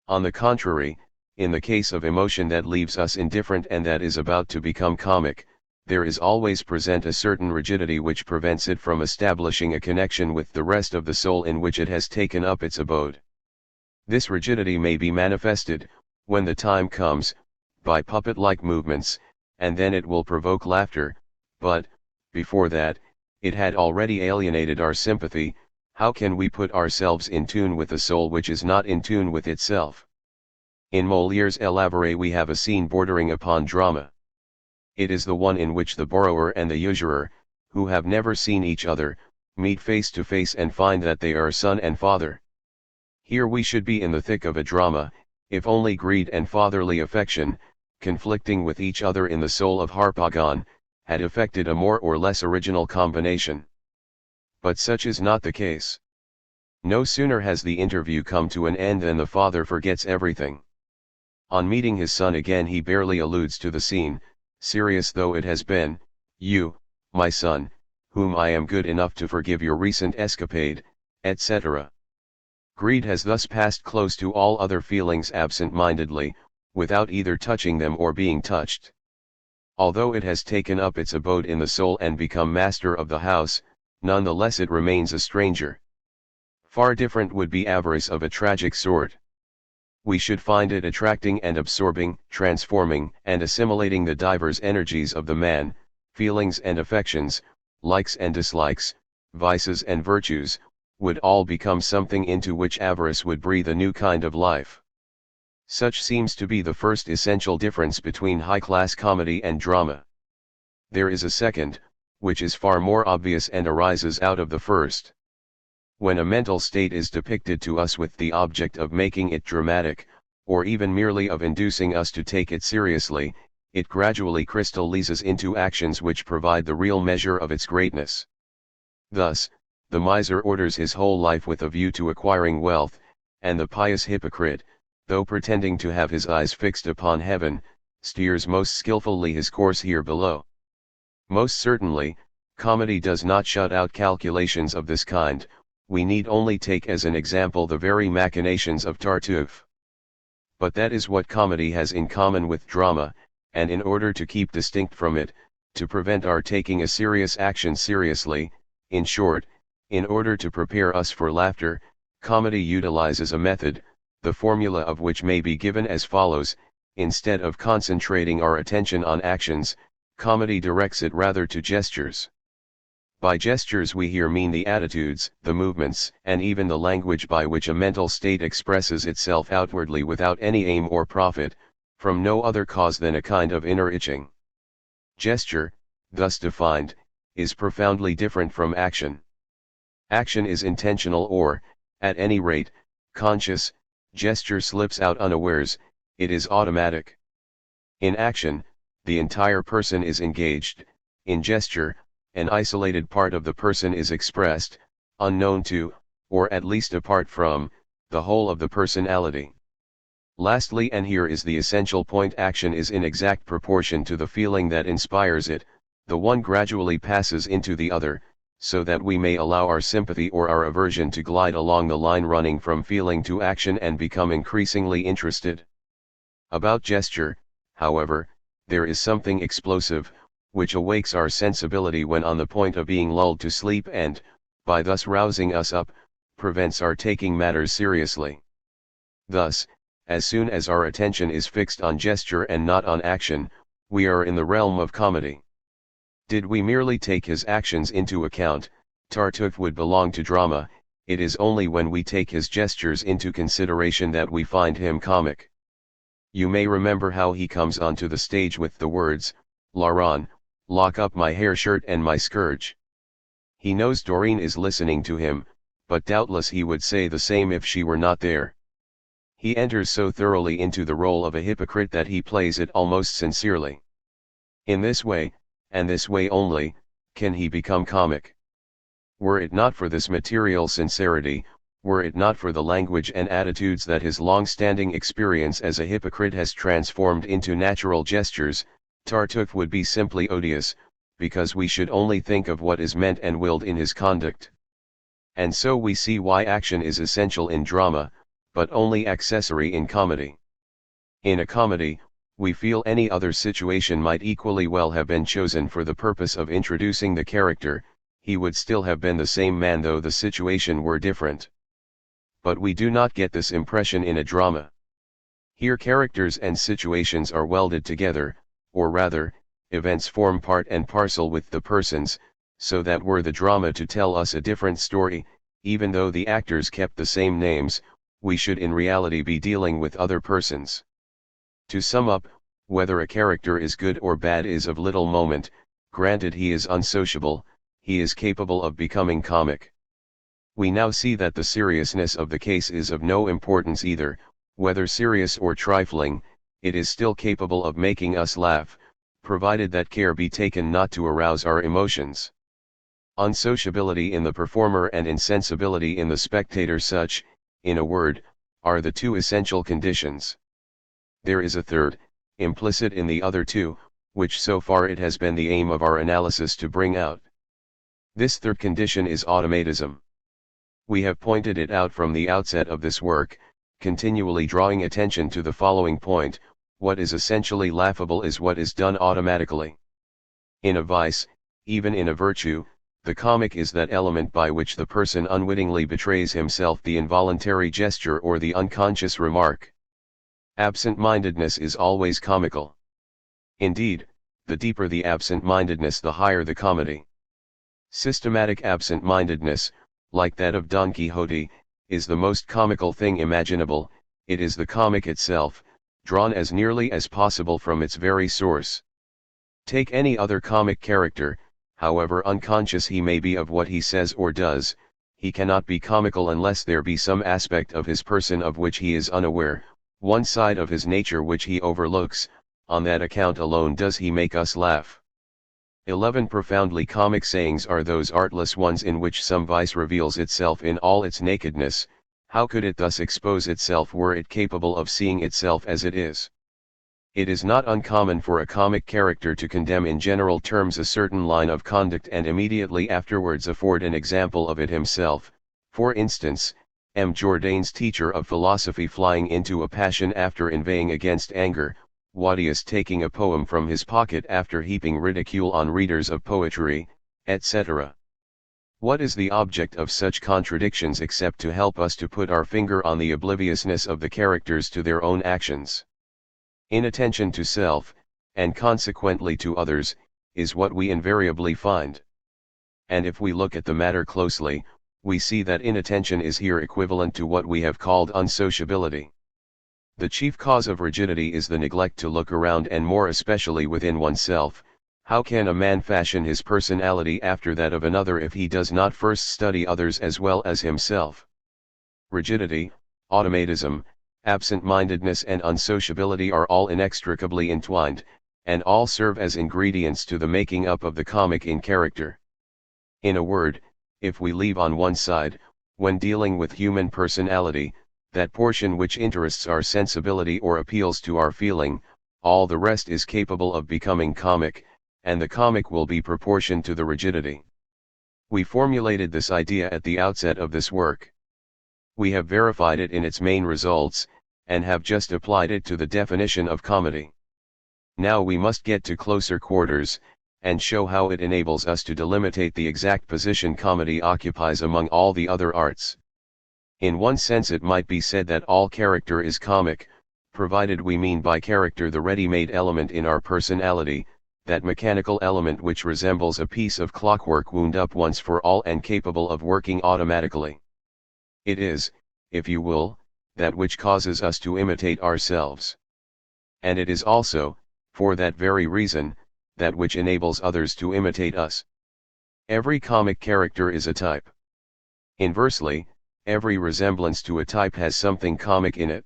On the contrary, in the case of emotion that leaves us indifferent and that is about to become comic, there is always present a certain rigidity which prevents it from establishing a connection with the rest of the soul in which it has taken up its abode. This rigidity may be manifested, when the time comes, by puppet-like movements, and then it will provoke laughter, but, before that, It had already alienated our sympathy. How can we put ourselves in tune with a soul which is not in tune with itself? In Molière's Elaboré we have a scene bordering upon drama. It is the one in which the borrower and the usurer, who have never seen each other, meet face to face and find that they are son and father. Here we should be in the thick of a drama, if only greed and fatherly affection, conflicting with each other in the soul of Harpagon, had effected a more or less original combination. But such is not the case. No sooner has the interview come to an end than the father forgets everything. On meeting his son again he barely alludes to the scene, serious though it has been. "You, my son, whom I am good enough to forgive your recent escapade," etc. Greed has thus passed close to all other feelings absent-mindedly, without either touching them or being touched. Although it has taken up its abode in the soul and become master of the house, none the less it remains a stranger. Far different would be avarice of a tragic sort. We should find it attracting and absorbing, transforming and assimilating the divers energies of the man, feelings and affections, likes and dislikes, vices and virtues, would all become something into which avarice would breathe a new kind of life. Such seems to be the first essential difference between high-class comedy and drama. There is a second, which is far more obvious and arises out of the first. When a mental state is depicted to us with the object of making it dramatic, or even merely of inducing us to take it seriously, it gradually crystallizes into actions which provide the real measure of its greatness. Thus, the miser orders his whole life with a view to acquiring wealth, and the pious hypocrite, though pretending to have his eyes fixed upon heaven, steers most skillfully his course here below. Most certainly, comedy does not shut out calculations of this kind. We need only take as an example the very machinations of Tartuffe. But that is what comedy has in common with drama, and in order to keep distinct from it, to prevent our taking a serious action seriously, in short, in order to prepare us for laughter, comedy utilizes a method, the formula of which may be given as follows: instead of concentrating our attention on actions, comedy directs it rather to gestures. By gestures we here mean the attitudes, the movements, and even the language by which a mental state expresses itself outwardly without any aim or profit, from no other cause than a kind of inner itching. Gesture, thus defined, is profoundly different from action. Action is intentional or, at any rate, conscious. Gesture slips out unawares, it is automatic. In action, the entire person is engaged; in gesture, an isolated part of the person is expressed, unknown to, or at least apart from, the whole of the personality. Lastly, and here is the essential point, action is in exact proportion to the feeling that inspires it. The one gradually passes into the other, so that we may allow our sympathy or our aversion to glide along the line running from feeling to action and become increasingly interested. About gesture, however, there is something explosive, which awakes our sensibility when on the point of being lulled to sleep and, by thus rousing us up, prevents our taking matters seriously. Thus, as soon as our attention is fixed on gesture and not on action, we are in the realm of comedy. Did we merely take his actions into account, Tartuffe would belong to drama. It is only when we take his gestures into consideration that we find him comic. You may remember how he comes onto the stage with the words, "Laurent, lock up my hair shirt and my scourge." He knows Dorine is listening to him, but doubtless he would say the same if she were not there. He enters so thoroughly into the role of a hypocrite that he plays it almost sincerely. In this way, and this way only, can he become comic. Were it not for this material sincerity, were it not for the language and attitudes that his long-standing experience as a hypocrite has transformed into natural gestures, Tartuffe would be simply odious, because we should only think of what is meant and willed in his conduct. And so we see why action is essential in drama, but only accessory in comedy. In a comedy, we feel any other situation might equally well have been chosen for the purpose of introducing the character, he would still have been the same man though the situation were different. But we do not get this impression in a drama. Here characters and situations are welded together, or rather, events form part and parcel with the persons, so that were the drama to tell us a different story, even though the actors kept the same names, we should in reality be dealing with other persons. To sum up, whether a character is good or bad is of little moment, granted he is unsociable, he is capable of becoming comic. We now see that the seriousness of the case is of no importance either, whether serious or trifling, it is still capable of making us laugh, provided that care be taken not to arouse our emotions. Unsociability in the performer and insensibility in the spectator, such, in a word, are the two essential conditions. There is a third, implicit in the other two, which so far it has been the aim of our analysis to bring out. This third condition is automatism. We have pointed it out from the outset of this work, continually drawing attention to the following point: what is essentially laughable is what is done automatically. In a vice, even in a virtue, the comic is that element by which the person unwittingly betrays himself, the involuntary gesture or the unconscious remark. Absent-mindedness is always comical. Indeed, the deeper the absent-mindedness, the higher the comedy. Systematic absent-mindedness, like that of Don Quixote, is the most comical thing imaginable. It is the comic itself, drawn as nearly as possible from its very source. Take any other comic character, however unconscious he may be of what he says or does, he cannot be comical unless there be some aspect of his person of which he is unaware, one side of his nature which he overlooks. On that account alone does he make us laugh. 11 profoundly comic sayings are those artless ones in which some vice reveals itself in all its nakedness. How could it thus expose itself were it capable of seeing itself as it is? It is not uncommon for a comic character to condemn in general terms a certain line of conduct and immediately afterwards afford an example of it himself. For instance, M. Jourdain's teacher of philosophy flying into a passion after inveighing against anger, Wadius taking a poem from his pocket after heaping ridicule on readers of poetry, etc. What is the object of such contradictions except to help us to put our finger on the obliviousness of the characters to their own actions? Inattention to self, and consequently to others, is what we invariably find. And if we look at the matter closely, we see that inattention is here equivalent to what we have called unsociability. The chief cause of rigidity is the neglect to look around and more especially within oneself. How can a man fashion his personality after that of another if he does not first study others as well as himself? Rigidity, automatism, absent-mindedness and unsociability are all inextricably entwined, and all serve as ingredients to the making up of the comic in character. In a word, if we leave on one side, when dealing with human personality, that portion which interests our sensibility or appeals to our feeling, all the rest is capable of becoming comic, and the comic will be proportioned to the rigidity. We formulated this idea at the outset of this work. We have verified it in its main results, and have just applied it to the definition of comedy. Now we must get to closer quarters, and show how it enables us to delimitate the exact position comedy occupies among all the other arts. In one sense it might be said that all character is comic, provided we mean by character the ready-made element in our personality, that mechanical element which resembles a piece of clockwork wound up once for all and capable of working automatically. It is, if you will, that which causes us to imitate ourselves. And it is also, for that very reason, that which enables others to imitate us. Every comic character is a type. Inversely, every resemblance to a type has something comic in it.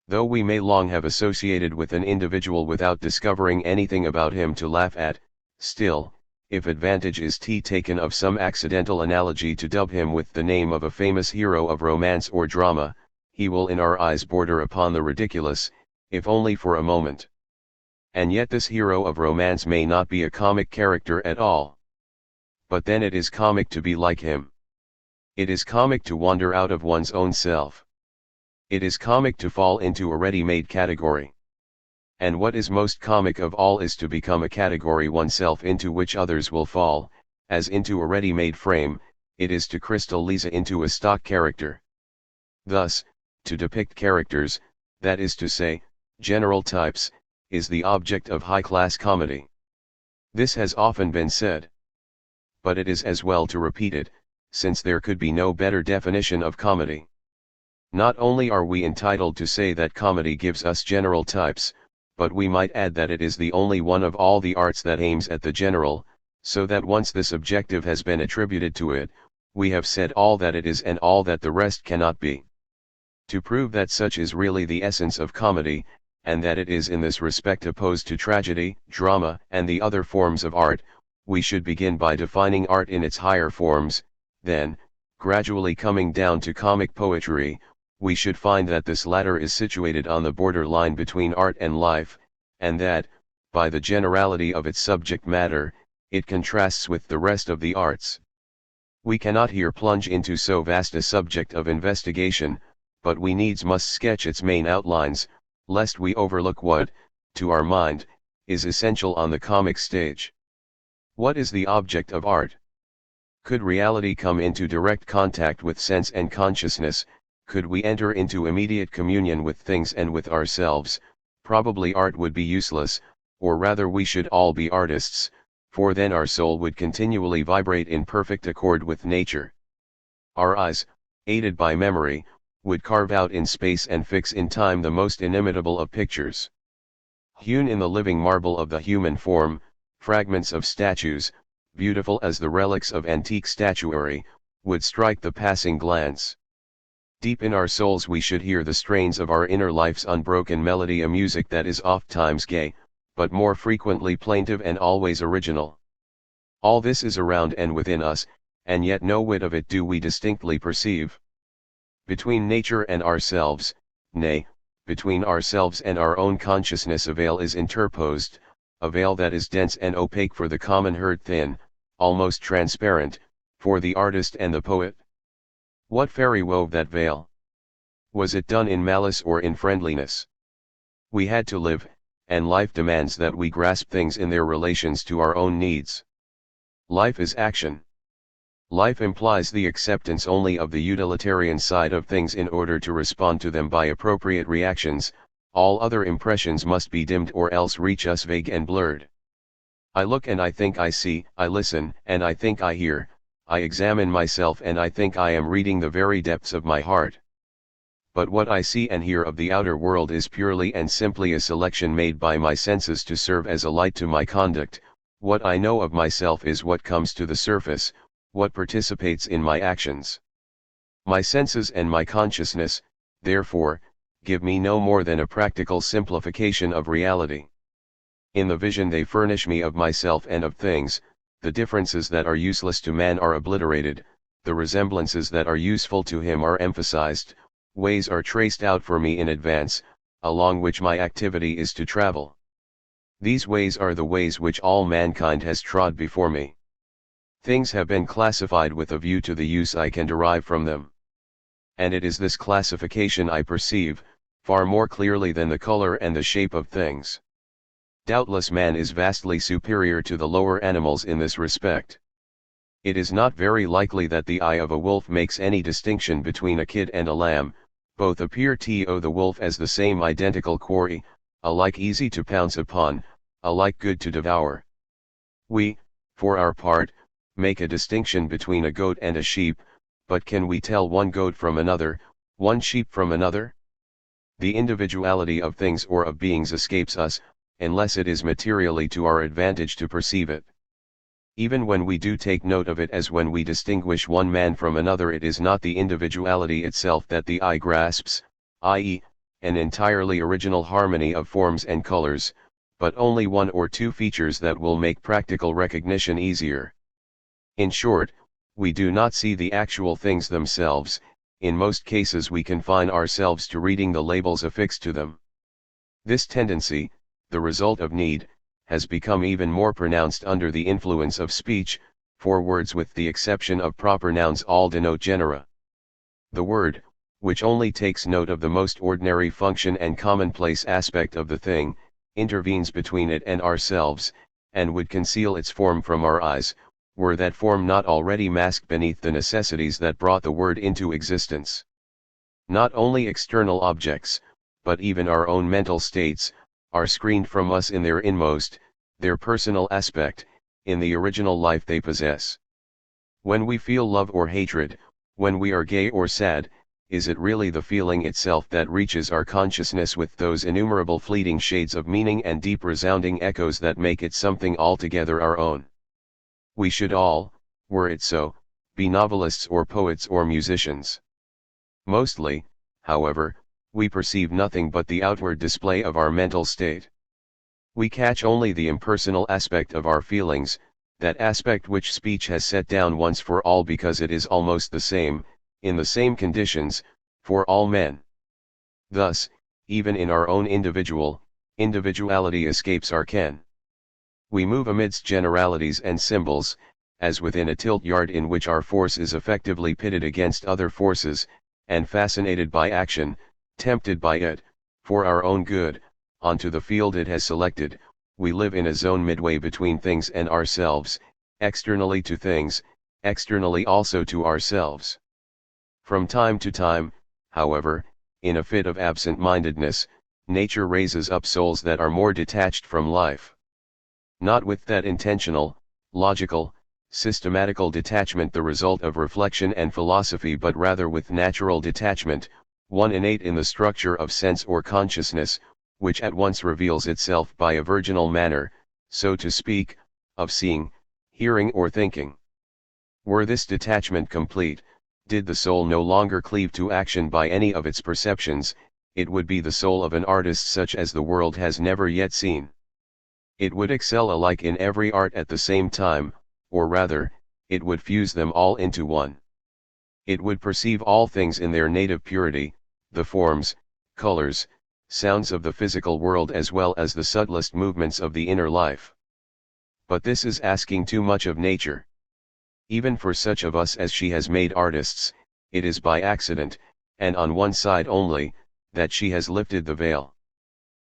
Though we may long have associated with an individual without discovering anything about him to laugh at, still, if advantage is taken of some accidental analogy to dub him with the name of a famous hero of romance or drama, he will in our eyes border upon the ridiculous, if only for a moment. And yet this hero of romance may not be a comic character at all. But then it is comic to be like him. It is comic to wander out of one's own self. It is comic to fall into a ready-made category. And what is most comic of all is to become a category oneself into which others will fall, as into a ready-made frame. It is to crystallize into a stock character. Thus, to depict characters, that is to say, general types, is the object of high-class comedy. This has often been said. but it is as well to repeat it, since there could be no better definition of comedy. Not only are we entitled to say that comedy gives us general types, but we might add that it is the only one of all the arts that aims at the general, so that once this objective has been attributed to it, we have said all that it is and all that the rest cannot be. To prove that such is really the essence of comedy, and that it is in this respect opposed to tragedy, drama, and the other forms of art, we should begin by defining art in its higher forms. Then, gradually coming down to comic poetry, we should find that this latter is situated on the border line between art and life, and that, by the generality of its subject matter, it contrasts with the rest of the arts. We cannot here plunge into so vast a subject of investigation, but we needs must sketch its main outlines, lest we overlook what, to our mind, is essential on the comic stage. What is the object of art? Could reality come into direct contact with sense and consciousness, could we enter into immediate communion with things and with ourselves, probably art would be useless, or rather we should all be artists, for then our soul would continually vibrate in perfect accord with nature. Our eyes, aided by memory, would carve out in space and fix in time the most inimitable of pictures. Hewn in the living marble of the human form, fragments of statues, beautiful as the relics of antique statuary, would strike the passing glance. Deep in our souls we should hear the strains of our inner life's unbroken melody, a music that is oft-times gay, but more frequently plaintive and always original. All this is around and within us, and yet no whit of it do we distinctly perceive. Between nature and ourselves, nay, between ourselves and our own consciousness a veil is interposed, a veil that is dense and opaque for the common herd, thin, almost transparent, for the artist and the poet. What fairy wove that veil? Was it done in malice or in friendliness? We had to live, and life demands that we grasp things in their relations to our own needs. Life is action. Life implies the acceptance only of the utilitarian side of things in order to respond to them by appropriate reactions. All other impressions must be dimmed or else reach us vague and blurred. I look and I think I see, I listen and I think I hear, I examine myself and I think I am reading the very depths of my heart. But what I see and hear of the outer world is purely and simply a selection made by my senses to serve as a light to my conduct. What I know of myself is what comes to the surface, what participates in my actions. My senses and my consciousness, therefore, give me no more than a practical simplification of reality. In the vision they furnish me of myself and of things, the differences that are useless to man are obliterated, the resemblances that are useful to him are emphasized, ways are traced out for me in advance, along which my activity is to travel. These ways are the ways which all mankind has trod before me. Things have been classified with a view to the use I can derive from them. And it is this classification I perceive, far more clearly than the color and the shape of things. Doubtless man is vastly superior to the lower animals in this respect. It is not very likely that the eye of a wolf makes any distinction between a kid and a lamb, both appear to the wolf as the same identical quarry, alike easy to pounce upon, alike good to devour. We, for our part, make a distinction between a goat and a sheep, but can we tell one goat from another, one sheep from another? The individuality of things or of beings escapes us, unless it is materially to our advantage to perceive it. Even when we do take note of it, as when we distinguish one man from another, it is not the individuality itself that the eye grasps, i.e., an entirely original harmony of forms and colors, but only one or two features that will make practical recognition easier. In short, we do not see the actual things themselves. In most cases we confine ourselves to reading the labels affixed to them. This tendency, the result of need, has become even more pronounced under the influence of speech, for words with the exception of proper nouns all denote genera. The word, which only takes note of the most ordinary function and commonplace aspect of the thing, intervenes between it and ourselves, and would conceal its form from our eyes, were that form not already masked beneath the necessities that brought the word into existence. Not only external objects, but even our own mental states, are screened from us in their inmost, their personal aspect, in the original life they possess. When we feel love or hatred, when we are gay or sad, is it really the feeling itself that reaches our consciousness with those innumerable fleeting shades of meaning and deep resounding echoes that make it something altogether our own? We should all, were it so, be novelists or poets or musicians. Mostly, however, we perceive nothing but the outward display of our mental state. We catch only the impersonal aspect of our feelings, that aspect which speech has set down once for all because it is almost the same, in the same conditions, for all men. Thus, even in our own individuality escapes our ken. We move amidst generalities and symbols, as within a tilt yard in which our force is effectively pitted against other forces, and fascinated by action, tempted by it, for our own good, onto the field it has selected. We live in a zone midway between things and ourselves, externally to things, externally also to ourselves. From time to time, however, in a fit of absent-mindedness, nature raises up souls that are more detached from life. Not with that intentional, logical, systematical detachment the result of reflection and philosophy, but rather with natural detachment, one innate in the structure of sense or consciousness, which at once reveals itself by a virginal manner, so to speak, of seeing, hearing or thinking. Were this detachment complete, did the soul no longer cleave to action by any of its perceptions, it would be the soul of an artist such as the world has never yet seen. It would excel alike in every art at the same time, or rather, it would fuse them all into one. It would perceive all things in their native purity, the forms, colors, sounds of the physical world as well as the subtlest movements of the inner life. But this is asking too much of nature. Even for such of us as she has made artists, it is by accident, and on one side only, that she has lifted the veil.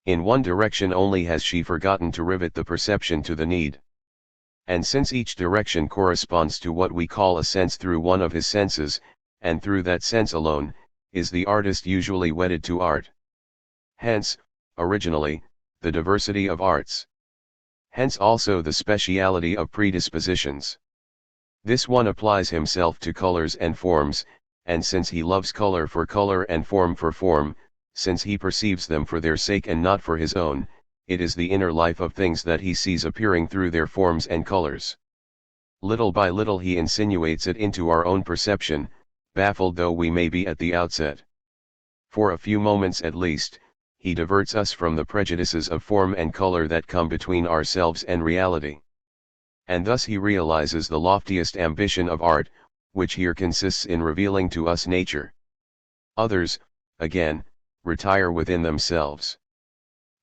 In one direction only has she forgotten to rivet the perception to the need. And since each direction corresponds to what we call a sense through one of his senses, and through that sense alone, is the artist usually wedded to art. Hence, originally, the diversity of arts. Hence also the speciality of predispositions. This one applies himself to colors and forms, and since he loves color for color and form for form, since he perceives them for their sake and not for his own, it is the inner life of things that he sees appearing through their forms and colors. Little by little he insinuates it into our own perception, baffled though we may be at the outset. For a few moments at least, he diverts us from the prejudices of form and color that come between ourselves and reality. And thus he realizes the loftiest ambition of art, which here consists in revealing to us nature. Others, again, retire within themselves.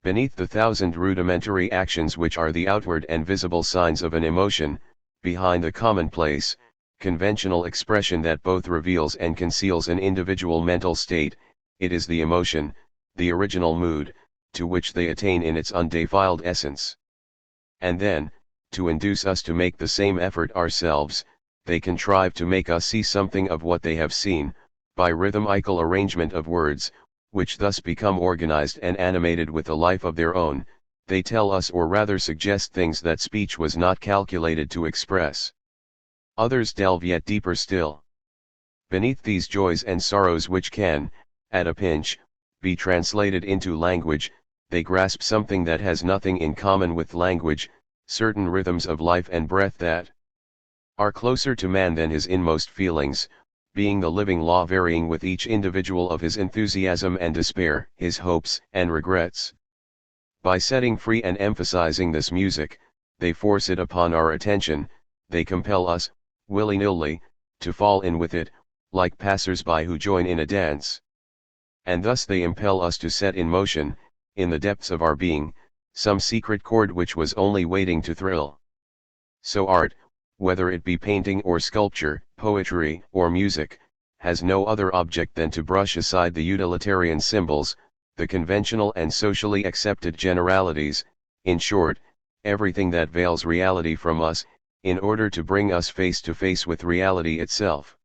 Beneath the thousand rudimentary actions which are the outward and visible signs of an emotion, behind the commonplace, conventional expression that both reveals and conceals an individual mental state, it is the emotion, the original mood, to which they attain in its undefiled essence. And then, to induce us to make the same effort ourselves, they contrive to make us see something of what they have seen, by rhythmical arrangement of words, which thus become organized and animated with a life of their own. They tell us or rather suggest things that speech was not calculated to express. Others delve yet deeper still. Beneath these joys and sorrows which can, at a pinch, be translated into language, they grasp something that has nothing in common with language, certain rhythms of life and breath that are closer to man than his inmost feelings, being the living law varying with each individual of his enthusiasm and despair, his hopes and regrets. By setting free and emphasizing this music, they force it upon our attention, they compel us, willy-nilly, to fall in with it, like passers-by who join in a dance. And thus they impel us to set in motion, in the depths of our being, some secret chord which was only waiting to thrill. So art, whether it be painting or sculpture, poetry or music, has no other object than to brush aside the utilitarian symbols, the conventional and socially accepted generalities, in short, everything that veils reality from us, in order to bring us face to face with reality itself.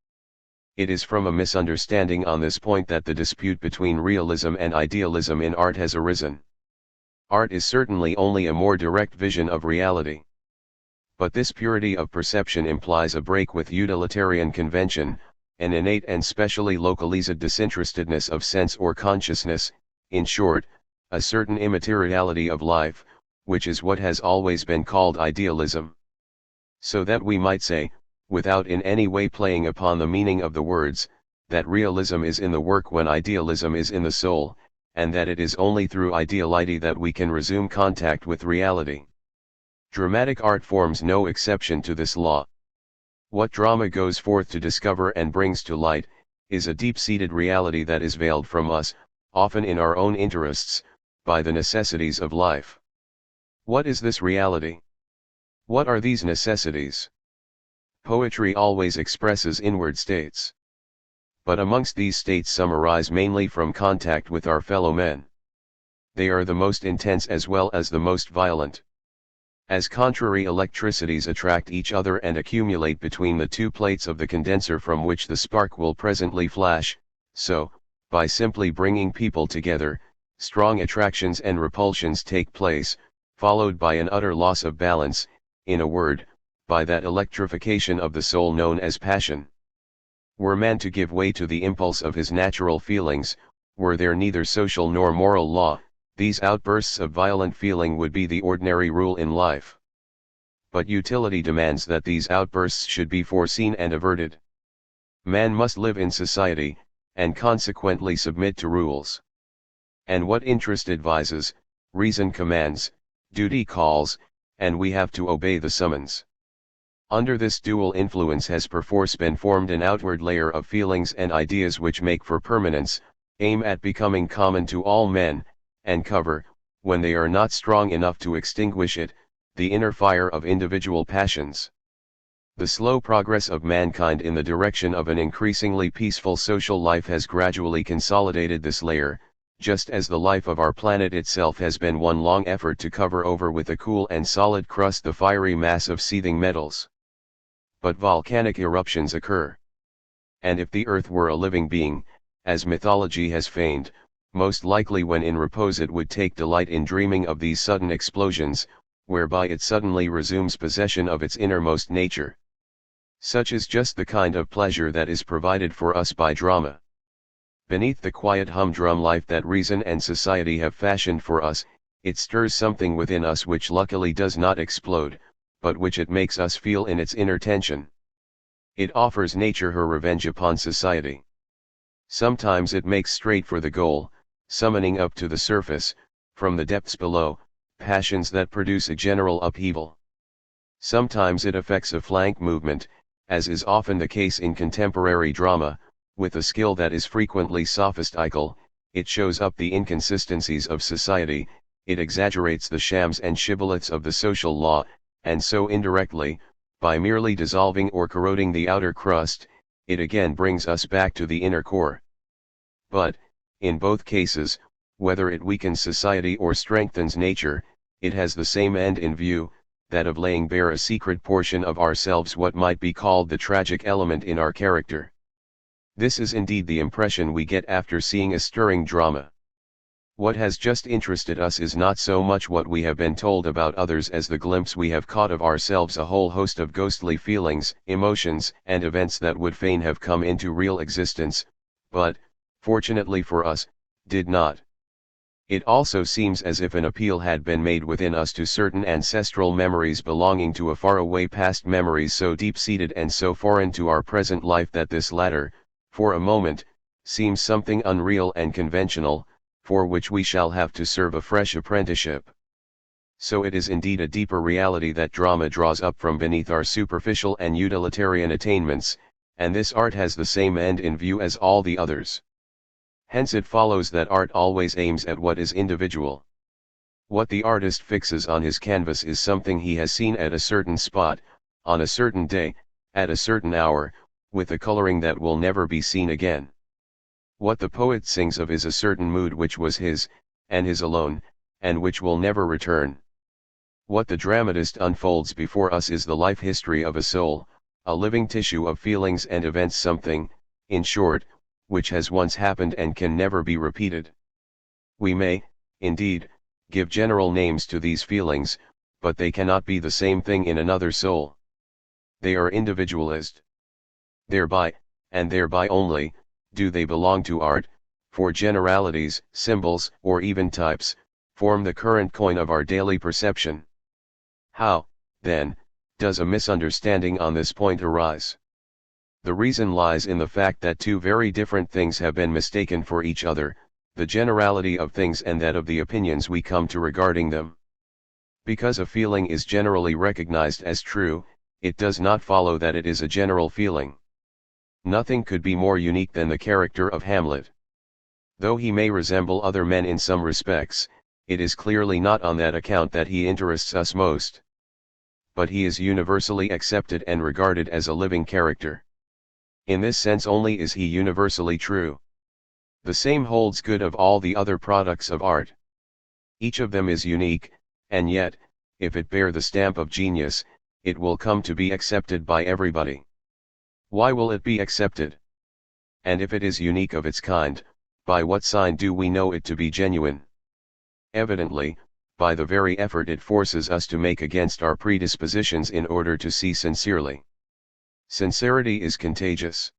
It is from a misunderstanding on this point that the dispute between realism and idealism in art has arisen. Art is certainly only a more direct vision of reality. But this purity of perception implies a break with utilitarian convention, an innate and specially localized disinterestedness of sense or consciousness, in short, a certain immateriality of life, which is what has always been called idealism. So that we might say, without in any way playing upon the meaning of the words, that realism is in the work when idealism is in the soul, and that it is only through ideality that we can resume contact with reality. Dramatic art forms no exception to this law. What drama goes forth to discover and brings to light, is a deep-seated reality that is veiled from us, often in our own interests, by the necessities of life. What is this reality? What are these necessities? Poetry always expresses inward states. But amongst these states some arise mainly from contact with our fellow men. They are the most intense as well as the most violent. As contrary electricities attract each other and accumulate between the two plates of the condenser from which the spark will presently flash, so, by simply bringing people together, strong attractions and repulsions take place, followed by an utter loss of balance, in a word, by that electrification of the soul known as passion. Were man to give way to the impulse of his natural feelings, were there neither social nor moral law, these outbursts of violent feeling would be the ordinary rule in life. But utility demands that these outbursts should be foreseen and averted. Man must live in society, and consequently submit to rules. And what interest advises, reason commands, duty calls, and we have to obey the summons. Under this dual influence has perforce been formed an outward layer of feelings and ideas which make for permanence, aim at becoming common to all men, and cover, when they are not strong enough to extinguish it, the inner fire of individual passions. The slow progress of mankind in the direction of an increasingly peaceful social life has gradually consolidated this layer, just as the life of our planet itself has been one long effort to cover over with a cool and solid crust the fiery mass of seething metals. But volcanic eruptions occur. And if the earth were a living being, as mythology has feigned, most likely when in repose it would take delight in dreaming of these sudden explosions, whereby it suddenly resumes possession of its innermost nature. Such is just the kind of pleasure that is provided for us by drama. Beneath the quiet humdrum life that reason and society have fashioned for us, it stirs something within us which luckily does not explode, but which it makes us feel in its inner tension. It offers nature her revenge upon society. Sometimes it makes straight for the goal, summoning up to the surface, from the depths below, passions that produce a general upheaval. Sometimes it effects a flank movement, as is often the case in contemporary drama, with a skill that is frequently sophistical. It shows up the inconsistencies of society, it exaggerates the shams and shibboleths of the social law, and so indirectly, by merely dissolving or corroding the outer crust, it again brings us back to the inner core. But, in both cases, whether it weakens society or strengthens nature, it has the same end in view, that of laying bare a secret portion of ourselves, what might be called the tragic element in our character. This is indeed the impression we get after seeing a stirring drama. What has just interested us is not so much what we have been told about others as the glimpse we have caught of ourselves, a whole host of ghostly feelings, emotions, and events that would fain have come into real existence, but, fortunately for us, did not. It also seems as if an appeal had been made within us to certain ancestral memories belonging to a faraway past, memories so deep-seated and so foreign to our present life that this latter, for a moment, seems something unreal and conventional, for which we shall have to serve a fresh apprenticeship. So it is indeed a deeper reality that drama draws up from beneath our superficial and utilitarian attainments, and this art has the same end in view as all the others. Hence it follows that art always aims at what is individual. What the artist fixes on his canvas is something he has seen at a certain spot, on a certain day, at a certain hour, with a coloring that will never be seen again. What the poet sings of is a certain mood which was his, and his alone, and which will never return. What the dramatist unfolds before us is the life history of a soul, a living tissue of feelings and events, something, in short, which has once happened and can never be repeated. We may, indeed, give general names to these feelings, but they cannot be the same thing in another soul. They are individualist. Thereby, and thereby only, do they belong to art, for generalities, symbols, or even types, form the current coin of our daily perception. How, then, does a misunderstanding on this point arise? The reason lies in the fact that two very different things have been mistaken for each other, the generality of things and that of the opinions we come to regarding them. Because a feeling is generally recognized as true, it does not follow that it is a general feeling. Nothing could be more unique than the character of Hamlet. Though he may resemble other men in some respects, it is clearly not on that account that he interests us most. But he is universally accepted and regarded as a living character. In this sense only is he universally true. The same holds good of all the other products of art. Each of them is unique, and yet, if it bear the stamp of genius, it will come to be accepted by everybody. Why will it be accepted? And if it is unique of its kind, by what sign do we know it to be genuine? Evidently, by the very effort it forces us to make against our predispositions in order to see sincerely. Sincerity is contagious.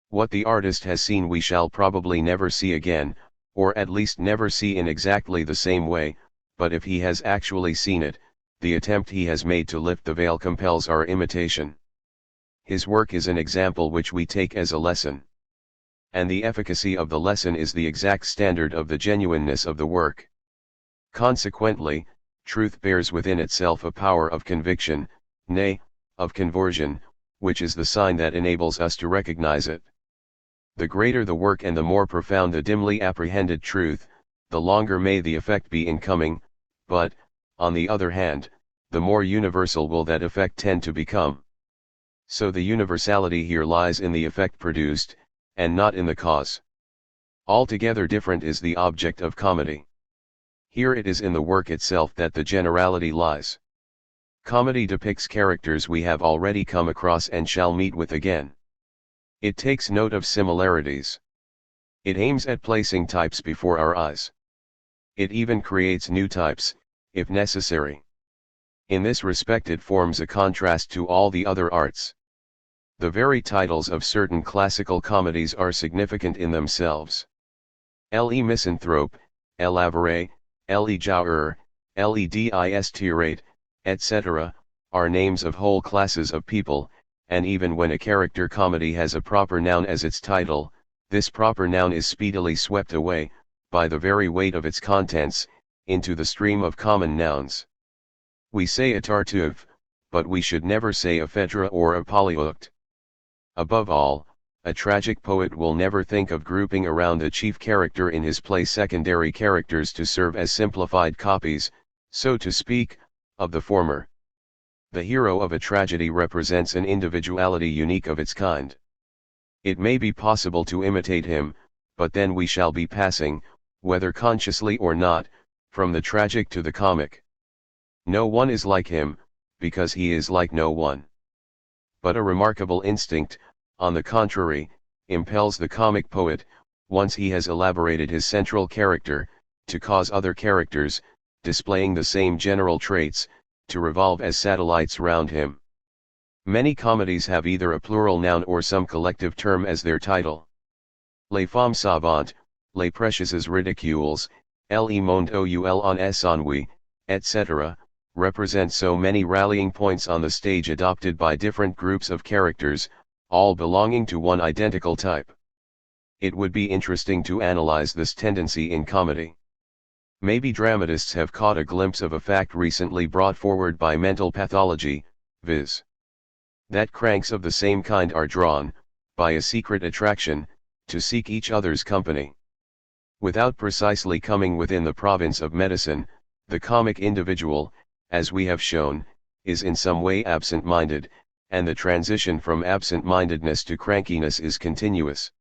What the artist has seen we shall probably never see again, or at least never see in exactly the same way, but if he has actually seen it, the attempt he has made to lift the veil compels our imitation. His work is an example which we take as a lesson. And the efficacy of the lesson is the exact standard of the genuineness of the work. Consequently, truth bears within itself a power of conviction, nay, of conversion, which is the sign that enables us to recognize it. The greater the work and the more profound the dimly apprehended truth, the longer may the effect be in coming, but, on the other hand, the more universal will that effect tend to become. So the universality here lies in the effect produced, and not in the cause. Altogether different is the object of comedy. Here it is in the work itself that the generality lies. Comedy depicts characters we have already come across and shall meet with again. It takes note of similarities. It aims at placing types before our eyes. It even creates new types, if necessary. In this respect it forms a contrast to all the other arts. The very titles of certain classical comedies are significant in themselves. Le Misanthrope, l'Avare, le Joueur, le Distirate, etc., are names of whole classes of people, and even when a character comedy has a proper noun as its title, this proper noun is speedily swept away, by the very weight of its contents, into the stream of common nouns. We say a Tartuffe, but we should never say a Phèdre or a Polyeucte. Above all, a tragic poet will never think of grouping around the chief character in his play secondary characters to serve as simplified copies, so to speak, of the former. The hero of a tragedy represents an individuality unique of its kind. It may be possible to imitate him, but then we shall be passing, whether consciously or not, from the tragic to the comic. No one is like him, because he is like no one. But a remarkable instinct, on the contrary, impels the comic poet, once he has elaborated his central character, to cause other characters, displaying the same general traits, to revolve as satellites round him. Many comedies have either a plural noun or some collective term as their title. Les femmes savantes, les précieuses ridicules, le monde oul en s'ennuie, etc., represent so many rallying points on the stage adopted by different groups of characters, all belonging to one identical type. It would be interesting to analyze this tendency in comedy. Maybe dramatists have caught a glimpse of a fact recently brought forward by mental pathology, viz. that cranks of the same kind are drawn, by a secret attraction, to seek each other's company. Without precisely coming within the province of medicine, the comic individual, as we have shown, is in some way absent-minded, and the transition from absent-mindedness to crankiness is continuous.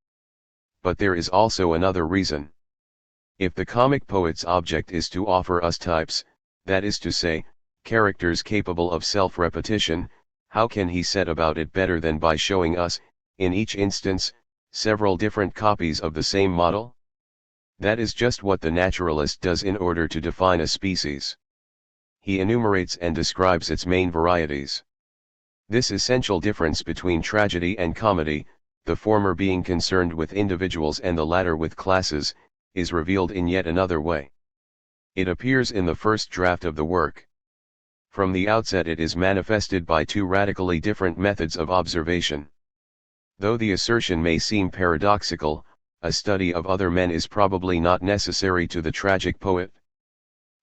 But there is also another reason. If the comic poet's object is to offer us types, that is to say, characters capable of self-repetition, how can he set about it better than by showing us, in each instance, several different copies of the same model? That is just what the naturalist does in order to define a species. he enumerates and describes its main varieties. This essential difference between tragedy and comedy, the former being concerned with individuals and the latter with classes, is revealed in yet another way. It appears in the first draft of the work. From the outset it is manifested by two radically different methods of observation. Though the assertion may seem paradoxical, a study of other men is probably not necessary to the tragic poet.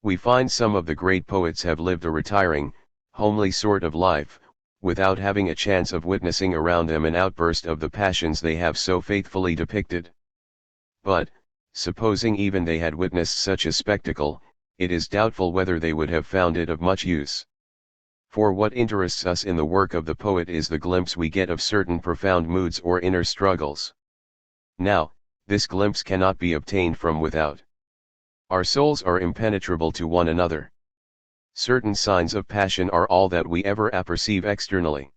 We find some of the great poets have lived a retiring, homely sort of life, without having a chance of witnessing around them an outburst of the passions they have so faithfully depicted. But, supposing even they had witnessed such a spectacle, it is doubtful whether they would have found it of much use. For what interests us in the work of the poet is the glimpse we get of certain profound moods or inner struggles. Now, this glimpse cannot be obtained from without. Our souls are impenetrable to one another. Certain signs of passion are all that we ever apperceive externally.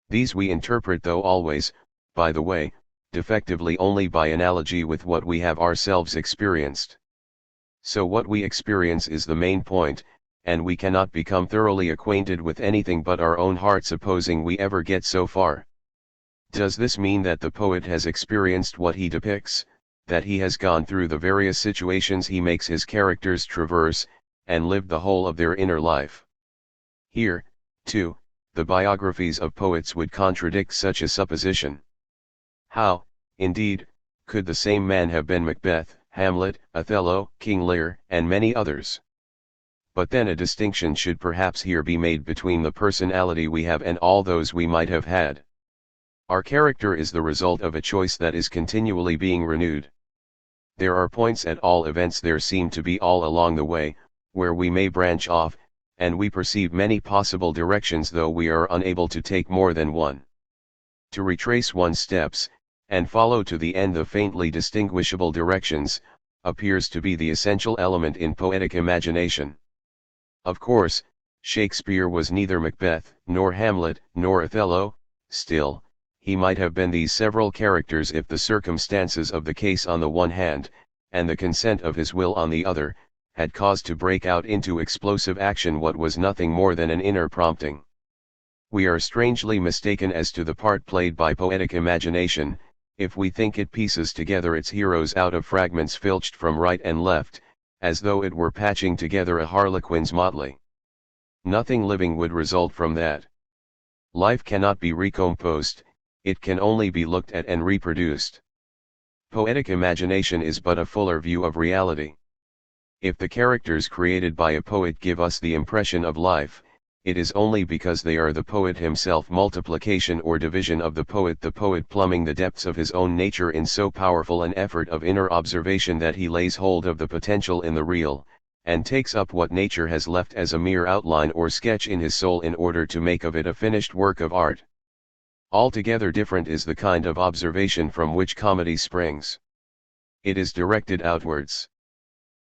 These we interpret, though always, by the way, defectively only by analogy with what we have ourselves experienced. So what we experience is the main point, and we cannot become thoroughly acquainted with anything but our own heart, supposing we ever get so far. Does this mean that the poet has experienced what he depicts, that he has gone through the various situations he makes his characters traverse, and lived the whole of their inner life? Here, too, the biographies of poets would contradict such a supposition. How, indeed, could the same man have been Macbeth, Hamlet, Othello, King Lear, and many others? But then a distinction should perhaps here be made between the personality we have and all those we might have had. Our character is the result of a choice that is continually being renewed. There are points, at all events there seem to be all along the way, where we may branch off, and we perceive many possible directions, though we are unable to take more than one. To retrace one's steps, and follow to the end the faintly distinguishable directions, appears to be the essential element in poetic imagination. Of course, Shakespeare was neither Macbeth, nor Hamlet, nor Othello. Still, he might have been these several characters if the circumstances of the case on the one hand, and the consent of his will on the other, had caused to break out into explosive action what was nothing more than an inner prompting. We are strangely mistaken as to the part played by poetic imagination, if we think it pieces together its heroes out of fragments filched from right and left, as though it were patching together a harlequin's motley. Nothing living would result from that. Life cannot be recomposed, it can only be looked at and reproduced. Poetic imagination is but a fuller view of reality. If the characters created by a poet give us the impression of life, it is only because they are the poet himself, multiplication or division of the poet plumbing the depths of his own nature in so powerful an effort of inner observation that he lays hold of the potential in the real, and takes up what nature has left as a mere outline or sketch in his soul in order to make of it a finished work of art. Altogether different is the kind of observation from which comedy springs. It is directed outwards.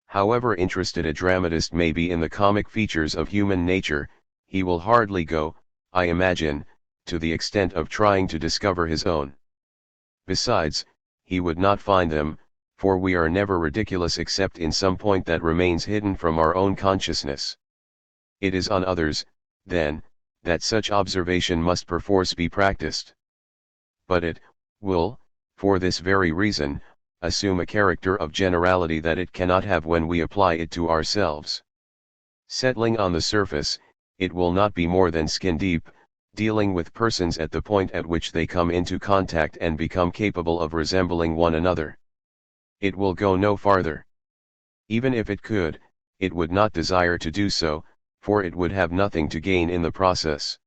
However interested a dramatist may be in the comic features of human nature, he will hardly go, I imagine, to the extent of trying to discover his own. Besides, he would not find them, for we are never ridiculous except in some point that remains hidden from our own consciousness. It is on others, then, that such observation must perforce be practiced. But it will, for this very reason, assume a character of generality that it cannot have when we apply it to ourselves. Settling on the surface, it will not be more than skin deep, dealing with persons at the point at which they come into contact and become capable of resembling one another. It will go no farther. Even if it could, it would not desire to do so, for it would have nothing to gain in the process.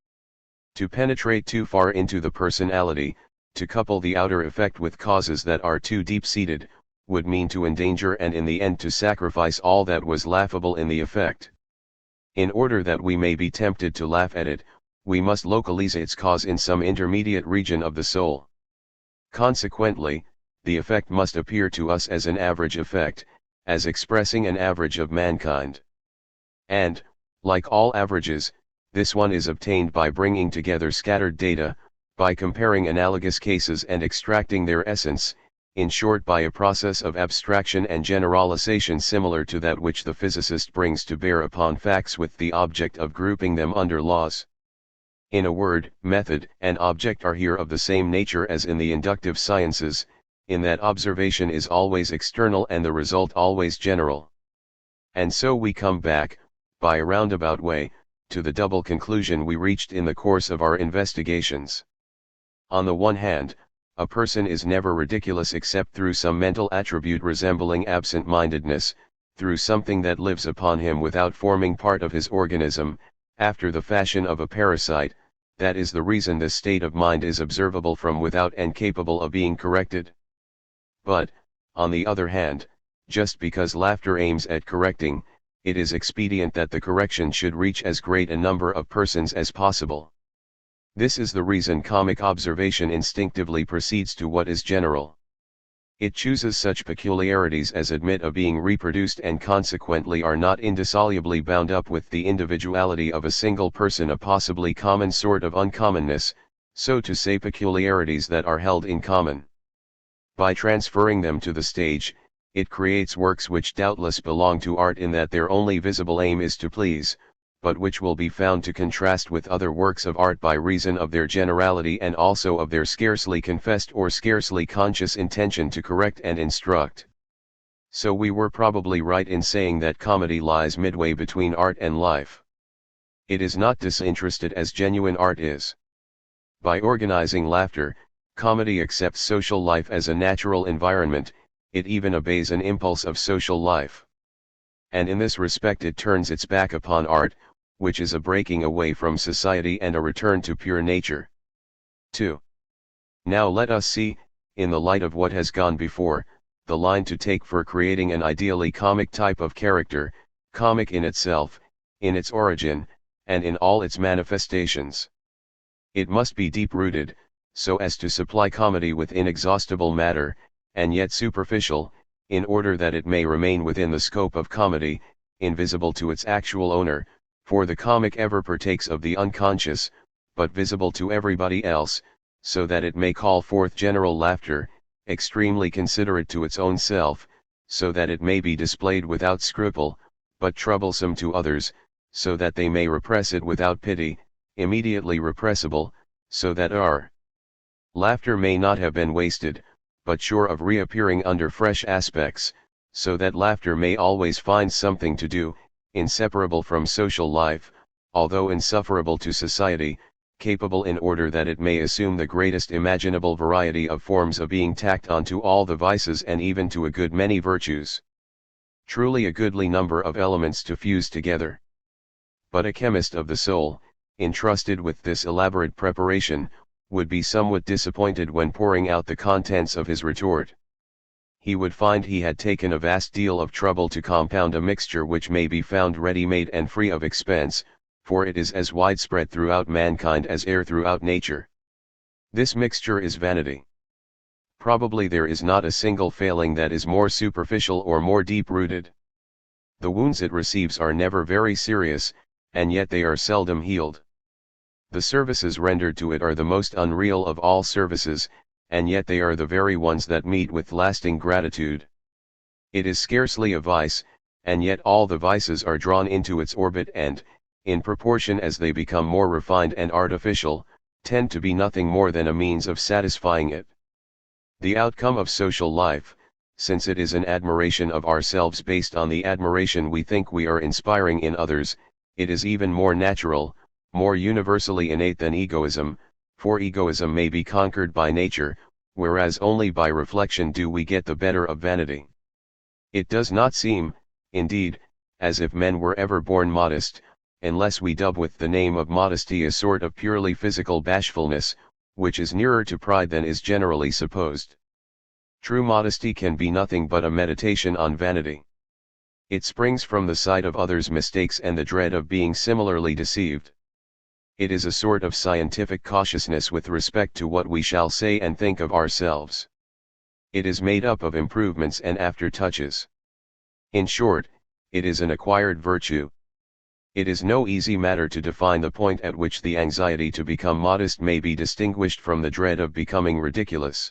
To penetrate too far into the personality, to couple the outer effect with causes that are too deep-seated, would mean to endanger and in the end to sacrifice all that was laughable in the effect. In order that we may be tempted to laugh at it, we must localize its cause in some intermediate region of the soul. Consequently, the effect must appear to us as an average effect, as expressing an average of mankind. And, like all averages, this one is obtained by bringing together scattered data, by comparing analogous cases and extracting their essence, in short by a process of abstraction and generalization similar to that which the physicist brings to bear upon facts with the object of grouping them under laws. In a word, method and object are here of the same nature as in the inductive sciences, in that observation is always external and the result always general. And so we come back, by a roundabout way, to the double conclusion we reached in the course of our investigations. On the one hand, a person is never ridiculous except through some mental attribute resembling absent-mindedness, through something that lives upon him without forming part of his organism, after the fashion of a parasite. That is the reason this state of mind is observable from without and capable of being corrected. But, on the other hand, just because laughter aims at correcting, it is expedient that the correction should reach as great a number of persons as possible. This is the reason comic observation instinctively proceeds to what is general. It chooses such peculiarities as admit of being reproduced and consequently are not indissolubly bound up with the individuality of a single person, a possibly common sort of uncommonness, so to say peculiarities that are held in common. By transferring them to the stage, it creates works which doubtless belong to art in that their only visible aim is to please, but which will be found to contrast with other works of art by reason of their generality and also of their scarcely confessed or scarcely conscious intention to correct and instruct. So we were probably right in saying that comedy lies midway between art and life. It is not disinterested as genuine art is. By organizing laughter, comedy accepts social life as a natural environment, it even obeys an impulse of social life. And in this respect it turns its back upon art, which is a breaking away from society and a return to pure nature. 2. Now let us see, in the light of what has gone before, the line to take for creating an ideally comic type of character, comic in itself, in its origin, and in all its manifestations. It must be deep-rooted, so as to supply comedy with inexhaustible matter, and yet superficial, in order that it may remain within the scope of comedy, invisible to its actual owner, for the comic ever partakes of the unconscious, but visible to everybody else, so that it may call forth general laughter, extremely considerate to its own self, so that it may be displayed without scruple, but troublesome to others, so that they may repress it without pity, immediately repressible, so that our laughter may not have been wasted, but sure of reappearing under fresh aspects, so that laughter may always find something to do, inseparable from social life, although insufferable to society, capable in order that it may assume the greatest imaginable variety of forms of being tacked on to all the vices and even to a good many virtues. Truly a goodly number of elements to fuse together. But a chemist of the soul, entrusted with this elaborate preparation, would be somewhat disappointed when pouring out the contents of his retort. He would find he had taken a vast deal of trouble to compound a mixture which may be found ready-made and free of expense, for it is as widespread throughout mankind as air throughout nature. This mixture is vanity. Probably there is not a single failing that is more superficial or more deep-rooted. The wounds it receives are never very serious, and yet they are seldom healed. The services rendered to it are the most unreal of all services, and yet they are the very ones that meet with lasting gratitude. It is scarcely a vice, and yet all the vices are drawn into its orbit and, in proportion as they become more refined and artificial, tend to be nothing more than a means of satisfying it. The outcome of social life, since it is an admiration of ourselves based on the admiration we think we are inspiring in others, it is even more natural, more universally innate than egoism, for egoism may be conquered by nature, whereas only by reflection do we get the better of vanity. It does not seem, indeed, as if men were ever born modest, unless we dub with the name of modesty a sort of purely physical bashfulness, which is nearer to pride than is generally supposed. True modesty can be nothing but a meditation on vanity. It springs from the sight of others' mistakes and the dread of being similarly deceived. It is a sort of scientific cautiousness with respect to what we shall say and think of ourselves. It is made up of improvements and after-touches. In short, it is an acquired virtue. It is no easy matter to define the point at which the anxiety to become modest may be distinguished from the dread of becoming ridiculous.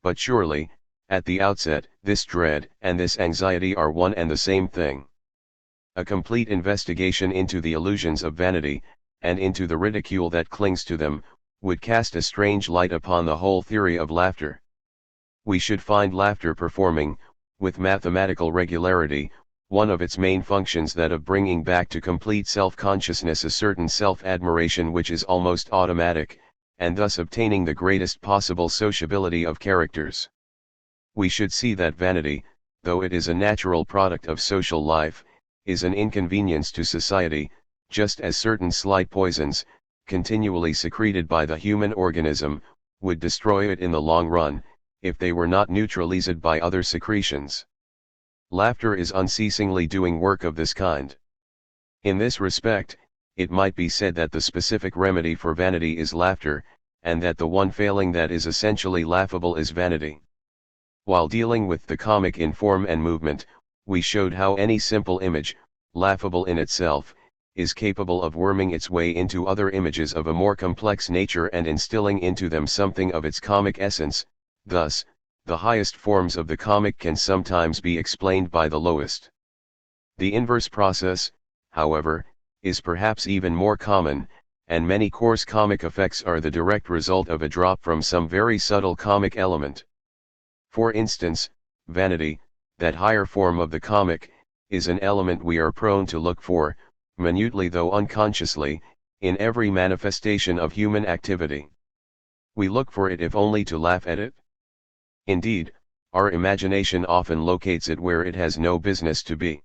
But surely, At the outset, this dread and this anxiety are one and the same thing. A complete investigation into the illusions of vanity, and into the ridicule that clings to them, would cast a strange light upon the whole theory of laughter. We should find laughter performing, with mathematical regularity, one of its main functions, that of bringing back to complete self-consciousness a certain self-admiration which is almost automatic, and thus obtaining the greatest possible sociability of characters. We should see that vanity, though it is a natural product of social life, is an inconvenience to society, just as certain slight poisons, continually secreted by the human organism, would destroy it in the long run, if they were not neutralized by other secretions. Laughter is unceasingly doing work of this kind. In this respect, it might be said that the specific remedy for vanity is laughter, and that the one failing that is essentially laughable is vanity. While dealing with the comic in form and movement, we showed how any simple image, laughable in itself, is capable of worming its way into other images of a more complex nature and instilling into them something of its comic essence. Thus, the highest forms of the comic can sometimes be explained by the lowest. The inverse process, however, is perhaps even more common, and many coarse comic effects are the direct result of a drop from some very subtle comic element. For instance, vanity, that higher form of the comic, is an element we are prone to look for, minutely though unconsciously, in every manifestation of human activity. We look for it if only to laugh at it. Indeed, our imagination often locates it where it has no business to be.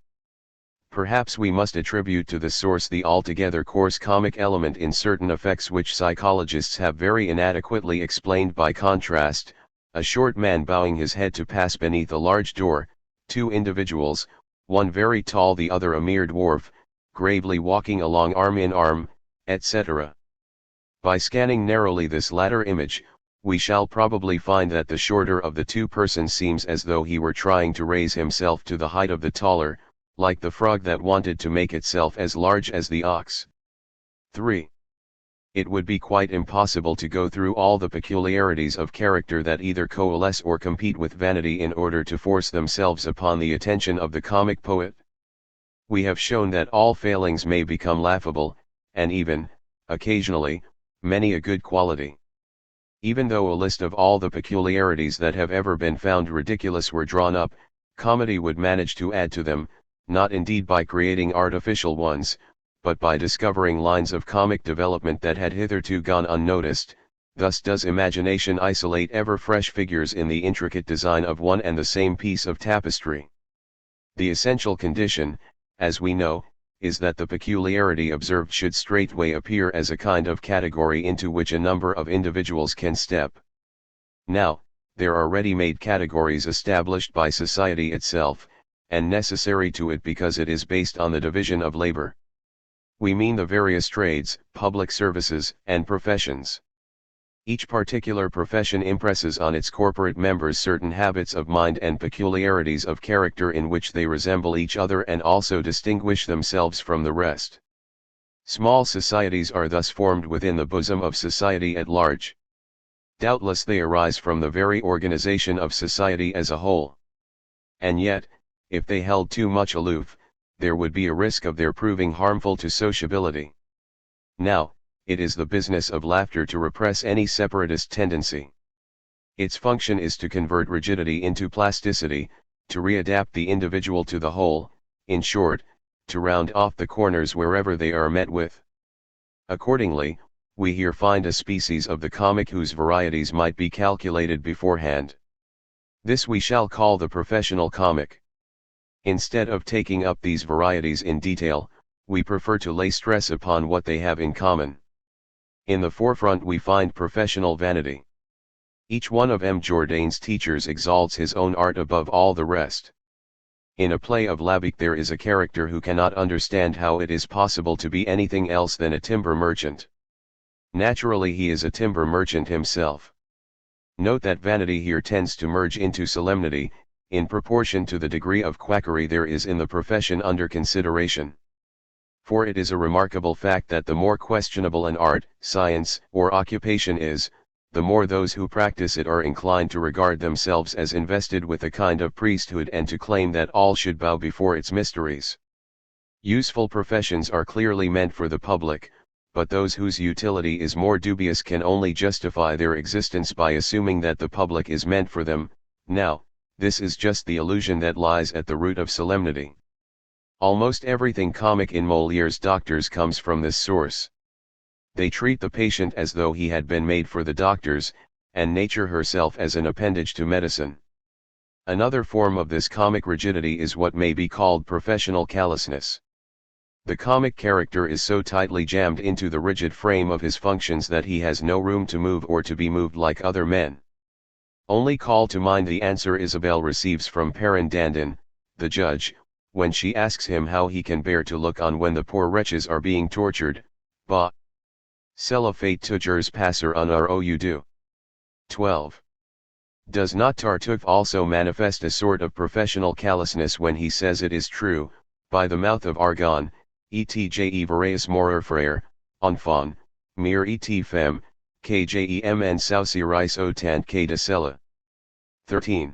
Perhaps we must attribute to the source the altogether coarse comic element in certain effects which psychologists have very inadequately explained. By contrast, a short man bowing his head to pass beneath a large door, two individuals, one very tall the other a mere dwarf, gravely walking along arm in arm, etc. By scanning narrowly this latter image, we shall probably find that the shorter of the two persons seems as though he were trying to raise himself to the height of the taller, like the frog that wanted to make itself as large as the ox. 3. It would be quite impossible to go through all the peculiarities of character that either coalesce or compete with vanity in order to force themselves upon the attention of the comic poet. We have shown that all failings may become laughable, and even, occasionally, many a good quality. Even though a list of all the peculiarities that have ever been found ridiculous were drawn up, comedy would manage to add to them, not indeed by creating artificial ones, but by discovering lines of comic development that had hitherto gone unnoticed. Thus does imagination isolate ever fresh figures in the intricate design of one and the same piece of tapestry. The essential condition, as we know, is that the peculiarity observed should straightway appear as a kind of category into which a number of individuals can step. Now, there are ready-made categories established by society itself, and necessary to it because it is based on the division of labor. We mean the various trades, public services, and professions. Each particular profession impresses on its corporate members certain habits of mind and peculiarities of character in which they resemble each other and also distinguish themselves from the rest. Small societies are thus formed within the bosom of society at large. Doubtless they arise from the very organization of society as a whole. And yet, if they held too much aloof, there would be a risk of their proving harmful to sociability. Now, it is the business of laughter to repress any separatist tendency. Its function is to convert rigidity into plasticity, to readapt the individual to the whole, in short, to round off the corners wherever they are met with. Accordingly, we here find a species of the comic whose varieties might be calculated beforehand. This we shall call the professional comic. Instead of taking up these varieties in detail, we prefer to lay stress upon what they have in common. In the forefront we find professional vanity. Each one of M. Jourdain's teachers exalts his own art above all the rest. In a play of Labique there is a character who cannot understand how it is possible to be anything else than a timber merchant. Naturally he is a timber merchant himself. Note that vanity here tends to merge into solemnity, in proportion to the degree of quackery there is in the profession under consideration. For it is a remarkable fact that the more questionable an art, science, or occupation is, the more those who practice it are inclined to regard themselves as invested with a kind of priesthood and to claim that all should bow before its mysteries. Useful professions are clearly meant for the public, but those whose utility is more dubious can only justify their existence by assuming that the public is meant for them. Now, this is just the illusion that lies at the root of solemnity. Almost everything comic in Molière's Doctors comes from this source. They treat the patient as though he had been made for the doctors, and nature herself as an appendage to medicine. Another form of this comic rigidity is what may be called professional callousness. The comic character is so tightly jammed into the rigid frame of his functions that he has no room to move or to be moved like other men. Only call to mind the answer Isabelle receives from Perrin Dandin, the judge, when she asks him how he can bear to look on when the poor wretches are being tortured. Bah! Cela fait toujours passer un au du. 12. Does not Tartuffe also manifest a sort of professional callousness when he says it is true, by the mouth of Argonne, etje verreis mourir frère, enfant, mir et femme, que jem saucirais autant que de cela. 13.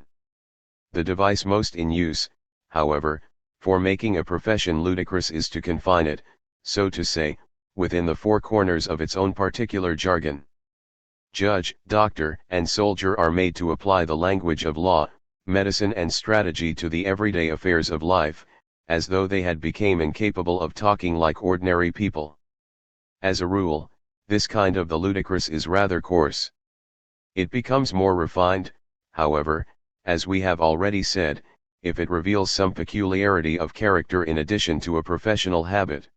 The device most in use, however, for making a profession ludicrous is to confine it, so to say, within the four corners of its own particular jargon. Judge, doctor, and soldier are made to apply the language of law, medicine and strategy to the everyday affairs of life, as though they had become incapable of talking like ordinary people. As a rule, this kind of the ludicrous is rather coarse. It becomes more refined, however, as we have already said, if it reveals some peculiarity of character in addition to a professional habit.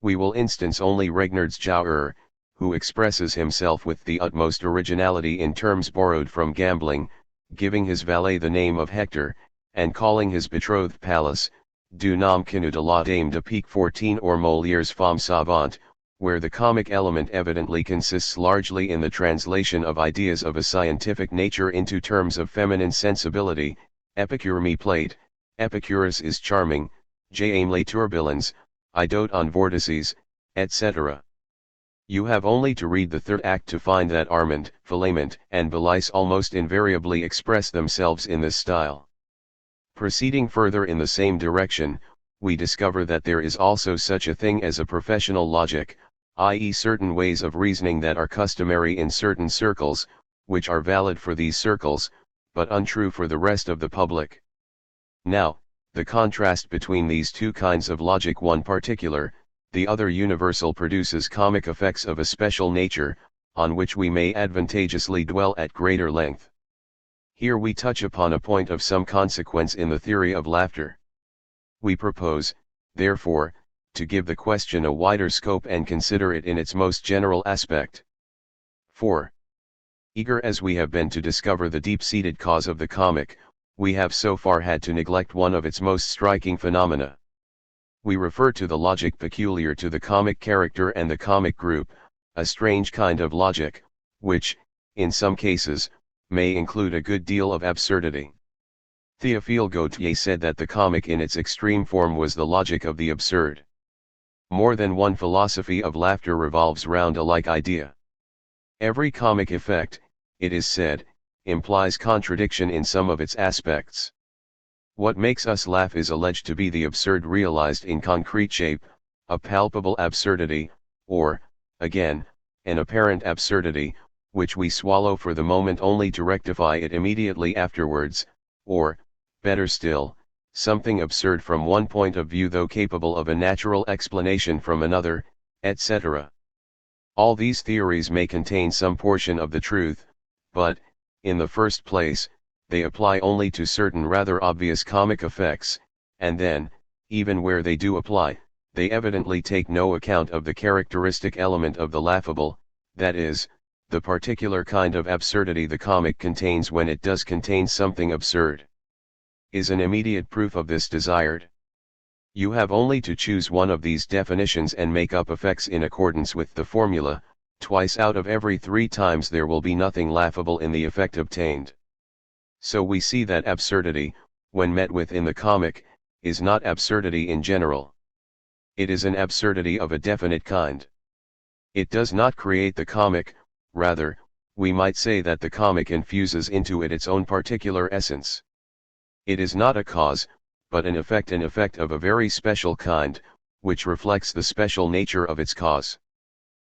We will instance only Regnard's Jouer, who expresses himself with the utmost originality in terms borrowed from gambling, giving his valet the name of Hector, and calling his betrothed Pallas, du nom connu de la dame de pique 14, or Molière's Femme Savante, where the comic element evidently consists largely in the translation of ideas of a scientific nature into terms of feminine sensibility. Epicure me plate, Epicurus is charming, j'aime les tourbillons, I dote on vortices, etc. You have only to read the third act to find that Armand, Philemon, and Belice almost invariably express themselves in this style. Proceeding further in the same direction, we discover that there is also such a thing as a professional logic, i.e. certain ways of reasoning that are customary in certain circles, which are valid for these circles, but untrue for the rest of the public. Now, the contrast between these two kinds of logic, one particular, the other universal, produces comic effects of a special nature, on which we may advantageously dwell at greater length. Here we touch upon a point of some consequence in the theory of laughter. We propose, therefore, to give the question a wider scope and consider it in its most general aspect. 4. Eager as we have been to discover the deep-seated cause of the comic, we have so far had to neglect one of its most striking phenomena. We refer to the logic peculiar to the comic character and the comic group, a strange kind of logic, which, in some cases, may include a good deal of absurdity. Théophile Gautier said that the comic in its extreme form was the logic of the absurd. More than one philosophy of laughter revolves round a like idea. Every comic effect, it is said, implies contradiction in some of its aspects. What makes us laugh is alleged to be the absurd realized in concrete shape, a palpable absurdity, or, again, an apparent absurdity, which we swallow for the moment only to rectify it immediately afterwards, or, better still, something absurd from one point of view though capable of a natural explanation from another, etc. All these theories may contain some portion of the truth, but, in the first place, they apply only to certain rather obvious comic effects, and then, even where they do apply, they evidently take no account of the characteristic element of the laughable, that is, the particular kind of absurdity the comic contains when it does contain something absurd. Is an immediate proof of this desired? You have only to choose one of these definitions and make up effects in accordance with the formula. Twice out of every 3 times there will be nothing laughable in the effect obtained. So we see that absurdity, when met with in the comic, is not absurdity in general. It is an absurdity of a definite kind. It does not create the comic, rather, we might say that the comic infuses into it its own particular essence. It is not a cause, but an effect of a very special kind, which reflects the special nature of its cause.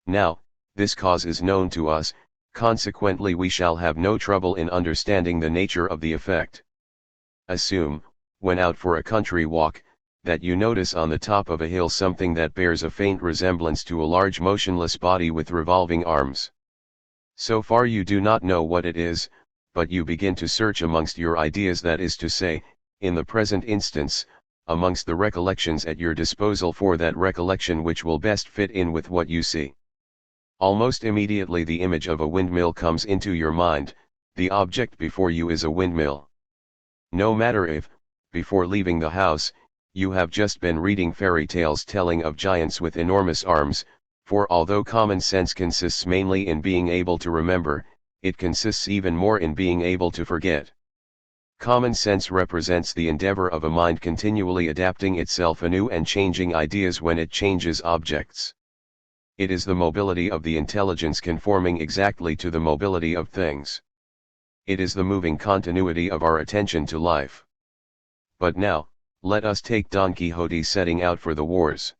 Now, this cause is known to us, consequently we shall have no trouble in understanding the nature of the effect. Assume, when out for a country walk, that you notice on the top of a hill something that bears a faint resemblance to a large motionless body with revolving arms. So far you do not know what it is, but you begin to search amongst your ideas, that is to say, in the present instance, amongst the recollections at your disposal for that recollection which will best fit in with what you see. Almost immediately the image of a windmill comes into your mind. The object before you is a windmill. No matter if, before leaving the house, you have just been reading fairy tales telling of giants with enormous arms, for although common sense consists mainly in being able to remember, it consists even more in being able to forget. Common sense represents the endeavor of a mind continually adapting itself anew and changing ideas when it changes objects. It is the mobility of the intelligence conforming exactly to the mobility of things. It is the moving continuity of our attention to life. But now, let us take Don Quixote setting out for the wars.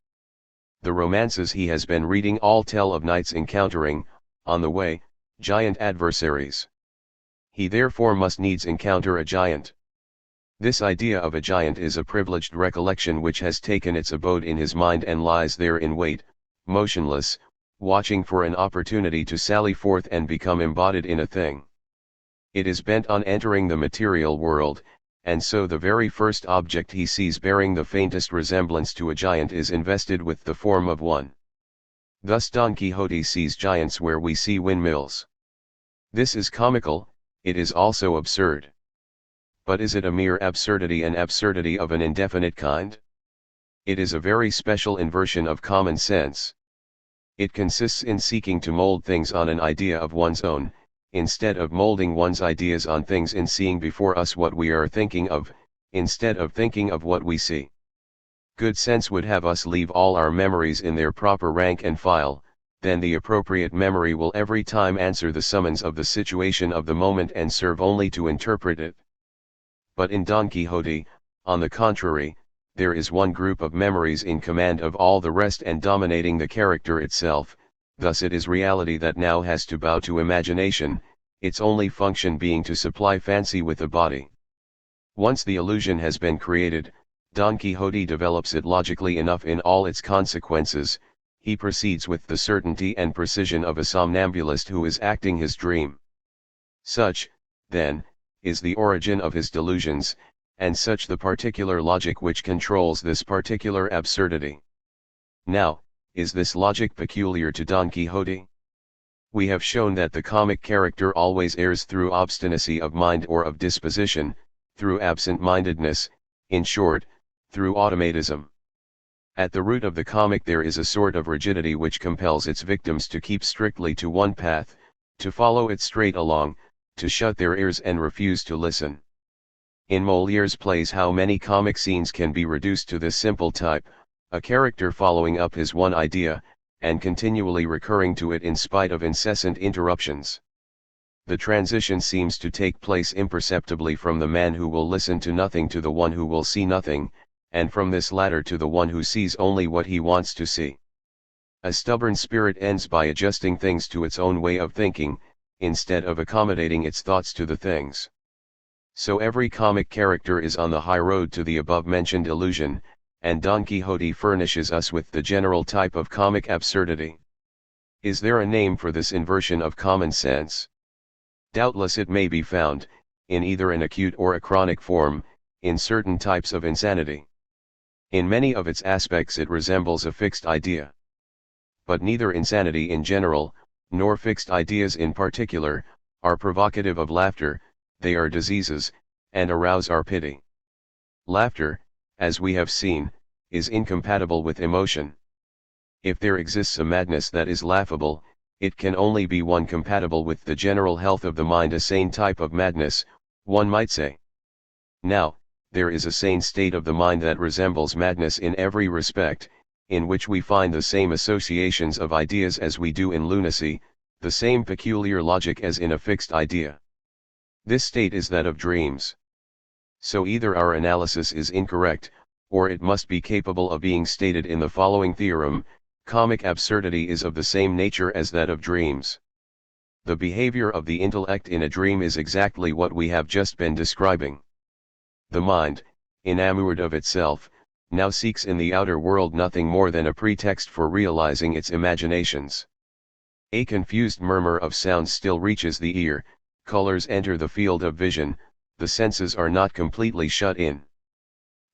The romances he has been reading all tell of knights encountering, on the way, giant adversaries. He therefore must needs encounter a giant. This idea of a giant is a privileged recollection which has taken its abode in his mind and lies there in wait, motionless, watching for an opportunity to sally forth and become embodied in a thing. It is bent on entering the material world, and so the very first object he sees bearing the faintest resemblance to a giant is invested with the form of one. Thus Don Quixote sees giants where we see windmills. This is comical, it is also absurd. But is it a mere absurdity, an absurdity of an indefinite kind? It is a very special inversion of common sense. It consists in seeking to mold things on an idea of one's own, instead of molding one's ideas on things, in seeing before us what we are thinking of, instead of thinking of what we see. Good sense would have us leave all our memories in their proper rank and file, then the appropriate memory will every time answer the summons of the situation of the moment and serve only to interpret it. But in Don Quixote, on the contrary, there is one group of memories in command of all the rest and dominating the character itself. Thus it is reality that now has to bow to imagination, its only function being to supply fancy with a body. Once the illusion has been created, Don Quixote develops it logically enough in all its consequences. He proceeds with the certainty and precision of a somnambulist who is acting his dream. Such, then, is the origin of his delusions, and such the particular logic which controls this particular absurdity. Now, is this logic peculiar to Don Quixote? We have shown that the comic character always errs through obstinacy of mind or of disposition, through absent-mindedness, in short, through automatism. At the root of the comic there is a sort of rigidity which compels its victims to keep strictly to one path, to follow it straight along, to shut their ears and refuse to listen. In Molière's plays how many comic scenes can be reduced to this simple type, a character following up his one idea, and continually recurring to it in spite of incessant interruptions. The transition seems to take place imperceptibly from the man who will listen to nothing to the one who will see nothing, and from this latter to the one who sees only what he wants to see. A stubborn spirit ends by adjusting things to its own way of thinking, instead of accommodating its thoughts to the things. So every comic character is on the high road to the above-mentioned illusion, and Don Quixote furnishes us with the general type of comic absurdity. Is there a name for this inversion of common sense? Doubtless it may be found, in either an acute or a chronic form, in certain types of insanity. In many of its aspects it resembles a fixed idea. But neither insanity in general, nor fixed ideas in particular, are provocative of laughter, they are diseases, and arouse our pity. Laughter, as we have seen, is incompatible with emotion. If there exists a madness that is laughable, it can only be one compatible with the general health of the mind, a sane type of madness, one might say. Now, there is a sane state of the mind that resembles madness in every respect, in which we find the same associations of ideas as we do in lunacy, the same peculiar logic as in a fixed idea. This state is that of dreams. So either our analysis is incorrect, or it must be capable of being stated in the following theorem: comic absurdity is of the same nature as that of dreams. The behavior of the intellect in a dream is exactly what we have just been describing. The mind, enamored of itself, now seeks in the outer world nothing more than a pretext for realizing its imaginations. A confused murmur of sounds still reaches the ear, colors enter the field of vision, the senses are not completely shut in.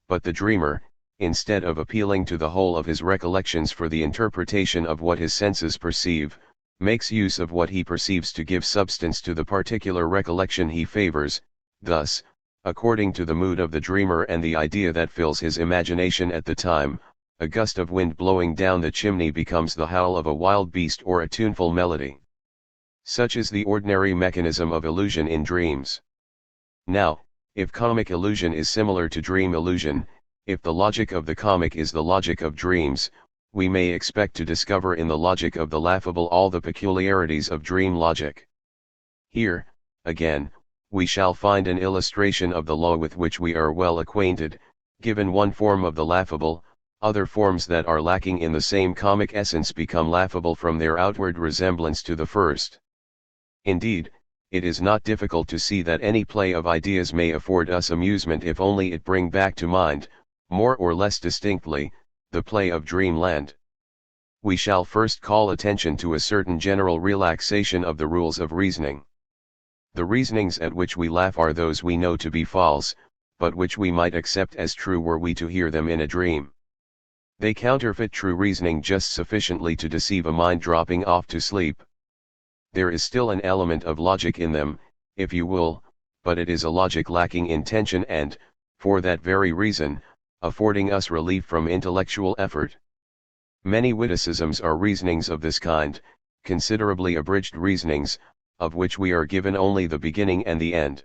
But the dreamer, instead of appealing to the whole of his recollections for the interpretation of what his senses perceive, makes use of what he perceives to give substance to the particular recollection he favors. Thus, according to the mood of the dreamer and the idea that fills his imagination at the time, a gust of wind blowing down the chimney becomes the howl of a wild beast or a tuneful melody. Such is the ordinary mechanism of illusion in dreams. Now, if comic illusion is similar to dream illusion, if the logic of the comic is the logic of dreams, we may expect to discover in the logic of the laughable all the peculiarities of dream logic. Here, again, we shall find an illustration of the law with which we are well acquainted. Given one form of the laughable, other forms that are lacking in the same comic essence become laughable from their outward resemblance to the first. Indeed, it is not difficult to see that any play of ideas may afford us amusement if only it bring back to mind, more or less distinctly, the play of dreamland. We shall first call attention to a certain general relaxation of the rules of reasoning. The reasonings at which we laugh are those we know to be false, but which we might accept as true were we to hear them in a dream. They counterfeit true reasoning just sufficiently to deceive a mind dropping off to sleep. There is still an element of logic in them, if you will, but it is a logic lacking in tension and, for that very reason, affording us relief from intellectual effort. Many witticisms are reasonings of this kind, considerably abridged reasonings, of which we are given only the beginning and the end.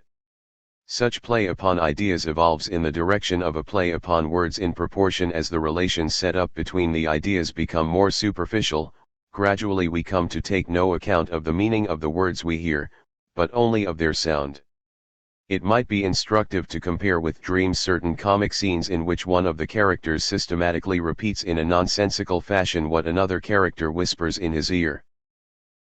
Such play upon ideas evolves in the direction of a play upon words in proportion as the relations set up between the ideas become more superficial. Gradually we come to take no account of the meaning of the words we hear, but only of their sound. It might be instructive to compare with dreams certain comic scenes in which one of the characters systematically repeats in a nonsensical fashion what another character whispers in his ear.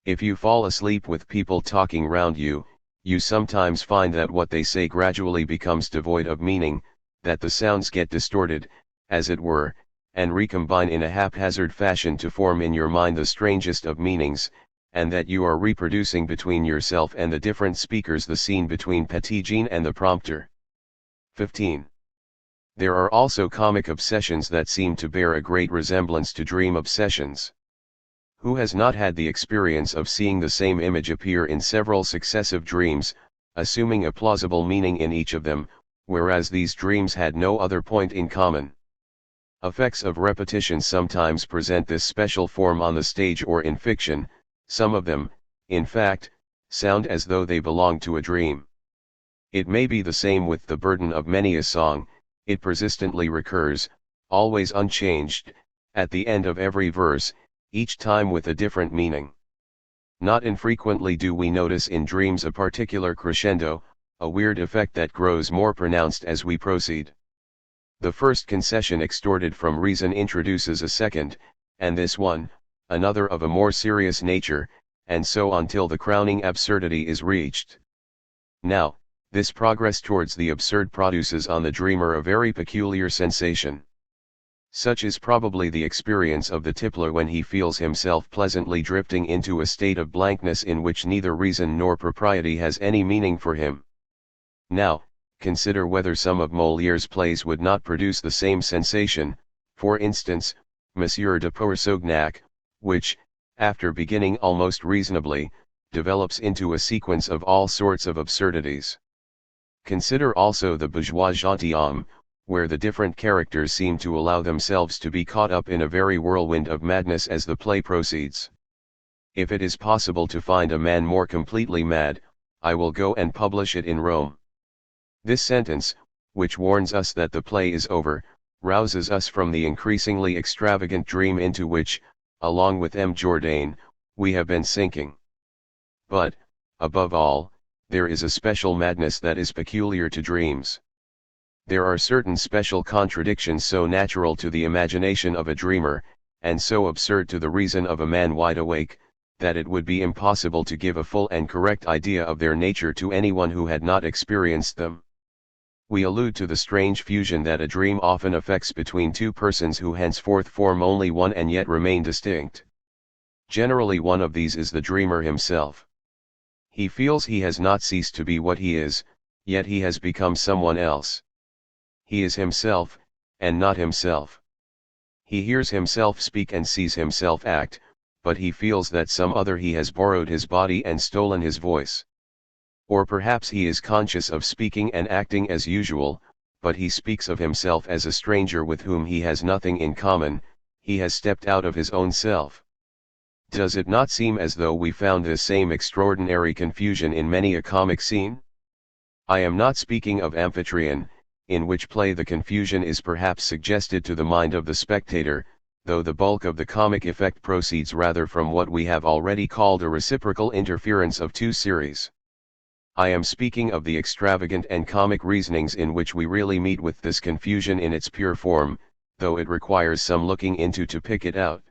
If you fall asleep with people talking round you, you sometimes find that what they say gradually becomes devoid of meaning, that the sounds get distorted, as it were, and recombine in a haphazard fashion to form in your mind the strangest of meanings, and that you are reproducing between yourself and the different speakers the scene between Petit Jean and the prompter. 15. There are also comic obsessions that seem to bear a great resemblance to dream obsessions. Who has not had the experience of seeing the same image appear in several successive dreams, assuming a plausible meaning in each of them, whereas these dreams had no other point in common? Effects of repetition sometimes present this special form on the stage or in fiction. Some of them, in fact, sound as though they belong to a dream. It may be the same with the burden of many a song. It persistently recurs, always unchanged, at the end of every verse, each time with a different meaning. Not infrequently do we notice in dreams a particular crescendo, a weird effect that grows more pronounced as we proceed. The first concession extorted from reason introduces a second, and this one, another of a more serious nature, and so on till the crowning absurdity is reached. Now, this progress towards the absurd produces on the dreamer a very peculiar sensation. Such is probably the experience of the tippler when he feels himself pleasantly drifting into a state of blankness in which neither reason nor propriety has any meaning for him. Now, consider whether some of Molière's plays would not produce the same sensation, for instance, Monsieur de Pourceaugnac, which, after beginning almost reasonably, develops into a sequence of all sorts of absurdities. Consider also the Bourgeois Gentilhomme, where the different characters seem to allow themselves to be caught up in a very whirlwind of madness as the play proceeds. If it is possible to find a man more completely mad, I will go and publish it in Rome. This sentence, which warns us that the play is over, rouses us from the increasingly extravagant dream into which, along with M. Jourdain, we have been sinking. But, above all, there is a special madness that is peculiar to dreams. There are certain special contradictions so natural to the imagination of a dreamer, and so absurd to the reason of a man wide awake, that it would be impossible to give a full and correct idea of their nature to anyone who had not experienced them. We allude to the strange fusion that a dream often effects between two persons who henceforth form only one and yet remain distinct. Generally one of these is the dreamer himself. He feels he has not ceased to be what he is, yet he has become someone else. He is himself, and not himself. He hears himself speak and sees himself act, but he feels that some other he has borrowed his body and stolen his voice. Or perhaps he is conscious of speaking and acting as usual, but he speaks of himself as a stranger with whom he has nothing in common. He has stepped out of his own self. Does it not seem as though we found this same extraordinary confusion in many a comic scene? I am not speaking of Amphitryon, in which play the confusion is perhaps suggested to the mind of the spectator, though the bulk of the comic effect proceeds rather from what we have already called a reciprocal interference of two series. I am speaking of the extravagant and comic reasonings in which we really meet with this confusion in its pure form, though it requires some looking into to pick it out.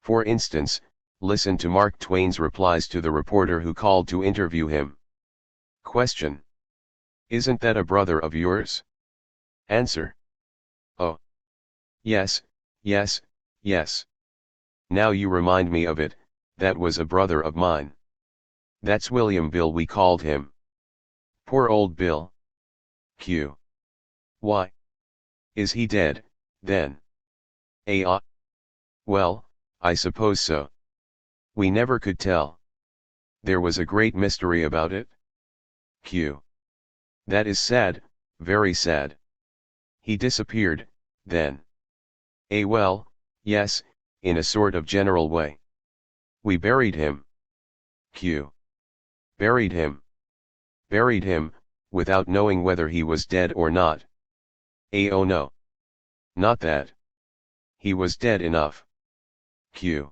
For instance, listen to Mark Twain's replies to the reporter who called to interview him. Question: Isn't that a brother of yours? Answer: Oh. Yes, yes, yes. Now you remind me of it, that was a brother of mine. That's William Bill we called him. Poor old Bill. Q. Why? Is he dead, then? A. Well, I suppose so. We never could tell. There was a great mystery about it. Q. That is sad, very sad. He disappeared, then? A. Well, yes, in a sort of general way. We buried him. Q. Buried him. Buried him, without knowing whether he was dead or not. A. Oh no. Not that. He was dead enough. Q.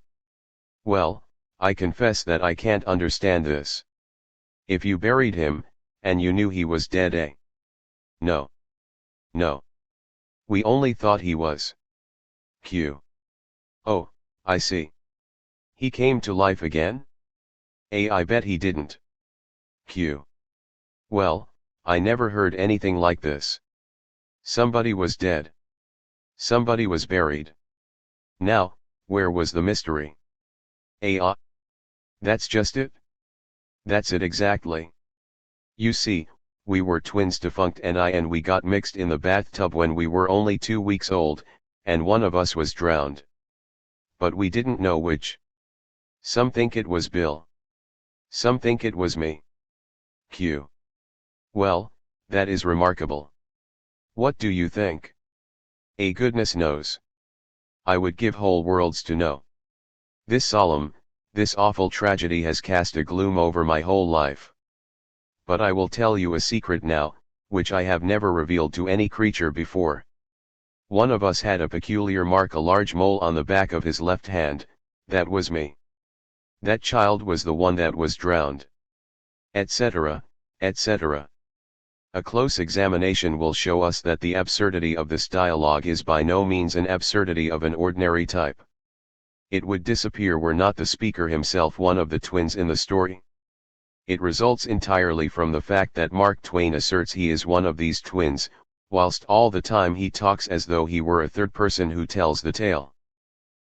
Well, I confess that I can't understand this. If you buried him, and you knew he was dead, eh? No. No. We only thought he was. Q. Oh, I see. He came to life again? A. I bet he didn't. Q. Well, I never heard anything like this. Somebody was dead. Somebody was buried. Now, where was the mystery? A. That's just it. That's it exactly. You see, we were twins defunct and we got mixed in the bathtub when we were only 2 weeks old, and one of us was drowned. But we didn't know which. Some think it was Bill. Some think it was me. Q. Well, that is remarkable. What do you think? A. Goodness knows. I would give whole worlds to know. This solemn, this awful tragedy has cast a gloom over my whole life. But I will tell you a secret now, which I have never revealed to any creature before. One of us had a peculiar mark, a large mole on the back of his left hand. That was me. That child was the one that was drowned. Etc., etc. A close examination will show us that the absurdity of this dialogue is by no means an absurdity of an ordinary type. It would disappear were not the speaker himself one of the twins in the story. It results entirely from the fact that Mark Twain asserts he is one of these twins, whilst all the time he talks as though he were a third person who tells the tale.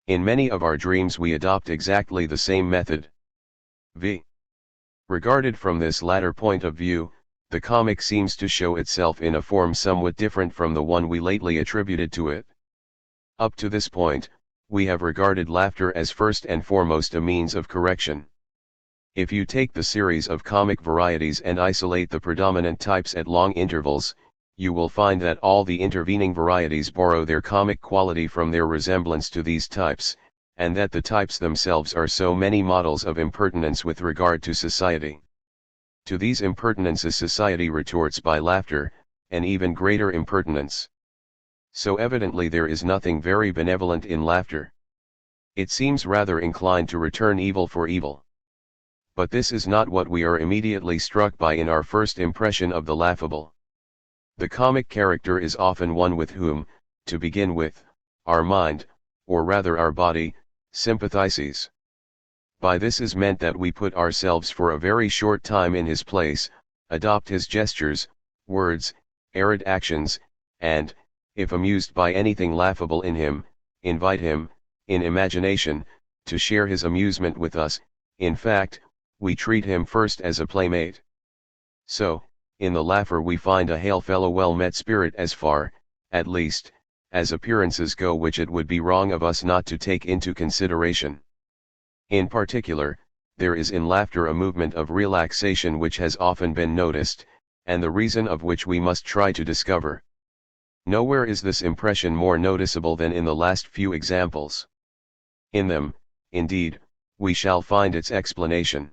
In many of our dreams we adopt exactly the same method. V. Regarded from this latter point of view, the comic seems to show itself in a form somewhat different from the one we lately attributed to it. Up to this point, we have regarded laughter as first and foremost a means of correction. If you take the series of comic varieties and isolate the predominant types at long intervals, you will find that all the intervening varieties borrow their comic quality from their resemblance to these types, and that the types themselves are so many models of impertinence with regard to society. To these impertinences society retorts by laughter, an even greater impertinence. So evidently there is nothing very benevolent in laughter. It seems rather inclined to return evil for evil. But this is not what we are immediately struck by in our first impression of the laughable. The comic character is often one with whom, to begin with, our mind, or rather our body, sympathizes. By this is meant that we put ourselves for a very short time in his place, adopt his gestures, words, arid actions, and, if amused by anything laughable in him, invite him, in imagination, to share his amusement with us. In fact, we treat him first as a playmate. So, in the laugher we find a hail fellow well met spirit as far, at least, as appearances go, which it would be wrong of us not to take into consideration. In particular, there is in laughter a movement of relaxation which has often been noticed, and the reason of which we must try to discover. Nowhere is this impression more noticeable than in the last few examples. In them, indeed, we shall find its explanation.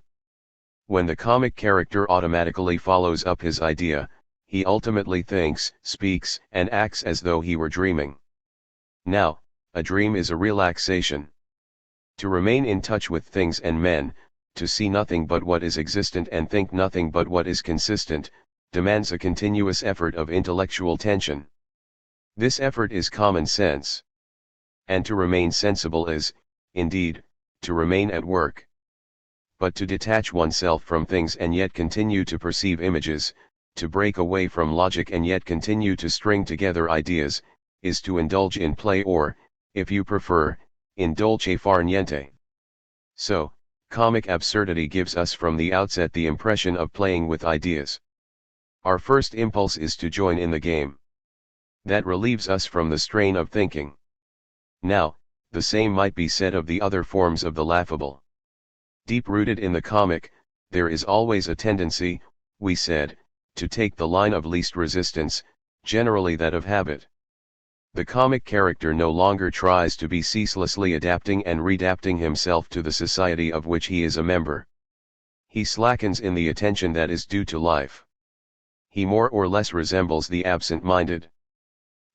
When the comic character automatically follows up his idea, he ultimately thinks, speaks, and acts as though he were dreaming. Now, a dream is a relaxation. To remain in touch with things and men, to see nothing but what is existent and think nothing but what is consistent, demands a continuous effort of intellectual tension. This effort is common sense. And to remain sensible is, indeed, to remain at work. But to detach oneself from things and yet continue to perceive images, to break away from logic and yet continue to string together ideas, is to indulge in play or, if you prefer, in dolce far niente. So, comic absurdity gives us from the outset the impression of playing with ideas. Our first impulse is to join in the game. That relieves us from the strain of thinking. Now, the same might be said of the other forms of the laughable. Deep-rooted in the comic, there is always a tendency, we said, to take the line of least resistance, generally that of habit. The comic character no longer tries to be ceaselessly adapting and redapting himself to the society of which he is a member. He slackens in the attention that is due to life. He more or less resembles the absent-minded.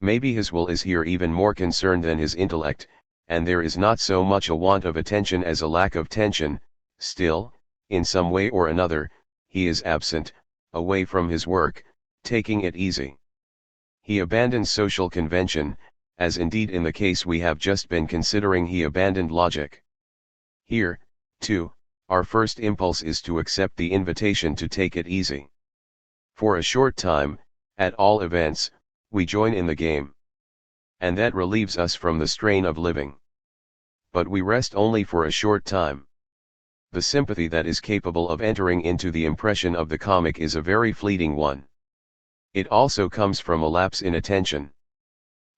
Maybe his will is here even more concerned than his intellect, and there is not so much a want of attention as a lack of tension. Still, in some way or another, he is absent, away from his work, taking it easy. He abandons social convention, as indeed in the case we have just been considering he abandoned logic. Here, too, our first impulse is to accept the invitation to take it easy. For a short time, at all events, we join in the game. And that relieves us from the strain of living. But we rest only for a short time. The sympathy that is capable of entering into the impression of the comic is a very fleeting one. It also comes from a lapse in attention.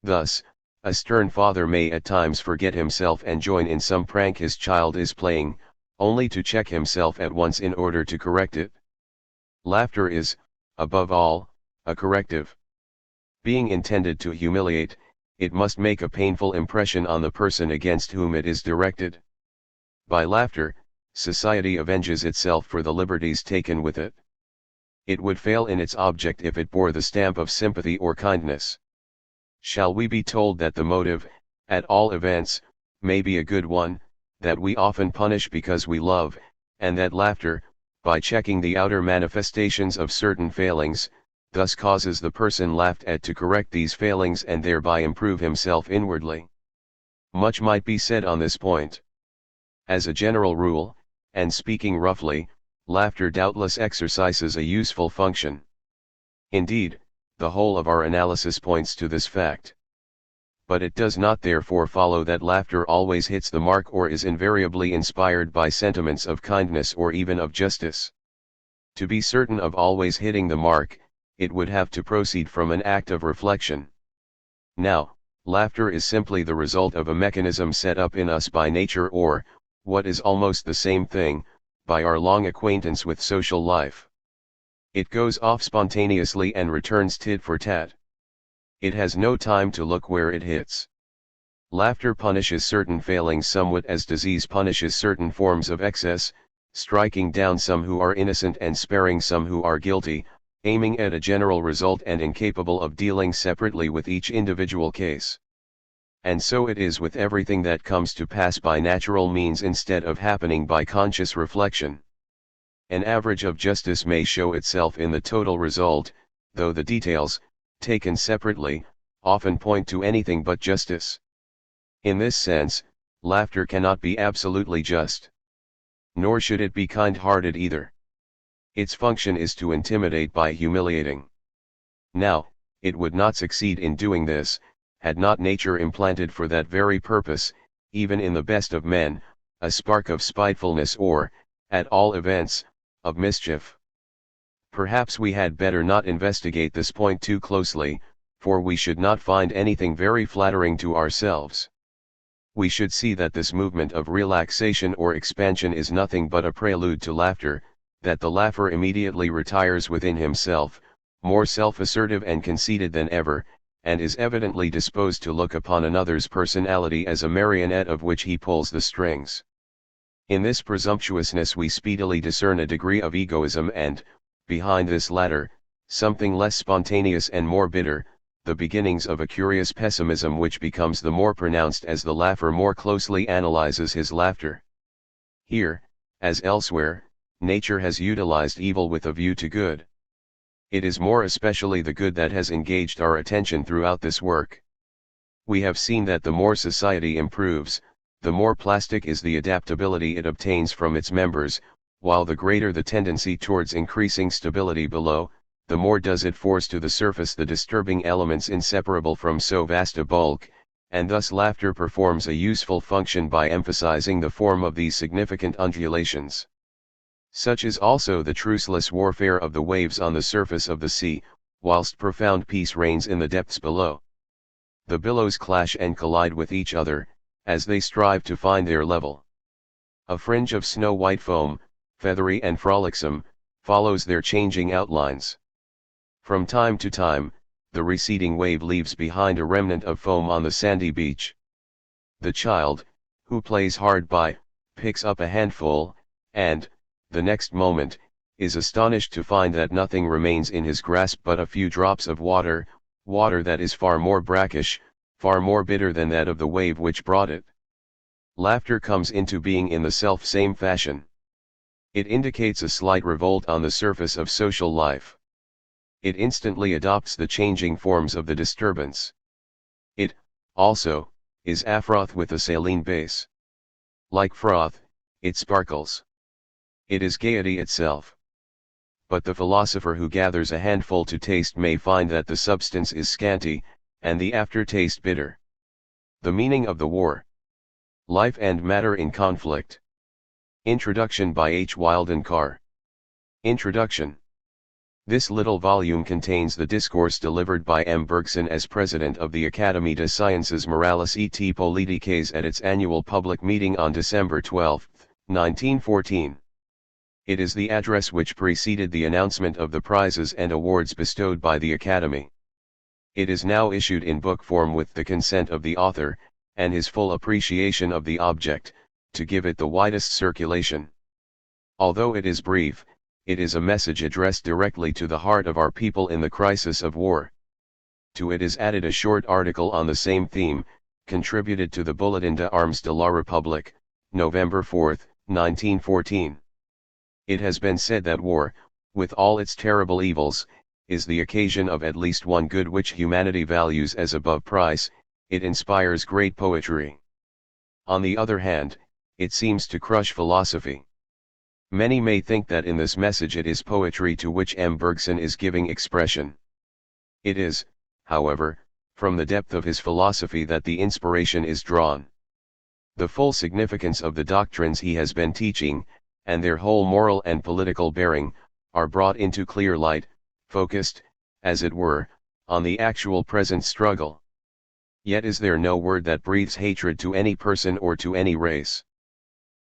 Thus, a stern father may at times forget himself and join in some prank his child is playing, only to check himself at once in order to correct it. Laughter is, above all, a corrective. Being intended to humiliate, it must make a painful impression on the person against whom it is directed. By laughter, society avenges itself for the liberties taken with it. It would fail in its object if it bore the stamp of sympathy or kindness. Shall we be told that the motive, at all events, may be a good one, that we often punish because we love, and that laughter, by checking the outer manifestations of certain failings, thus causes the person laughed at to correct these failings and thereby improve himself inwardly? Much might be said on this point. As a general rule, and speaking roughly, laughter doubtless exercises a useful function. Indeed, the whole of our analysis points to this fact. But it does not therefore follow that laughter always hits the mark or is invariably inspired by sentiments of kindness or even of justice. To be certain of always hitting the mark, it would have to proceed from an act of reflection. Now, laughter is simply the result of a mechanism set up in us by nature or, what is almost the same thing, by our long acquaintance with social life. It goes off spontaneously and returns tit for tat. It has no time to look where it hits. Laughter punishes certain failings somewhat as disease punishes certain forms of excess, striking down some who are innocent and sparing some who are guilty, aiming at a general result and incapable of dealing separately with each individual case. And so it is with everything that comes to pass by natural means instead of happening by conscious reflection. An average of justice may show itself in the total result, though the details, taken separately, often point to anything but justice. In this sense, laughter cannot be absolutely just. Nor should it be kind-hearted either. Its function is to intimidate by humiliating. Now, it would not succeed in doing this, had not nature implanted for that very purpose, even in the best of men, a spark of spitefulness or, at all events, of mischief. Perhaps we had better not investigate this point too closely, for we should not find anything very flattering to ourselves. We should see that this movement of relaxation or expansion is nothing but a prelude to laughter, that the laugher immediately retires within himself, more self-assertive and conceited than ever, and is evidently disposed to look upon another's personality as a marionette of which he pulls the strings. In this presumptuousness we speedily discern a degree of egoism and, behind this latter, something less spontaneous and more bitter, the beginnings of a curious pessimism which becomes the more pronounced as the laugher more closely analyzes his laughter. Here, as elsewhere, nature has utilized evil with a view to good. It is more especially the good that has engaged our attention throughout this work. We have seen that the more society improves, the more plastic is the adaptability it obtains from its members, while the greater the tendency towards increasing stability below, the more does it force to the surface the disturbing elements inseparable from so vast a bulk, and thus laughter performs a useful function by emphasizing the form of these significant undulations. Such is also the truceless warfare of the waves on the surface of the sea, whilst profound peace reigns in the depths below. The billows clash and collide with each other, as they strive to find their level. A fringe of snow-white foam, feathery and frolicsome, follows their changing outlines. From time to time, the receding wave leaves behind a remnant of foam on the sandy beach. The child, who plays hard by, picks up a handful, and, the next moment, is astonished to find that nothing remains in his grasp but a few drops of water, water that is far more brackish, far more bitter than that of the wave which brought it. Laughter comes into being in the self-same fashion. It indicates a slight revolt on the surface of social life. It instantly adopts the changing forms of the disturbance. It, also, is afroth with a saline base. Like froth, it sparkles. It is gaiety itself. But the philosopher who gathers a handful to taste may find that the substance is scanty, and the aftertaste bitter. The meaning of the war. Life and matter in conflict. Introduction by H. Wilden Carr. Introduction. This little volume contains the discourse delivered by M. Bergson as president of the Académie des Sciences Morales et Politiques at its annual public meeting on December 12, 1914. It is the address which preceded the announcement of the prizes and awards bestowed by the Academy. It is now issued in book form with the consent of the author, and his full appreciation of the object, to give it the widest circulation. Although it is brief, it is a message addressed directly to the heart of our people in the crisis of war. To it is added a short article on the same theme, contributed to the Bulletin d'Armes de la République, November 4, 1914. It has been said that war, with all its terrible evils, is the occasion of at least one good which humanity values as above price. It inspires great poetry. On the other hand, it seems to crush philosophy. Many may think that in this message it is poetry to which M. Bergson is giving expression. It is, however, from the depth of his philosophy that the inspiration is drawn. The full significance of the doctrines he has been teaching, and their whole moral and political bearing, are brought into clear light, focused, as it were, on the actual present struggle. Yet is there no word that breathes hatred to any person or to any race.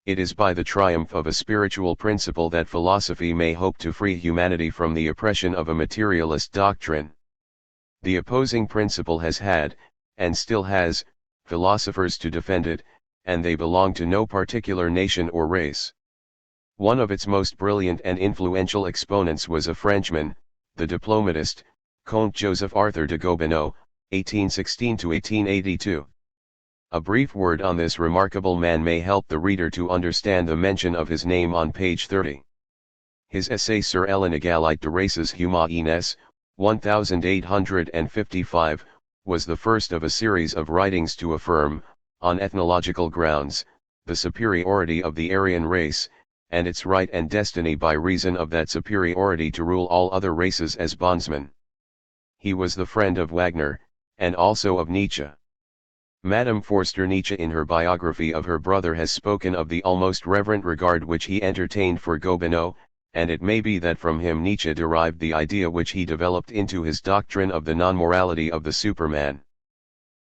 It is by the triumph of a spiritual principle that philosophy may hope to free humanity from the oppression of a materialist doctrine. The opposing principle has had, and still has, philosophers to defend it, and they belong to no particular nation or race. One of its most brilliant and influential exponents was a Frenchman, the diplomatist, Comte Joseph Arthur de Gobineau, 1816–1882. A brief word on this remarkable man may help the reader to understand the mention of his name on page 30. His essay Sur l'inégalité des races humaines, 1855, was the first of a series of writings to affirm, on ethnological grounds, the superiority of the Aryan race, and its right and destiny by reason of that superiority to rule all other races as bondsmen. He was the friend of Wagner, and also of Nietzsche. Madame Forster Nietzsche in her biography of her brother has spoken of the almost reverent regard which he entertained for Gobineau, and it may be that from him Nietzsche derived the idea which he developed into his doctrine of the non-morality of the Superman.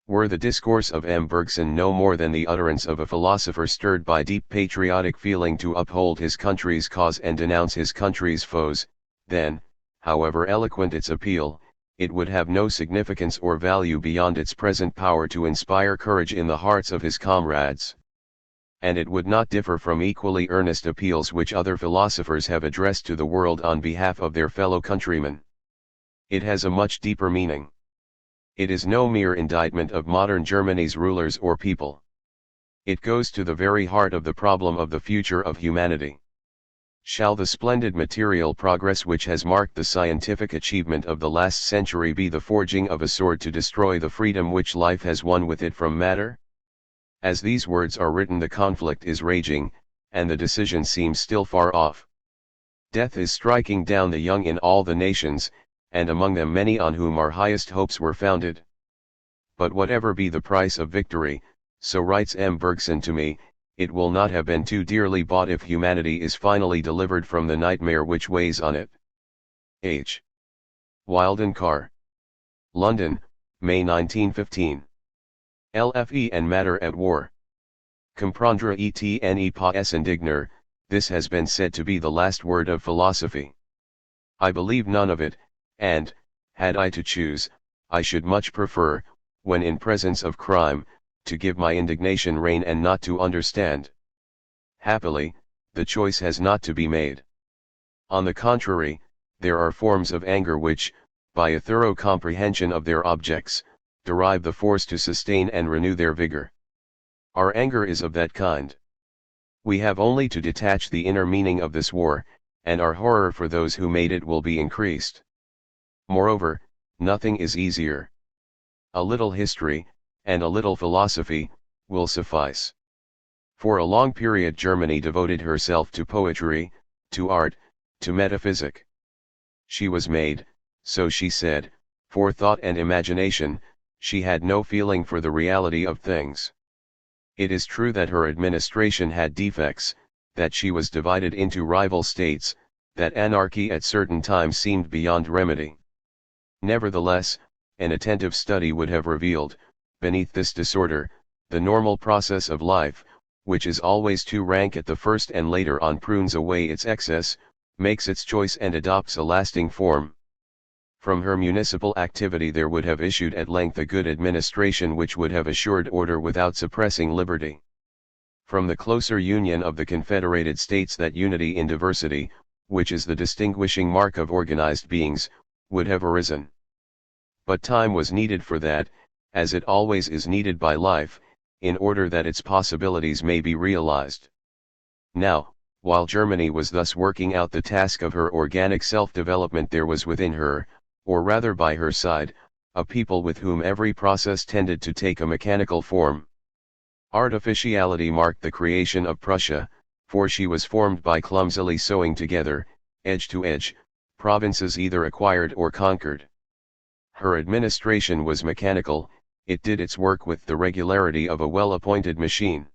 Were the discourse of M. Bergson no more than the utterance of a philosopher stirred by deep patriotic feeling to uphold his country's cause and denounce his country's foes, then, however eloquent its appeal, it would have no significance or value beyond its present power to inspire courage in the hearts of his comrades. And it would not differ from equally earnest appeals which other philosophers have addressed to the world on behalf of their fellow countrymen. It has a much deeper meaning. It is no mere indictment of modern Germany's rulers or people. It goes to the very heart of the problem of the future of humanity. Shall the splendid material progress which has marked the scientific achievement of the last century be the forging of a sword to destroy the freedom which life has won with it from matter? As these words are written, the conflict is raging, and the decision seems still far off. Death is striking down the young in all the nations, and among them many on whom our highest hopes were founded. But whatever be the price of victory, so writes M. Bergson to me, it will not have been too dearly bought if humanity is finally delivered from the nightmare which weighs on it. H. Wilden Carr. London, May 1915. LFE and matter at war. Comprendre et ne pas s'indigner, this has been said to be the last word of philosophy. I believe none of it, and, had I to choose, I should much prefer, when in presence of crime, to give my indignation rein and not to understand. Happily, the choice has not to be made. On the contrary, there are forms of anger which, by a thorough comprehension of their objects, derive the force to sustain and renew their vigor. Our anger is of that kind. We have only to detach the inner meaning of this war, and our horror for those who made it will be increased. Moreover, nothing is easier. A little history, and a little philosophy, will suffice. For a long period Germany devoted herself to poetry, to art, to metaphysic. She was made, so she said, for thought and imagination. She had no feeling for the reality of things. It is true that her administration had defects, that she was divided into rival states, that anarchy at certain times seemed beyond remedy. Nevertheless, an attentive study would have revealed, beneath this disorder, the normal process of life, which is always too rank at the first and later on prunes away its excess, makes its choice and adopts a lasting form. From her municipal activity there would have issued at length a good administration which would have assured order without suppressing liberty. From the closer union of the confederated states that unity in diversity, which is the distinguishing mark of organized beings, would have arisen. But time was needed for that, as it always is needed by life, in order that its possibilities may be realized. Now, while Germany was thus working out the task of her organic self-development, there was within her, or rather by her side, a people with whom every process tended to take a mechanical form. Artificiality marked the creation of Prussia, for she was formed by clumsily sewing together, edge to edge, provinces either acquired or conquered. Her administration was mechanical, it did its work with the regularity of a well-appointed machine.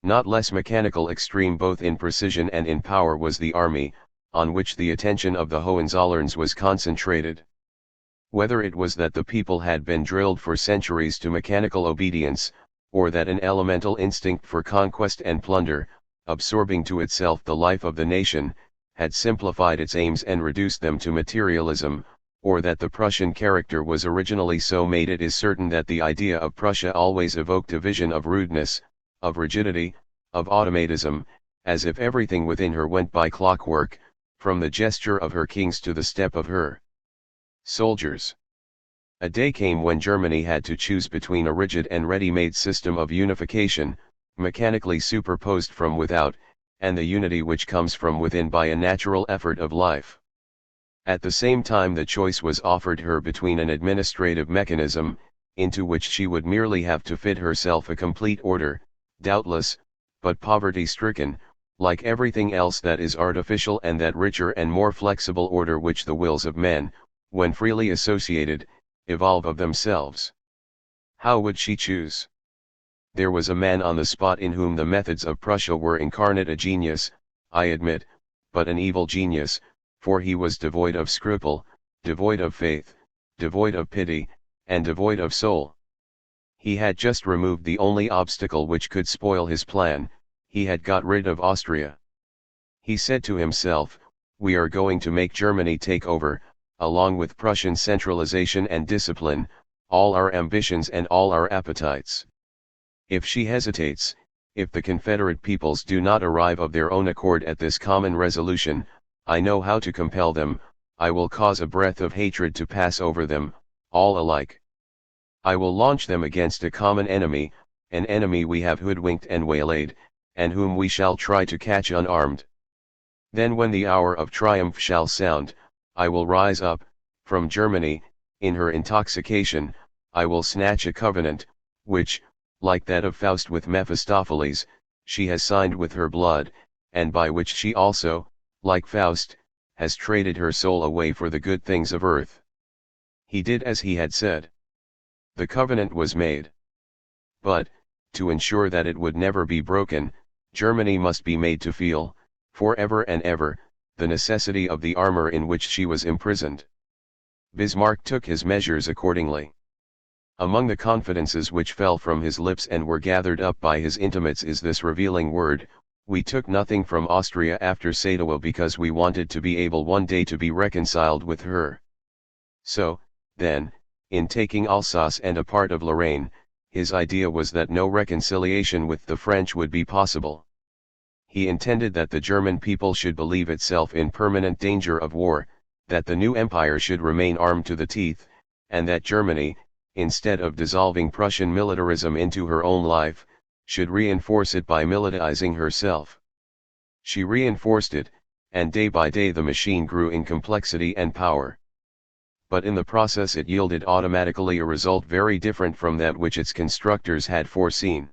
Not less mechanical, extreme both in precision and in power, was the army, on which the attention of the Hohenzollerns was concentrated. Whether it was that the people had been drilled for centuries to mechanical obedience, or that an elemental instinct for conquest and plunder, absorbing to itself the life of the nation, had simplified its aims and reduced them to materialism, or that the Prussian character was originally so made, it is certain that the idea of Prussia always evoked a vision of rudeness, of rigidity, of automatism, as if everything within her went by clockwork, from the gesture of her kings to the step of her soldiers. A day came when Germany had to choose between a rigid and ready-made system of unification, mechanically superposed from without, and the unity which comes from within by a natural effort of life. At the same time the choice was offered her between an administrative mechanism, into which she would merely have to fit herself a complete order, doubtless, but poverty-stricken, like everything else that is artificial, and that richer and more flexible order which the wills of men, when freely associated, evolve of themselves. How would she choose? There was a man on the spot in whom the methods of Prussia were incarnate, a genius, I admit, but an evil genius, for he was devoid of scruple, devoid of faith, devoid of pity, and devoid of soul. He had just removed the only obstacle which could spoil his plan, he had got rid of Austria. He said to himself, "We are going to make Germany take over, along with Prussian centralization and discipline, all our ambitions and all our appetites. If she hesitates, if the Confederate peoples do not arrive of their own accord at this common resolution, I know how to compel them, I will cause a breath of hatred to pass over them, all alike. I will launch them against a common enemy, an enemy we have hoodwinked and waylaid, and whom we shall try to catch unarmed. Then when the hour of triumph shall sound, I will rise up, from Germany, in her intoxication, I will snatch a covenant, which, like that of Faust with Mephistopheles, she has signed with her blood, and by which she also, like Faust, has traded her soul away for the good things of earth." He did as he had said. The covenant was made. But, to ensure that it would never be broken, Germany must be made to feel, for ever and ever, the necessity of the armor in which she was imprisoned. Bismarck took his measures accordingly. Among the confidences which fell from his lips and were gathered up by his intimates is this revealing word: "We took nothing from Austria after Sadowa because we wanted to be able one day to be reconciled with her." So, then, in taking Alsace and a part of Lorraine, his idea was that no reconciliation with the French would be possible. He intended that the German people should believe itself in permanent danger of war, that the new empire should remain armed to the teeth, and that Germany, instead of dissolving Prussian militarism into her own life, should reinforce it by militarizing herself. She reinforced it, and day by day the machine grew in complexity and power. But in the process it yielded automatically a result very different from that which its constructors had foreseen.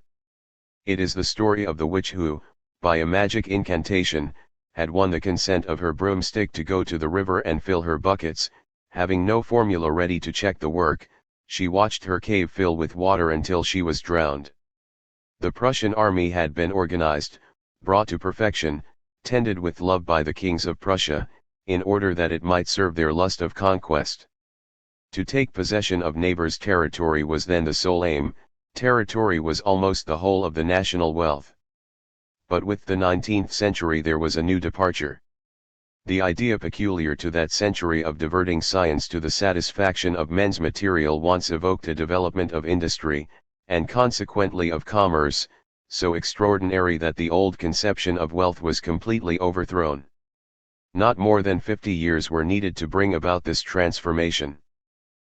It is the story of the witch who, by a magic incantation, had won the consent of her broomstick to go to the river and fill her buckets. Having no formula ready to check the work, she watched her cave fill with water until she was drowned. The Prussian army had been organized, brought to perfection, tended with love by the kings of Prussia, in order that it might serve their lust of conquest. To take possession of neighbors' territory was then the sole aim. Territory was almost the whole of the national wealth. But with the 19th century there was a new departure. The idea peculiar to that century of diverting science to the satisfaction of men's material wants evoked a development of industry, and consequently of commerce, so extraordinary that the old conception of wealth was completely overthrown. Not more than 50 years were needed to bring about this transformation.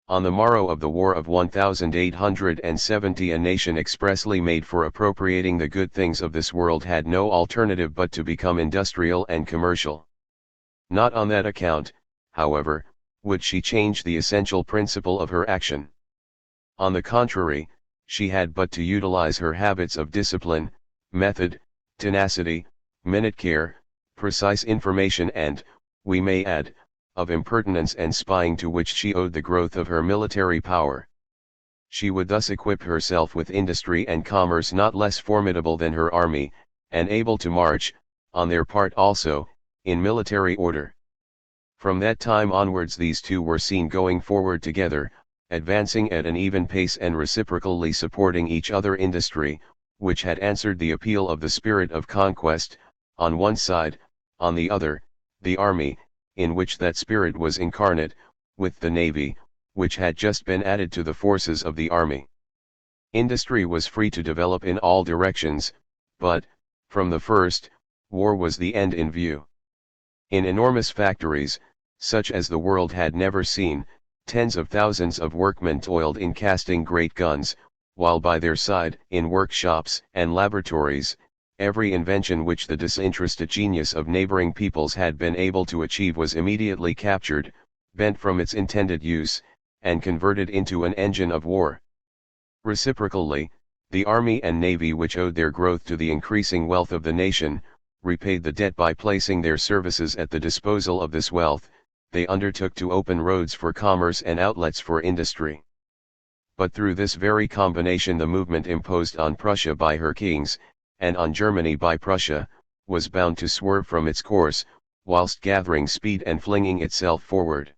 On the morrow of the War of 1870 a nation expressly made for appropriating the good things of this world had no alternative but to become industrial and commercial. Not on that account, however, would she change the essential principle of her action. On the contrary, she had but to utilize her habits of discipline, method, tenacity, minute care, precise information and, we may add, of impertinence and spying to which she owed the growth of her military power. She would thus equip herself with industry and commerce not less formidable than her army, and able to march, on their part also, in military order. From that time onwards these two were seen going forward together, advancing at an even pace and reciprocally supporting each other. Industry, which had answered the appeal of the spirit of conquest, on one side, on the other, the army, in which that spirit was incarnate, with the navy, which had just been added to the forces of the army. Industry was free to develop in all directions, but, from the first, war was the end in view. In enormous factories, such as the world had never seen, tens of thousands of workmen toiled in casting great guns, while by their side, in workshops and laboratories, every invention which the disinterested genius of neighboring peoples had been able to achieve was immediately captured, bent from its intended use, and converted into an engine of war. Reciprocally, the army and navy which owed their growth to the increasing wealth of the nation, repaid the debt by placing their services at the disposal of this wealth. They undertook to open roads for commerce and outlets for industry. But through this very combination the movement imposed on Prussia by her kings, and on Germany by Prussia, was bound to swerve from its course, whilst gathering speed and flinging itself forward.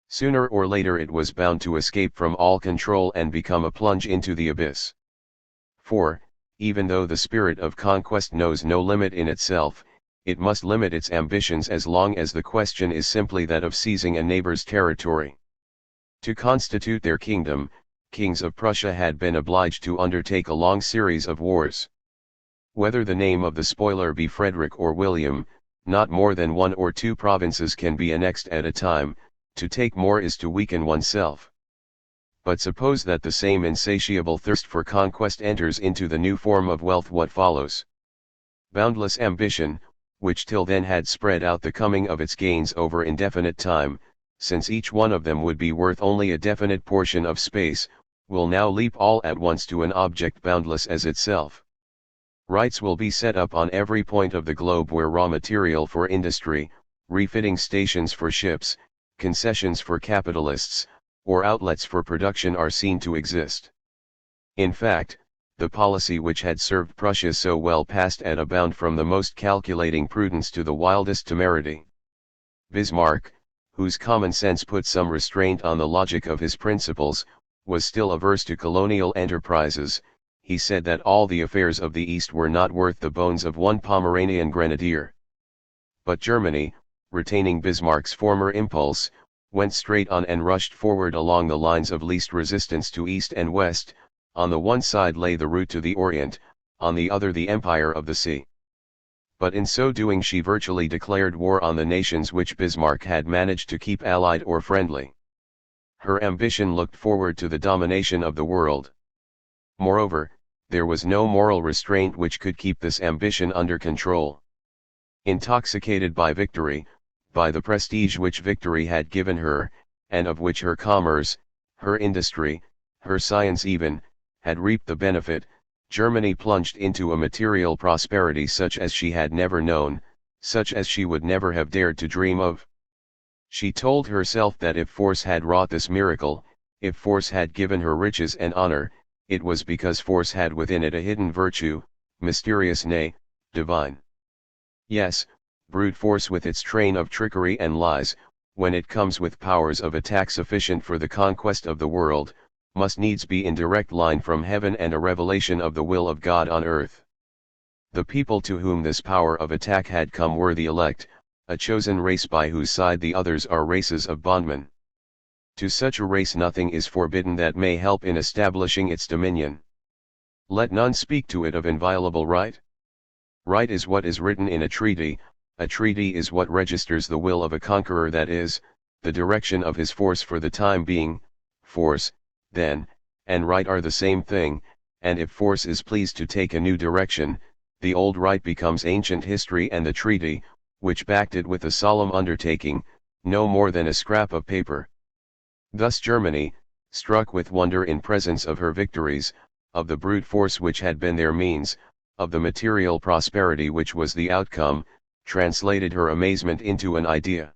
Sooner or later it was bound to escape from all control and become a plunge into the abyss. For, even though the spirit of conquest knows no limit in itself, it must limit its ambitions as long as the question is simply that of seizing a neighbor's territory. To constitute their kingdom, kings of Prussia had been obliged to undertake a long series of wars. Whether the name of the spoiler be Frederick or William, not more than 1 or 2 provinces can be annexed at a time. To take more is to weaken oneself. But suppose that the same insatiable thirst for conquest enters into the new form of wealth, what follows? Boundless ambition, which till then had spread out the coming of its gains over indefinite time, since each one of them would be worth only a definite portion of space, will now leap all at once to an object boundless as itself. Rights will be set up on every point of the globe where raw material for industry, refitting stations for ships, concessions for capitalists, or outlets for production are seen to exist. In fact, the policy which had served Prussia so well passed at a bound from the most calculating prudence to the wildest temerity. Bismarck, whose common sense put some restraint on the logic of his principles, was still averse to colonial enterprises. He said that all the affairs of the East were not worth the bones of one Pomeranian grenadier. But Germany, retaining Bismarck's former impulse, went straight on and rushed forward along the lines of least resistance to east and west. On the one side lay the route to the Orient, on the other the empire of the sea. But in so doing she virtually declared war on the nations which Bismarck had managed to keep allied or friendly. Her ambition looked forward to the domination of the world. Moreover, there was no moral restraint which could keep this ambition under control. Intoxicated by victory, by the prestige which victory had given her, and of which her commerce, her industry, her science even, had reaped the benefit, Germany plunged into a material prosperity such as she had never known, such as she would never have dared to dream of. She told herself that if force had wrought this miracle, if force had given her riches and honor, it was because force had within it a hidden virtue, mysterious, nay, divine. Yes, brute force with its train of trickery and lies, when it comes with powers of attack sufficient for the conquest of the world, must needs be in direct line from heaven and a revelation of the will of God on earth. The people to whom this power of attack had come were the elect, a chosen race by whose side the others are races of bondmen. To such a race nothing is forbidden that may help in establishing its dominion. Let none speak to it of inviolable right. Right is what is written in a treaty is what registers the will of a conqueror, that is, the direction of his force for the time being. Force, then, and right are the same thing, and if force is pleased to take a new direction, the old right becomes ancient history and the treaty, which backed it with a solemn undertaking, no more than a scrap of paper. Thus Germany, struck with wonder in presence of her victories, of the brute force which had been their means, of the material prosperity which was the outcome, translated her amazement into an idea.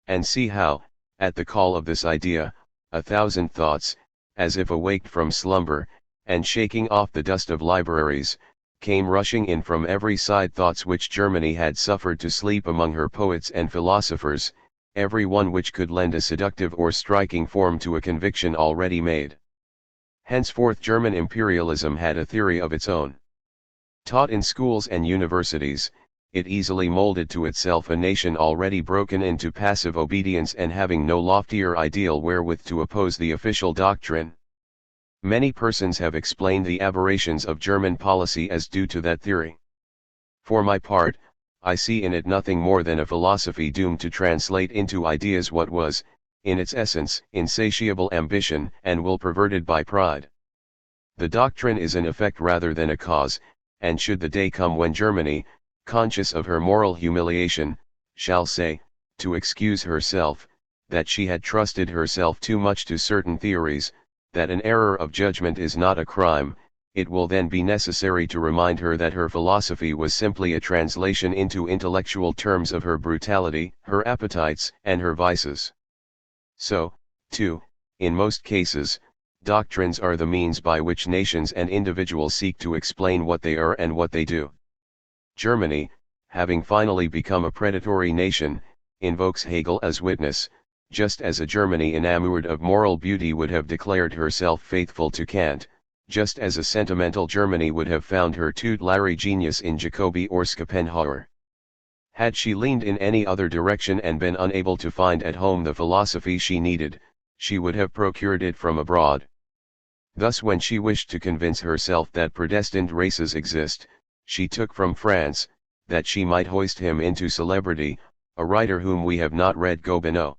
And see how, at the call of this idea, 1,000 thoughts, as if awaked from slumber, and shaking off the dust of libraries, came rushing in from every side, thoughts which Germany had suffered to sleep among her poets and philosophers, every one which could lend a seductive or striking form to a conviction already made. Henceforth German imperialism had a theory of its own. Taught in schools and universities, it easily molded to itself a nation already broken into passive obedience and having no loftier ideal wherewith to oppose the official doctrine. Many persons have explained the aberrations of German policy as due to that theory. For my part, I see in it nothing more than a philosophy doomed to translate into ideas what was, in its essence, insatiable ambition and will perverted by pride. The doctrine is an effect rather than a cause, and should the day come when Germany, conscious of her moral humiliation, shall say, to excuse herself, that she had trusted herself too much to certain theories, that an error of judgment is not a crime, it will then be necessary to remind her that her philosophy was simply a translation into intellectual terms of her brutality, her appetites, and her vices. So, too, in most cases, doctrines are the means by which nations and individuals seek to explain what they are and what they do. Germany, having finally become a predatory nation, invokes Hegel as witness, just as a Germany enamored of moral beauty would have declared herself faithful to Kant, just as a sentimental Germany would have found her tutelary genius in Jacobi or Schopenhauer. Had she leaned in any other direction and been unable to find at home the philosophy she needed, she would have procured it from abroad. Thus when she wished to convince herself that predestined races exist, she took from France, that she might hoist him into celebrity, a writer whom we have not read, Gobineau.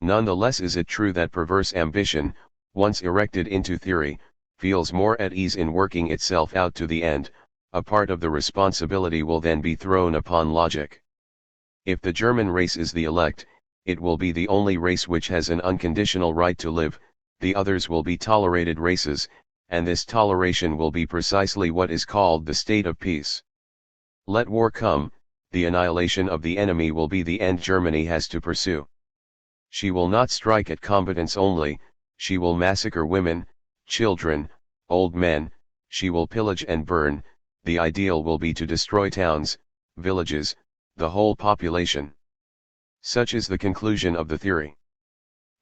None the less is it true that perverse ambition, once erected into theory, feels more at ease in working itself out to the end. A part of the responsibility will then be thrown upon logic. If the German race is the elect, it will be the only race which has an unconditional right to live, the others will be tolerated races, and this toleration will be precisely what is called the state of peace. Let war come, the annihilation of the enemy will be the end Germany has to pursue. She will not strike at combatants only, she will massacre women, children, old men, she will pillage and burn. The ideal will be to destroy towns, villages, the whole population. Such is the conclusion of the theory.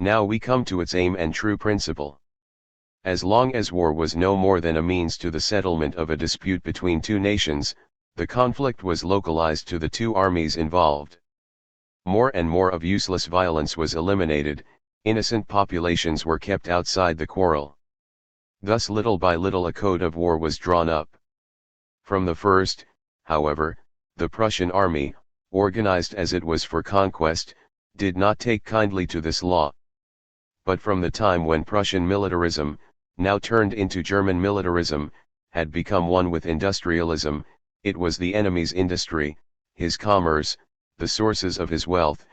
Now we come to its aim and true principle. As long as war was no more than a means to the settlement of a dispute between two nations, the conflict was localized to the two armies involved. More and more of useless violence was eliminated, innocent populations were kept outside the quarrel. Thus little by little a code of war was drawn up. From the first, however, the Prussian army, organized as it was for conquest, did not take kindly to this law. But from the time when Prussian militarism, now turned into German militarism, had become one with industrialism, it was the enemy's industry, his commerce, the sources of his wealth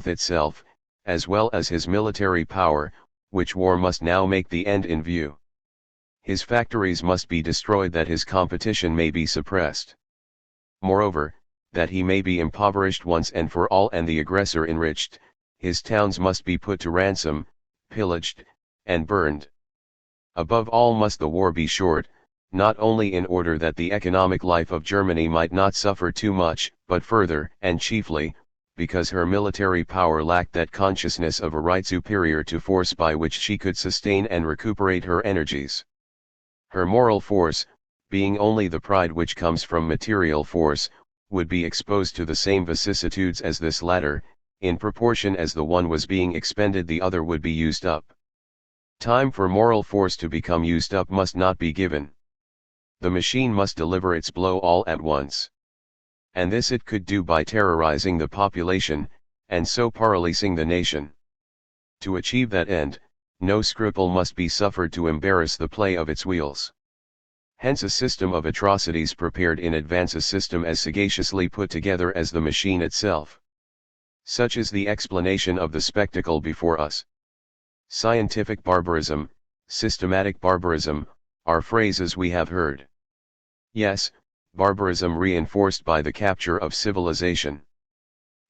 itself, as well as his military power, which war must now make the end in view. His factories must be destroyed that his competition may be suppressed. Moreover, that he may be impoverished once and for all and the aggressor enriched, his towns must be put to ransom, pillaged, and burned. Above all must the war be short, not only in order that the economic life of Germany might not suffer too much, but further, and chiefly, because her military power lacked that consciousness of a right superior to force by which she could sustain and recuperate her energies. Her moral force, being only the pride which comes from material force, would be exposed to the same vicissitudes as this latter, in proportion as the one was being expended the other would be used up. Time for moral force to become used up must not be given. The machine must deliver its blow all at once. And this it could do by terrorizing the population, and so paralysing the nation. To achieve that end, no scruple must be suffered to embarrass the play of its wheels. Hence a system of atrocities prepared in advance, a system as sagaciously put together as the machine itself. Such is the explanation of the spectacle before us. Scientific barbarism, systematic barbarism, are phrases we have heard. Yes, barbarism reinforced by the capture of civilization.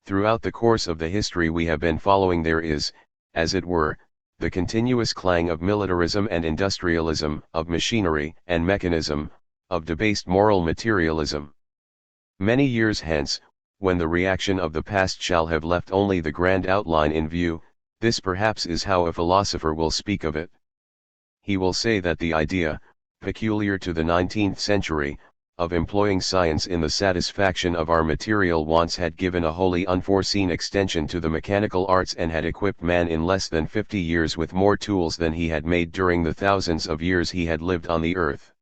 Throughout the course of the history we have been following there is, as it were, the continuous clang of militarism and industrialism, of machinery and mechanism, of debased moral materialism. Many years hence, when the reaction of the past shall have left only the grand outline in view, this perhaps is how a philosopher will speak of it. He will say that the idea, peculiar to the 19th century, of employing science in the satisfaction of our material wants had given a wholly unforeseen extension to the mechanical arts and had equipped man in less than 50 years with more tools than he had made during the thousands of years he had lived on the earth.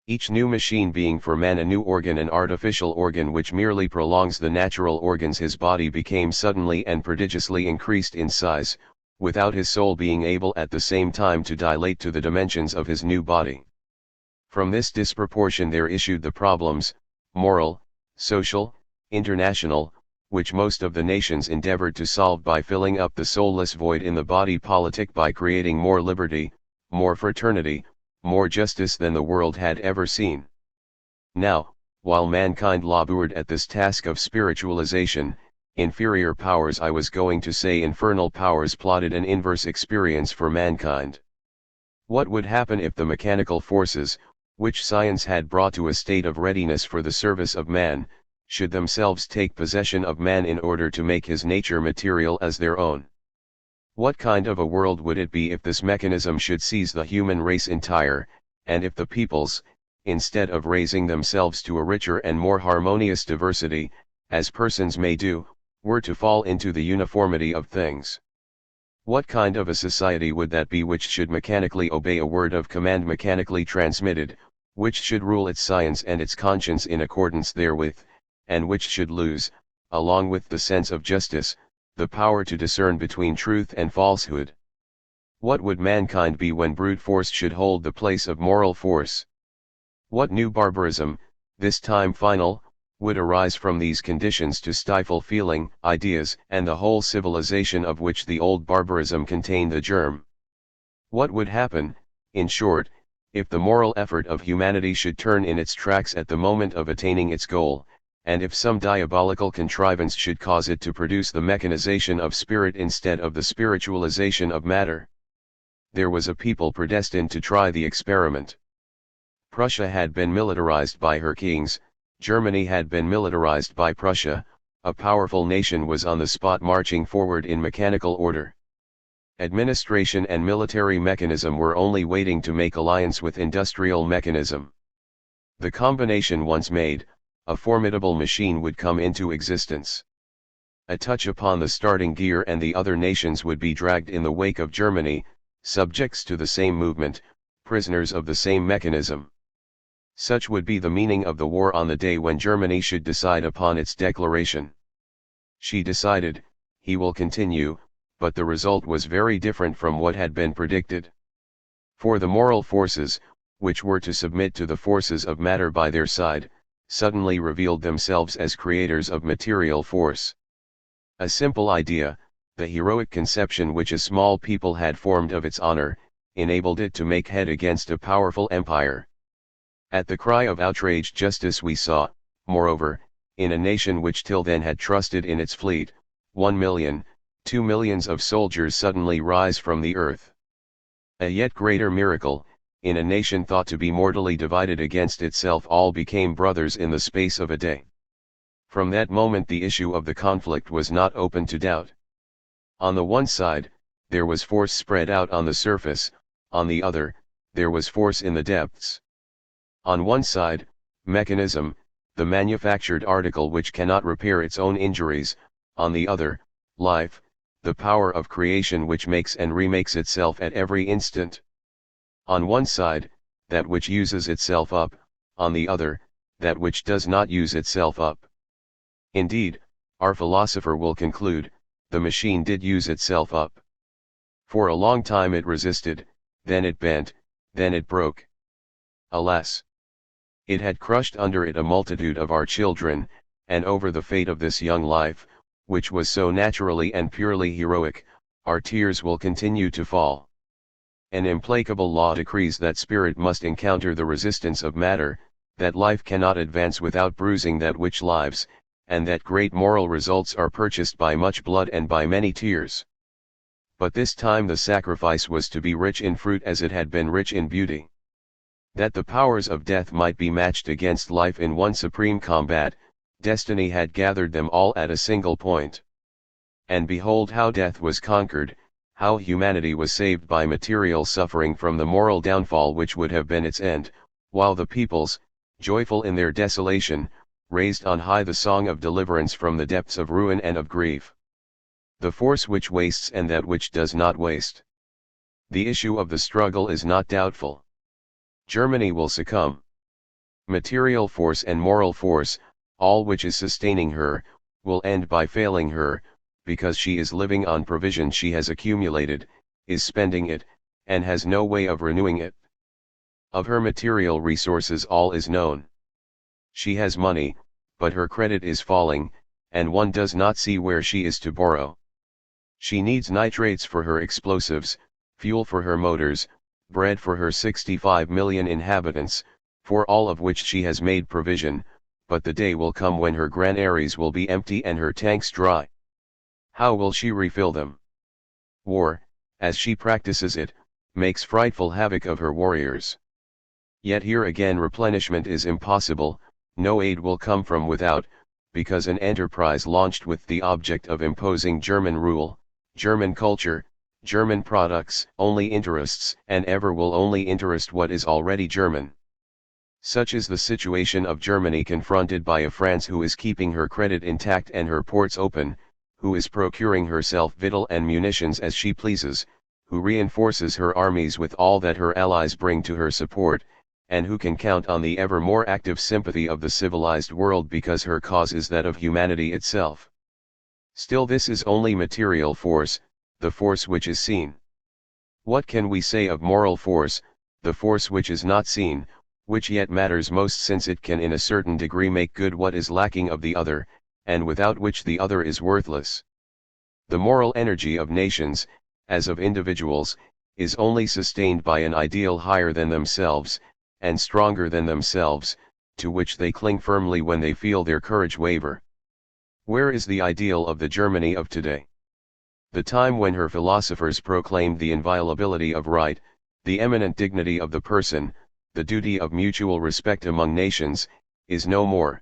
Each new machine being for man a new organ, an artificial organ which merely prolongs the natural organs, his body became suddenly and prodigiously increased in size, without his soul being able at the same time to dilate to the dimensions of his new body. From this disproportion there issued the problems, moral, social, international, which most of the nations endeavored to solve by filling up the soulless void in the body politic by creating more liberty, more fraternity, more justice than the world had ever seen. Now, while mankind labored at this task of spiritualization, inferior powers, I was going to say infernal powers, plotted an inverse experience for mankind. What would happen if the mechanical forces, which science had brought to a state of readiness for the service of man, should themselves take possession of man in order to make his nature material as their own? What kind of a world would it be if this mechanism should seize the human race entire, and if the peoples, instead of raising themselves to a richer and more harmonious diversity, as persons may do, were to fall into the uniformity of things? What kind of a society would that be which should mechanically obey a word of command mechanically transmitted, which should rule its science and its conscience in accordance therewith, and which should lose, along with the sense of justice, the power to discern between truth and falsehood? What would mankind be when brute force should hold the place of moral force? What new barbarism, this time final, would arise from these conditions to stifle feeling, ideas, and the whole civilization of which the old barbarism contained the germ? What would happen, in short, if the moral effort of humanity should turn in its tracks at the moment of attaining its goal, and if some diabolical contrivance should cause it to produce the mechanization of spirit instead of the spiritualization of matter? There was a people predestined to try the experiment. Prussia had been militarized by her kings, Germany had been militarized by Prussia, a powerful nation was on the spot marching forward in mechanical order. Administration and military mechanism were only waiting to make alliance with industrial mechanism. The combination once made, a formidable machine would come into existence. A touch upon the starting gear and the other nations would be dragged in the wake of Germany, subjects to the same movement, prisoners of the same mechanism. Such would be the meaning of the war on the day when Germany should decide upon its declaration. She decided, he will continue, but the result was very different from what had been predicted. For the moral forces, which were to submit to the forces of matter by their side, suddenly revealed themselves as creators of material force. A simple idea, the heroic conception which a small people had formed of its honor, enabled it to make head against a powerful empire. At the cry of outraged justice we saw, moreover, in a nation which till then had trusted in its fleet, 1 million, 2 millions of soldiers suddenly rise from the earth. A yet greater miracle, in a nation thought to be mortally divided against itself, all became brothers in the space of a day. From that moment the issue of the conflict was not open to doubt. On the one side, there was force spread out on the surface, on the other, there was force in the depths. On one side, mechanism, the manufactured article which cannot repair its own injuries, on the other, life, the power of creation which makes and remakes itself at every instant. On one side, that which uses itself up, on the other, that which does not use itself up. Indeed, our philosopher will conclude, the machine did use itself up. For a long time it resisted, then it bent, then it broke. Alas! It had crushed under it a multitude of our children, and over the fate of this young life, which was so naturally and purely heroic, our tears will continue to fall. An implacable law decrees that spirit must encounter the resistance of matter, that life cannot advance without bruising that which lives, and that great moral results are purchased by much blood and by many tears. But this time the sacrifice was to be rich in fruit as it had been rich in beauty. That the powers of death might be matched against life in one supreme combat, destiny had gathered them all at a single point. And behold how death was conquered, how humanity was saved by material suffering from the moral downfall which would have been its end, while the peoples, joyful in their desolation, raised on high the song of deliverance from the depths of ruin and of grief. The force which wastes and that which does not waste. The issue of the struggle is not doubtful. Germany will succumb. Material force and moral force, all which is sustaining her, will end by failing her, because she is living on provision she has accumulated, is spending it, and has no way of renewing it. Of her material resources all is known. She has money, but her credit is falling, and one does not see where she is to borrow. She needs nitrates for her explosives, fuel for her motors, bread for her 65 million inhabitants, for all of which she has made provision, but the day will come when her granaries will be empty and her tanks dry. How will she refill them? War, as she practices it, makes frightful havoc of her warriors. Yet here again replenishment is impossible, no aid will come from without, because an enterprise launched with the object of imposing German rule, German culture, German products only interests and ever will only interest what is already German. Such is the situation of Germany confronted by a France who is keeping her credit intact and her ports open, who is procuring herself victual and munitions as she pleases, who reinforces her armies with all that her allies bring to her support, and who can count on the ever more active sympathy of the civilized world because her cause is that of humanity itself. Still this is only material force, the force which is seen. What can we say of moral force, the force which is not seen, which yet matters most since it can in a certain degree make good what is lacking of the other, and without which the other is worthless? The moral energy of nations, as of individuals, is only sustained by an ideal higher than themselves, and stronger than themselves, to which they cling firmly when they feel their courage waver. Where is the ideal of the Germany of today? The time when her philosophers proclaimed the inviolability of right, the eminent dignity of the person, the duty of mutual respect among nations, is no more.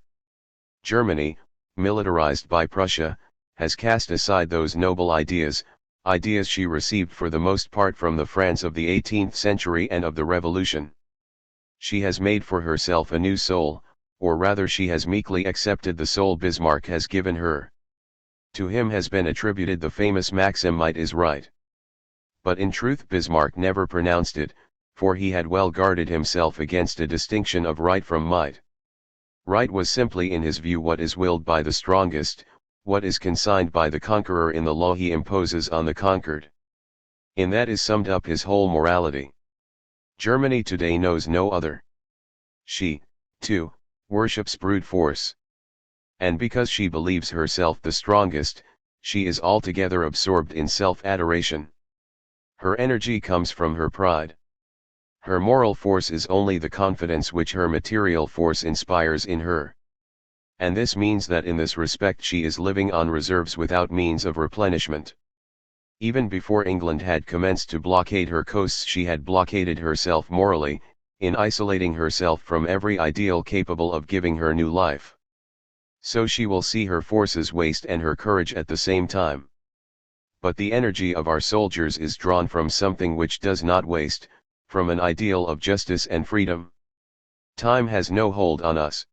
Germany, militarized by Prussia, has cast aside those noble ideas, ideas she received for the most part from the France of the 18th century and of the Revolution. She has made for herself a new soul, or rather she has meekly accepted the soul Bismarck has given her. To him has been attributed the famous maxim "might is right." But in truth Bismarck never pronounced it, for he had well guarded himself against a distinction of right from might. Right was simply in his view what is willed by the strongest, what is consigned by the conqueror in the law he imposes on the conquered. In that is summed up his whole morality. Germany today knows no other. She, too, worships brute force. And because she believes herself the strongest, she is altogether absorbed in self-adoration. Her energy comes from her pride. Her moral force is only the confidence which her material force inspires in her. And this means that in this respect she is living on reserves without means of replenishment. Even before England had commenced to blockade her coasts she had blockaded herself morally, in isolating herself from every ideal capable of giving her new life. So she will see her forces waste and her courage at the same time. But the energy of our soldiers is drawn from something which does not waste, from an ideal of justice and freedom. Time has no hold on us.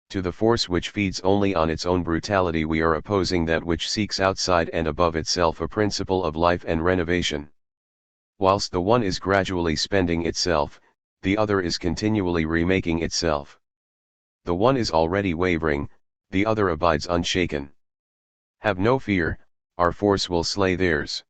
To the force which feeds only on its own brutality we are opposing that which seeks outside and above itself a principle of life and renovation. Whilst the one is gradually spending itself, the other is continually remaking itself. The one is already wavering, the other abides unshaken. Have no fear, our force will slay theirs.